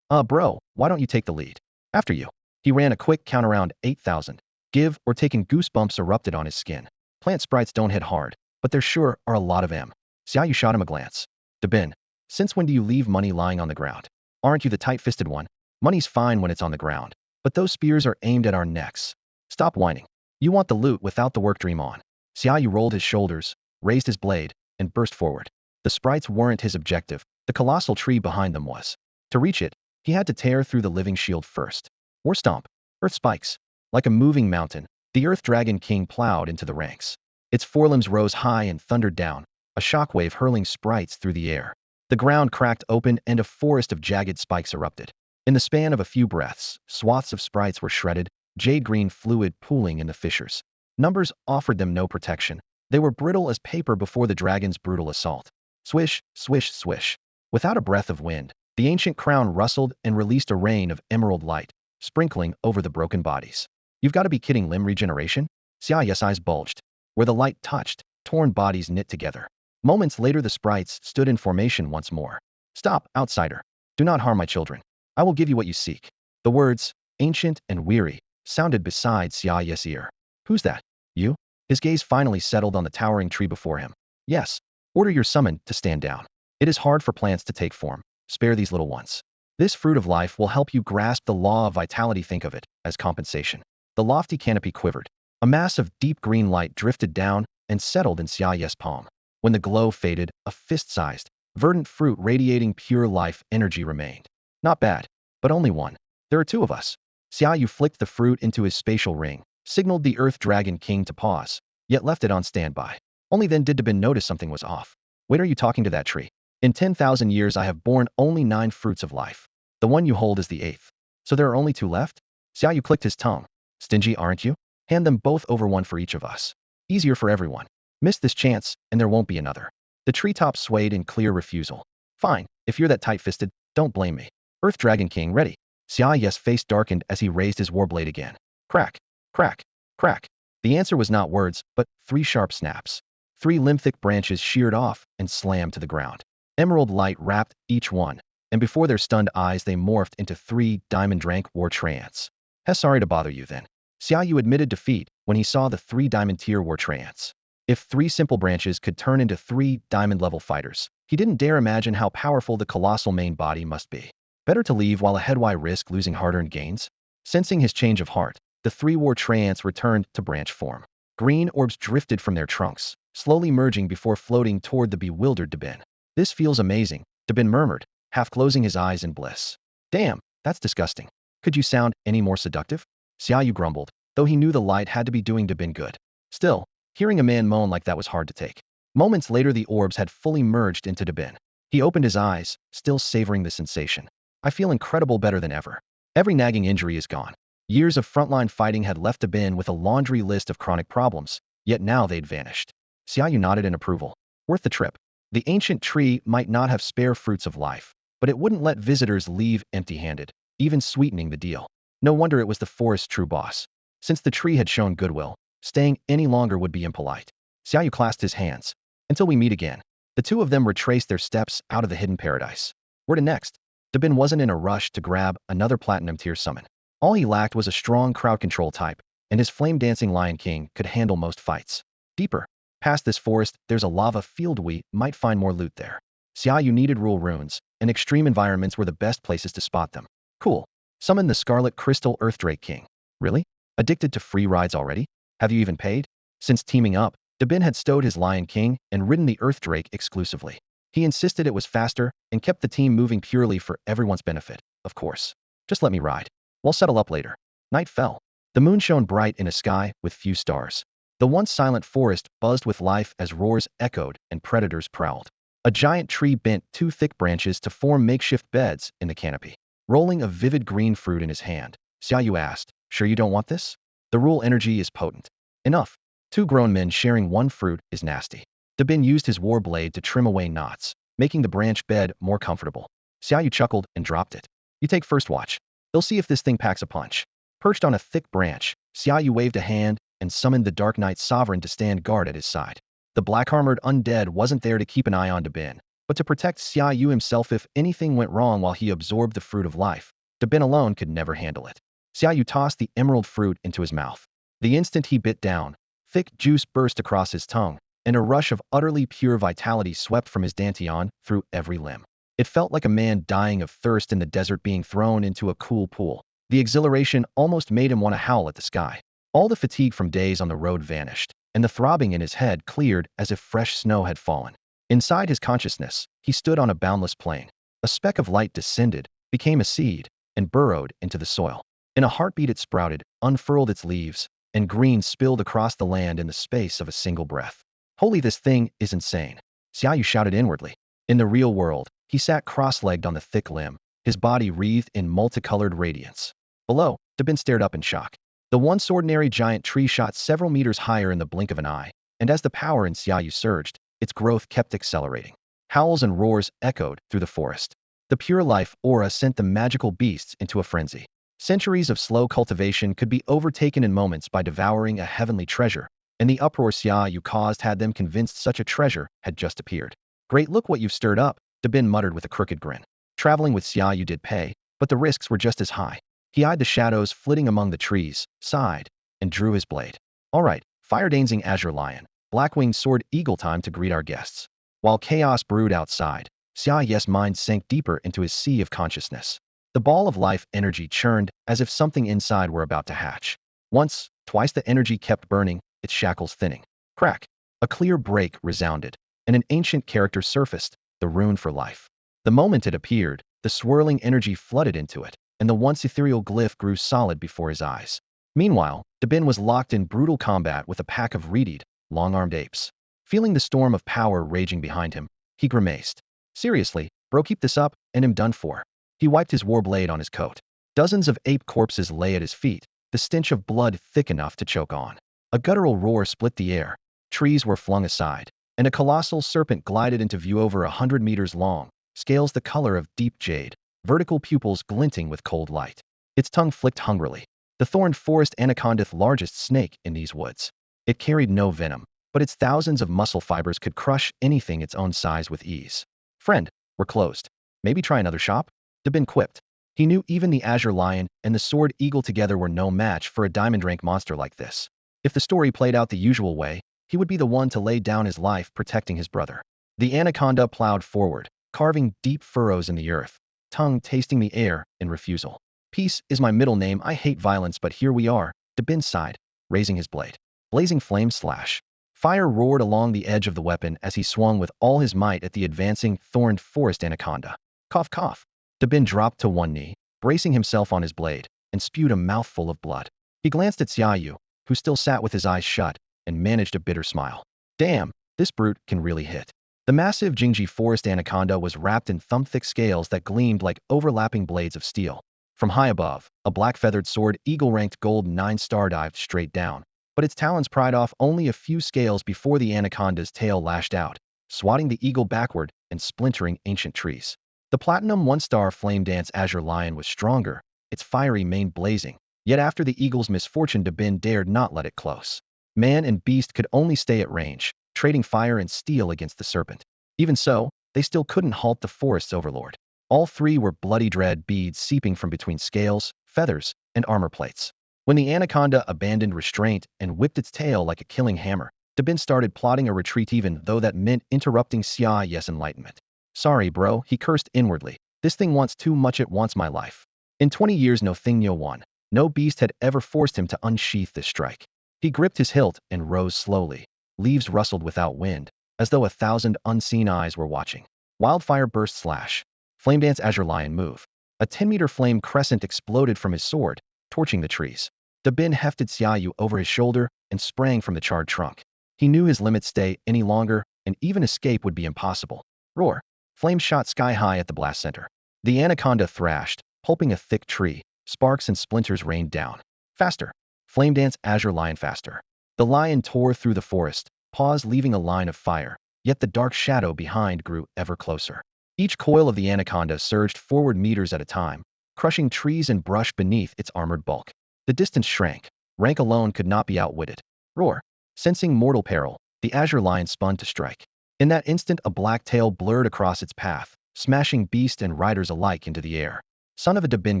Bro, why don't you take the lead? After you. He ran a quick count around 8,000. Give or taken goosebumps erupted on his skin. Plant sprites don't hit hard, but there sure are a lot of 'em. Xiaoyu shot him a glance. Dabin, since when do you leave money lying on the ground? Aren't you the tight-fisted one? Money's fine when it's on the ground, but those spears are aimed at our necks. Stop whining. You want the loot without the work dream on. Xiaoyu rolled his shoulders, raised his blade, and burst forward. The sprites weren't his objective, the colossal tree behind them was. To reach it, he had to tear through the living shield first. War stomp. Earth spikes. Like a moving mountain, the Earth Dragon King plowed into the ranks. Its forelimbs rose high and thundered down, a shockwave hurling sprites through the air. The ground cracked open and a forest of jagged spikes erupted. In the span of a few breaths, swaths of sprites were shredded, jade-green fluid pooling in the fissures. Numbers offered them no protection. They were brittle as paper before the dragon's brutal assault. Swish, swish, swish. Without a breath of wind, the ancient crown rustled and released a rain of emerald light, sprinkling over the broken bodies. You've got to be kidding, limb regeneration? Xiaoyu's eyes bulged. Where the light touched, torn bodies knit together. Moments later the sprites stood in formation once more. Stop, outsider. Do not harm my children. I will give you what you seek. The words, ancient and weary, sounded beside Xiaoyu's ear. Who's that? You? His gaze finally settled on the towering tree before him. Yes. Order your summon to stand down. It is hard for plants to take form. Spare these little ones. This fruit of life will help you grasp the law of vitality. Think of it as compensation. The lofty canopy quivered. A mass of deep green light drifted down and settled in Xiaoyu's palm. When the glow faded, a fist-sized, verdant fruit radiating pure life energy remained. Not bad, but only one. There are 2 of us. Xiaoyu flicked the fruit into his spatial ring, signaled the Earth Dragon King to pause, yet left it on standby. Only then did Dabin notice something was off. Wait, are you talking to that tree? In 10,000 years I have borne only 9 fruits of life. The one you hold is the 8th. So there are only 2 left? Xiaoyu clicked his tongue. Stingy, aren't you? Hand them both over, 1 for each of us. Easier for everyone. Miss this chance, and there won't be another. The treetop swayed in clear refusal. Fine, if you're that tight-fisted, don't blame me. Earth Dragon King, ready. Xiaoyu's face darkened as he raised his warblade again. Crack, crack, crack. The answer was not words, but 3 sharp snaps. 3 limb-thick branches sheared off and slammed to the ground. Emerald light wrapped each one, and before their stunned eyes they morphed into 3 diamond-rank war treants. Sorry to bother you then. Xiaoyu admitted defeat when he saw the 3 diamond-tier war treants. If 3 simple branches could turn into 3 diamond-level fighters, he didn't dare imagine how powerful the colossal main body must be. Better to leave while ahead. Why risk losing hard-earned gains? Sensing his change of heart, the 3 war treants returned to branch form. Green orbs drifted from their trunks, slowly merging before floating toward the bewildered Dabin. This feels amazing, Dabin murmured, half closing his eyes in bliss. Damn, that's disgusting. Could you sound any more seductive? Xiaoyu grumbled, though he knew the light had to be doing Dabin good. Still, Hearing a man moan like that was hard to take. Moments later, the orbs had fully merged into Dabin. He opened his eyes, still savoring the sensation. I feel incredible, better than ever. Every nagging injury is gone. Years of frontline fighting had left Dabin with a laundry list of chronic problems, yet now they'd vanished. Xiaoyu nodded in approval. Worth the trip. The ancient tree might not have spare fruits of life, but it wouldn't let visitors leave empty-handed, even sweetening the deal. No wonder it was the forest's true boss. Since the tree had shown goodwill, staying any longer would be impolite. Xiaoyu clasped his hands. Until we meet again. The two of them retraced their steps out of the hidden paradise. Where to next? Dabin wasn't in a rush to grab another platinum tier summon. All he lacked was a strong crowd control type, and his flame-dancing Lion King could handle most fights. Deeper. Past this forest, there's a lava field. We might find more loot there. Xiaoyu needed rule runes, and extreme environments were the best places to spot them. Cool. Summon the Scarlet Crystal Earthdrake King. Really? Addicted to free rides already? Have you even paid? Since teaming up, Dabin had stowed his Lion King and ridden the Earthdrake exclusively. He insisted it was faster and kept the team moving purely for everyone's benefit, of course. Just let me ride. We'll settle up later. Night fell. The moon shone bright in a sky with few stars. The once silent forest buzzed with life as roars echoed and predators prowled. A giant tree bent two thick branches to form makeshift beds in the canopy. Rolling a vivid green fruit in his hand, Xiaoyu asked, "Sure you don't want this? The rule energy is potent. Enough. Two grown men sharing one fruit is nasty." Dabin used his war blade to trim away knots, making the branch bed more comfortable. Xiaoyu chuckled and dropped it. "You take first watch. They'll see if this thing packs a punch." Perched on a thick branch, Xiaoyu waved a hand and summoned the Dark Knight Sovereign to stand guard at his side. The black-armored undead wasn't there to keep an eye on Dabin, but to protect Xiaoyu himself if anything went wrong while he absorbed the fruit of life. Dabin alone could never handle it. Xiaoyu tossed the emerald fruit into his mouth. The instant he bit down, thick juice burst across his tongue, and a rush of utterly pure vitality swept from his dantian through every limb. It felt like a man dying of thirst in the desert being thrown into a cool pool. The exhilaration almost made him want to howl at the sky. All the fatigue from days on the road vanished, and the throbbing in his head cleared as if fresh snow had fallen. Inside his consciousness, he stood on a boundless plain. A speck of light descended, became a seed, and burrowed into the soil. In a heartbeat it sprouted, unfurled its leaves, and green spilled across the land in the space of a single breath. "Holy, this thing is insane," Xiaoyu shouted inwardly. In the real world, he sat cross-legged on the thick limb, his body wreathed in multicolored radiance. Below, Dabin stared up in shock. The once ordinary giant tree shot several meters higher in the blink of an eye, and as the power in Xiaoyu surged, its growth kept accelerating. Howls and roars echoed through the forest. The pure life aura sent the magical beasts into a frenzy. Centuries of slow cultivation could be overtaken in moments by devouring a heavenly treasure, and the uproar Xiaoyu caused had them convinced such a treasure had just appeared. "Great, look what you've stirred up," Dabin muttered with a crooked grin. Traveling with Xiaoyu did pay, but the risks were just as high. He eyed the shadows flitting among the trees, sighed, and drew his blade. "All right, fire-dancing azure lion, black-winged sword eagle, time to greet our guests." While chaos brewed outside, Xiaoyu's mind sank deeper into his sea of consciousness. The ball of life energy churned as if something inside were about to hatch. Once, twice the energy kept burning, its shackles thinning. Crack! A clear break resounded, and an ancient character surfaced, the rune for life. The moment it appeared, the swirling energy flooded into it, and the once ethereal glyph grew solid before his eyes. Meanwhile, Dabin was locked in brutal combat with a pack of reedied, long-armed apes. Feeling the storm of power raging behind him, he grimaced. "Seriously, bro, keep this up, and I'm done for." He wiped his warblade on his coat. Dozens of ape corpses lay at his feet, the stench of blood thick enough to choke on. A guttural roar split the air. Trees were flung aside, and a colossal serpent glided into view over 100 meters long, scales the color of deep jade, vertical pupils glinting with cold light. Its tongue flicked hungrily. The thorned forest anaconda, largest snake in these woods. It carried no venom, but its thousands of muscle fibers could crush anything its own size with ease. "Friend, we're closed. Maybe try another shop?" Dabin quipped. He knew even the azure lion and the sword eagle together were no match for a diamond rank monster like this. If the story played out the usual way, he would be the one to lay down his life protecting his brother. The anaconda plowed forward, carving deep furrows in the earth, tongue tasting the air in refusal. "Peace is my middle name. I hate violence, but here we are," Dabin sighed, raising his blade. Blazing flame slash. Fire roared along the edge of the weapon as he swung with all his might at the advancing, thorned forest anaconda. Cough, cough. Dabin dropped to one knee, bracing himself on his blade, and spewed a mouthful of blood. He glanced at Xiaoyu, who still sat with his eyes shut, and managed a bitter smile. Damn, this brute can really hit. The massive Jingji forest anaconda was wrapped in thumb-thick scales that gleamed like overlapping blades of steel. From high above, a black-feathered sword eagle-ranked gold 9-star dived straight down, but its talons pried off only a few scales before the anaconda's tail lashed out, swatting the eagle backward and splintering ancient trees. The platinum 1-star flame dance azure lion was stronger, its fiery mane blazing, yet after the eagle's misfortune Dabin dared not let it close. Man and beast could only stay at range, trading fire and steel against the serpent. Even so, they still couldn't halt the forest's overlord. All three were bloody dread beads seeping from between scales, feathers, and armor plates. When the anaconda abandoned restraint and whipped its tail like a killing hammer, Dabin started plotting a retreat even though that meant interrupting Xiao's enlightenment. Sorry, bro, he cursed inwardly. This thing wants too much, it wants my life. In 20 years no thing me.One. No beast had ever forced him to unsheath this strike. He gripped his hilt and rose slowly. Leaves rustled without wind, as though 1,000 unseen eyes were watching. Wildfire burst slash. Flame dance azure lion move. A 10-meter flame crescent exploded from his sword, torching the trees. Dabin hefted Xiaoyu over his shoulder and sprang from the charred trunk. He knew his limit stay any longer, and even escape would be impossible. Roar. Flame shot sky high at the blast center. The anaconda thrashed, pulping a thick tree. Sparks and splinters rained down. Faster. Flame dance azure lion faster. The lion tore through the forest, paws leaving a line of fire, yet the dark shadow behind grew ever closer. Each coil of the anaconda surged forward meters at a time, crushing trees and brush beneath its armored bulk. The distance shrank. Rank alone could not be outwitted. Roar. Sensing mortal peril, the azure lion spun to strike. In that instant a black tail blurred across its path, smashing beast and riders alike into the air. Son of a Dabin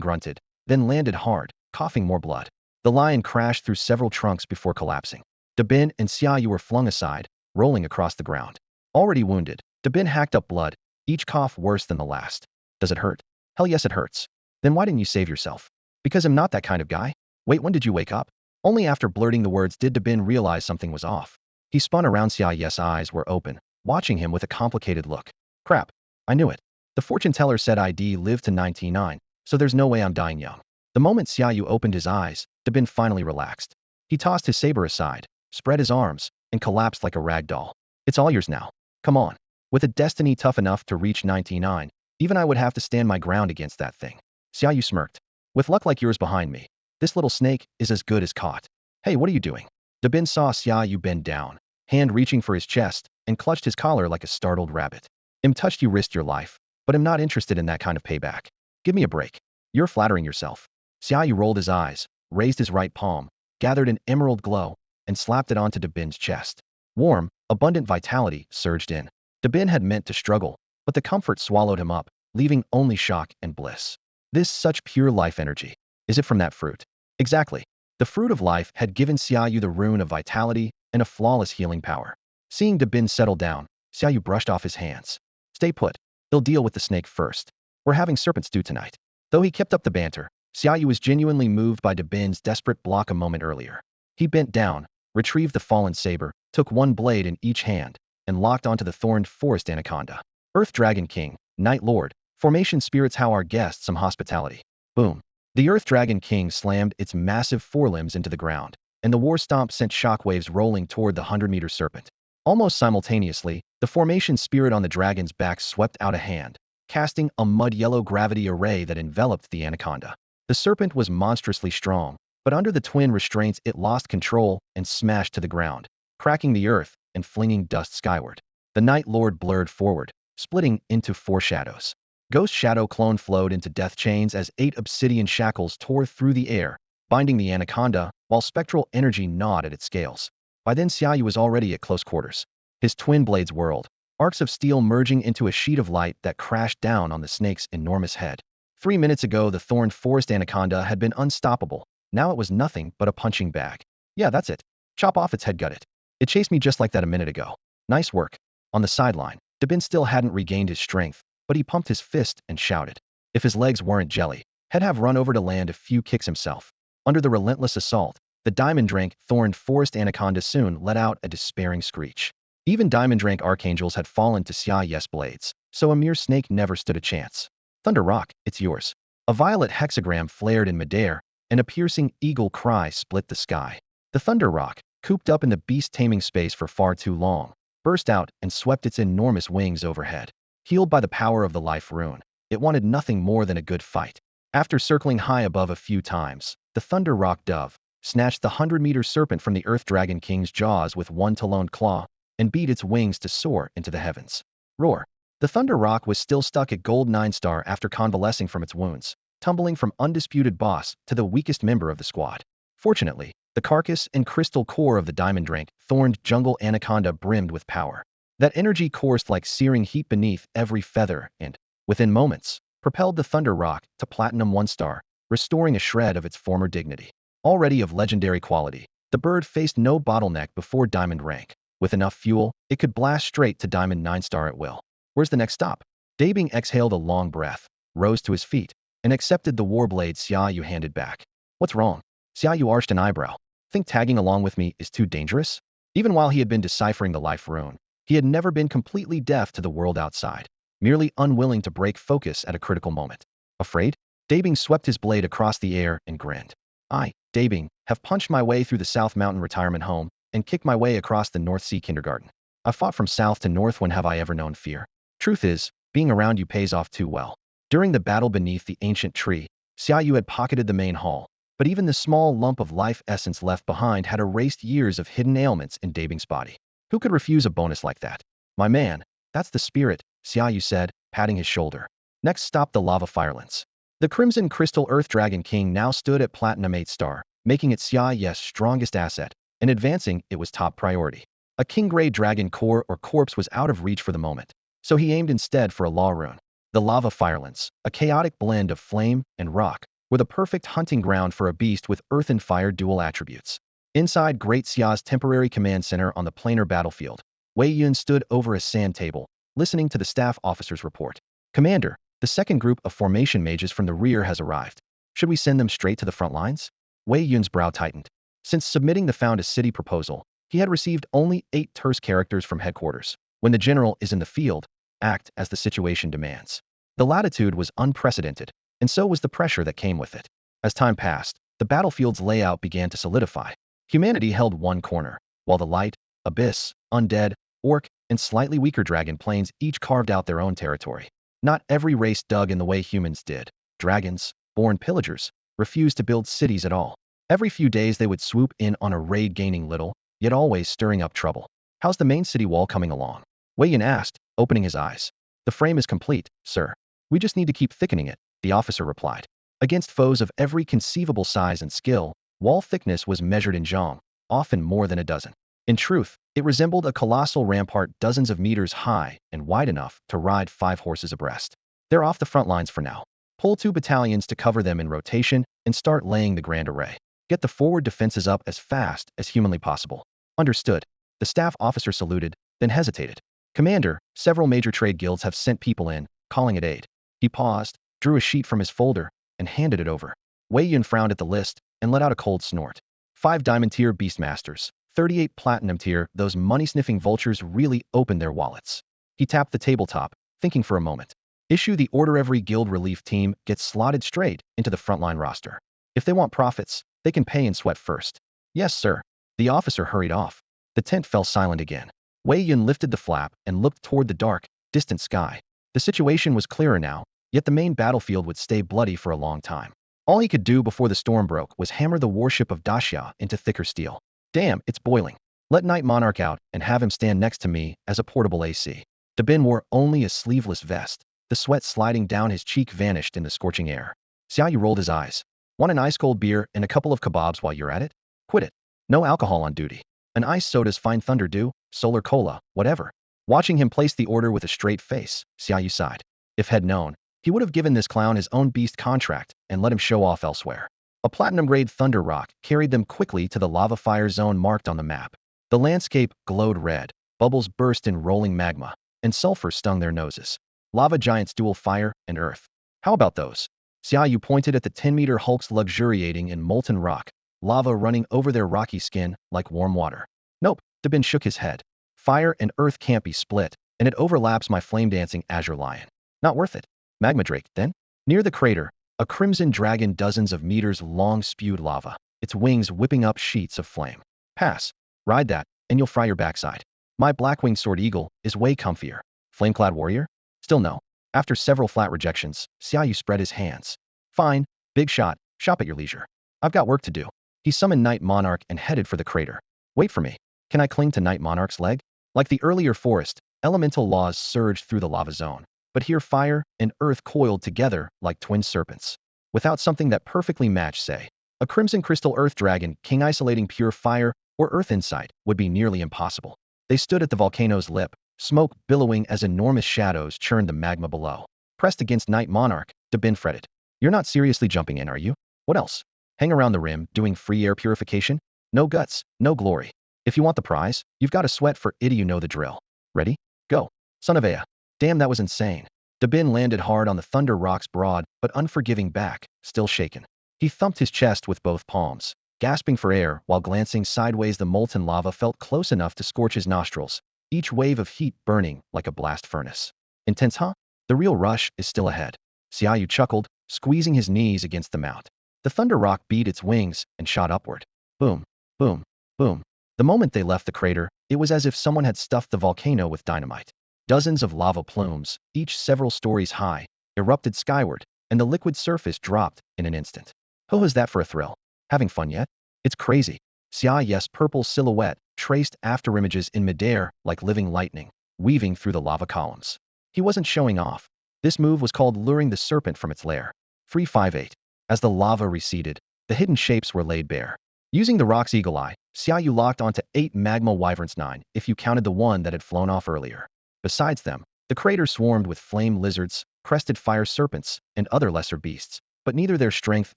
grunted, then landed hard, coughing more blood. The lion crashed through several trunks before collapsing. Dabin and Xiaoyu were flung aside, rolling across the ground. Already wounded, Dabin hacked up blood, each cough worse than the last. Does it hurt? Hell yes it hurts. Then why didn't you save yourself? Because I'm not that kind of guy. Wait, when did you wake up? Only after blurting the words did Dabin realize something was off. He spun around. Xiaoyu's eyes were open, watching him with a complicated look. Crap. I knew it. The fortune teller said I'd live to 99, so there's no way I'm dying young. The moment Xiaoyu opened his eyes, Dabin finally relaxed. He tossed his saber aside, spread his arms, and collapsed like a rag doll. It's all yours now. Come on. With a destiny tough enough to reach 99, even I would have to stand my ground against that thing. Xiaoyu smirked. With luck like yours behind me, this little snake is as good as caught. Hey, what are you doing? Dabin saw Xiaoyu bend down, hand reaching for his chest, and clutched his collar like a startled rabbit. Touched you risked your life, but I'm not interested in that kind of payback. Give me a break. You're flattering yourself. Xiaoyu rolled his eyes, raised his right palm, gathered an emerald glow, and slapped it onto Dabin's chest. Warm, abundant vitality surged in. Dabin had meant to struggle, but the comfort swallowed him up, leaving only shock and bliss. This such pure life energy. Is it from that fruit? Exactly. The fruit of life had given Xiaoyu the rune of vitality and a flawless healing power. Seeing Dabin settle down, Xiaoyu brushed off his hands. Stay put. He'll deal with the snake first. We're having serpent stew tonight. Though he kept up the banter, Xiaoyu was genuinely moved by Dabin's desperate block a moment earlier. He bent down, retrieved the fallen saber, took one blade in each hand, and locked onto the thorned forest anaconda. Earth Dragon King, Night Lord, formation spirits how our guests some hospitality. Boom. The Earth Dragon King slammed its massive forelimbs into the ground, and the war stomp sent shockwaves rolling toward the 100-meter serpent. Almost simultaneously, the formation spirit on the dragon's back swept out a hand, casting a mud-yellow gravity array that enveloped the anaconda. The serpent was monstrously strong, but under the twin restraints it lost control and smashed to the ground, cracking the earth and flinging dust skyward. The Night Lord blurred forward, splitting into 4 shadows. Ghost Shadow Clone flowed into death chains as 8 obsidian shackles tore through the air, binding the anaconda, while spectral energy gnawed at its scales. By then Xiaoyu was already at close quarters. His twin blades whirled, arcs of steel merging into a sheet of light that crashed down on the snake's enormous head. 3 minutes ago the thorned forest anaconda had been unstoppable. Now it was nothing but a punching bag. Yeah, that's it. Chop off its head, gut it. It chased me just like that a minute ago. Nice work. On the sideline, Dabin still hadn't regained his strength, but he pumped his fist and shouted. If his legs weren't jelly, he'd have run over to land a few kicks himself. Under the relentless assault, the diamond-drank, thorned forest anaconda soon let out a despairing screech. Even diamond-drank archangels had fallen to Xiaoyu's blades, so a mere snake never stood a chance. Thunder Rock, it's yours. A violet hexagram flared in midair, and a piercing eagle cry split the sky. The Thunder Rock, cooped up in the beast-taming space for far too long, burst out and swept its enormous wings overhead. Healed by the power of the life rune, it wanted nothing more than a good fight. After circling high above a few times, the Thunder Rock Dove snatched the 100-meter serpent from the Earth Dragon King's jaws with one taloned claw and beat its wings to soar into the heavens. Roar! The Thunder Rock was still stuck at Gold 9-star after convalescing from its wounds, tumbling from undisputed boss to the weakest member of the squad. Fortunately, the carcass and crystal core of the diamond rank thorned jungle anaconda brimmed with power. That energy coursed like searing heat beneath every feather and, within moments, propelled the Thunder Rock to Platinum 1-star, restoring a shred of its former dignity. Already of legendary quality, the bird faced no bottleneck before diamond rank. With enough fuel, it could blast straight to diamond 9-star at will. Where's the next stop? Dabing exhaled a long breath, rose to his feet, and accepted the warblade Xiaoyu handed back. What's wrong? Xiaoyu arched an eyebrow. Think tagging along with me is too dangerous? Even while he had been deciphering the life rune, he had never been completely deaf to the world outside, merely unwilling to break focus at a critical moment. Afraid? Dabing swept his blade across the air and grinned. I, Dabing, have punched my way through the South Mountain retirement home and kicked my way across the North Sea kindergarten. I've fought from south to north. When have I ever known fear? Truth is, being around you pays off too well. During the battle beneath the ancient tree, Xiaoyu had pocketed the main hall, but even the small lump of life essence left behind had erased years of hidden ailments in Dabing's body. Who could refuse a bonus like that? My man, that's the spirit, Xiaoyu said, patting his shoulder. Next stop, the lava firelands. The Crimson Crystal Earth Dragon King now stood at Platinum 8-star, making it Xiaoyu's strongest asset, and advancing it was top priority. A king-grade dragon core or corpse was out of reach for the moment, so he aimed instead for a law rune. The lava firelands, a chaotic blend of flame and rock, were the perfect hunting ground for a beast with earth and fire dual attributes. Inside Great Xia's temporary command center on the planar battlefield, Wei Yun stood over a sand table, listening to the staff officer's report. Commander, the second group of formation mages from the rear has arrived. Should we send them straight to the front lines? Wei Yun's brow tightened. Since submitting the Found a City proposal, he had received only 8 terse characters from headquarters. When the general is in the field, act as the situation demands. The latitude was unprecedented, and so was the pressure that came with it. As time passed, the battlefield's layout began to solidify. Humanity held one corner, while the light, abyss, undead, orc, and slightly weaker dragon planes each carved out their own territory. Not every race dug in the way humans did. Dragons, born pillagers, refused to build cities at all. Every few days they would swoop in on a raid, gaining little, yet always stirring up trouble. How's the main city wall coming along? Wei Yun asked, opening his eyes. The frame is complete, sir. We just need to keep thickening it, the officer replied. Against foes of every conceivable size and skill, wall thickness was measured in zhong, often more than a dozen. In truth, it resembled a colossal rampart dozens of meters high and wide enough to ride 5 horses abreast. They're off the front lines for now. Pull 2 battalions to cover them in rotation and start laying the grand array. Get the forward defenses up as fast as humanly possible. Understood. The staff officer saluted, then hesitated. Commander, several major trade guilds have sent people in, calling it aid. He paused, drew a sheet from his folder, and handed it over. Wei Yun frowned at the list and let out a cold snort. 5 diamond tier beastmasters, 38 platinum tier. Those money-sniffing vultures really opened their wallets. He tapped the tabletop, thinking for a moment. Issue the order. Every guild relief team gets slotted straight into the frontline roster. If they want profits, they can pay and sweat first. Yes, sir. The officer hurried off. The tent fell silent again. Wei Yun lifted the flap and looked toward the dark, distant sky. The situation was clearer now, yet the main battlefield would stay bloody for a long time. All he could do before the storm broke was hammer the warship of Daxia into thicker steel. Damn, it's boiling. Let Night Monarch out and have him stand next to me as a portable AC. Dabin wore only a sleeveless vest. The sweat sliding down his cheek vanished in the scorching air. Xiaoyu rolled his eyes. Want an ice-cold beer and a couple of kebabs while you're at it? Quit it. No alcohol on duty. An ice soda's fine. Thunder Dew, Solar Cola, whatever. Watching him place the order with a straight face, Xiaoyu sighed. If had known, he would have given this clown his own beast contract and let him show off elsewhere. A platinum-grade Thunder Rock carried them quickly to the lava fire zone marked on the map. The landscape glowed red, bubbles burst in rolling magma, and sulfur stung their noses. Lava giants dual fire and earth. How about those? Xiaoyu pointed at the 10-meter hulks luxuriating in molten rock, lava running over their rocky skin like warm water. Nope, Dabin shook his head. Fire and earth can't be split, and it overlaps my flame-dancing azure lion. Not worth it. Magma Drake, then? Near the crater, a crimson dragon dozens of meters long spewed lava, its wings whipping up sheets of flame. Pass. Ride that, and you'll fry your backside. My black-winged sword eagle is way comfier. Flame-clad warrior? Still no. After several flat rejections, Xiaoyu spread his hands. Fine, big shot, shop at your leisure. I've got work to do. He summoned Night Monarch and headed for the crater. Wait for me. Can I cling to Night Monarch's leg? Like the earlier forest, elemental laws surged through the lava zone. But here fire and earth coiled together like twin serpents. Without something that perfectly matched, say, a crimson crystal earth dragon king isolating pure fire or earth insight would be nearly impossible. They stood at the volcano's lip, smoke billowing as enormous shadows churned the magma below. Pressed against Night Monarch, Dabin fretted. You're not seriously jumping in, are you? What else? Hang around the rim, doing free air purification? No guts, no glory. If you want the prize, you've got to sweat for it. You know the drill. Ready? Go. Son of Ea. Damn, that was insane. Dabin landed hard on the Thunder Rock's broad but unforgiving back, still shaken. He thumped his chest with both palms, gasping for air while glancing sideways. The molten lava felt close enough to scorch his nostrils, each wave of heat burning like a blast furnace. Intense, huh? The real rush is still ahead. Xiaoyu chuckled, squeezing his knees against the mount. The Thunder Rock beat its wings and shot upward. Boom, boom, boom. The moment they left the crater, it was as if someone had stuffed the volcano with dynamite. Dozens of lava plumes, each several stories high, erupted skyward, and the liquid surface dropped in an instant. Who was that for a thrill? Having fun yet? It's crazy. Xiaoyu's purple silhouette traced afterimages in midair like living lightning, weaving through the lava columns. He wasn't showing off. This move was called luring the serpent from its lair. 358. As the lava receded, the hidden shapes were laid bare. Using the rock's eagle eye, Xiaoyu locked onto 8 magma wyverns, 9 if you counted the one that had flown off earlier. Besides them, the crater swarmed with flame lizards, crested fire serpents, and other lesser beasts, but neither their strength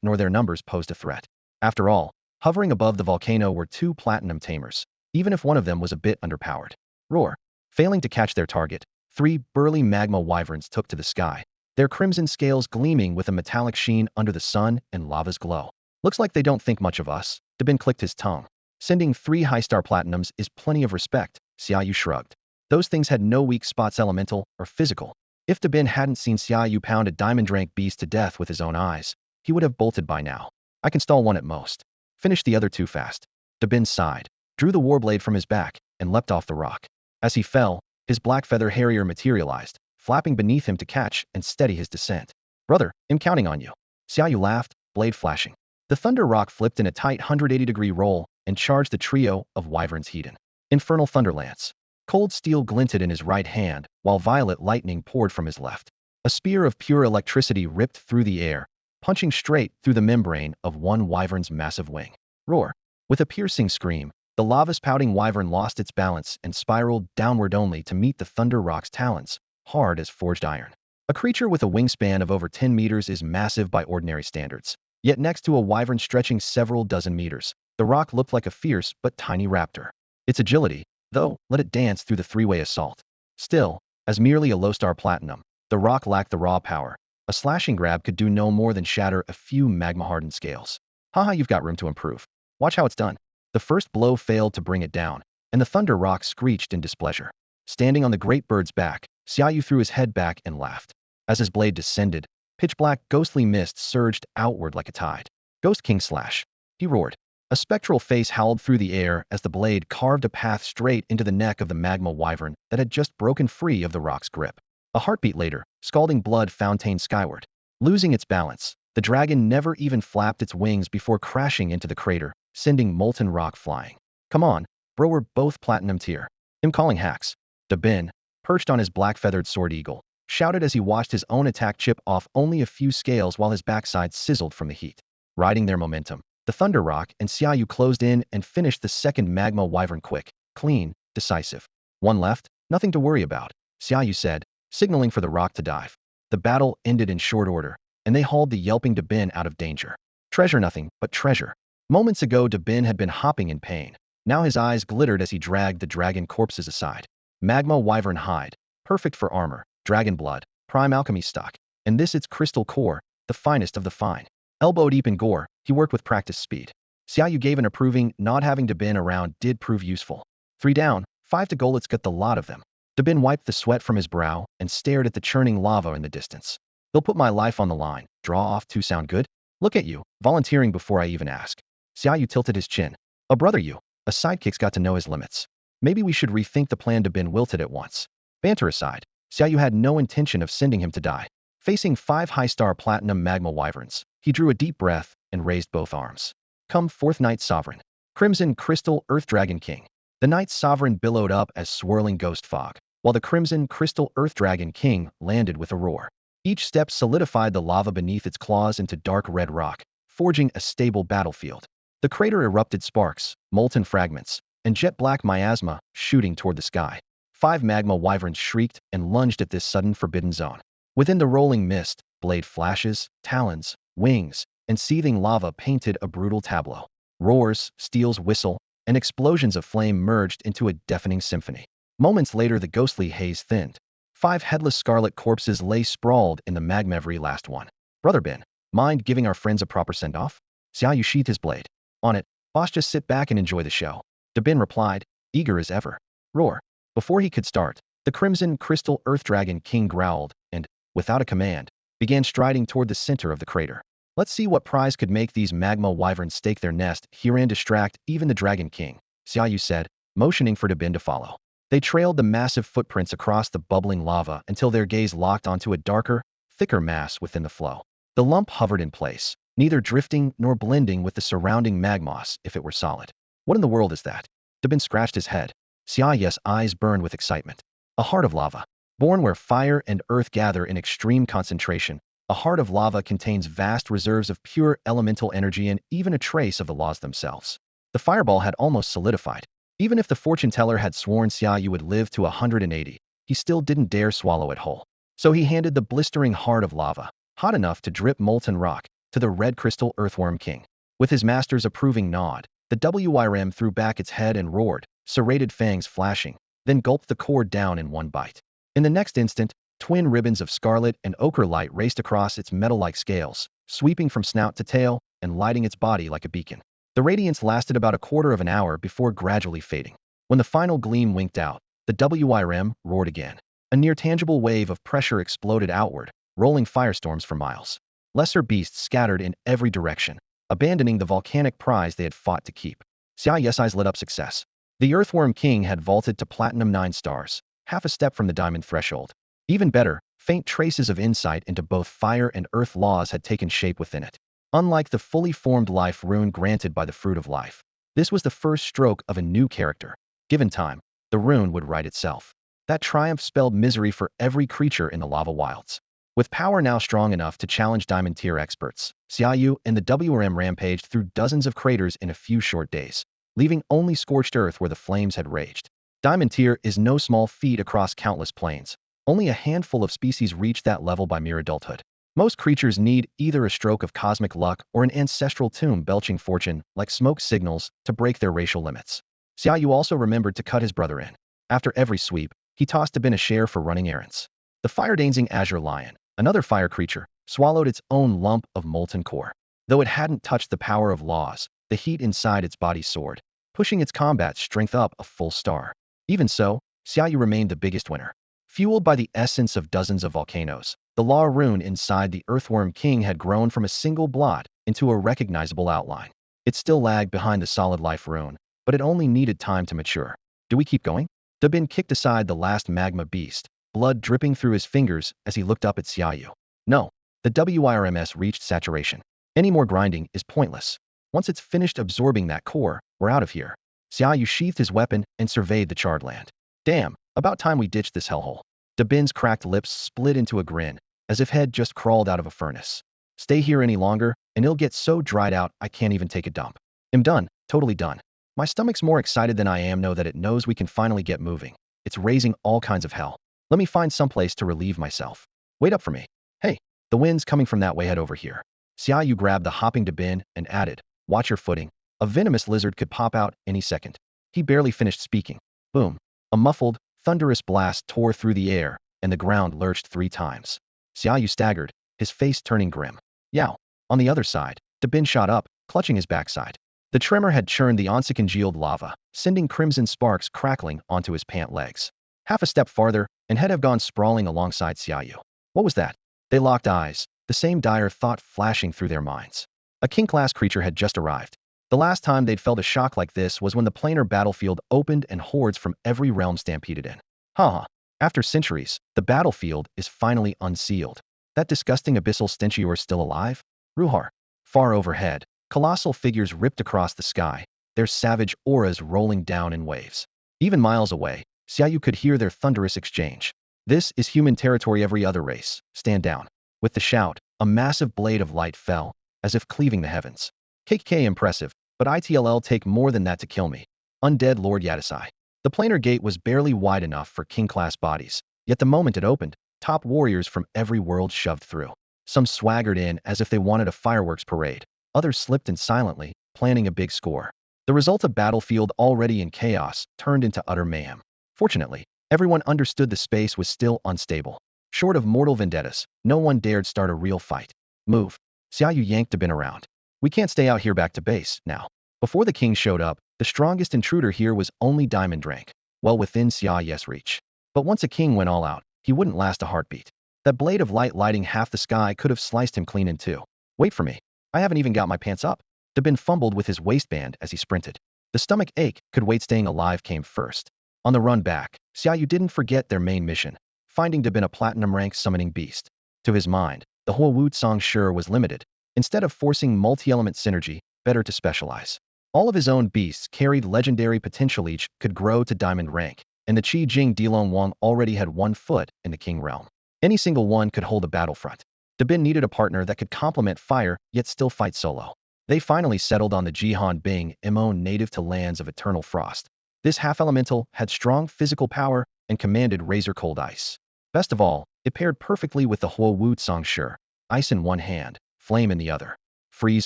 nor their numbers posed a threat. After all, hovering above the volcano were 2 platinum tamers, even if one of them was a bit underpowered. Roar! Failing to catch their target, 3 burly magma wyverns took to the sky, their crimson scales gleaming with a metallic sheen under the sun and lava's glow. Looks like they don't think much of us. Dabin clicked his tongue. Sending 3 high-star platinums is plenty of respect, Xiaoyu shrugged. Those things had no weak spots, elemental or physical. If Dabin hadn't seen Xiaoyu pound a diamond-rank beast to death with his own eyes, he would have bolted by now. I can stall one at most. Finish the other 2 fast. Dabin sighed, drew the warblade from his back, and leapt off the rock. As he fell, his black feather harrier materialized, flapping beneath him to catch and steady his descent. Brother, I'm counting on you. Xiaoyu laughed, blade flashing. The Thunder Rock flipped in a tight 180-degree roll and charged the trio of wyverns Hedon. Infernal Thunderlance. Cold steel glinted in his right hand, while violet lightning poured from his left. A spear of pure electricity ripped through the air, punching straight through the membrane of one wyvern's massive wing. Roar! With a piercing scream, the lava-spouting wyvern lost its balance and spiraled downward only to meet the Thunder Rock's talons, hard as forged iron. A creature with a wingspan of over 10 meters is massive by ordinary standards. Yet next to a wyvern stretching several dozen meters, the rock looked like a fierce but tiny raptor. Its agility, though, let it dance through the 3-way assault. Still, as merely a low-star platinum, the rock lacked the raw power. A slashing grab could do no more than shatter a few magma-hardened scales. Haha, you've got room to improve. Watch how it's done. The first blow failed to bring it down, and the Thunder Rock screeched in displeasure. Standing on the great bird's back, Xiaoyu threw his head back and laughed. As his blade descended, pitch-black ghostly mist surged outward like a tide. Ghost King Slash! He roared. A spectral face howled through the air as the blade carved a path straight into the neck of the magma wyvern that had just broken free of the rock's grip. A heartbeat later, scalding blood fountained skyward. Losing its balance, the dragon never even flapped its wings before crashing into the crater, sending molten rock flying. Come on, bro, we're both platinum tier. I'm calling hacks. Dabin, perched on his black-feathered sword eagle, shouted as he watched his own attack chip off only a few scales while his backside sizzled from the heat. Riding their momentum, the Thunder Rock and Xiaoyu closed in and finished the second magma wyvern quick, clean, decisive. One left, nothing to worry about, Xiaoyu said, signaling for the rock to dive. The battle ended in short order, and they hauled the yelping Dabin out of danger. Treasure nothing but treasure. Moments ago Dabin had been hopping in pain. Now his eyes glittered as he dragged the dragon corpses aside. Magma wyvern hide, perfect for armor, dragon blood, prime alchemy stock, and this its crystal core, the finest of the fine. Elbow deep in gore, he worked with practiced speed. Xiaoyu gave an approving nod. Having Dabin around did prove useful. 3 down, 5 to go, let's get the lot of them. Dabin wiped the sweat from his brow and stared at the churning lava in the distance. They'll put my life on the line. Draw off 2 sound good? Look at you, volunteering before I even ask. Xiaoyu tilted his chin. A brother you. a sidekick's got to know his limits. Maybe we should rethink the plan Dabin wilted at once. Banter aside, Xiaoyu had no intention of sending him to die. Facing 5 high-star platinum magma wyverns, he drew a deep breath and raised both arms. Come forth, Knight Sovereign. Crimson Crystal Earth Dragon King. The Knight Sovereign billowed up as swirling ghost fog, while the Crimson Crystal Earth Dragon King landed with a roar. Each step solidified the lava beneath its claws into dark red rock, forging a stable battlefield. The crater erupted sparks, molten fragments, and jet-black miasma shooting toward the sky. 5 magma wyverns shrieked and lunged at this sudden forbidden zone. Within the rolling mist, blade flashes, talons, wings, and seething lava painted a brutal tableau. Roars, steels whistle, and explosions of flame merged into a deafening symphony. Moments later, the ghostly haze thinned. 5 headless scarlet corpses lay sprawled in the magma. Every last one. Brother Bin, mind giving our friends a proper send-off? Xiaoyu sheathed his blade. On it, boss, just sit back and enjoy the show. Dabin replied, eager as ever. Roar. Before he could start, the Crimson Crystal Earth Dragon King growled and, without a command, began striding toward the center of the crater. Let's see what prize could make these magma wyverns stake their nest here and distract even the Dragon King, Xiaoyu said, motioning for Dabin to follow. They trailed the massive footprints across the bubbling lava until their gaze locked onto a darker, thicker mass within the flow. The lump hovered in place, neither drifting nor blending with the surrounding magmos if it were solid. What in the world is that? Dabin scratched his head. Xiaoyu's eyes burned with excitement. A heart of lava. Born where fire and earth gather in extreme concentration, a heart of lava contains vast reserves of pure elemental energy and even a trace of the laws themselves. The fireball had almost solidified. Even if the fortune teller had sworn Xiaoyu would live to 180, he still didn't dare swallow it whole. So he handed the blistering heart of lava, hot enough to drip molten rock, to the red crystal earthworm king. With his master's approving nod, the WYRM threw back its head and roared, serrated fangs flashing, then gulped the cord down in one bite. In the next instant, twin ribbons of scarlet and ochre light raced across its metal-like scales, sweeping from snout to tail and lighting its body like a beacon. The radiance lasted about a quarter of an hour before gradually fading. When the final gleam winked out, the WYRM roared again. A near-tangible wave of pressure exploded outward, rolling firestorms for miles. Lesser beasts scattered in every direction, abandoning the volcanic prize they had fought to keep. Xiaoyu's eyes lit up success. The Earthworm King had vaulted to platinum 9 stars, half a step from the diamond threshold. Even better, faint traces of insight into both fire and earth laws had taken shape within it. Unlike the fully formed life rune granted by the Fruit of Life, this was the first stroke of a new character. Given time, the rune would write itself. That triumph spelled misery for every creature in the lava wilds. With power now strong enough to challenge diamond tier experts, Xiaoyu and the WRM rampaged through dozens of craters in a few short days, leaving only scorched earth where the flames had raged. Diamond tier is no small feat across countless planes. Only a handful of species reach that level by mere adulthood. Most creatures need either a stroke of cosmic luck or an ancestral tomb belching fortune, like smoke signals, to break their racial limits. Xiaoyu also remembered to cut his brother in. After every sweep, he tossed Dabin a share for running errands. The fire-dancing azure lion, another fire creature, swallowed its own lump of molten core. Though it hadn't touched the power of laws, the heat inside its body soared, pushing its combat strength up a full star. Even so, Xiaoyu remained the biggest winner. Fueled by the essence of dozens of volcanoes, the law rune inside the Earthworm King had grown from a single blot into a recognizable outline. It still lagged behind the solid life rune, but it only needed time to mature. Do we keep going? Dabin kicked aside the last magma beast, blood dripping through his fingers as he looked up at Xiaoyu. No, the WYRMS reached saturation. Any more grinding is pointless. Once it's finished absorbing that core, we're out of here. Xiaoyu sheathed his weapon and surveyed the charred land. Damn, about time we ditched this hellhole. Dabin's cracked lips split into a grin, as if head just crawled out of a furnace. Stay here any longer, and it'll get so dried out I can't even take a dump. I'm done, totally done. My stomach's more excited than I am now that it knows we can finally get moving. It's raising all kinds of hell. Let me find someplace to relieve myself. Wait up for me. Hey, the wind's coming from that way, head over here. Xiaoyu grabbed the hopping Dabin and added, watch your footing. A venomous lizard could pop out any second. He barely finished speaking. Boom. A muffled, thunderous blast tore through the air, and the ground lurched 3 times. Xiaoyu staggered, his face turning grim. Yow. On the other side, Dabin shot up, clutching his backside. The tremor had churned the once-congealed lava, sending crimson sparks crackling onto his pant legs. Half a step farther, and he'd have gone sprawling alongside Xiaoyu. What was that? They locked eyes, the same dire thought flashing through their minds. A king-class creature had just arrived. The last time they'd felt a shock like this was when the planar battlefield opened and hordes from every realm stampeded in. Haha. After centuries, the battlefield is finally unsealed. That disgusting abyssal stenchior is still alive? Ruhar. Far overhead, colossal figures ripped across the sky, their savage auras rolling down in waves. Even miles away, Xiaoyu could hear their thunderous exchange. This is human territory, every other race. Stand down. With the shout, a massive blade of light fell, as if cleaving the heavens. KK impressive, but ITLL take more than that to kill me. Undead Lord Yatisai. The planar gate was barely wide enough for king-class bodies, yet the moment it opened, top warriors from every world shoved through. Some swaggered in as if they wanted a fireworks parade. Others slipped in silently, planning a big score. The result of battlefield already in chaos turned into utter mayhem. Fortunately, everyone understood the space was still unstable. Short of mortal vendettas, no one dared start a real fight. Move. Xiaoyu yanked Dabin around. We can't stay out here, back to base, now. Before the king showed up, the strongest intruder here was only Diamond Rank, well within Xiaoyu's reach. But once a king went all out, he wouldn't last a heartbeat. That blade of light lighting half the sky could have sliced him clean in two. Wait for me. I haven't even got my pants up. Dabin fumbled with his waistband as he sprinted. The stomach ache could wait. Staying alive came first. On the run back, Xiaoyu didn't forget their main mission, finding Dabin a platinum rank summoning beast. To his mind, the whole Wu Tsang sure was limited. Instead of forcing multi-element synergy, better to specialize. All of his own beasts carried legendary potential, each could grow to diamond rank, and the Qi Jing Dilong Wang already had 1 foot in the king realm. Any single one could hold a battlefront. Dabin needed a partner that could complement fire, yet still fight solo. They finally settled on the Jihan Bing, Imon, native to lands of eternal frost. This half-elemental had strong physical power and commanded razor-cold ice. Best of all, it paired perfectly with the Huo Wu Tsang Shi, ice in one hand, flame in the other. Freeze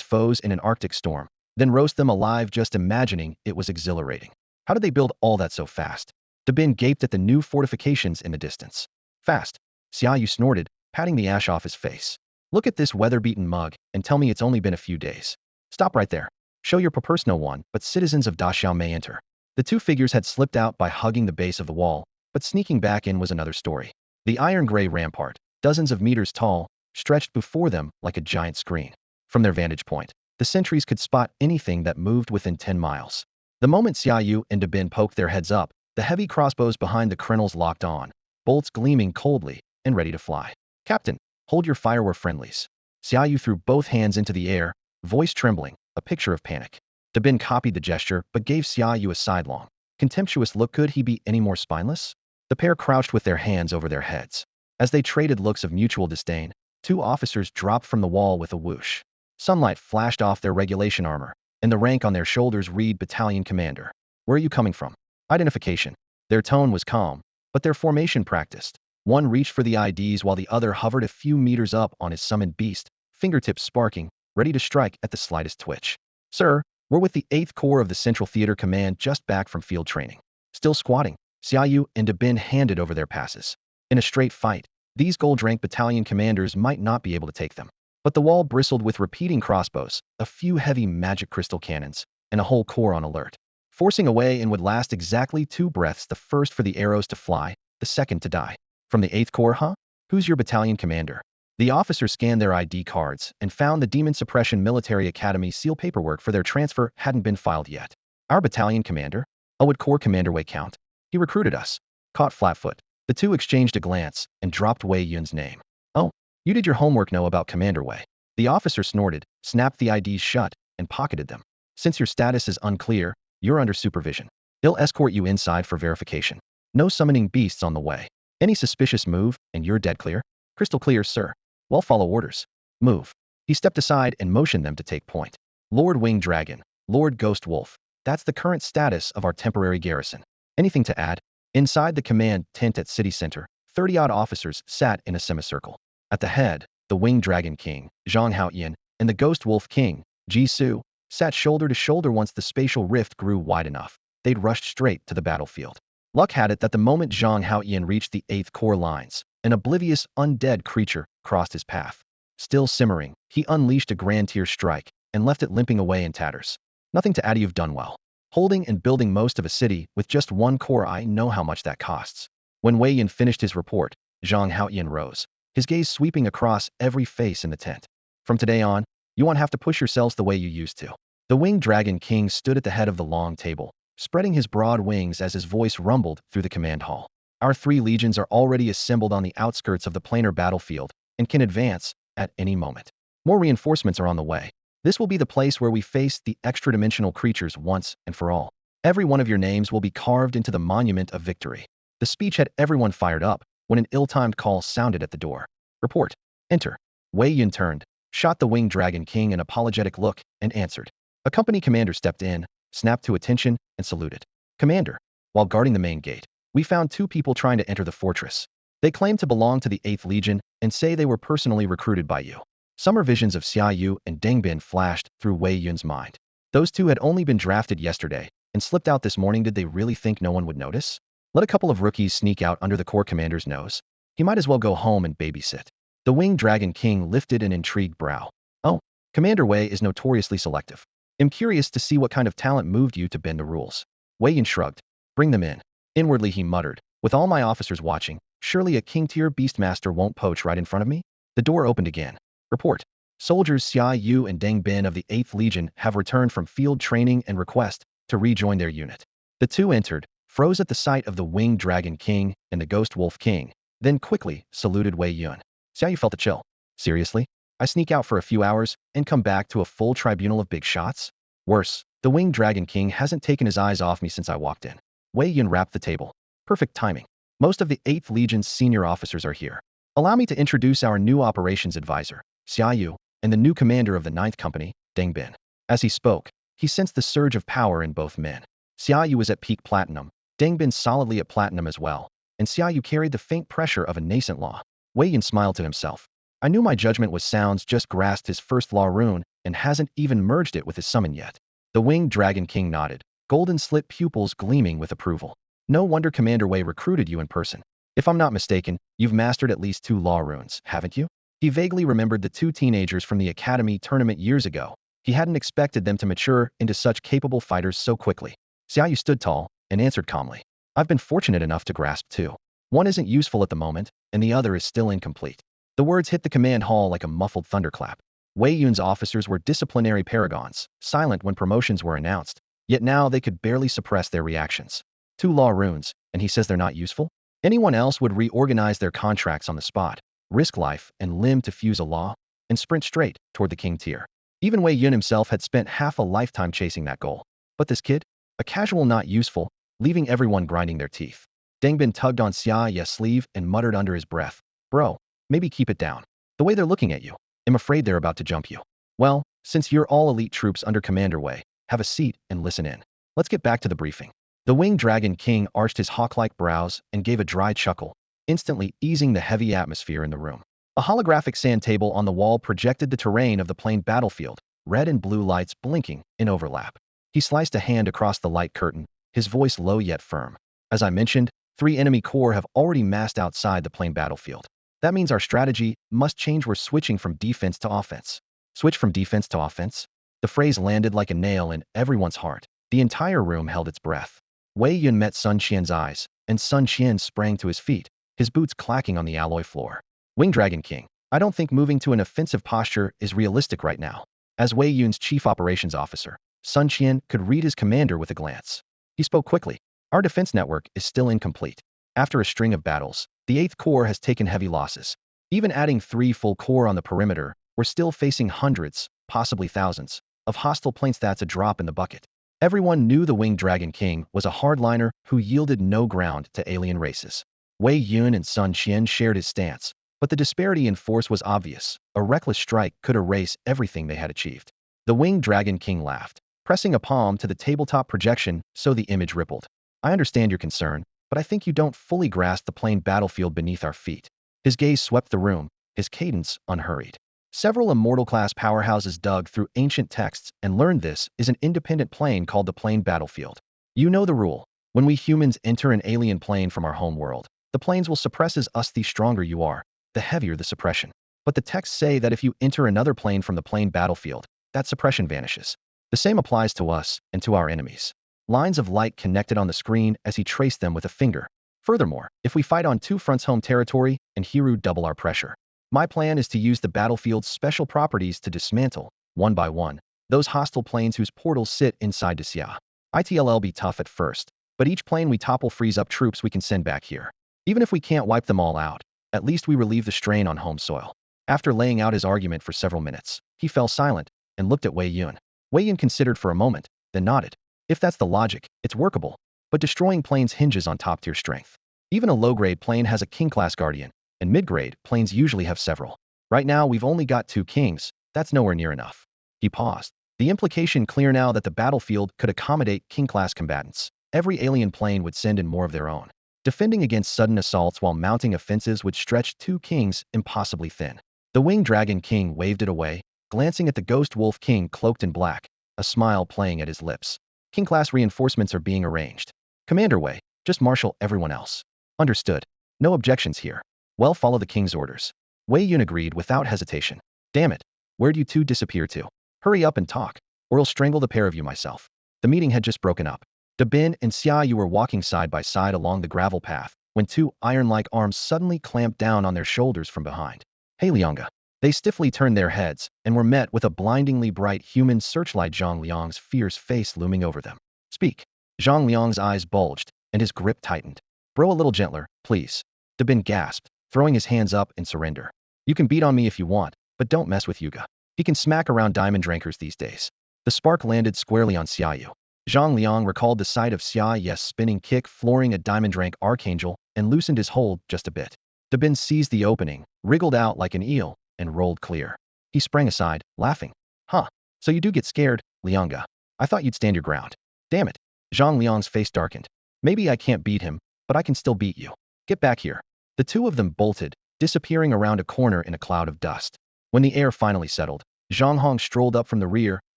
foes in an Arctic storm, then roast them alive. Just imagining it was exhilarating. How did they build all that so fast? Dabin gaped at the new fortifications in the distance. Fast. Xiaoyu snorted, patting the ash off his face. Look at this weather-beaten mug, and tell me it's only been a few days. Stop right there. Show your papers. No one but citizens of Daxiao may enter. The two figures had slipped out by hugging the base of the wall, but sneaking back in was another story. The iron-gray rampart, dozens of meters tall, stretched before them like a giant screen. From their vantage point, the sentries could spot anything that moved within 10 miles. The moment Xiaoyu and Dabin poked their heads up, the heavy crossbows behind the crenels locked on, bolts gleaming coldly and ready to fly. Captain, hold your fire, we're friendlies. Xiaoyu threw both hands into the air, voice trembling, a picture of panic. Dabin copied the gesture but gave Xiaoyu a sidelong, contemptuous look. Could he be any more spineless? The pair crouched with their hands over their heads. As they traded looks of mutual disdain, 2 officers dropped from the wall with a whoosh. Sunlight flashed off their regulation armor, and the rank on their shoulders read Battalion Commander. Where are you coming from? Identification. Their tone was calm, but their formation practiced. One reached for the IDs while the other hovered a few meters up on his summoned beast, fingertips sparking, ready to strike at the slightest twitch. Sir, we're with the 8th Corps of the Central Theater Command, just back from field training. Still squatting, Xiaoyu and Dabin handed over their passes. In a straight fight, these gold-rank battalion commanders might not be able to take them. But the wall bristled with repeating crossbows, a few heavy magic crystal cannons, and a whole corps on alert. Forcing away and would last exactly 2 breaths, the first for the arrows to fly, the second to die. From the 8th Corps, huh? Who's your battalion commander? The officer scanned their ID cards and found the Demon Suppression Military Academy seal paperwork for their transfer hadn't been filed yet. Our battalion commander? Oh, what Corps commander Wei count? He recruited us. Caught flatfoot. The two exchanged a glance and dropped Wei Yun's name. Oh, you did your homework, know about Commander Wei. The officer snorted, snapped the IDs shut, and pocketed them. Since your status is unclear, you're under supervision. He'll escort you inside for verification. No summoning beasts on the way. Any suspicious move, and you're dead clear? Crystal clear, sir. Well, follow orders. Move. He stepped aside and motioned them to take point. Lord Winged Dragon, Lord Ghost Wolf. That's the current status of our temporary garrison. Anything to add? Inside the command tent at City Center, 30-odd officers sat in a semicircle. At the head, the Winged Dragon King, Zhang Haoyan, and the Ghost Wolf King, Ji Su, sat shoulder to shoulder. Once the spatial rift grew wide enough, they'd rushed straight to the battlefield. Luck had it that the moment Zhang Haoyan reached the 8th Corps lines, an oblivious undead creature crossed his path. Still simmering, he unleashed a grand tier strike and left it limping away in tatters. Nothing to add, you've done well. Holding and building most of a city with just 1 corps, I know how much that costs. When Wei Yan finished his report, Zhang Haoyan rose, his gaze sweeping across every face in the tent. From today on, you won't have to push yourselves the way you used to. The winged dragon king stood at the head of the long table, spreading his broad wings as his voice rumbled through the command hall. Our 3 legions are already assembled on the outskirts of the planar battlefield and can advance at any moment. More reinforcements are on the way. This will be the place where we face the extra-dimensional creatures once and for all. Every one of your names will be carved into the monument of victory. The speech had everyone fired up when an ill-timed call sounded at the door. Report. Enter. Wei Yun turned, shot the winged dragon king an apologetic look, and answered. A company commander stepped in, snapped to attention, and saluted. Commander, while guarding the main gate, we found 2 people trying to enter the fortress. They claim to belong to the 8th Legion and say they were personally recruited by you. Summer visions of Xiaoyu and Deng Bin flashed through Wei Yun's mind. Those 2 had only been drafted yesterday and slipped out this morning. Did they really think no one would notice? Let a couple of rookies sneak out under the core commander's nose. He might as well go home and babysit. The winged dragon king lifted an intrigued brow. Oh, Commander Wei is notoriously selective. I'm curious to see what kind of talent moved you to bend the rules. Wei Yun shrugged. Bring them in. Inwardly he muttered, with all my officers watching, surely a king-tier beastmaster won't poach right in front of me? The door opened again. Report. Soldiers Xia Yu and Deng Bin of the 8th Legion have returned from field training and request to rejoin their unit. The 2 entered, froze at the sight of the winged dragon king and the ghost wolf king, then quickly saluted Wei Yun. Xiaoyu felt a chill. Seriously? I sneak out for a few hours and come back to a full tribunal of big shots? Worse, the winged dragon king hasn't taken his eyes off me since I walked in. Wei Yun rapped the table. Perfect timing. Most of the 8th Legion's senior officers are here. Allow me to introduce our new operations advisor, Xiaoyu, and the new commander of the 9th Company, Deng Bin. As he spoke, he sensed the surge of power in both men. Xiaoyu was at peak platinum, Deng Bin solidly at platinum as well, and Xiaoyu carried the faint pressure of a nascent law. Wei Yun smiled to himself. I knew my judgment was sound, just grasped his first law rune and hasn't even merged it with his summon yet. The winged dragon king nodded, golden slit pupils gleaming with approval. No wonder Commander Wei recruited you in person. If I'm not mistaken, you've mastered at least 2 law runes, haven't you? He vaguely remembered the 2 teenagers from the academy tournament years ago. He hadn't expected them to mature into such capable fighters so quickly. Xiaoyu stood tall and answered calmly. I've been fortunate enough to grasp 2. One isn't useful at the moment, and the other is still incomplete. The words hit the command hall like a muffled thunderclap. Wei Yun's officers were disciplinary paragons, silent when promotions were announced, yet now they could barely suppress their reactions. 2 law runes, and he says they're not useful? Anyone else would reorganize their contracts on the spot, risk life and limb to fuse a law, and sprint straight toward the king tier. Even Wei Yun himself had spent half a lifetime chasing that goal. But this kid? A casual not useful, leaving everyone grinding their teeth. Deng Bin tugged on Xiaoyu's sleeve and muttered under his breath. Bro, maybe keep it down. The way they're looking at you, I'm afraid they're about to jump you. Well, since you're all elite troops under Commander Wei, have a seat and listen in. Let's get back to the briefing. The winged dragon king arched his hawk-like brows and gave a dry chuckle, instantly easing the heavy atmosphere in the room. A holographic sand table on the wall projected the terrain of the plain battlefield, red and blue lights blinking in overlap. He sliced a hand across the light curtain, his voice low yet firm. As I mentioned, 3 enemy corps have already massed outside the plain battlefield. That means our strategy must change. We're switching from defense to offense. Switch from defense to offense? The phrase landed like a nail in everyone's heart. The entire room held its breath. Wei Yun met Sun Qian's eyes, and Sun Qian sprang to his feet, his boots clacking on the alloy floor. Winged Dragon King, I don't think moving to an offensive posture is realistic right now. As Wei Yun's chief operations officer, Sun Qian could read his commander with a glance. He spoke quickly. Our defense network is still incomplete. After a string of battles, the 8th Corps has taken heavy losses. Even adding 3 full corps on the perimeter, we're still facing hundreds, possibly thousands, of hostile planes. That's a drop in the bucket. Everyone knew the Winged Dragon King was a hardliner who yielded no ground to alien races. Wei Yun and Sun Qian shared his stance, but the disparity in force was obvious. A reckless strike could erase everything they had achieved. The Winged Dragon King laughed, pressing a palm to the tabletop projection so the image rippled. I understand your concern, but I think you don't fully grasp the plain battlefield beneath our feet. His gaze swept the room, his cadence unhurried. Several immortal-class powerhouses dug through ancient texts and learned this is an independent plane called the plain battlefield. You know the rule. When we humans enter an alien plane from our home world, the planes will suppress us. The stronger you are, the heavier the suppression. But the texts say that if you enter another plane from the plain battlefield, that suppression vanishes. The same applies to us and to our enemies. Lines of light connected on the screen as he traced them with a finger. Furthermore, if we fight on 2 fronts, home territory and Hiru, double our pressure. My plan is to use the battlefield's special properties to dismantle, one by one, Those hostile planes whose portals sit inside Xia. It'll be tough at first, but each plane we topple frees up troops we can send back here. Even if we can't wipe them all out, at least we relieve the strain on home soil. After laying out his argument for several minutes, he fell silent and looked at Wei-Yun. Wei-Yun considered for a moment, then nodded. If that's the logic, it's workable. But destroying planes hinges on top-tier strength. Even a low-grade plane has a king-class guardian, and mid-grade planes usually have several. Right now, we've only got 2 kings. That's nowhere near enough. He paused. The implication clear now that the battlefield could accommodate king-class combatants. Every alien plane would send in more of their own. Defending against sudden assaults while mounting offensives would stretch 2 kings impossibly thin. The winged dragon king waved it away, glancing at the ghost wolf king cloaked in black, a smile playing at his lips. King-class reinforcements are being arranged. Commander Wei, just marshal everyone else. Understood. No objections here. Well, follow the king's orders. Wei-Yun agreed without hesitation. Damn it. Where'd you two disappear to? Hurry up and talk, or I'll strangle the pair of you myself. The meeting had just broken up. Dabin and Xiaoyu were walking side by side along the gravel path when 2 iron-like arms suddenly clamped down on their shoulders from behind. Hey Lianga. They stiffly turned their heads and were met with a blindingly bright human searchlight. Zhang Liang's fierce face looming over them. Speak. Zhang Liang's eyes bulged and his grip tightened. Bro, a little gentler, please. Dabin gasped, throwing his hands up in surrender. You can beat on me if you want, but don't mess with Yuga. He can smack around diamond drankers these days. The spark landed squarely on Xiaoyu. Zhang Liang recalled the sight of Xiaoyu's spinning kick flooring a diamond drank archangel and loosened his hold just a bit. Dabin seized the opening, wriggled out like an eel, and rolled clear. He sprang aside, laughing. Huh. So you do get scared, Lianga. I thought you'd stand your ground. Damn it. Zhang Liang's face darkened. Maybe I can't beat him, but I can still beat you. Get back here. The 2 of them bolted, disappearing around a corner in a cloud of dust. When the air finally settled, Zhang Hong strolled up from the rear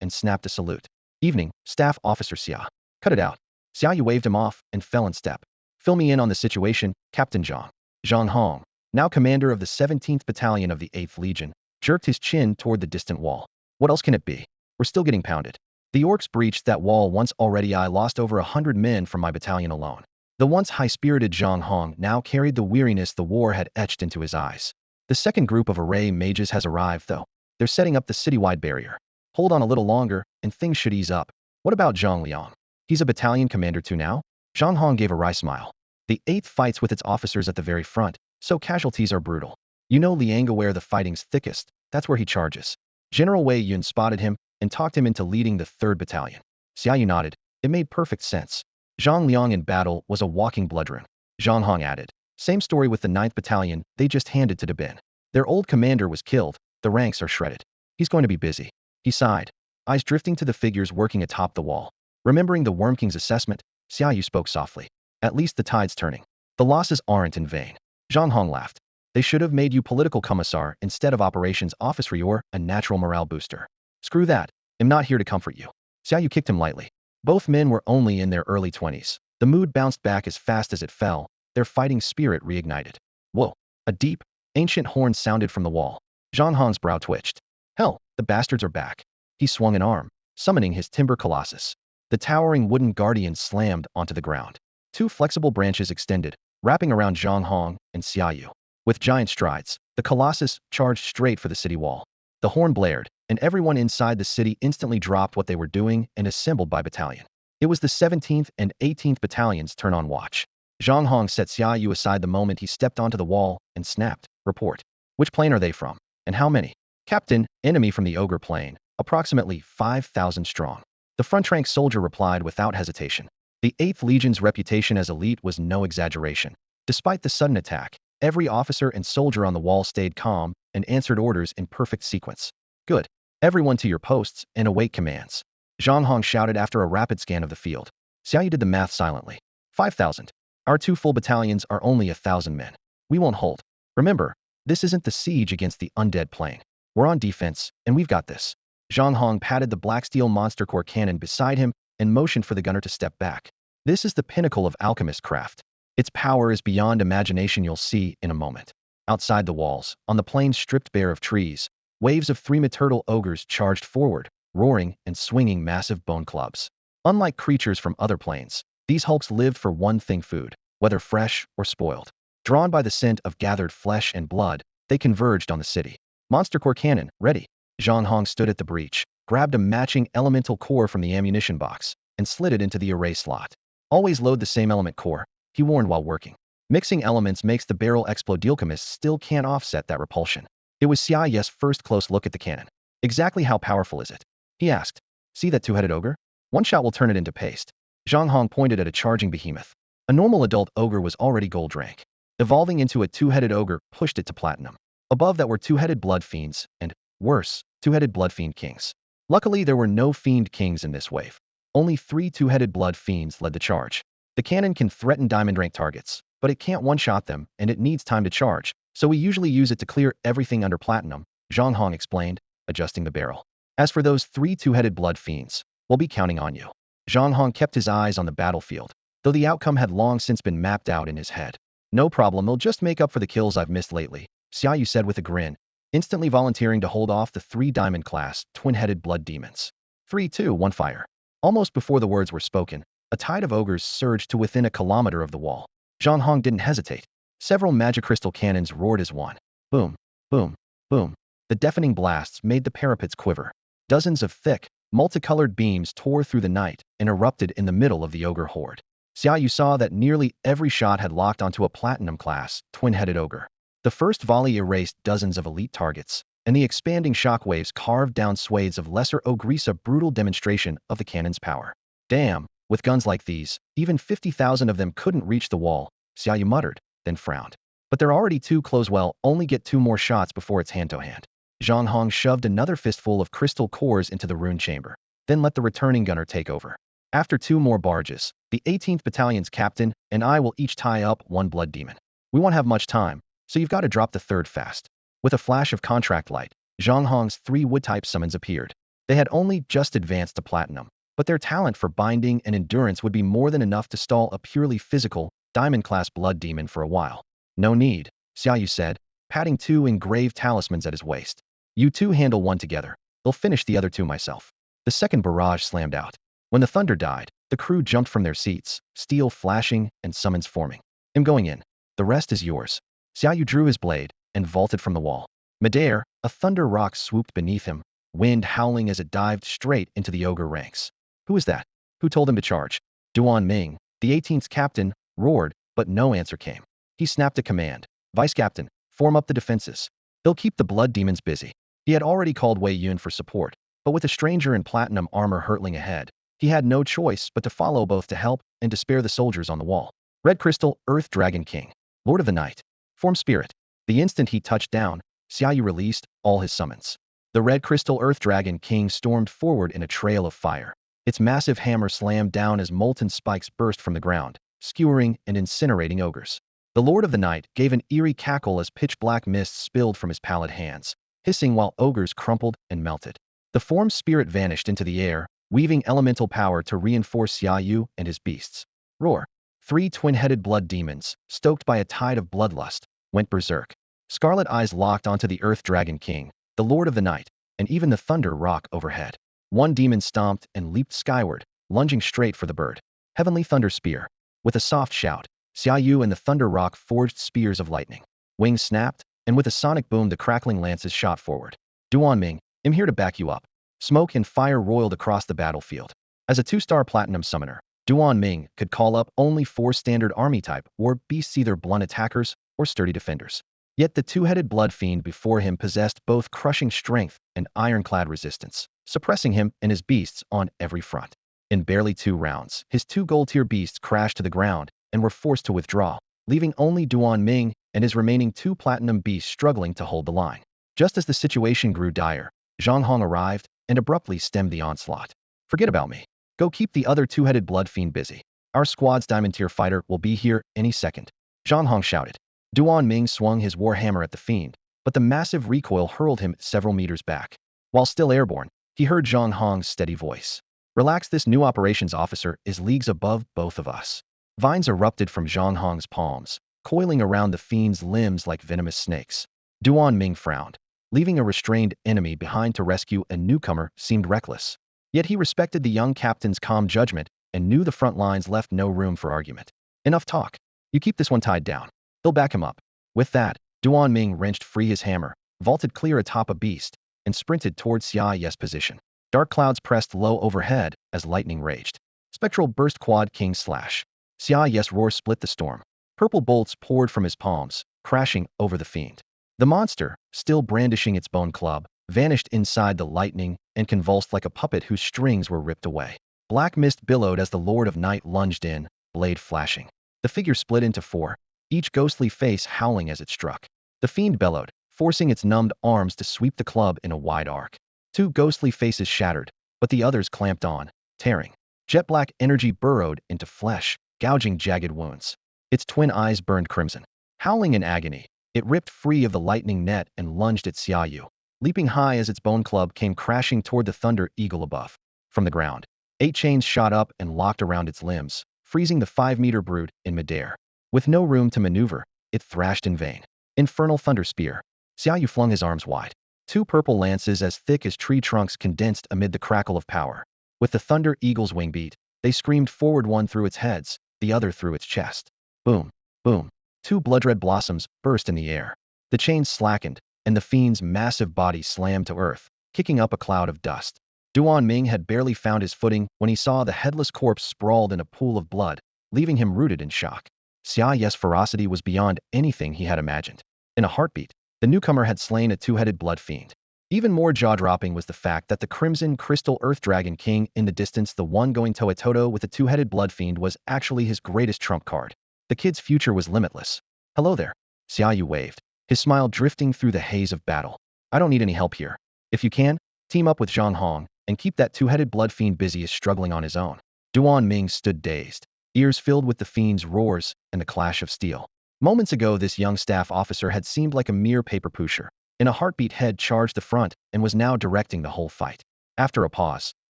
and snapped a salute. Evening, Staff Officer Xia. Cut it out. Xiaoyu waved him off and fell in step. Fill me in on the situation, Captain Zhang. Zhang Hong, now commander of the 17th Battalion of the 8th Legion, jerked his chin toward the distant wall. What else can it be? We're still getting pounded. The orcs breached that wall once already. I lost over 100 men from my battalion alone. The once high-spirited Zhang Hong now carried the weariness the war had etched into his eyes. The second group of array mages has arrived, though. They're setting up the citywide barrier. Hold on a little longer, and things should ease up. What about Zhang Liang? He's a battalion commander too now? Zhang Hong gave a wry smile. The 8th fights with its officers at the very front, so casualties are brutal. You know Lianga where the fighting's thickest, that's where he charges. General Wei Yun spotted him and talked him into leading the 3rd Battalion. Xiaoyu nodded. It made perfect sense. Zhang Liang in battle was a walking bloodroom. Zhang Hong added. Same story with the 9th Battalion they just handed to Dabin. Their old commander was killed, the ranks are shredded. He's going to be busy. He sighed, eyes drifting to the figures working atop the wall. Remembering the Worm King's assessment, Xiaoyu spoke softly. At least the tide's turning. The losses aren't in vain. Zhang Hong laughed. They should have made you political commissar instead of operations officer. You're a natural morale booster. Screw that. I'm not here to comfort you. Xiaoyu kicked him lightly. Both men were only in their early 20s. The mood bounced back as fast as it fell, their fighting spirit reignited. Whoa. A deep, ancient horn sounded from the wall. Zhang Hong's brow twitched. Hell, the bastards are back. He swung an arm, summoning his timber colossus. The towering wooden guardian slammed onto the ground. 2 flexible branches extended, wrapping around Zhang Hong and Xiaoyu. With giant strides, the colossus charged straight for the city wall. The horn blared, and everyone inside the city instantly dropped what they were doing and assembled by battalion. It was the 17th and 18th Battalions' turn on watch. Zhang Hong set Xiaoyu aside the moment he stepped onto the wall and snapped, Report. Which plane are they from? And how many? Captain, enemy from the Ogre plane, approximately 5,000 strong. The front-rank soldier replied without hesitation. The 8th Legion's reputation as elite was no exaggeration. Despite the sudden attack, every officer and soldier on the wall stayed calm and answered orders in perfect sequence. Good. Everyone to your posts and await commands. Zhang Hong shouted after a rapid scan of the field. Xiaoyu did the math silently. 5,000. Our 2 full battalions are only 1,000 men. We won't hold. Remember, this isn't the siege against the undead plane. We're on defense, and we've got this. Zhang Hong patted the black steel monster core cannon beside him and motioned for the gunner to step back. This is the pinnacle of alchemist craft. Its power is beyond imagination. You'll see in a moment. Outside the walls, on the plain stripped bare of trees, waves of 3 turtle ogres charged forward, roaring and swinging massive bone clubs. Unlike creatures from other planes, these hulks lived for one thing: food, whether fresh or spoiled. Drawn by the scent of gathered flesh and blood, they converged on the city. Monster core cannon, ready. Zhang Hong stood at the breach, grabbed a matching elemental core from the ammunition box, and slid it into the array slot. Always load the same element core, he warned while working. Mixing elements makes the barrel explode. Alchemists still can't offset that repulsion. It was Xiao's first close look at the cannon. Exactly how powerful is it? He asked. See that two-headed ogre? One shot will turn it into paste. Zhang Hong pointed at a charging behemoth. A normal adult ogre was already gold rank. Evolving into a two-headed ogre pushed it to platinum. Above that were two-headed blood fiends, and, worse, two-headed blood fiend kings. Luckily, there were no fiend kings in this wave. Only 3 two-headed blood fiends led the charge. The cannon can threaten diamond rank targets, but it can't one-shot them, and it needs time to charge, so we usually use it to clear everything under platinum, Zhang Hong explained, adjusting the barrel. As for those 3 two-headed blood fiends, we'll be counting on you. Zhang Hong kept his eyes on the battlefield, though the outcome had long since been mapped out in his head. No problem, they'll just make up for the kills I've missed lately, Xiaoyu said with a grin, instantly volunteering to hold off the 3 diamond-class, twin-headed blood demons. 3, 2, 1 fire. Almost before the words were spoken, a tide of ogres surged to within a kilometer of the wall. Zhang Hong didn't hesitate. Several magic crystal cannons roared as one. Boom, boom, boom. The deafening blasts made the parapets quiver. Dozens of thick, multicolored beams tore through the night and erupted in the middle of the ogre horde. Xiaoyu saw that nearly every shot had locked onto a platinum-class, twin-headed ogre. The first volley erased dozens of elite targets, and the expanding shockwaves carved down swathes of lesser ogres, a brutal demonstration of the cannon's power. Damn, with guns like these, even 50,000 of them couldn't reach the wall, Xiaoyu muttered, then frowned. But they're already too close, well, only get 2 more shots before it's hand-to-hand. Zhang Hong shoved another fistful of crystal cores into the rune chamber, then let the returning gunner take over. After 2 more barges, the 18th Battalion's captain and I will each tie up 1 blood demon. We won't have much time, so you've got to drop the 3rd fast. With a flash of contract light, Zhang Hong's 3 wood-type summons appeared. They had only just advanced to platinum, but their talent for binding and endurance would be more than enough to stall a purely physical, diamond-class blood demon for a while. No need, Xiaoyu said, patting 2 engraved talismans at his waist. You 2 handle 1 together. They'll finish the other 2 myself. The second barrage slammed out. When the thunder died, the crew jumped from their seats, steel flashing and summons forming. I'm going in. The rest is yours. Xiaoyu drew his blade and vaulted from the wall. Midair, a thunder rock swooped beneath him, wind howling as it dived straight into the ogre ranks. Who is that? Who told him to charge? Duan Ming, the 18th's captain, roared, but no answer came. He snapped a command. Vice Captain, form up the defenses. They'll keep the blood demons busy. He had already called Wei Yun for support, but with a stranger in platinum armor hurtling ahead, he had no choice but to follow both to help and to spare the soldiers on the wall. Red Crystal, Earth Dragon King, Lord of the Night, form spirit. The instant he touched down, Xiaoyu released all his summons. The Red Crystal Earth Dragon King stormed forward in a trail of fire. Its massive hammer slammed down as molten spikes burst from the ground, skewering and incinerating ogres. The Lord of the Night gave an eerie cackle as pitch-black mist spilled from his pallid hands, hissing while ogres crumpled and melted. The form spirit vanished into the air, weaving elemental power to reinforce Xiaoyu and his beasts. Roar! 3 twin-headed blood demons, stoked by a tide of bloodlust, went berserk. Scarlet eyes locked onto the Earth Dragon King, the Lord of the Night, and even the thunder rock overhead. One demon stomped and leaped skyward, lunging straight for the bird. Heavenly Thunder Spear. With a soft shout, Xiaoyu and the thunder rock forged spears of lightning. Wings snapped, and with a sonic boom the crackling lances shot forward. Duan Ming, I'm here to back you up. Smoke and fire roiled across the battlefield. As a 2-star platinum summoner, Duan Ming could call up only 4 standard army type or beasts, either blunt attackers or sturdy defenders. Yet the 2-headed blood fiend before him possessed both crushing strength and ironclad resistance, suppressing him and his beasts on every front. In barely 2 rounds, his 2 gold-tier beasts crashed to the ground and were forced to withdraw, leaving only Duan Ming and his remaining 2 platinum beasts struggling to hold the line. Just as the situation grew dire, Zhang Hong arrived and abruptly stemmed the onslaught. Forget about me. Go keep the other 2-headed blood fiend busy. Our squad's diamond-tier fighter will be here any second. Zhang Hong shouted. Duan Ming swung his warhammer at the fiend, but the massive recoil hurled him several meters back. While still airborne, he heard Zhang Hong's steady voice. Relax, this new operations officer is leagues above both of us. Vines erupted from Zhang Hong's palms, coiling around the fiend's limbs like venomous snakes. Duan Ming frowned. Leaving a restrained enemy behind to rescue a newcomer seemed reckless. Yet he respected the young captain's calm judgment and knew the front lines left no room for argument. Enough talk. You keep this one tied down. They'll back him up. With that, Duan Ming wrenched free his hammer, vaulted clear atop a beast, and sprinted towards Xiaoyu's position. Dark clouds pressed low overhead as lightning raged. Spectral burst quad king slash. Xia Yes roar split the storm. Purple bolts poured from his palms, crashing over the fiend. The monster, still brandishing its bone club, vanished inside the lightning and convulsed like a puppet whose strings were ripped away. Black mist billowed as the Lord of Night lunged in, blade flashing. The figure split into four, each ghostly face howling as it struck. The fiend bellowed, forcing its numbed arms to sweep the club in a wide arc. Two ghostly faces shattered, but the others clamped on, tearing. Jet black energy burrowed into flesh, gouging jagged wounds. Its twin eyes burned crimson. Howling in agony, it ripped free of the lightning net and lunged at Xiaoyu, leaping high as its bone club came crashing toward the thunder eagle above. From the ground, 8 chains shot up and locked around its limbs, freezing the 5-meter brute in midair. With no room to maneuver, it thrashed in vain. Infernal thunder spear. Xiaoyu flung his arms wide. 2 purple lances as thick as tree trunks condensed amid the crackle of power. With the thunder eagle's wing beat, they screamed forward, one through its heads, the other through its chest. Boom, boom. 2 blood-red blossoms burst in the air. The chains slackened, and the fiend's massive body slammed to earth, kicking up a cloud of dust. Duan Ming had barely found his footing when he saw the headless corpse sprawled in a pool of blood, leaving him rooted in shock. Xia Yes' ferocity was beyond anything he had imagined. In a heartbeat, the newcomer had slain a 2-headed blood fiend. Even more jaw-dropping was the fact that the Crimson Crystal Earth Dragon King in the distance, the one going toe-to-toe with the 2-headed blood fiend, was actually his greatest trump card. The kid's future was limitless. Hello there. Xiaoyu waved, his smile drifting through the haze of battle. I don't need any help here. If you can, team up with Zhang Hong and keep that 2-headed blood fiend busy as struggling on his own. Duan Ming stood dazed, ears filled with the fiend's roars and the clash of steel. Moments ago, this young staff officer had seemed like a mere paper pusher. In a heartbeat, head charged the front and was now directing the whole fight. After a pause,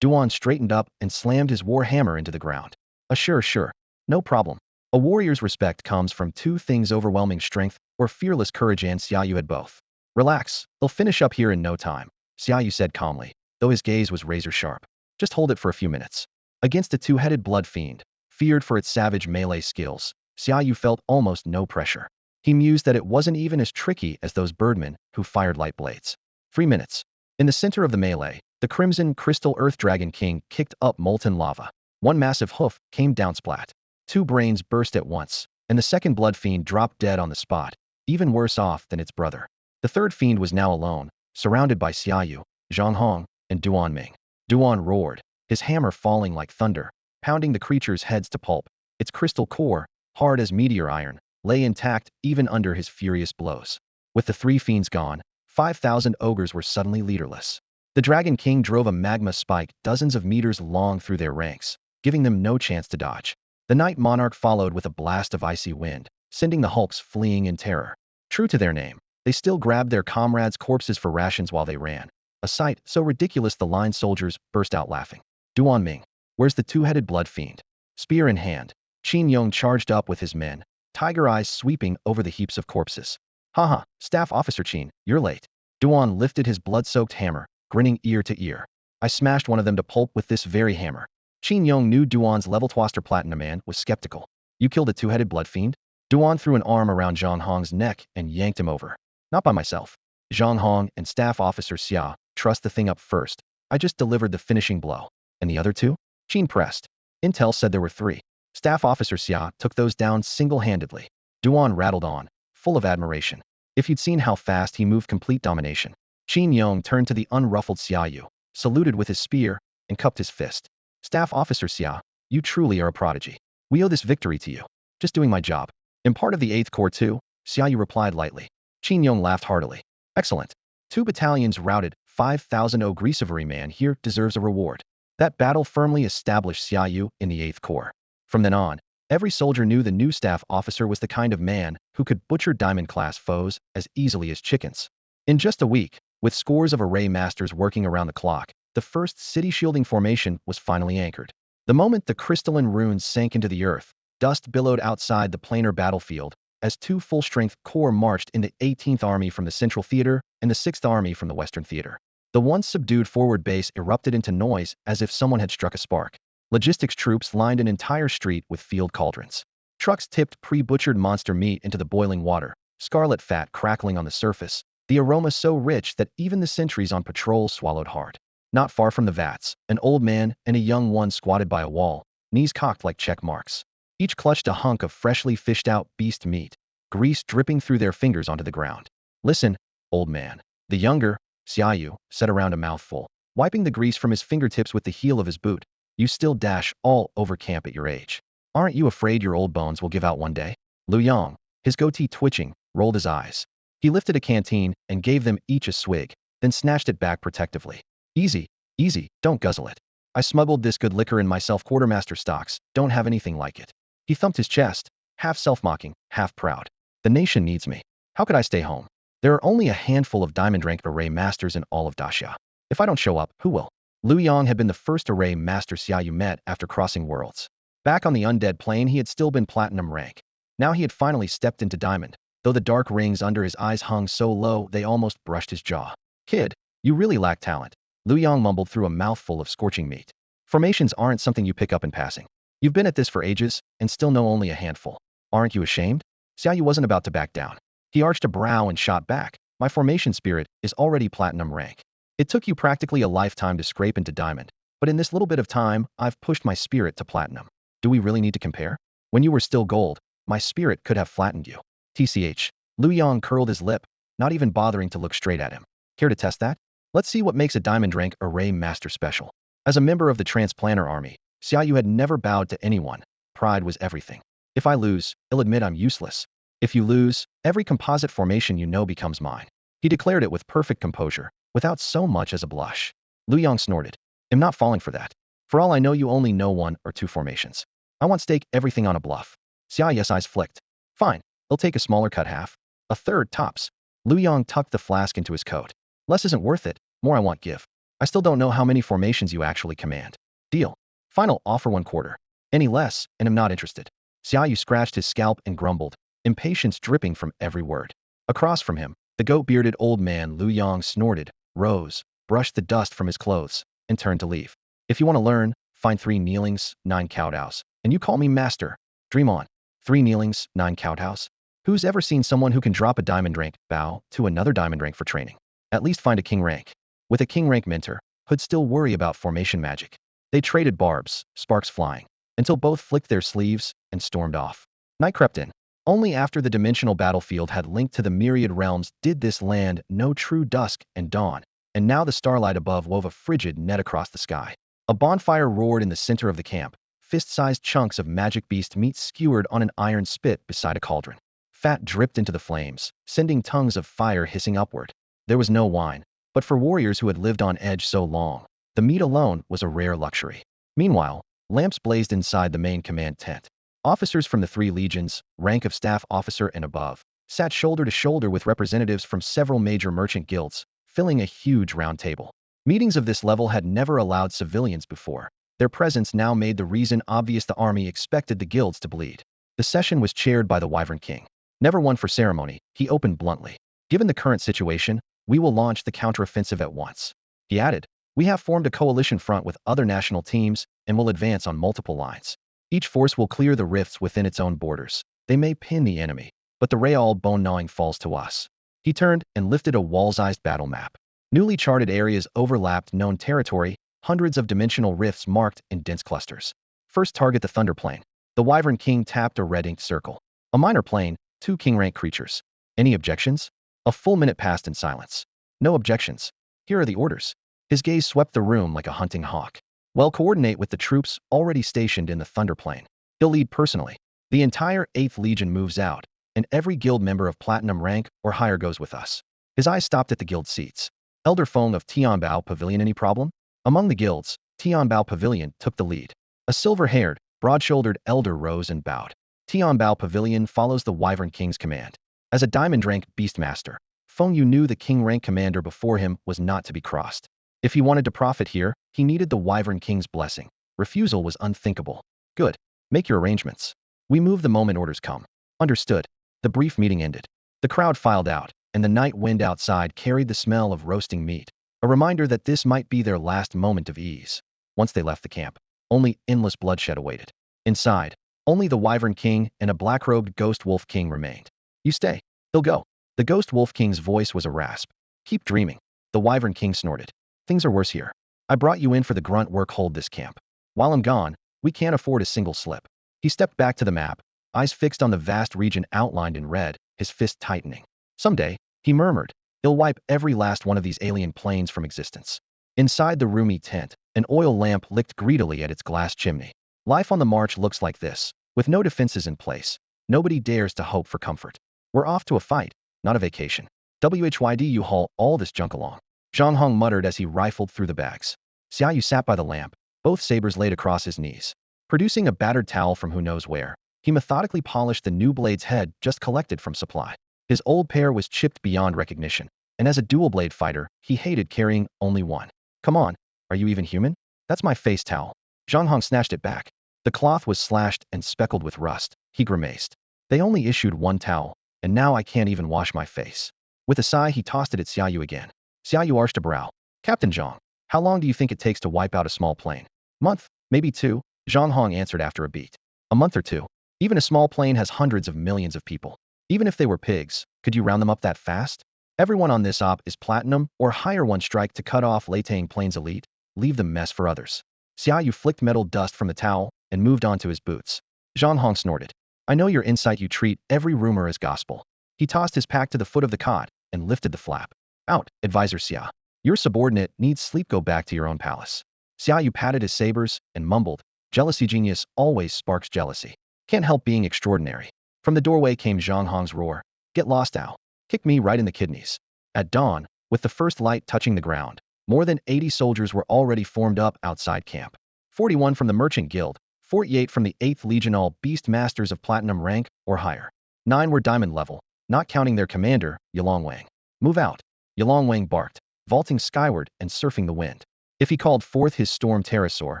Duan straightened up and slammed his war hammer into the ground. Sure. No problem. A warrior's respect comes from 2 things: overwhelming strength or fearless courage, and Xiaoyu had both. Relax, they'll finish up here in no time, Xiaoyu said calmly, though his gaze was razor sharp. Just hold it for a few minutes. Against a 2-headed blood fiend, feared for its savage melee skills, Xiaoyu felt almost no pressure. He mused that it wasn't even as tricky as those birdmen who fired light blades. 3 minutes. In the center of the melee, the Crimson Crystal Earth Dragon King kicked up molten lava. 1 massive hoof came down splat. 2 brains burst at once, and the second blood fiend dropped dead on the spot, even worse off than its brother. The third fiend was now alone, surrounded by Xiaoyu, Zhang Hong, and Duan Ming. Duan roared, his hammer falling like thunder, pounding the creature's heads to pulp. Its crystal core, hard as meteor iron, lay intact even under his furious blows. With the 3 fiends gone, 5,000 ogres were suddenly leaderless. The Dragon King drove a magma spike dozens of meters long through their ranks, giving them no chance to dodge. The Night Monarch followed with a blast of icy wind, sending the hulks fleeing in terror. True to their name, they still grabbed their comrades' corpses for rations while they ran. A sight so ridiculous the line soldiers burst out laughing. Duan Ming, where's the 2-headed blood fiend? Spear in hand, Qin Yong charged up with his men, tiger eyes sweeping over the heaps of corpses. Haha, Staff Officer Qin, you're late. Duan lifted his blood-soaked hammer, grinning ear to ear. I smashed one of them to pulp with this very hammer. Qin Yong knew Duan's level Twaster Platinum man was skeptical. You killed a 2-headed blood fiend? Duan threw an arm around Zhang Hong's neck and yanked him over. Not by myself. Zhang Hong and Staff Officer Xia, trussed the thing up first. I just delivered the finishing blow. And the other 2? Qin pressed. Intel said there were 3. Staff Officer Xia took those down single-handedly. Duan rattled on, full of admiration. If you'd seen how fast he moved, complete domination. Qin Yong turned to the unruffled Xiaoyu, saluted with his spear, and cupped his fist. Staff Officer Xia, you truly are a prodigy. We owe this victory to you. Just doing my job. I'm part of the 8th Corps too, Xiaoyu replied lightly. Qin Yong laughed heartily. Excellent. 2 battalions routed, 5,000 Ogrisavari man here deserves a reward. That battle firmly established Xiaoyu in the 8th Corps. From then on, every soldier knew the new staff officer was the kind of man who could butcher diamond-class foes as easily as chickens. In just a week, with scores of array masters working around the clock, the first city shielding formation was finally anchored. The moment the crystalline runes sank into the earth, dust billowed outside the planar battlefield as 2 full-strength corps marched in the 18th Army from the Central Theater and the 6th Army from the Western Theater. The once subdued forward base erupted into noise as if someone had struck a spark. Logistics troops lined an entire street with field cauldrons. Trucks tipped pre-butchered monster meat into the boiling water, scarlet fat crackling on the surface, the aroma so rich that even the sentries on patrol swallowed hard. Not far from the vats, an old man and a young one squatted by a wall, knees cocked like check marks. Each clutched a hunk of freshly fished out beast meat, grease dripping through their fingers onto the ground. Listen, old man. The younger, Xiaoyu, said around a mouthful, wiping the grease from his fingertips with the heel of his boot. You still dash all over camp at your age. Aren't you afraid your old bones will give out one day? Lu Yong, his goatee twitching, rolled his eyes. He lifted a canteen and gave them each a swig, then snatched it back protectively. Easy, easy, don't guzzle it. I smuggled this good liquor in myself quartermaster stocks, don't have anything like it. He thumped his chest, half self-mocking, half proud. The nation needs me. How could I stay home? There are only a handful of diamond rank array masters in all of Daxia. If I don't show up, who will? Lu Yong had been the first array master Xiaoyu met after crossing worlds. Back on the undead plane he had still been platinum rank. Now he had finally stepped into diamond, though the dark rings under his eyes hung so low they almost brushed his jaw. Kid, you really lack talent. Lu Yong mumbled through a mouthful of scorching meat. Formations aren't something you pick up in passing. You've been at this for ages, and still know only a handful. Aren't you ashamed? Xiaoyu wasn't about to back down. He arched a brow and shot back. My formation spirit is already platinum rank. It took you practically a lifetime to scrape into diamond, but in this little bit of time, I've pushed my spirit to platinum. Do we really need to compare? When you were still gold, my spirit could have flattened you. TCH. Lu Yong curled his lip, not even bothering to look straight at him. Care to test that? Let's see what makes a diamond rank array master special. As a member of the transplanter army, Xiaoyu had never bowed to anyone. Pride was everything. If I lose, I'll admit I'm useless. If you lose, every composite formation you know becomes mine. He declared it with perfect composure, without so much as a blush. Lu Yong snorted. I'm not falling for that. For all I know you only know 1 or 2 formations. I want stake everything on a bluff. Xiaoyu's eyes flicked. Fine, he'll take a smaller cut half. A third tops. Lu Yong tucked the flask into his coat. Less isn't worth it, more I want give. I still don't know how many formations you actually command. Deal. Final offer 1/4. Any less, and I'm not interested. Xiaoyu scratched his scalp and grumbled, impatience dripping from every word. Across from him, the goat-bearded old man Lu Yong snorted, rose, brushed the dust from his clothes, and turned to leave. If you want to learn, find 3 kneelings, 9 kowtows, and you call me master. Dream on. 3 kneelings, 9 kowtows. Who's ever seen someone who can drop a diamond rank, bow to another diamond rank for training? At least find a king rank. With a king rank mentor, who'd still worry about formation magic. They traded barbs, sparks flying, until both flicked their sleeves and stormed off. Night crept in. Only after the dimensional battlefield had linked to the myriad realms did this land know true dusk and dawn, and now the starlight above wove a frigid net across the sky. A bonfire roared in the center of the camp, fist-sized chunks of magic beast meat skewered on an iron spit beside a cauldron. Fat dripped into the flames, sending tongues of fire hissing upward. There was no wine, but for warriors who had lived on edge so long, the meat alone was a rare luxury. Meanwhile, lamps blazed inside the main command tent. Officers from the 3 legions, rank of staff officer and above, sat shoulder to shoulder with representatives from several major merchant guilds, filling a huge round table. Meetings of this level had never allowed civilians before. Their presence now made the reason obvious: the army expected the guilds to bleed. The session was chaired by the Wyvern King. Never one for ceremony, he opened bluntly. Given the current situation, we will launch the counteroffensive at once. He added, we have formed a coalition front with other national teams and will advance on multiple lines. Each force will clear the rifts within its own borders. They may pin the enemy, but the real bone-gnawing falls to us. He turned and lifted a wall-sized battle map. Newly charted areas overlapped known territory, hundreds of dimensional rifts marked in dense clusters. First target the Thunder Plane. The Wyvern King tapped a red-inked circle. A minor plane, 2 king-rank creatures. Any objections? A full minute passed in silence. No objections. Here are the orders. His gaze swept the room like a hunting hawk. Well, coordinate with the troops already stationed in the Thunder Plane. He'll lead personally. The entire 8th Legion moves out, and every guild member of platinum rank or higher goes with us. His eyes stopped at the guild seats. Elder Feng of Tianbao Pavilion, any problem? Among the guilds, Tianbao Pavilion took the lead. A silver-haired, broad-shouldered elder rose and bowed. Tianbao Pavilion follows the Wyvern King's command. As a diamond rank beastmaster, Feng Yu knew the king rank commander before him was not to be crossed. If he wanted to profit here, he needed the Wyvern King's blessing. Refusal was unthinkable. Good. Make your arrangements. We move the moment orders come. Understood. The brief meeting ended. The crowd filed out, and the night wind outside carried the smell of roasting meat, a reminder that this might be their last moment of ease. Once they left the camp, only endless bloodshed awaited. Inside, only the Wyvern King and a black-robed Ghost Wolf King remained. You stay. He'll go. The Ghost Wolf King's voice was a rasp. Keep dreaming. The Wyvern King snorted. Things are worse here. I brought you in for the grunt work. Hold this camp. While I'm gone, we can't afford a single slip." He stepped back to the map, eyes fixed on the vast region outlined in red, his fist tightening. "Someday," he murmured, "he'll wipe every last one of these alien planes from existence." Inside the roomy tent, an oil lamp licked greedily at its glass chimney. Life on the march looks like this, with no defenses in place. Nobody dares to hope for comfort. We're off to a fight, not a vacation. Whyd you haul all this junk along? Zhang Hong muttered as he rifled through the bags. Xiaoyu sat by the lamp, both sabers laid across his knees. Producing a battered towel from who knows where, he methodically polished the new blade's head just collected from supply. His old pair was chipped beyond recognition, and as a dual-blade fighter, he hated carrying only one. "Come on, are you even human? That's my face towel." Zhang Hong snatched it back. The cloth was slashed and speckled with rust. He grimaced. "They only issued one towel, and now I can't even wash my face." With a sigh, he tossed it at Xiaoyu again. Xiaoyu arched a brow. "Captain Zhang, how long do you think it takes to wipe out a small plane?" "Month, maybe 2, Zhang Hong answered after a beat. "A month or 2? Even a small plane has hundreds of millions of people. Even if they were pigs, could you round them up that fast? Everyone on this op is platinum or hire one strike to cut off Latang Plains elite. Leave the mess for others." Xiaoyu flicked metal dust from the towel and moved on to his boots. Zhang Hong snorted. "I know your insight. You treat every rumor as gospel." He tossed his pack to the foot of the cot and lifted the flap. "Out, Advisor Xia. Your subordinate needs sleep. Go back to your own palace." Xiaoyu patted his sabers and mumbled, "Jealousy genius always sparks jealousy. Can't help being extraordinary." From the doorway came Zhang Hong's roar. "Get lost, Al. Kick me right in the kidneys." At dawn, with the first light touching the ground, more than 80 soldiers were already formed up outside camp. 41 from the Merchant Guild, 48 from the 8th Legion, all beast masters of platinum rank or higher. 9 were diamond level, not counting their commander, Yilong Wang. "Move out," Yilong Wang barked, vaulting skyward and surfing the wind. If he called forth his storm pterosaur,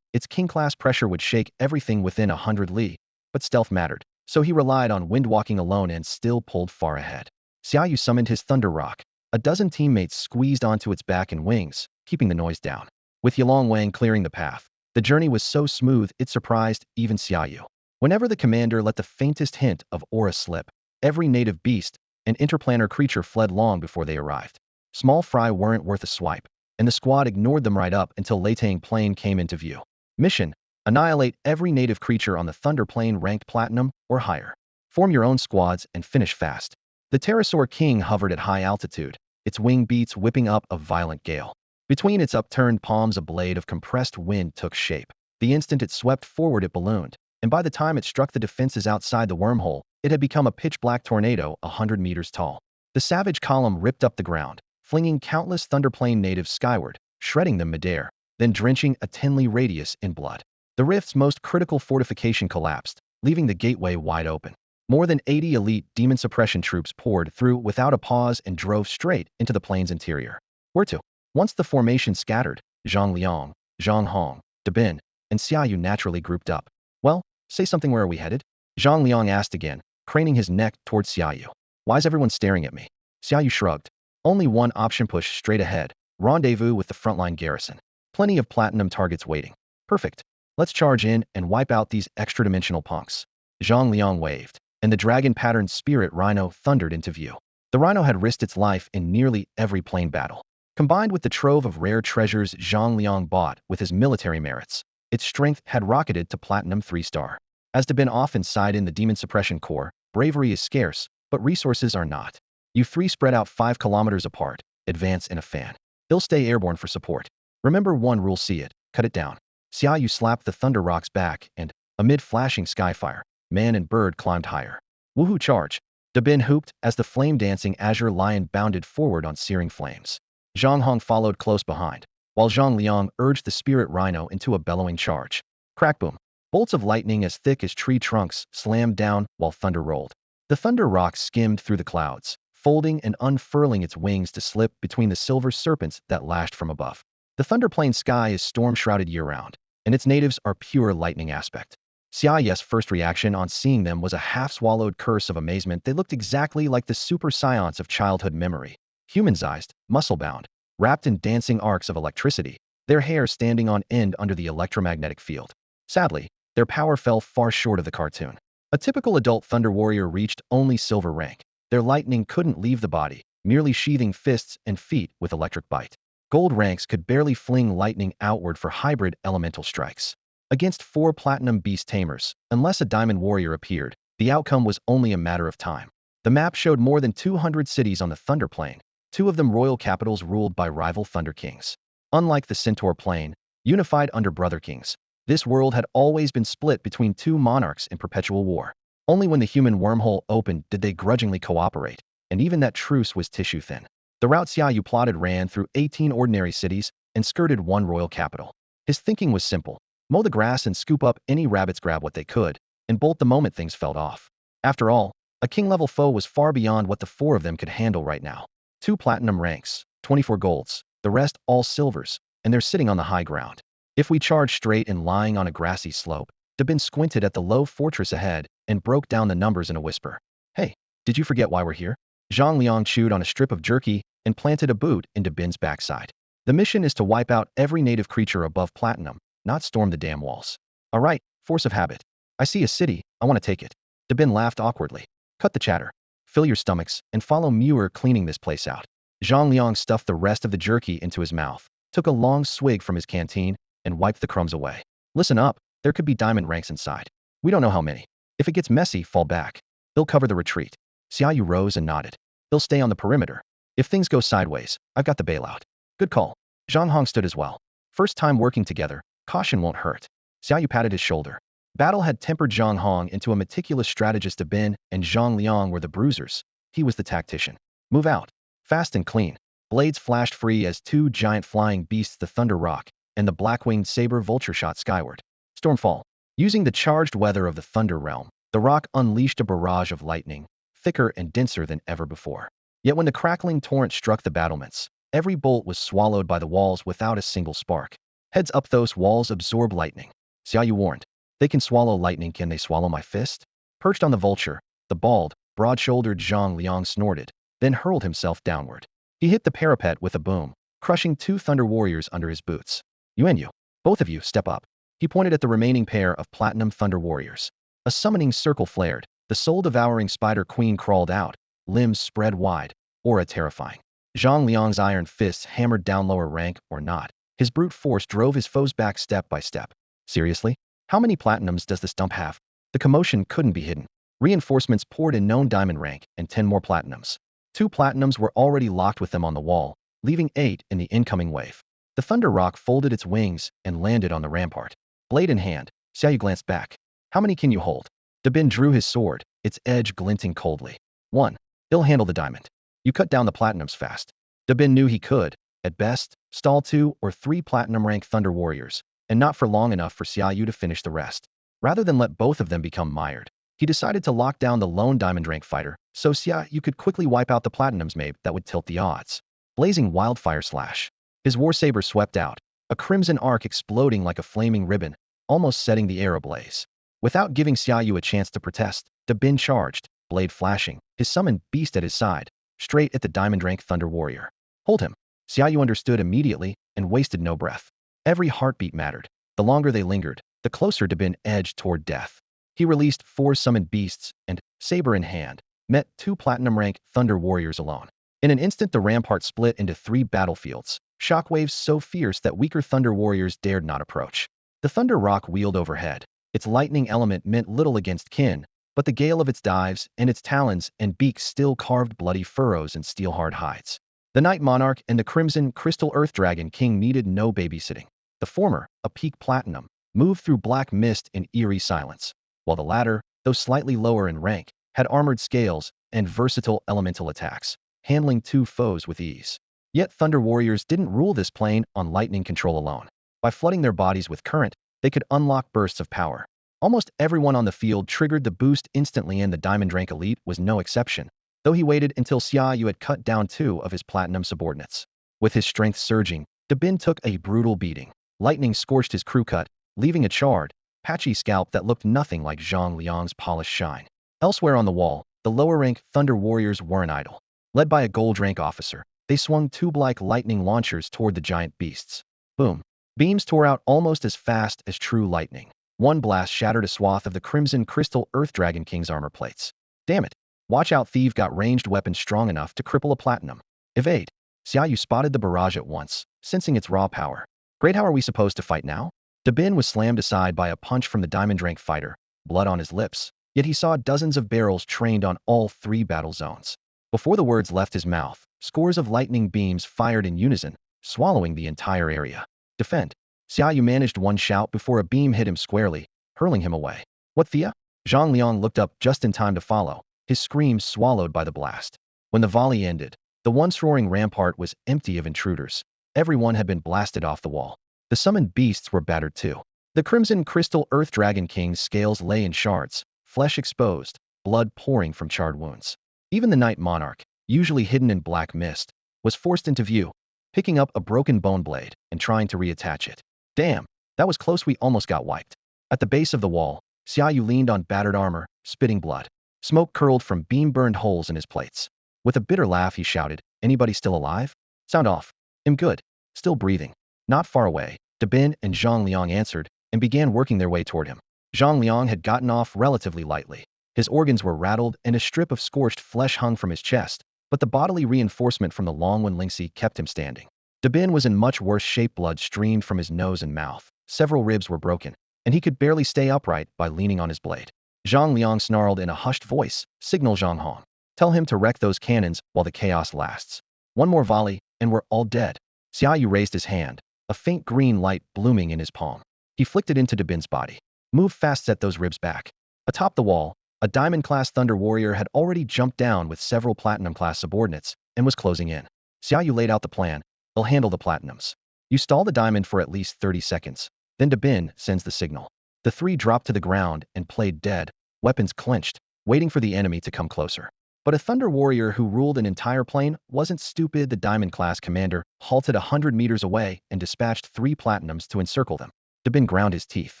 its king-class pressure would shake everything within 100 li. But stealth mattered, so he relied on wind walking alone and still pulled far ahead. Xiaoyu summoned his Thunder Rock. A dozen teammates squeezed onto its back and wings, keeping the noise down. With Yilong Wang clearing the path, the journey was so smooth it surprised even Xiaoyu. Whenever the commander let the faintest hint of aura slip, every native beast and interplanar creature fled long before they arrived. Small fry weren't worth a swipe, and the squad ignored them right up until Latang Plain came into view. Mission: annihilate every native creature on the Thunder Plane ranked platinum or higher. Form your own squads and finish fast. The pterosaur king hovered at high altitude, its wing beats whipping up a violent gale. Between its upturned palms a blade of compressed wind took shape. The instant it swept forward it ballooned, and by the time it struck the defenses outside the wormhole, it had become a pitch-black tornado 100 meters tall. The savage column ripped up the ground, flinging countless Thunderplane natives skyward, shredding them midair, then drenching a 10-li radius in blood. The rift's most critical fortification collapsed, leaving the gateway wide open. More than 80 elite demon suppression troops poured through without a pause and drove straight into the plane's interior. Where to? Once the formation scattered, Zhang Liang, Zhang Hong, Dabin, and Xiaoyu naturally grouped up. "Well, say something. Where are we headed?" Zhang Liang asked again, craning his neck towards Xiaoyu. "Why's everyone staring at me?" Xiaoyu shrugged. "Only one option: push straight ahead. Rendezvous with the frontline garrison. Plenty of platinum targets waiting." "Perfect. Let's charge in and wipe out these extra-dimensional punks." Zhang Liang waved, and the dragon-patterned spirit rhino thundered into view. The rhino had risked its life in nearly every plane battle. Combined with the trove of rare treasures Zhang Liang bought with his military merits, its strength had rocketed to platinum 3-star. As Dabin often sighed in the Demon Suppression Corps, bravery is scarce, but resources are not. You 3 spread out 5 kilometers apart, advance in a fan. He'll stay airborne for support. Remember one rule: see it, cut it down. Xiaoyu slapped the Thunder Rocks back and, amid flashing skyfire, man and bird climbed higher. "Woohoo, charge!" Dabin hooped as the flame-dancing azure lion bounded forward on searing flames. Zhang Hong followed close behind, while Zhang Liang urged the spirit rhino into a bellowing charge. Crack boom! Bolts of lightning as thick as tree trunks slammed down while thunder rolled. The Thunder Rock skimmed through the clouds, folding and unfurling its wings to slip between the silver serpents that lashed from above. The Thunderplane sky is storm-shrouded year-round, and its natives are pure lightning aspect. Xiaoyu's first reaction on seeing them was a half-swallowed curse of amazement. They looked exactly like the super scions of childhood memory. Human-sized, muscle-bound, wrapped in dancing arcs of electricity, their hair standing on end under the electromagnetic field. Sadly, their power fell far short of the cartoon. A typical adult Thunder Warrior reached only silver rank. Their lightning couldn't leave the body, merely sheathing fists and feet with electric bite. Gold ranks could barely fling lightning outward for hybrid elemental strikes. Against 4 platinum beast tamers, unless a diamond warrior appeared, the outcome was only a matter of time. The map showed more than 200 cities on the Thunder Plain, 2 of them royal capitals ruled by rival Thunder Kings. Unlike the Centaur Plain, unified under Brother Kings, this world had always been split between 2 monarchs in perpetual war. Only when the human wormhole opened did they grudgingly cooperate, and even that truce was tissue thin. The route Xiaoyu plotted ran through 18 ordinary cities and skirted 1 royal capital. His thinking was simple: mow the grass and scoop up any rabbits, grab what they could, and bolt the moment things felt off. After all, a king-level foe was far beyond what the 4 of them could handle right now. 2 platinum ranks, 24 golds, the rest all silvers, and they're sitting on the high ground. If we charge straight and lying on a grassy slope, Dabin squinted at the low fortress ahead and broke down the numbers in a whisper. Hey, did you forget why we're here? Zhang Liang chewed on a strip of jerky and planted a boot in Dabin's backside. The mission is to wipe out every native creature above platinum, not storm the dam walls. All right, force of habit. I see a city, I want to take it. Dabin laughed awkwardly. Cut the chatter. Fill your stomachs and follow me. We're cleaning this place out. Zhang Liang stuffed the rest of the jerky into his mouth, took a long swig from his canteen, and wiped the crumbs away. Listen up, there could be diamond ranks inside. We don't know how many. If it gets messy, fall back. They'll cover the retreat. Xiaoyu rose and nodded. They'll stay on the perimeter. If things go sideways, I've got the bailout. Good call. Zhang Hong stood as well. First time working together, caution won't hurt. Xiaoyu patted his shoulder. Battle had tempered Zhang Hong into a meticulous strategist. Dabin and Zhang Liang were the bruisers. He was the tactician. Move out. Fast and clean. Blades flashed free as 2 giant flying beasts, the Thunder Rock and the black-winged saber vulture, shot skyward. Stormfall. Using the charged weather of the Thunder Realm, the rock unleashed a barrage of lightning, thicker and denser than ever before. Yet when the crackling torrent struck the battlements, every bolt was swallowed by the walls without a single spark. Heads up, those walls absorb lightning. Xiaoyu warned. They can swallow lightning, can they swallow my fist? Perched on the vulture, the bald, broad-shouldered Zhang Liang snorted, then hurled himself downward. He hit the parapet with a boom, crushing 2 thunder warriors under his boots. You and you, both of you, step up. He pointed at the remaining pair of platinum thunder warriors. A summoning circle flared, the soul-devouring spider queen crawled out, limbs spread wide, aura terrifying. Zhang Liang's iron fists hammered down. Lower rank or not, his brute force drove his foes back step by step. Seriously? How many platinums does this dump have? The commotion couldn't be hidden. Reinforcements poured in. Known diamond rank and 10 more platinums. 2 platinums were already locked with them on the wall, leaving 8 in the incoming wave. The Thunder Rock folded its wings and landed on the rampart. Blade in hand, Xiaoyu glanced back. How many can you hold? Dabin drew his sword, its edge glinting coldly. 1. He'll handle the diamond. You cut down the platinums fast. Dabin knew he could, at best, stall 2 or 3 platinum rank thunder warriors, and not for long enough for Xiaoyu to finish the rest. Rather than let both of them become mired, he decided to lock down the lone diamond rank fighter, so Xiaoyu could quickly wipe out the platinums. Maybe that would tilt the odds. Blazing wildfire slash. His war saber swept out, a crimson arc exploding like a flaming ribbon, almost setting the air ablaze. Without giving Xiaoyu a chance to protest, Dabin charged, blade flashing, his summoned beast at his side, straight at the diamond rank thunder warrior. Hold him. Xiaoyu understood immediately and wasted no breath. Every heartbeat mattered. The longer they lingered, the closer Dabin edged toward death. He released 4 summoned beasts and, saber in hand, met 2 platinum rank thunder warriors alone. In an instant, the rampart split into 3 battlefields, shockwaves so fierce that weaker thunder warriors dared not approach. The Thunder Rock wheeled overhead. Its lightning element meant little against kin, but the gale of its dives and its talons and beaks still carved bloody furrows in steel-hard hides. The Night Monarch and the Crimson Crystal Earth Dragon King needed no babysitting. The former, a peak platinum, moved through black mist in eerie silence, while the latter, though slightly lower in rank, had armored scales and versatile elemental attacks, handling 2 foes with ease. Yet Thunder Warriors didn't rule this plane on lightning control alone. By flooding their bodies with current, they could unlock bursts of power. Almost everyone on the field triggered the boost instantly, and the Diamond Rank Elite was no exception, though he waited until Xiaoyu had cut down 2 of his platinum subordinates. With his strength surging, Dabin took a brutal beating. Lightning scorched his crew cut, leaving a charred, patchy scalp that looked nothing like Zhang Liang's polished shine. Elsewhere on the wall, the lower-rank Thunder Warriors weren't idle. Led by a gold-rank officer, they swung tube-like lightning launchers toward the giant beasts. Boom. Beams tore out almost as fast as true lightning. One blast shattered a swath of the Crimson Crystal Earth Dragon King's armor plates. Damn it. Watch out, thief got ranged weapons strong enough to cripple a platinum. Evade. Xiaoyu spotted the barrage at once, sensing its raw power. Great, how are we supposed to fight now? Dabin was slammed aside by a punch from the diamond rank fighter, blood on his lips, yet he saw dozens of barrels trained on all three battle zones. Before the words left his mouth, scores of lightning beams fired in unison, swallowing the entire area. Defend. Xiaoyu managed one shout before a beam hit him squarely, hurling him away. What Thea? Zhang Liang looked up just in time to follow, his screams swallowed by the blast. When the volley ended, the once roaring rampart was empty of intruders. Everyone had been blasted off the wall. The summoned beasts were battered too. The crimson crystal earth dragon king's scales lay in shards, flesh exposed, blood pouring from charred wounds. Even the night monarch, usually hidden in black mist, was forced into view, picking up a broken bone blade and trying to reattach it. Damn, that was close, we almost got wiped. At the base of the wall, Xiaoyu leaned on battered armor, spitting blood. Smoke curled from beam-burned holes in his plates. With a bitter laugh he shouted, anybody still alive? Sound off. I'm good. Still breathing. Not far away, Dabin and Zhang Liang answered and began working their way toward him. Zhang Liang had gotten off relatively lightly. His organs were rattled and a strip of scorched flesh hung from his chest, but the bodily reinforcement from the Longwen Lingxi kept him standing. Dabin was in much worse shape. Blood streamed from his nose and mouth. Several ribs were broken, and he could barely stay upright by leaning on his blade. Zhang Liang snarled in a hushed voice, signal Zhang Hong. Tell him to wreck those cannons while the chaos lasts. One more volley, and we're all dead. Xiaoyu raised his hand, a faint green light blooming in his palm. He flicked it into Dabin's body. Move fast, set those ribs back. Atop the wall, a diamond-class thunder warrior had already jumped down with several platinum-class subordinates and was closing in. Xiaoyu laid out the plan. I'll handle the platinums. You stall the diamond for at least 30 seconds. Then Dabin sends the signal. The three dropped to the ground and played dead, weapons clenched, waiting for the enemy to come closer. But a thunder warrior who ruled an entire plane wasn't stupid. The diamond-class commander halted 100 meters away and dispatched 3 platinums to encircle them. Dabin ground his teeth.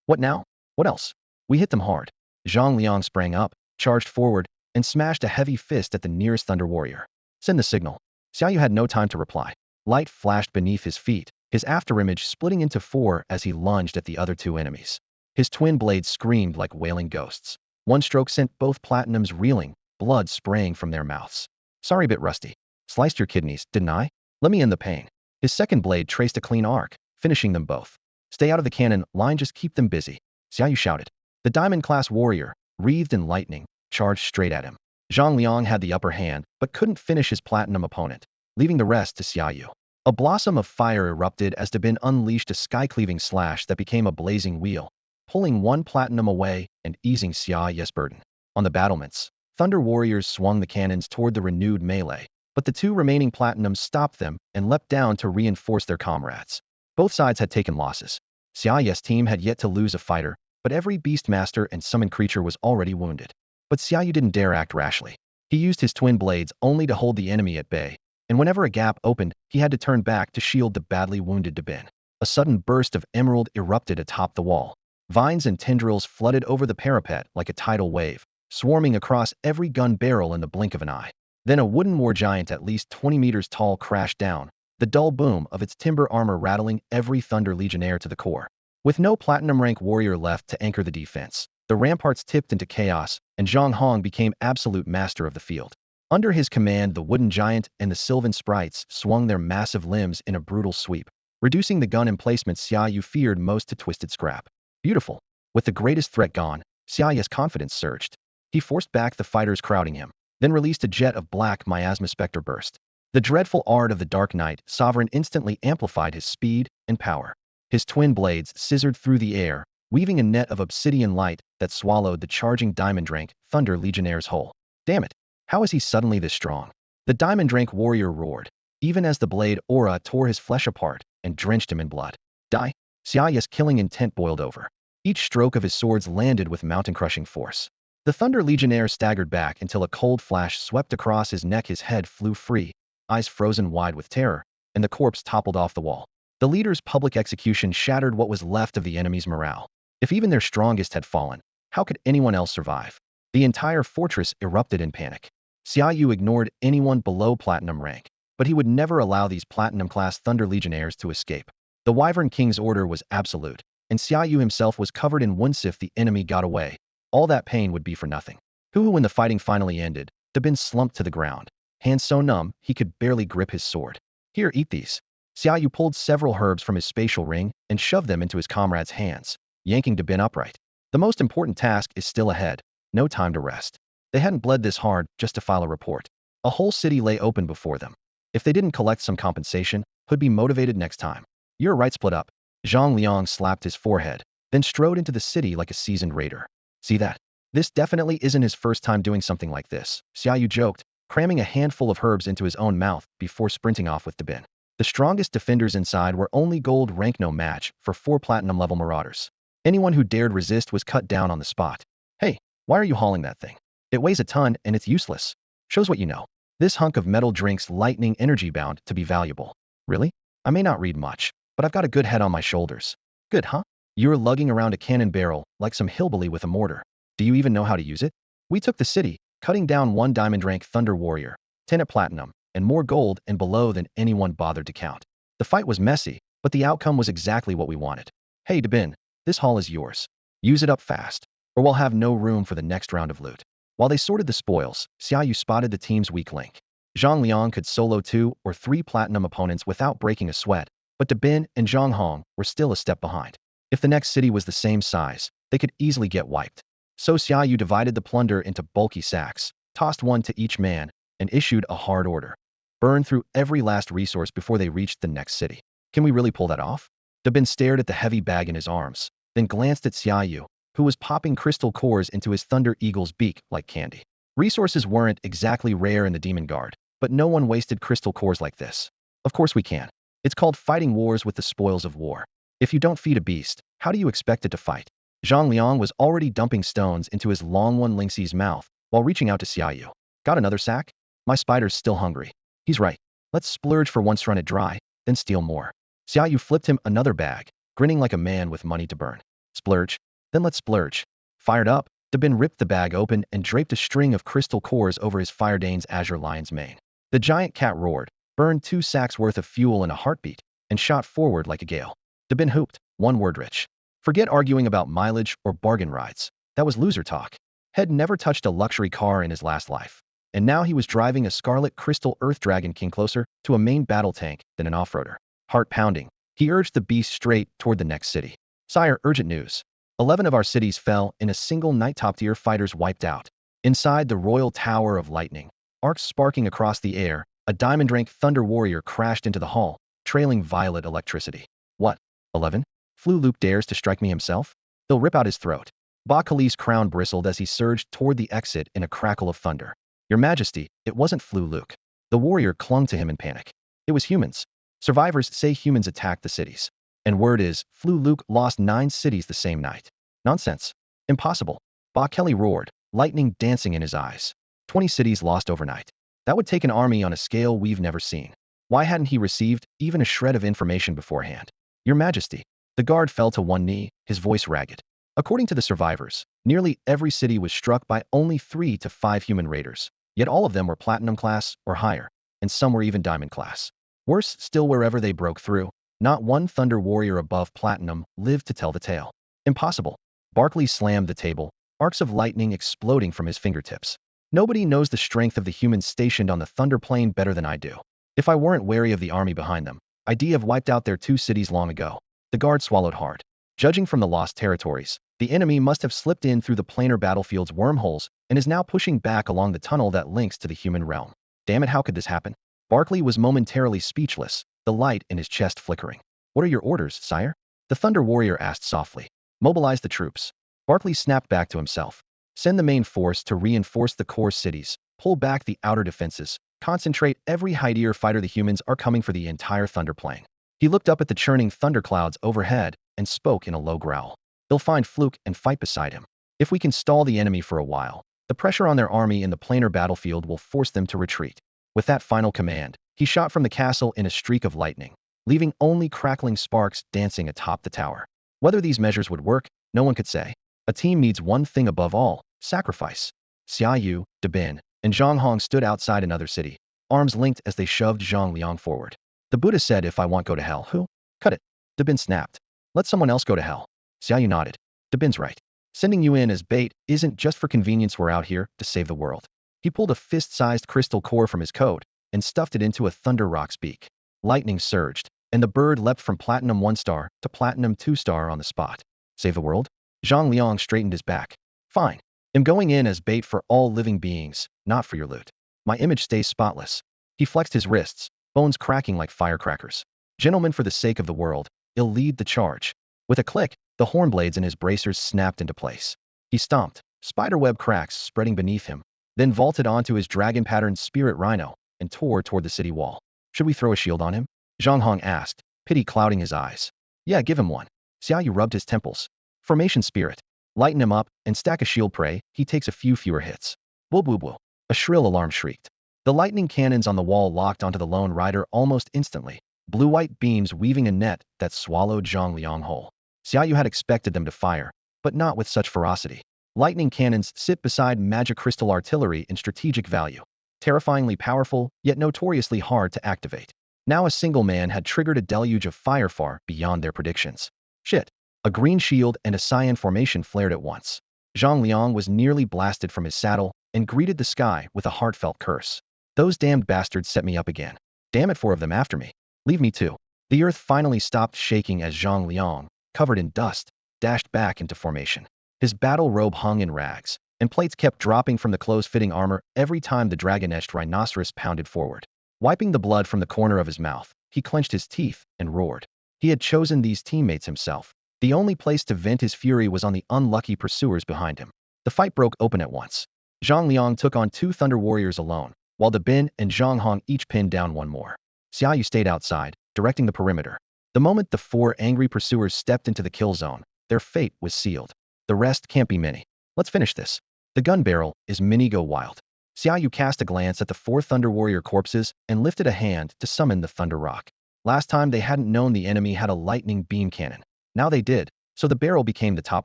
What now? What else? We hit them hard. Zhang Liang sprang up, charged forward, and smashed a heavy fist at the nearest thunder warrior. Send the signal. Xiaoyu had no time to reply. Light flashed beneath his feet, his afterimage splitting into 4 as he lunged at the other 2 enemies. His twin blades screamed like wailing ghosts. One stroke sent both platinums reeling, blood spraying from their mouths. Sorry, bit rusty. Sliced your kidneys, didn't I? Let me end the pain. His second blade traced a clean arc, finishing them both. Stay out of the cannon line, just keep them busy. Xiaoyu shouted. The diamond-class warrior, wreathed in lightning, charged straight at him. Zhang Liang had the upper hand, but couldn't finish his platinum opponent, leaving the rest to Xiaoyu. A blossom of fire erupted as Dabin unleashed a sky-cleaving slash that became a blazing wheel, pulling 1 platinum away and easing Xiaoyu's burden. On the battlements, thunder warriors swung the cannons toward the renewed melee, but the 2 remaining platinums stopped them and leapt down to reinforce their comrades. Both sides had taken losses. Xiaoyu's team had yet to lose a fighter, but every beastmaster and summon creature was already wounded. But Xiaoyu didn't dare act rashly. He used his twin blades only to hold the enemy at bay, and whenever a gap opened, he had to turn back to shield the badly wounded Dabin. A sudden burst of emerald erupted atop the wall. Vines and tendrils flooded over the parapet like a tidal wave, swarming across every gun barrel in the blink of an eye. Then a wooden war giant at least 20 meters tall crashed down, the dull boom of its timber armor rattling every Thunder Legionnaire to the core. With no platinum rank warrior left to anchor the defense, the ramparts tipped into chaos, and Zhang Hong became absolute master of the field. Under his command, the wooden giant and the sylvan sprites swung their massive limbs in a brutal sweep, reducing the gun emplacements Xiaoyu feared most to twisted scrap. Beautiful. With the greatest threat gone, Xiaoyu's confidence surged. He forced back the fighters crowding him, then released a jet of black miasma specter burst. The dreadful art of the Dark Knight Sovereign instantly amplified his speed and power. His twin blades scissored through the air, weaving a net of obsidian light that swallowed the charging diamond rank Thunder Legionnaires whole. Damn it! How is he suddenly this strong? The diamond rank warrior roared, even as the blade aura tore his flesh apart and drenched him in blood. Die! Xiaoyu's killing intent boiled over. Each stroke of his swords landed with mountain-crushing force. The Thunder Legionnaire staggered back until a cold flash swept across his neck. His head flew free, eyes frozen wide with terror, and the corpse toppled off the wall. The leader's public execution shattered what was left of the enemy's morale. If even their strongest had fallen, how could anyone else survive? The entire fortress erupted in panic. Xiaoyu ignored anyone below platinum rank, but he would never allow these platinum-class Thunder Legionnaires to escape. The Wyvern King's order was absolute, and Xiaoyu himself was covered in wounds. If the enemy got away, all that pain would be for nothing. When the fighting finally ended, Dabin slumped to the ground, hands so numb he could barely grip his sword. Here, eat these. Xiaoyu pulled several herbs from his spatial ring and shoved them into his comrade's hands, yanking Dabin upright. The most important task is still ahead. No time to rest. They hadn't bled this hard just to file a report. A whole city lay open before them. If they didn't collect some compensation, would be motivated next time. You're right, split up. Zhang Liang slapped his forehead, then strode into the city like a seasoned raider. See that? This definitely isn't his first time doing something like this, Xiaoyu joked, cramming a handful of herbs into his own mouth before sprinting off with Dabin. The strongest defenders inside were only gold rank no match for 4 platinum level marauders. Anyone who dared resist was cut down on the spot. Hey, why are you hauling that thing? It weighs a ton and it's useless. Shows what you know. This hunk of metal drinks lightning energy bound to be valuable. Really? I may not read much, but I've got a good head on my shoulders. Good, huh? You're lugging around a cannon barrel like some hillbilly with a mortar. Do you even know how to use it? We took the city, cutting down 1 diamond rank thunder warrior, 10 at platinum, and more gold and below than anyone bothered to count. The fight was messy, but the outcome was exactly what we wanted. Hey Dabin, this haul is yours. Use it up fast, or we'll have no room for the next round of loot. While they sorted the spoils, Xiaoyu spotted the team's weak link. Zhang Liang could solo 2 or 3 platinum opponents without breaking a sweat, but Dabin and Zhang Hong were still a step behind. If the next city was the same size, they could easily get wiped. So Xiaoyu divided the plunder into bulky sacks, tossed one to each man, and issued a hard order. Burn through every last resource before they reached the next city. Can we really pull that off? Dabin stared at the heavy bag in his arms, then glanced at Xiaoyu, who was popping crystal cores into his Thunder Eagle's beak like candy. Resources weren't exactly rare in the Demon Guard, but no one wasted crystal cores like this. Of course we can. It's called fighting wars with the spoils of war. If you don't feed a beast, how do you expect it to fight? Zhang Liang was already dumping stones into his long one Lingxi's mouth while reaching out to Xiaoyu. Got another sack? My spider's still hungry. He's right. Let's splurge for once run it dry, then steal more. Xiaoyu flipped him another bag, grinning like a man with money to burn. Splurge? Then let's splurge. Fired up, Dabin ripped the bag open and draped a string of crystal cores over his Firedane's Azure Lion's mane. The giant cat roared, burned 2 sacks worth of fuel in a heartbeat, and shot forward like a gale. Dabin hooped, one word rich. Forget arguing about mileage or bargain rides. That was loser talk. Had never touched a luxury car in his last life. And now he was driving a scarlet crystal Earth Dragon King closer to a main battle tank than an off-roader. Heart pounding, he urged the beast straight toward the next city. Sire, urgent news. 11 of our cities fell in a single night. Top-tier fighters wiped out. Inside the Royal Tower of Lightning, arcs sparking across the air, a diamond-rank Thunder Warrior crashed into the hall, trailing violet electricity. What? 11? Flu Luke dares to strike me himself? He'll rip out his throat. Ba Kali's crown bristled as he surged toward the exit in a crackle of thunder. Your Majesty, it wasn't Flu Luke. The warrior clung to him in panic. It was humans. Survivors say humans attacked the cities. And word is, Flu Luke lost 9 cities the same night. Nonsense. Impossible. Ba Kelly roared, lightning dancing in his eyes. 20 cities lost overnight. That would take an army on a scale we've never seen. Why hadn't he received even a shred of information beforehand? Your Majesty. The guard fell to one knee, his voice ragged. According to the survivors, nearly every city was struck by only 3 to 5 human raiders, yet all of them were platinum class or higher, and some were even diamond class. Worse still, wherever they broke through, not one Thunder Warrior above platinum lived to tell the tale. Impossible. Barkley slammed the table, arcs of lightning exploding from his fingertips. Nobody knows the strength of the humans stationed on the Thunder Plain better than I do. If I weren't wary of the army behind them, I'd have wiped out their 2 cities long ago. The guard swallowed hard. Judging from the lost territories, the enemy must have slipped in through the planar battlefield's wormholes and is now pushing back along the tunnel that links to the human realm. Damn it, how could this happen? Barkley was momentarily speechless, the light in his chest flickering. What are your orders, sire? The Thunder Warrior asked softly. Mobilize the troops. Barkley snapped back to himself. Send the main force to reinforce the core cities, pull back the outer defenses, concentrate every high-tier fighter. The humans are coming for the entire Thunder Plain. He looked up at the churning thunderclouds overhead and spoke in a low growl. They'll find Fluke and fight beside him. If we can stall the enemy for a while, the pressure on their army in the planar battlefield will force them to retreat. With that final command, he shot from the castle in a streak of lightning, leaving only crackling sparks dancing atop the tower. Whether these measures would work, no one could say. A team needs one thing above all: sacrifice. Xiaoyu, Dabin, and Zhang Hong stood outside another city, arms linked as they shoved Zhang Liang forward. The Buddha said, if I want go to hell, who? Cut it. Dabin snapped. Let someone else go to hell. Xiaoyu nodded. Dabin's right. Sending you in as bait isn't just for convenience. We're out here to save the world. He pulled a fist-sized crystal core from his coat and stuffed it into a thunder rock's beak. Lightning surged, and the bird leapt from platinum 1-star to platinum 2-star on the spot. Save the world? Zhang Liang straightened his back. Fine. I'm going in as bait for all living beings, not for your loot. My image stays spotless. He flexed his wrists, bones cracking like firecrackers. Gentlemen, for the sake of the world, I'll lead the charge. With a click, the hornblades in his bracers snapped into place. He stomped, spiderweb cracks spreading beneath him, then vaulted onto his dragon-patterned spirit rhino and tore toward the city wall. Should we throw a shield on him? Zhang Hong asked, pity clouding his eyes. Yeah, give him one. Xiaoyu rubbed his temples. Formation spirit. Lighten him up and stack a shield prey, he takes a few fewer hits. Woo woo woo. A shrill alarm shrieked. The lightning cannons on the wall locked onto the lone rider almost instantly, blue-white beams weaving a net that swallowed Zhang Liang whole. Xiaoyu had expected them to fire, but not with such ferocity. Lightning cannons sit beside magic crystal artillery in strategic value. Terrifyingly powerful, yet notoriously hard to activate. Now a single man had triggered a deluge of fire far beyond their predictions. Shit. A green shield and a cyan formation flared at once. Zhang Liang was nearly blasted from his saddle and greeted the sky with a heartfelt curse. Those damned bastards set me up again. Damn it, 4 of them after me. Leave me too. The earth finally stopped shaking as Zhang Liang, covered in dust, dashed back into formation. His battle robe hung in rags, and plates kept dropping from the close-fitting armor every time the dragon-edged rhinoceros pounded forward. Wiping the blood from the corner of his mouth, he clenched his teeth and roared. He had chosen these teammates himself. The only place to vent his fury was on the unlucky pursuers behind him. The fight broke open at once. Zhang Liang took on 2 Thunder Warriors alone, while the Bin and Zhang Hong each pinned down 1 more. Xiaoyu stayed outside, directing the perimeter. The moment the 4 angry pursuers stepped into the kill zone, their fate was sealed. The rest can't be many. Let's finish this. The gun barrel is mini go wild. Xiaoyu cast a glance at the 4 Thunder Warrior corpses and lifted a hand to summon the Thunder Rock. Last time they hadn't known the enemy had a lightning beam cannon. Now they did, so the barrel became the top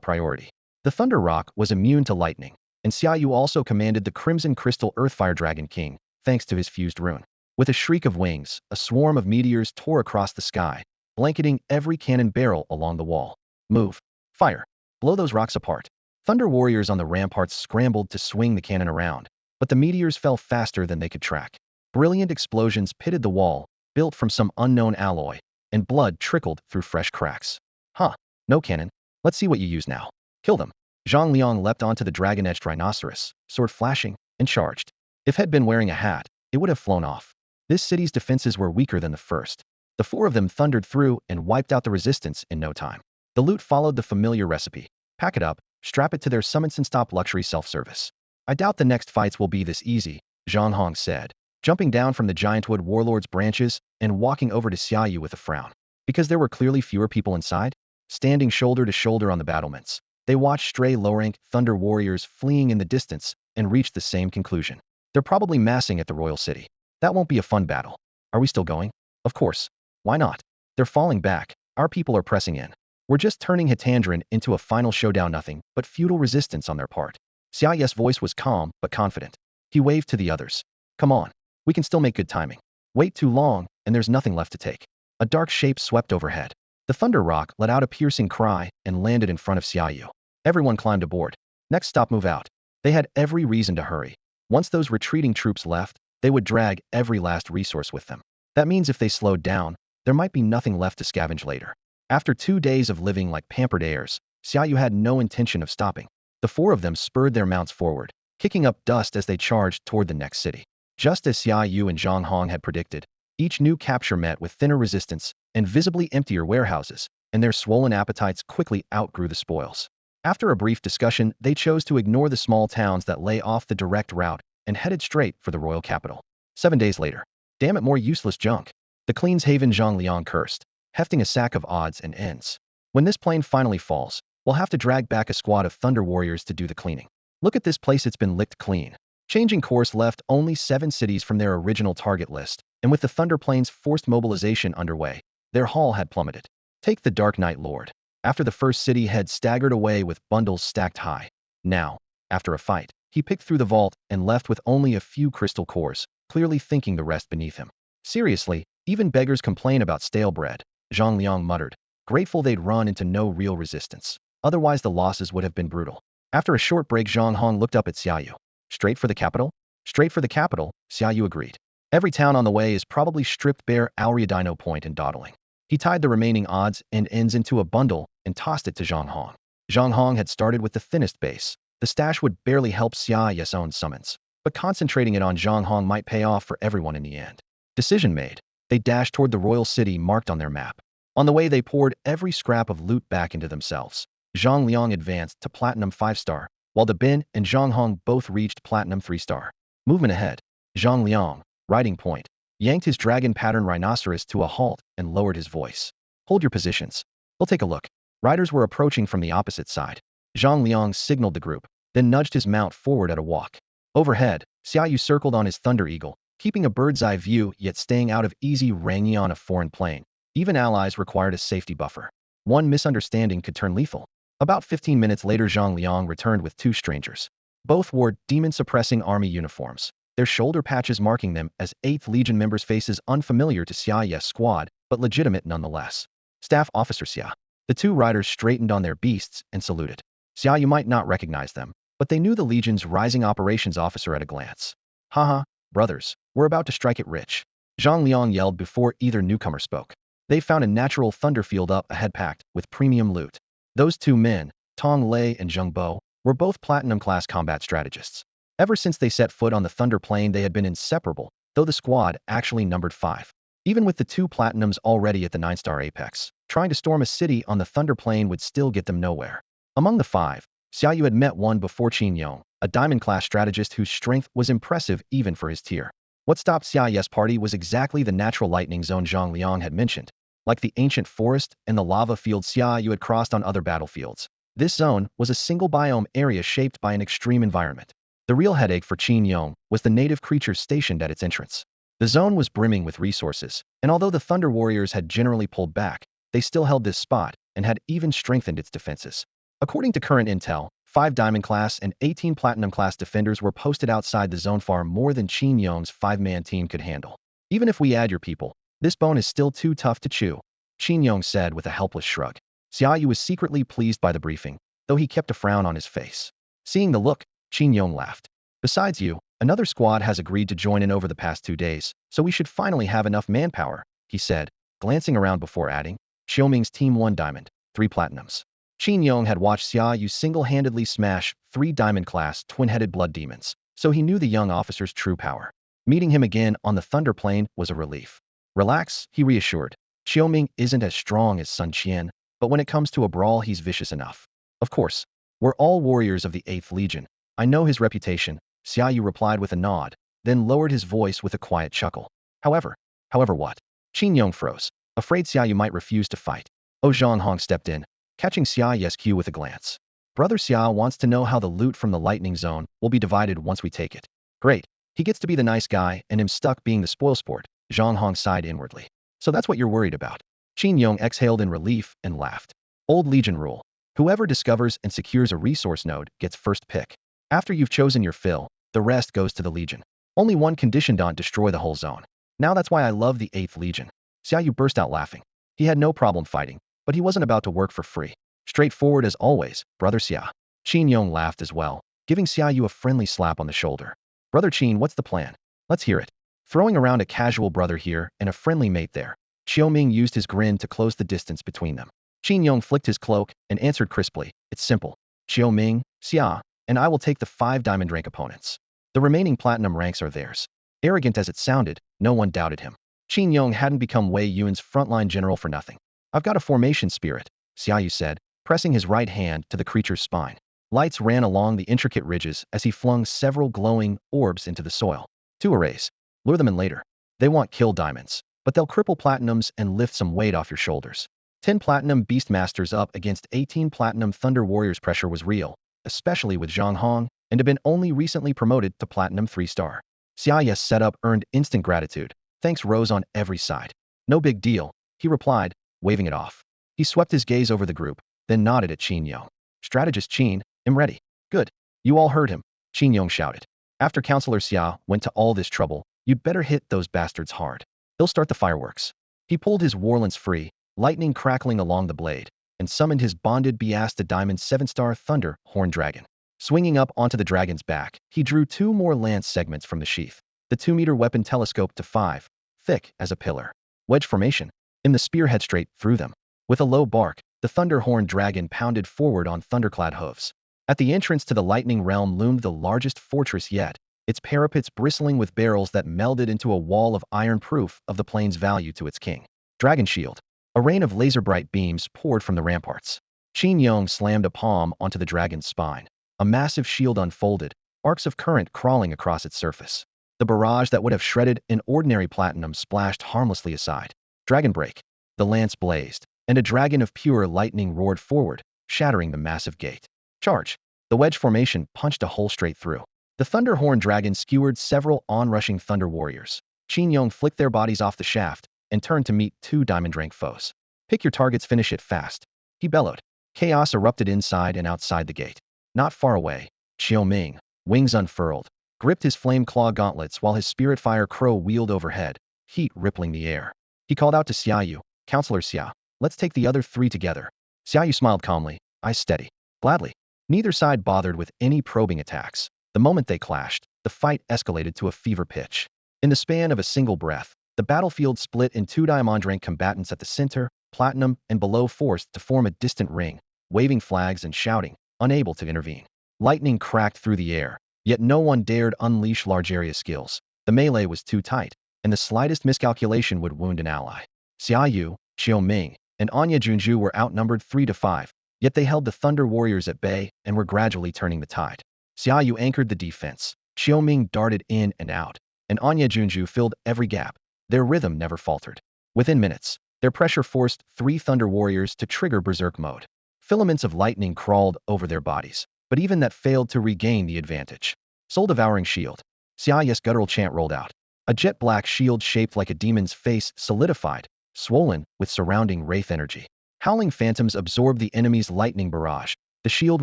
priority. The Thunder Rock was immune to lightning, and Xiaoyu also commanded the Crimson Crystal Earthfire Dragon King, thanks to his fused rune. With a shriek of wings, a swarm of meteors tore across the sky, blanketing every cannon barrel along the wall. Move. Fire. Blow those rocks apart. Thunder Warriors on the ramparts scrambled to swing the cannon around, but the meteors fell faster than they could track. Brilliant explosions pitted the wall, built from some unknown alloy, and blood trickled through fresh cracks. Huh. No cannon. Let's see what you use now. Kill them. Zhang Liang leapt onto the dragon-edged rhinoceros, sword flashing, and charged. If had been wearing a hat, it would have flown off. This city's defenses were weaker than the first. The 4 of them thundered through and wiped out the resistance in no time. The loot followed the familiar recipe. Pack it up, strap it to their summons and stop luxury self-service. I doubt the next fights will be this easy, Zhang Hong said, jumping down from the Giantwood Warlord's branches and walking over to Xiaoyu with a frown. Because there were clearly fewer people inside? Standing shoulder to shoulder on the battlements, they watched stray low-rank Thunder Warriors fleeing in the distance and reached the same conclusion. They're probably massing at the royal city. That won't be a fun battle. Are we still going? Of course. Why not? They're falling back. Our people are pressing in. We're just turning Hitandran into a final showdown, nothing but futile resistance on their part. Xiaoyu's voice was calm but confident. He waved to the others. Come on. We can still make good timing. Wait too long, and there's nothing left to take. A dark shape swept overhead. The Thunder Rock let out a piercing cry and landed in front of Xiaoyu. Everyone climbed aboard. Next stop, move out. They had every reason to hurry. Once those retreating troops left, they would drag every last resource with them. That means if they slowed down, there might be nothing left to scavenge later. After 2 days of living like pampered heirs, Xiaoyu had no intention of stopping. The 4 of them spurred their mounts forward, kicking up dust as they charged toward the next city. Just as Xiaoyu and Zhang Hong had predicted, each new capture met with thinner resistance and visibly emptier warehouses, and their swollen appetites quickly outgrew the spoils. After a brief discussion, they chose to ignore the small towns that lay off the direct route and headed straight for the royal capital. 7 days later. Damn it, more useless junk. The Queen's Haven, Zhang Liang cursed, hefting a sack of odds and ends. When this plane finally falls, we'll have to drag back a squad of Thunder Warriors to do the cleaning. Look at this place, it's been licked clean. Changing course left only 7 cities from their original target list, and with the Thunder Plane's forced mobilization underway, their haul had plummeted. Take the Dark Knight Lord. After the first city had staggered away with bundles stacked high. Now, after a fight, he picked through the vault and left with only a few crystal cores, clearly thinking the rest beneath him. Seriously, even beggars complain about stale bread, Zhang Liang muttered, grateful they'd run into no real resistance. Otherwise the losses would have been brutal. After a short break, Zhang Hong looked up at Xiaoyu. Straight for the capital? Straight for the capital, Xiaoyu agreed. Every town on the way is probably stripped bare Dino Point and dawdling. He tied the remaining odds and ends into a bundle and tossed it to Zhang Hong. Zhang Hong had started with the thinnest base. The stash would barely help Xiaoyu's own summons, but concentrating it on Zhang Hong might pay off for everyone in the end. Decision made. They dashed toward the royal city marked on their map. On the way they poured every scrap of loot back into themselves. Zhang Liang advanced to Platinum 5-star, while the Bin and Zhang Hong both reached Platinum 3-star. Movement ahead. Zhang Liang, riding point, yanked his dragon pattern rhinoceros to a halt and lowered his voice. Hold your positions. We'll take a look. Riders were approaching from the opposite side. Zhang Liang signaled the group, then nudged his mount forward at a walk. Overhead, Xiaoyu circled on his Thunder Eagle, keeping a bird's-eye view yet staying out of easy range on a foreign plane. Even allies required a safety buffer. One misunderstanding could turn lethal. About 15 minutes later, Zhang Liang returned with two strangers. Both wore demon-suppressing army uniforms, their shoulder patches marking them as 8th Legion members, faces unfamiliar to Xiaoyu's squad, but legitimate nonetheless. Staff Officer Xia. The two riders straightened on their beasts and saluted. Xiaoyu might not recognize them, but they knew the Legion's rising operations officer at a glance. Haha, brothers, we're about to strike it rich. Zhang Liang yelled before either newcomer spoke. They found a natural thunder field up ahead packed with premium loot. Those two men, Tong Lei and Zheng Bo, were both platinum-class combat strategists. Ever since they set foot on the Thunder Plain, they had been inseparable, though the squad actually numbered 5. Even with the 2 platinums already at the 9-star apex, trying to storm a city on the Thunder Plain would still get them nowhere. Among the 5, Xiaoyu had met one before, Qin Yong, a diamond-class strategist whose strength was impressive even for his tier. What stopped Xiaoyu's party was exactly the natural lightning zone Zhang Liang had mentioned. Like the ancient forest and the lava field Xiaoyu had crossed on other battlefields, this zone was a single biome area shaped by an extreme environment. The real headache for Qin Yong was the native creatures stationed at its entrance. The zone was brimming with resources, and although the Thunder Warriors had generally pulled back, they still held this spot and had even strengthened its defenses. According to current intel, 5 Diamond-class and 18 Platinum-class defenders were posted outside the zone, far more than Qin Yong's 5-man team could handle. Even if we add your people, this bone is still too tough to chew, Qin Yong said with a helpless shrug. Xiaoyu was secretly pleased by the briefing, though he kept a frown on his face. Seeing the look, Qin Yong laughed. Besides you, another squad has agreed to join in over the past 2 days, so we should finally have enough manpower, he said, glancing around before adding, Xiaoming's team 1 diamond, 3 platinums. Qin Yong had watched Xiaoyu single-handedly smash 3 diamond-class twin-headed blood demons, so he knew the young officer's true power. Meeting him again on the Thunder Plain was a relief. Relax, he reassured. Xiaoming isn't as strong as Sun Qian, but when it comes to a brawl, he's vicious enough. Of course, we're all warriors of the 8th Legion. I know his reputation, Xiaoyu replied with a nod, then lowered his voice with a quiet chuckle. However what? Qin Yong froze, afraid Xiaoyu might refuse to fight. Zhang Hong stepped in, catching Xiaoyu's cue with a glance. Brother Xiao wants to know how the loot from the lightning zone will be divided once we take it. Great. He gets to be the nice guy and I'm stuck being the spoilsport, Zhang Hong sighed inwardly. So that's what you're worried about. Qin Yong exhaled in relief and laughed. Old Legion rule. Whoever discovers and secures a resource node gets first pick. After you've chosen your fill, the rest goes to the Legion. Only one condition: don't destroy the whole zone. Now that's why I love the 8th Legion. Xiaoyu burst out laughing. He had no problem fighting, but he wasn't about to work for free. Straightforward as always, Brother Xia. Qin Yong laughed as well, giving Xiaoyu a friendly slap on the shoulder. Brother Qin, what's the plan? Let's hear it. Throwing around a casual brother here and a friendly mate there, Xiaoming used his grin to close the distance between them. Qin Yong flicked his cloak and answered crisply, it's simple. Xiaoming, Xia, and I will take the 5 diamond rank opponents. The remaining platinum ranks are theirs. Arrogant as it sounded, no one doubted him. Qin Yong hadn't become Wei Yun's frontline general for nothing. I've got a formation spirit, Xiaoyu said, pressing his right hand to the creature's spine. Lights ran along the intricate ridges as he flung several glowing orbs into the soil. 2 arrays. Lure them in later. They want kill diamonds, but they'll cripple platinums and lift some weight off your shoulders. 10 platinum Beastmasters up against 18 platinum Thunder Warriors. Pressure was real, especially with Zhang Hong, and had been only recently promoted to Platinum 3-star. Xiaoyu's setup earned instant gratitude. Thanks rose on every side. No big deal, he replied, waving it off. He swept his gaze over the group, then nodded at Qin Yong. Strategist Qin, I'm ready. Good. You all heard him, Qin Yong shouted. After Counselor Xia went to all this trouble, you'd better hit those bastards hard. He'll start the fireworks. He pulled his warlance free, lightning crackling along the blade, and summoned his bonded Beasta Diamond 7-star Thunder Horn Dragon. Swinging up onto the dragon's back, he drew 2 more lance segments from the sheath. The 2-meter weapon telescoped to 5, thick as a pillar. Wedge formation. The spear head straight through them. With a low bark, the thunder-horned dragon pounded forward on thunderclad hooves. At the entrance to the lightning realm loomed the largest fortress yet, its parapets bristling with barrels that melded into a wall of iron proof of the plane's value to its king. Dragon shield. A rain of laser-bright beams poured from the ramparts. Qin Yong slammed a palm onto the dragon's spine. A massive shield unfolded, arcs of current crawling across its surface. The barrage that would have shredded an ordinary platinum splashed harmlessly aside. Dragon break. The lance blazed, and a dragon of pure lightning roared forward, shattering the massive gate. Charge. The wedge formation punched a hole straight through. The thunderhorn dragon skewered several onrushing thunder warriors. Qin Yong flicked their bodies off the shaft and turned to meet 2 diamond-rank foes. Pick your targets, finish it fast. He bellowed. Chaos erupted inside and outside the gate. Not far away, Xiao Ming, wings unfurled, gripped his flame claw gauntlets while his spirit fire crow wheeled overhead, heat rippling the air. He called out to Xiaoyu, Counselor Xia, let's take the other 3 together. Xiaoyu smiled calmly, eyes steady. Gladly. Neither side bothered with any probing attacks. The moment they clashed, the fight escalated to a fever pitch. In the span of a single breath, the battlefield split in 2 diamond-rank combatants at the center, platinum, and below forced to form a distant ring, waving flags and shouting, unable to intervene. Lightning cracked through the air, yet no one dared unleash large area skills. The melee was too tight, and the slightest miscalculation would wound an ally. Xiaoyu, Xiao Ming, and Anya Junju were outnumbered 3 to 5, yet they held the Thunder Warriors at bay and were gradually turning the tide. Xiaoyu anchored the defense, Xiao Ming darted in and out, and Anya Junju filled every gap. Their rhythm never faltered. Within minutes, their pressure forced 3 Thunder Warriors to trigger berserk mode. Filaments of lightning crawled over their bodies, but even that failed to regain the advantage. Soul-devouring shield. Xiaoyu's guttural chant rolled out. A jet-black shield shaped like a demon's face solidified, swollen with surrounding wraith energy. Howling phantoms absorbed the enemy's lightning barrage, the shield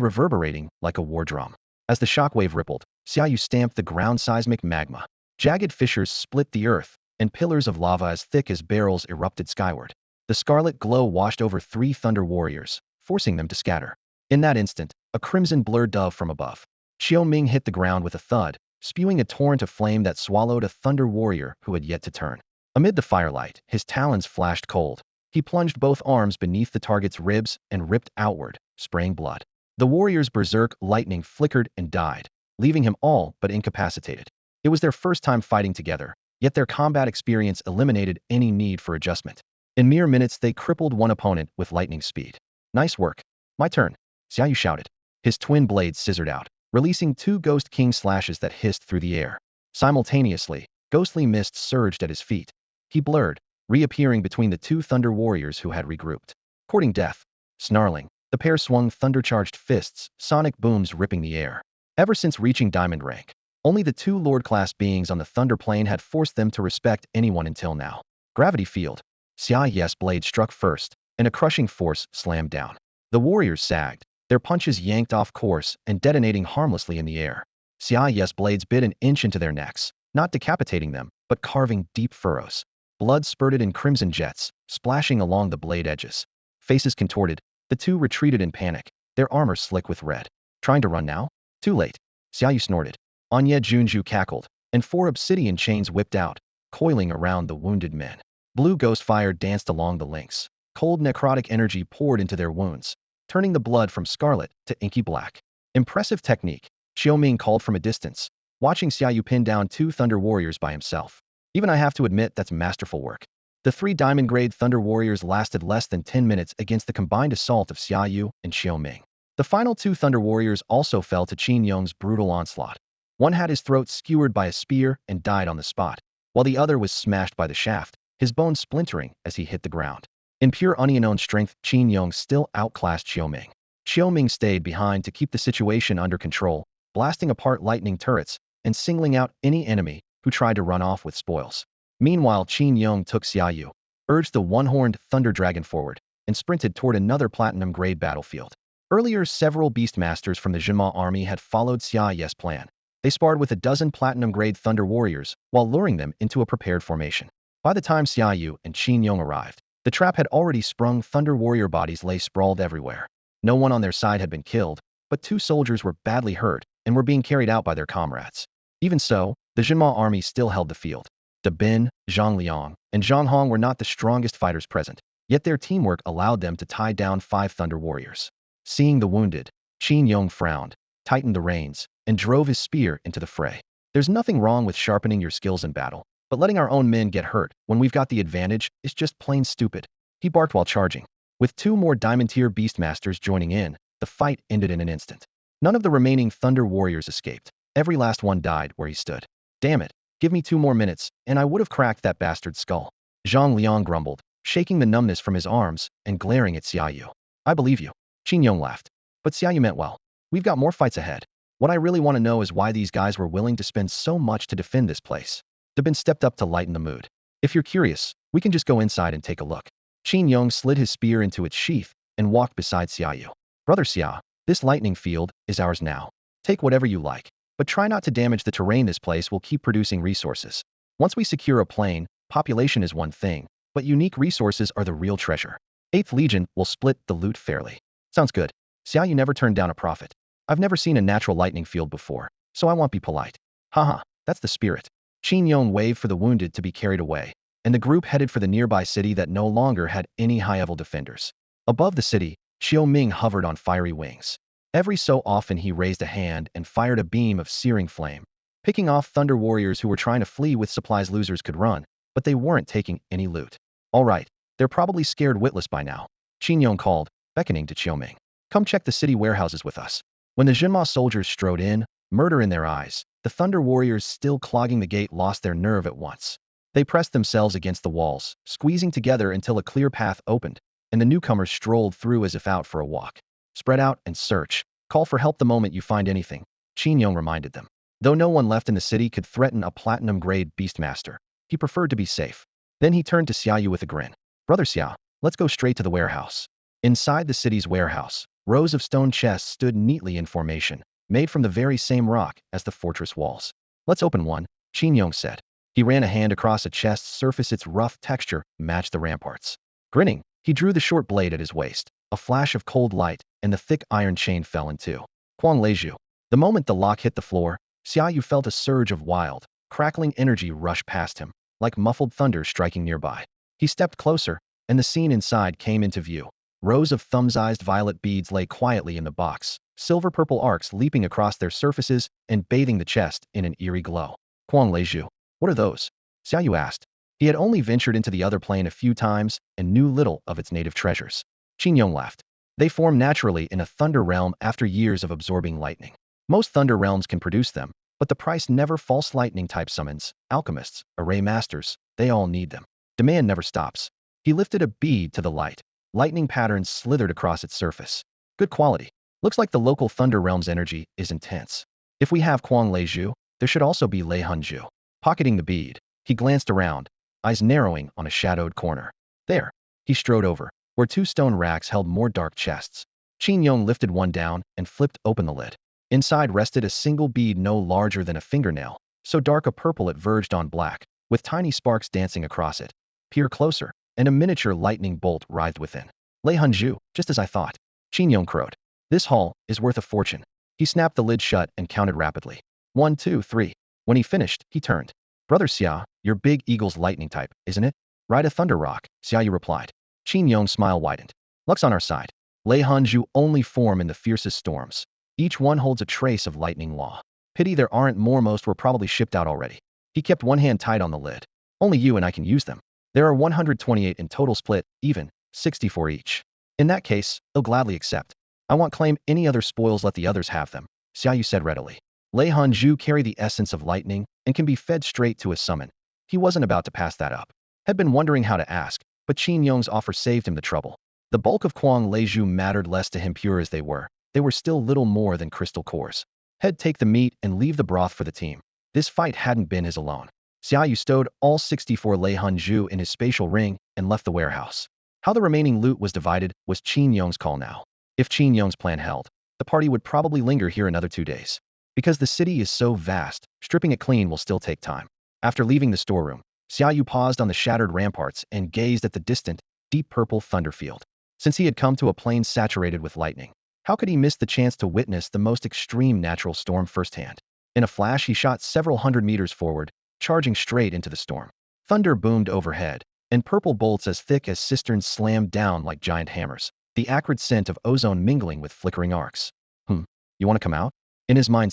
reverberating like a war drum. As the shockwave rippled, Xiaoyu stamped the ground seismic magma. Jagged fissures split the earth, and pillars of lava as thick as barrels erupted skyward. The scarlet glow washed over 3 Thunder Warriors, forcing them to scatter. In that instant, a crimson blur dove from above. Xiao Ming hit the ground with a thud, spewing a torrent of flame that swallowed a Thunder Warrior who had yet to turn. Amid the firelight, his talons flashed cold. He plunged both arms beneath the target's ribs and ripped outward, spraying blood. The warrior's berserk lightning flickered and died, leaving him all but incapacitated. It was their first time fighting together, yet their combat experience eliminated any need for adjustment. In mere minutes, they crippled one opponent with lightning speed. Nice work. My turn, Xiaoyu shouted. His twin blades scissored out, releasing 2 Ghost King slashes that hissed through the air. Simultaneously, ghostly mist surged at his feet. He blurred, reappearing between the 2 Thunder Warriors who had regrouped. Courting death. Snarling, the pair swung thunder-charged fists, sonic booms ripping the air. Ever since reaching diamond rank, only the 2 Lord-class beings on the Thunder Plane had forced them to respect anyone until now. Gravity field. Xiaoyu's blade struck first, and a crushing force slammed down. The warriors sagged, their punches yanked off course and detonating harmlessly in the air. Xiaoyu's blades bit an inch into their necks, not decapitating them, but carving deep furrows. Blood spurted in crimson jets, splashing along the blade edges. Faces contorted, the 2 retreated in panic, their armor slick with red. Trying to run now? Too late. Xiaoyu snorted. Anya Junju cackled, and 4 obsidian chains whipped out, coiling around the wounded men. Blue ghost fire danced along the links. Cold necrotic energy poured into their wounds, turning the blood from scarlet to inky black. Impressive technique, Xiao Ming called from a distance, watching Xiaoyu pin down 2 Thunder Warriors by himself. Even I have to admit that's masterful work. The 3 diamond-grade Thunder Warriors lasted less than 10 minutes against the combined assault of Xiaoyu and Xiao Ming. The final 2 Thunder Warriors also fell to Qin Yong's brutal onslaught. One had his throat skewered by a spear and died on the spot, while the other was smashed by the shaft, his bones splintering as he hit the ground. In pure unknown strength, Qin Yong still outclassed Xiao Ming. Xiao Ming stayed behind to keep the situation under control, blasting apart lightning turrets and singling out any enemy who tried to run off with spoils. Meanwhile, Qin Yong took Xiaoyu, urged the one-horned Thunder Dragon forward, and sprinted toward another platinum-grade battlefield. Earlier, several Beastmasters from the Jinma army had followed Xiaoyu's plan. They sparred with a dozen platinum-grade Thunder Warriors while luring them into a prepared formation. By the time Xiaoyu and Qin Yong arrived, the trap had already sprung. Thunder Warrior bodies lay sprawled everywhere. No one on their side had been killed, but 2 soldiers were badly hurt and were being carried out by their comrades. Even so, the Jinma army still held the field. De Bin, Zhang Liang, and Zhang Hong were not the strongest fighters present, yet their teamwork allowed them to tie down 5 Thunder Warriors. Seeing the wounded, Qin Yong frowned, tightened the reins, and drove his spear into the fray. There's nothing wrong with sharpening your skills in battle, but letting our own men get hurt when we've got the advantage is just plain stupid. He barked while charging. With 2 more Diamond-tier Beastmasters joining in, the fight ended in an instant. None of the remaining Thunder Warriors escaped. Every last one died where he stood. Damn it, give me 2 more minutes, and I would have cracked that bastard's skull. Zhang Liang grumbled, shaking the numbness from his arms and glaring at Xiaoyu. I believe you. Qin Yong laughed. But Xiaoyu meant well. We've got more fights ahead. What I really want to know is why these guys were willing to spend so much to defend this place. Dabin stepped up to lighten the mood. If you're curious, we can just go inside and take a look. Qin Yong slid his spear into its sheath and walked beside Xiaoyu. Brother Xia, this lightning field is ours now. Take whatever you like, but try not to damage the terrain. This place will keep producing resources. Once we secure a plane, population is one thing, but unique resources are the real treasure. 8th Legion will split the loot fairly. Sounds good. Xiaoyu never turned down a profit. I've never seen a natural lightning field before, so I won't be polite. Haha, that's the spirit. Qin Yong waved for the wounded to be carried away, and the group headed for the nearby city that no longer had any high-level defenders. Above the city, Xiao Ming hovered on fiery wings. Every so often he raised a hand and fired a beam of searing flame, picking off Thunder Warriors who were trying to flee with supplies. Losers could run, but they weren't taking any loot. All right, they're probably scared witless by now. Qin Yong called, beckoning to Xiao Ming. Come check the city warehouses with us. When the Jinma soldiers strode in, murder in their eyes, the Thunder Warriors still clogging the gate lost their nerve at once. They pressed themselves against the walls, squeezing together until a clear path opened, and the newcomers strolled through as if out for a walk. Spread out and search. Call for help the moment you find anything, Qin Yong reminded them. Though no one left in the city could threaten a platinum-grade beastmaster, he preferred to be safe. Then he turned to Xiaoyu with a grin. Brother Xia, let's go straight to the warehouse. Inside the city's warehouse, rows of stone chests stood neatly in formation, made from the very same rock as the fortress walls. Let's open one, Qin Yong said. He ran a hand across a chest's surface. Its rough texture matched the ramparts. Grinning, he drew the short blade at his waist. A flash of cold light, and the thick iron chain fell in two. Huang Leiju. The moment the lock hit the floor, Xiaoyu felt a surge of wild, crackling energy rush past him, like muffled thunder striking nearby. He stepped closer, and the scene inside came into view. Rows of thumb-sized violet beads lay quietly in the box, silver-purple arcs leaping across their surfaces and bathing the chest in an eerie glow. Huang Leiju. What are those? Xiaoyu asked. He had only ventured into the other plane a few times and knew little of its native treasures. Qin Yong laughed. They form naturally in a thunder realm after years of absorbing lightning. Most thunder realms can produce them, but the price never falls. Lightning-type summons, alchemists, array masters, they all need them. Demand never stops. He lifted a bead to the light. Lightning patterns slithered across its surface. Good quality. Looks like the local thunder realm's energy is intense. If we have Huang Leiju, there should also be Lei Hunju. Pocketing the bead, he glanced around, eyes narrowing on a shadowed corner. There. He strode over, where 2 stone racks held more dark chests. Qin Yong lifted one down and flipped open the lid. Inside rested a single bead no larger than a fingernail, so dark a purple it verged on black, with tiny sparks dancing across it. Peer closer, and a miniature lightning bolt writhed within. Lei Hunju, just as I thought. Qin Yong crowed. This haul is worth a fortune. He snapped the lid shut and counted rapidly. 1, 2, 3. When he finished, he turned. Brother Xia, your big eagle's lightning type, isn't it? Ride a thunder rock, Xiaoyu replied. Qin Yong's smile widened. Luck's on our side. Lei Hunju only form in the fiercest storms. Each one holds a trace of lightning law. Pity there aren't more. Most were probably shipped out already. He kept one hand tight on the lid. Only you and I can use them. There are 128 in total, split, even, 64 each. In that case, they'll gladly accept. I won't claim any other spoils. Let the others have them, Xiaoyu said readily. Lei Hunju carry the essence of lightning and can be fed straight to a summon. He wasn't about to pass that up. Had been wondering how to ask, but Qin Yong's offer saved him the trouble. The bulk of Huang Leiju mattered less to him. Pure as they were still little more than crystal cores. Head take the meat and leave the broth for the team. This fight hadn't been his alone. Xiaoyu stowed all 64 Lei Hunju in his spatial ring and left the warehouse. How the remaining loot was divided was Qin Yong's call now. If Qin Yong's plan held, the party would probably linger here another 2 days. Because the city is so vast, stripping it clean will still take time. After leaving the storeroom, Xiaoyu paused on the shattered ramparts and gazed at the distant, deep purple thunder field. Since he had come to a plain saturated with lightning, How could he miss the chance to witness the most extreme natural storm firsthand? In a flash, he shot several hundred meters forward, charging straight into the storm. Thunder boomed overhead, and purple bolts as thick as cisterns slammed down like giant hammers, the acrid scent of ozone mingling with flickering arcs. You want to come out? In his mind,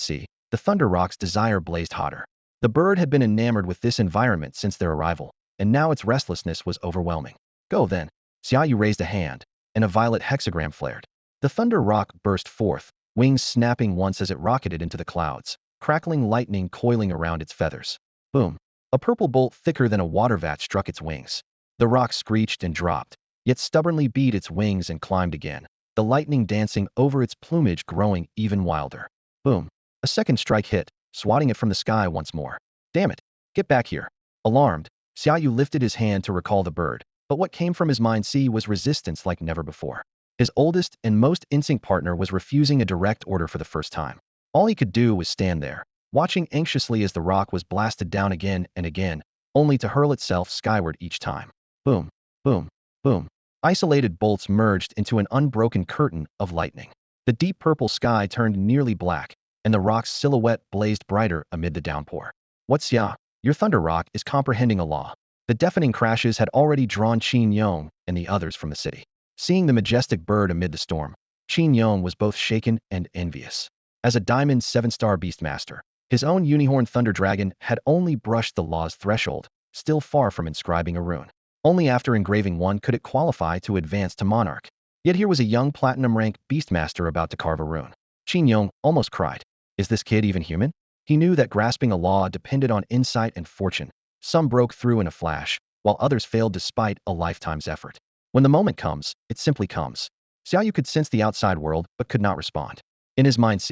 the Thunder Rock's desire blazed hotter. The bird had been enamored with this environment since their arrival, and now its restlessness was overwhelming. Go then. Xiaoyu raised a hand, and a violet hexagram flared. The Thunder Rock burst forth, wings snapping once as it rocketed into the clouds, crackling lightning coiling around its feathers. Boom! A purple bolt thicker than a water vat struck its wings. The rock screeched and dropped, yet stubbornly beat its wings and climbed again, the lightning dancing over its plumage growing even wilder. Boom! A second strike hit, swatting it from the sky once more. Damn it! Get back here! Alarmed, Xiaoyu lifted his hand to recall the bird, but what came from his mind was resistance like never before. His oldest and most instinct partner was refusing a direct order for the first time. All he could do was stand there, watching anxiously as the rock was blasted down again and again, only to hurl itself skyward each time. Boom, boom, boom. Isolated bolts merged into an unbroken curtain of lightning. The deep purple sky turned nearly black, and the rock's silhouette blazed brighter amid the downpour. What's ya? Your Thunder Rock is comprehending a law. The deafening crashes had already drawn Qin Yong and the others from the city. Seeing the majestic bird amid the storm, Qin Yong was both shaken and envious. As a Diamond 7-star Beastmaster, his own Unicorn Thunder Dragon had only brushed the law's threshold, still far from inscribing a rune. Only after engraving one could it qualify to advance to Monarch. Yet here was a young platinum-rank Beastmaster about to carve a rune. Qin Yong almost cried. Is this kid even human? He knew that grasping a law depended on insight and fortune. Some broke through in a flash, while others failed despite a lifetime's effort. When the moment comes, it simply comes. Xiaoyu could sense the outside world, but could not respond. In his mind,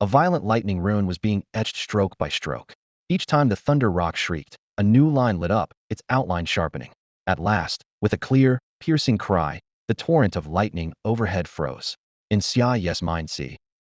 a violent lightning rune was being etched stroke by stroke. Each time the Thunder Rock shrieked, a new line lit up, its outline sharpening. At last, with a clear, piercing cry, the torrent of lightning overhead froze. In Xiaoyu's mind,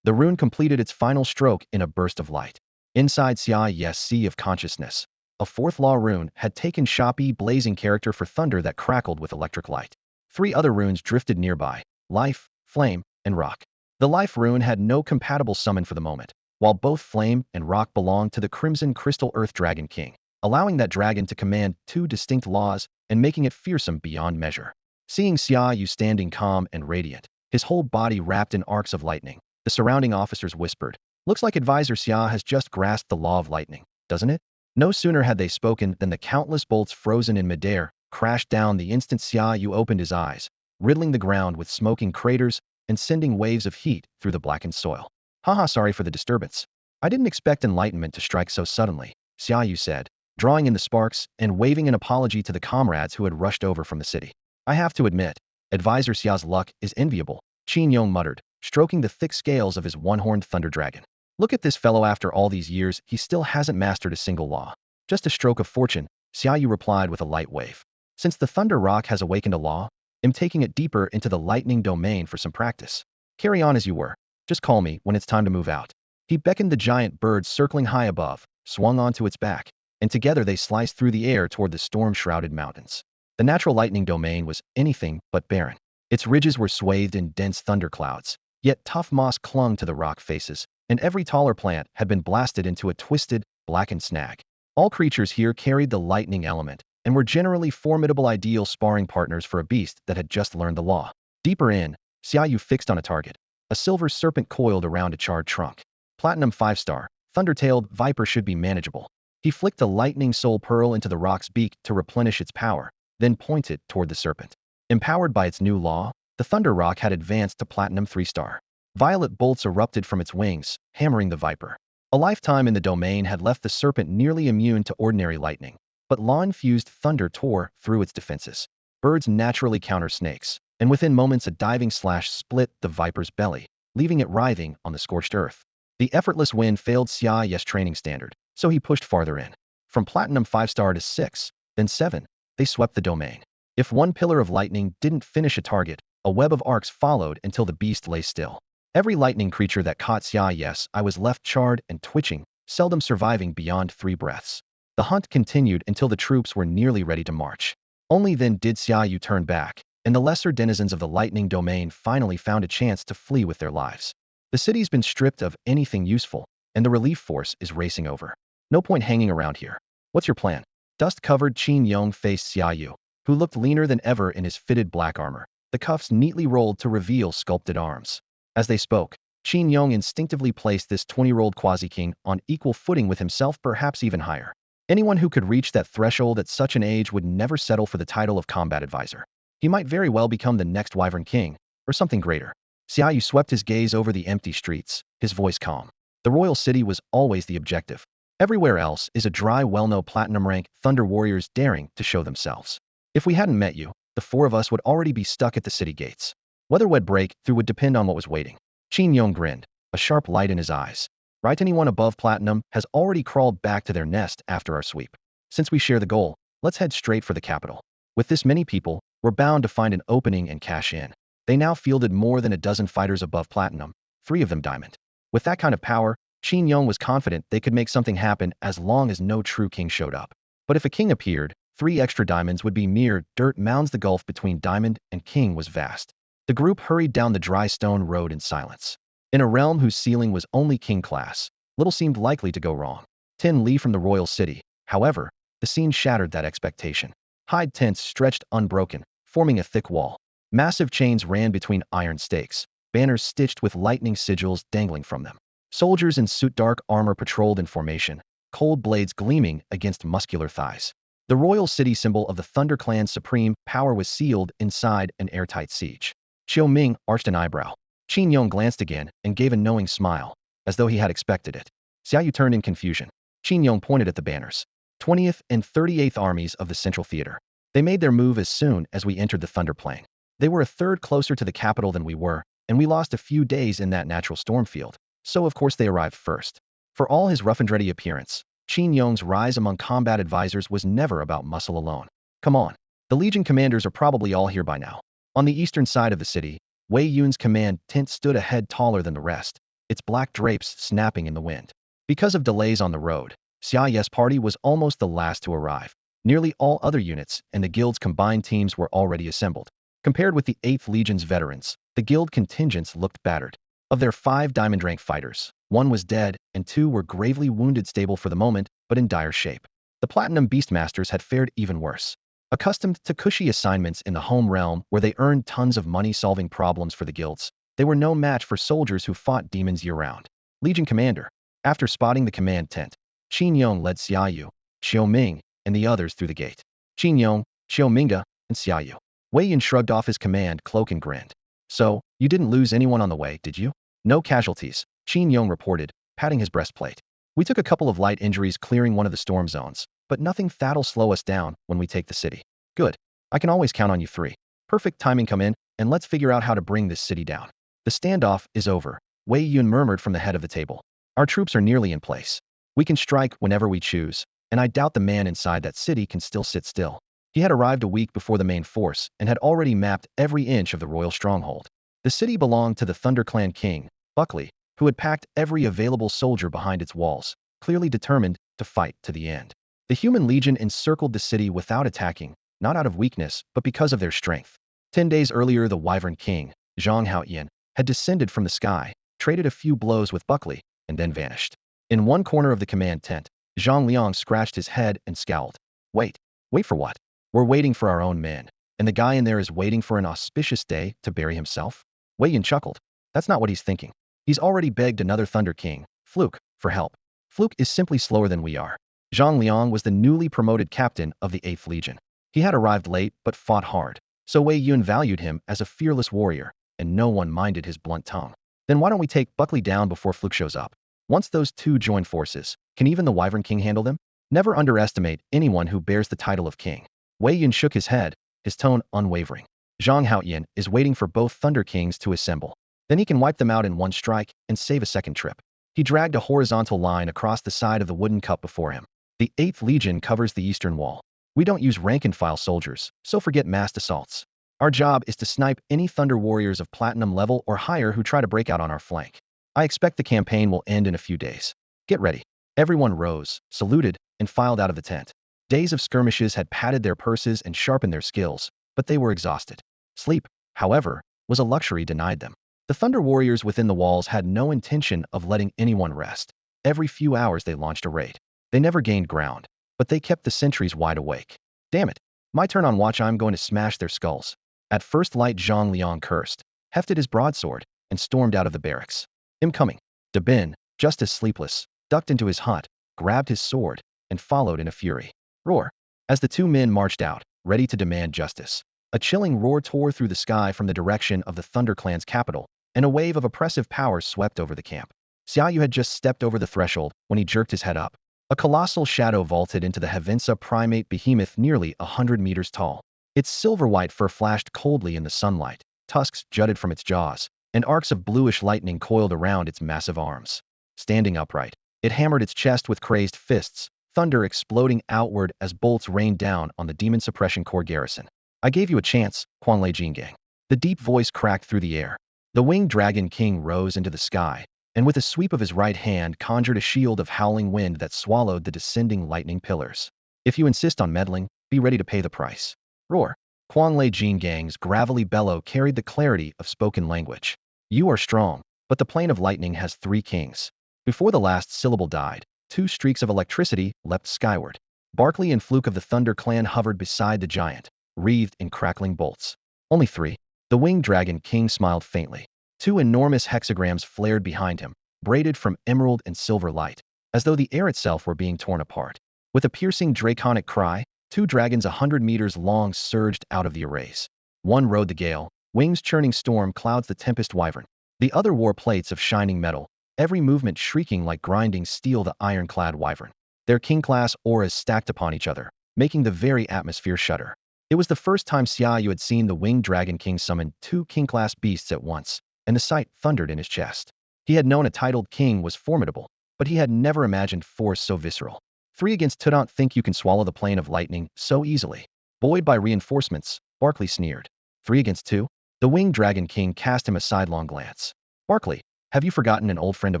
the rune completed its final stroke in a burst of light. Inside Xiaoyu's sea of consciousness, a fourth law rune had taken Shopee blazing character for thunder that crackled with electric light. 3 other runes drifted nearby: life, flame, and rock. The life rune had no compatible summon for the moment, while both flame and rock belonged to the Crimson Crystal Earth Dragon King, allowing that dragon to command 2 distinct laws and making it fearsome beyond measure. Seeing Xiaoyu standing calm and radiant, his whole body wrapped in arcs of lightning, the surrounding officers whispered, "Looks like Advisor Xia has just grasped the law of lightning, doesn't it?" No sooner had they spoken than the countless bolts frozen in midair crashed down the instant Xiaoyu opened his eyes, riddling the ground with smoking craters and sending waves of heat through the blackened soil. Haha, sorry for the disturbance. I didn't expect enlightenment to strike so suddenly, Xiaoyu said, drawing in the sparks and waving an apology to the comrades who had rushed over from the city. I have to admit, Advisor Xia's luck is enviable, Qin Yong muttered, stroking the thick scales of his one-horned thunder dragon. Look at this fellow, after all these years, he still hasn't mastered a single law. Just a stroke of fortune, Xiaoyu replied with a light wave. Since the Thunder Rock has awakened a law, I'm taking it deeper into the lightning domain for some practice. Carry on as you were. Just call me when it's time to move out. He beckoned the giant bird circling high above, swung onto its back, and together they sliced through the air toward the storm-shrouded mountains. The natural lightning domain was anything but barren. Its ridges were swathed in dense thunderclouds, yet tough moss clung to the rock faces, and every taller plant had been blasted into a twisted, blackened snag. All creatures here carried the lightning element, and were generally formidable ideal sparring partners for a beast that had just learned the law. Deeper in, Xiaoyu fixed on a target. A silver serpent coiled around a charred trunk. Platinum 5-star, thunder-tailed viper should be manageable. He flicked a lightning soul pearl into the rock's beak to replenish its power, then pointed toward the serpent. Empowered by its new law, the Thunder Rock had advanced to Platinum 3-star. Violet bolts erupted from its wings, hammering the viper. A lifetime in the domain had left the serpent nearly immune to ordinary lightning, but law-infused thunder tore through its defenses. Birds naturally counter snakes, and within moments a diving slash split the viper's belly, leaving it writhing on the scorched earth. The effortless wind failed Xiaoyu's training standard, so he pushed farther in. From Platinum 5-star to 6, then 7, they swept the domain. If one pillar of lightning didn't finish a target, a web of arcs followed until the beast lay still. Every lightning creature that caught Xiaoyu's eye was left charred and twitching, seldom surviving beyond 3 breaths. The hunt continued until the troops were nearly ready to march. Only then did Xiaoyu turn back, and the lesser denizens of the lightning domain finally found a chance to flee with their lives. The city's been stripped of anything useful, and the relief force is racing over. No point hanging around here. What's your plan? Dust-covered Qin Yong faced Xiaoyu, who looked leaner than ever in his fitted black armor, the cuffs neatly rolled to reveal sculpted arms. As they spoke, Qin Yong instinctively placed this 20-year-old quasi-king on equal footing with himself, perhaps even higher. Anyone who could reach that threshold at such an age would never settle for the title of combat advisor. He might very well become the next Wyvern King, or something greater. Xiaoyu swept his gaze over the empty streets, his voice calm. The royal city was always the objective. Everywhere else is a dry, well-known platinum-rank Thunder warriors daring to show themselves. If we hadn't met you, the four of us would already be stuck at the city gates. Whether we'd break through would depend on what was waiting. Qin Yong grinned, a sharp light in his eyes. Right, anyone above platinum has already crawled back to their nest after our sweep. Since we share the goal, let's head straight for the capital. With this many people, we're bound to find an opening and cash in. They now fielded more than a dozen fighters above platinum, 3 of them diamond. With that kind of power, Qin Yong was confident they could make something happen as long as no true king showed up. But if a king appeared, 3 extra diamonds would be mere dirt mounds. The gulf between diamond and king was vast. The group hurried down the dry stone road in silence. In a realm whose ceiling was only king class, little seemed likely to go wrong. 10 li from the royal city, however, the scene shattered that expectation. Hide tents stretched unbroken, forming a thick wall. Massive chains ran between iron stakes, banners stitched with lightning sigils dangling from them. Soldiers in suit-dark armor patrolled in formation, cold blades gleaming against muscular thighs. The royal city symbol of the Thunder Clan's supreme power was sealed inside an airtight siege. Qiu Ming arched an eyebrow. Qin Yong glanced again and gave a knowing smile, as though he had expected it. Xiaoyu turned in confusion. Qin Yong pointed at the banners. 20th and 38th armies of the Central Theater. They made their move as soon as we entered the Thunder Plain. They were a third closer to the capital than we were, and we lost a few days in that natural storm field, so of course they arrived first. For all his rough-and-ready appearance, Qin Yong's rise among combat advisors was never about muscle alone. Come on. The Legion commanders are probably all here by now. On the eastern side of the city, Wei Yun's command tent stood a head taller than the rest, its black drapes snapping in the wind. Because of delays on the road, Xiaoyu's party was almost the last to arrive. Nearly all other units and the guild's combined teams were already assembled. Compared with the 8th Legion's veterans, the guild contingents looked battered. Of their 5 diamond-rank fighters, 1 was dead and 2 were gravely wounded, stable for the moment, but in dire shape. The Platinum Beastmasters had fared even worse. Accustomed to cushy assignments in the home realm where they earned tons of money solving problems for the guilds, they were no match for soldiers who fought demons year-round. Legion Commander. After spotting the command tent, Qin Yong led Xiaoyu, Qiu Ming, and the others through the gate. Qin Yong, Qiu Mingda, and Xiaoyu. Wei Yun shrugged off his command cloak and grinned. So, you didn't lose anyone on the way, did you? No casualties, Qin Yong reported, patting his breastplate. We took a couple of light injuries clearing one of the storm zones, but nothing that'll slow us down when we take the city. Good. I can always count on you 3. Perfect timing. Come in, and let's figure out how to bring this city down. The standoff is over, Wei Yun murmured from the head of the table. Our troops are nearly in place. We can strike whenever we choose, and I doubt the man inside that city can still sit still. He had arrived a week before the main force and had already mapped every inch of the royal stronghold. The city belonged to the Thunder Clan king, Buckley, who had packed every available soldier behind its walls, clearly determined to fight to the end. The human legion encircled the city without attacking, not out of weakness, but because of their strength. 10 days earlier, the Wyvern King, Zhang Haoyan, had descended from the sky, traded a few blows with Buckley, and then vanished. In one corner of the command tent, Zhang Liang scratched his head and scowled. Wait for what? We're waiting for our own men, and the guy in there is waiting for an auspicious day to bury himself? Wei Yun chuckled. That's not what he's thinking. He's already begged another Thunder King, Fluke, for help. Fluke is simply slower than we are. Zhang Liang was the newly promoted captain of the 8th Legion. He had arrived late but fought hard, so Wei Yun valued him as a fearless warrior, and no one minded his blunt tongue. Then why don't we take Buckley down before Fluke shows up? Once those 2 join forces, can even the Wyvern King handle them? Never underestimate anyone who bears the title of king. Wei Yun shook his head, his tone unwavering. Zhang Haoyan is waiting for both Thunder Kings to assemble. Then he can wipe them out in one strike and save a second trip. He dragged a horizontal line across the side of the wooden cup before him. The 8th Legion covers the eastern wall. We don't use rank-and-file soldiers, so forget massed assaults. Our job is to snipe any Thunder warriors of platinum level or higher who try to break out on our flank. I expect the campaign will end in a few days. Get ready. Everyone rose, saluted, and filed out of the tent. Days of skirmishes had padded their purses and sharpened their skills, but they were exhausted. Sleep, however, was a luxury denied them. The Thunder Warriors within the walls had no intention of letting anyone rest. Every few hours they launched a raid. They never gained ground, but they kept the sentries wide awake. Damn it. My turn on watch, I'm going to smash their skulls. At first light, Zhang Liang cursed, hefted his broadsword, and stormed out of the barracks. Him coming. Dabin, just as sleepless, ducked into his hut, grabbed his sword, and followed in a fury. Roar. As the two men marched out, ready to demand justice. A chilling roar tore through the sky from the direction of the Thunder Clan's capital, and a wave of oppressive power swept over the camp. Xiaoyu had just stepped over the threshold when he jerked his head up. A colossal shadow vaulted into the Havinsa primate behemoth nearly 100 meters tall. Its silver-white fur flashed coldly in the sunlight, tusks jutted from its jaws, and arcs of bluish lightning coiled around its massive arms. Standing upright, it hammered its chest with crazed fists, thunder exploding outward as bolts rained down on the demon suppression core garrison. I gave you a chance, Quanlei Jingang. The deep voice cracked through the air. The winged dragon king rose into the sky, and with a sweep of his right hand conjured a shield of howling wind that swallowed the descending lightning pillars. If you insist on meddling, be ready to pay the price. Roar. Quanlei Jingang's gravelly bellow carried the clarity of spoken language. You are strong, but the plane of lightning has 3 kings. Before the last syllable died, 2 streaks of electricity leapt skyward. Barkley and Fluke of the Thunder Clan hovered beside the giant, wreathed in crackling bolts. Only 3. The winged dragon king smiled faintly. 2 enormous hexagrams flared behind him, braided from emerald and silver light, as though the air itself were being torn apart. With a piercing draconic cry, 2 dragons 100 meters long surged out of the arrays. One rode the gale, wings churning storm clouds the tempest wyvern. The other wore plates of shining metal, every movement shrieking like grinding steel the ironclad wyvern. Their king-class auras stacked upon each other, making the very atmosphere shudder. It was the first time Xiaoyu had seen the winged dragon king summon 2 king-class beasts at once, and the sight thundered in his chest. He had known a titled king was formidable, but he had never imagined force so visceral. 3 against 2. Don't think you can swallow the plane of lightning so easily. Buoyed by reinforcements, Barkley sneered. 3 against 2? The winged dragon king cast him a sidelong glance. Barkley, have you forgotten an old friend of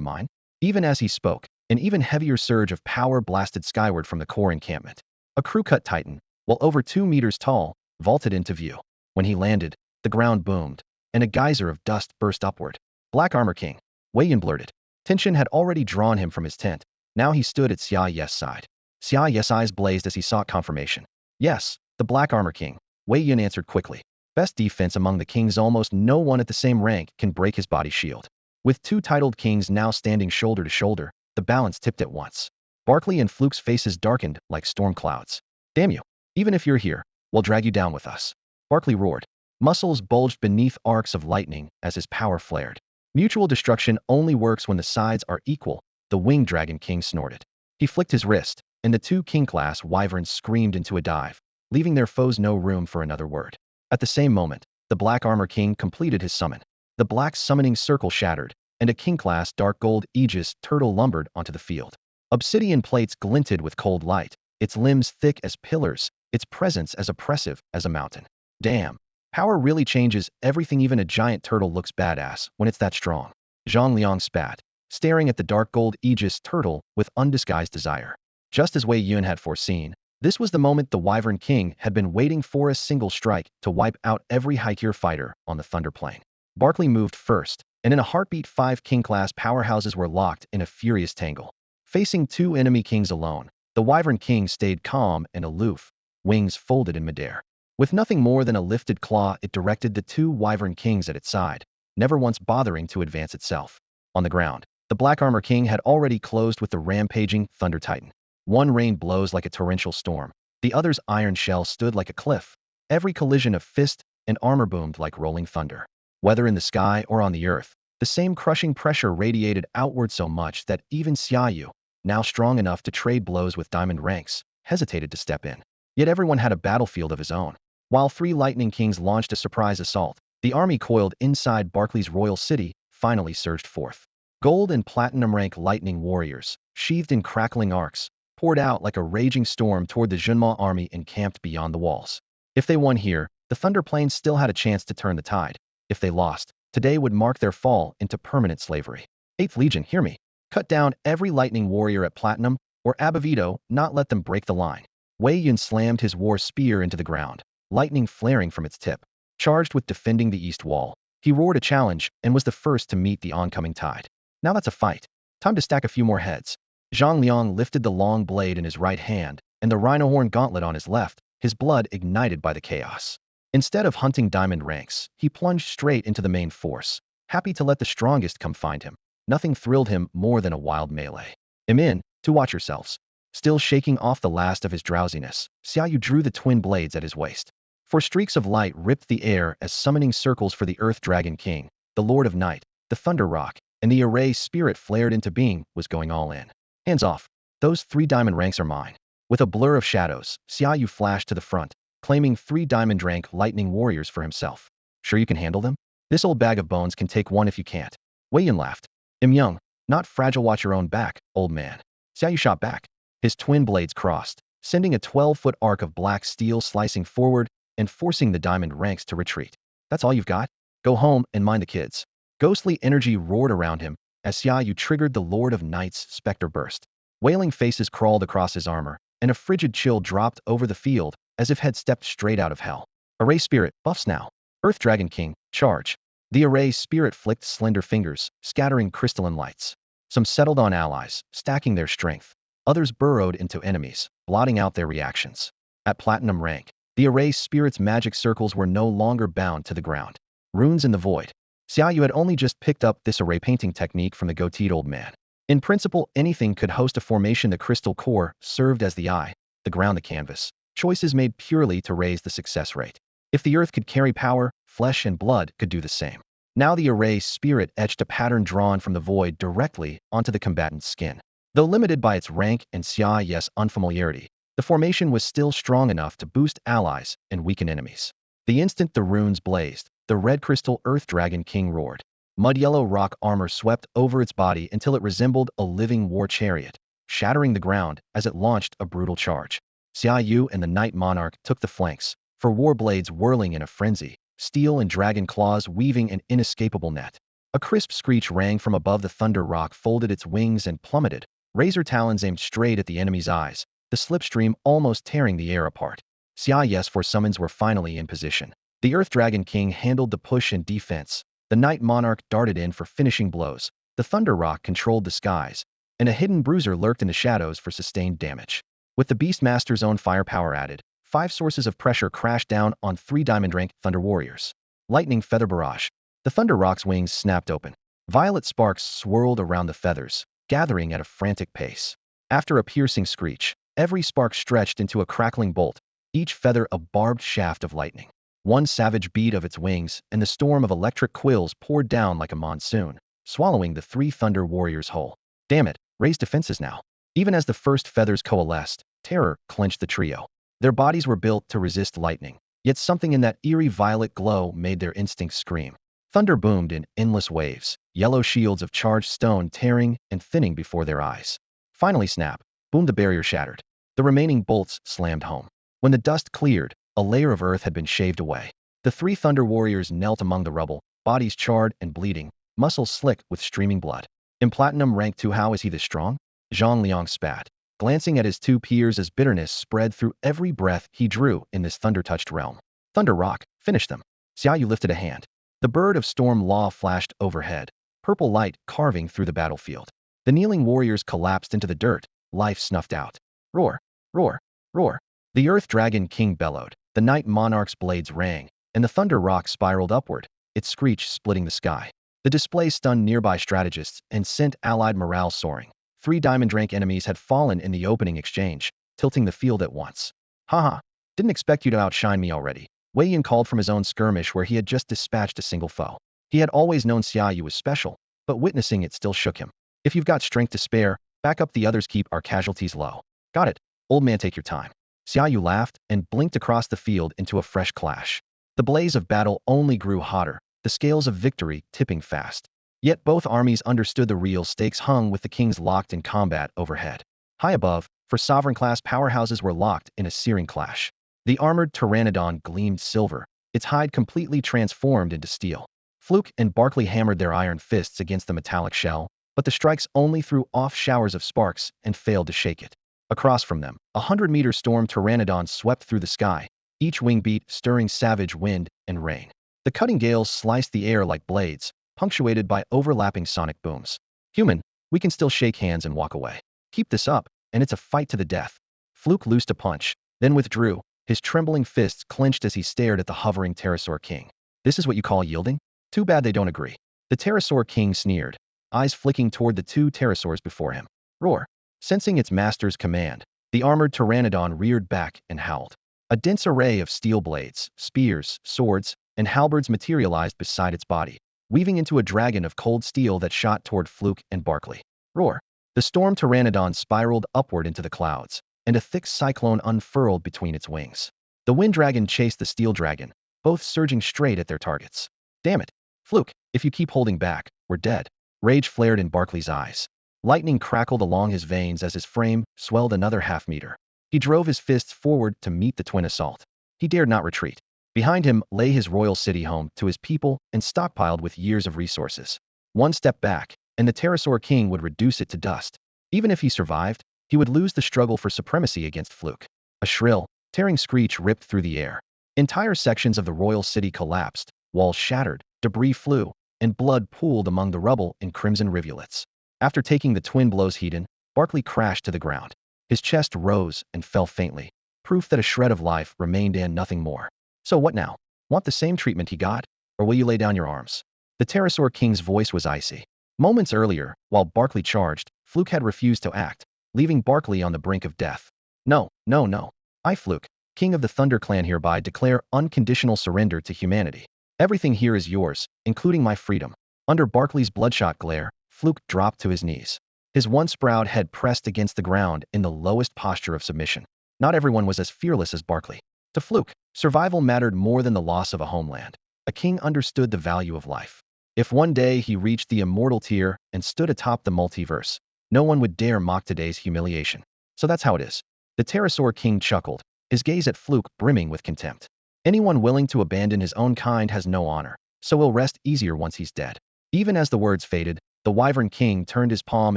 mine? Even as he spoke, an even heavier surge of power blasted skyward from the core encampment. A crew-cut titan, while over 2 meters tall, vaulted into view. When he landed, the ground boomed, and a geyser of dust burst upward. Black Armor King, Wei Yun blurted. Tension had already drawn him from his tent. Now he stood at Xia Ye's side. Xia Ye's eyes blazed as he sought confirmation. Yes, the Black Armor King, Wei Yun answered quickly. Best defense among the kings, almost no one at the same rank can break his body shield. With 2 titled kings now standing shoulder to shoulder, the balance tipped at once. Barkley and Fluke's faces darkened like storm clouds. Damn you. Even if you're here, we'll drag you down with us. Barkley roared. Muscles bulged beneath arcs of lightning as his power flared. Mutual destruction only works when the sides are equal, the winged dragon king snorted. He flicked his wrist, and the 2 king-class wyverns screamed into a dive, leaving their foes no room for another word. At the same moment, the Black Armor King completed his summon. The black summoning circle shattered, and a king-class dark gold Aegis turtle lumbered onto the field. Obsidian plates glinted with cold light, its limbs thick as pillars, its presence as oppressive as a mountain. Damn. Power really changes everything. Even a giant turtle looks badass when it's that strong. Zhang Liang spat, staring at the dark gold Aegis turtle with undisguised desire. Just as Wei Yun had foreseen, this was the moment the Wyvern King had been waiting for, a single strike to wipe out every high-tier fighter on the Thunder Plane. Barkley moved first, and in a heartbeat 5 king-class powerhouses were locked in a furious tangle. Facing 2 enemy kings alone, the Wyvern King stayed calm and aloof, wings folded in midair. With nothing more than a lifted claw, it directed the 2 Wyvern Kings at its side, never once bothering to advance itself. On the ground, the Black Armor King had already closed with the rampaging Thunder Titan. One rained blows like a torrential storm. The other's iron shell stood like a cliff. Every collision of fist and armor boomed like rolling thunder. Whether in the sky or on the earth, the same crushing pressure radiated outward so much that even Xiaoyu, now strong enough to trade blows with diamond ranks, hesitated to step in. Yet everyone had a battlefield of his own. While 3 Lightning Kings launched a surprise assault, the army coiled inside Barkley's royal city finally surged forth. Gold and platinum rank lightning warriors, sheathed in crackling arcs, poured out like a raging storm toward the Junma army encamped beyond the walls. If they won here, the Thunder Plains still had a chance to turn the tide. If they lost, today would mark their fall into permanent slavery. 8th Legion, hear me. Cut down every lightning warrior at Platinum, or Abavito, not let them break the line. Wei Yun slammed his war spear into the ground, lightning flaring from its tip. charged with defending the east wall. He roared a challenge and was the first to meet the oncoming tide. Now that's a fight. Time to stack a few more heads. Zhang Liang lifted the long blade in his right hand and the rhino horn gauntlet on his left, his blood ignited by the chaos. Instead of hunting diamond ranks, he plunged straight into the main force, happy to let the strongest come find him. Nothing thrilled him more than a wild melee. Imin, to watch yourselves. Still shaking off the last of his drowsiness, Xiaoyu drew the twin blades at his waist. For streaks of light ripped the air as summoning circles for the Earth Dragon King, the Lord of Night, the Thunder Rock, and the array spirit flared into being, was going all in. Hands off. Those 3 diamond ranks are mine. With a blur of shadows, Xiaoyu flashed to the front, claiming 3 diamond rank lightning warriors for himself. Sure you can handle them? This old bag of bones can take one if you can't. Wei Yan laughed. Young, not fragile, watch your own back, old man. Xiaoyu shot back. His twin blades crossed, sending a 12-foot arc of black steel slicing forward and forcing the diamond ranks to retreat. That's all you've got? Go home and mind the kids. Ghostly energy roared around him as Xiaoyu triggered the Lord of Night's specter burst. Wailing faces crawled across his armor, and a frigid chill dropped over the field as if had stepped straight out of hell. Array spirit, buffs now. Earth Dragon King, charge. The array spirit flicked slender fingers, scattering crystalline lights. Some settled on allies, stacking their strength. Others burrowed into enemies, blotting out their reactions. At platinum rank, the array spirit's magic circles were no longer bound to the ground. Runes in the void. Xiaoyu had only just picked up this array painting technique from the goateed old man. In principle, anything could host a formation. The crystal core served as the eye, the ground the canvas. Choices made purely to raise the success rate. If the earth could carry power, flesh and blood could do the same. Now the array spirit etched a pattern drawn from the void directly onto the combatant's skin. Though limited by its rank and Xiaoyu's unfamiliarity, the formation was still strong enough to boost allies and weaken enemies. The instant the runes blazed, the red crystal Earth Dragon King roared. Mud-yellow rock armor swept over its body until it resembled a living war chariot, shattering the ground as it launched a brutal charge. Xiaoyu and the Night Monarch took the flanks, for war blades whirling in a frenzy, steel and dragon claws weaving an inescapable net. A crisp screech rang from above. The Thunder Rock folded its wings and plummeted, razor talons aimed straight at the enemy's eyes, the slipstream almost tearing the air apart. Xiaoyu's four summons were finally in position. The Earth Dragon King handled the push and defense. The Night Monarch darted in for finishing blows. The Thunder Rock controlled the skies, and a hidden bruiser lurked in the shadows for sustained damage. With the Beastmaster's own firepower added, 5 sources of pressure crashed down on 3 diamond-rank Thunder Warriors. Lightning Feather Barrage. The Thunder Rock's wings snapped open. Violet sparks swirled around the feathers, gathering at a frantic pace. After a piercing screech, every spark stretched into a crackling bolt, each feather a barbed shaft of lightning. One savage beat of its wings, and the storm of electric quills poured down like a monsoon, swallowing the 3 Thunder Warriors whole. Damn it, raise defenses now. Even as the first feathers coalesced, terror clenched the trio. Their bodies were built to resist lightning, yet something in that eerie violet glow made their instincts scream. Thunder boomed in endless waves, yellow shields of charged stone tearing and thinning before their eyes. Finally snap, boom, the barrier shattered. The remaining bolts slammed home. When the dust cleared, a layer of earth had been shaved away. The 3 Thunder Warriors knelt among the rubble, bodies charred and bleeding, muscles slick with streaming blood. In Platinum Rank 2, how is he this strong? Zhang Liang spat, glancing at his 2 peers as bitterness spread through every breath he drew in this thunder-touched realm. Thunder Rock, finish them. Xiaoyu lifted a hand. The bird of storm law flashed overhead, purple light carving through the battlefield. The kneeling warriors collapsed into the dirt, life snuffed out. Roar, roar, roar. The Earth Dragon King bellowed. The Night Monarch's blades rang, and the Thunder Rock spiraled upward, its screech splitting the sky. The display stunned nearby strategists and sent allied morale soaring. 3 diamond-rank enemies had fallen in the opening exchange, tilting the field at once. Haha, didn't expect you to outshine me already. Wei Yan called from his own skirmish where he had just dispatched a single foe. He had always known Xiaoyu was special, but witnessing it still shook him. If you've got strength to spare, back up the others, keep our casualties low. Got it, old man, take your time. Xiaoyu laughed and blinked across the field into a fresh clash. The blaze of battle only grew hotter, the scales of victory tipping fast. Yet both armies understood the real stakes hung with the kings locked in combat overhead. High above, for sovereign-class powerhouses were locked in a searing clash. The armored pteranodon gleamed silver, its hide completely transformed into steel. Fluke and Barkley hammered their iron fists against the metallic shell, but the strikes only threw off showers of sparks and failed to shake it. Across from them, a 100-meter storm pteranodon swept through the sky, each wing beat stirring savage wind and rain. The cutting gales sliced the air like blades, punctuated by overlapping sonic booms. Human, we can still shake hands and walk away. Keep this up, and it's a fight to the death. Fluke loosed a punch, then withdrew, his trembling fists clenched as he stared at the hovering Pterosaur King. This is what you call yielding? Too bad they don't agree. The Pterosaur King sneered, eyes flicking toward the two pterosaurs before him. Roar. Sensing its master's command, the armored pteranodon reared back and howled. A dense array of steel blades, spears, swords, and halberds materialized beside its body, weaving into a dragon of cold steel that shot toward Fluke and Barkley. Roar. The storm pteranodon spiraled upward into the clouds, and a thick cyclone unfurled between its wings. The wind dragon chased the steel dragon, both surging straight at their targets. Damn it. Fluke, if you keep holding back, we're dead. Rage flared in Barkley's eyes. Lightning crackled along his veins as his frame swelled another half-meter. He drove his fists forward to meet the twin assault. He dared not retreat. Behind him lay his royal city home to his people and stockpiled with years of resources. One step back, and the Pterosaur King would reduce it to dust. Even if he survived, he would lose the struggle for supremacy against Fluke. A shrill, tearing screech ripped through the air. Entire sections of the royal city collapsed, walls shattered, debris flew, and blood pooled among the rubble in crimson rivulets. After taking the twin blows heeded, Barkley crashed to the ground. His chest rose and fell faintly, proof that a shred of life remained and nothing more. So what now? Want the same treatment he got? Or will you lay down your arms? The Pterosaur King's voice was icy. Moments earlier, while Barkley charged, Fluke had refused to act, leaving Barkley on the brink of death. No, no, no. I, Fluke, King of the Thunder Clan, hereby declare unconditional surrender to humanity. Everything here is yours, including my freedom. Under Barkley's bloodshot glare, Fluke dropped to his knees. His once proud head pressed against the ground in the lowest posture of submission. Not everyone was as fearless as Barkley. To Fluke, survival mattered more than the loss of a homeland. A king understood the value of life. If one day he reached the immortal tier and stood atop the multiverse, no one would dare mock today's humiliation. So that's how it is. The Pterosaur King chuckled, his gaze at Fluke brimming with contempt. Anyone willing to abandon his own kind has no honor, so will rest easier once he's dead. Even as the words faded, the Wyvern King turned his palm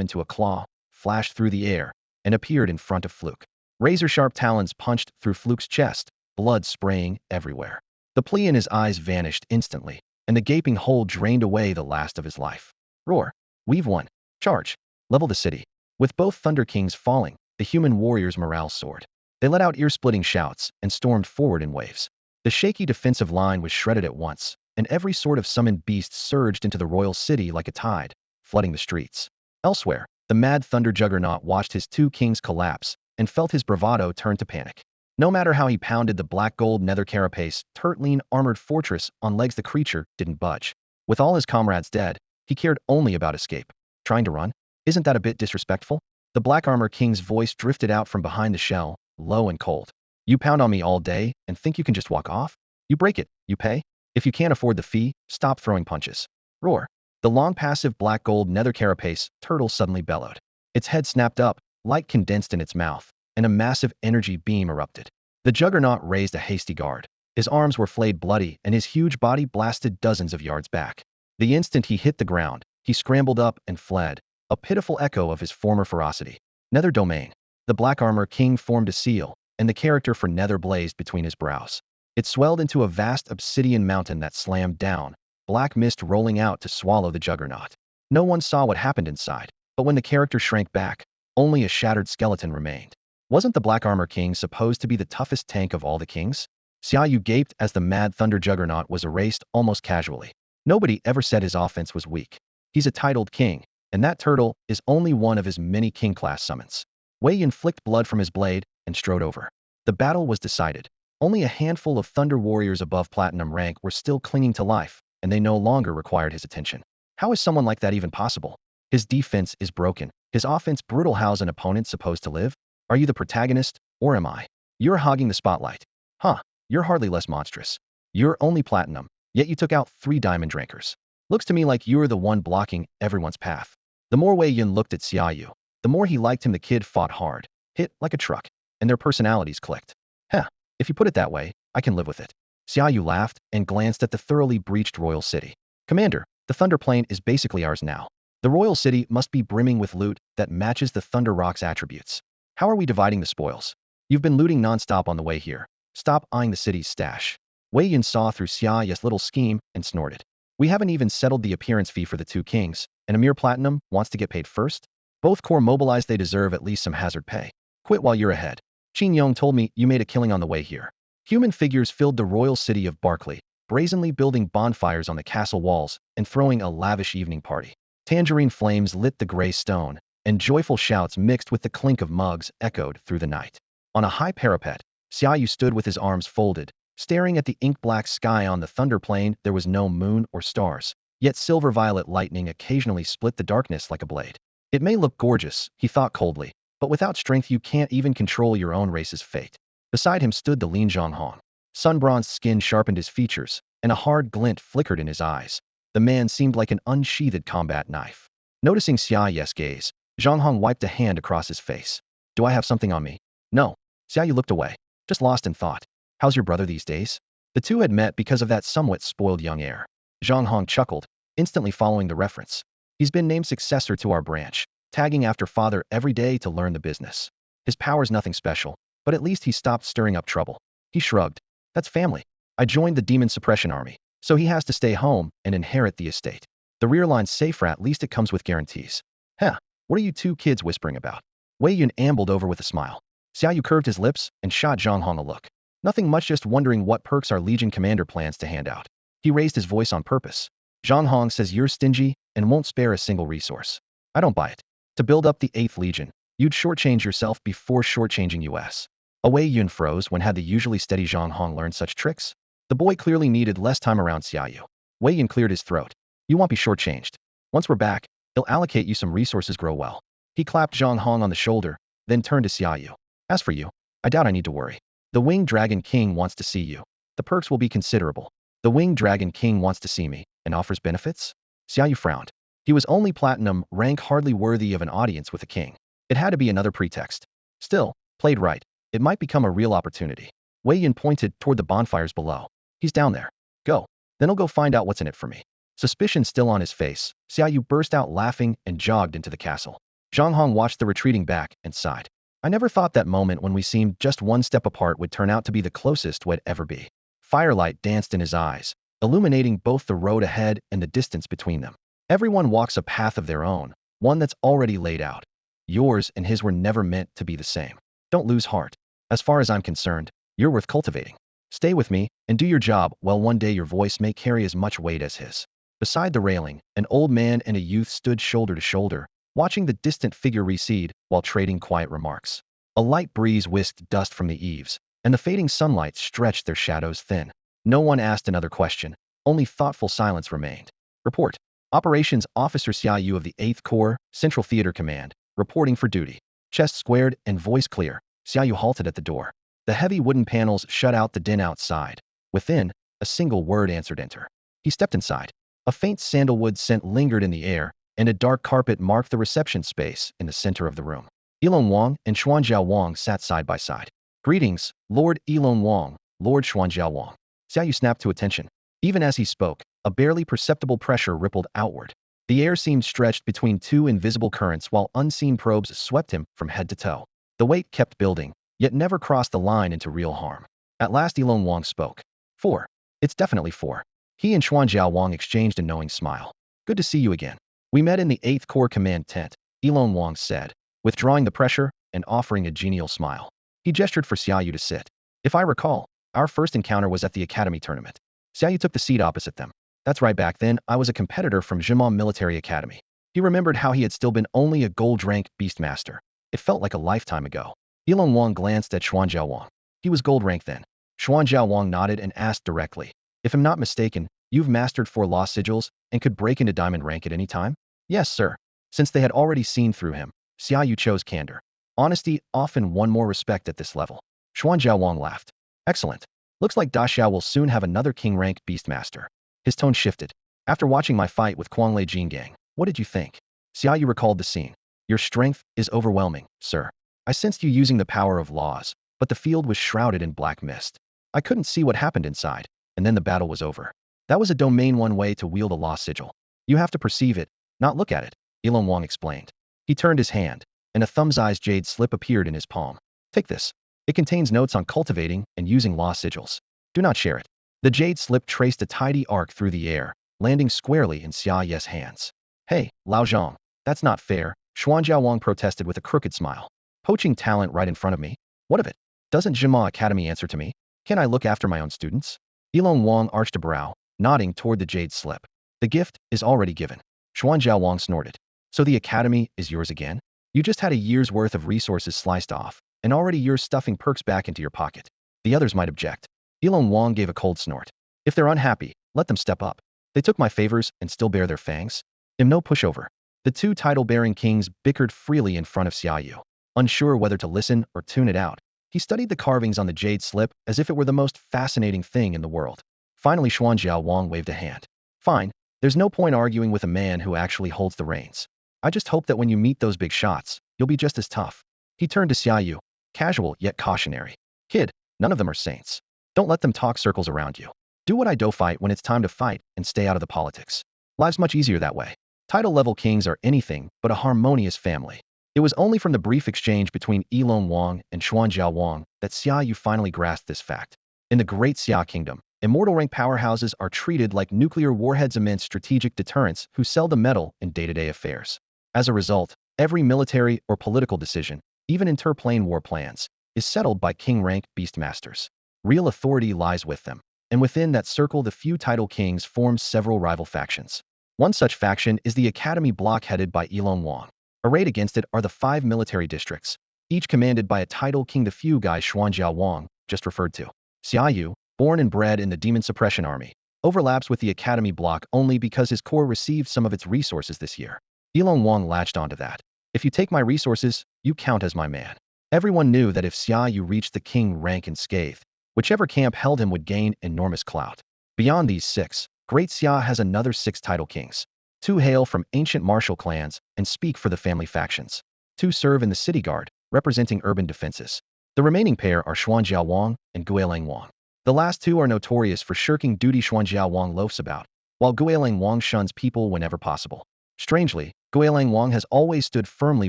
into a claw, flashed through the air, and appeared in front of Fluke. Razor-sharp talons punched through Fluke's chest, blood spraying everywhere. The plea in his eyes vanished instantly, and the gaping hole drained away the last of his life. Roar. We've won. Charge. Level the city. With both Thunder Kings falling, the human warriors' morale soared. They let out ear-splitting shouts and stormed forward in waves. The shaky defensive line was shredded at once, and every sort of summoned beast surged into the royal city like a tide, flooding the streets. Elsewhere, the mad Thunder Juggernaut watched his two kings collapse and felt his bravado turn to panic. No matter how he pounded the black gold nether carapace, turtlean armored fortress on legs, the creature didn't budge. With all his comrades dead, he cared only about escape. Trying to run? Isn't that a bit disrespectful? The Black Armor King's voice drifted out from behind the shell, low and cold. You pound on me all day and think you can just walk off? You break it, you pay? If you can't afford the fee, stop throwing punches. Roar. The long passive black gold nether carapace turtle suddenly bellowed. Its head snapped up, light condensed in its mouth, and a massive energy beam erupted. The Juggernaut raised a hasty guard. His arms were flayed bloody and his huge body blasted dozens of yards back. The instant he hit the ground, he scrambled up and fled, a pitiful echo of his former ferocity. Nether Domain. The Black Armor King formed a seal, and the character for Nether blazed between his brows. It swelled into a vast obsidian mountain that slammed down, black mist rolling out to swallow the Juggernaut. No one saw what happened inside, but when the character shrank back, only a shattered skeleton remained. Wasn't the Black Armor King supposed to be the toughest tank of all the kings? Xiaoyu gaped as the mad Thunder Juggernaut was erased almost casually. Nobody ever said his offense was weak. He's a titled king, and that turtle is only one of his many king-class summons. Wei Yin flicked blood from his blade and strode over. The battle was decided. Only a handful of Thunder warriors above Platinum rank were still clinging to life, and they no longer required his attention. How is someone like that even possible? His defense is broken. His offense brutal. How's an opponent supposed to live? Are you the protagonist, or am I? You're hogging the spotlight. Huh, you're hardly less monstrous. You're only Platinum, yet you took out 3 Diamond Drinkers. Looks to me like you're the one blocking everyone's path. The more Wei Yin looked at Xiaoyu, the more he liked him. The kid fought hard, hit like a truck, and their personalities clicked. Heh, if you put it that way, I can live with it. Xiaoyu laughed and glanced at the thoroughly breached royal city. Commander, the Thunder Plain is basically ours now. The royal city must be brimming with loot that matches the Thunder Rock's attributes. How are we dividing the spoils? You've been looting non-stop on the way here. Stop eyeing the city's stash. Wei Yin saw through Xia Ye's little scheme and snorted. We haven't even settled the appearance fee for the two kings, and Amir Platinum wants to get paid first? Both corps mobilized, they deserve at least some hazard pay. Quit while you're ahead. Qin Yong told me you made a killing on the way here. Human figures filled the royal city of Barclay, brazenly building bonfires on the castle walls and throwing a lavish evening party. Tangerine flames lit the gray stone, and joyful shouts mixed with the clink of mugs echoed through the night. On a high parapet, Xiaoyu stood with his arms folded, staring at the ink-black sky. On the thunder plain there was no moon or stars, yet silver-violet lightning occasionally split the darkness like a blade. It may look gorgeous, he thought coldly, but without strength you can't even control your own race's fate. Beside him stood the Lin Zhonghong. Sun-bronzed skin sharpened his features, and a hard glint flickered in his eyes. The man seemed like an unsheathed combat knife. Noticing Xia Ye's gaze, Zhonghong wiped a hand across his face. Do I have something on me? No. Xiaoyu looked away, just lost in thought. How's your brother these days? The two had met because of that somewhat spoiled young heir. Zhonghong chuckled, instantly following the reference. He's been named successor to our branch, tagging after father every day to learn the business. His power's nothing special, but at least he stopped stirring up trouble. He shrugged. That's family. I joined the demon suppression army, so he has to stay home and inherit the estate. The rear line's safer, at least it comes with guarantees. Huh, what are you two kids whispering about? Wei Yun ambled over with a smile. Xiaoyu curved his lips and shot Zhonghong a look. Nothing much, just wondering what perks our Legion commander plans to hand out. He raised his voice on purpose. Zhonghong says you're stingy and won't spare a single resource. I don't buy it. To build up the 8th Legion, you'd shortchange yourself before shortchanging us. Wei Yun froze. When had the usually steady Zhonghong learned such tricks? The boy clearly needed less time around Xiaoyu. Wei Yun cleared his throat. You won't be shortchanged. Once we're back, he'll allocate you some resources. Grow well. He clapped Zhonghong on the shoulder, then turned to Xiaoyu. As for you, I doubt I need to worry. The Winged Dragon King wants to see you. The perks will be considerable. The Winged Dragon King wants to see me and offers benefits? Xiaoyu frowned. He was only platinum rank, hardly worthy of an audience with a king. It had to be another pretext. Still, played right, it might become a real opportunity. Wei Yin pointed toward the bonfires below. He's down there. Go. Then I'll go find out what's in it for me. Suspicion still on his face, Xiaoyu burst out laughing and jogged into the castle. Zhonghong watched the retreating back and sighed. I never thought that moment when we seemed just one step apart would turn out to be the closest we'd ever be. Firelight danced in his eyes, illuminating both the road ahead and the distance between them. Everyone walks a path of their own, one that's already laid out. Yours and his were never meant to be the same. Don't lose heart. As far as I'm concerned, you're worth cultivating. Stay with me and do your job. Well, one day your voice may carry as much weight as his. Beside the railing, an old man and a youth stood shoulder to shoulder, watching the distant figure recede while trading quiet remarks. A light breeze whisked dust from the eaves, and the fading sunlight stretched their shadows thin. No one asked another question, only thoughtful silence remained. Report. Operations Officer Xiaoyu of the 8th Corps, Central Theater Command, reporting for duty. Chest squared and voice clear, Xiaoyu halted at the door. The heavy wooden panels shut out the din outside. Within, a single word answered enter. He stepped inside. A faint sandalwood scent lingered in the air, and a dark carpet marked the reception space in the center of the room. Elon Wang and Xuanjiao Wang sat side by side. Greetings, Lord Elon Wang, Lord Xuanjiao Wang. Xiaoyu snapped to attention. Even as he spoke, a barely perceptible pressure rippled outward. The air seemed stretched between two invisible currents while unseen probes swept him from head to toe. The weight kept building, yet never crossed the line into real harm. At last Elon Wang spoke. 4. It's definitely 4. He and Xuanjiao Wang exchanged a knowing smile. Good to see you again. We met in the 8th Corps Command tent, Elon Wang said, withdrawing the pressure and offering a genial smile. He gestured for Xiaoyu to sit. If I recall, our first encounter was at the Academy tournament. Xiaoyu took the seat opposite them. That's right, back then, I was a competitor from Jimon Military Academy. He remembered how he had still been only a gold-rank beastmaster. It felt like a lifetime ago. Elon Wang glanced at Xuanjiao Wang. He was gold-rank then. Xuanjiao Wang nodded and asked directly. If I'm not mistaken, you've mastered 4 lost sigils and could break into diamond rank at any time? Yes, sir. Since they had already seen through him, Xiaoyu chose candor. Honesty often won more respect at this level. Xuanjiao Wang laughed. Excellent. Looks like Da Xiao will soon have another king-rank beastmaster. His tone shifted. After watching my fight with Kuanglei Jingang, what did you think? Xiaoyu recalled the scene. Your strength is overwhelming, sir. I sensed you using the power of laws, but the field was shrouded in black mist. I couldn't see what happened inside, and then the battle was over. That was a domain one way to wield a lost sigil. You have to perceive it, not look at it, Elon Wang explained. He turned his hand, and a thumb-sized jade slip appeared in his palm. Take this. It contains notes on cultivating and using law sigils. Do not share it. The jade slip traced a tidy arc through the air, landing squarely in Xia Ye's hands. Hey, Lao Zhang, that's not fair, Xuanjiao Wang protested with a crooked smile. Poaching talent right in front of me? What of it? Doesn't Jima Academy answer to me? Can I look after my own students? Yilong Wang arched a brow, nodding toward the jade slip. The gift is already given. Xuanjiao Wang snorted. So the academy is yours again? You just had a year's worth of resources sliced off, and already you're stuffing perks back into your pocket. The others might object. Yilong Wang gave a cold snort. If they're unhappy, let them step up. They took my favors and still bear their fangs. I'm no pushover. The two title-bearing kings bickered freely in front of Xiaoyu. Unsure whether to listen or tune it out, he studied the carvings on the jade slip as if it were the most fascinating thing in the world. Finally, Xuanjiao Wang waved a hand. Fine, there's no point arguing with a man who actually holds the reins. I just hope that when you meet those big shots, you'll be just as tough. He turned to Xiaoyu, casual yet cautionary. Kid, none of them are saints. Don't let them talk circles around you. Do what I do fight when it's time to fight and stay out of the politics. Life's much easier that way. Title-level kings are anything but a harmonious family. It was only from the brief exchange between Yilong Wang and Xuanjiao Wang that Xiaoyu finally grasped this fact. In the Great Xia Kingdom, immortal rank powerhouses are treated like nuclear warheads, immense strategic deterrents who seldom meddle in day-to-day affairs. As a result, every military or political decision, even interplane war plans, is settled by king-rank beastmasters. Real authority lies with them, and within that circle the few title kings form several rival factions. One such faction is the Academy block headed by Yilong Wang. Arrayed against it are the 5 military districts, each commanded by a title king, the few guys Xuanjiao Wang just referred to. Xiaoyu, born and bred in the Demon Suppression Army, overlaps with the Academy block only because his corps received some of its resources this year. Yilong Wang latched onto that. If you take my resources, you count as my man. Everyone knew that if Xiaoyu reached the king rank unscathed, whichever camp held him would gain enormous clout. Beyond these 6, Great Xia has another 6 title kings. 2 hail from ancient martial clans and speak for the family factions. 2 serve in the city guard, representing urban defenses. The remaining pair are Xuanjiao Wang and Guilang Wang. The last 2 are notorious for shirking duty. Xuanjiao Wang loafs about, while Guilang Wang shuns people whenever possible. Strangely, Guilang Wang has always stood firmly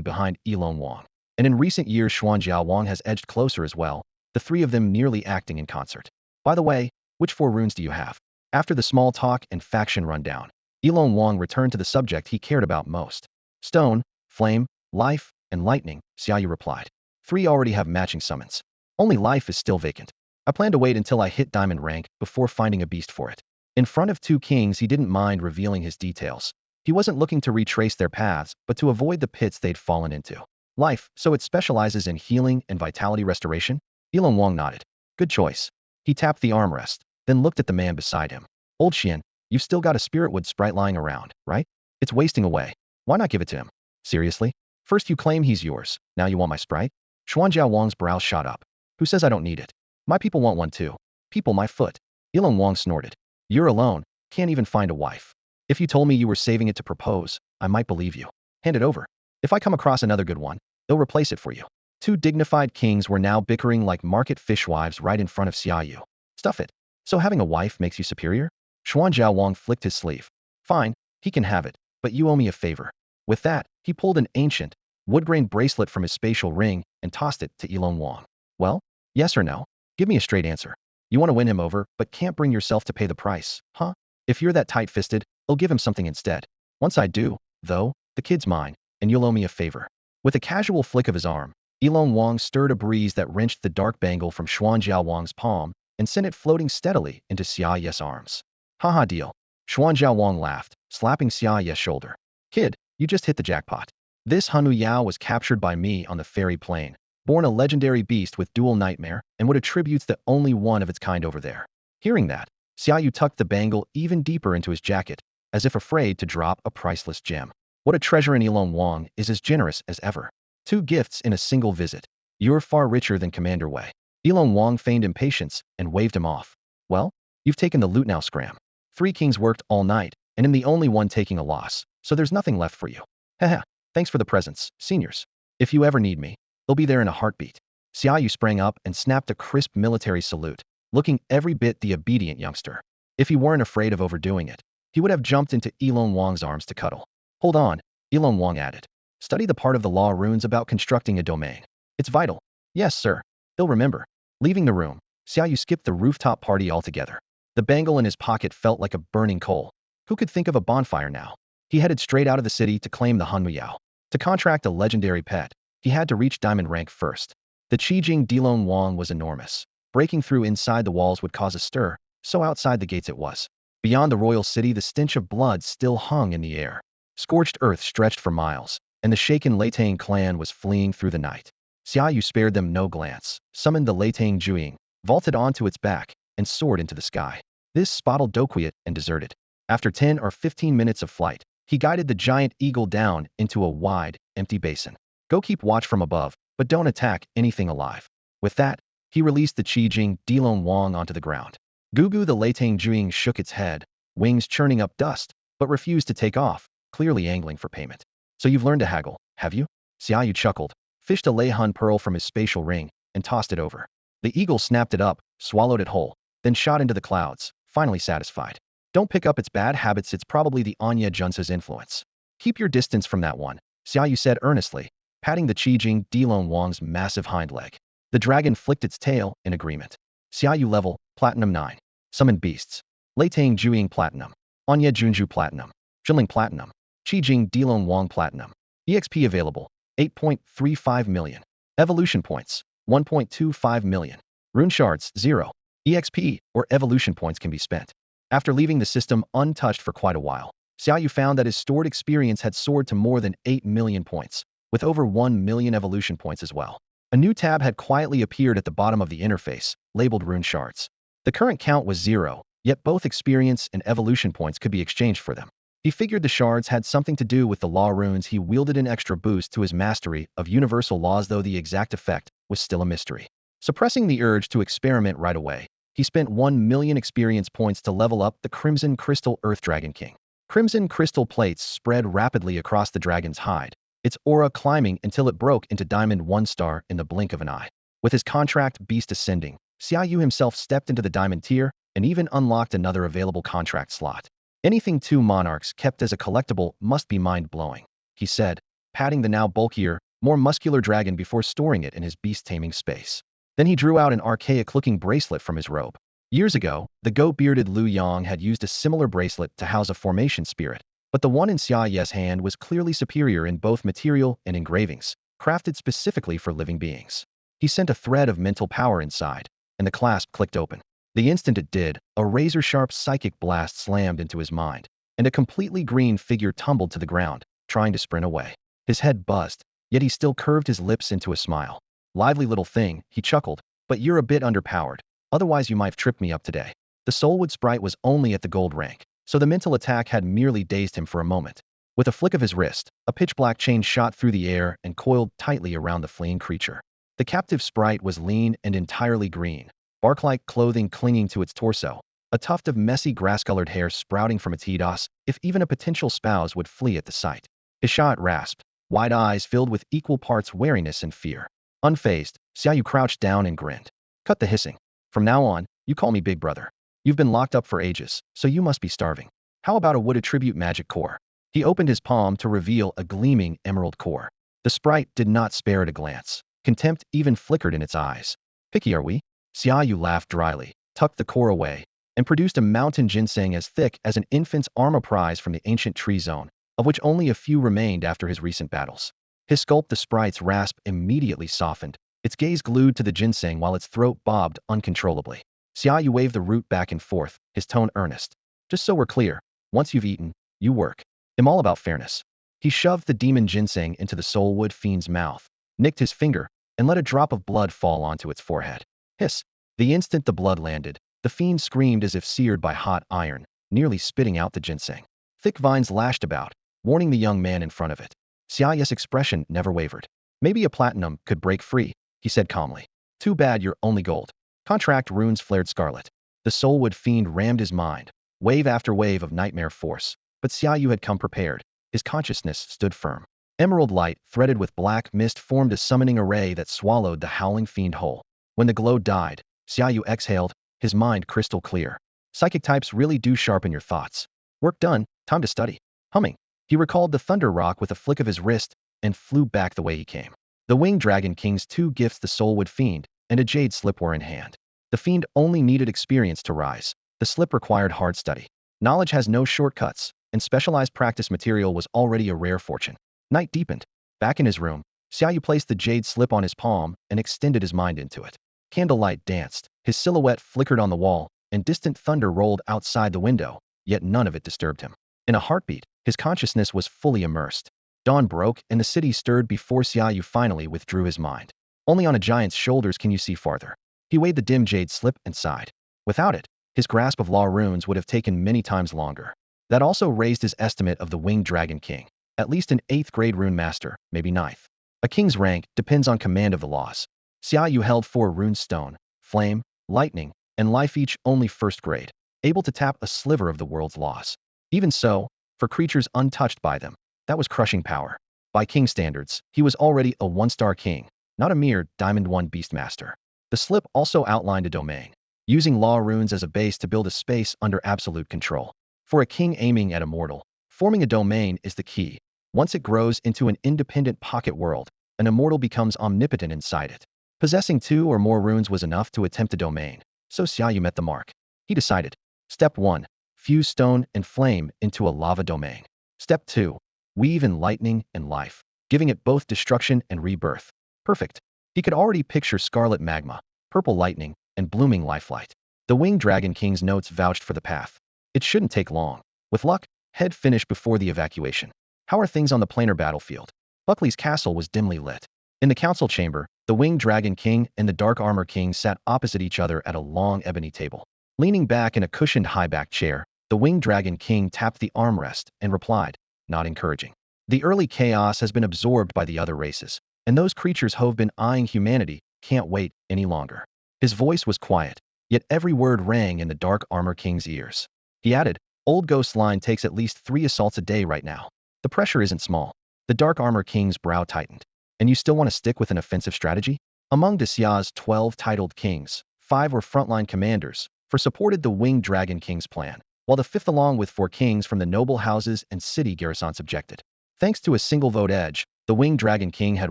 behind Yilong Wang, and in recent years Xuanjiao Wang has edged closer as well, the 3 of them nearly acting in concert. By the way, which 4 runes do you have? After the small talk and faction rundown, Yilong Wang returned to the subject he cared about most. Stone, flame, life, and lightning, Xiaoyu replied. 3 already have matching summons. Only life is still vacant. I plan to wait until I hit diamond rank before finding a beast for it. In front of 2 kings he didn't mind revealing his details. He wasn't looking to retrace their paths, but to avoid the pits they'd fallen into. Life, so it specializes in healing and vitality restoration? Yilong Wang nodded. Good choice. He tapped the armrest, then looked at the man beside him. Old Xian, you've still got a spiritwood sprite lying around, right? It's wasting away. Why not give it to him? Seriously? First you claim he's yours, now you want my sprite? Xuanjiao Wang's brow shot up. Who says I don't need it? My people want one too. People my foot. Yilong Wang snorted. You're alone, can't even find a wife. If you told me you were saving it to propose, I might believe you. Hand it over. If I come across another good one, they'll replace it for you. 2 dignified kings were now bickering like market fishwives right in front of Xiaoyu. Stuff it. So having a wife makes you superior? Xuanjiao Wang flicked his sleeve. Fine, he can have it, but you owe me a favor. With that, he pulled an ancient, wood-grain bracelet from his spatial ring and tossed it to Yilong Wang. Well, yes or no? Give me a straight answer. You want to win him over, but can't bring yourself to pay the price, huh? If you're that tight-fisted, I'll give him something instead. Once I do, though, the kid's mine, and you'll owe me a favor. With a casual flick of his arm, Yilong Wang stirred a breeze that wrenched the dark bangle from Xuanjiao Wang's palm and sent it floating steadily into Xia Ye's arms. Haha deal. Xuanjiao Wang laughed, slapping Xia Ye's shoulder. Kid, you just hit the jackpot. This Hanu Yao was captured by me on the fairy plane, born a legendary beast with dual nightmare and what attributes the only one of its kind over there. Hearing that, Xiaoyu tucked the bangle even deeper into his jacket, as if afraid to drop a priceless gem. What a treasure, in Yilong Wang is as generous as ever. 2 gifts in a single visit. You're far richer than Commander Wei. Yilong Wang feigned impatience and waved him off. Well, you've taken the loot now, scram. 3 kings worked all night, and I'm the only one taking a loss, so there's nothing left for you. Haha, thanks for the presents, seniors. If you ever need me, they'll be there in a heartbeat. Xiaoyu sprang up and snapped a crisp military salute, looking every bit the obedient youngster. If he weren't afraid of overdoing it, he would have jumped into Yilong Wang's arms to cuddle. Hold on, Yilong Wang added. Study the part of the law runes about constructing a domain. It's vital. Yes, sir. He'll remember. Leaving the room, Xiaoyu skipped the rooftop party altogether. The bangle in his pocket felt like a burning coal. Who could think of a bonfire now? He headed straight out of the city to claim the Hanmuyao. To contract a legendary pet, he had to reach diamond rank first. The Qijing Dilong Wang was enormous. Breaking through inside the walls would cause a stir, so outside the gates it was. Beyond the royal city, the stench of blood still hung in the air. Scorched earth stretched for miles, and the shaken Leitang clan was fleeing through the night. Xiaoyu spared them no glance, summoned the Leitang Juiying, vaulted onto its back, and soared into the sky. This spotted Doquiet and deserted. After 10 or 15 minutes of flight, he guided the giant eagle down into a wide, empty basin. Go keep watch from above, but don't attack anything alive. With that, he released the Qijing Dilong Wang onto the ground. Gugu the Leitang Juiying shook its head, wings churning up dust, but refused to take off, clearly angling for payment. So you've learned to haggle, have you? Xiaoyu chuckled, fished a Leihun pearl from his spatial ring, and tossed it over. The eagle snapped it up, swallowed it whole, then shot into the clouds, finally satisfied. Don't pick up its bad habits, it's probably the Anya Junsa's influence. Keep your distance from that one, Xiaoyu said earnestly, patting the Qijing Dilong Wang's massive hind leg. The dragon flicked its tail in agreement. Xiaoyu level, Platinum 9. Summoned beasts. Leitang Juiying Platinum. Anya Junju Platinum. Zhiling Platinum. Qijing Dilong Wang Platinum. EXP available, 8.35 million. Evolution points, 1.25 million. Rune shards, 0. EXP or evolution points can be spent. After leaving the system untouched for quite a while, Xiaoyu found that his stored experience had soared to more than 8 million points, with over 1 million evolution points as well. A new tab had quietly appeared at the bottom of the interface, labeled Rune Shards. The current count was 0, yet both experience and evolution points could be exchanged for them. He figured the shards had something to do with the law runes he wielded, an extra boost to his mastery of universal laws, though the exact effect was still a mystery. Suppressing the urge to experiment right away, he spent 1 million experience points to level up the Crimson Crystal Earth Dragon King. Crimson crystal plates spread rapidly across the dragon's hide, its aura climbing until it broke into Diamond 1 star in the blink of an eye. With his contract beast ascending, Xiaoyu himself stepped into the diamond tier and even unlocked another available contract slot. Anything 2 monarchs kept as a collectible must be mind-blowing, he said, patting the now bulkier, more muscular dragon before storing it in his beast-taming space. Then he drew out an archaic-looking bracelet from his robe. Years ago, the goat-bearded Liu Yang had used a similar bracelet to house a formation spirit, but the one in Xiaoyu's hand was clearly superior in both material and engravings, crafted specifically for living beings. He sent a thread of mental power inside, and the clasp clicked open. The instant it did, a razor-sharp psychic blast slammed into his mind, and a completely green figure tumbled to the ground, trying to sprint away. His head buzzed, yet he still curved his lips into a smile. Lively little thing, he chuckled, but you're a bit underpowered. Otherwise you might have tripped me up today. The Soulwood sprite was only at the gold rank, so the mental attack had merely dazed him for a moment. With a flick of his wrist, a pitch-black chain shot through the air and coiled tightly around the fleeing creature. The captive sprite was lean and entirely green, bark-like clothing clinging to its torso, a tuft of messy grass-colored hair sprouting from its hedos, if even a potential spouse would flee at the sight. His shot rasped, wide eyes filled with equal parts wariness and fear. Unfazed, Xiaoyu crouched down and grinned. Cut the hissing. From now on, you call me Big Brother. You've been locked up for ages, so you must be starving. How about a wood attribute magic core? He opened his palm to reveal a gleaming emerald core. The sprite did not spare it a glance. Contempt even flickered in its eyes. Picky are we? Xiaoyu laughed dryly, tucked the core away, and produced a mountain ginseng as thick as an infant's arm, a prize from the ancient tree zone, of which only a few remained after his recent battles. His sculpt, the sprite's rasp, immediately softened, its gaze glued to the ginseng while its throat bobbed uncontrollably. Xiaoyu waved the root back and forth, his tone earnest. Just so we're clear, once you've eaten, you work. I'm all about fairness. He shoved the demon ginseng into the soulwood fiend's mouth, nicked his finger, and let a drop of blood fall onto its forehead. Hiss. The instant the blood landed, the fiend screamed as if seared by hot iron, nearly spitting out the ginseng. Thick vines lashed about, warning the young man in front of it. Xiaoyu's expression never wavered. Maybe a platinum could break free, he said calmly. Too bad you're only gold. Contract runes flared scarlet. The soulwood fiend rammed his mind, wave after wave of nightmare force, but Xiaoyu had come prepared. His consciousness stood firm. Emerald light, threaded with black mist, formed a summoning array that swallowed the howling fiend whole. When the glow died, Xiaoyu exhaled, his mind crystal clear. Psychic types really do sharpen your thoughts. Work done, time to study. Humming, he recalled the thunder rock with a flick of his wrist and flew back the way he came. The Winged Dragon King's 2 gifts, the Soulwood Fiend, and a jade slip were in hand. The fiend only needed experience to rise. The slip required hard study. Knowledge has no shortcuts, and specialized practice material was already a rare fortune. Night deepened. Back in his room, Xiaoyu placed the jade slip on his palm and extended his mind into it. Candlelight danced, his silhouette flickered on the wall, and distant thunder rolled outside the window, yet none of it disturbed him. In a heartbeat, his consciousness was fully immersed. Dawn broke, and the city stirred before Xiaoyu finally withdrew his mind. Only on a giant's shoulders can you see farther. He weighed the dim jade slip and sighed. Without it, his grasp of law runes would have taken many times longer. That also raised his estimate of the winged dragon king. At least an 8th grade rune master, maybe 9th. A king's rank depends on command of the laws. Xiaoyu held 4 rune stone, flame, lightning, and life, each only 1st grade, able to tap a sliver of the world's laws. Even so, for creatures untouched by them, that was crushing power. By king standards, he was already a 1-star king, not a mere Diamond 1 beastmaster. The slip also outlined a domain, using law runes as a base to build a space under absolute control. For a king aiming at a mortal, forming a domain is the key. Once it grows into an independent pocket world, an immortal becomes omnipotent inside it. Possessing 2 or more runes was enough to attempt a domain, so Xiaoyu met the mark. He decided. Step 1. Fuse stone and flame into a lava domain. Step 2. Weave in lightning and life, giving it both destruction and rebirth. Perfect. He could already picture scarlet magma, purple lightning, and blooming lifelight. The winged dragon king's notes vouched for the path. It shouldn't take long. With luck, head finished before the evacuation. How are things on the planar battlefield? Buckley's castle was dimly lit. In the council chamber, the winged dragon king and the dark armor king sat opposite each other at a long ebony table. Leaning back in a cushioned high-backed chair, the winged dragon king tapped the armrest and replied, not encouraging. The early chaos has been absorbed by the other races, and those creatures who've been eyeing humanity can't wait any longer. His voice was quiet, yet every word rang in the dark armor king's ears. He added, Old Ghost Line takes at least 3 assaults a day right now. The pressure isn't small. The dark armor king's brow tightened. And you still want to stick with an offensive strategy? Among Desia's 12 titled kings, 5 were frontline commanders, for supported the winged dragon king's plan, while the 5th along with 4 kings from the noble houses and city garrisons objected. Thanks to a single vote edge, the winged dragon king had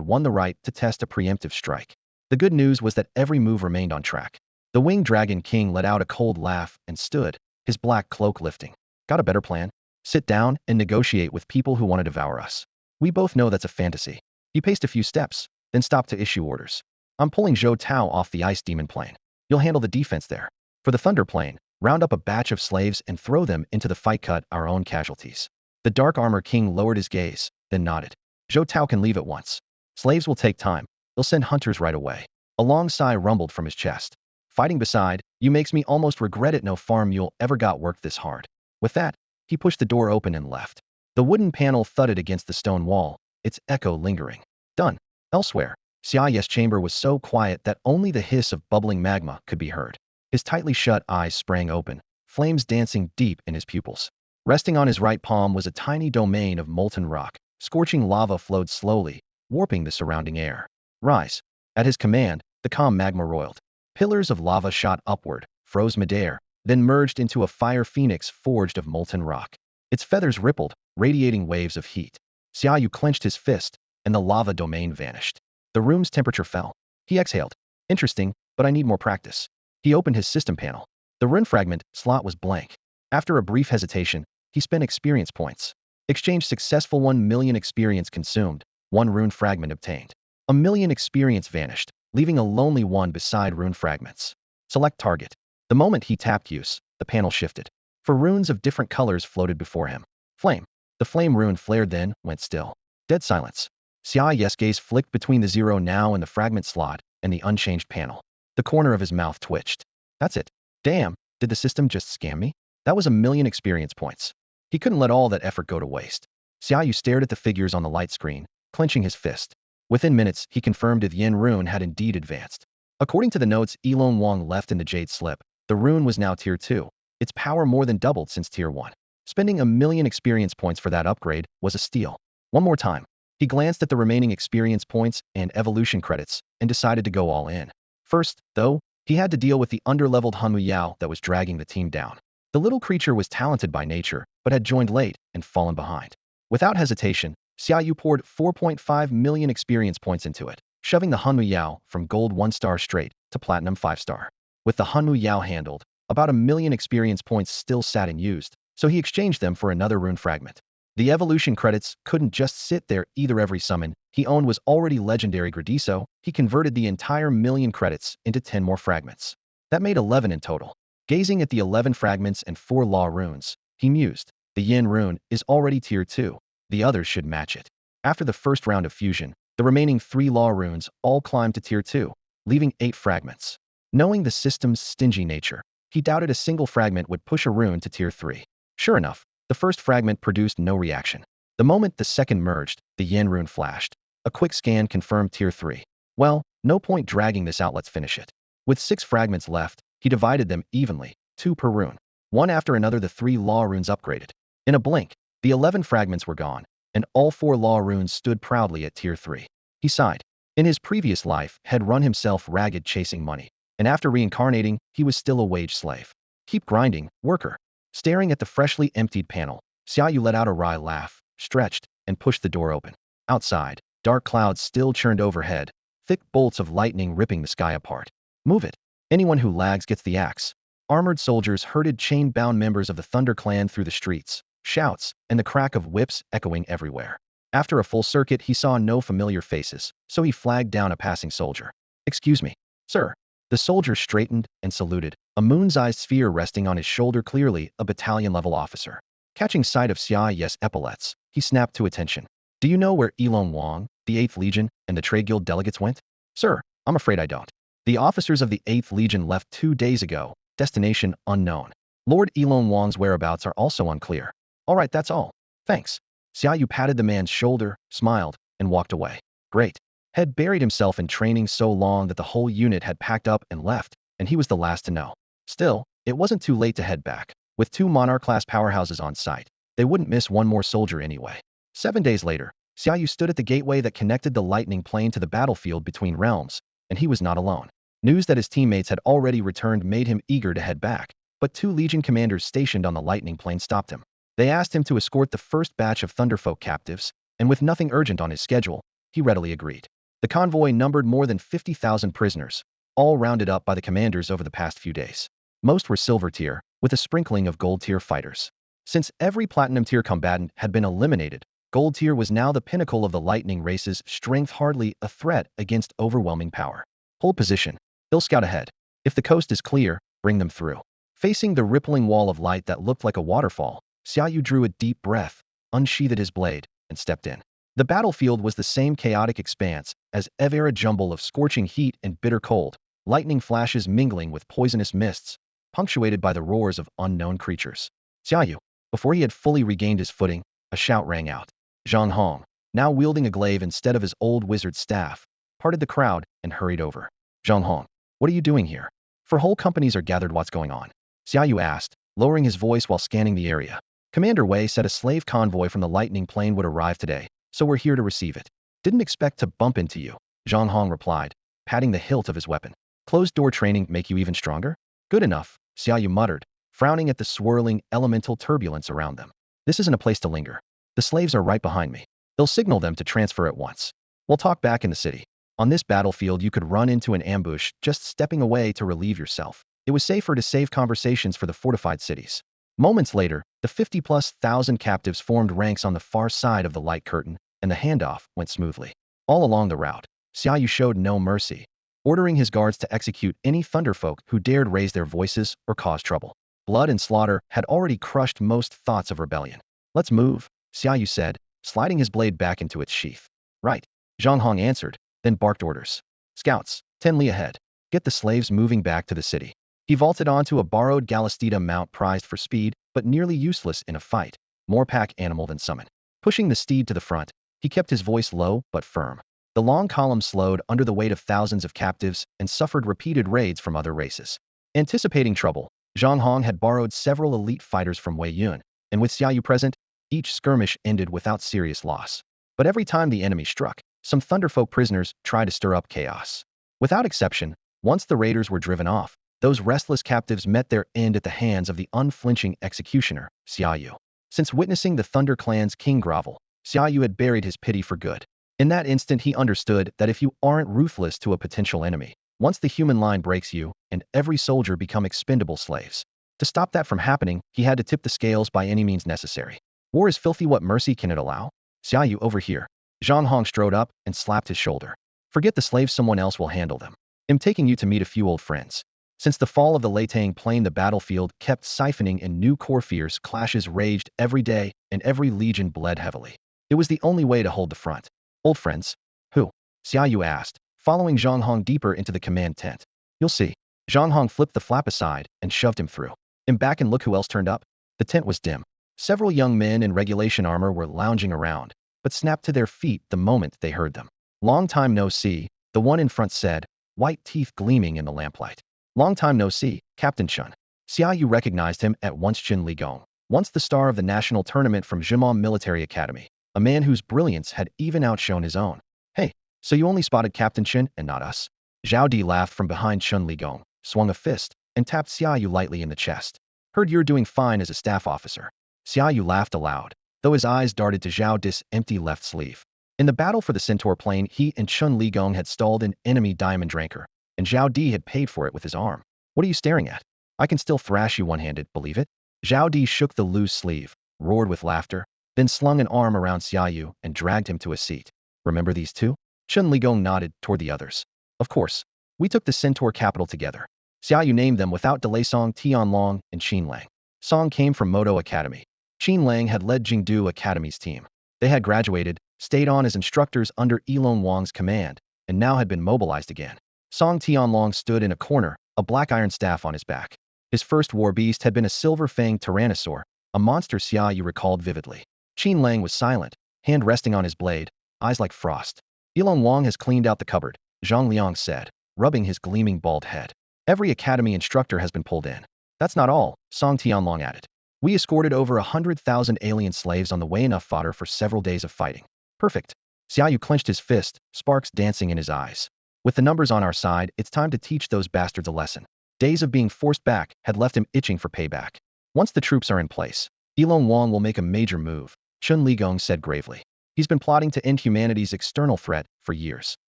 won the right to test a preemptive strike. The good news was that every move remained on track. The winged dragon king let out a cold laugh and stood, his black cloak lifting. Got a better plan? Sit down and negotiate with people who want to devour us. We both know that's a fantasy. He paced a few steps, then stopped to issue orders. I'm pulling Zhou Tao off the ice demon plane. You'll handle the defense there. For the thunder plane, round up a batch of slaves and throw them into the fight, cut our own casualties. The dark armor king lowered his gaze, then nodded. Zhou Tao can leave at once. Slaves will take time. They'll send hunters right away. A long sigh rumbled from his chest. Fighting beside, you makes me almost regret it. No farm mule ever got worked this hard. With that, he pushed the door open and left. The wooden panel thudded against the stone wall, its echo lingering. Done. Elsewhere, Xiaoyu's chamber was so quiet that only the hiss of bubbling magma could be heard. His tightly shut eyes sprang open, flames dancing deep in his pupils. Resting on his right palm was a tiny domain of molten rock. Scorching lava flowed slowly, warping the surrounding air. Rise. At his command, the calm magma roiled. Pillars of lava shot upward, froze midair, then merged into a fire phoenix forged of molten rock. Its feathers rippled, radiating waves of heat. Xiaoyu clenched his fist, and the lava domain vanished. The room's temperature fell. He exhaled. Interesting, but I need more practice. He opened his system panel. The rune fragment slot was blank. After a brief hesitation, he spent experience points. Exchange successful. 1 million experience consumed, 1 rune fragment obtained. 1 million experience vanished, leaving a lonely 1 beside rune fragments. Select target. The moment he tapped use, the panel shifted. 4 runes of different colors floated before him. Flame. The flame rune flared, then went still. Dead silence. Xiaoyu's gaze flicked between the 0 now in the fragment slot and the unchanged panel. The corner of his mouth twitched. That's it. Damn, did the system just scam me? That was 1 million experience points. He couldn't let all that effort go to waste. Xiaoyu stared at the figures on the light screen, clenching his fist. Within minutes, he confirmed the Yin rune had indeed advanced. According to the notes Elon Wang left in the jade slip, the rune was now tier 2. Its power more than doubled since tier 1. Spending 1 million experience points for that upgrade was a steal. One more time. He glanced at the remaining experience points and evolution credits and decided to go all in. First, though, he had to deal with the underleveled Hanwu Yao that was dragging the team down. The little creature was talented by nature, but had joined late and fallen behind. Without hesitation, Xiaoyu poured 4.5 million experience points into it. shoving the Hanmu Yao from gold 1-star straight to platinum 5-star. With the Hanmu Yao handled, about 1,000,000 experience points still sat unused, so he exchanged them for another rune fragment. The evolution credits couldn't just sit there either. Every summon he owned was already legendary grade, so he converted the entire 1,000,000 credits into 10 more fragments. That made 11 in total. Gazing at the 11 fragments and 4 law runes, he mused. The Yin rune is already tier 2. The others should match it. After the first round of fusion, the remaining 3 law runes all climbed to tier 2, leaving 8 fragments. Knowing the system's stingy nature, he doubted a single fragment would push a rune to tier 3. Sure enough, the first fragment produced no reaction. The moment the second merged, the Yin rune flashed. A quick scan confirmed tier 3. Well, no point dragging this out, let's finish it. With 6 fragments left, he divided them evenly, 2 per rune. One after another the 3 law runes upgraded. In a blink, the 11 fragments were gone, and all 4 law runes stood proudly at tier 3. He sighed. In his previous life, had run himself ragged chasing money, and after reincarnating, he was still a wage slave. Keep grinding, worker. Staring at the freshly emptied panel, Xiaoyu let out a wry laugh, stretched, and pushed the door open. Outside, dark clouds still churned overhead, thick bolts of lightning ripping the sky apart. Move it. Anyone who lags gets the axe. Armored soldiers herded chain-bound members of the Thunder Clan through the streets, shouts, and the crack of whips echoing everywhere. After a full circuit, he saw no familiar faces, so he flagged down a passing soldier. Excuse me, sir. The soldier straightened and saluted, a moon-sized sphere resting on his shoulder, clearly a battalion-level officer. Catching sight of Xiaoyu's epaulets, he snapped to attention. Do you know where Elon Wang, the 8th Legion, and the Trade Guild delegates went? Sir, I'm afraid I don't. The officers of the 8th Legion left 2 days ago, destination unknown. Lord Elon Wang's whereabouts are also unclear. All right, that's all. Thanks. Xiaoyu patted the man's shoulder, smiled, and walked away. Great. Had buried himself in training so long that the whole unit had packed up and left, and he was the last to know. Still, it wasn't too late to head back. With 2 Monarch-class powerhouses on site, they wouldn't miss one more soldier anyway. 7 days later, Xiaoyu stood at the gateway that connected the lightning plane to the battlefield between realms, and he was not alone. News that his teammates had already returned made him eager to head back, but 2 Legion commanders stationed on the lightning plane stopped him. They asked him to escort the first batch of Thunderfolk captives, and with nothing urgent on his schedule, he readily agreed. The convoy numbered more than 50,000 prisoners, all rounded up by the commanders over the past few days. Most were silver tier, with a sprinkling of gold tier fighters. Since every platinum tier combatant had been eliminated, gold tier was now the pinnacle of the lightning race's strength, hardly a threat against overwhelming power. Hold position. They'll scout ahead. If the coast is clear, bring them through. Facing the rippling wall of light that looked like a waterfall, Xiaoyu drew a deep breath, unsheathed his blade, and stepped in. The battlefield was the same chaotic expanse as ever, a jumble of scorching heat and bitter cold, lightning flashes mingling with poisonous mists, punctuated by the roars of unknown creatures. Xiaoyu. Before he had fully regained his footing, a shout rang out. Zhang Hong, now wielding a glaive instead of his old wizard staff, parted the crowd and hurried over. Zhang Hong, what are you doing here? For whole companies are gathered, what's going on? Xiaoyu asked, lowering his voice while scanning the area. Commander Wei said a slave convoy from the lightning plane would arrive today, so we're here to receive it. Didn't expect to bump into you, Zhang Hong replied, patting the hilt of his weapon. Closed-door training make you even stronger? Good enough, Xiaoyu muttered, frowning at the swirling, elemental turbulence around them. This isn't a place to linger. The slaves are right behind me. They'll signal them to transfer at once. We'll talk back in the city. On this battlefield, you could run into an ambush just stepping away to relieve yourself. It was safer to save conversations for the fortified cities. Moments later, the 50,000+ captives formed ranks on the far side of the light curtain, and the handoff went smoothly. All along the route, Xiaoyu showed no mercy, ordering his guards to execute any thunderfolk who dared raise their voices or cause trouble. Blood and slaughter had already crushed most thoughts of rebellion. Let's move, Xiaoyu said, sliding his blade back into its sheath. Right, Zhang Hong answered, then barked orders. Scouts, 10 li ahead. Get the slaves moving back to the city. He vaulted onto a borrowed Galistida mount prized for speed, but nearly useless in a fight, more pack animal than summon. Pushing the steed to the front, he kept his voice low but firm. The long column slowed under the weight of thousands of captives and suffered repeated raids from other races. Anticipating trouble, Zhang Hong had borrowed several elite fighters from Wei Yun, and with Xiaoyu present, each skirmish ended without serious loss. But every time the enemy struck, some Thunderfolk prisoners tried to stir up chaos. Without exception, once the raiders were driven off, those restless captives met their end at the hands of the unflinching executioner, Xiaoyu. Since witnessing the Thunder Clan's king grovel, Xiaoyu had buried his pity for good. In that instant, he understood that if you aren't ruthless to a potential enemy, once the human line breaks you, and every soldier become expendable slaves. To stop that from happening, he had to tip the scales by any means necessary. War is filthy, what mercy can it allow? Xiaoyu, over here. Zhang Hong strode up and slapped his shoulder. Forget the slaves, someone else will handle them. I'm taking you to meet a few old friends. Since the fall of the Leitang Plain, the battlefield kept siphoning and new core fierce clashes raged every day, and every legion bled heavily. It was the only way to hold the front. Old friends? Who? Xiaoyu asked, following Zhang Hong deeper into the command tent. You'll see. Zhang Hong flipped the flap aside and shoved him through. I'm back, and look who else turned up. The tent was dim. Several young men in regulation armor were lounging around, but snapped to their feet the moment they heard them. Long time no see, the one in front said, white teeth gleaming in the lamplight. Long time no see, Captain Chun. Xiaoyu recognized him at once. Chen Ligong, once the star of the national tournament from Zhimong Military Academy, a man whose brilliance had even outshone his own. Hey, so you only spotted Captain Chen and not us? Zhao Di laughed from behind. Chen Ligong swung a fist and tapped Xiaoyu lightly in the chest. Heard you're doing fine as a staff officer. Xiaoyu laughed aloud, though his eyes darted to Zhao Di's empty left sleeve. In the battle for the Centaur Plain, he and Chen Ligong had stalled an enemy diamond drinker, and Zhao Di had paid for it with his arm. What are you staring at? I can still thrash you one-handed, believe it? Zhao Di shook the loose sleeve, roared with laughter, then slung an arm around Xiaoyu and dragged him to a seat. Remember these two? Chen Ligong nodded toward the others. Of course. We took the Centaur capital together. Xiaoyu named them without delay: Song Tianlong and Qin Lang. Song came from Moto Academy. Qin Lang had led Jingdu Academy's team. They had graduated, stayed on as instructors under Elon Wang's command, and now had been mobilized again. Song Tianlong stood in a corner, a black iron staff on his back. His first war beast had been a silver-fanged tyrannosaur, a monster Xiaoyu recalled vividly. Qin Lang was silent, hand resting on his blade, eyes like frost. Elon Wang has cleaned out the cupboard, Zhang Liang said, rubbing his gleaming bald head. Every academy instructor has been pulled in. That's not all, Song Tianlong added. We escorted over 100,000 alien slaves on the way, enough fodder for several days of fighting. Perfect. Xiaoyu clenched his fist, sparks dancing in his eyes. With the numbers on our side, it's time to teach those bastards a lesson. Days of being forced back had left him itching for payback. Once the troops are in place, Elon Wang will make a major move, Chen Ligong said gravely. He's been plotting to end humanity's external threat for years.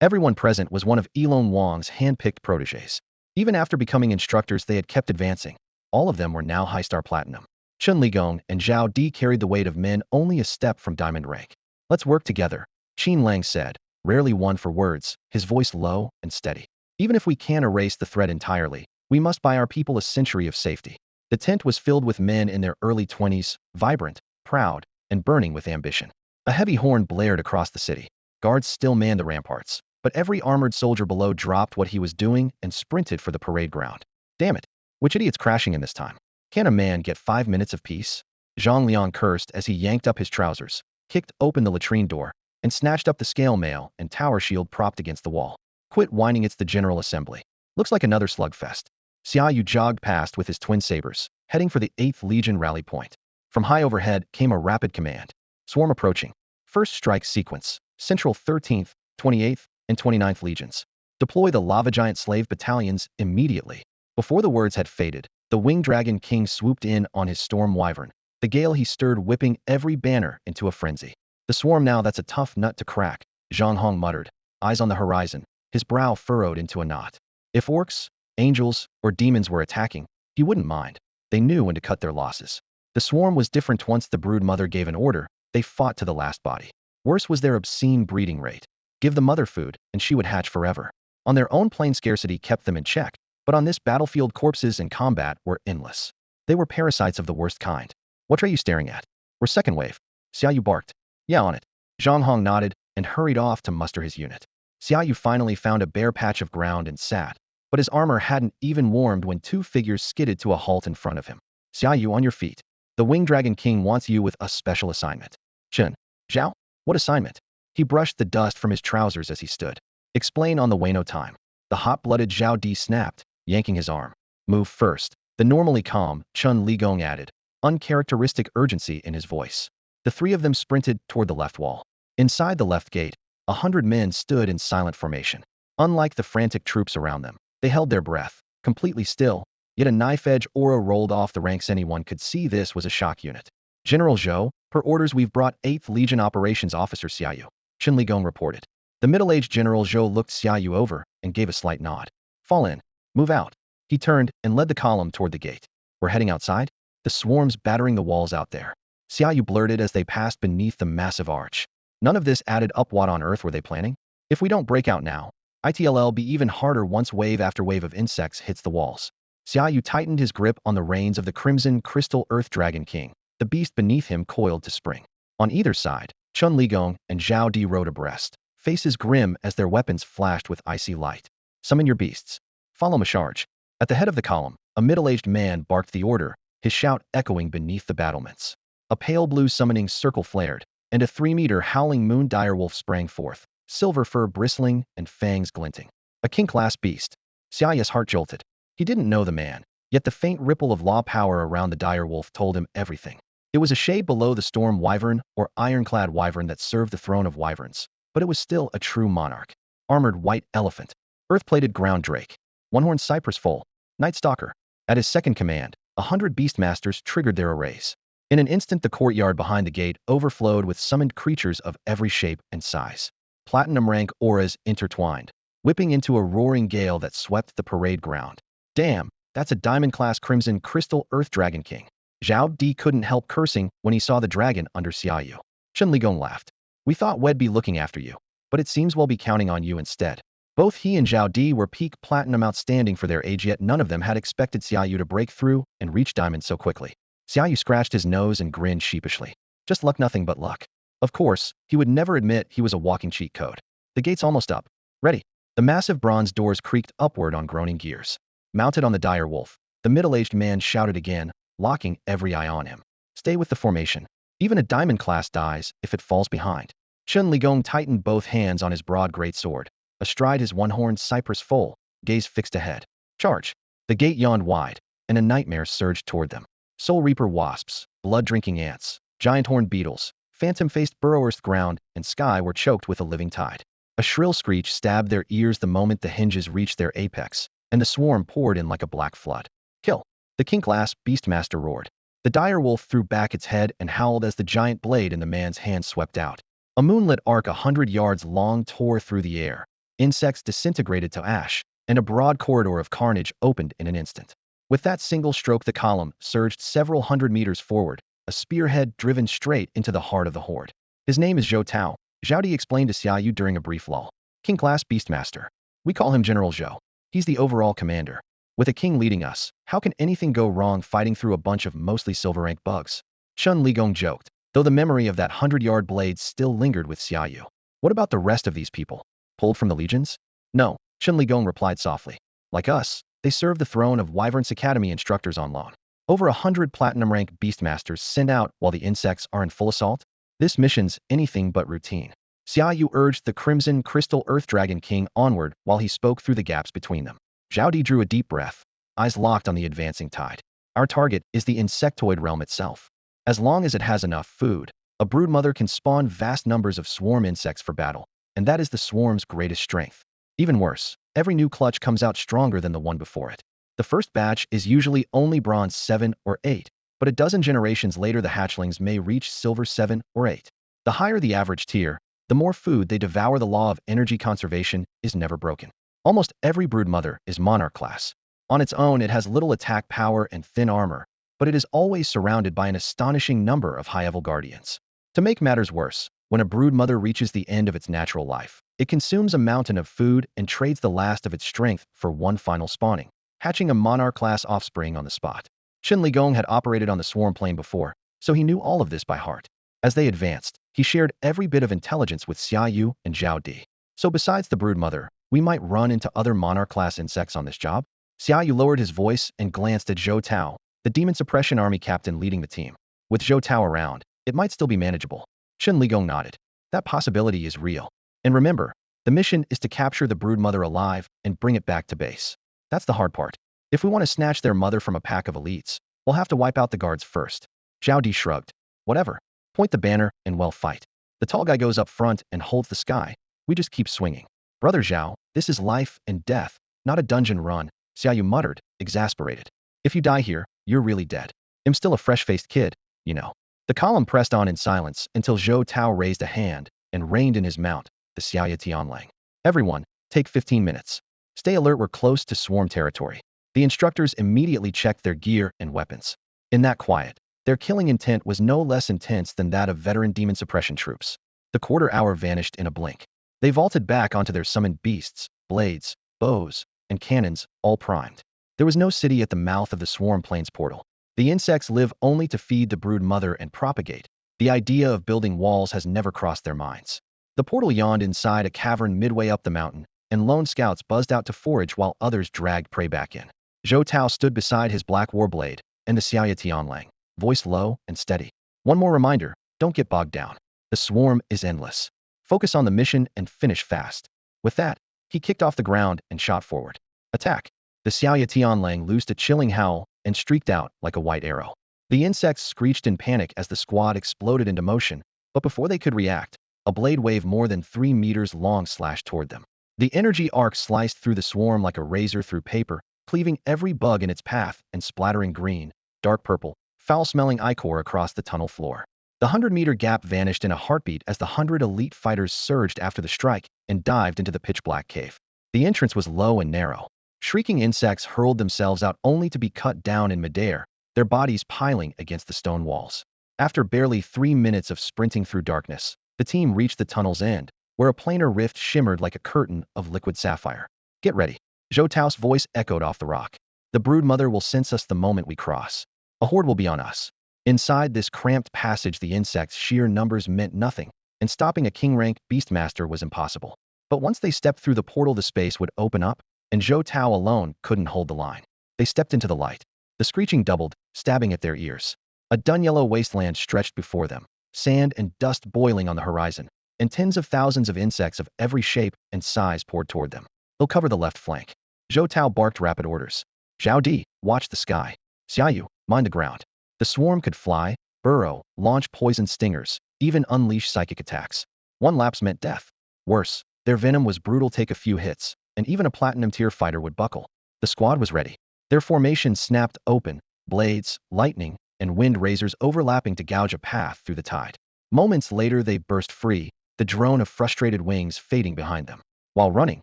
Everyone present was one of Elon Wang's hand-picked protégés. Even after becoming instructors, they had kept advancing. All of them were now high-star platinum. Chen Ligong and Zhao Di carried the weight of men only a step from diamond rank. Let's work together, Qin Lang said, rarely one for words, his voice low and steady. Even if we can't erase the threat entirely, we must buy our people a century of safety. The tent was filled with men in their early 20s, vibrant, proud, and burning with ambition. A heavy horn blared across the city. Guards still manned the ramparts, but every armored soldier below dropped what he was doing and sprinted for the parade ground. Damn it! Which idiot's crashing in this time? Can a man get 5 minutes of peace? Zhang Liang cursed as he yanked up his trousers, kicked open the latrine door, and snatched up the scale mail and tower shield propped against the wall. Quit whining, it's the General Assembly. Looks like another slugfest. Xiaoyu jogged past with his twin sabers, heading for the 8th Legion rally point. From high overhead came a rapid command. Swarm approaching. First strike sequence. Central 13th, 28th, and 29th Legions. Deploy the lava giant slave battalions immediately. Before the words had faded, the winged dragon king swooped in on his storm wyvern. The gale he stirred, whipping every banner into a frenzy. The swarm now, that's a tough nut to crack, Zhang Hong muttered, eyes on the horizon, his brow furrowed into a knot. If orcs, angels, or demons were attacking, he wouldn't mind. They knew when to cut their losses. The swarm was different. Once the brood mother gave an order, they fought to the last body. Worse was their obscene breeding rate. Give the mother food, and she would hatch forever. On their own plane, scarcity kept them in check, but on this battlefield, corpses in combat were endless. They were parasites of the worst kind. What are you staring at? We're second wave. Xiaoyu barked. Yeah, on it. Zhang Hong nodded and hurried off to muster his unit. Xiaoyu finally found a bare patch of ground and sat, but his armor hadn't even warmed when two figures skidded to a halt in front of him. Xiaoyu, on your feet. The Winged Dragon King wants you with a special assignment. Chen. Zhao? What assignment? He brushed the dust from his trousers as he stood. Explain on the way, no time. The hot-blooded Zhao Di snapped, yanking his arm. Move first. The normally calm Chen Ligong added, uncharacteristic urgency in his voice. The three of them sprinted toward the left wall. Inside the left gate, 100 men stood in silent formation. Unlike the frantic troops around them, they held their breath, completely still, yet a knife-edge aura rolled off the ranks. Anyone could see this was a shock unit. General Zhou, per orders, we've brought 8th Legion Operations Officer Xiaoyu. Qin Ligong reported. The middle-aged General Zhou looked Xiaoyu over and gave a slight nod. Fall in. Move out. He turned and led the column toward the gate. We're heading outside? The swarms battering the walls out there. Xiaoyu blurted as they passed beneath the massive arch. None of this added up. What on earth were they planning? If we don't break out now, it'll be even harder once wave after wave of insects hits the walls. Xiaoyu tightened his grip on the reins of the crimson crystal Earth Dragon King. The beast beneath him coiled to spring. On either side, Chun Ligong and Zhao Di rode abreast, faces grim as their weapons flashed with icy light. Summon your beasts. Follow my charge. At the head of the column, a middle-aged man barked the order, his shout echoing beneath the battlements. A pale blue summoning circle flared, and a 3-meter howling moon direwolf sprang forth, silver fur bristling and fangs glinting. A king-class beast. Xiaoyu's heart jolted. He didn't know the man, yet the faint ripple of law power around the direwolf told him everything. It was a shade below the storm wyvern or ironclad wyvern that served the throne of wyverns, but it was still a true monarch. Armored white elephant, earth-plated ground drake, one-horned cypress foal, night stalker. At his second command, 100 beastmasters triggered their arrays. In an instant, the courtyard behind the gate overflowed with summoned creatures of every shape and size. Platinum rank auras intertwined, whipping into a roaring gale that swept the parade ground. Damn, that's a diamond-class crimson crystal Earth Dragon King. Zhao Di couldn't help cursing when he saw the dragon under Xiaoyu. Chen Ligong laughed. We thought we'd be looking after you, but it seems we'll be counting on you instead. Both he and Zhao Di were peak platinum outstanding for their age, yet none of them had expected Xiaoyu to break through and reach diamond so quickly. Xiaoyu scratched his nose and grinned sheepishly. Just luck, nothing but luck. Of course, he would never admit he was a walking cheat code. The gate's almost up. Ready. The massive bronze doors creaked upward on groaning gears. Mounted on the dire wolf, the middle-aged man shouted again, locking every eye on him. Stay with the formation. Even a diamond class dies if it falls behind. Chun Ligong tightened both hands on his broad greatsword. Astride his one-horned cypress foal, gaze fixed ahead. Charge. The gate yawned wide, and a nightmare surged toward them. Soul Reaper wasps, blood-drinking ants, giant-horned beetles, phantom-faced burrowers. Ground and sky were choked with a living tide. A shrill screech stabbed their ears the moment the hinges reached their apex, and the swarm poured in like a black flood. Kill. The king-class beastmaster roared. The dire wolf threw back its head and howled as the giant blade in the man's hand swept out. A moonlit arc 100 yards long tore through the air. Insects disintegrated to ash, and a broad corridor of carnage opened in an instant. With that single stroke, the column surged several hundred meters forward, a spearhead driven straight into the heart of the horde. His name is Zhou Tao, Zhao Di explained to Xiaoyu during a brief lull. King-class beastmaster. We call him General Zhou. He's the overall commander. With a king leading us, how can anything go wrong fighting through a bunch of mostly silver-rank bugs? Chun Ligong joked, though the memory of that 100-yard blade still lingered with Xiaoyu. What about the rest of these people? Pulled from the legions? No, Chun Ligong replied softly. Like us, they serve the throne of Wyvern's Academy instructors on loan. Over 100 platinum-rank beastmasters sent out while the insects are in full assault? This mission's anything but routine. Xiaoyu urged the crimson crystal Earth Dragon King onward while he spoke through the gaps between them. Zhao Di drew a deep breath, eyes locked on the advancing tide. Our target is the insectoid realm itself. As long as it has enough food, a broodmother can spawn vast numbers of swarm insects for battle, and that is the swarm's greatest strength. Even worse, every new clutch comes out stronger than the one before it. The first batch is usually only bronze 7 or 8, but a dozen generations later the hatchlings may reach silver 7 or 8. The higher the average tier, the more food they devour. The law of energy conservation is never broken. Almost every broodmother is monarch class. On its own, it has little attack power and thin armor, but it is always surrounded by an astonishing number of high-level guardians. To make matters worse, when a broodmother reaches the end of its natural life, it consumes a mountain of food and trades the last of its strength for one final spawning, hatching a monarch-class offspring on the spot. Qin Ligong had operated on the swarm plane before, so he knew all of this by heart. As they advanced, he shared every bit of intelligence with Xiaoyu and Zhao Di. So besides the broodmother, we might run into other monarch-class insects on this job? Xiaoyu lowered his voice and glanced at Zhou Tao, the demon suppression army captain leading the team. With Zhou Tao around, it might still be manageable. Qin Ligong nodded. That possibility is real. And remember, the mission is to capture the broodmother alive and bring it back to base. That's the hard part. If we want to snatch their mother from a pack of elites, we'll have to wipe out the guards first. Zhao Di shrugged. Whatever. Point the banner and we'll fight. The tall guy goes up front and holds the sky. We just keep swinging. Brother Zhao, this is life and death, not a dungeon run, Xiaoyu muttered, exasperated. If you die here, you're really dead. I'm still a fresh-faced kid, you know. The column pressed on in silence until Zhou Tao raised a hand, and reined in his mount, the Xiaoya Tianlang. Everyone, take 15 minutes. Stay alert, we're close to swarm territory. The instructors immediately checked their gear and weapons. In that quiet, their killing intent was no less intense than that of veteran demon suppression troops. The quarter hour vanished in a blink. They vaulted back onto their summoned beasts, blades, bows, and cannons, all primed. There was no city at the mouth of the swarm plains portal. The insects live only to feed the brood mother and propagate. The idea of building walls has never crossed their minds. The portal yawned inside a cavern midway up the mountain, and lone scouts buzzed out to forage while others dragged prey back in. Zhou Tao stood beside his black warblade and the Xiaoya Tianlang, voice low and steady. One more reminder, don't get bogged down. The swarm is endless. Focus on the mission and finish fast. With that, he kicked off the ground and shot forward. Attack! The Xiaoya Tianlang loosed a chilling howl and streaked out like a white arrow. The insects screeched in panic as the squad exploded into motion, but before they could react, a blade wave more than 3 meters long slashed toward them. The energy arc sliced through the swarm like a razor through paper, cleaving every bug in its path and splattering green, dark purple, foul-smelling ichor across the tunnel floor. The 100-meter gap vanished in a heartbeat as the 100 elite fighters surged after the strike and dived into the pitch-black cave. The entrance was low and narrow. Shrieking insects hurled themselves out only to be cut down in midair, their bodies piling against the stone walls. After barely 3 minutes of sprinting through darkness, the team reached the tunnel's end, where a planar rift shimmered like a curtain of liquid sapphire. Get ready. Zhou Tao's voice echoed off the rock. The brood mother will sense us the moment we cross. A horde will be on us. Inside this cramped passage, the insects' sheer numbers meant nothing, and stopping a king-rank beastmaster was impossible. But once they stepped through the portal, the space would open up, and Zhou Tao alone couldn't hold the line. They stepped into the light. The screeching doubled, stabbing at their ears. A dun-yellow wasteland stretched before them, sand and dust boiling on the horizon, and tens of thousands of insects of every shape and size poured toward them. They'll cover the left flank. Zhou Tao barked rapid orders. Zhao Di, watch the sky. Xiaoyu, mind the ground. The swarm could fly, burrow, launch poison stingers, even unleash psychic attacks. One lapse meant death. Worse, their venom was brutal. Take a few hits, and even a platinum tier fighter would buckle. The squad was ready. Their formation snapped open, blades, lightning, and wind razors overlapping to gouge a path through the tide. Moments later they burst free, the drone of frustrated wings fading behind them. While running,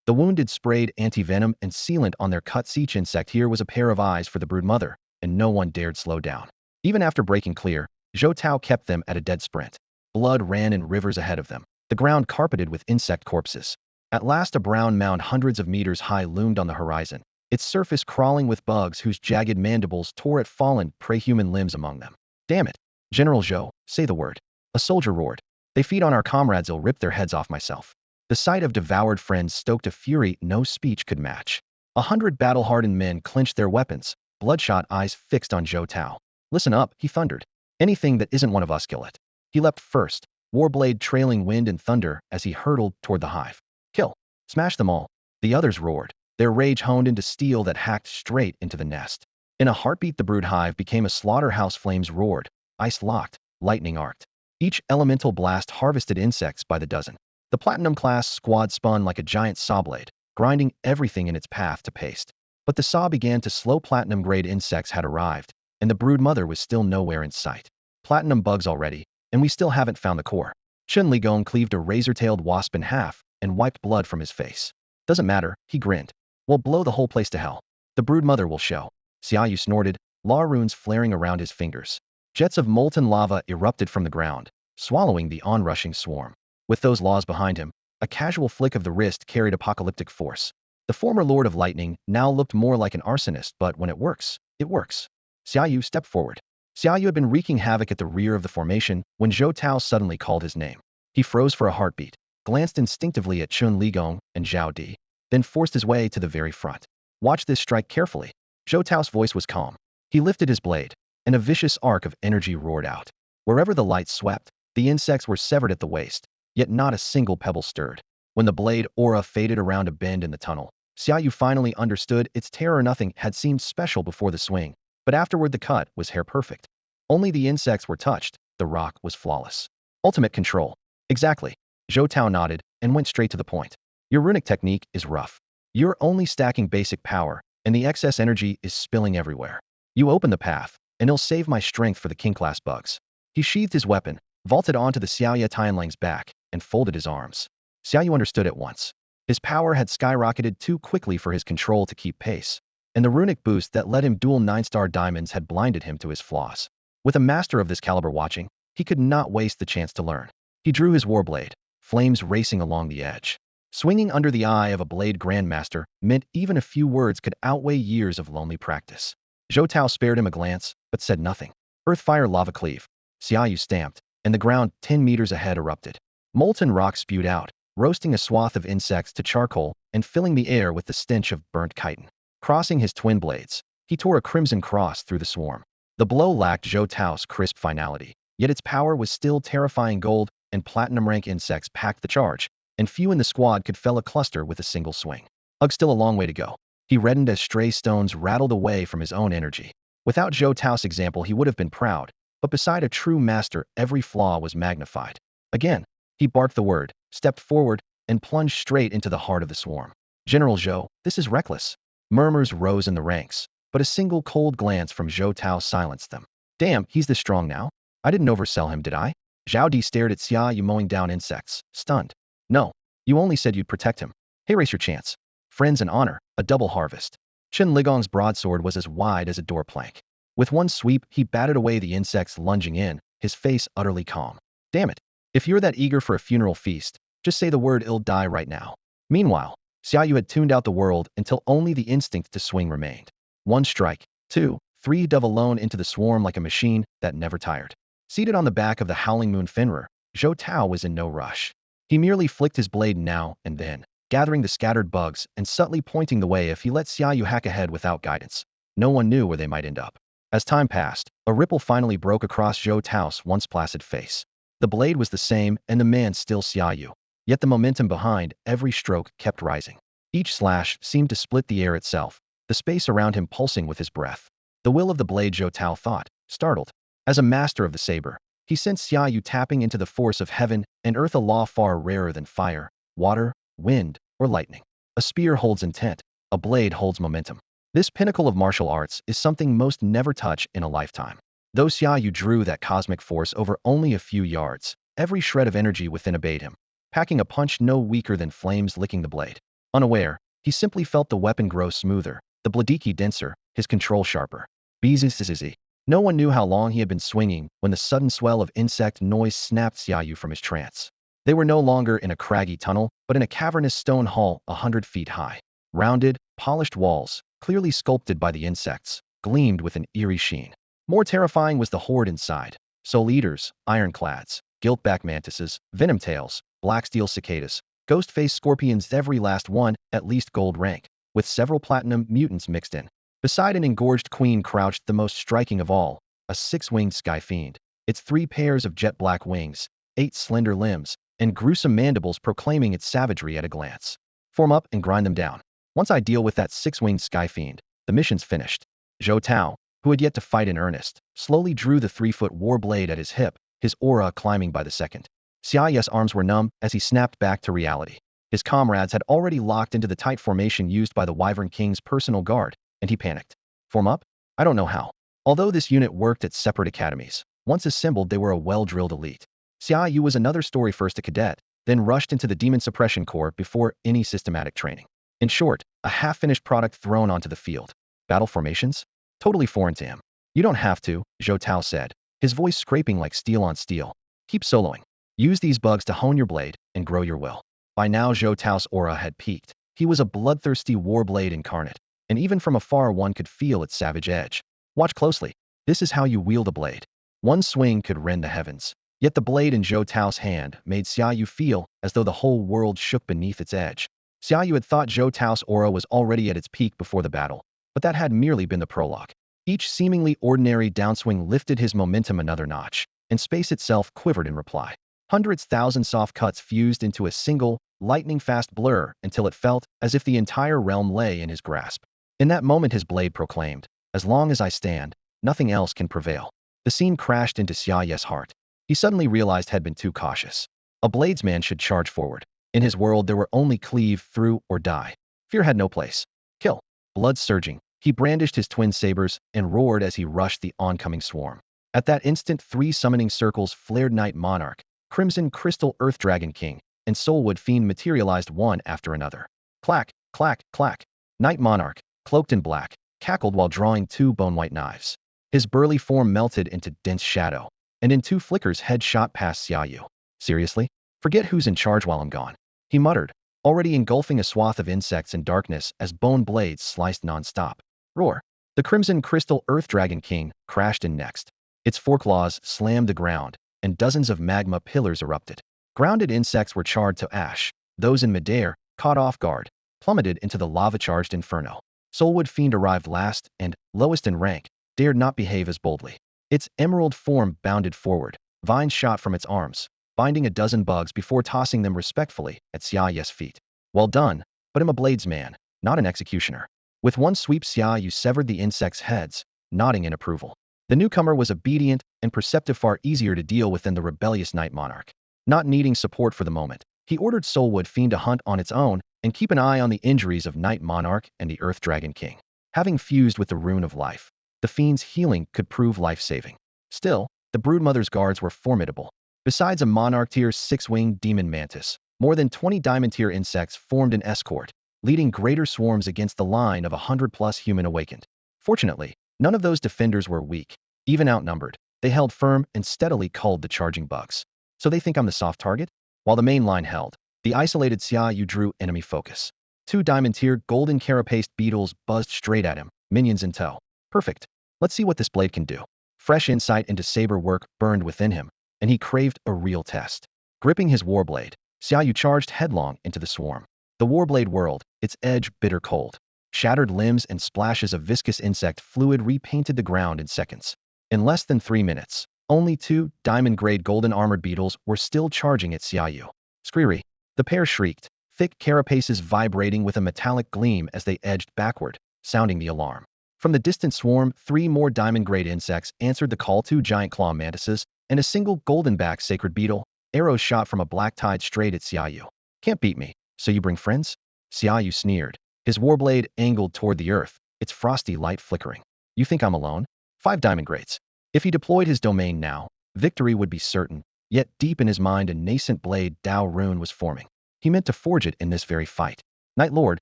the wounded sprayed anti-venom and sealant on their cuts. Each insect here was a pair of eyes for the brood mother, and no one dared slow down. Even after breaking clear, Zhou Tao kept them at a dead sprint. Blood ran in rivers ahead of them, the ground carpeted with insect corpses. At last a brown mound hundreds of meters high loomed on the horizon, its surface crawling with bugs whose jagged mandibles tore at fallen prey, human limbs among them. Damn it! General Zhou, say the word. A soldier roared. They feed on our comrades, I'll rip their heads off myself. The sight of devoured friends stoked a fury no speech could match. 100 battle-hardened men clenched their weapons, bloodshot eyes fixed on Zhou Tao. Listen up, he thundered. Anything that isn't one of us, kill it. He leapt first, warblade trailing wind and thunder as he hurtled toward the hive. Kill. Smash them all. The others roared, their rage honed into steel that hacked straight into the nest. In a heartbeat the brood hive became a slaughterhouse. Flames roared, ice locked, lightning arced. Each elemental blast harvested insects by the dozen. The Platinum-class squad spun like a giant saw blade, grinding everything in its path to paste. But the saw began to slow. Platinum-grade insects had arrived, and the brood mother was still nowhere in sight. Platinum bugs already, and we still haven't found the core. Chen Ligong cleaved a razor-tailed wasp in half and wiped blood from his face. Doesn't matter, he grinned. We'll blow the whole place to hell. The brood mother will show. Xiaoyu snorted, law runes flaring around his fingers. Jets of molten lava erupted from the ground, swallowing the onrushing swarm. With those laws behind him, a casual flick of the wrist carried apocalyptic force. The former Lord of Lightning now looked more like an arsonist, but when it works, it works. Xiaoyu stepped forward. Xiaoyu had been wreaking havoc at the rear of the formation when Zhou Tao suddenly called his name. He froze for a heartbeat, glanced instinctively at Chen Ligong and Zhao Di, then forced his way to the very front. Watch this strike carefully. Zhou Tao's voice was calm. He lifted his blade, and a vicious arc of energy roared out. Wherever the light swept, the insects were severed at the waist, yet not a single pebble stirred. When the blade aura faded around a bend in the tunnel, Xiaoyu finally understood its terror. Nothing had seemed special before the swing, but afterward the cut was hair perfect. Only the insects were touched, the rock was flawless. Ultimate control. Exactly. Zhou Tao nodded and went straight to the point. Your runic technique is rough. You're only stacking basic power, and the excess energy is spilling everywhere. You open the path, and it'll save my strength for the king-class bugs. He sheathed his weapon, vaulted onto the Xiaoya Tianlang's back, and folded his arms. Xiaoyu understood at once. His power had skyrocketed too quickly for his control to keep pace, and the runic boost that let him duel 9-star diamonds had blinded him to his flaws. With a master of this caliber watching, he could not waste the chance to learn. He drew his warblade, flames racing along the edge. Swinging under the eye of a blade grandmaster meant even a few words could outweigh years of lonely practice. Zhou Tao spared him a glance, but said nothing. Earth, fire, lava cleave. Xiaoyu stamped, and the ground 10 meters ahead erupted. Molten rock spewed out, roasting a swath of insects to charcoal and filling the air with the stench of burnt chitin. Crossing his twin blades, he tore a crimson cross through the swarm. The blow lacked Zhou Tao's crisp finality, yet its power was still terrifying. Gold and platinum rank insects packed the charge, and few in the squad could fell a cluster with a single swing. Ugh, still a long way to go. He reddened as stray stones rattled away from his own energy. Without Zhou Tao's example, he would have been proud, but beside a true master, every flaw was magnified. Again, he barked the word, stepped forward, and plunged straight into the heart of the swarm. General Zhou, this is reckless. Murmurs rose in the ranks, but a single cold glance from Zhou Tao silenced them. Damn, he's this strong now? I didn't oversell him, did I? Zhao Di stared at Xiaoyu mowing down insects, stunned. No, you only said you'd protect him. Hey, race your chance. Friends and honor, a double harvest. Chen Ligong's broadsword was as wide as a door plank. With one sweep, he batted away the insects lunging in, his face utterly calm. Damn it. If you're that eager for a funeral feast, just say the word, "I'll die right now." Meanwhile, Xiaoyu had tuned out the world until only the instinct to swing remained. One strike, two, three, dove alone into the swarm like a machine that never tired. Seated on the back of the howling moon Finra, Zhou Tao was in no rush. He merely flicked his blade now and then, gathering the scattered bugs and subtly pointing the way if he let Xiaoyu hack ahead without guidance. No one knew where they might end up. As time passed, a ripple finally broke across Zhou Tao's once placid face. The blade was the same and the man still Xiaoyu, yet the momentum behind every stroke kept rising. Each slash seemed to split the air itself, the space around him pulsing with his breath. The will of the blade, Zhou Tao thought, startled. As a master of the saber, he sensed Xiaoyu tapping into the force of heaven and earth, a law far rarer than fire, water, wind, or lightning. A spear holds intent, a blade holds momentum. This pinnacle of martial arts is something most never touch in a lifetime. Though Xiaoyu drew that cosmic force over only a few yards, every shred of energy within obeyed him, packing a punch no weaker than flames licking the blade. Unaware, he simply felt the weapon grow smoother, the bladiki denser, his control sharper. Bzzz. No one knew how long he had been swinging when the sudden swell of insect noise snapped Xiaoyu from his trance. They were no longer in a craggy tunnel, but in a cavernous stone hall 100 feet high. Rounded, polished walls, clearly sculpted by the insects, gleamed with an eerie sheen. More terrifying was the horde inside. Soul eaters, ironclads, gilt-back mantises, venom tails, black steel cicadas, ghost-faced scorpions, every last one at least gold rank, with several platinum mutants mixed in. Beside an engorged queen crouched the most striking of all, a six-winged sky fiend. Its 3 pairs of jet-black wings, 8 slender limbs, and gruesome mandibles proclaiming its savagery at a glance. Form up and grind them down. Once I deal with that 6-winged sky fiend, the mission's finished. Zhou Tao, who had yet to fight in earnest, slowly drew the 3-foot war blade at his hip, his aura climbing by the second. Xiaoyu's arms were numb as he snapped back to reality. His comrades had already locked into the tight formation used by the Wyvern King's personal guard, and he panicked. Form up? I don't know how. Although this unit worked at separate academies, once assembled they were a well-drilled elite. Xiaoyu was another story, first a cadet, then rushed into the Demon Suppression Corps before any systematic training. In short, a half-finished product thrown onto the field. Battle formations? Totally foreign to him. You don't have to, Zhou Tao said, his voice scraping like steel on steel. Keep soloing. Use these bugs to hone your blade and grow your will. By now Zhou Tao's aura had peaked. He was a bloodthirsty war blade incarnate, and even from afar one could feel its savage edge. Watch closely. This is how you wield a blade. One swing could rend the heavens. Yet the blade in Zhou Tao's hand made Xiaoyu feel as though the whole world shook beneath its edge. Xiaoyu had thought Zhou Tao's aura was already at its peak before the battle, but that had merely been the prologue. Each seemingly ordinary downswing lifted his momentum another notch, and space itself quivered in reply. Hundreds thousand soft cuts fused into a single, lightning-fast blur until it felt as if the entire realm lay in his grasp. In that moment his blade proclaimed, "As long as I stand, nothing else can prevail." The scene crashed into Xiaoyu's heart. He suddenly realized had been too cautious. A bladesman should charge forward. In his world there were only cleave, through, or die. Fear had no place. Kill. Blood surging, he brandished his twin sabers and roared as he rushed the oncoming swarm. At that instant 3 summoning circles flared. Night Monarch, Crimson Crystal Earth Dragon King, and Soulwood Fiend materialized one after another. Clack, clack, clack. Night Monarch, cloaked in black, cackled while drawing two bone-white knives. His burly form melted into dense shadow, and in two flickers head shot past Xiaoyu. Seriously? Forget who's in charge while I'm gone, he muttered, already engulfing a swath of insects and darkness as bone blades sliced non-stop. Roar! The Crimson Crystal Earth Dragon King crashed in next. Its foreclaws slammed the ground, and dozens of magma pillars erupted. Grounded insects were charred to ash. Those in midair, caught off guard, plummeted into the lava-charged inferno. Soulwood Fiend arrived last and, lowest in rank, dared not behave as boldly. Its emerald form bounded forward, vines shot from its arms, binding a dozen bugs before tossing them respectfully at Xiaoyu's feet. Well done, but I'm a blades man, not an executioner. With one sweep Xiaoyu severed the insects' heads, nodding in approval. The newcomer was obedient and perceptive, far easier to deal with than the rebellious Night Monarch. Not needing support for the moment, he ordered Soulwood Fiend to hunt on its own and keep an eye on the injuries of Night Monarch and the Earth Dragon King. Having fused with the Rune of Life, the Fiend's healing could prove life-saving. Still, the Broodmother's guards were formidable. Besides a Monarch-tier 6-winged demon mantis, more than 20 Diamond-tier insects formed an escort, leading greater swarms against the line of 100-plus human awakened. Fortunately, none of those defenders were weak. Even outnumbered, they held firm and steadily culled the charging bugs. So they think I'm the soft target? While the main line held, the isolated Xiaoyu drew enemy focus. 2 Diamond-tier golden carapaced beetles buzzed straight at him, minions in tow. Perfect. Let's see what this blade can do. Fresh insight into saber work burned within him, and he craved a real test. Gripping his warblade, Xiaoyu charged headlong into the swarm. The warblade whirled, its edge bitter cold. Shattered limbs and splashes of viscous insect fluid repainted the ground in seconds. In less than 3 minutes, only 2 diamond-grade golden armored beetles were still charging at Xiaoyu. Screery. The pair shrieked, thick carapaces vibrating with a metallic gleam as they edged backward, sounding the alarm. From the distant swarm, 3 more diamond-grade insects answered the call. 2 giant claw mantises and a single golden-back sacred beetle. Arrows shot from a black tide straight at Xiaoyu. Can't beat me, so you bring friends? Xiaoyu sneered, his warblade angled toward the earth, its frosty light flickering. You think I'm alone? 5 diamond grades. If he deployed his domain now, victory would be certain, yet deep in his mind a nascent blade Dao rune was forming. He meant to forge it in this very fight. Night Lord,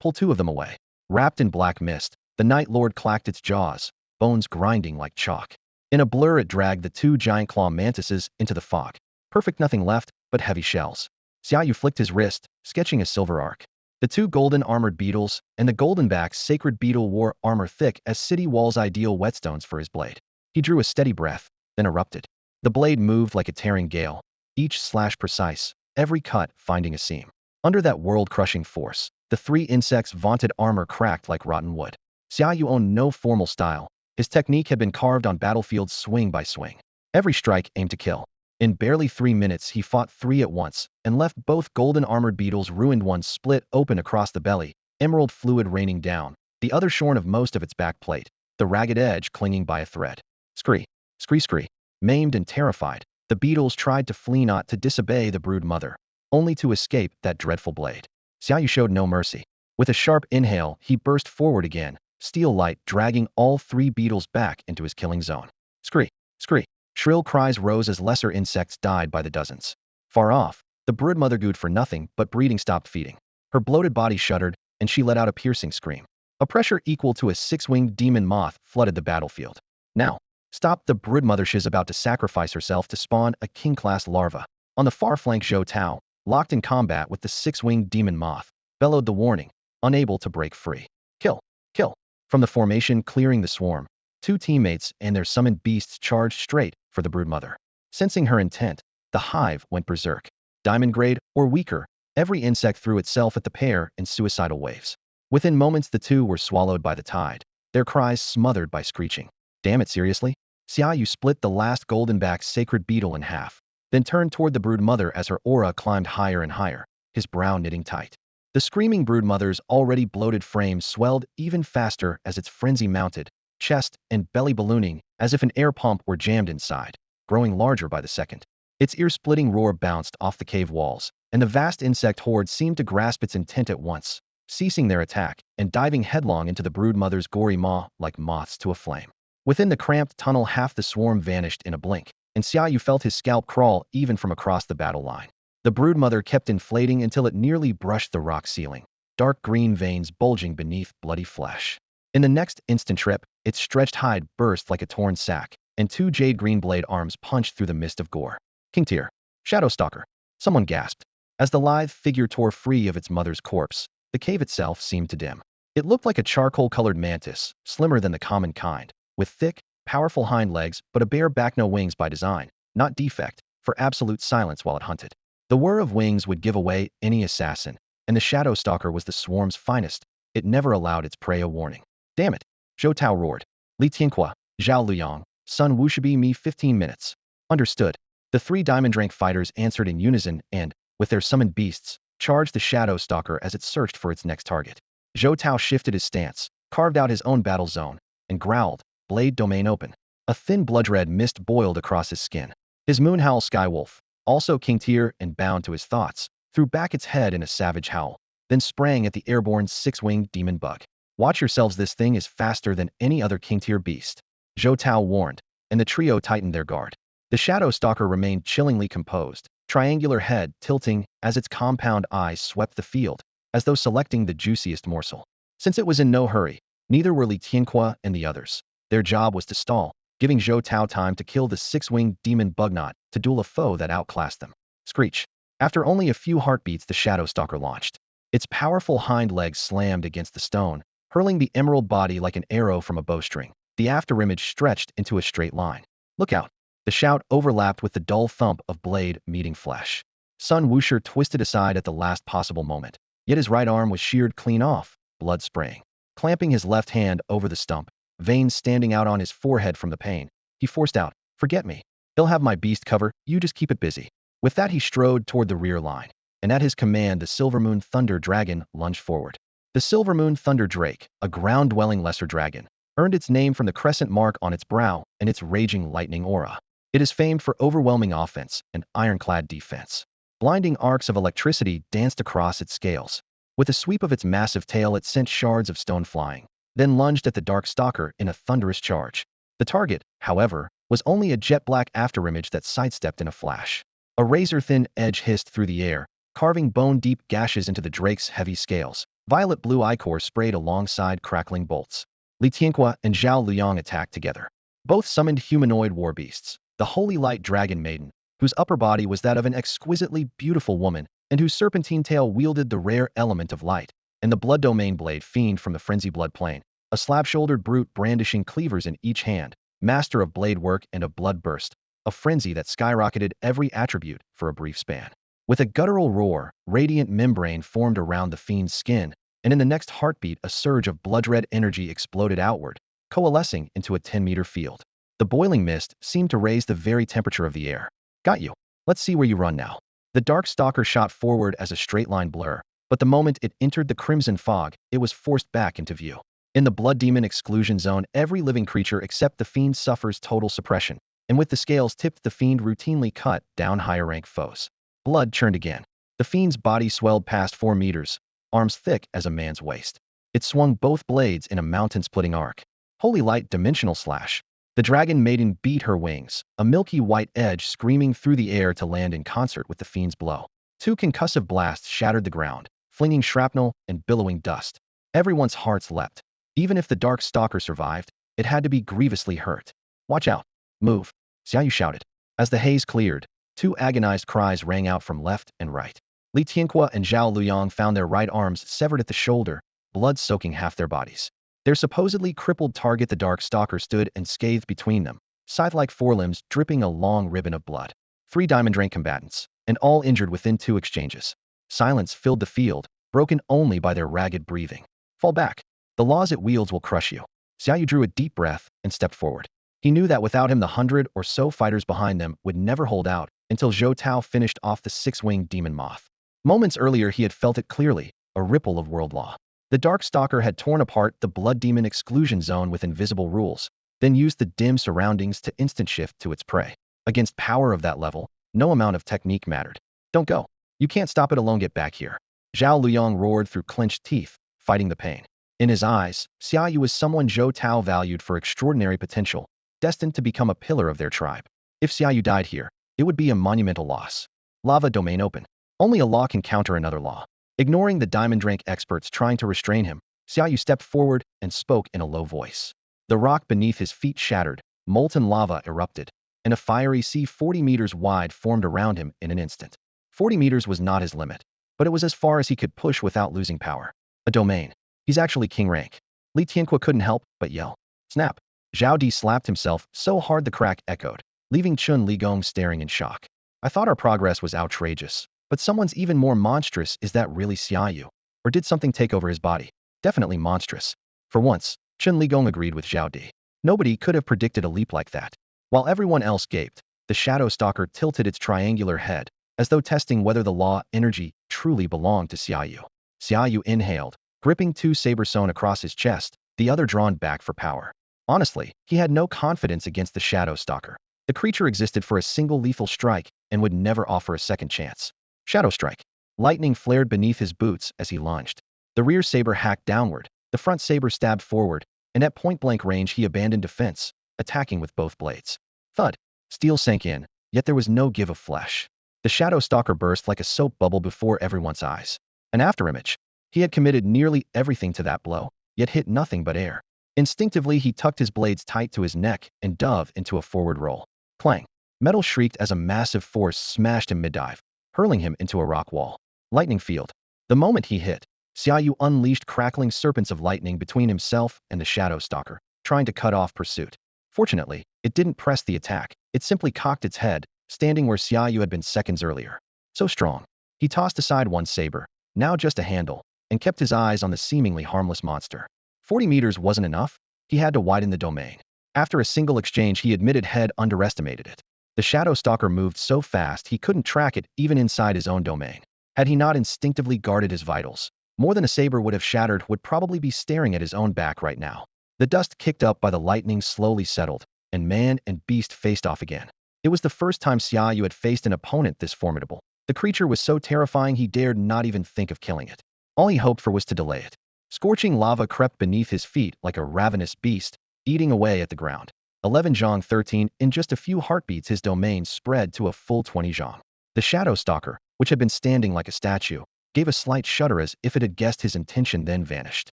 pull 2 of them away. Wrapped in black mist, the Night Lord clacked its jaws, bones grinding like chalk. In a blur it dragged the 2 giant claw mantises into the fog. Perfect, nothing left but heavy shells. Xiaoyu flicked his wrist, sketching a silver arc. The 2 golden armored beetles and the golden-back sacred beetle wore armor thick as city walls, ideal whetstones for his blade. He drew a steady breath, then erupted. The blade moved like a tearing gale, each slash precise, every cut finding a seam. Under that world-crushing force, the 3 insects' vaunted armor cracked like rotten wood. Xiaoyu owned no formal style. His technique had been carved on battlefields swing by swing. Every strike aimed to kill. In barely 3 minutes he fought 3 at once, and left both golden armored beetles ruined, one split open across the belly, emerald fluid raining down, the other shorn of most of its back plate, the ragged edge clinging by a thread. Scree, scree, scree. Maimed and terrified, the beetles tried to flee, not to disobey the brood mother, only to escape that dreadful blade. Xiaoyu showed no mercy. With a sharp inhale, he burst forward again, steel light dragging all 3 beetles back into his killing zone. Scree, scree. Shrill cries rose as lesser insects died by the dozens. Far off, the broodmother gooed for nothing but breeding stopped feeding. Her bloated body shuddered, and she let out a piercing scream. A pressure equal to a 6-winged demon moth flooded the battlefield. Now, stop, the broodmother. She's about to sacrifice herself to spawn a king-class larva. On the far flank, Zhou Tao, locked in combat with the 6-winged demon moth, bellowed the warning, unable to break free. Kill, kill. From the formation clearing the swarm, 2 teammates and their summoned beasts charged straight for the broodmother. Sensing her intent, the hive went berserk. Diamond grade or weaker, every insect threw itself at the pair in suicidal waves. Within moments the 2 were swallowed by the tide, their cries smothered by screeching. Damn it, seriously? Xiaoyu split the last golden-back sacred beetle in half, then turned toward the broodmother as her aura climbed higher and higher, his brow knitting tight. The screaming broodmother's already bloated frame swelled even faster as its frenzy mounted, chest and belly ballooning as if an air pump were jammed inside, growing larger by the second. Its ear-splitting roar bounced off the cave walls, and the vast insect horde seemed to grasp its intent at once, ceasing their attack and diving headlong into the broodmother's gory maw like moths to a flame. Within the cramped tunnel, half the swarm vanished in a blink. and Xiaoyu felt his scalp crawl even from across the battle line. The broodmother kept inflating until it nearly brushed the rock ceiling, dark green veins bulging beneath bloody flesh. In the next instant trip, its stretched hide burst like a torn sack, and two jade green blade arms punched through the mist of gore. King Tyr, Shadow Stalker, someone gasped. As the lithe figure tore free of its mother's corpse, the cave itself seemed to dim. It looked like a charcoal-colored mantis, slimmer than the common kind, with thick, powerful hind legs but a bare back, no wings by design, not defect, for absolute silence while it hunted. The whir of wings would give away any assassin, and the Shadow Stalker was the swarm's finest. It never allowed its prey a warning. Damn it! Zhou Tao roared. Li Tianqua, Zhao Luyang, Sun Wushibi me 15 minutes. Understood. The three diamond rank fighters answered in unison and, with their summoned beasts, charged the Shadow Stalker as it searched for its next target. Zhou Tao shifted his stance, carved out his own battle zone, and growled, blade domain open. A thin blood-red mist boiled across his skin. His moonhowl skywolf, also King Tyr and bound to his thoughts, threw back its head in a savage howl, then sprang at the airborne six-winged demon bug. Watch yourselves, this thing is faster than any other King Tyr beast, Zhou Tao warned, and the trio tightened their guard. The Shadow Stalker remained chillingly composed, triangular head tilting as its compound eyes swept the field, as though selecting the juiciest morsel. Since it was in no hurry, neither were Li Tianqua and the others. Their job was to stall, giving Zhou Tao time to kill the six-winged demon bugnot to duel a foe that outclassed them. Screech. After only a few heartbeats, the Shadow Stalker launched. Its powerful hind legs slammed against the stone, hurling the emerald body like an arrow from a bowstring. The afterimage stretched into a straight line. Look out! The shout overlapped with the dull thump of blade meeting flesh. Sun Wusher twisted aside at the last possible moment, yet his right arm was sheared clean off, blood spraying. Clamping his left hand over the stump, veins standing out on his forehead from the pain, he forced out, "Forget me. He'll have my beast cover, you just keep it busy." With that he strode toward the rear line, and at his command the Silvermoon Thunder Dragon lunged forward. The Silvermoon Thunder Drake, a ground-dwelling lesser dragon, earned its name from the crescent mark on its brow and its raging lightning aura. It is famed for overwhelming offense and ironclad defense. Blinding arcs of electricity danced across its scales. With a sweep of its massive tail it sent shards of stone flying, then lunged at the Dark Stalker in a thunderous charge. The target, however, was only a jet-black afterimage that sidestepped in a flash. A razor-thin edge hissed through the air, carving bone-deep gashes into the drake's heavy scales. Violet-blue ichor sprayed alongside crackling bolts. Li Tianqua and Zhao Luyang attacked together. Both summoned humanoid war beasts, the Holy Light Dragon Maiden, whose upper body was that of an exquisitely beautiful woman, and whose serpentine tail wielded the rare element of light, and the Blood Domain Blade Fiend from the Frenzy Blood Plane, a slab-shouldered brute brandishing cleavers in each hand, master of blade work and of blood burst, a frenzy that skyrocketed every attribute for a brief span. With a guttural roar, radiant membrane formed around the fiend's skin, and in the next heartbeat a surge of blood-red energy exploded outward, coalescing into a 10-meter field. The boiling mist seemed to raise the very temperature of the air. Got you. Let's see where you run now. The Dark Stalker shot forward as a straight-line blur, but the moment it entered the crimson fog, it was forced back into view. In the Blood Demon exclusion zone, every living creature except the fiend suffers total suppression, and with the scales tipped, the fiend routinely cut down higher-rank foes. Blood churned again. The fiend's body swelled past 4 meters, arms thick as a man's waist. It swung both blades in a mountain-splitting arc. Holy Light Dimensional Slash. The Dragon Maiden beat her wings, a milky white edge screaming through the air to land in concert with the fiend's blow. 2 concussive blasts shattered the ground, flinging shrapnel and billowing dust. Everyone's hearts leapt. Even if the Dark Stalker survived, it had to be grievously hurt. Watch out. Move. Xiaoyu shouted. As the haze cleared, 2 agonized cries rang out from left and right. Li Tianqua and Zhao Luyang found their right arms severed at the shoulder, blood soaking half their bodies. Their supposedly crippled target, the Dark Stalker, stood unscathed between them, scythe-like forelimbs dripping a long ribbon of blood. 3 diamond rank combatants, and all injured within 2 exchanges. Silence filled the field, broken only by their ragged breathing. Fall back. The laws it wields will crush you. Xiaoyu drew a deep breath and stepped forward. He knew that without him the 100 or so fighters behind them would never hold out until Zhou Tao finished off the 6-winged demon moth. Moments earlier he had felt it clearly, a ripple of world law. The Dark Stalker had torn apart the Blood Demon exclusion zone with invisible rules, then used the dim surroundings to instant shift to its prey. Against power of that level, no amount of technique mattered. Don't go. You can't stop it alone, get back here. Zhao Luyang roared through clenched teeth, fighting the pain. In his eyes, Xiaoyu was someone Zhou Tao valued for extraordinary potential, destined to become a pillar of their tribe. If Xiaoyu died here, it would be a monumental loss. Lava domain open. Only a law can counter another law. Ignoring the diamond rank experts trying to restrain him, Xiaoyu stepped forward and spoke in a low voice. The rock beneath his feet shattered, molten lava erupted, and a fiery sea 40 meters wide formed around him in an instant. 40 meters was not his limit, but it was as far as he could push without losing power. A domain. He's actually king rank. Li Tianque couldn't help but yell. Snap. Zhao Di slapped himself so hard the crack echoed, leaving Chun Ligong staring in shock. I thought our progress was outrageous, but someone's even more monstrous. Is that really Xiaoyu? Or did something take over his body? Definitely monstrous. For once, Chun Ligong agreed with Zhao Di. Nobody could have predicted a leap like that. While everyone else gaped, the shadow stalker tilted its triangular head, as though testing whether the law energy truly belonged to Xiaoyu. Xiaoyu inhaled, gripping two saber sewn across his chest, the other drawn back for power. Honestly, he had no confidence against the shadow stalker. The creature existed for a single lethal strike and would never offer a second chance. Shadow strike. Lightning flared beneath his boots as he lunged. The rear saber hacked downward, the front saber stabbed forward, and at point-blank range he abandoned defense, attacking with both blades. Thud. Steel sank in, yet there was no give of flesh. The shadow stalker burst like a soap bubble before everyone's eyes. An afterimage. He had committed nearly everything to that blow, yet hit nothing but air. Instinctively he tucked his blades tight to his neck and dove into a forward roll. Clang. Metal shrieked as a massive force smashed him mid-dive, hurling him into a rock wall. Lightning field. The moment he hit, Xiaoyu unleashed crackling serpents of lightning between himself and the shadow stalker, trying to cut off pursuit. Fortunately, it didn't press the attack, it simply cocked its head, standing where Xiaoyu had been seconds earlier. So strong. He tossed aside one saber, now just a handle, and kept his eyes on the seemingly harmless monster. 40 meters wasn't enough, he had to widen the domain. After a single exchange he admitted had underestimated it. The shadow stalker moved so fast he couldn't track it even inside his own domain. Had he not instinctively guarded his vitals, more than a saber would have shattered would probably be staring at his own back right now. The dust kicked up by the lightning slowly settled, and man and beast faced off again. It was the first time Xiaoyu had faced an opponent this formidable. The creature was so terrifying he dared not even think of killing it. All he hoped for was to delay it. Scorching lava crept beneath his feet like a ravenous beast, eating away at the ground. 11 zhang 13, in just a few heartbeats his domain spread to a full 20 zhang. The shadow stalker, which had been standing like a statue, gave a slight shudder as if it had guessed his intention, then vanished.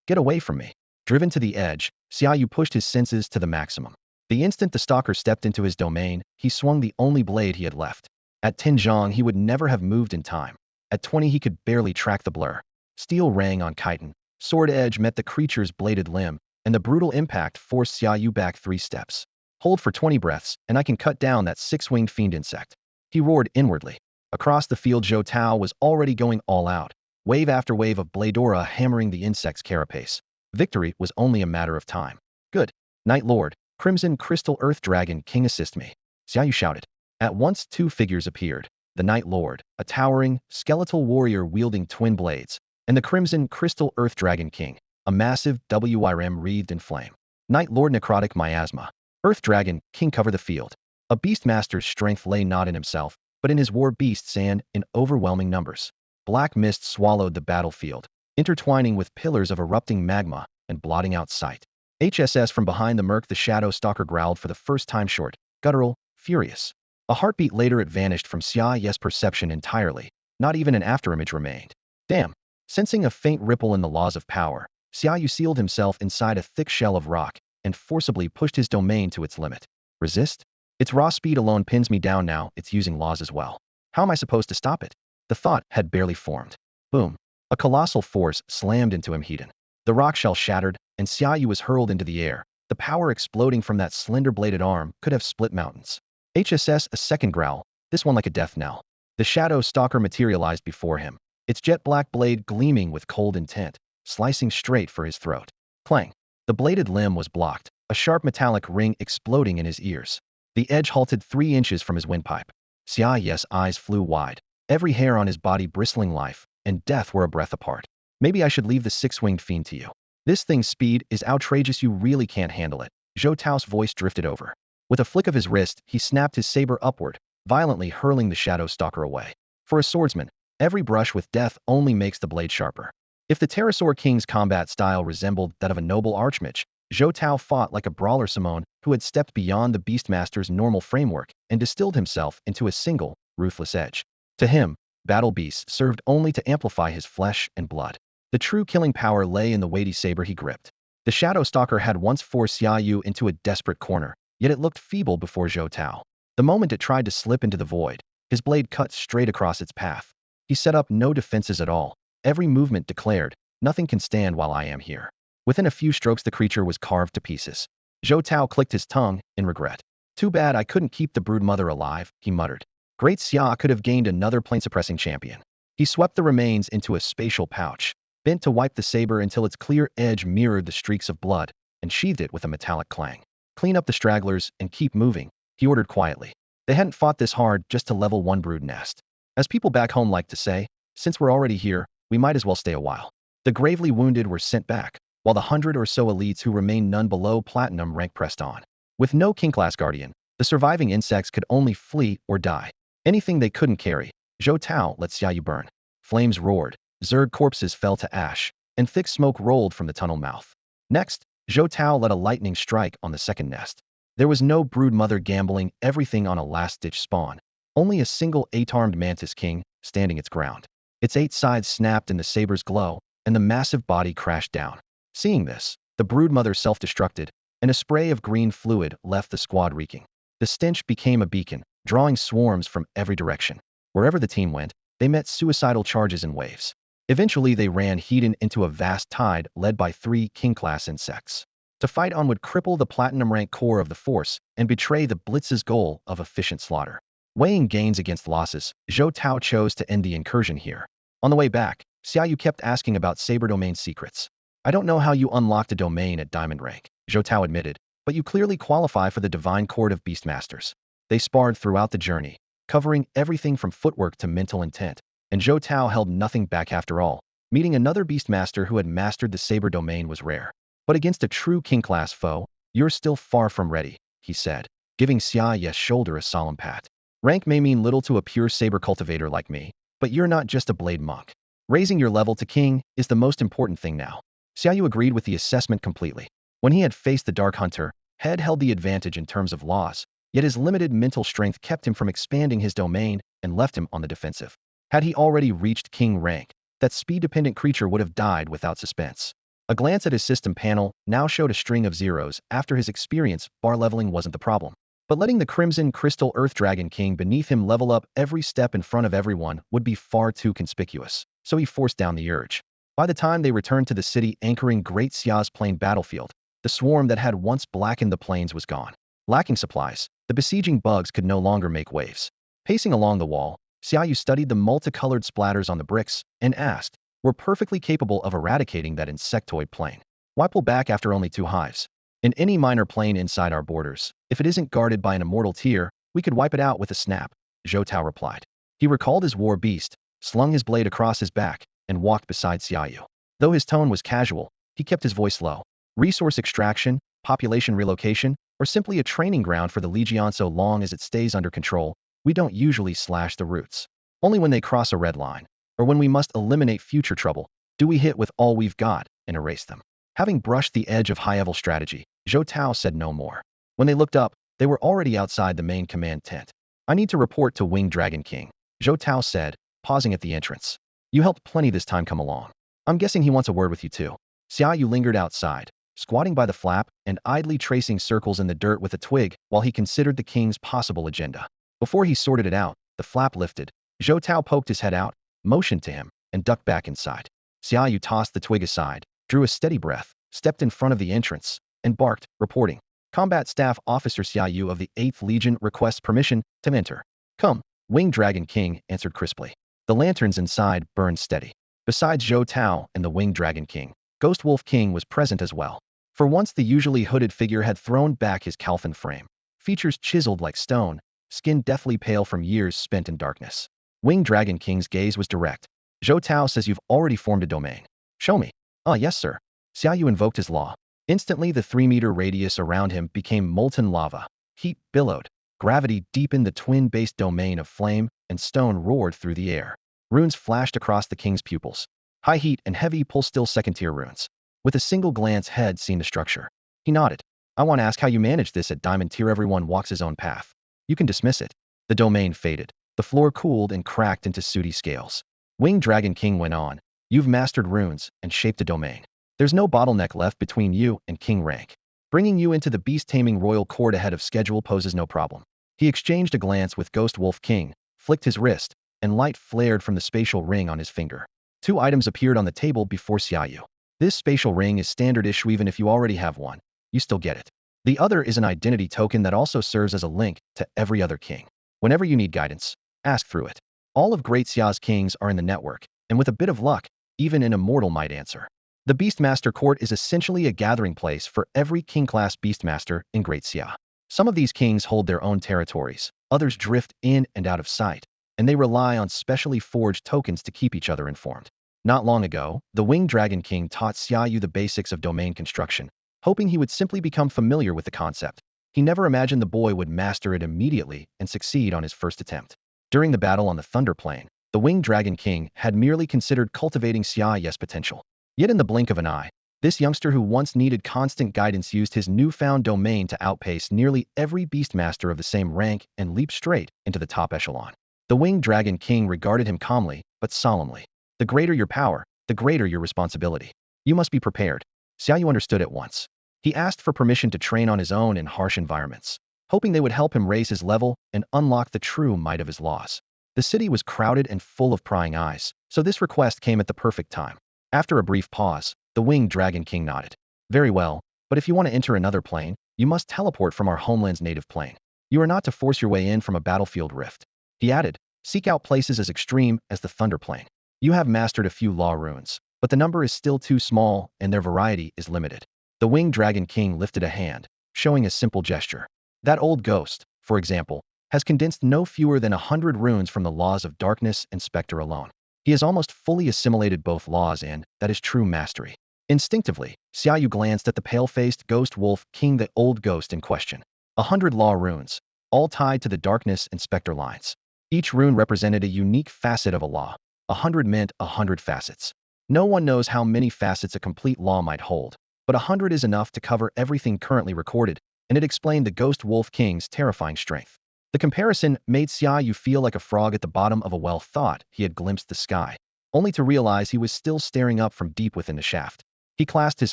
Get away from me. Driven to the edge, Xiaoyu pushed his senses to the maximum. The instant the stalker stepped into his domain, he swung the only blade he had left. At 10 zhang he would never have moved in time. At 20 he could barely track the blur. Steel rang on chitin. Sword edge met the creature's bladed limb, and the brutal impact forced Xiaoyu back 3 steps. Hold for 20 breaths, and I can cut down that 6-winged fiend insect. He roared inwardly. Across the field Zhou Tao was already going all out, wave after wave of Bladora hammering the insect's carapace. Victory was only a matter of time. Good. Night Lord, Crimson Crystal Earth Dragon King, assist me. Xiaoyu shouted. At once 2 figures appeared. The Night Lord, a towering, skeletal warrior wielding twin blades, and the Crimson Crystal Earth Dragon King, a massive WRM wreathed in flame. Night Lord Necrotic Miasma. Earth Dragon King cover the field. A Beastmaster's strength lay not in himself, but in his war beasts and in overwhelming numbers. Black mist swallowed the battlefield, intertwining with pillars of erupting magma and blotting out sight. HSS from behind the murk the shadow stalker growled for the first time short, guttural, furious. A heartbeat later it vanished from Xiaoyu's perception entirely, not even an afterimage remained. Damn. Sensing a faint ripple in the laws of power, Xiaoyu sealed himself inside a thick shell of rock and forcibly pushed his domain to its limit. Resist? Its raw speed alone pins me down now, it's using laws as well. How am I supposed to stop it? The thought had barely formed. Boom. A colossal force slammed into him Hedon. The rock shell shattered, and Xiaoyu was hurled into the air. The power exploding from that slender-bladed arm could have split mountains. HSS a second growl, this one like a death knell. The shadow stalker materialized before him, its jet-black blade gleaming with cold intent, slicing straight for his throat. Clang. The bladed limb was blocked, a sharp metallic ring exploding in his ears. The edge halted 3 inches from his windpipe. Xiaoyu's eyes flew wide, every hair on his body bristling. Life and death were a breath apart. Maybe I should leave the 6-winged fiend to you. This thing's speed is outrageous, you really can't handle it. Zhou Tao's voice drifted over. With a flick of his wrist, he snapped his saber upward, violently hurling the shadow stalker away. For a swordsman, every brush with death only makes the blade sharper. If the Pterosaur King's combat style resembled that of a noble archmage, Zhou Tao fought like a brawler Simone, who had stepped beyond the Beastmaster's normal framework and distilled himself into a single, ruthless edge. To him, battle beasts served only to amplify his flesh and blood. The true killing power lay in the weighty saber he gripped. The Shadow Stalker had once forced Xiaoyu into a desperate corner, yet it looked feeble before Zhou Tao. The moment it tried to slip into the void, his blade cut straight across its path. He set up no defenses at all. Every movement declared, "Nothing can stand while I am here." Within a few strokes the creature was carved to pieces. Zhou Tao clicked his tongue in regret. "Too bad I couldn't keep the broodmother alive," he muttered. Great Xia could have gained another plane-suppressing champion. He swept the remains into a spatial pouch, bent to wipe the saber until its clear edge mirrored the streaks of blood, and sheathed it with a metallic clang. "Clean up the stragglers and keep moving," he ordered quietly. They hadn't fought this hard just to level one brood nest. As people back home like to say, since we're already here, we might as well stay a while. The gravely wounded were sent back, while the 100 or so elites who remained none below platinum rank pressed on. With no king-class guardian, the surviving insects could only flee or die. Anything they couldn't carry, Zhou Tao let Xiaoyu burn. Flames roared, Zerg corpses fell to ash, and thick smoke rolled from the tunnel mouth. Next, Zhou Tao let a lightning strike on the second nest. There was no brood mother gambling everything on a last-ditch spawn, only a single 8-armed mantis king standing its ground. Its 8 sides snapped in the saber's glow, and the massive body crashed down. Seeing this, the brood mother self-destructed, and a spray of green fluid left the squad reeking. The stench became a beacon, drawing swarms from every direction. Wherever the team went, they met suicidal charges in waves. Eventually they ran heading into a vast tide led by 3 king-class insects. To fight on would cripple the platinum rank core of the force and betray the Blitz's goal of efficient slaughter. Weighing gains against losses, Zhou Tao chose to end the incursion here. On the way back, Xiaoyu kept asking about Saber Domain secrets. "I don't know how you unlocked a domain at diamond rank," Zhou Tao admitted, "but you clearly qualify for the Divine Court of Beastmasters." They sparred throughout the journey, covering everything from footwork to mental intent, and Zhou Tao held nothing back after all. Meeting another Beastmaster who had mastered the Saber Domain was rare. "But against a true king-class foe, you're still far from ready," he said, giving Xiaoyu's shoulder a solemn pat. "Rank may mean little to a pure saber cultivator like me, but you're not just a blade monk. Raising your level to king is the most important thing now." Xiaoyu agreed with the assessment completely. When he had faced the Dark Hunter, Head held the advantage in terms of laws, yet his limited mental strength kept him from expanding his domain and left him on the defensive. Had he already reached king rank, that speed-dependent creature would have died without suspense. A glance at his system panel now showed a string of zeros. After his experience, bar leveling wasn't the problem. But letting the Crimson Crystal Earth Dragon King beneath him level up every step in front of everyone would be far too conspicuous, so he forced down the urge. By the time they returned to the city anchoring Great Xia's plain battlefield, the swarm that had once blackened the plains was gone. Lacking supplies, the besieging bugs could no longer make waves. Pacing along the wall, Xiaoyu studied the multicolored splatters on the bricks and asked, "We're perfectly capable of eradicating that insectoid plane. Why pull back after only 2 hives? In any minor plane inside our borders, if it isn't guarded by an immortal tier, we could wipe it out with a snap," Zhou Tao replied. He recalled his war beast, slung his blade across his back, and walked beside Xiaoyu. Though his tone was casual, he kept his voice low. "Resource extraction, population relocation, or simply a training ground for the Legion so long as it stays under control, we don't usually slash the roots. Only when they cross a red line, or when we must eliminate future trouble, do we hit with all we've got and erase them." Having brushed the edge of high-level strategy, Zhou Tao said no more. When they looked up, they were already outside the main command tent. "I need to report to Winged Dragon King," Zhou Tao said, pausing at the entrance. "You helped plenty this time come along. I'm guessing he wants a word with you too." Xiaoyu lingered outside, squatting by the flap and idly tracing circles in the dirt with a twig while he considered the king's possible agenda. Before he sorted it out, the flap lifted. Zhou Tao poked his head out, motioned to him, and ducked back inside. Xiaoyu tossed the twig aside, drew a steady breath, stepped in front of the entrance, and barked, reporting. "Combat Staff Officer Xiaoyu of the 8th Legion requests permission to enter." "Come," Winged Dragon King answered crisply. The lanterns inside burned steady. Besides Zhou Tao and the Winged Dragon King, Ghost Wolf King was present as well. For once the usually hooded figure had thrown back his Calfin frame. Features chiseled like stone, skin deathly pale from years spent in darkness. Winged Dragon King's gaze was direct. "Zhou Tao says you've already formed a domain. Show me." "Ah, yes, sir." Xiaoyu invoked his law. Instantly the 3-meter radius around him became molten lava. Heat billowed. Gravity deepened the twin-based domain of flame, and stone roared through the air. Runes flashed across the king's pupils. High heat and heavy pull still second-tier runes. With a single glance Head seen the structure. He nodded. I want to ask how you manage this at Diamond Tier. Everyone walks his own path. You can dismiss it. The domain faded. The floor cooled and cracked into sooty scales. Winged Dragon King went on. You've mastered runes and shaped a domain. There's no bottleneck left between you and king rank. Bringing you into the beast-taming royal court ahead of schedule poses no problem. He exchanged a glance with Ghost Wolf King, flicked his wrist, and light flared from the spatial ring on his finger. Two items appeared on the table before Xiaoyu. This spatial ring is standard issue even if you already have one. You still get it. The other is an identity token that also serves as a link to every other king. Whenever you need guidance, ask through it. All of Great Xia's kings are in the network, and with a bit of luck, even an immortal might answer. The Beastmaster Court is essentially a gathering place for every king-class Beastmaster in Great Xia. Some of these kings hold their own territories, others drift in and out of sight, and they rely on specially forged tokens to keep each other informed. Not long ago, the Winged Dragon King taught Xiaoyu the basics of domain construction, hoping he would simply become familiar with the concept. He never imagined the boy would master it immediately and succeed on his first attempt. During the battle on the Thunder Plain, the Winged Dragon King had merely considered cultivating Xiaoyu's potential. Yet in the blink of an eye, this youngster who once needed constant guidance used his newfound domain to outpace nearly every beastmaster of the same rank and leap straight into the top echelon. The Winged Dragon King regarded him calmly, but solemnly. The greater your power, the greater your responsibility. You must be prepared. Xiaoyu understood at once. He asked for permission to train on his own in harsh environments, hoping they would help him raise his level and unlock the true might of his laws. The city was crowded and full of prying eyes, so this request came at the perfect time. After a brief pause, the Winged Dragon King nodded. Very well, but if you want to enter another plane, you must teleport from our homeland's native plane. You are not to force your way in from a battlefield rift. He added, seek out places as extreme as the Thunder Plane. You have mastered a few law runes, but the number is still too small and their variety is limited. The Winged Dragon King lifted a hand, showing a simple gesture. That old ghost, for example, has condensed no fewer than 100 runes from the laws of darkness and specter alone. He has almost fully assimilated both laws and that is true mastery. Instinctively, Xiaoyu glanced at the pale-faced ghost wolf king, the old ghost in question. 100 law runes, all tied to the darkness and specter lines. Each rune represented a unique facet of a law. 100 meant 100 facets. No one knows how many facets a complete law might hold, but 100 is enough to cover everything currently recorded, and it explained the ghost wolf king's terrifying strength. The comparison made Xiaoyu feel like a frog at the bottom of a well. Thought he had glimpsed the sky, only to realize he was still staring up from deep within the shaft. He clasped his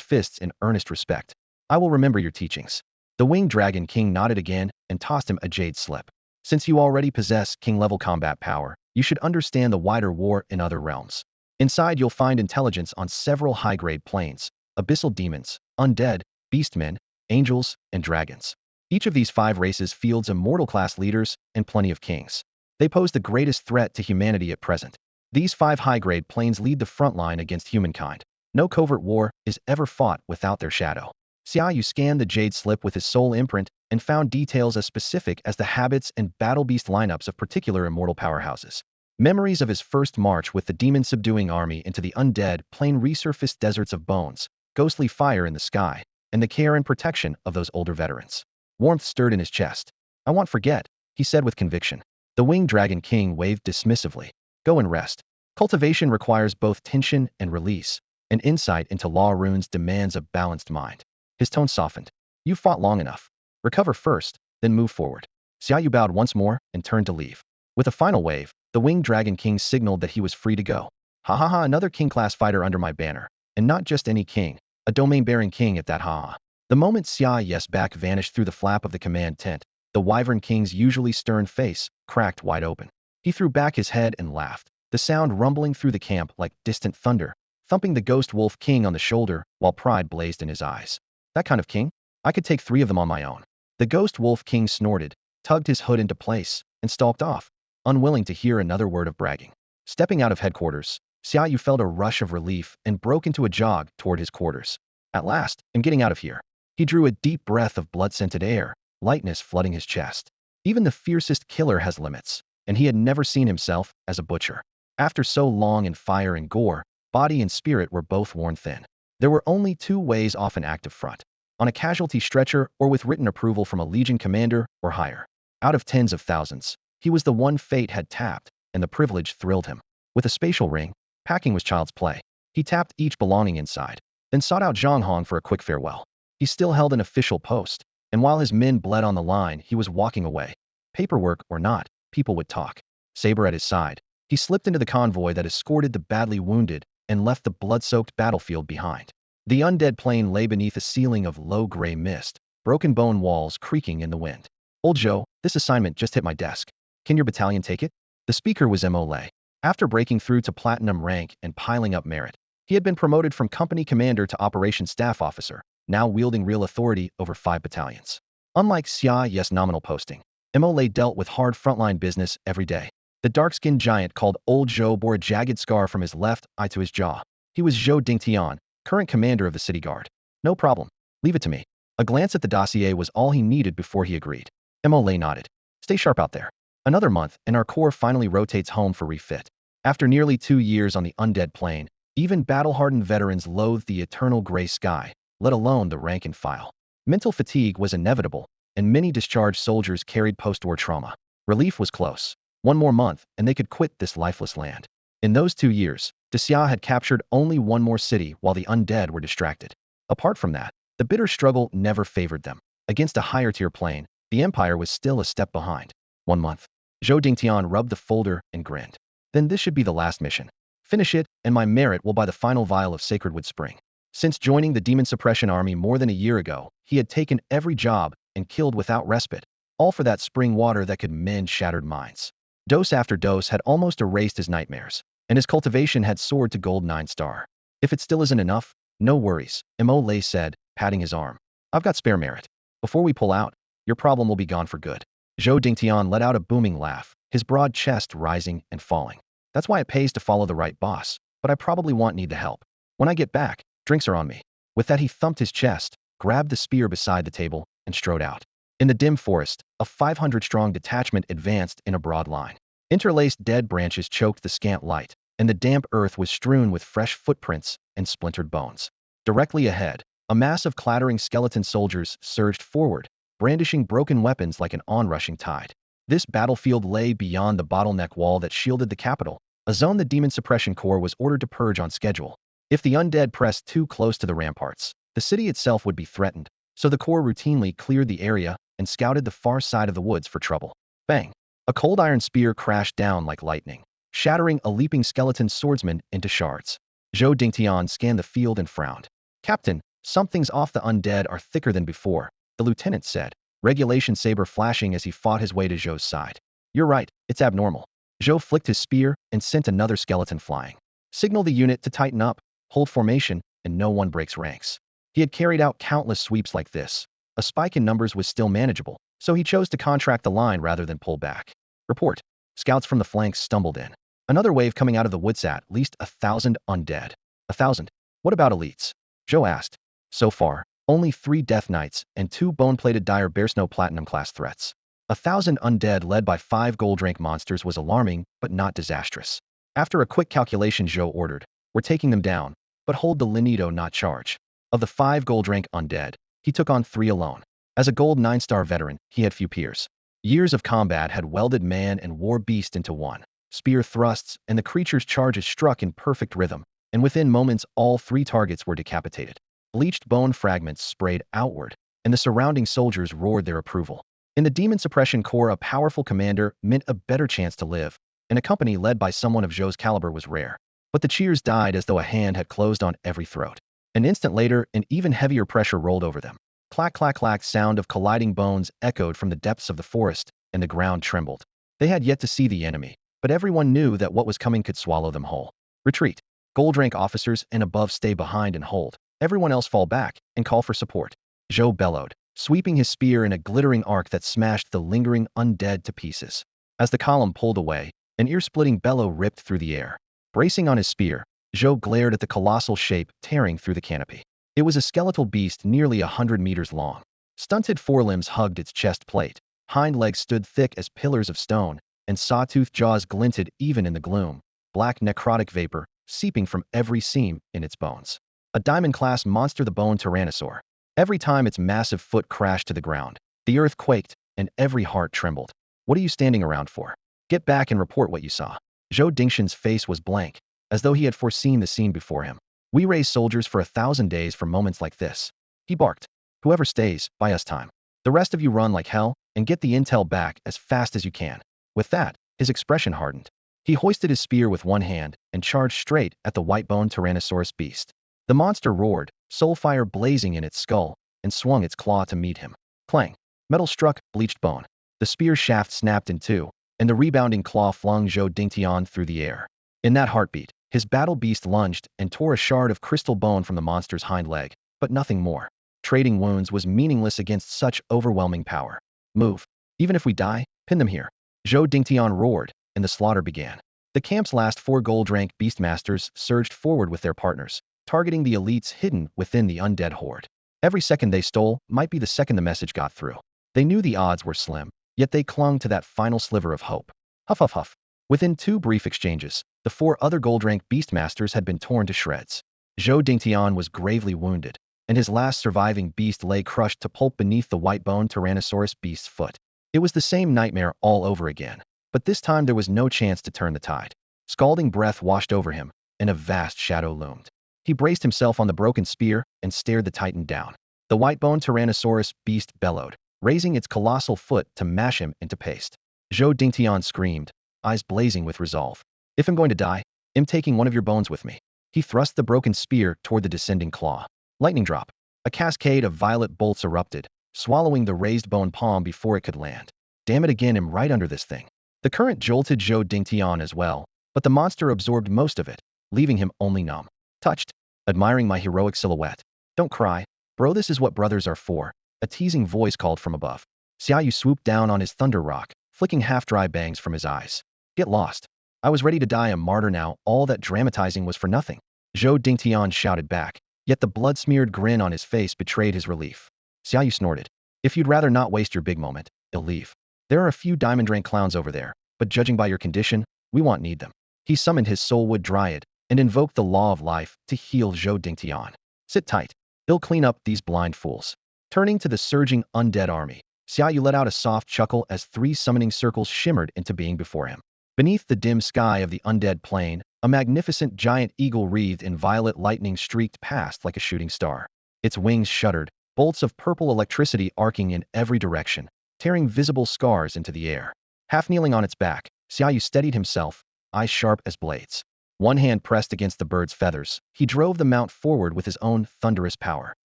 fists in earnest respect. I will remember your teachings. The Winged Dragon King nodded again and tossed him a jade slip. Since you already possess king-level combat power, you should understand the wider war in other realms. Inside you'll find intelligence on several high-grade planes, abyssal demons, undead, beastmen, angels, and dragons. Each of these 5 races fields immortal class leaders and plenty of kings. They pose the greatest threat to humanity at present. These 5 high-grade planes lead the front line against humankind. No covert war is ever fought without their shadow. Xiaoyu scanned the jade slip with his soul imprint and found details as specific as the habits and battle beast lineups of particular immortal powerhouses. Memories of his first march with the demon-subduing army into the undead plane resurfaced deserts of bones, ghostly fire in the sky, and the care and protection of those older veterans. Warmth stirred in his chest. I won't forget, he said with conviction. The Winged Dragon King waved dismissively. Go and rest. Cultivation requires both tension and release, and insight into law runes demands a balanced mind. His tone softened. You fought long enough. Recover first, then move forward. Xiaoyu bowed once more and turned to leave. With a final wave, the Winged Dragon King signaled that he was free to go. Ha ha ha, another king-class fighter under my banner. And not just any king, a domain-bearing king at that, ha ha. The moment Xiaoyu's back vanished through the flap of the command tent, the Wyvern King's usually stern face cracked wide open. He threw back his head and laughed, the sound rumbling through the camp like distant thunder, thumping the Ghost Wolf King on the shoulder while pride blazed in his eyes. That kind of king? I could take 3 of them on my own. The Ghost Wolf King snorted, tugged his hood into place, and stalked off, unwilling to hear another word of bragging. Stepping out of headquarters, Xiaoyu felt a rush of relief and broke into a jog toward his quarters. At last, I'm getting out of here. He drew a deep breath of blood-scented air, lightness flooding his chest. Even the fiercest killer has limits, and he had never seen himself as a butcher. After so long in fire and gore, body and spirit were both worn thin. There were only 2 ways off an active front: on a casualty stretcher or with written approval from a legion commander or higher. Out of tens of thousands, he was the one fate had tapped, and the privilege thrilled him. With a spatial ring, packing was child's play. He tapped each belonging inside, then sought out Zhang Hong for a quick farewell. He still held an official post, and while his men bled on the line, he was walking away. Paperwork or not, people would talk. Saber at his side, he slipped into the convoy that escorted the badly wounded and left the blood-soaked battlefield behind. The undead plane lay beneath a ceiling of low gray mist, broken bone walls creaking in the wind. Old Joe, this assignment just hit my desk. Can your battalion take it? The speaker was Mole. After breaking through to platinum rank and piling up merit, he had been promoted from company commander to operations staff officer, now wielding real authority over 5 battalions. Unlike Xia's nominal posting, Mole dealt with hard frontline business every day. The dark-skinned giant called Old Zhou bore a jagged scar from his left eye to his jaw. He was Zhou Dingtian, current commander of the city guard. No problem. Leave it to me. A glance at the dossier was all he needed before he agreed. Mole nodded. Stay sharp out there. Another month, and our corps finally rotates home for refit. After nearly 2 years on the undead plane, even battle-hardened veterans loathed the eternal gray sky, let alone the rank and file. Mental fatigue was inevitable, and many discharged soldiers carried post-war trauma. Relief was close. 1 more month, and they could quit this lifeless land. In those 2 years, Xia had captured only 1 more city while the undead were distracted. Apart from that, the bitter struggle never favored them. Against a higher-tier plane, the Empire was still a step behind. 1 month. Zhou Dingtian rubbed the folder and grinned. Then this should be the last mission. Finish it, and my merit will buy the final vial of Sacredwood Spring. Since joining the Demon Suppression Army more than a year ago, he had taken every job and killed without respite, all for that spring water that could mend shattered minds. Dose after dose had almost erased his nightmares, and his cultivation had soared to gold 9-star. If it still isn't enough, no worries, Mole said, patting his arm. I've got spare merit. Before we pull out, your problem will be gone for good. Zhou Dingtian let out a booming laugh, his broad chest rising and falling. That's why it pays to follow the right boss, but I probably won't need the help. When I get back, drinks are on me. With that he thumped his chest, grabbed the spear beside the table, and strode out. In the dim forest, a 500-strong detachment advanced in a broad line. Interlaced dead branches choked the scant light, and the damp earth was strewn with fresh footprints and splintered bones. Directly ahead, a mass of clattering skeleton soldiers surged forward, brandishing broken weapons like an onrushing tide. This battlefield lay beyond the bottleneck wall that shielded the capital, a zone the Demon Suppression Corps was ordered to purge on schedule. If the undead pressed too close to the ramparts, the city itself would be threatened, so the Corps routinely cleared the area and scouted the far side of the woods for trouble. Bang! A cold iron spear crashed down like lightning, shattering a leaping skeleton swordsman into shards. Zhou Dingtian scanned the field and frowned. Captain, something's off. The undead are thicker than before, the lieutenant said, regulation saber flashing as he fought his way to Zhou's side. You're right, it's abnormal. Zhou flicked his spear and sent another skeleton flying. Signal the unit to tighten up, hold formation, and no one breaks ranks. He had carried out countless sweeps like this. A spike in numbers was still manageable, so he chose to contract the line rather than pull back. Report. Scouts from the flanks stumbled in. Another wave coming out of the woods at least 1,000 undead. 1,000? What about elites? Zhou asked. So far, only 3 Death Knights and 2 bone-plated Dire Bearsnow Platinum class threats. 1,000 undead led by 5 gold rank monsters was alarming, but not disastrous. After a quick calculation, Zhou ordered, we're taking them down, but hold the Linedo, not charge. Of the 5 gold rank undead, he took on 3 alone. As a gold 9-star veteran, he had few peers. Years of combat had welded man and war beast into one. Spear thrusts and the creature's charges struck in perfect rhythm, and within moments all 3 targets were decapitated. Bleached bone fragments sprayed outward, and the surrounding soldiers roared their approval. In the Demon Suppression Corps, a powerful commander meant a better chance to live, and a company led by someone of Zhou's caliber was rare. But the cheers died as though a hand had closed on every throat. An instant later, an even heavier pressure rolled over them. Clack, clack, clack, sound of colliding bones echoed from the depths of the forest, and the ground trembled. They had yet to see the enemy, but everyone knew that what was coming could swallow them whole. Retreat. Gold rank officers and above stay behind and hold. Everyone else fall back and call for support. Zhou bellowed, sweeping his spear in a glittering arc that smashed the lingering undead to pieces. As the column pulled away, an ear-splitting bellow ripped through the air. Bracing on his spear, Zhou glared at the colossal shape tearing through the canopy. It was a skeletal beast nearly 100 meters long. Stunted forelimbs hugged its chest plate, hind legs stood thick as pillars of stone, and sawtooth jaws glinted even in the gloom, black necrotic vapor seeping from every seam in its bones. A diamond-class monster, the bone tyrannosaur. Every time its massive foot crashed to the ground, the earth quaked, and every heart trembled. What are you standing around for? Get back and report what you saw. Zhou Dingshan's face was blank, as though he had foreseen the scene before him. We raise soldiers for 1,000 days for moments like this. He barked. Whoever stays, buy us time. The rest of you run like hell and get the intel back as fast as you can." With that, his expression hardened. He hoisted his spear with one hand and charged straight at the white-boned Tyrannosaurus beast. The monster roared, soul fire blazing in its skull, and swung its claw to meet him. Clang! Metal struck bleached bone. The spear shaft snapped in two, and the rebounding claw flung Zhou Dingtian through the air. In that heartbeat, his battle beast lunged and tore a shard of crystal bone from the monster's hind leg, but nothing more. Trading wounds was meaningless against such overwhelming power. "Move. Even if we die, pin them here." Zhou Dingtian roared, and the slaughter began. The camp's last 4 gold-rank beastmasters surged forward with their partners, targeting the elites hidden within the undead horde. Every second they stole might be the second the message got through. They knew the odds were slim, yet they clung to that final sliver of hope. Huff huff huff. Within 2 brief exchanges, the 4 other gold-rank beastmasters had been torn to shreds. Zhou Dingtian was gravely wounded, and his last surviving beast lay crushed to pulp beneath the white-boned Tyrannosaurus beast's foot. It was the same nightmare all over again, but this time there was no chance to turn the tide. Scalding breath washed over him, and a vast shadow loomed. He braced himself on the broken spear and stared the titan down. The white-boned Tyrannosaurus beast bellowed, raising its colossal foot to mash him into paste. Zhou Dingtian screamed, eyes blazing with resolve. "If I'm going to die, I'm taking one of your bones with me." He thrust the broken spear toward the descending claw. Lightning drop. A cascade of violet bolts erupted, swallowing the raised bone palm before it could land. "Damn it again, I'm right under this thing." The current jolted Zhou Dingtian as well, but the monster absorbed most of it, leaving him only numb. "Touched? Admiring my heroic silhouette? Don't cry, bro, this is what brothers are for," a teasing voice called from above. Xiaoyu swooped down on his thunder rock, flicking half-dry bangs from his eyes. "Get lost. I was ready to die a martyr now, all that dramatizing was for nothing." Zhou Dingtian shouted back, yet the blood-smeared grin on his face betrayed his relief. Xiaoyu snorted. "If you'd rather not waste your big moment, I'll leave. There are a few diamond rank clowns over there, but judging by your condition, we won't need them." He summoned his soulwood dryad and invoked the law of life to heal Zhou Dingtian. "Sit tight. I'll clean up these blind fools." Turning to the surging undead army, Xiaoyu let out a soft chuckle as 3 summoning circles shimmered into being before him. Beneath the dim sky of the undead plain, a magnificent giant eagle wreathed in violet lightning streaked past like a shooting star. Its wings shuddered, bolts of purple electricity arcing in every direction, tearing visible scars into the air. Half kneeling on its back, Xiaoyu steadied himself, eyes sharp as blades. One hand pressed against the bird's feathers, he drove the mount forward with his own thunderous power.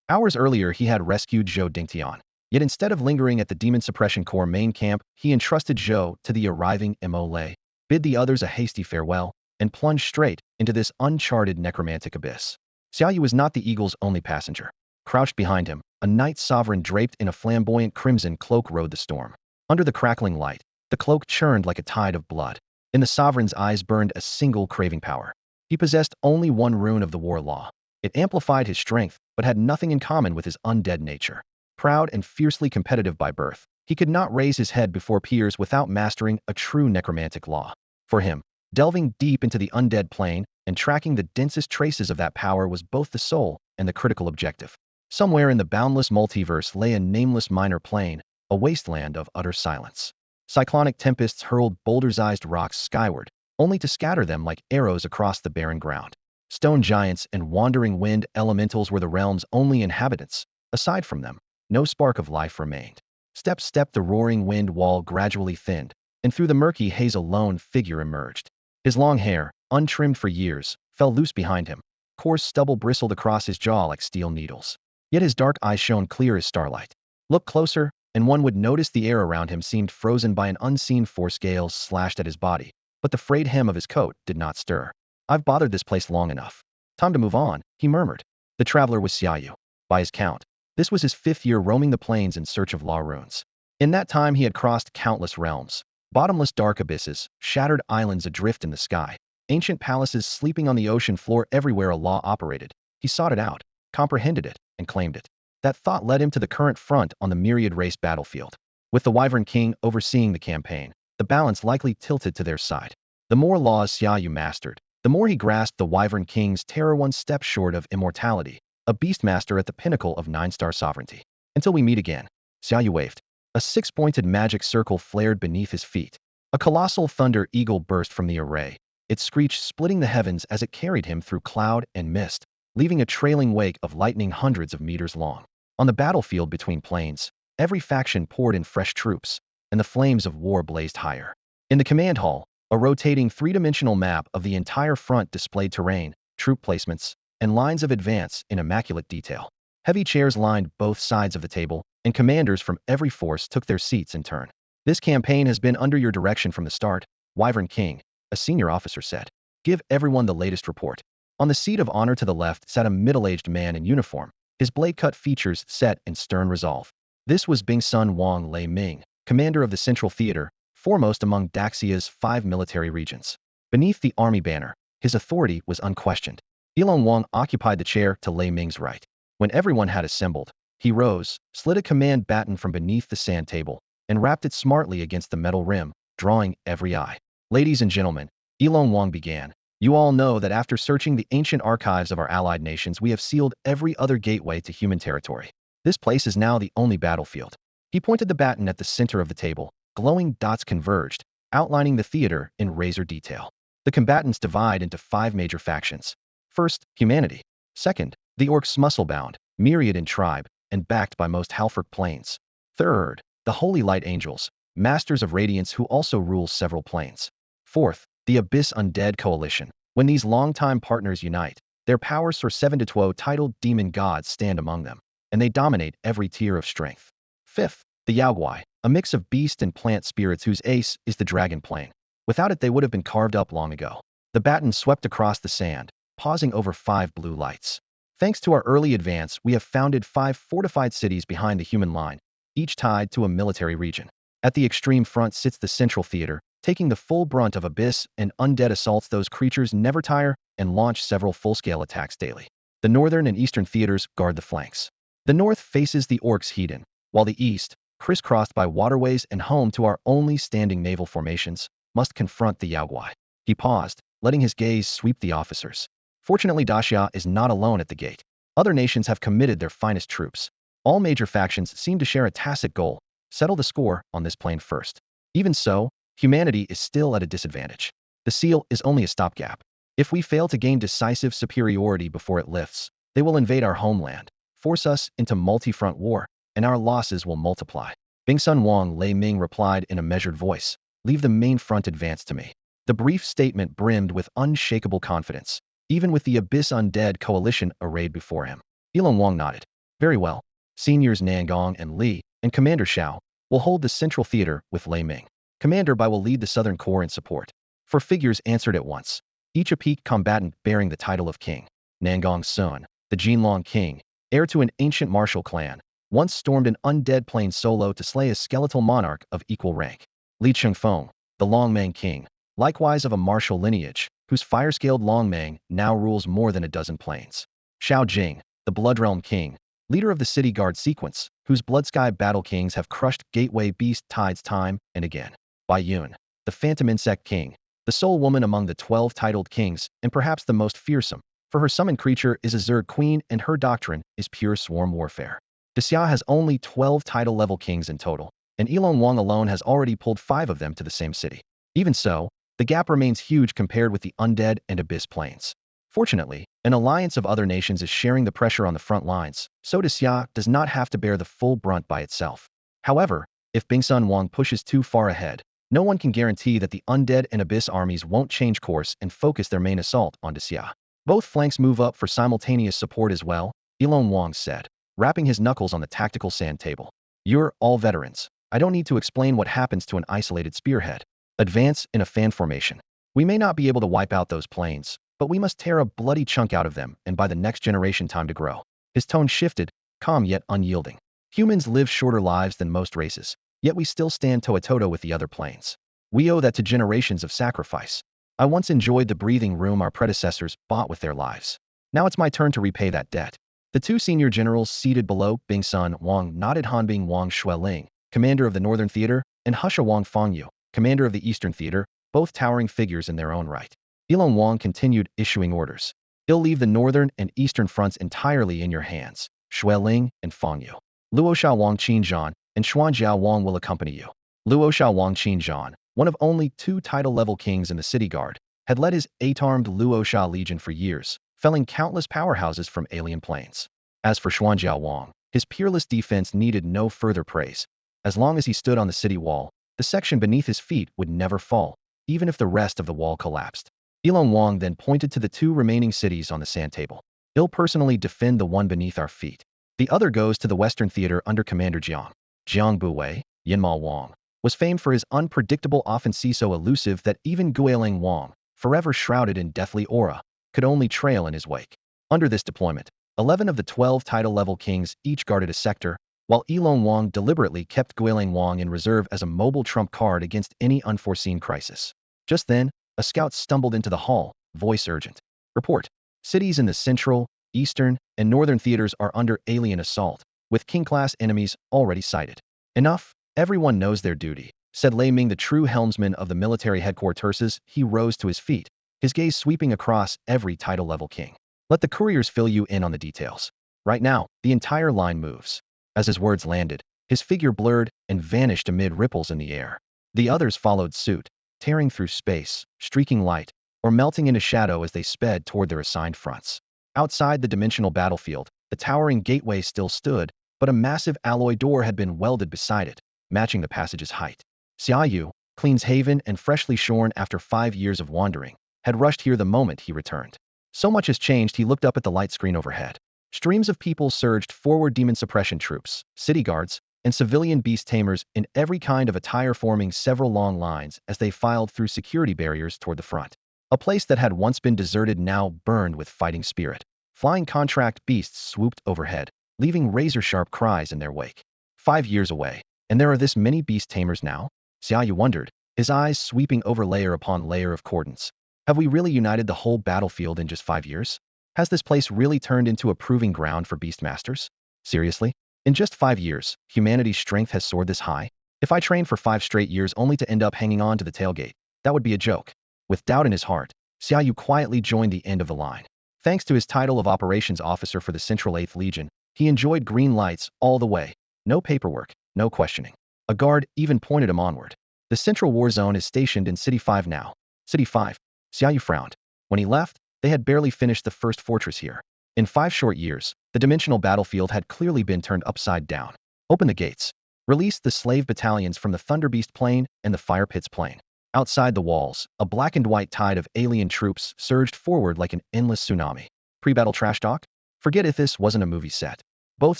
Hours earlier he had rescued Zhou Dingtian. Yet instead of lingering at the Demon Suppression Corps main camp, he entrusted Zhou to the arriving MOLA, bid the others a hasty farewell, and plunged straight into this uncharted necromantic abyss. Xiaoyu was not the eagle's only passenger. Crouched behind him, a knight sovereign draped in a flamboyant crimson cloak rode the storm. Under the crackling light, the cloak churned like a tide of blood. In the sovereign's eyes burned a single craving power. He possessed only one rune of the war law. It amplified his strength, but had nothing in common with his undead nature. Proud and fiercely competitive by birth, he could not raise his head before peers without mastering a true necromantic law. For him, delving deep into the undead plane and tracking the densest traces of that power was both the soul and the critical objective. Somewhere in the boundless multiverse lay a nameless minor plane, a wasteland of utter silence. Cyclonic tempests hurled boulder-sized rocks skyward, only to scatter them like arrows across the barren ground. Stone giants and wandering wind elementals were the realm's only inhabitants. Aside from them, no spark of life remained. Step step the roaring wind wall gradually thinned, and through the murky haze a lone figure emerged. His long hair, untrimmed for years, fell loose behind him. Coarse stubble bristled across his jaw like steel needles. Yet his dark eyes shone clear as starlight. Look closer, and one would notice the air around him seemed frozen by an unseen force. Gales slashed at his body, but the frayed hem of his coat did not stir. "I've bothered this place long enough. Time to move on," he murmured. The traveler was Xiaoyu. By his count, this was his 5th year roaming the plains in search of law runes. In that time he had crossed countless realms, bottomless dark abysses, shattered islands adrift in the sky, ancient palaces sleeping on the ocean floor. Everywhere a law operated, he sought it out, comprehended it, and claimed it. That thought led him to the current front on the myriad race battlefield. With the Wyvern King overseeing the campaign, the balance likely tilted to their side. The more laws Xiaoyu mastered, the more he grasped the Wyvern King's terror, one step short of immortality, a beastmaster at the pinnacle of 9-star sovereignty. "Until we meet again." Xiaoyu waved. A 6-pointed magic circle flared beneath his feet. A colossal thunder eagle burst from the array, its screech splitting the heavens as it carried him through cloud and mist, leaving a trailing wake of lightning hundreds of meters long. On the battlefield between planes, every faction poured in fresh troops, and the flames of war blazed higher. In the command hall, a rotating three-dimensional map of the entire front displayed terrain, troop placements, and lines of advance in immaculate detail. Heavy chairs lined both sides of the table, and commanders from every force took their seats in turn. This campaign has been under your direction from the start, Wyvern King, a senior officer said. Give everyone the latest report. On the seat of honor to the left sat a middle-aged man in uniform, his blade-cut features set in stern resolve. This was Bing Sun Wang Lei Ming, commander of the Central Theater, foremost among Daxia's 5 military regions. Beneath the army banner, his authority was unquestioned. Ilon Wang occupied the chair to Lei Ming's right. When everyone had assembled, he rose, slid a command baton from beneath the sand table, and wrapped it smartly against the metal rim, drawing every eye. Ladies and gentlemen, Ilon Wang began. You all know that after searching the ancient archives of our allied nations, we have sealed every other gateway to human territory. This place is now the only battlefield. He pointed the baton at the center of the table. Glowing dots converged, outlining the theater in razor detail. The combatants divide into 5 major factions. First, humanity. Second, the orcs muscle-bound, myriad in tribe, and backed by most Halford planes. Third, the holy light angels, masters of radiance who also rule several planes. Fourth, the Abyss Undead Coalition. When these longtime partners unite, their powers for 7 to 12 titled demon gods stand among them, and they dominate every tier of strength. Fifth, the Yaogwai, a mix of beast and plant spirits whose ace is the dragon plane. Without it, they would have been carved up long ago. The baton swept across the sand, pausing over 5 blue lights. Thanks to our early advance, we have founded 5 fortified cities behind the human line, each tied to a military region. At the extreme front sits the Central Theater, taking the full brunt of abyss and undead assaults. Those creatures never tire and launch several full-scale attacks daily. The northern and eastern theaters guard the flanks. The north faces the orcs' Hedon, while the east, crisscrossed by waterways and home to our only standing naval formations, must confront the Yaogwai. He paused, letting his gaze sweep the officers. Fortunately, Daxia is not alone at the gate. Other nations have committed their finest troops. All major factions seem to share a tacit goal: settle the score on this plane first. Even so, humanity is still at a disadvantage. The seal is only a stopgap. If we fail to gain decisive superiority before it lifts, they will invade our homeland, force us into multi-front war, and our losses will multiply. Bing Sun Wang Lei Ming replied in a measured voice, "Leave the main front advance to me." The brief statement brimmed with unshakable confidence, even with the Abyss Undead Coalition arrayed before him. Ilon Wang nodded. Very well. Seniors Nangong and Li, and Commander Xiao, will hold the Central Theater with Lei Ming. Commander Bai will lead the Southern Corps in support. 4 figures answered at once, each a peaked combatant bearing the title of king. Nangong Sun, the Jinlong King, heir to an ancient martial clan, once stormed an undead plane solo to slay a skeletal monarch of equal rank. Li Chengfeng, the Longmang King, likewise of a martial lineage, whose fire-scaled Longmang now rules more than a dozen planes. Xiao Jing, the Bloodrealm King, leader of the City Guard sequence, whose Bloodsky Battle Kings have crushed Gateway Beast tides time and again. Bai Yun, the Phantom Insect King, the sole woman among the 12 titled kings, and perhaps the most fearsome, for her summoned creature is a Zerg Queen and her doctrine is pure swarm warfare. Daxia has only 12 title-level kings in total, and Ilon Wang alone has already pulled 5 of them to the same city. Even so, the gap remains huge compared with the undead and abyss planes. Fortunately, an alliance of other nations is sharing the pressure on the front lines, so Daxia does not have to bear the full brunt by itself. However, if Bing Sun Wang pushes too far ahead, no one can guarantee that the undead and abyss armies won't change course and focus their main assault on Daxia. Both flanks move up for simultaneous support as well, Ilon Wang said, rapping his knuckles on the tactical sand table. You're all veterans. I don't need to explain what happens to an isolated spearhead. Advance in a fan formation. We may not be able to wipe out those planes, but we must tear a bloody chunk out of them and buy the next generation time to grow. His tone shifted, calm yet unyielding. Humans live shorter lives than most races, yet we still stand toe-to-toe with the other planes. We owe that to generations of sacrifice. I once enjoyed the breathing room our predecessors bought with their lives. Now it's my turn to repay that debt. The 2 senior generals seated below Bing Sun Wang nodded. Hanbing Wang Xueling, commander of the Northern Theater, and Husha Wang Fangyu, commander of the Eastern Theater, both towering figures in their own right. Ilon Wang continued issuing orders. He'll leave the northern and eastern fronts entirely in your hands, Xueling and Fangyu. Luosha Wang Qinzhan and Xuanjiao Wang will accompany you. Luosha Wang Qinzhan, one of only 2 title-level kings in the City Guard, had led his 8-armed Luosha Legion for years, felling countless powerhouses from alien planes. As for Xuanjiao Wang, His peerless defense needed no further praise. As long as he stood on the city wall, the section beneath his feet would never fall, even if the rest of the wall collapsed. Wang then pointed to the two remaining cities on the sand table. He'll personally defend the one beneath our feet. The other goes to the Western Theater under Commander Jiang. Jiang Buwei, Yinma Wang, was famed for his unpredictable offensive so elusive that even Guiling Wang, forever shrouded in deathly aura, could only trail in his wake. Under this deployment, 11 of the 12 title-level kings each guarded a sector, while Yilong Wang deliberately kept Guiling Wang in reserve as a mobile trump card against any unforeseen crisis. Just then, a scout stumbled into the hall, voice urgent. Report. Cities in the central, eastern, and northern theaters are under alien assault, with king-class enemies already sighted. Enough. Everyone knows their duty, said Lei Ming, the true helmsman of the military headquarters. He rose to his feet, his gaze sweeping across every title-level king. Let the couriers fill you in on the details. Right now, the entire line moves. As his words landed, his figure blurred and vanished amid ripples in the air. The others followed suit, tearing through space, streaking light, or melting into shadow as they sped toward their assigned fronts. Outside the dimensional battlefield, the towering gateway still stood, but a massive alloy door had been welded beside it, matching the passage's height. Xiaoyu, Clean's haven and freshly shorn after 5 years of wandering, had rushed here the moment he returned. So much has changed. He looked up at the light screen overhead. Streams of people surged forward, demon suppression troops, city guards, and civilian beast tamers in every kind of attire, forming several long lines as they filed through security barriers toward the front. A place that had once been deserted now burned with fighting spirit. Flying contract beasts swooped overhead, leaving razor-sharp cries in their wake. 5 years away, and there are this many beast tamers now? Xiaoyu wondered, his eyes sweeping over layer upon layer of cordons. Have we really united the whole battlefield in just 5 years? Has this place really turned into a proving ground for beastmasters? Seriously? In just 5 years, humanity's strength has soared this high? If I trained for 5 straight years only to end up hanging on to the tailgate, that would be a joke. With doubt in his heart, Xiaoyu quietly joined the end of the line. Thanks to his title of operations officer for the Central 8th Legion, he enjoyed green lights all the way. No paperwork, no questioning. A guard even pointed him onward. The Central War Zone is stationed in City 5 now. City 5. Xiaoyu frowned. When he left, they had barely finished the first fortress here. In 5 short years, the dimensional battlefield had clearly been turned upside down. Open the gates. Release the slave battalions from the Thunderbeast Plain and the Fire Pits Plain. Outside the walls, a black and white tide of alien troops surged forward like an endless tsunami. Pre-battle trash talk? Forget if this wasn't a movie set. Both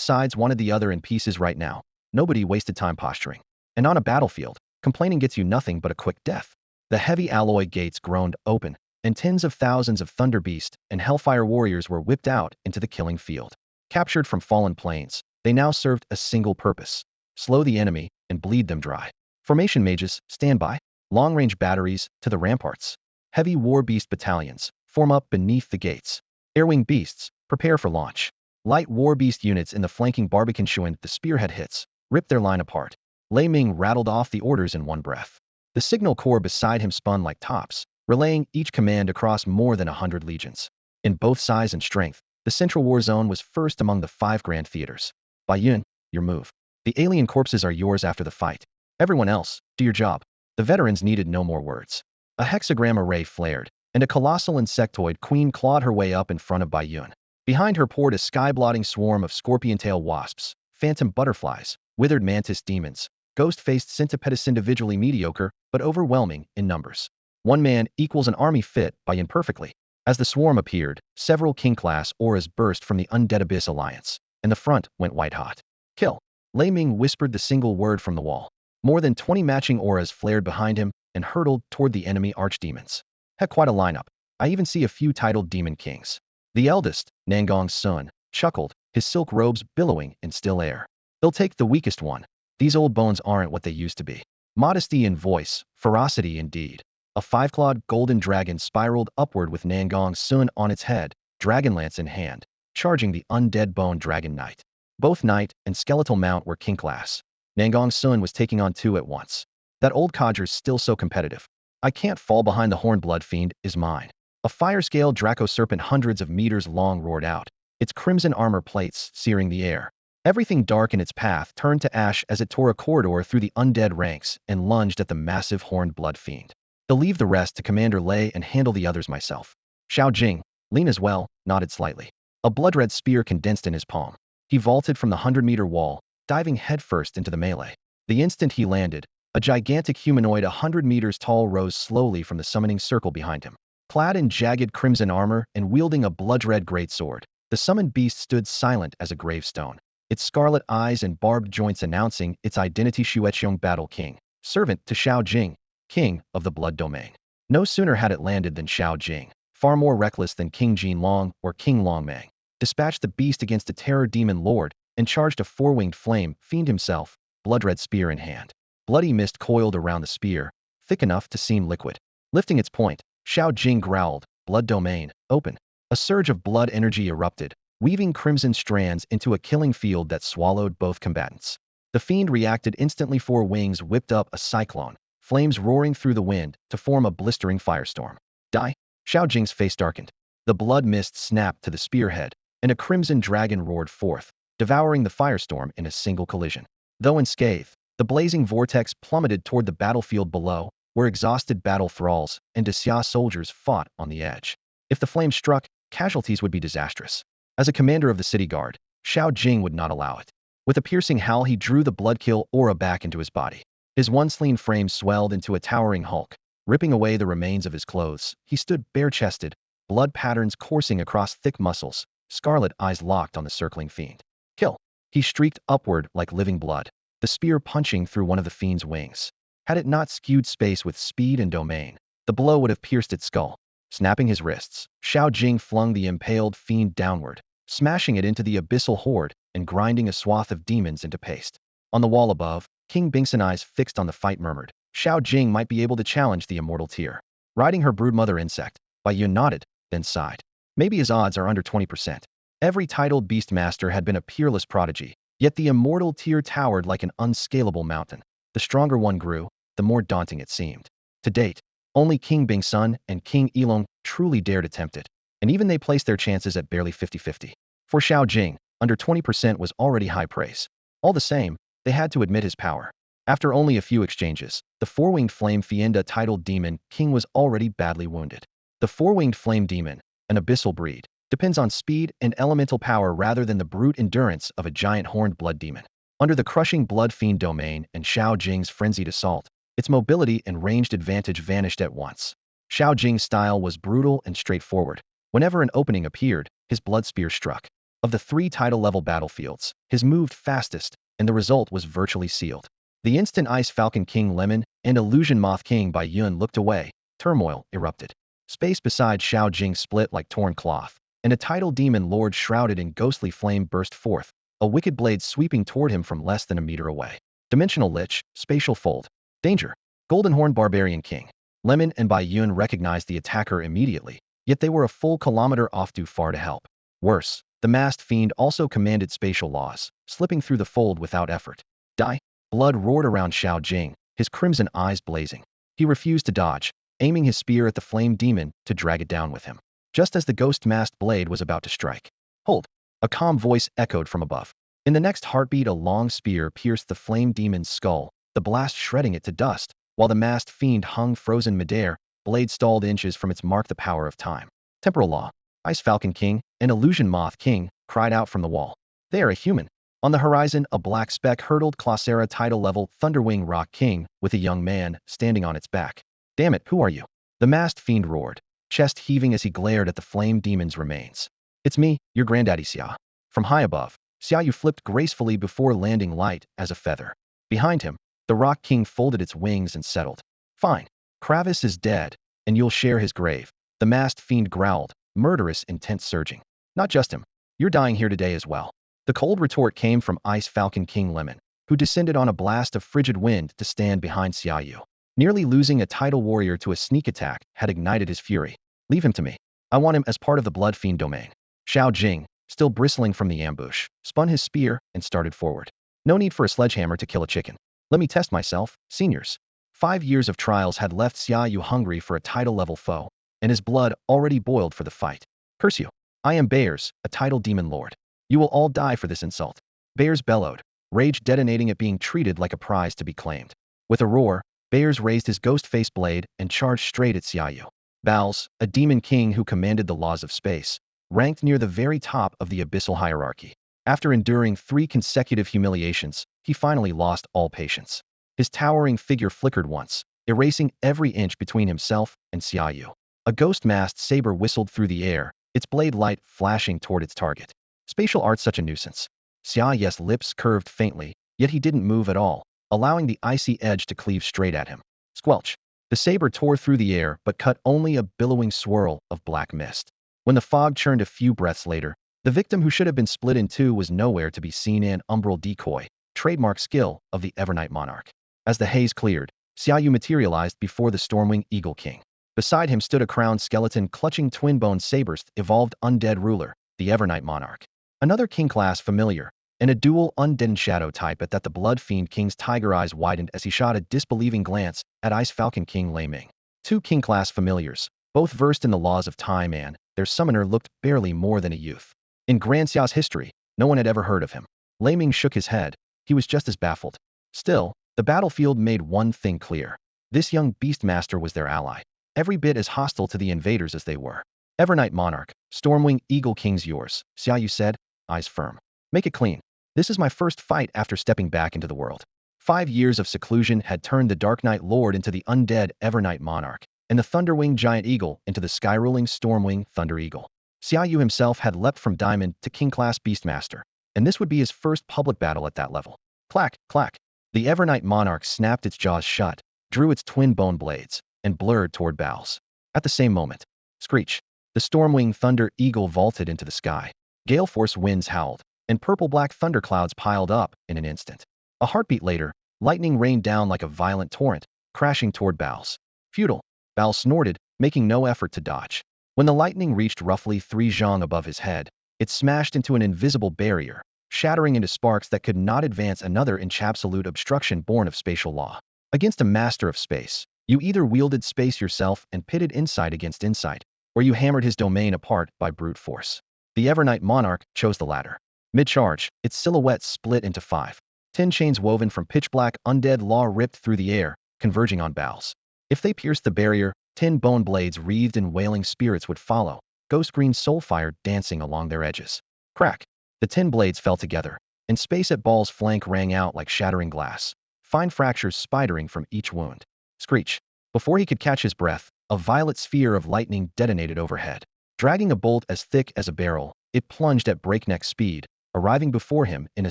sides wanted the other in pieces right now. Nobody wasted time posturing. And on a battlefield, complaining gets you nothing but a quick death. The heavy alloy gates groaned open, and tens of thousands of Thunderbeast and Hellfire warriors were whipped out into the killing field. Captured from fallen planes, they now served a single purpose: slow the enemy and bleed them dry. Formation mages, stand by. Long-range batteries, to the ramparts. Heavy war beast battalions, form up beneath the gates. Airwing beasts, prepare for launch. Light war beast units in the flanking Barbicanshuan, the spearhead hits, ripped their line apart. Lei Ming rattled off the orders in one breath. The signal corps beside him spun like tops, relaying each command across more than 100 legions. In both size and strength, the Central War Zone was first among the 5 grand theaters. Bai Yun, your move. The alien corpses are yours after the fight. Everyone else, do your job. The veterans needed no more words. A hexagram array flared, and a colossal insectoid queen clawed her way up in front of Bai Yun. Behind her poured a sky-blotting swarm of scorpion-tail wasps, phantom butterflies, withered mantis demons, ghost-faced centipedes, individually mediocre but overwhelming in numbers. One man equals an army, fit Bai Yun perfectly. As the swarm appeared, several king-class auras burst from the Undead Abyss Alliance, and the front went white-hot. Kill. Lei Ming whispered the single word from the wall. More than 20 matching auras flared behind him and hurtled toward the enemy archdemons. Heck, quite a lineup. I even see a few titled demon kings. The eldest, Nangong's son, chuckled, his silk robes billowing in still air. They'll take the weakest one. These old bones aren't what they used to be. Modesty in voice, ferocity in deed. A 5-clawed golden dragon spiraled upward with Nangong's son on its head, dragonlance in hand, charging the undead bone dragon knight. Both knight and skeletal mount were king class. Nangong's son was taking on 2 at once. That old codger's still so competitive. I can't fall behind the horned blood fiend is mine. A fire-scale Draco serpent hundreds of meters long roared out, its crimson armor plates searing the air. Everything dark in its path turned to ash as it tore a corridor through the undead ranks and lunged at the massive horned blood fiend. I'll leave the rest to Commander Lei and handle the others myself. Xiao Jing, lean as well, nodded slightly. A blood-red spear condensed in his palm. He vaulted from the 100-meter wall, diving headfirst into the melee. The instant he landed, a gigantic humanoid 100 meters tall rose slowly from the summoning circle behind him. Clad in jagged crimson armor and wielding a blood-red greatsword, the summoned beast stood silent as a gravestone, its scarlet eyes and barbed joints announcing its identity: Xueqiong Battle King, servant to Xiao Jing, king of the Blood Domain. No sooner had it landed than Xiao Jing, far more reckless than King Jin Long or King Long Meng, dispatched the beast against a terror demon lord and charged a four-winged flame fiend himself, blood-red spear in hand. Bloody mist coiled around the spear, thick enough to seem liquid. Lifting its point, Xiao Jing growled, "Blood Domain, open." A surge of blood energy erupted, weaving crimson strands into a killing field that swallowed both combatants. The fiend reacted instantly. Four wings whipped up a cyclone, flames roaring through the wind to form a blistering firestorm. Die! Xiao Jing's face darkened. The blood mist snapped to the spearhead, and a crimson dragon roared forth, devouring the firestorm in a single collision. Though unscathed, the blazing vortex plummeted toward the battlefield below, where exhausted battle thralls and Xia soldiers fought on the edge. If the flame struck, casualties would be disastrous. As a commander of the city guard, Xiao Jing would not allow it. With a piercing howl, he drew the bloodkill aura back into his body. His once lean frame swelled into a towering hulk, ripping away the remains of his clothes. He stood bare-chested, blood patterns coursing across thick muscles, scarlet eyes locked on the circling fiend. Kill! He streaked upward like living blood, the spear punching through one of the fiend's wings. Had it not skewed space with speed and domain, the blow would have pierced its skull. Snapping his wrists, Xiao Jing flung the impaled fiend downward, smashing it into the abyssal horde and grinding a swath of demons into paste. On the wall above, King Bingson, eyes fixed on the fight, murmured, "Xiao Jing might be able to challenge the immortal tier." Riding her broodmother insect, Baiyun nodded, then sighed. Maybe his odds are under 20%. Every titled beastmaster had been a peerless prodigy, yet the immortal tier towered like an unscalable mountain. The stronger one grew, the more daunting it seemed. To date, only King Bingsun and King Elong truly dared attempt it, and even they placed their chances at barely 50-50. For Xiao Jing, under 20% was already high praise. All the same, they had to admit his power. After only a few exchanges, the four-winged flame fienda titled demon king was already badly wounded. The four-winged flame demon, an abyssal breed, depends on speed and elemental power rather than the brute endurance of a giant horned blood demon. Under the crushing blood fiend domain and Xiao Jing's frenzied assault, its mobility and ranged advantage vanished at once. Xiao Jing's style was brutal and straightforward. Whenever an opening appeared, his blood spear struck. Of the three title-level battlefields, his moved fastest, and the result was virtually sealed. The instant Ice Falcon King Lemon and Illusion Moth King Baiyun looked away, turmoil erupted. Space beside Xiao Jing split like torn cloth, and a tidal demon lord shrouded in ghostly flame burst forth, a wicked blade sweeping toward him from less than a meter away. Dimensional Lich, Spatial Fold. Danger! Goldenhorn Barbarian King. Lemon and Baiyun recognized the attacker immediately, yet they were a full kilometer off, too far to help. Worse, the masked fiend also commanded spatial laws, slipping through the fold without effort. Die! Blood roared around Xiao Jing, his crimson eyes blazing. He refused to dodge, aiming his spear at the flame demon to drag it down with him. Just as the ghost-masked blade was about to strike. Hold! A calm voice echoed from above. In the next heartbeat, a long spear pierced the flame demon's skull, the blast shredding it to dust, while the masked fiend hung frozen midair, blade stalled inches from its mark. The power of time. Temporal Law. Ice Falcon King and Illusion Moth King cried out from the wall. They are a human. On the horizon, a black speck hurtled Classera title-level Thunderwing Rock King with a young man standing on its back. Damn it, who are you? The masked fiend roared, chest heaving as he glared at the flame demon's remains. It's me, your granddaddy Xia. From high above, Xiaoyu flipped gracefully before landing light as a feather. Behind him, the Rock King folded its wings and settled. Fine. Kravis is dead, and you'll share his grave. The masked fiend growled, murderous intent surging. Not just him. You're dying here today as well. The cold retort came from Ice Falcon King Lemon, who descended on a blast of frigid wind to stand behind Xiaoyu. Nearly losing a tidal warrior to a sneak attack had ignited his fury. Leave him to me. I want him as part of the blood fiend domain. Xiao Jing, still bristling from the ambush, spun his spear and started forward. No need for a sledgehammer to kill a chicken. Let me test myself, seniors. 5 years of trials had left Xiaoyu hungry for a title-level foe, and his blood already boiled for the fight. Curse you. I am Bears, a title demon lord. You will all die for this insult. Bears bellowed, rage detonating at being treated like a prize to be claimed. With a roar, Bears raised his ghost-face blade and charged straight at Xiaoyu. Bowls, a demon king who commanded the laws of space, ranked near the very top of the abyssal hierarchy. After enduring 3 consecutive humiliations, he finally lost all patience. His towering figure flickered once, erasing every inch between himself and Xiaoyu. A ghost-masked saber whistled through the air, its blade light flashing toward its target. Spatial art such a nuisance. Xiaoyu's lips curved faintly, yet he didn't move at all, allowing the icy edge to cleave straight at him. Squelch. The saber tore through the air but cut only a billowing swirl of black mist. When the fog churned a few breaths later, the victim who should have been split in two was nowhere to be seen. An umbral decoy, trademark skill of the Evernight Monarch. As the haze cleared, Xiaoyu materialized before the Stormwing Eagle King. Beside him stood a crowned skeleton clutching twin-bone sabers, evolved undead ruler, the Evernight Monarch. Another king-class familiar, and a dual undead shadow type. At that, the Blood Fiend King's tiger eyes widened as he shot a disbelieving glance at Ice Falcon King Lei Ming. Two king-class familiars, both versed in the laws of time, and their summoner looked barely more than a youth. In Grand Xiao's history, no one had ever heard of him. Lei Ming shook his head. He was just as baffled. Still, the battlefield made one thing clear. This young beastmaster was their ally, every bit as hostile to the invaders as they were. Evernight Monarch, Stormwing Eagle King's yours, Xiaoyu said, eyes firm. Make it clean. This is my first fight after stepping back into the world. 5 years of seclusion had turned the Dark Knight Lord into the undead Evernight Monarch, and the Thunderwing Giant Eagle into the sky-ruling Stormwing Thunder Eagle. Xiaoyu himself had leapt from Diamond to King-class Beastmaster, and this would be his first public battle at that level. Clack, clack. The Evernight Monarch snapped its jaws shut, drew its twin bone blades, and blurred toward Bowles. At the same moment, screech. The Stormwing Thunder Eagle vaulted into the sky. Gale force winds howled, and purple-black thunderclouds piled up in an instant. A heartbeat later, lightning rained down like a violent torrent, crashing toward Bowles. Futile. Bowles snorted, making no effort to dodge. When the lightning reached roughly 3 zhang above his head, it smashed into an invisible barrier, shattering into sparks that could not advance another inch. Absolute obstruction born of spatial law. Against a master of space, you either wielded space yourself and pitted insight against insight, or you hammered his domain apart by brute force. The Evernight Monarch chose the latter. Mid-charge, its silhouette split into 5. 10 chains woven from pitch-black undead law ripped through the air, converging on Bowles. If they pierced the barrier, 10 bone blades wreathed in wailing spirits would follow, ghost-green soulfire dancing along their edges. Crack. The 10 blades fell together, and space at Bowles' flank rang out like shattering glass, fine fractures spidering from each wound. Screech. Before he could catch his breath, a violet sphere of lightning detonated overhead. Dragging a bolt as thick as a barrel, it plunged at breakneck speed, arriving before him in a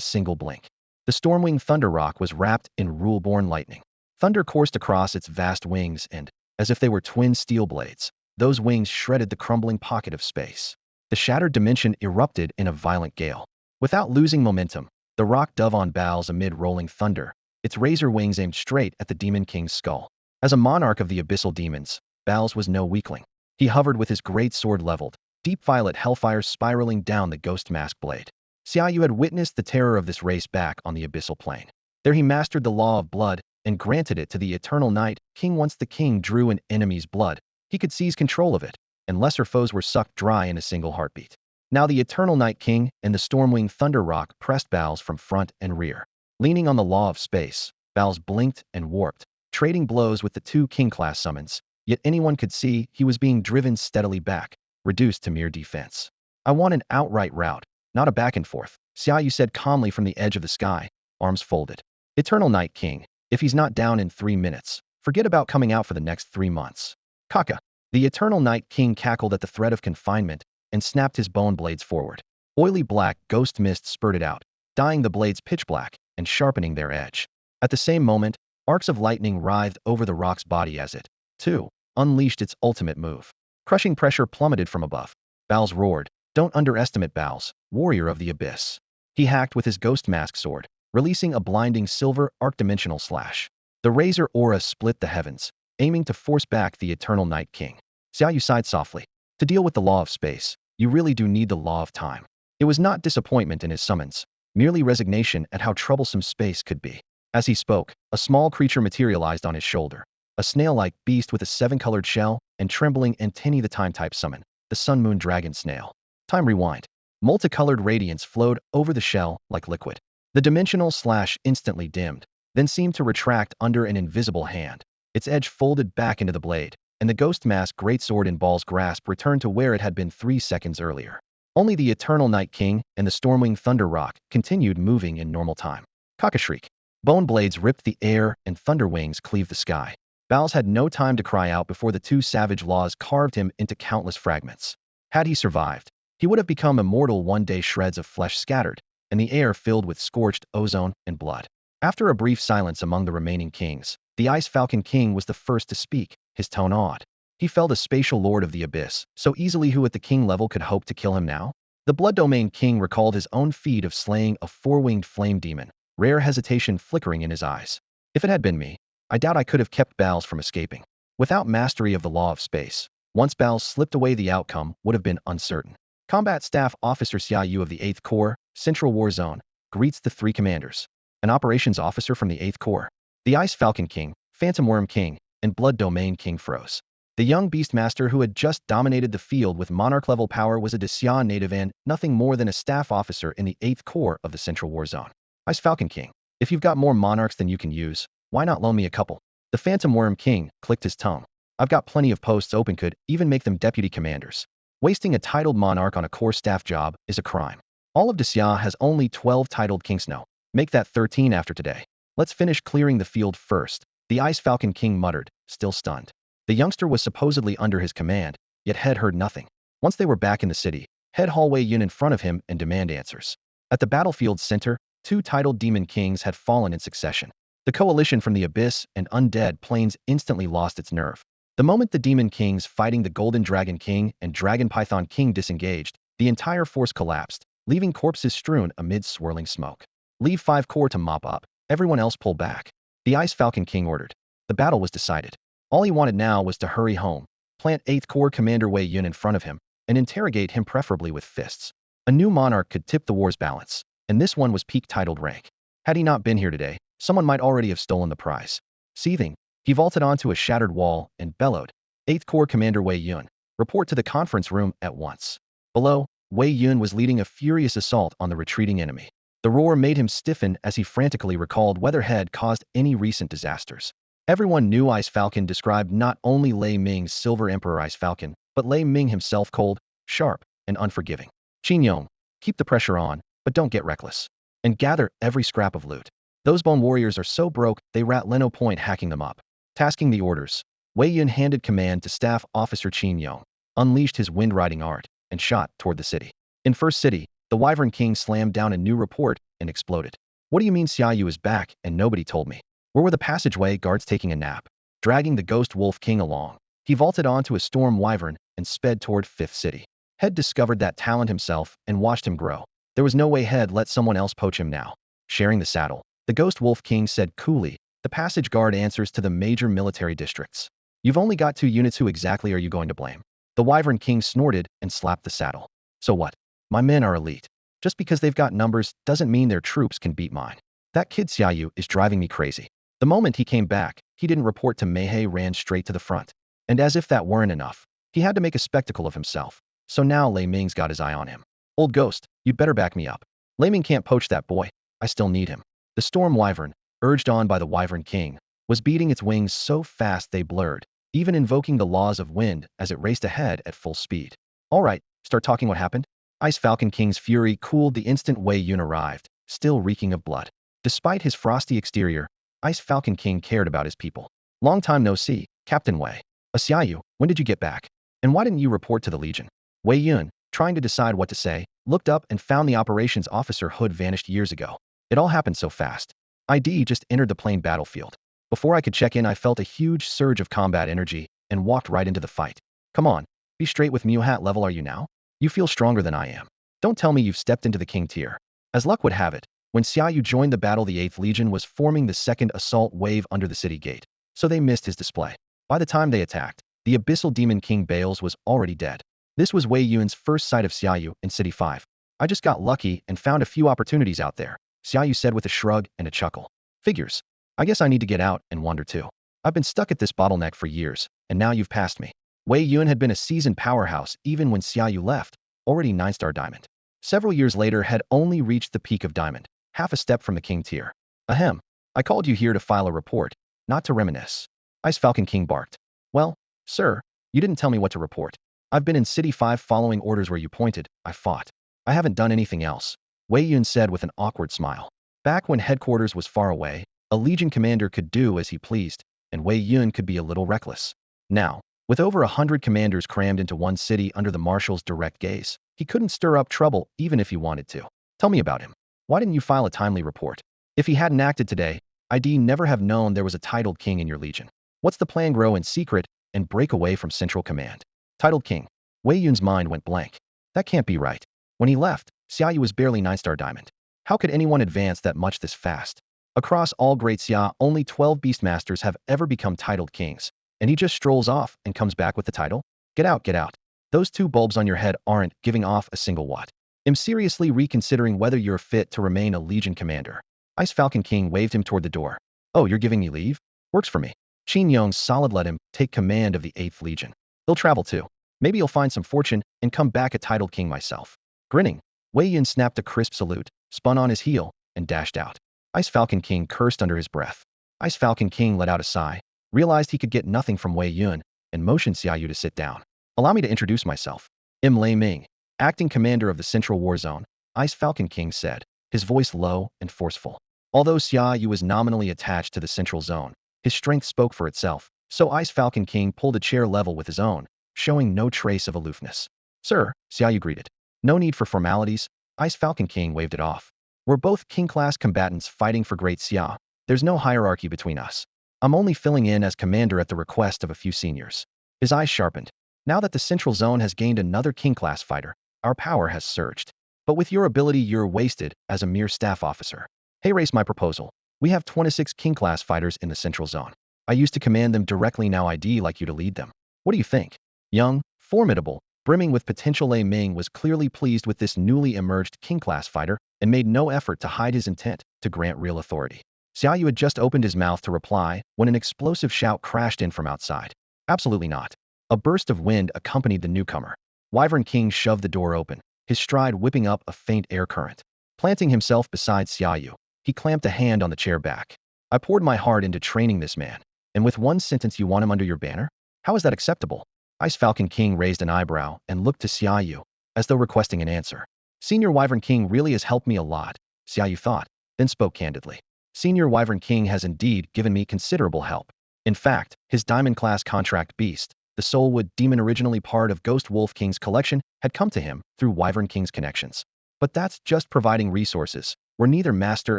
single blink. The Stormwing Thunder Rock was wrapped in rule-born lightning. Thunder coursed across its vast wings and, as if they were twin steel blades, those wings shredded the crumbling pocket of space. The shattered dimension erupted in a violent gale. Without losing momentum, the rock dove on Bowles amid rolling thunder, its razor wings aimed straight at the Demon King's skull. As a monarch of the abyssal demons, Bowles was no weakling. He hovered with his great sword leveled, deep violet hellfire spiraling down the ghost mask blade. Xiaoyu had witnessed the terror of this race back on the abyssal plane. There he mastered the law of blood and granted it to the Eternal Night King. Once the king drew an enemy's blood, he could seize control of it, and lesser foes were sucked dry in a single heartbeat. Now the Eternal Night King and the Stormwing Thunder Rock pressed Bowles from front and rear. Leaning on the law of space, Bowles blinked and warped, trading blows with the 2 king-class summons, yet anyone could see he was being driven steadily back, reduced to mere defense. I want an outright rout, not a back and forth, Xiaoyu said calmly from the edge of the sky, arms folded. Eternal Night King, if he's not down in 3 minutes, forget about coming out for the next 3 months. Kaka. The Eternal Night King cackled at the threat of confinement and snapped his bone blades forward. Oily black ghost mist spurted out, dyeing the blades pitch black and sharpening their edge. At the same moment, arcs of lightning writhed over the rock's body as it, too, unleashed its ultimate move. Crushing pressure plummeted from above. Bowles roared, "Don't underestimate Bowles, warrior of the abyss." He hacked with his ghost mask sword, releasing a blinding silver arc-dimensional slash. The razor aura split the heavens, aiming to force back the Eternal Night King. Xiaoyu sighed softly. To deal with the law of space, you really do need the law of time. It was not disappointment in his summons, merely resignation at how troublesome space could be. As he spoke, a small creature materialized on his shoulder, a snail-like beast with a 7-colored shell and trembling antennae. The time-type summon, the Sun-Moon Dragon Snail. Time rewind. Multicolored radiance flowed over the shell like liquid. The dimensional slash instantly dimmed, then seemed to retract under an invisible hand. Its edge folded back into the blade, and the ghost mask greatsword in Ball's grasp returned to where it had been 3 seconds earlier. Only the Eternal Night King and the Stormwing Thunder Rock continued moving in normal time. Cockashriek. Bone blades ripped the air and thunder wings cleaved the sky. Bowles had no time to cry out before the two savage laws carved him into countless fragments. Had he survived, he would have become immortal one day, shreds of flesh scattered, and the air filled with scorched ozone and blood. After a brief silence among the remaining kings, the Ice Falcon King was the first to speak, his tone awed. He felt a spatial lord of the abyss, so easily who at the king level could hope to kill him now? The Blood Domain King recalled his own feat of slaying a four-winged flame demon, rare hesitation flickering in his eyes. If it had been me, I doubt I could have kept Bowles from escaping. Without mastery of the law of space, once Bowles slipped away, the outcome would have been uncertain. Combat Staff Officer Xiaoyu of the 8th Corps, Central War Zone, greets the three commanders. An operations officer from the 8th Corps, the Ice Falcon King, Phantom Worm King, and Blood Domain King froze. The young Beastmaster who had just dominated the field with monarch-level power was a Dexia native and nothing more than a staff officer in the 8th Corps of the Central War Zone. Ice Falcon King, if you've got more monarchs than you can use, why not loan me a couple? The Phantom Worm King clicked his tongue. I've got plenty of posts open, could even make them deputy commanders. Wasting a titled monarch on a core staff job is a crime. All of Dexia has only 12 titled kings now. Make that 13 after today. Let's finish clearing the field first, the Ice Falcon King muttered, still stunned. The youngster was supposedly under his command, yet had heard nothing. Once they were back in the city, head Hallway Yun in front of him and demand answers. At the battlefield's center, two titled demon kings had fallen in succession. The coalition from the Abyss and Undead Plains instantly lost its nerve. The moment the demon kings fighting the Golden Dragon King and Dragon Python King disengaged, the entire force collapsed, leaving corpses strewn amid swirling smoke. Leave 5 Corps to mop up. Everyone else pull back. The Ice Falcon King ordered. The battle was decided. All he wanted now was to hurry home, plant 8th Corps Commander Wei Yun in front of him, and interrogate him preferably with fists. A new monarch could tip the war's balance, and this one was peak titled rank. Had he not been here today, someone might already have stolen the prize. Seething, he vaulted onto a shattered wall and bellowed, 8th Corps Commander Wei Yun, report to the conference room at once. Below, Wei Yun was leading a furious assault on the retreating enemy. The roar made him stiffen as he frantically recalled whether had caused any recent disasters. Everyone knew Ice Falcon described not only Lei Ming's Silver Emperor Ice Falcon, but Lei Ming himself cold, sharp, and unforgiving. Qin Yong, keep the pressure on, but don't get reckless. And gather every scrap of loot. Those bone warriors are so broke, they rat Leno Point hacking them up. Tasking the orders, Wei Yun handed command to Staff Officer Qin Yong, unleashed his wind-riding art, and shot toward the city. In First City, the Wyvern King slammed down a new report and exploded. What do you mean Xiaoyu is back and nobody told me? Where were the passageway guards taking a nap? Dragging the Ghost Wolf King along, he vaulted onto a Storm Wyvern and sped toward Fifth City. Head discovered that talent himself and watched him grow. There was no way Head let someone else poach him now. Sharing the saddle, the Ghost Wolf King said coolly, the passage guard answers to the major military districts. You've only got 2 units, who exactly are you going to blame? The Wyvern King snorted and slapped the saddle. So what? My men are elite. Just because they've got numbers doesn't mean their troops can beat mine. That kid Xiaoyu is driving me crazy. The moment he came back, he didn't report to Meihe, ran straight to the front. And as if that weren't enough, he had to make a spectacle of himself. So now Lei Ming's got his eye on him. Old Ghost, you'd better back me up. Lei Ming can't poach that boy. I still need him. The Storm Wyvern, urged on by the Wyvern King, was beating its wings so fast they blurred, even invoking the laws of wind as it raced ahead at full speed. All right, start talking. What happened? Ice Falcon King's fury cooled the instant Wei Yun arrived, still reeking of blood. Despite his frosty exterior, Ice Falcon King cared about his people. Long time no see, Captain Wei. Xiaoyu, when did you get back? And why didn't you report to the Legion? Wei Yun, trying to decide what to say, looked up and found the operations officer Hood vanished years ago. It all happened so fast. ID just entered the plain battlefield. Before I could check in, I felt a huge surge of combat energy and walked right into the fight. Come on, be straight with me. What level are you now? You feel stronger than I am. Don't tell me you've stepped into the king tier. As luck would have it, when Xiaoyu joined the battle, the 8th Legion was forming the 2nd assault wave under the city gate, so they missed his display. By the time they attacked, the Abyssal Demon King Bales was already dead. This was Wei Yun's first sight of Xiaoyu in City 5. I just got lucky and found a few opportunities out there, Xiaoyu said with a shrug and a chuckle. Figures. I guess I need to get out and wander too. I've been stuck at this bottleneck for years, and now you've passed me. Wei Yun had been a seasoned powerhouse even when Xiaoyu left, already 9-star diamond. Several years later had only reached the peak of diamond, half a step from the king tier. Ahem. I called you here to file a report, not to reminisce. Ice Falcon King barked. Well, sir, you didn't tell me what to report. I've been in City 5 following orders where you pointed. I fought. I haven't done anything else, Wei Yun said with an awkward smile. Back when headquarters was far away, a Legion commander could do as he pleased, and Wei Yun could be a little reckless. Now, with over 100 commanders crammed into one city under the Marshal's direct gaze, he couldn't stir up trouble even if he wanted to. Tell me about him. Why didn't you file a timely report? If he hadn't acted today, I'd never have known there was a titled king in your legion. What's the plan? Grow in secret and break away from Central Command. Titled king. Wei Yun's mind went blank. That can't be right. When he left, Xiaoyu was barely 9-star diamond. How could anyone advance that much this fast? Across all Great Xia, only 12 Beastmasters have ever become titled kings, and he just strolls off and comes back with the title? Get out, get out. Those two bulbs on your head aren't giving off a single watt. I'm seriously reconsidering whether you're fit to remain a Legion commander. Ice Falcon King waved him toward the door. Oh, you're giving me leave? Works for me. Qin Yong's solid let him take command of the 8th Legion. He'll travel too. Maybe you'll find some fortune and come back a titled king myself. Grinning, Wei Yun snapped a crisp salute, spun on his heel, and dashed out. Ice Falcon King cursed under his breath. Ice Falcon King let out a sigh, realized he could get nothing from Wei Yun, and motioned Xiaoyu to sit down. Allow me to introduce myself. I'm Lei Ming, acting commander of the Central War Zone, Ice Falcon King said, his voice low and forceful. Although Xiaoyu was nominally attached to the Central Zone, his strength spoke for itself, so Ice Falcon King pulled a chair level with his own, showing no trace of aloofness. Sir, Xiaoyu greeted. No need for formalities, Ice Falcon King waved it off. We're both king-class combatants fighting for Great Xia. There's no hierarchy between us. I'm only filling in as commander at the request of a few seniors. His eyes sharpened. Now that the Central Zone has gained another king-class fighter, our power has surged. But with your ability, you're wasted as a mere staff officer. Hey, raise my proposal. We have 26 king-class fighters in the Central Zone. I used to command them directly, now I'd like you to lead them. What do you think? Young, formidable, brimming with potential, Lei Ming was clearly pleased with this newly emerged king-class fighter and made no effort to hide his intent to grant real authority. Xiaoyu had just opened his mouth to reply when an explosive shout crashed in from outside. Absolutely not. A burst of wind accompanied the newcomer. Wyvern King shoved the door open, his stride whipping up a faint air current. Planting himself beside Xiaoyu, he clamped a hand on the chair back. I poured my heart into training this man, and with one sentence you want him under your banner? How is that acceptable? Ice Falcon King raised an eyebrow and looked to Xiaoyu, as though requesting an answer. Senior Wyvern King really has helped me a lot, Xiaoyu thought, then spoke candidly. Senior Wyvern King has indeed given me considerable help. In fact, his Diamond-class contract beast, the Soulwood Demon originally part of Ghost Wolf King's collection, had come to him through Wyvern King's connections. But that's just providing resources. We're neither master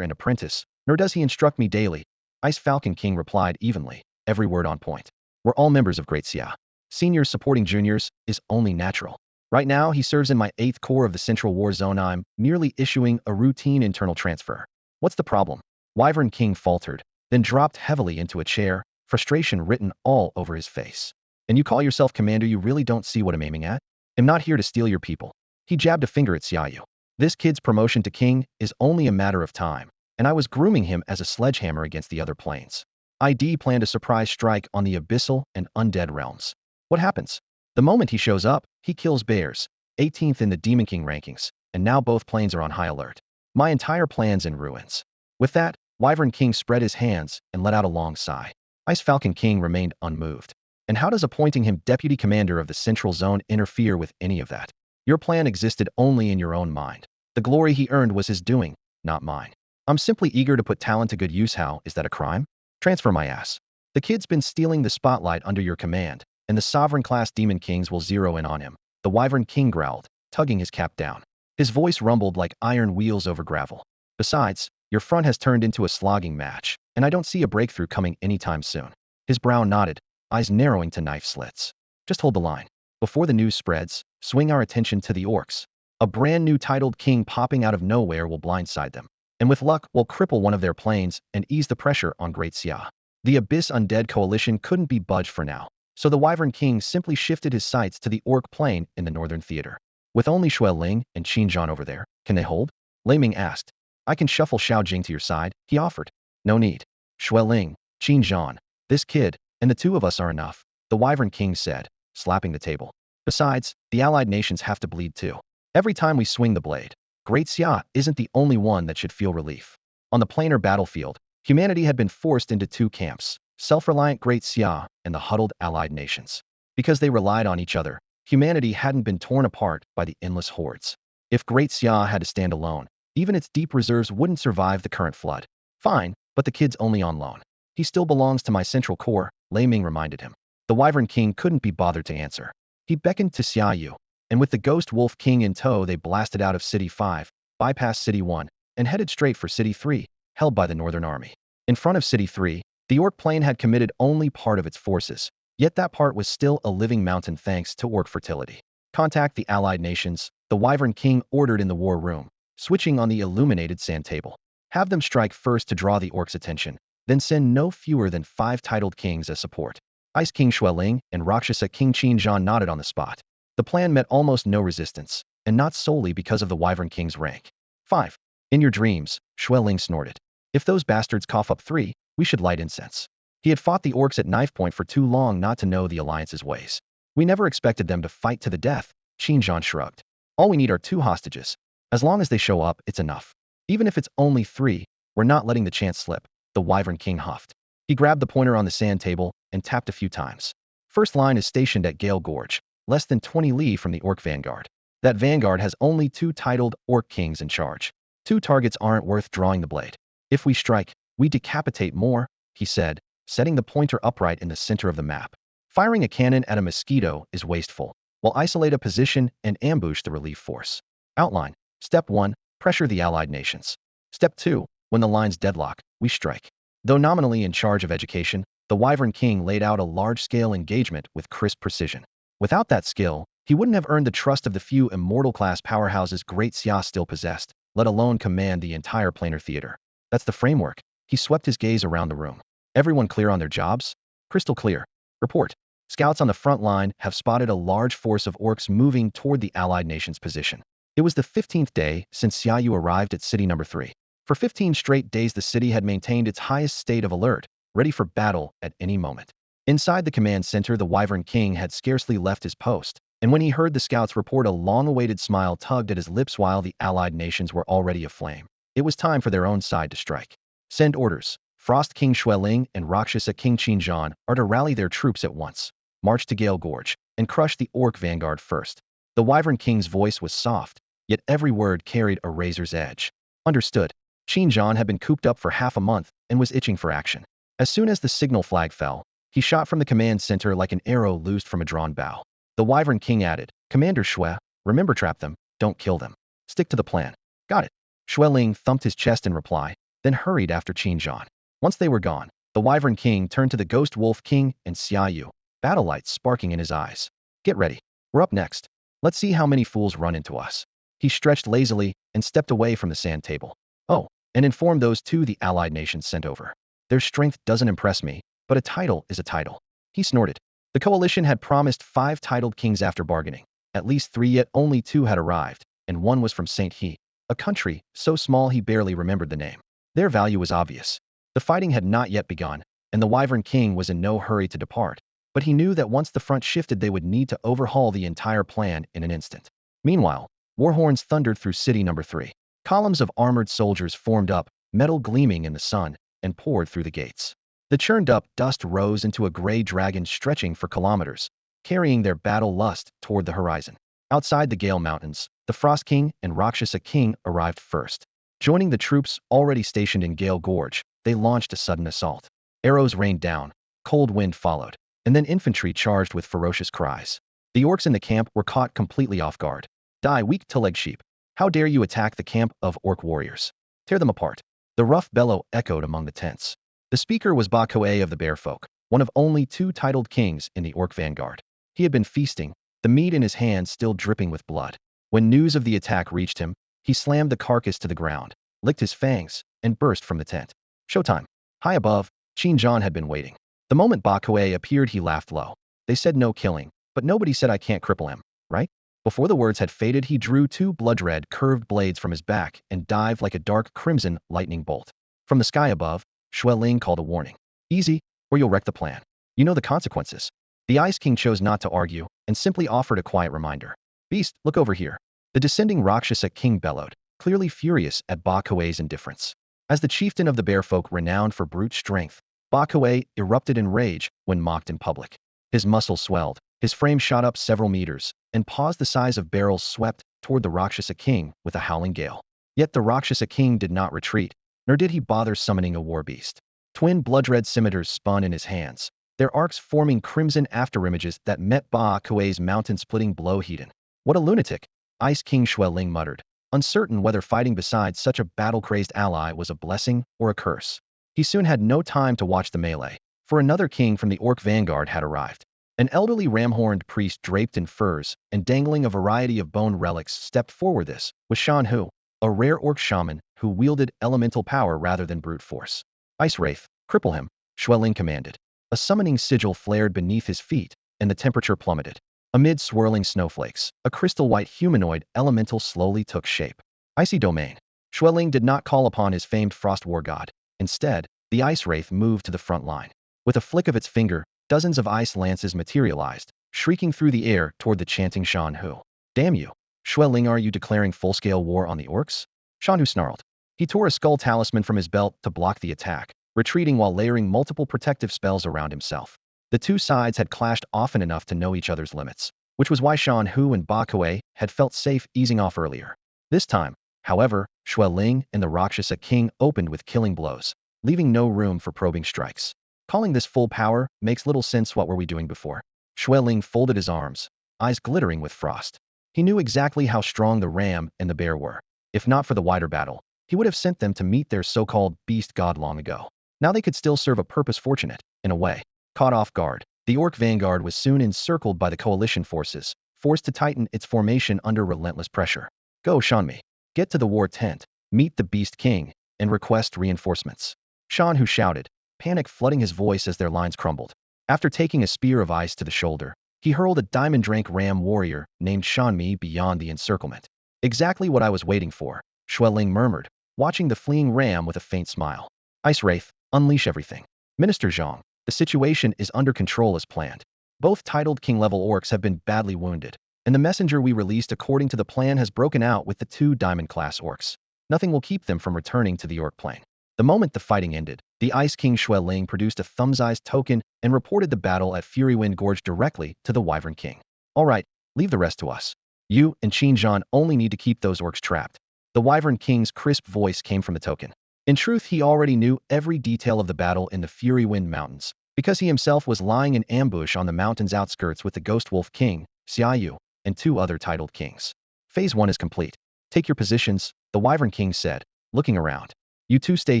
and apprentice, nor does he instruct me daily. Ice Falcon King replied evenly, every word on point. We're all members of Great Xia. Seniors supporting juniors is only natural. Right now, he serves in my 8th Corps of the Central War Zone. I'm merely issuing a routine internal transfer. What's the problem? Wyvern King faltered, then dropped heavily into a chair, frustration written all over his face. And you call yourself commander? You really don't see what I'm aiming at? I'm not here to steal your people. He jabbed a finger at Xiaoyu. This kid's promotion to king is only a matter of time, and I was grooming him as a sledgehammer against the other planes. ID planned a surprise strike on the abyssal and undead realms. What happens? The moment he shows up, he kills bears, 18th in the Demon King rankings, and now both planes are on high alert. My entire plan's in ruins. With that, Wyvern King spread his hands and let out a long sigh. Ice Falcon King remained unmoved. And how does appointing him deputy commander of the Central Zone interfere with any of that? Your plan existed only in your own mind. The glory he earned was his doing, not mine. I'm simply eager to put talent to good use. How is that a crime? Transfer my ass. The kid's been stealing the spotlight under your command, and the sovereign-class Demon Kings will zero in on him. The Wyvern King growled, tugging his cap down. His voice rumbled like iron wheels over gravel. Besides, your front has turned into a slogging match, and I don't see a breakthrough coming anytime soon. His brow nodded, eyes narrowing to knife slits. Just hold the line. Before the news spreads, swing our attention to the orcs. A brand new titled king popping out of nowhere will blindside them. And with luck, will cripple one of their planes and ease the pressure on Great Xia. The Abyss Undead Coalition couldn't be budged for now, so the Wyvern King simply shifted his sights to the orc plane in the northern theater. With only Xueling and Qinzhan over there, can they hold? Lei Ming asked. I can shuffle Xiao Jing to your side, he offered. No need. Xueling, Qinzhan, this kid, and the two of us are enough, the Wyvern King said, slapping the table. Besides, the allied nations have to bleed too. Every time we swing the blade, Great Xia isn't the only one that should feel relief. On the planar battlefield, humanity had been forced into two camps, self-reliant Great Xia and the huddled allied nations. Because they relied on each other, humanity hadn't been torn apart by the endless hordes. If Great Xia had to stand alone, even its deep reserves wouldn't survive the current flood. Fine, but the kid's only on loan. He still belongs to my central core, Lei Ming reminded him. The Wyvern King couldn't be bothered to answer. He beckoned to Xia Yu, and with the Ghost Wolf King in tow they blasted out of City 5, bypassed City 1, and headed straight for City 3, held by the Northern Army. In front of City 3, the Orc Plain had committed only part of its forces, yet that part was still a living mountain thanks to Orc fertility. Contact the allied nations, the Wyvern King ordered in the war room, switching on the illuminated sand table. Have them strike first to draw the Orcs' attention, then send no fewer than 5 titled kings as support. Ice King Xueling and Rakshasa King Qin Zhan nodded on the spot. The plan met almost no resistance, and not solely because of the Wyvern King's rank. 5. In your dreams, Xueling snorted. If those bastards cough up 3, we should light incense. He had fought the Orcs at knife point for too long not to know the Alliance's ways. We never expected them to fight to the death, Qin Zhan shrugged. All we need are 2 hostages. As long as they show up, it's enough. Even if it's only 3, we're not letting the chance slip, the Wyvern King huffed. He grabbed the pointer on the sand table and tapped a few times. First line is stationed at Gale Gorge, less than 20 li from the Orc Vanguard. That vanguard has only 2 titled Orc Kings in charge. 2 targets aren't worth drawing the blade. If we strike, we decapitate more, he said, setting the pointer upright in the center of the map. Firing a cannon at a mosquito is wasteful, while isolate a position and ambush the relief force. Outline. Step 1, pressure the allied nations. Step 2, when the lines deadlock, we strike. Though nominally in charge of education, the Wyvern King laid out a large-scale engagement with crisp precision. Without that skill, he wouldn't have earned the trust of the few immortal-class powerhouses Great Xia still possessed, let alone command the entire planar theater. That's the framework. He swept his gaze around the room. Everyone clear on their jobs? Crystal clear. Report. Scouts on the front line have spotted a large force of orcs moving toward the allied nation's position. It was the 15th day since Xia Yu arrived at city number 3. For 15 straight days the city had maintained its highest state of alert, ready for battle at any moment. Inside the command center the Wyvern King had scarcely left his post, and when he heard the scouts report a long-awaited smile tugged at his lips while the allied nations were already aflame. It was time for their own side to strike. Send orders. Frost King Xueling and Rakshasa King Qin Zhan are to rally their troops at once, march to Gale Gorge, and crush the Orc Vanguard first. The Wyvern King's voice was soft, yet every word carried a razor's edge. Understood. Qin Zhan had been cooped up for half a month and was itching for action. As soon as the signal flag fell, he shot from the command center like an arrow loosed from a drawn bow. The Wyvern King added, Commander Xue, remember trap them, don't kill them. Stick to the plan. Got it. Xueling thumped his chest in reply, then hurried after Qin Zhan. Once they were gone, the Wyvern King turned to the Ghost Wolf King and Xia Yu, battle lights sparking in his eyes. Get ready. We're up next. Let's see how many fools run into us. He stretched lazily and stepped away from the sand table. Oh, and inform those 2 the allied nations sent over. Their strength doesn't impress me, but a title is a title. He snorted. The coalition had promised 5 titled kings after bargaining. At least 3 yet only 2 had arrived, and one was from St. He, a country so small he barely remembered the name. Their value was obvious. The fighting had not yet begun, and the Wyvern King was in no hurry to depart, but he knew that once the front shifted they would need to overhaul the entire plan in an instant. Meanwhile, war horns thundered through city number 3. Columns of armored soldiers formed up, metal gleaming in the sun, and poured through the gates. The churned-up dust rose into a gray dragon stretching for kilometers, carrying their battle lust toward the horizon. Outside the Gale Mountains, the Frost King and Rakshasa King arrived first. Joining the troops already stationed in Gale Gorge, they launched a sudden assault. Arrows rained down, cold wind followed, and then infantry charged with ferocious cries. The orcs in the camp were caught completely off guard. Die, weak two-legged sheep. How dare you attack the camp of orc warriors? Tear them apart. The rough bellow echoed among the tents. The speaker was Ba Koe of the Bearfolk, one of only 2 titled kings in the Orc Vanguard. He had been feasting, the meat in his hand still dripping with blood. When news of the attack reached him, he slammed the carcass to the ground, licked his fangs, and burst from the tent. Showtime. High above, Qin Zhan had been waiting. The moment Ba Koe appeared he laughed low. They said no killing, but nobody said I can't cripple him, right? Before the words had faded he drew 2 blood-red curved blades from his back and dived like a dark crimson lightning bolt. From the sky above, Xueling called a warning. Easy, or you'll wreck the plan. You know the consequences. The Ice King chose not to argue and simply offered a quiet reminder. Beast, look over here. The descending Rakshasa King bellowed, clearly furious at Ba Koe's indifference. As the chieftain of the Bearfolk renowned for brute strength, Ba Koe erupted in rage when mocked in public. His muscles swelled, His frame shot up several meters, and paws the size of barrels swept toward the Rakshasa king with a howling gale. Yet the Rakshasa king did not retreat, nor did he bother summoning a war beast. Twin blood-red scimitars spun in his hands, their arcs forming crimson afterimages that met Ba Kuei's mountain-splitting blow. Heathen. What a lunatic, Ice King Shui Ling muttered, uncertain whether fighting beside such a battle-crazed ally was a blessing or a curse. He soon had no time to watch the melee, for another king from the orc vanguard had arrived. An elderly ram-horned priest draped in furs and dangling a variety of bone relics stepped forward. This was Shan Hu, a rare orc shaman who wielded elemental power rather than brute force. Ice Wraith, cripple him, Shui Ling commanded. A summoning sigil flared beneath his feet, and the temperature plummeted. Amid swirling snowflakes, a crystal-white humanoid elemental slowly took shape. Icy Domain. Shui Ling did not call upon his famed frost war god. Instead, the Ice Wraith moved to the front line. With a flick of its finger, dozens of ice lances materialized, shrieking through the air toward the chanting Shan Hu. Damn you, Shui Ling, are you declaring full-scale war on the orcs? Shan Hu snarled. He tore a skull talisman from his belt to block the attack, retreating while layering multiple protective spells around himself. The two sides had clashed often enough to know each other's limits, which was why Shan Hu and Ba Kuei had felt safe easing off earlier. This time, however, Shui Ling and the Rakshasa king opened with killing blows, leaving no room for probing strikes. Calling this full power makes little sense. What were we doing before? Shui Ling folded his arms, eyes glittering with frost. He knew exactly how strong the ram and the bear were. If not for the wider battle, he would have sent them to meet their so-called beast god long ago. Now they could still serve a purpose. Fortunate, in a way. Caught off guard, the orc vanguard was soon encircled by the coalition forces, forced to tighten its formation under relentless pressure. Go, Shanmi. Get to the war tent, meet the beast king, and request reinforcements. Shan Hu shouted, panic flooding his voice as their lines crumbled. After taking a spear of ice to the shoulder, he hurled a diamond-drank ram warrior named Shanmi beyond the encirclement. Exactly what I was waiting for, Shui Ling murmured, watching the fleeing ram with a faint smile. Ice Wraith, unleash everything. Minister Zhang, the situation is under control as planned. Both titled king-level orcs have been badly wounded, and the messenger we released according to the plan has broken out with the two diamond-class orcs. Nothing will keep them from returning to the orc plane. The moment the fighting ended, the Ice King Shui Ling produced a thumb-sized token and reported the battle at Furywind Gorge directly to the Wyvern King. All right, leave the rest to us. You and Qin Zhan only need to keep those orcs trapped. The Wyvern King's crisp voice came from the token. In truth, he already knew every detail of the battle in the Furywind Mountains, because he himself was lying in ambush on the mountain's outskirts with the Ghost Wolf King, Xiaoyu, and two other titled kings. Phase 1 is complete. Take your positions, the Wyvern King said, looking around. You two stay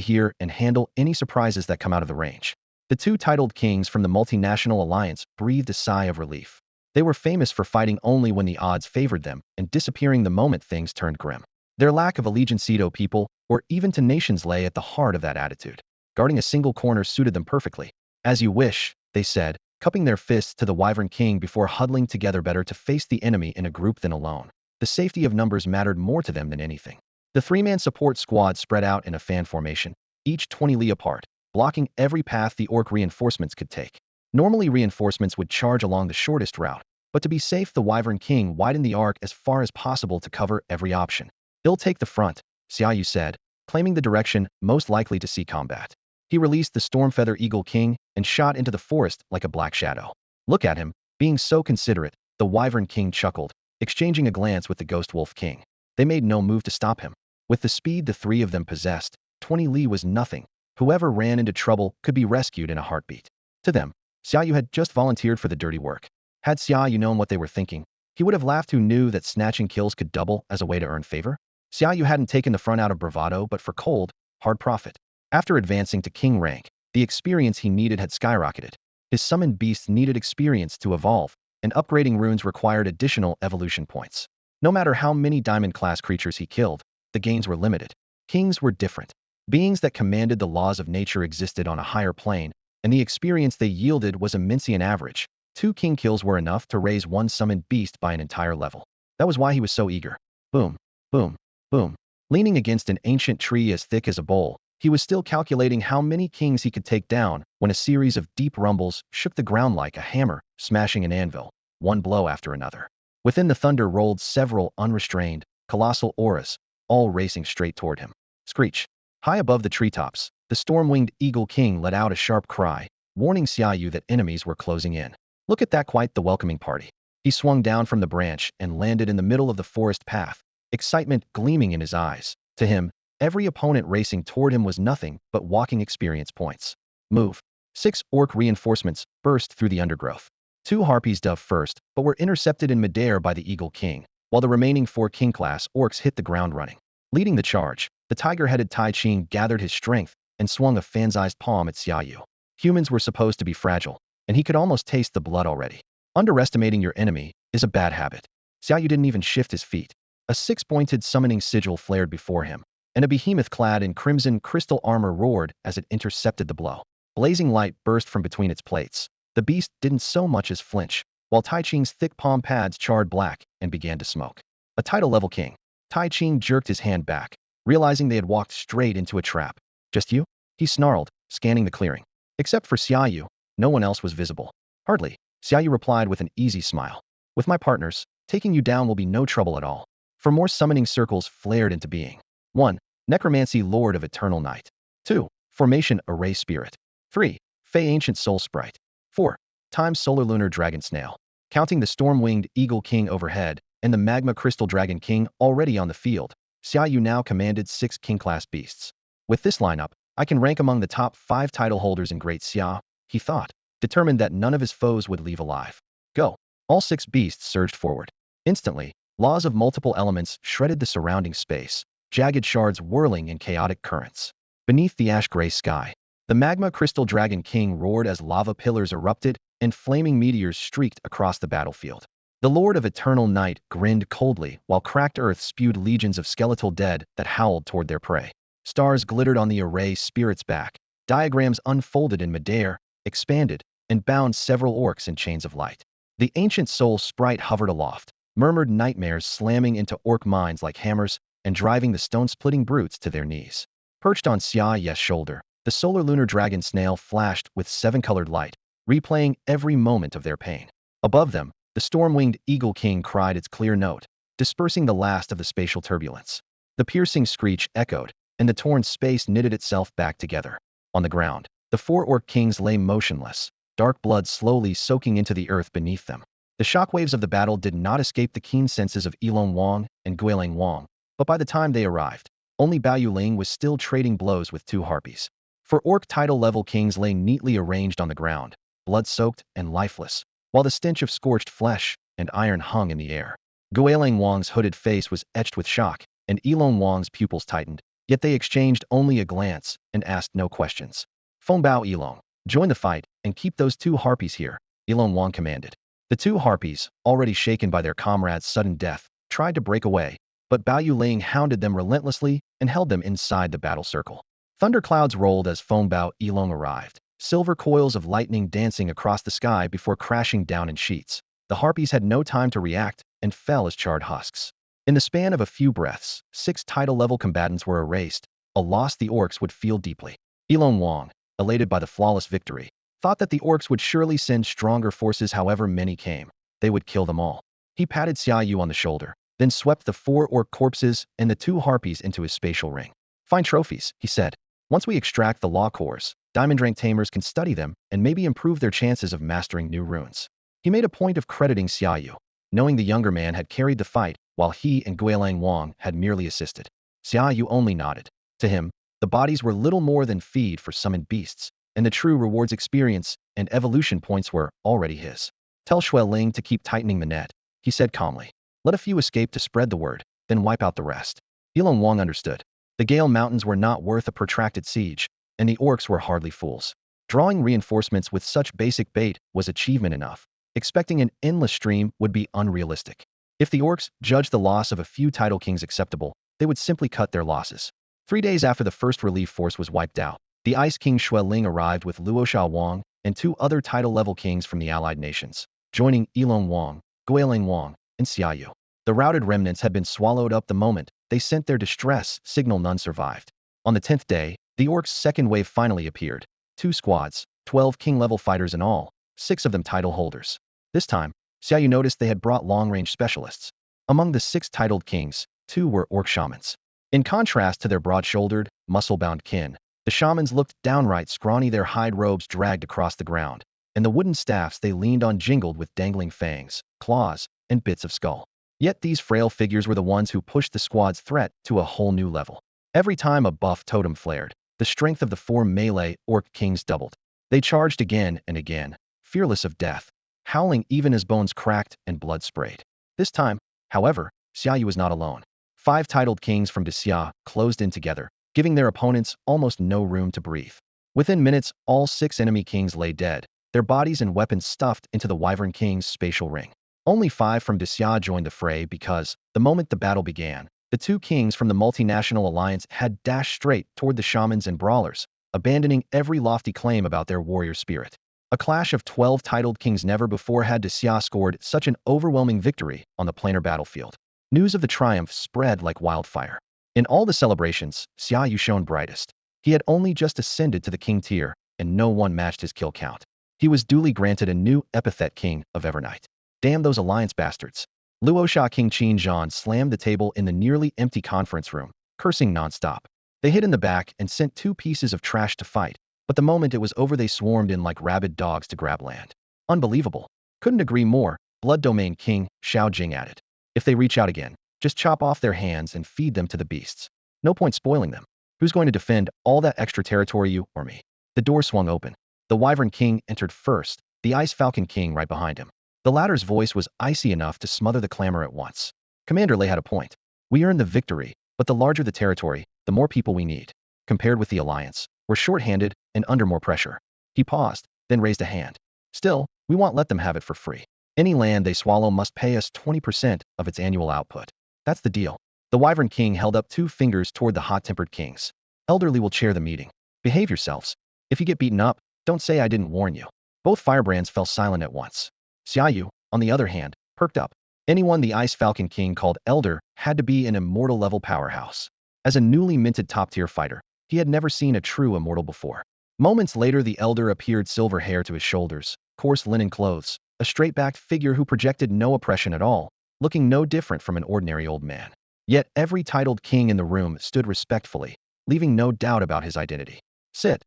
here and handle any surprises that come out of the range. The two titled kings from the multinational alliance breathed a sigh of relief. They were famous for fighting only when the odds favored them and disappearing the moment things turned grim. Their lack of allegiance to people, or even to nations, lay at the heart of that attitude. Guarding a single corner suited them perfectly. As you wish, they said, cupping their fists to the Wyvern King before huddling together. Better to face the enemy in a group than alone. The safety of numbers mattered more to them than anything. The three-man support squad spread out in a fan formation, each 20 li apart, blocking every path the orc reinforcements could take. Normally reinforcements would charge along the shortest route, but to be safe the Wyvern King widened the arc as far as possible to cover every option. He'll take the front, Xiaoyu said, claiming the direction most likely to see combat. He released the Stormfeather Eagle King and shot into the forest like a black shadow. Look at him, being so considerate, the Wyvern King chuckled, exchanging a glance with the Ghost Wolf King. They made no move to stop him. With the speed the three of them possessed, 20 li was nothing. Whoever ran into trouble could be rescued in a heartbeat. To them, Xiaoyu had just volunteered for the dirty work. Had Xiaoyu known what they were thinking, he would have laughed. Who knew that snatching kills could double as a way to earn favor? Xiaoyu hadn't taken the front out of bravado but for cold, hard profit. After advancing to king rank, the experience he needed had skyrocketed. His summoned beasts needed experience to evolve, and upgrading runes required additional evolution points. No matter how many diamond-class creatures he killed, the gains were limited. Kings were different. Beings that commanded the laws of nature existed on a higher plane, and the experience they yielded was immense. On average, 2 king kills were enough to raise one summoned beast by an entire level. That was why he was so eager. Boom, boom, boom. Leaning against an ancient tree as thick as a bowl, he was still calculating how many kings he could take down when a series of deep rumbles shook the ground like a hammer smashing an anvil, one blow after another. Within the thunder rolled several unrestrained, colossal auras, all racing straight toward him. Screech. High above the treetops, the storm-winged Eagle King let out a sharp cry, warning Xiaoyu that enemies were closing in. Look at that, quite the welcoming party. He swung down from the branch and landed in the middle of the forest path, excitement gleaming in his eyes. To him, every opponent racing toward him was nothing but walking experience points. Move. 6 orc reinforcements burst through the undergrowth. 2 harpies dove first, but were intercepted in midair by the Eagle King, while the remaining 4 king-class orcs hit the ground running. Leading the charge, the tiger-headed Tai Ching gathered his strength and swung a fan-sized palm at Xiaoyu. Humans were supposed to be fragile, and he could almost taste the blood already. Underestimating your enemy is a bad habit. Xiaoyu didn't even shift his feet. A 6-pointed summoning sigil flared before him, and a behemoth clad in crimson crystal armor roared as it intercepted the blow. Blazing light burst from between its plates. The beast didn't so much as flinch, while Tai Ching's thick palm pads charred black and began to smoke. A title-level king. Tai Ching jerked his hand back, realizing they had walked straight into a trap. Just you? He snarled, scanning the clearing. Except for Xiaoyu, no one else was visible. Hardly. Xiaoyu replied with an easy smile. With my partners, taking you down will be no trouble at all. For more summoning circles flared into being. 1. Necromancy Lord of Eternal Night. 2. Formation Array Spirit. 3. Fey Ancient Soul Sprite. 4. Time Solar Lunar Dragon Snail. Counting the storm-winged Eagle King overhead and the Magma Crystal Dragon King already on the field, Xiaoyu now commanded 6 king-class beasts. With this lineup, I can rank among the top 5 title holders in Great Xia, he thought, determined that none of his foes would leave alive. Go. All 6 beasts surged forward. Instantly, laws of multiple elements shredded the surrounding space, jagged shards whirling in chaotic currents. Beneath the ash-gray sky, the Magma Crystal Dragon King roared as lava pillars erupted and flaming meteors streaked across the battlefield. The Lord of Eternal Night grinned coldly while cracked earth spewed legions of skeletal dead that howled toward their prey. Stars glittered on the array spirit's back. Diagrams unfolded in midair, expanded, and bound several orcs in chains of light. The ancient soul sprite hovered aloft, murmured nightmares slamming into orc minds like hammers and driving the stone-splitting brutes to their knees. Perched on Xiaoyu's shoulder, the solar lunar dragon snail flashed with 7-colored light, replaying every moment of their pain. Above them, the storm-winged Eagle King cried its clear note, dispersing the last of the spatial turbulence. The piercing screech echoed, and the torn space knitted itself back together. On the ground, the 4 orc kings lay motionless, dark blood slowly soaking into the earth beneath them. The shockwaves of the battle did not escape the keen senses of Ilong Wang and Guilang Wang, but by the time they arrived, only Bao Ling was still trading blows with 2 harpies. 4 orc title-level kings lay neatly arranged on the ground, blood-soaked and lifeless, while the stench of scorched flesh and iron hung in the air. Guilang Wang's hooded face was etched with shock, and Ilong Wang's pupils tightened, yet they exchanged only a glance and asked no questions. Feng Bao Ilong, join the fight and keep those 2 harpies here, Ilong Wang commanded. The 2 harpies, already shaken by their comrade's sudden death, tried to break away, but Bao Ling hounded them relentlessly and held them inside the battle circle. Thunderclouds rolled as Feng Bao Ilong arrived, silver coils of lightning dancing across the sky before crashing down in sheets. The harpies had no time to react and fell as charred husks. In the span of a few breaths, 6 title-level combatants were erased, a loss the orcs would feel deeply. Ilong Wang, elated by the flawless victory, thought that the orcs would surely send stronger forces however many came. They would kill them all. He patted Xiaoyu on the shoulder, then swept the 4 orc corpses and the 2 harpies into his spatial ring. Fine trophies, he said. Once we extract the law cores, Diamond Rank Tamers can study them and maybe improve their chances of mastering new runes. He made a point of crediting Xiaoyu, knowing the younger man had carried the fight while he and Guilang Wang had merely assisted. Xiaoyu only nodded. To him, the bodies were little more than feed for summoned beasts, and the true rewards experience and evolution points were already his. Tell Xueling to keep tightening the net, he said calmly. Let a few escape to spread the word, then wipe out the rest. Ilong Wang understood. The Gale Mountains were not worth a protracted siege, and the orcs were hardly fools. Drawing reinforcements with such basic bait was achievement enough. Expecting an endless stream would be unrealistic. If the orcs judged the loss of a few title kings acceptable, they would simply cut their losses. 3 days after the first relief force was wiped out, the Ice King Xueling arrived with Luosha Wang and 2 other title-level kings from the allied nations, joining Ilong Wang, Guilang Wang, and Xiaoyu. The routed remnants had been swallowed up the moment they sent their distress signal. None survived. On the 10th day, the orcs' second wave finally appeared. 2 squads, 12 king-level fighters in all, 6 of them title holders. This time, Xiaoyu noticed they had brought long-range specialists. Among the 6 titled kings, 2 were orc shamans. In contrast to their broad-shouldered, muscle-bound kin, the shamans looked downright scrawny, their hide robes dragged across the ground, and the wooden staffs they leaned on jingled with dangling fangs, claws, and bits of skull. Yet these frail figures were the ones who pushed the squad's threat to a whole new level. Every time a buff totem flared, the strength of the four melee orc kings doubled. They charged again and again, fearless of death, howling even as bones cracked and blood sprayed. This time, however, Xiaoyu was not alone. 5 titled kings from Xia closed in together, giving their opponents almost no room to breathe. Within minutes, all 6 enemy kings lay dead, their bodies and weapons stuffed into the Wyvern King's spatial ring. Only 5 from Xia joined the fray because, the moment the battle began, the 2 kings from the multinational alliance had dashed straight toward the shamans and brawlers, abandoning every lofty claim about their warrior spirit. A clash of 12 titled kings never before had Xia scored such an overwhelming victory on the planar battlefield. News of the triumph spread like wildfire. In all the celebrations, Xiaoyu shone brightest. He had only just ascended to the king tier, and no one matched his kill count. He was duly granted a new epithet King of Evernight. Damn those alliance bastards. Luosha King Qin Zhan slammed the table in the nearly empty conference room, cursing nonstop. They hid in the back and sent 2 pieces of trash to fight, but the moment it was over they swarmed in like rabid dogs to grab land. Unbelievable. Couldn't agree more, Blood Domain King Xiao Jing added. If they reach out again, just chop off their hands and feed them to the beasts. No point spoiling them. Who's going to defend all that extra territory, you or me? The door swung open. The Wyvern King entered first, the Ice Falcon King right behind him. The latter's voice was icy enough to smother the clamor at once. Commander Lei had a point. We earned the victory, but the larger the territory, the more people we need. Compared with the alliance, we're short-handed and under more pressure. He paused, then raised a hand. Still, we won't let them have it for free. Any land they swallow must pay us 20% of its annual output. That's the deal. The Wyvern King held up 2 fingers toward the hot-tempered kings. Elderly will chair the meeting. Behave yourselves. If you get beaten up, don't say I didn't warn you. Both firebrands fell silent at once. Xiaoyu, on the other hand, perked up. Anyone the Ice Falcon King called elder had to be an immortal-level powerhouse. As a newly minted top-tier fighter, he had never seen a true immortal before. Moments later the elder appeared, silver hair to his shoulders, coarse linen clothes, a straight-backed figure who projected no oppression at all, looking no different from an ordinary old man. Yet every titled king in the room stood respectfully, leaving no doubt about his identity. Sit,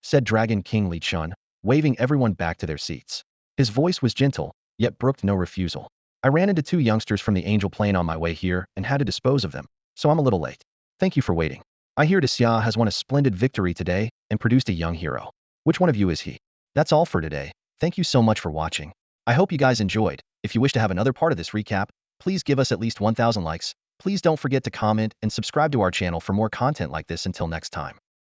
said Dragon King Li Chun, waving everyone back to their seats. His voice was gentle, yet brooked no refusal. I ran into 2 youngsters from the Angel Plane on my way here and had to dispose of them, so I'm a little late. Thank you for waiting. I hear Xia has won a splendid victory today and produced a young hero. Which one of you is he? That's all for today. Thank you so much for watching. I hope you guys enjoyed. If you wish to have another part of this recap, please give us at least 1,000 likes. Please don't forget to comment and subscribe to our channel for more content like this. Until next time.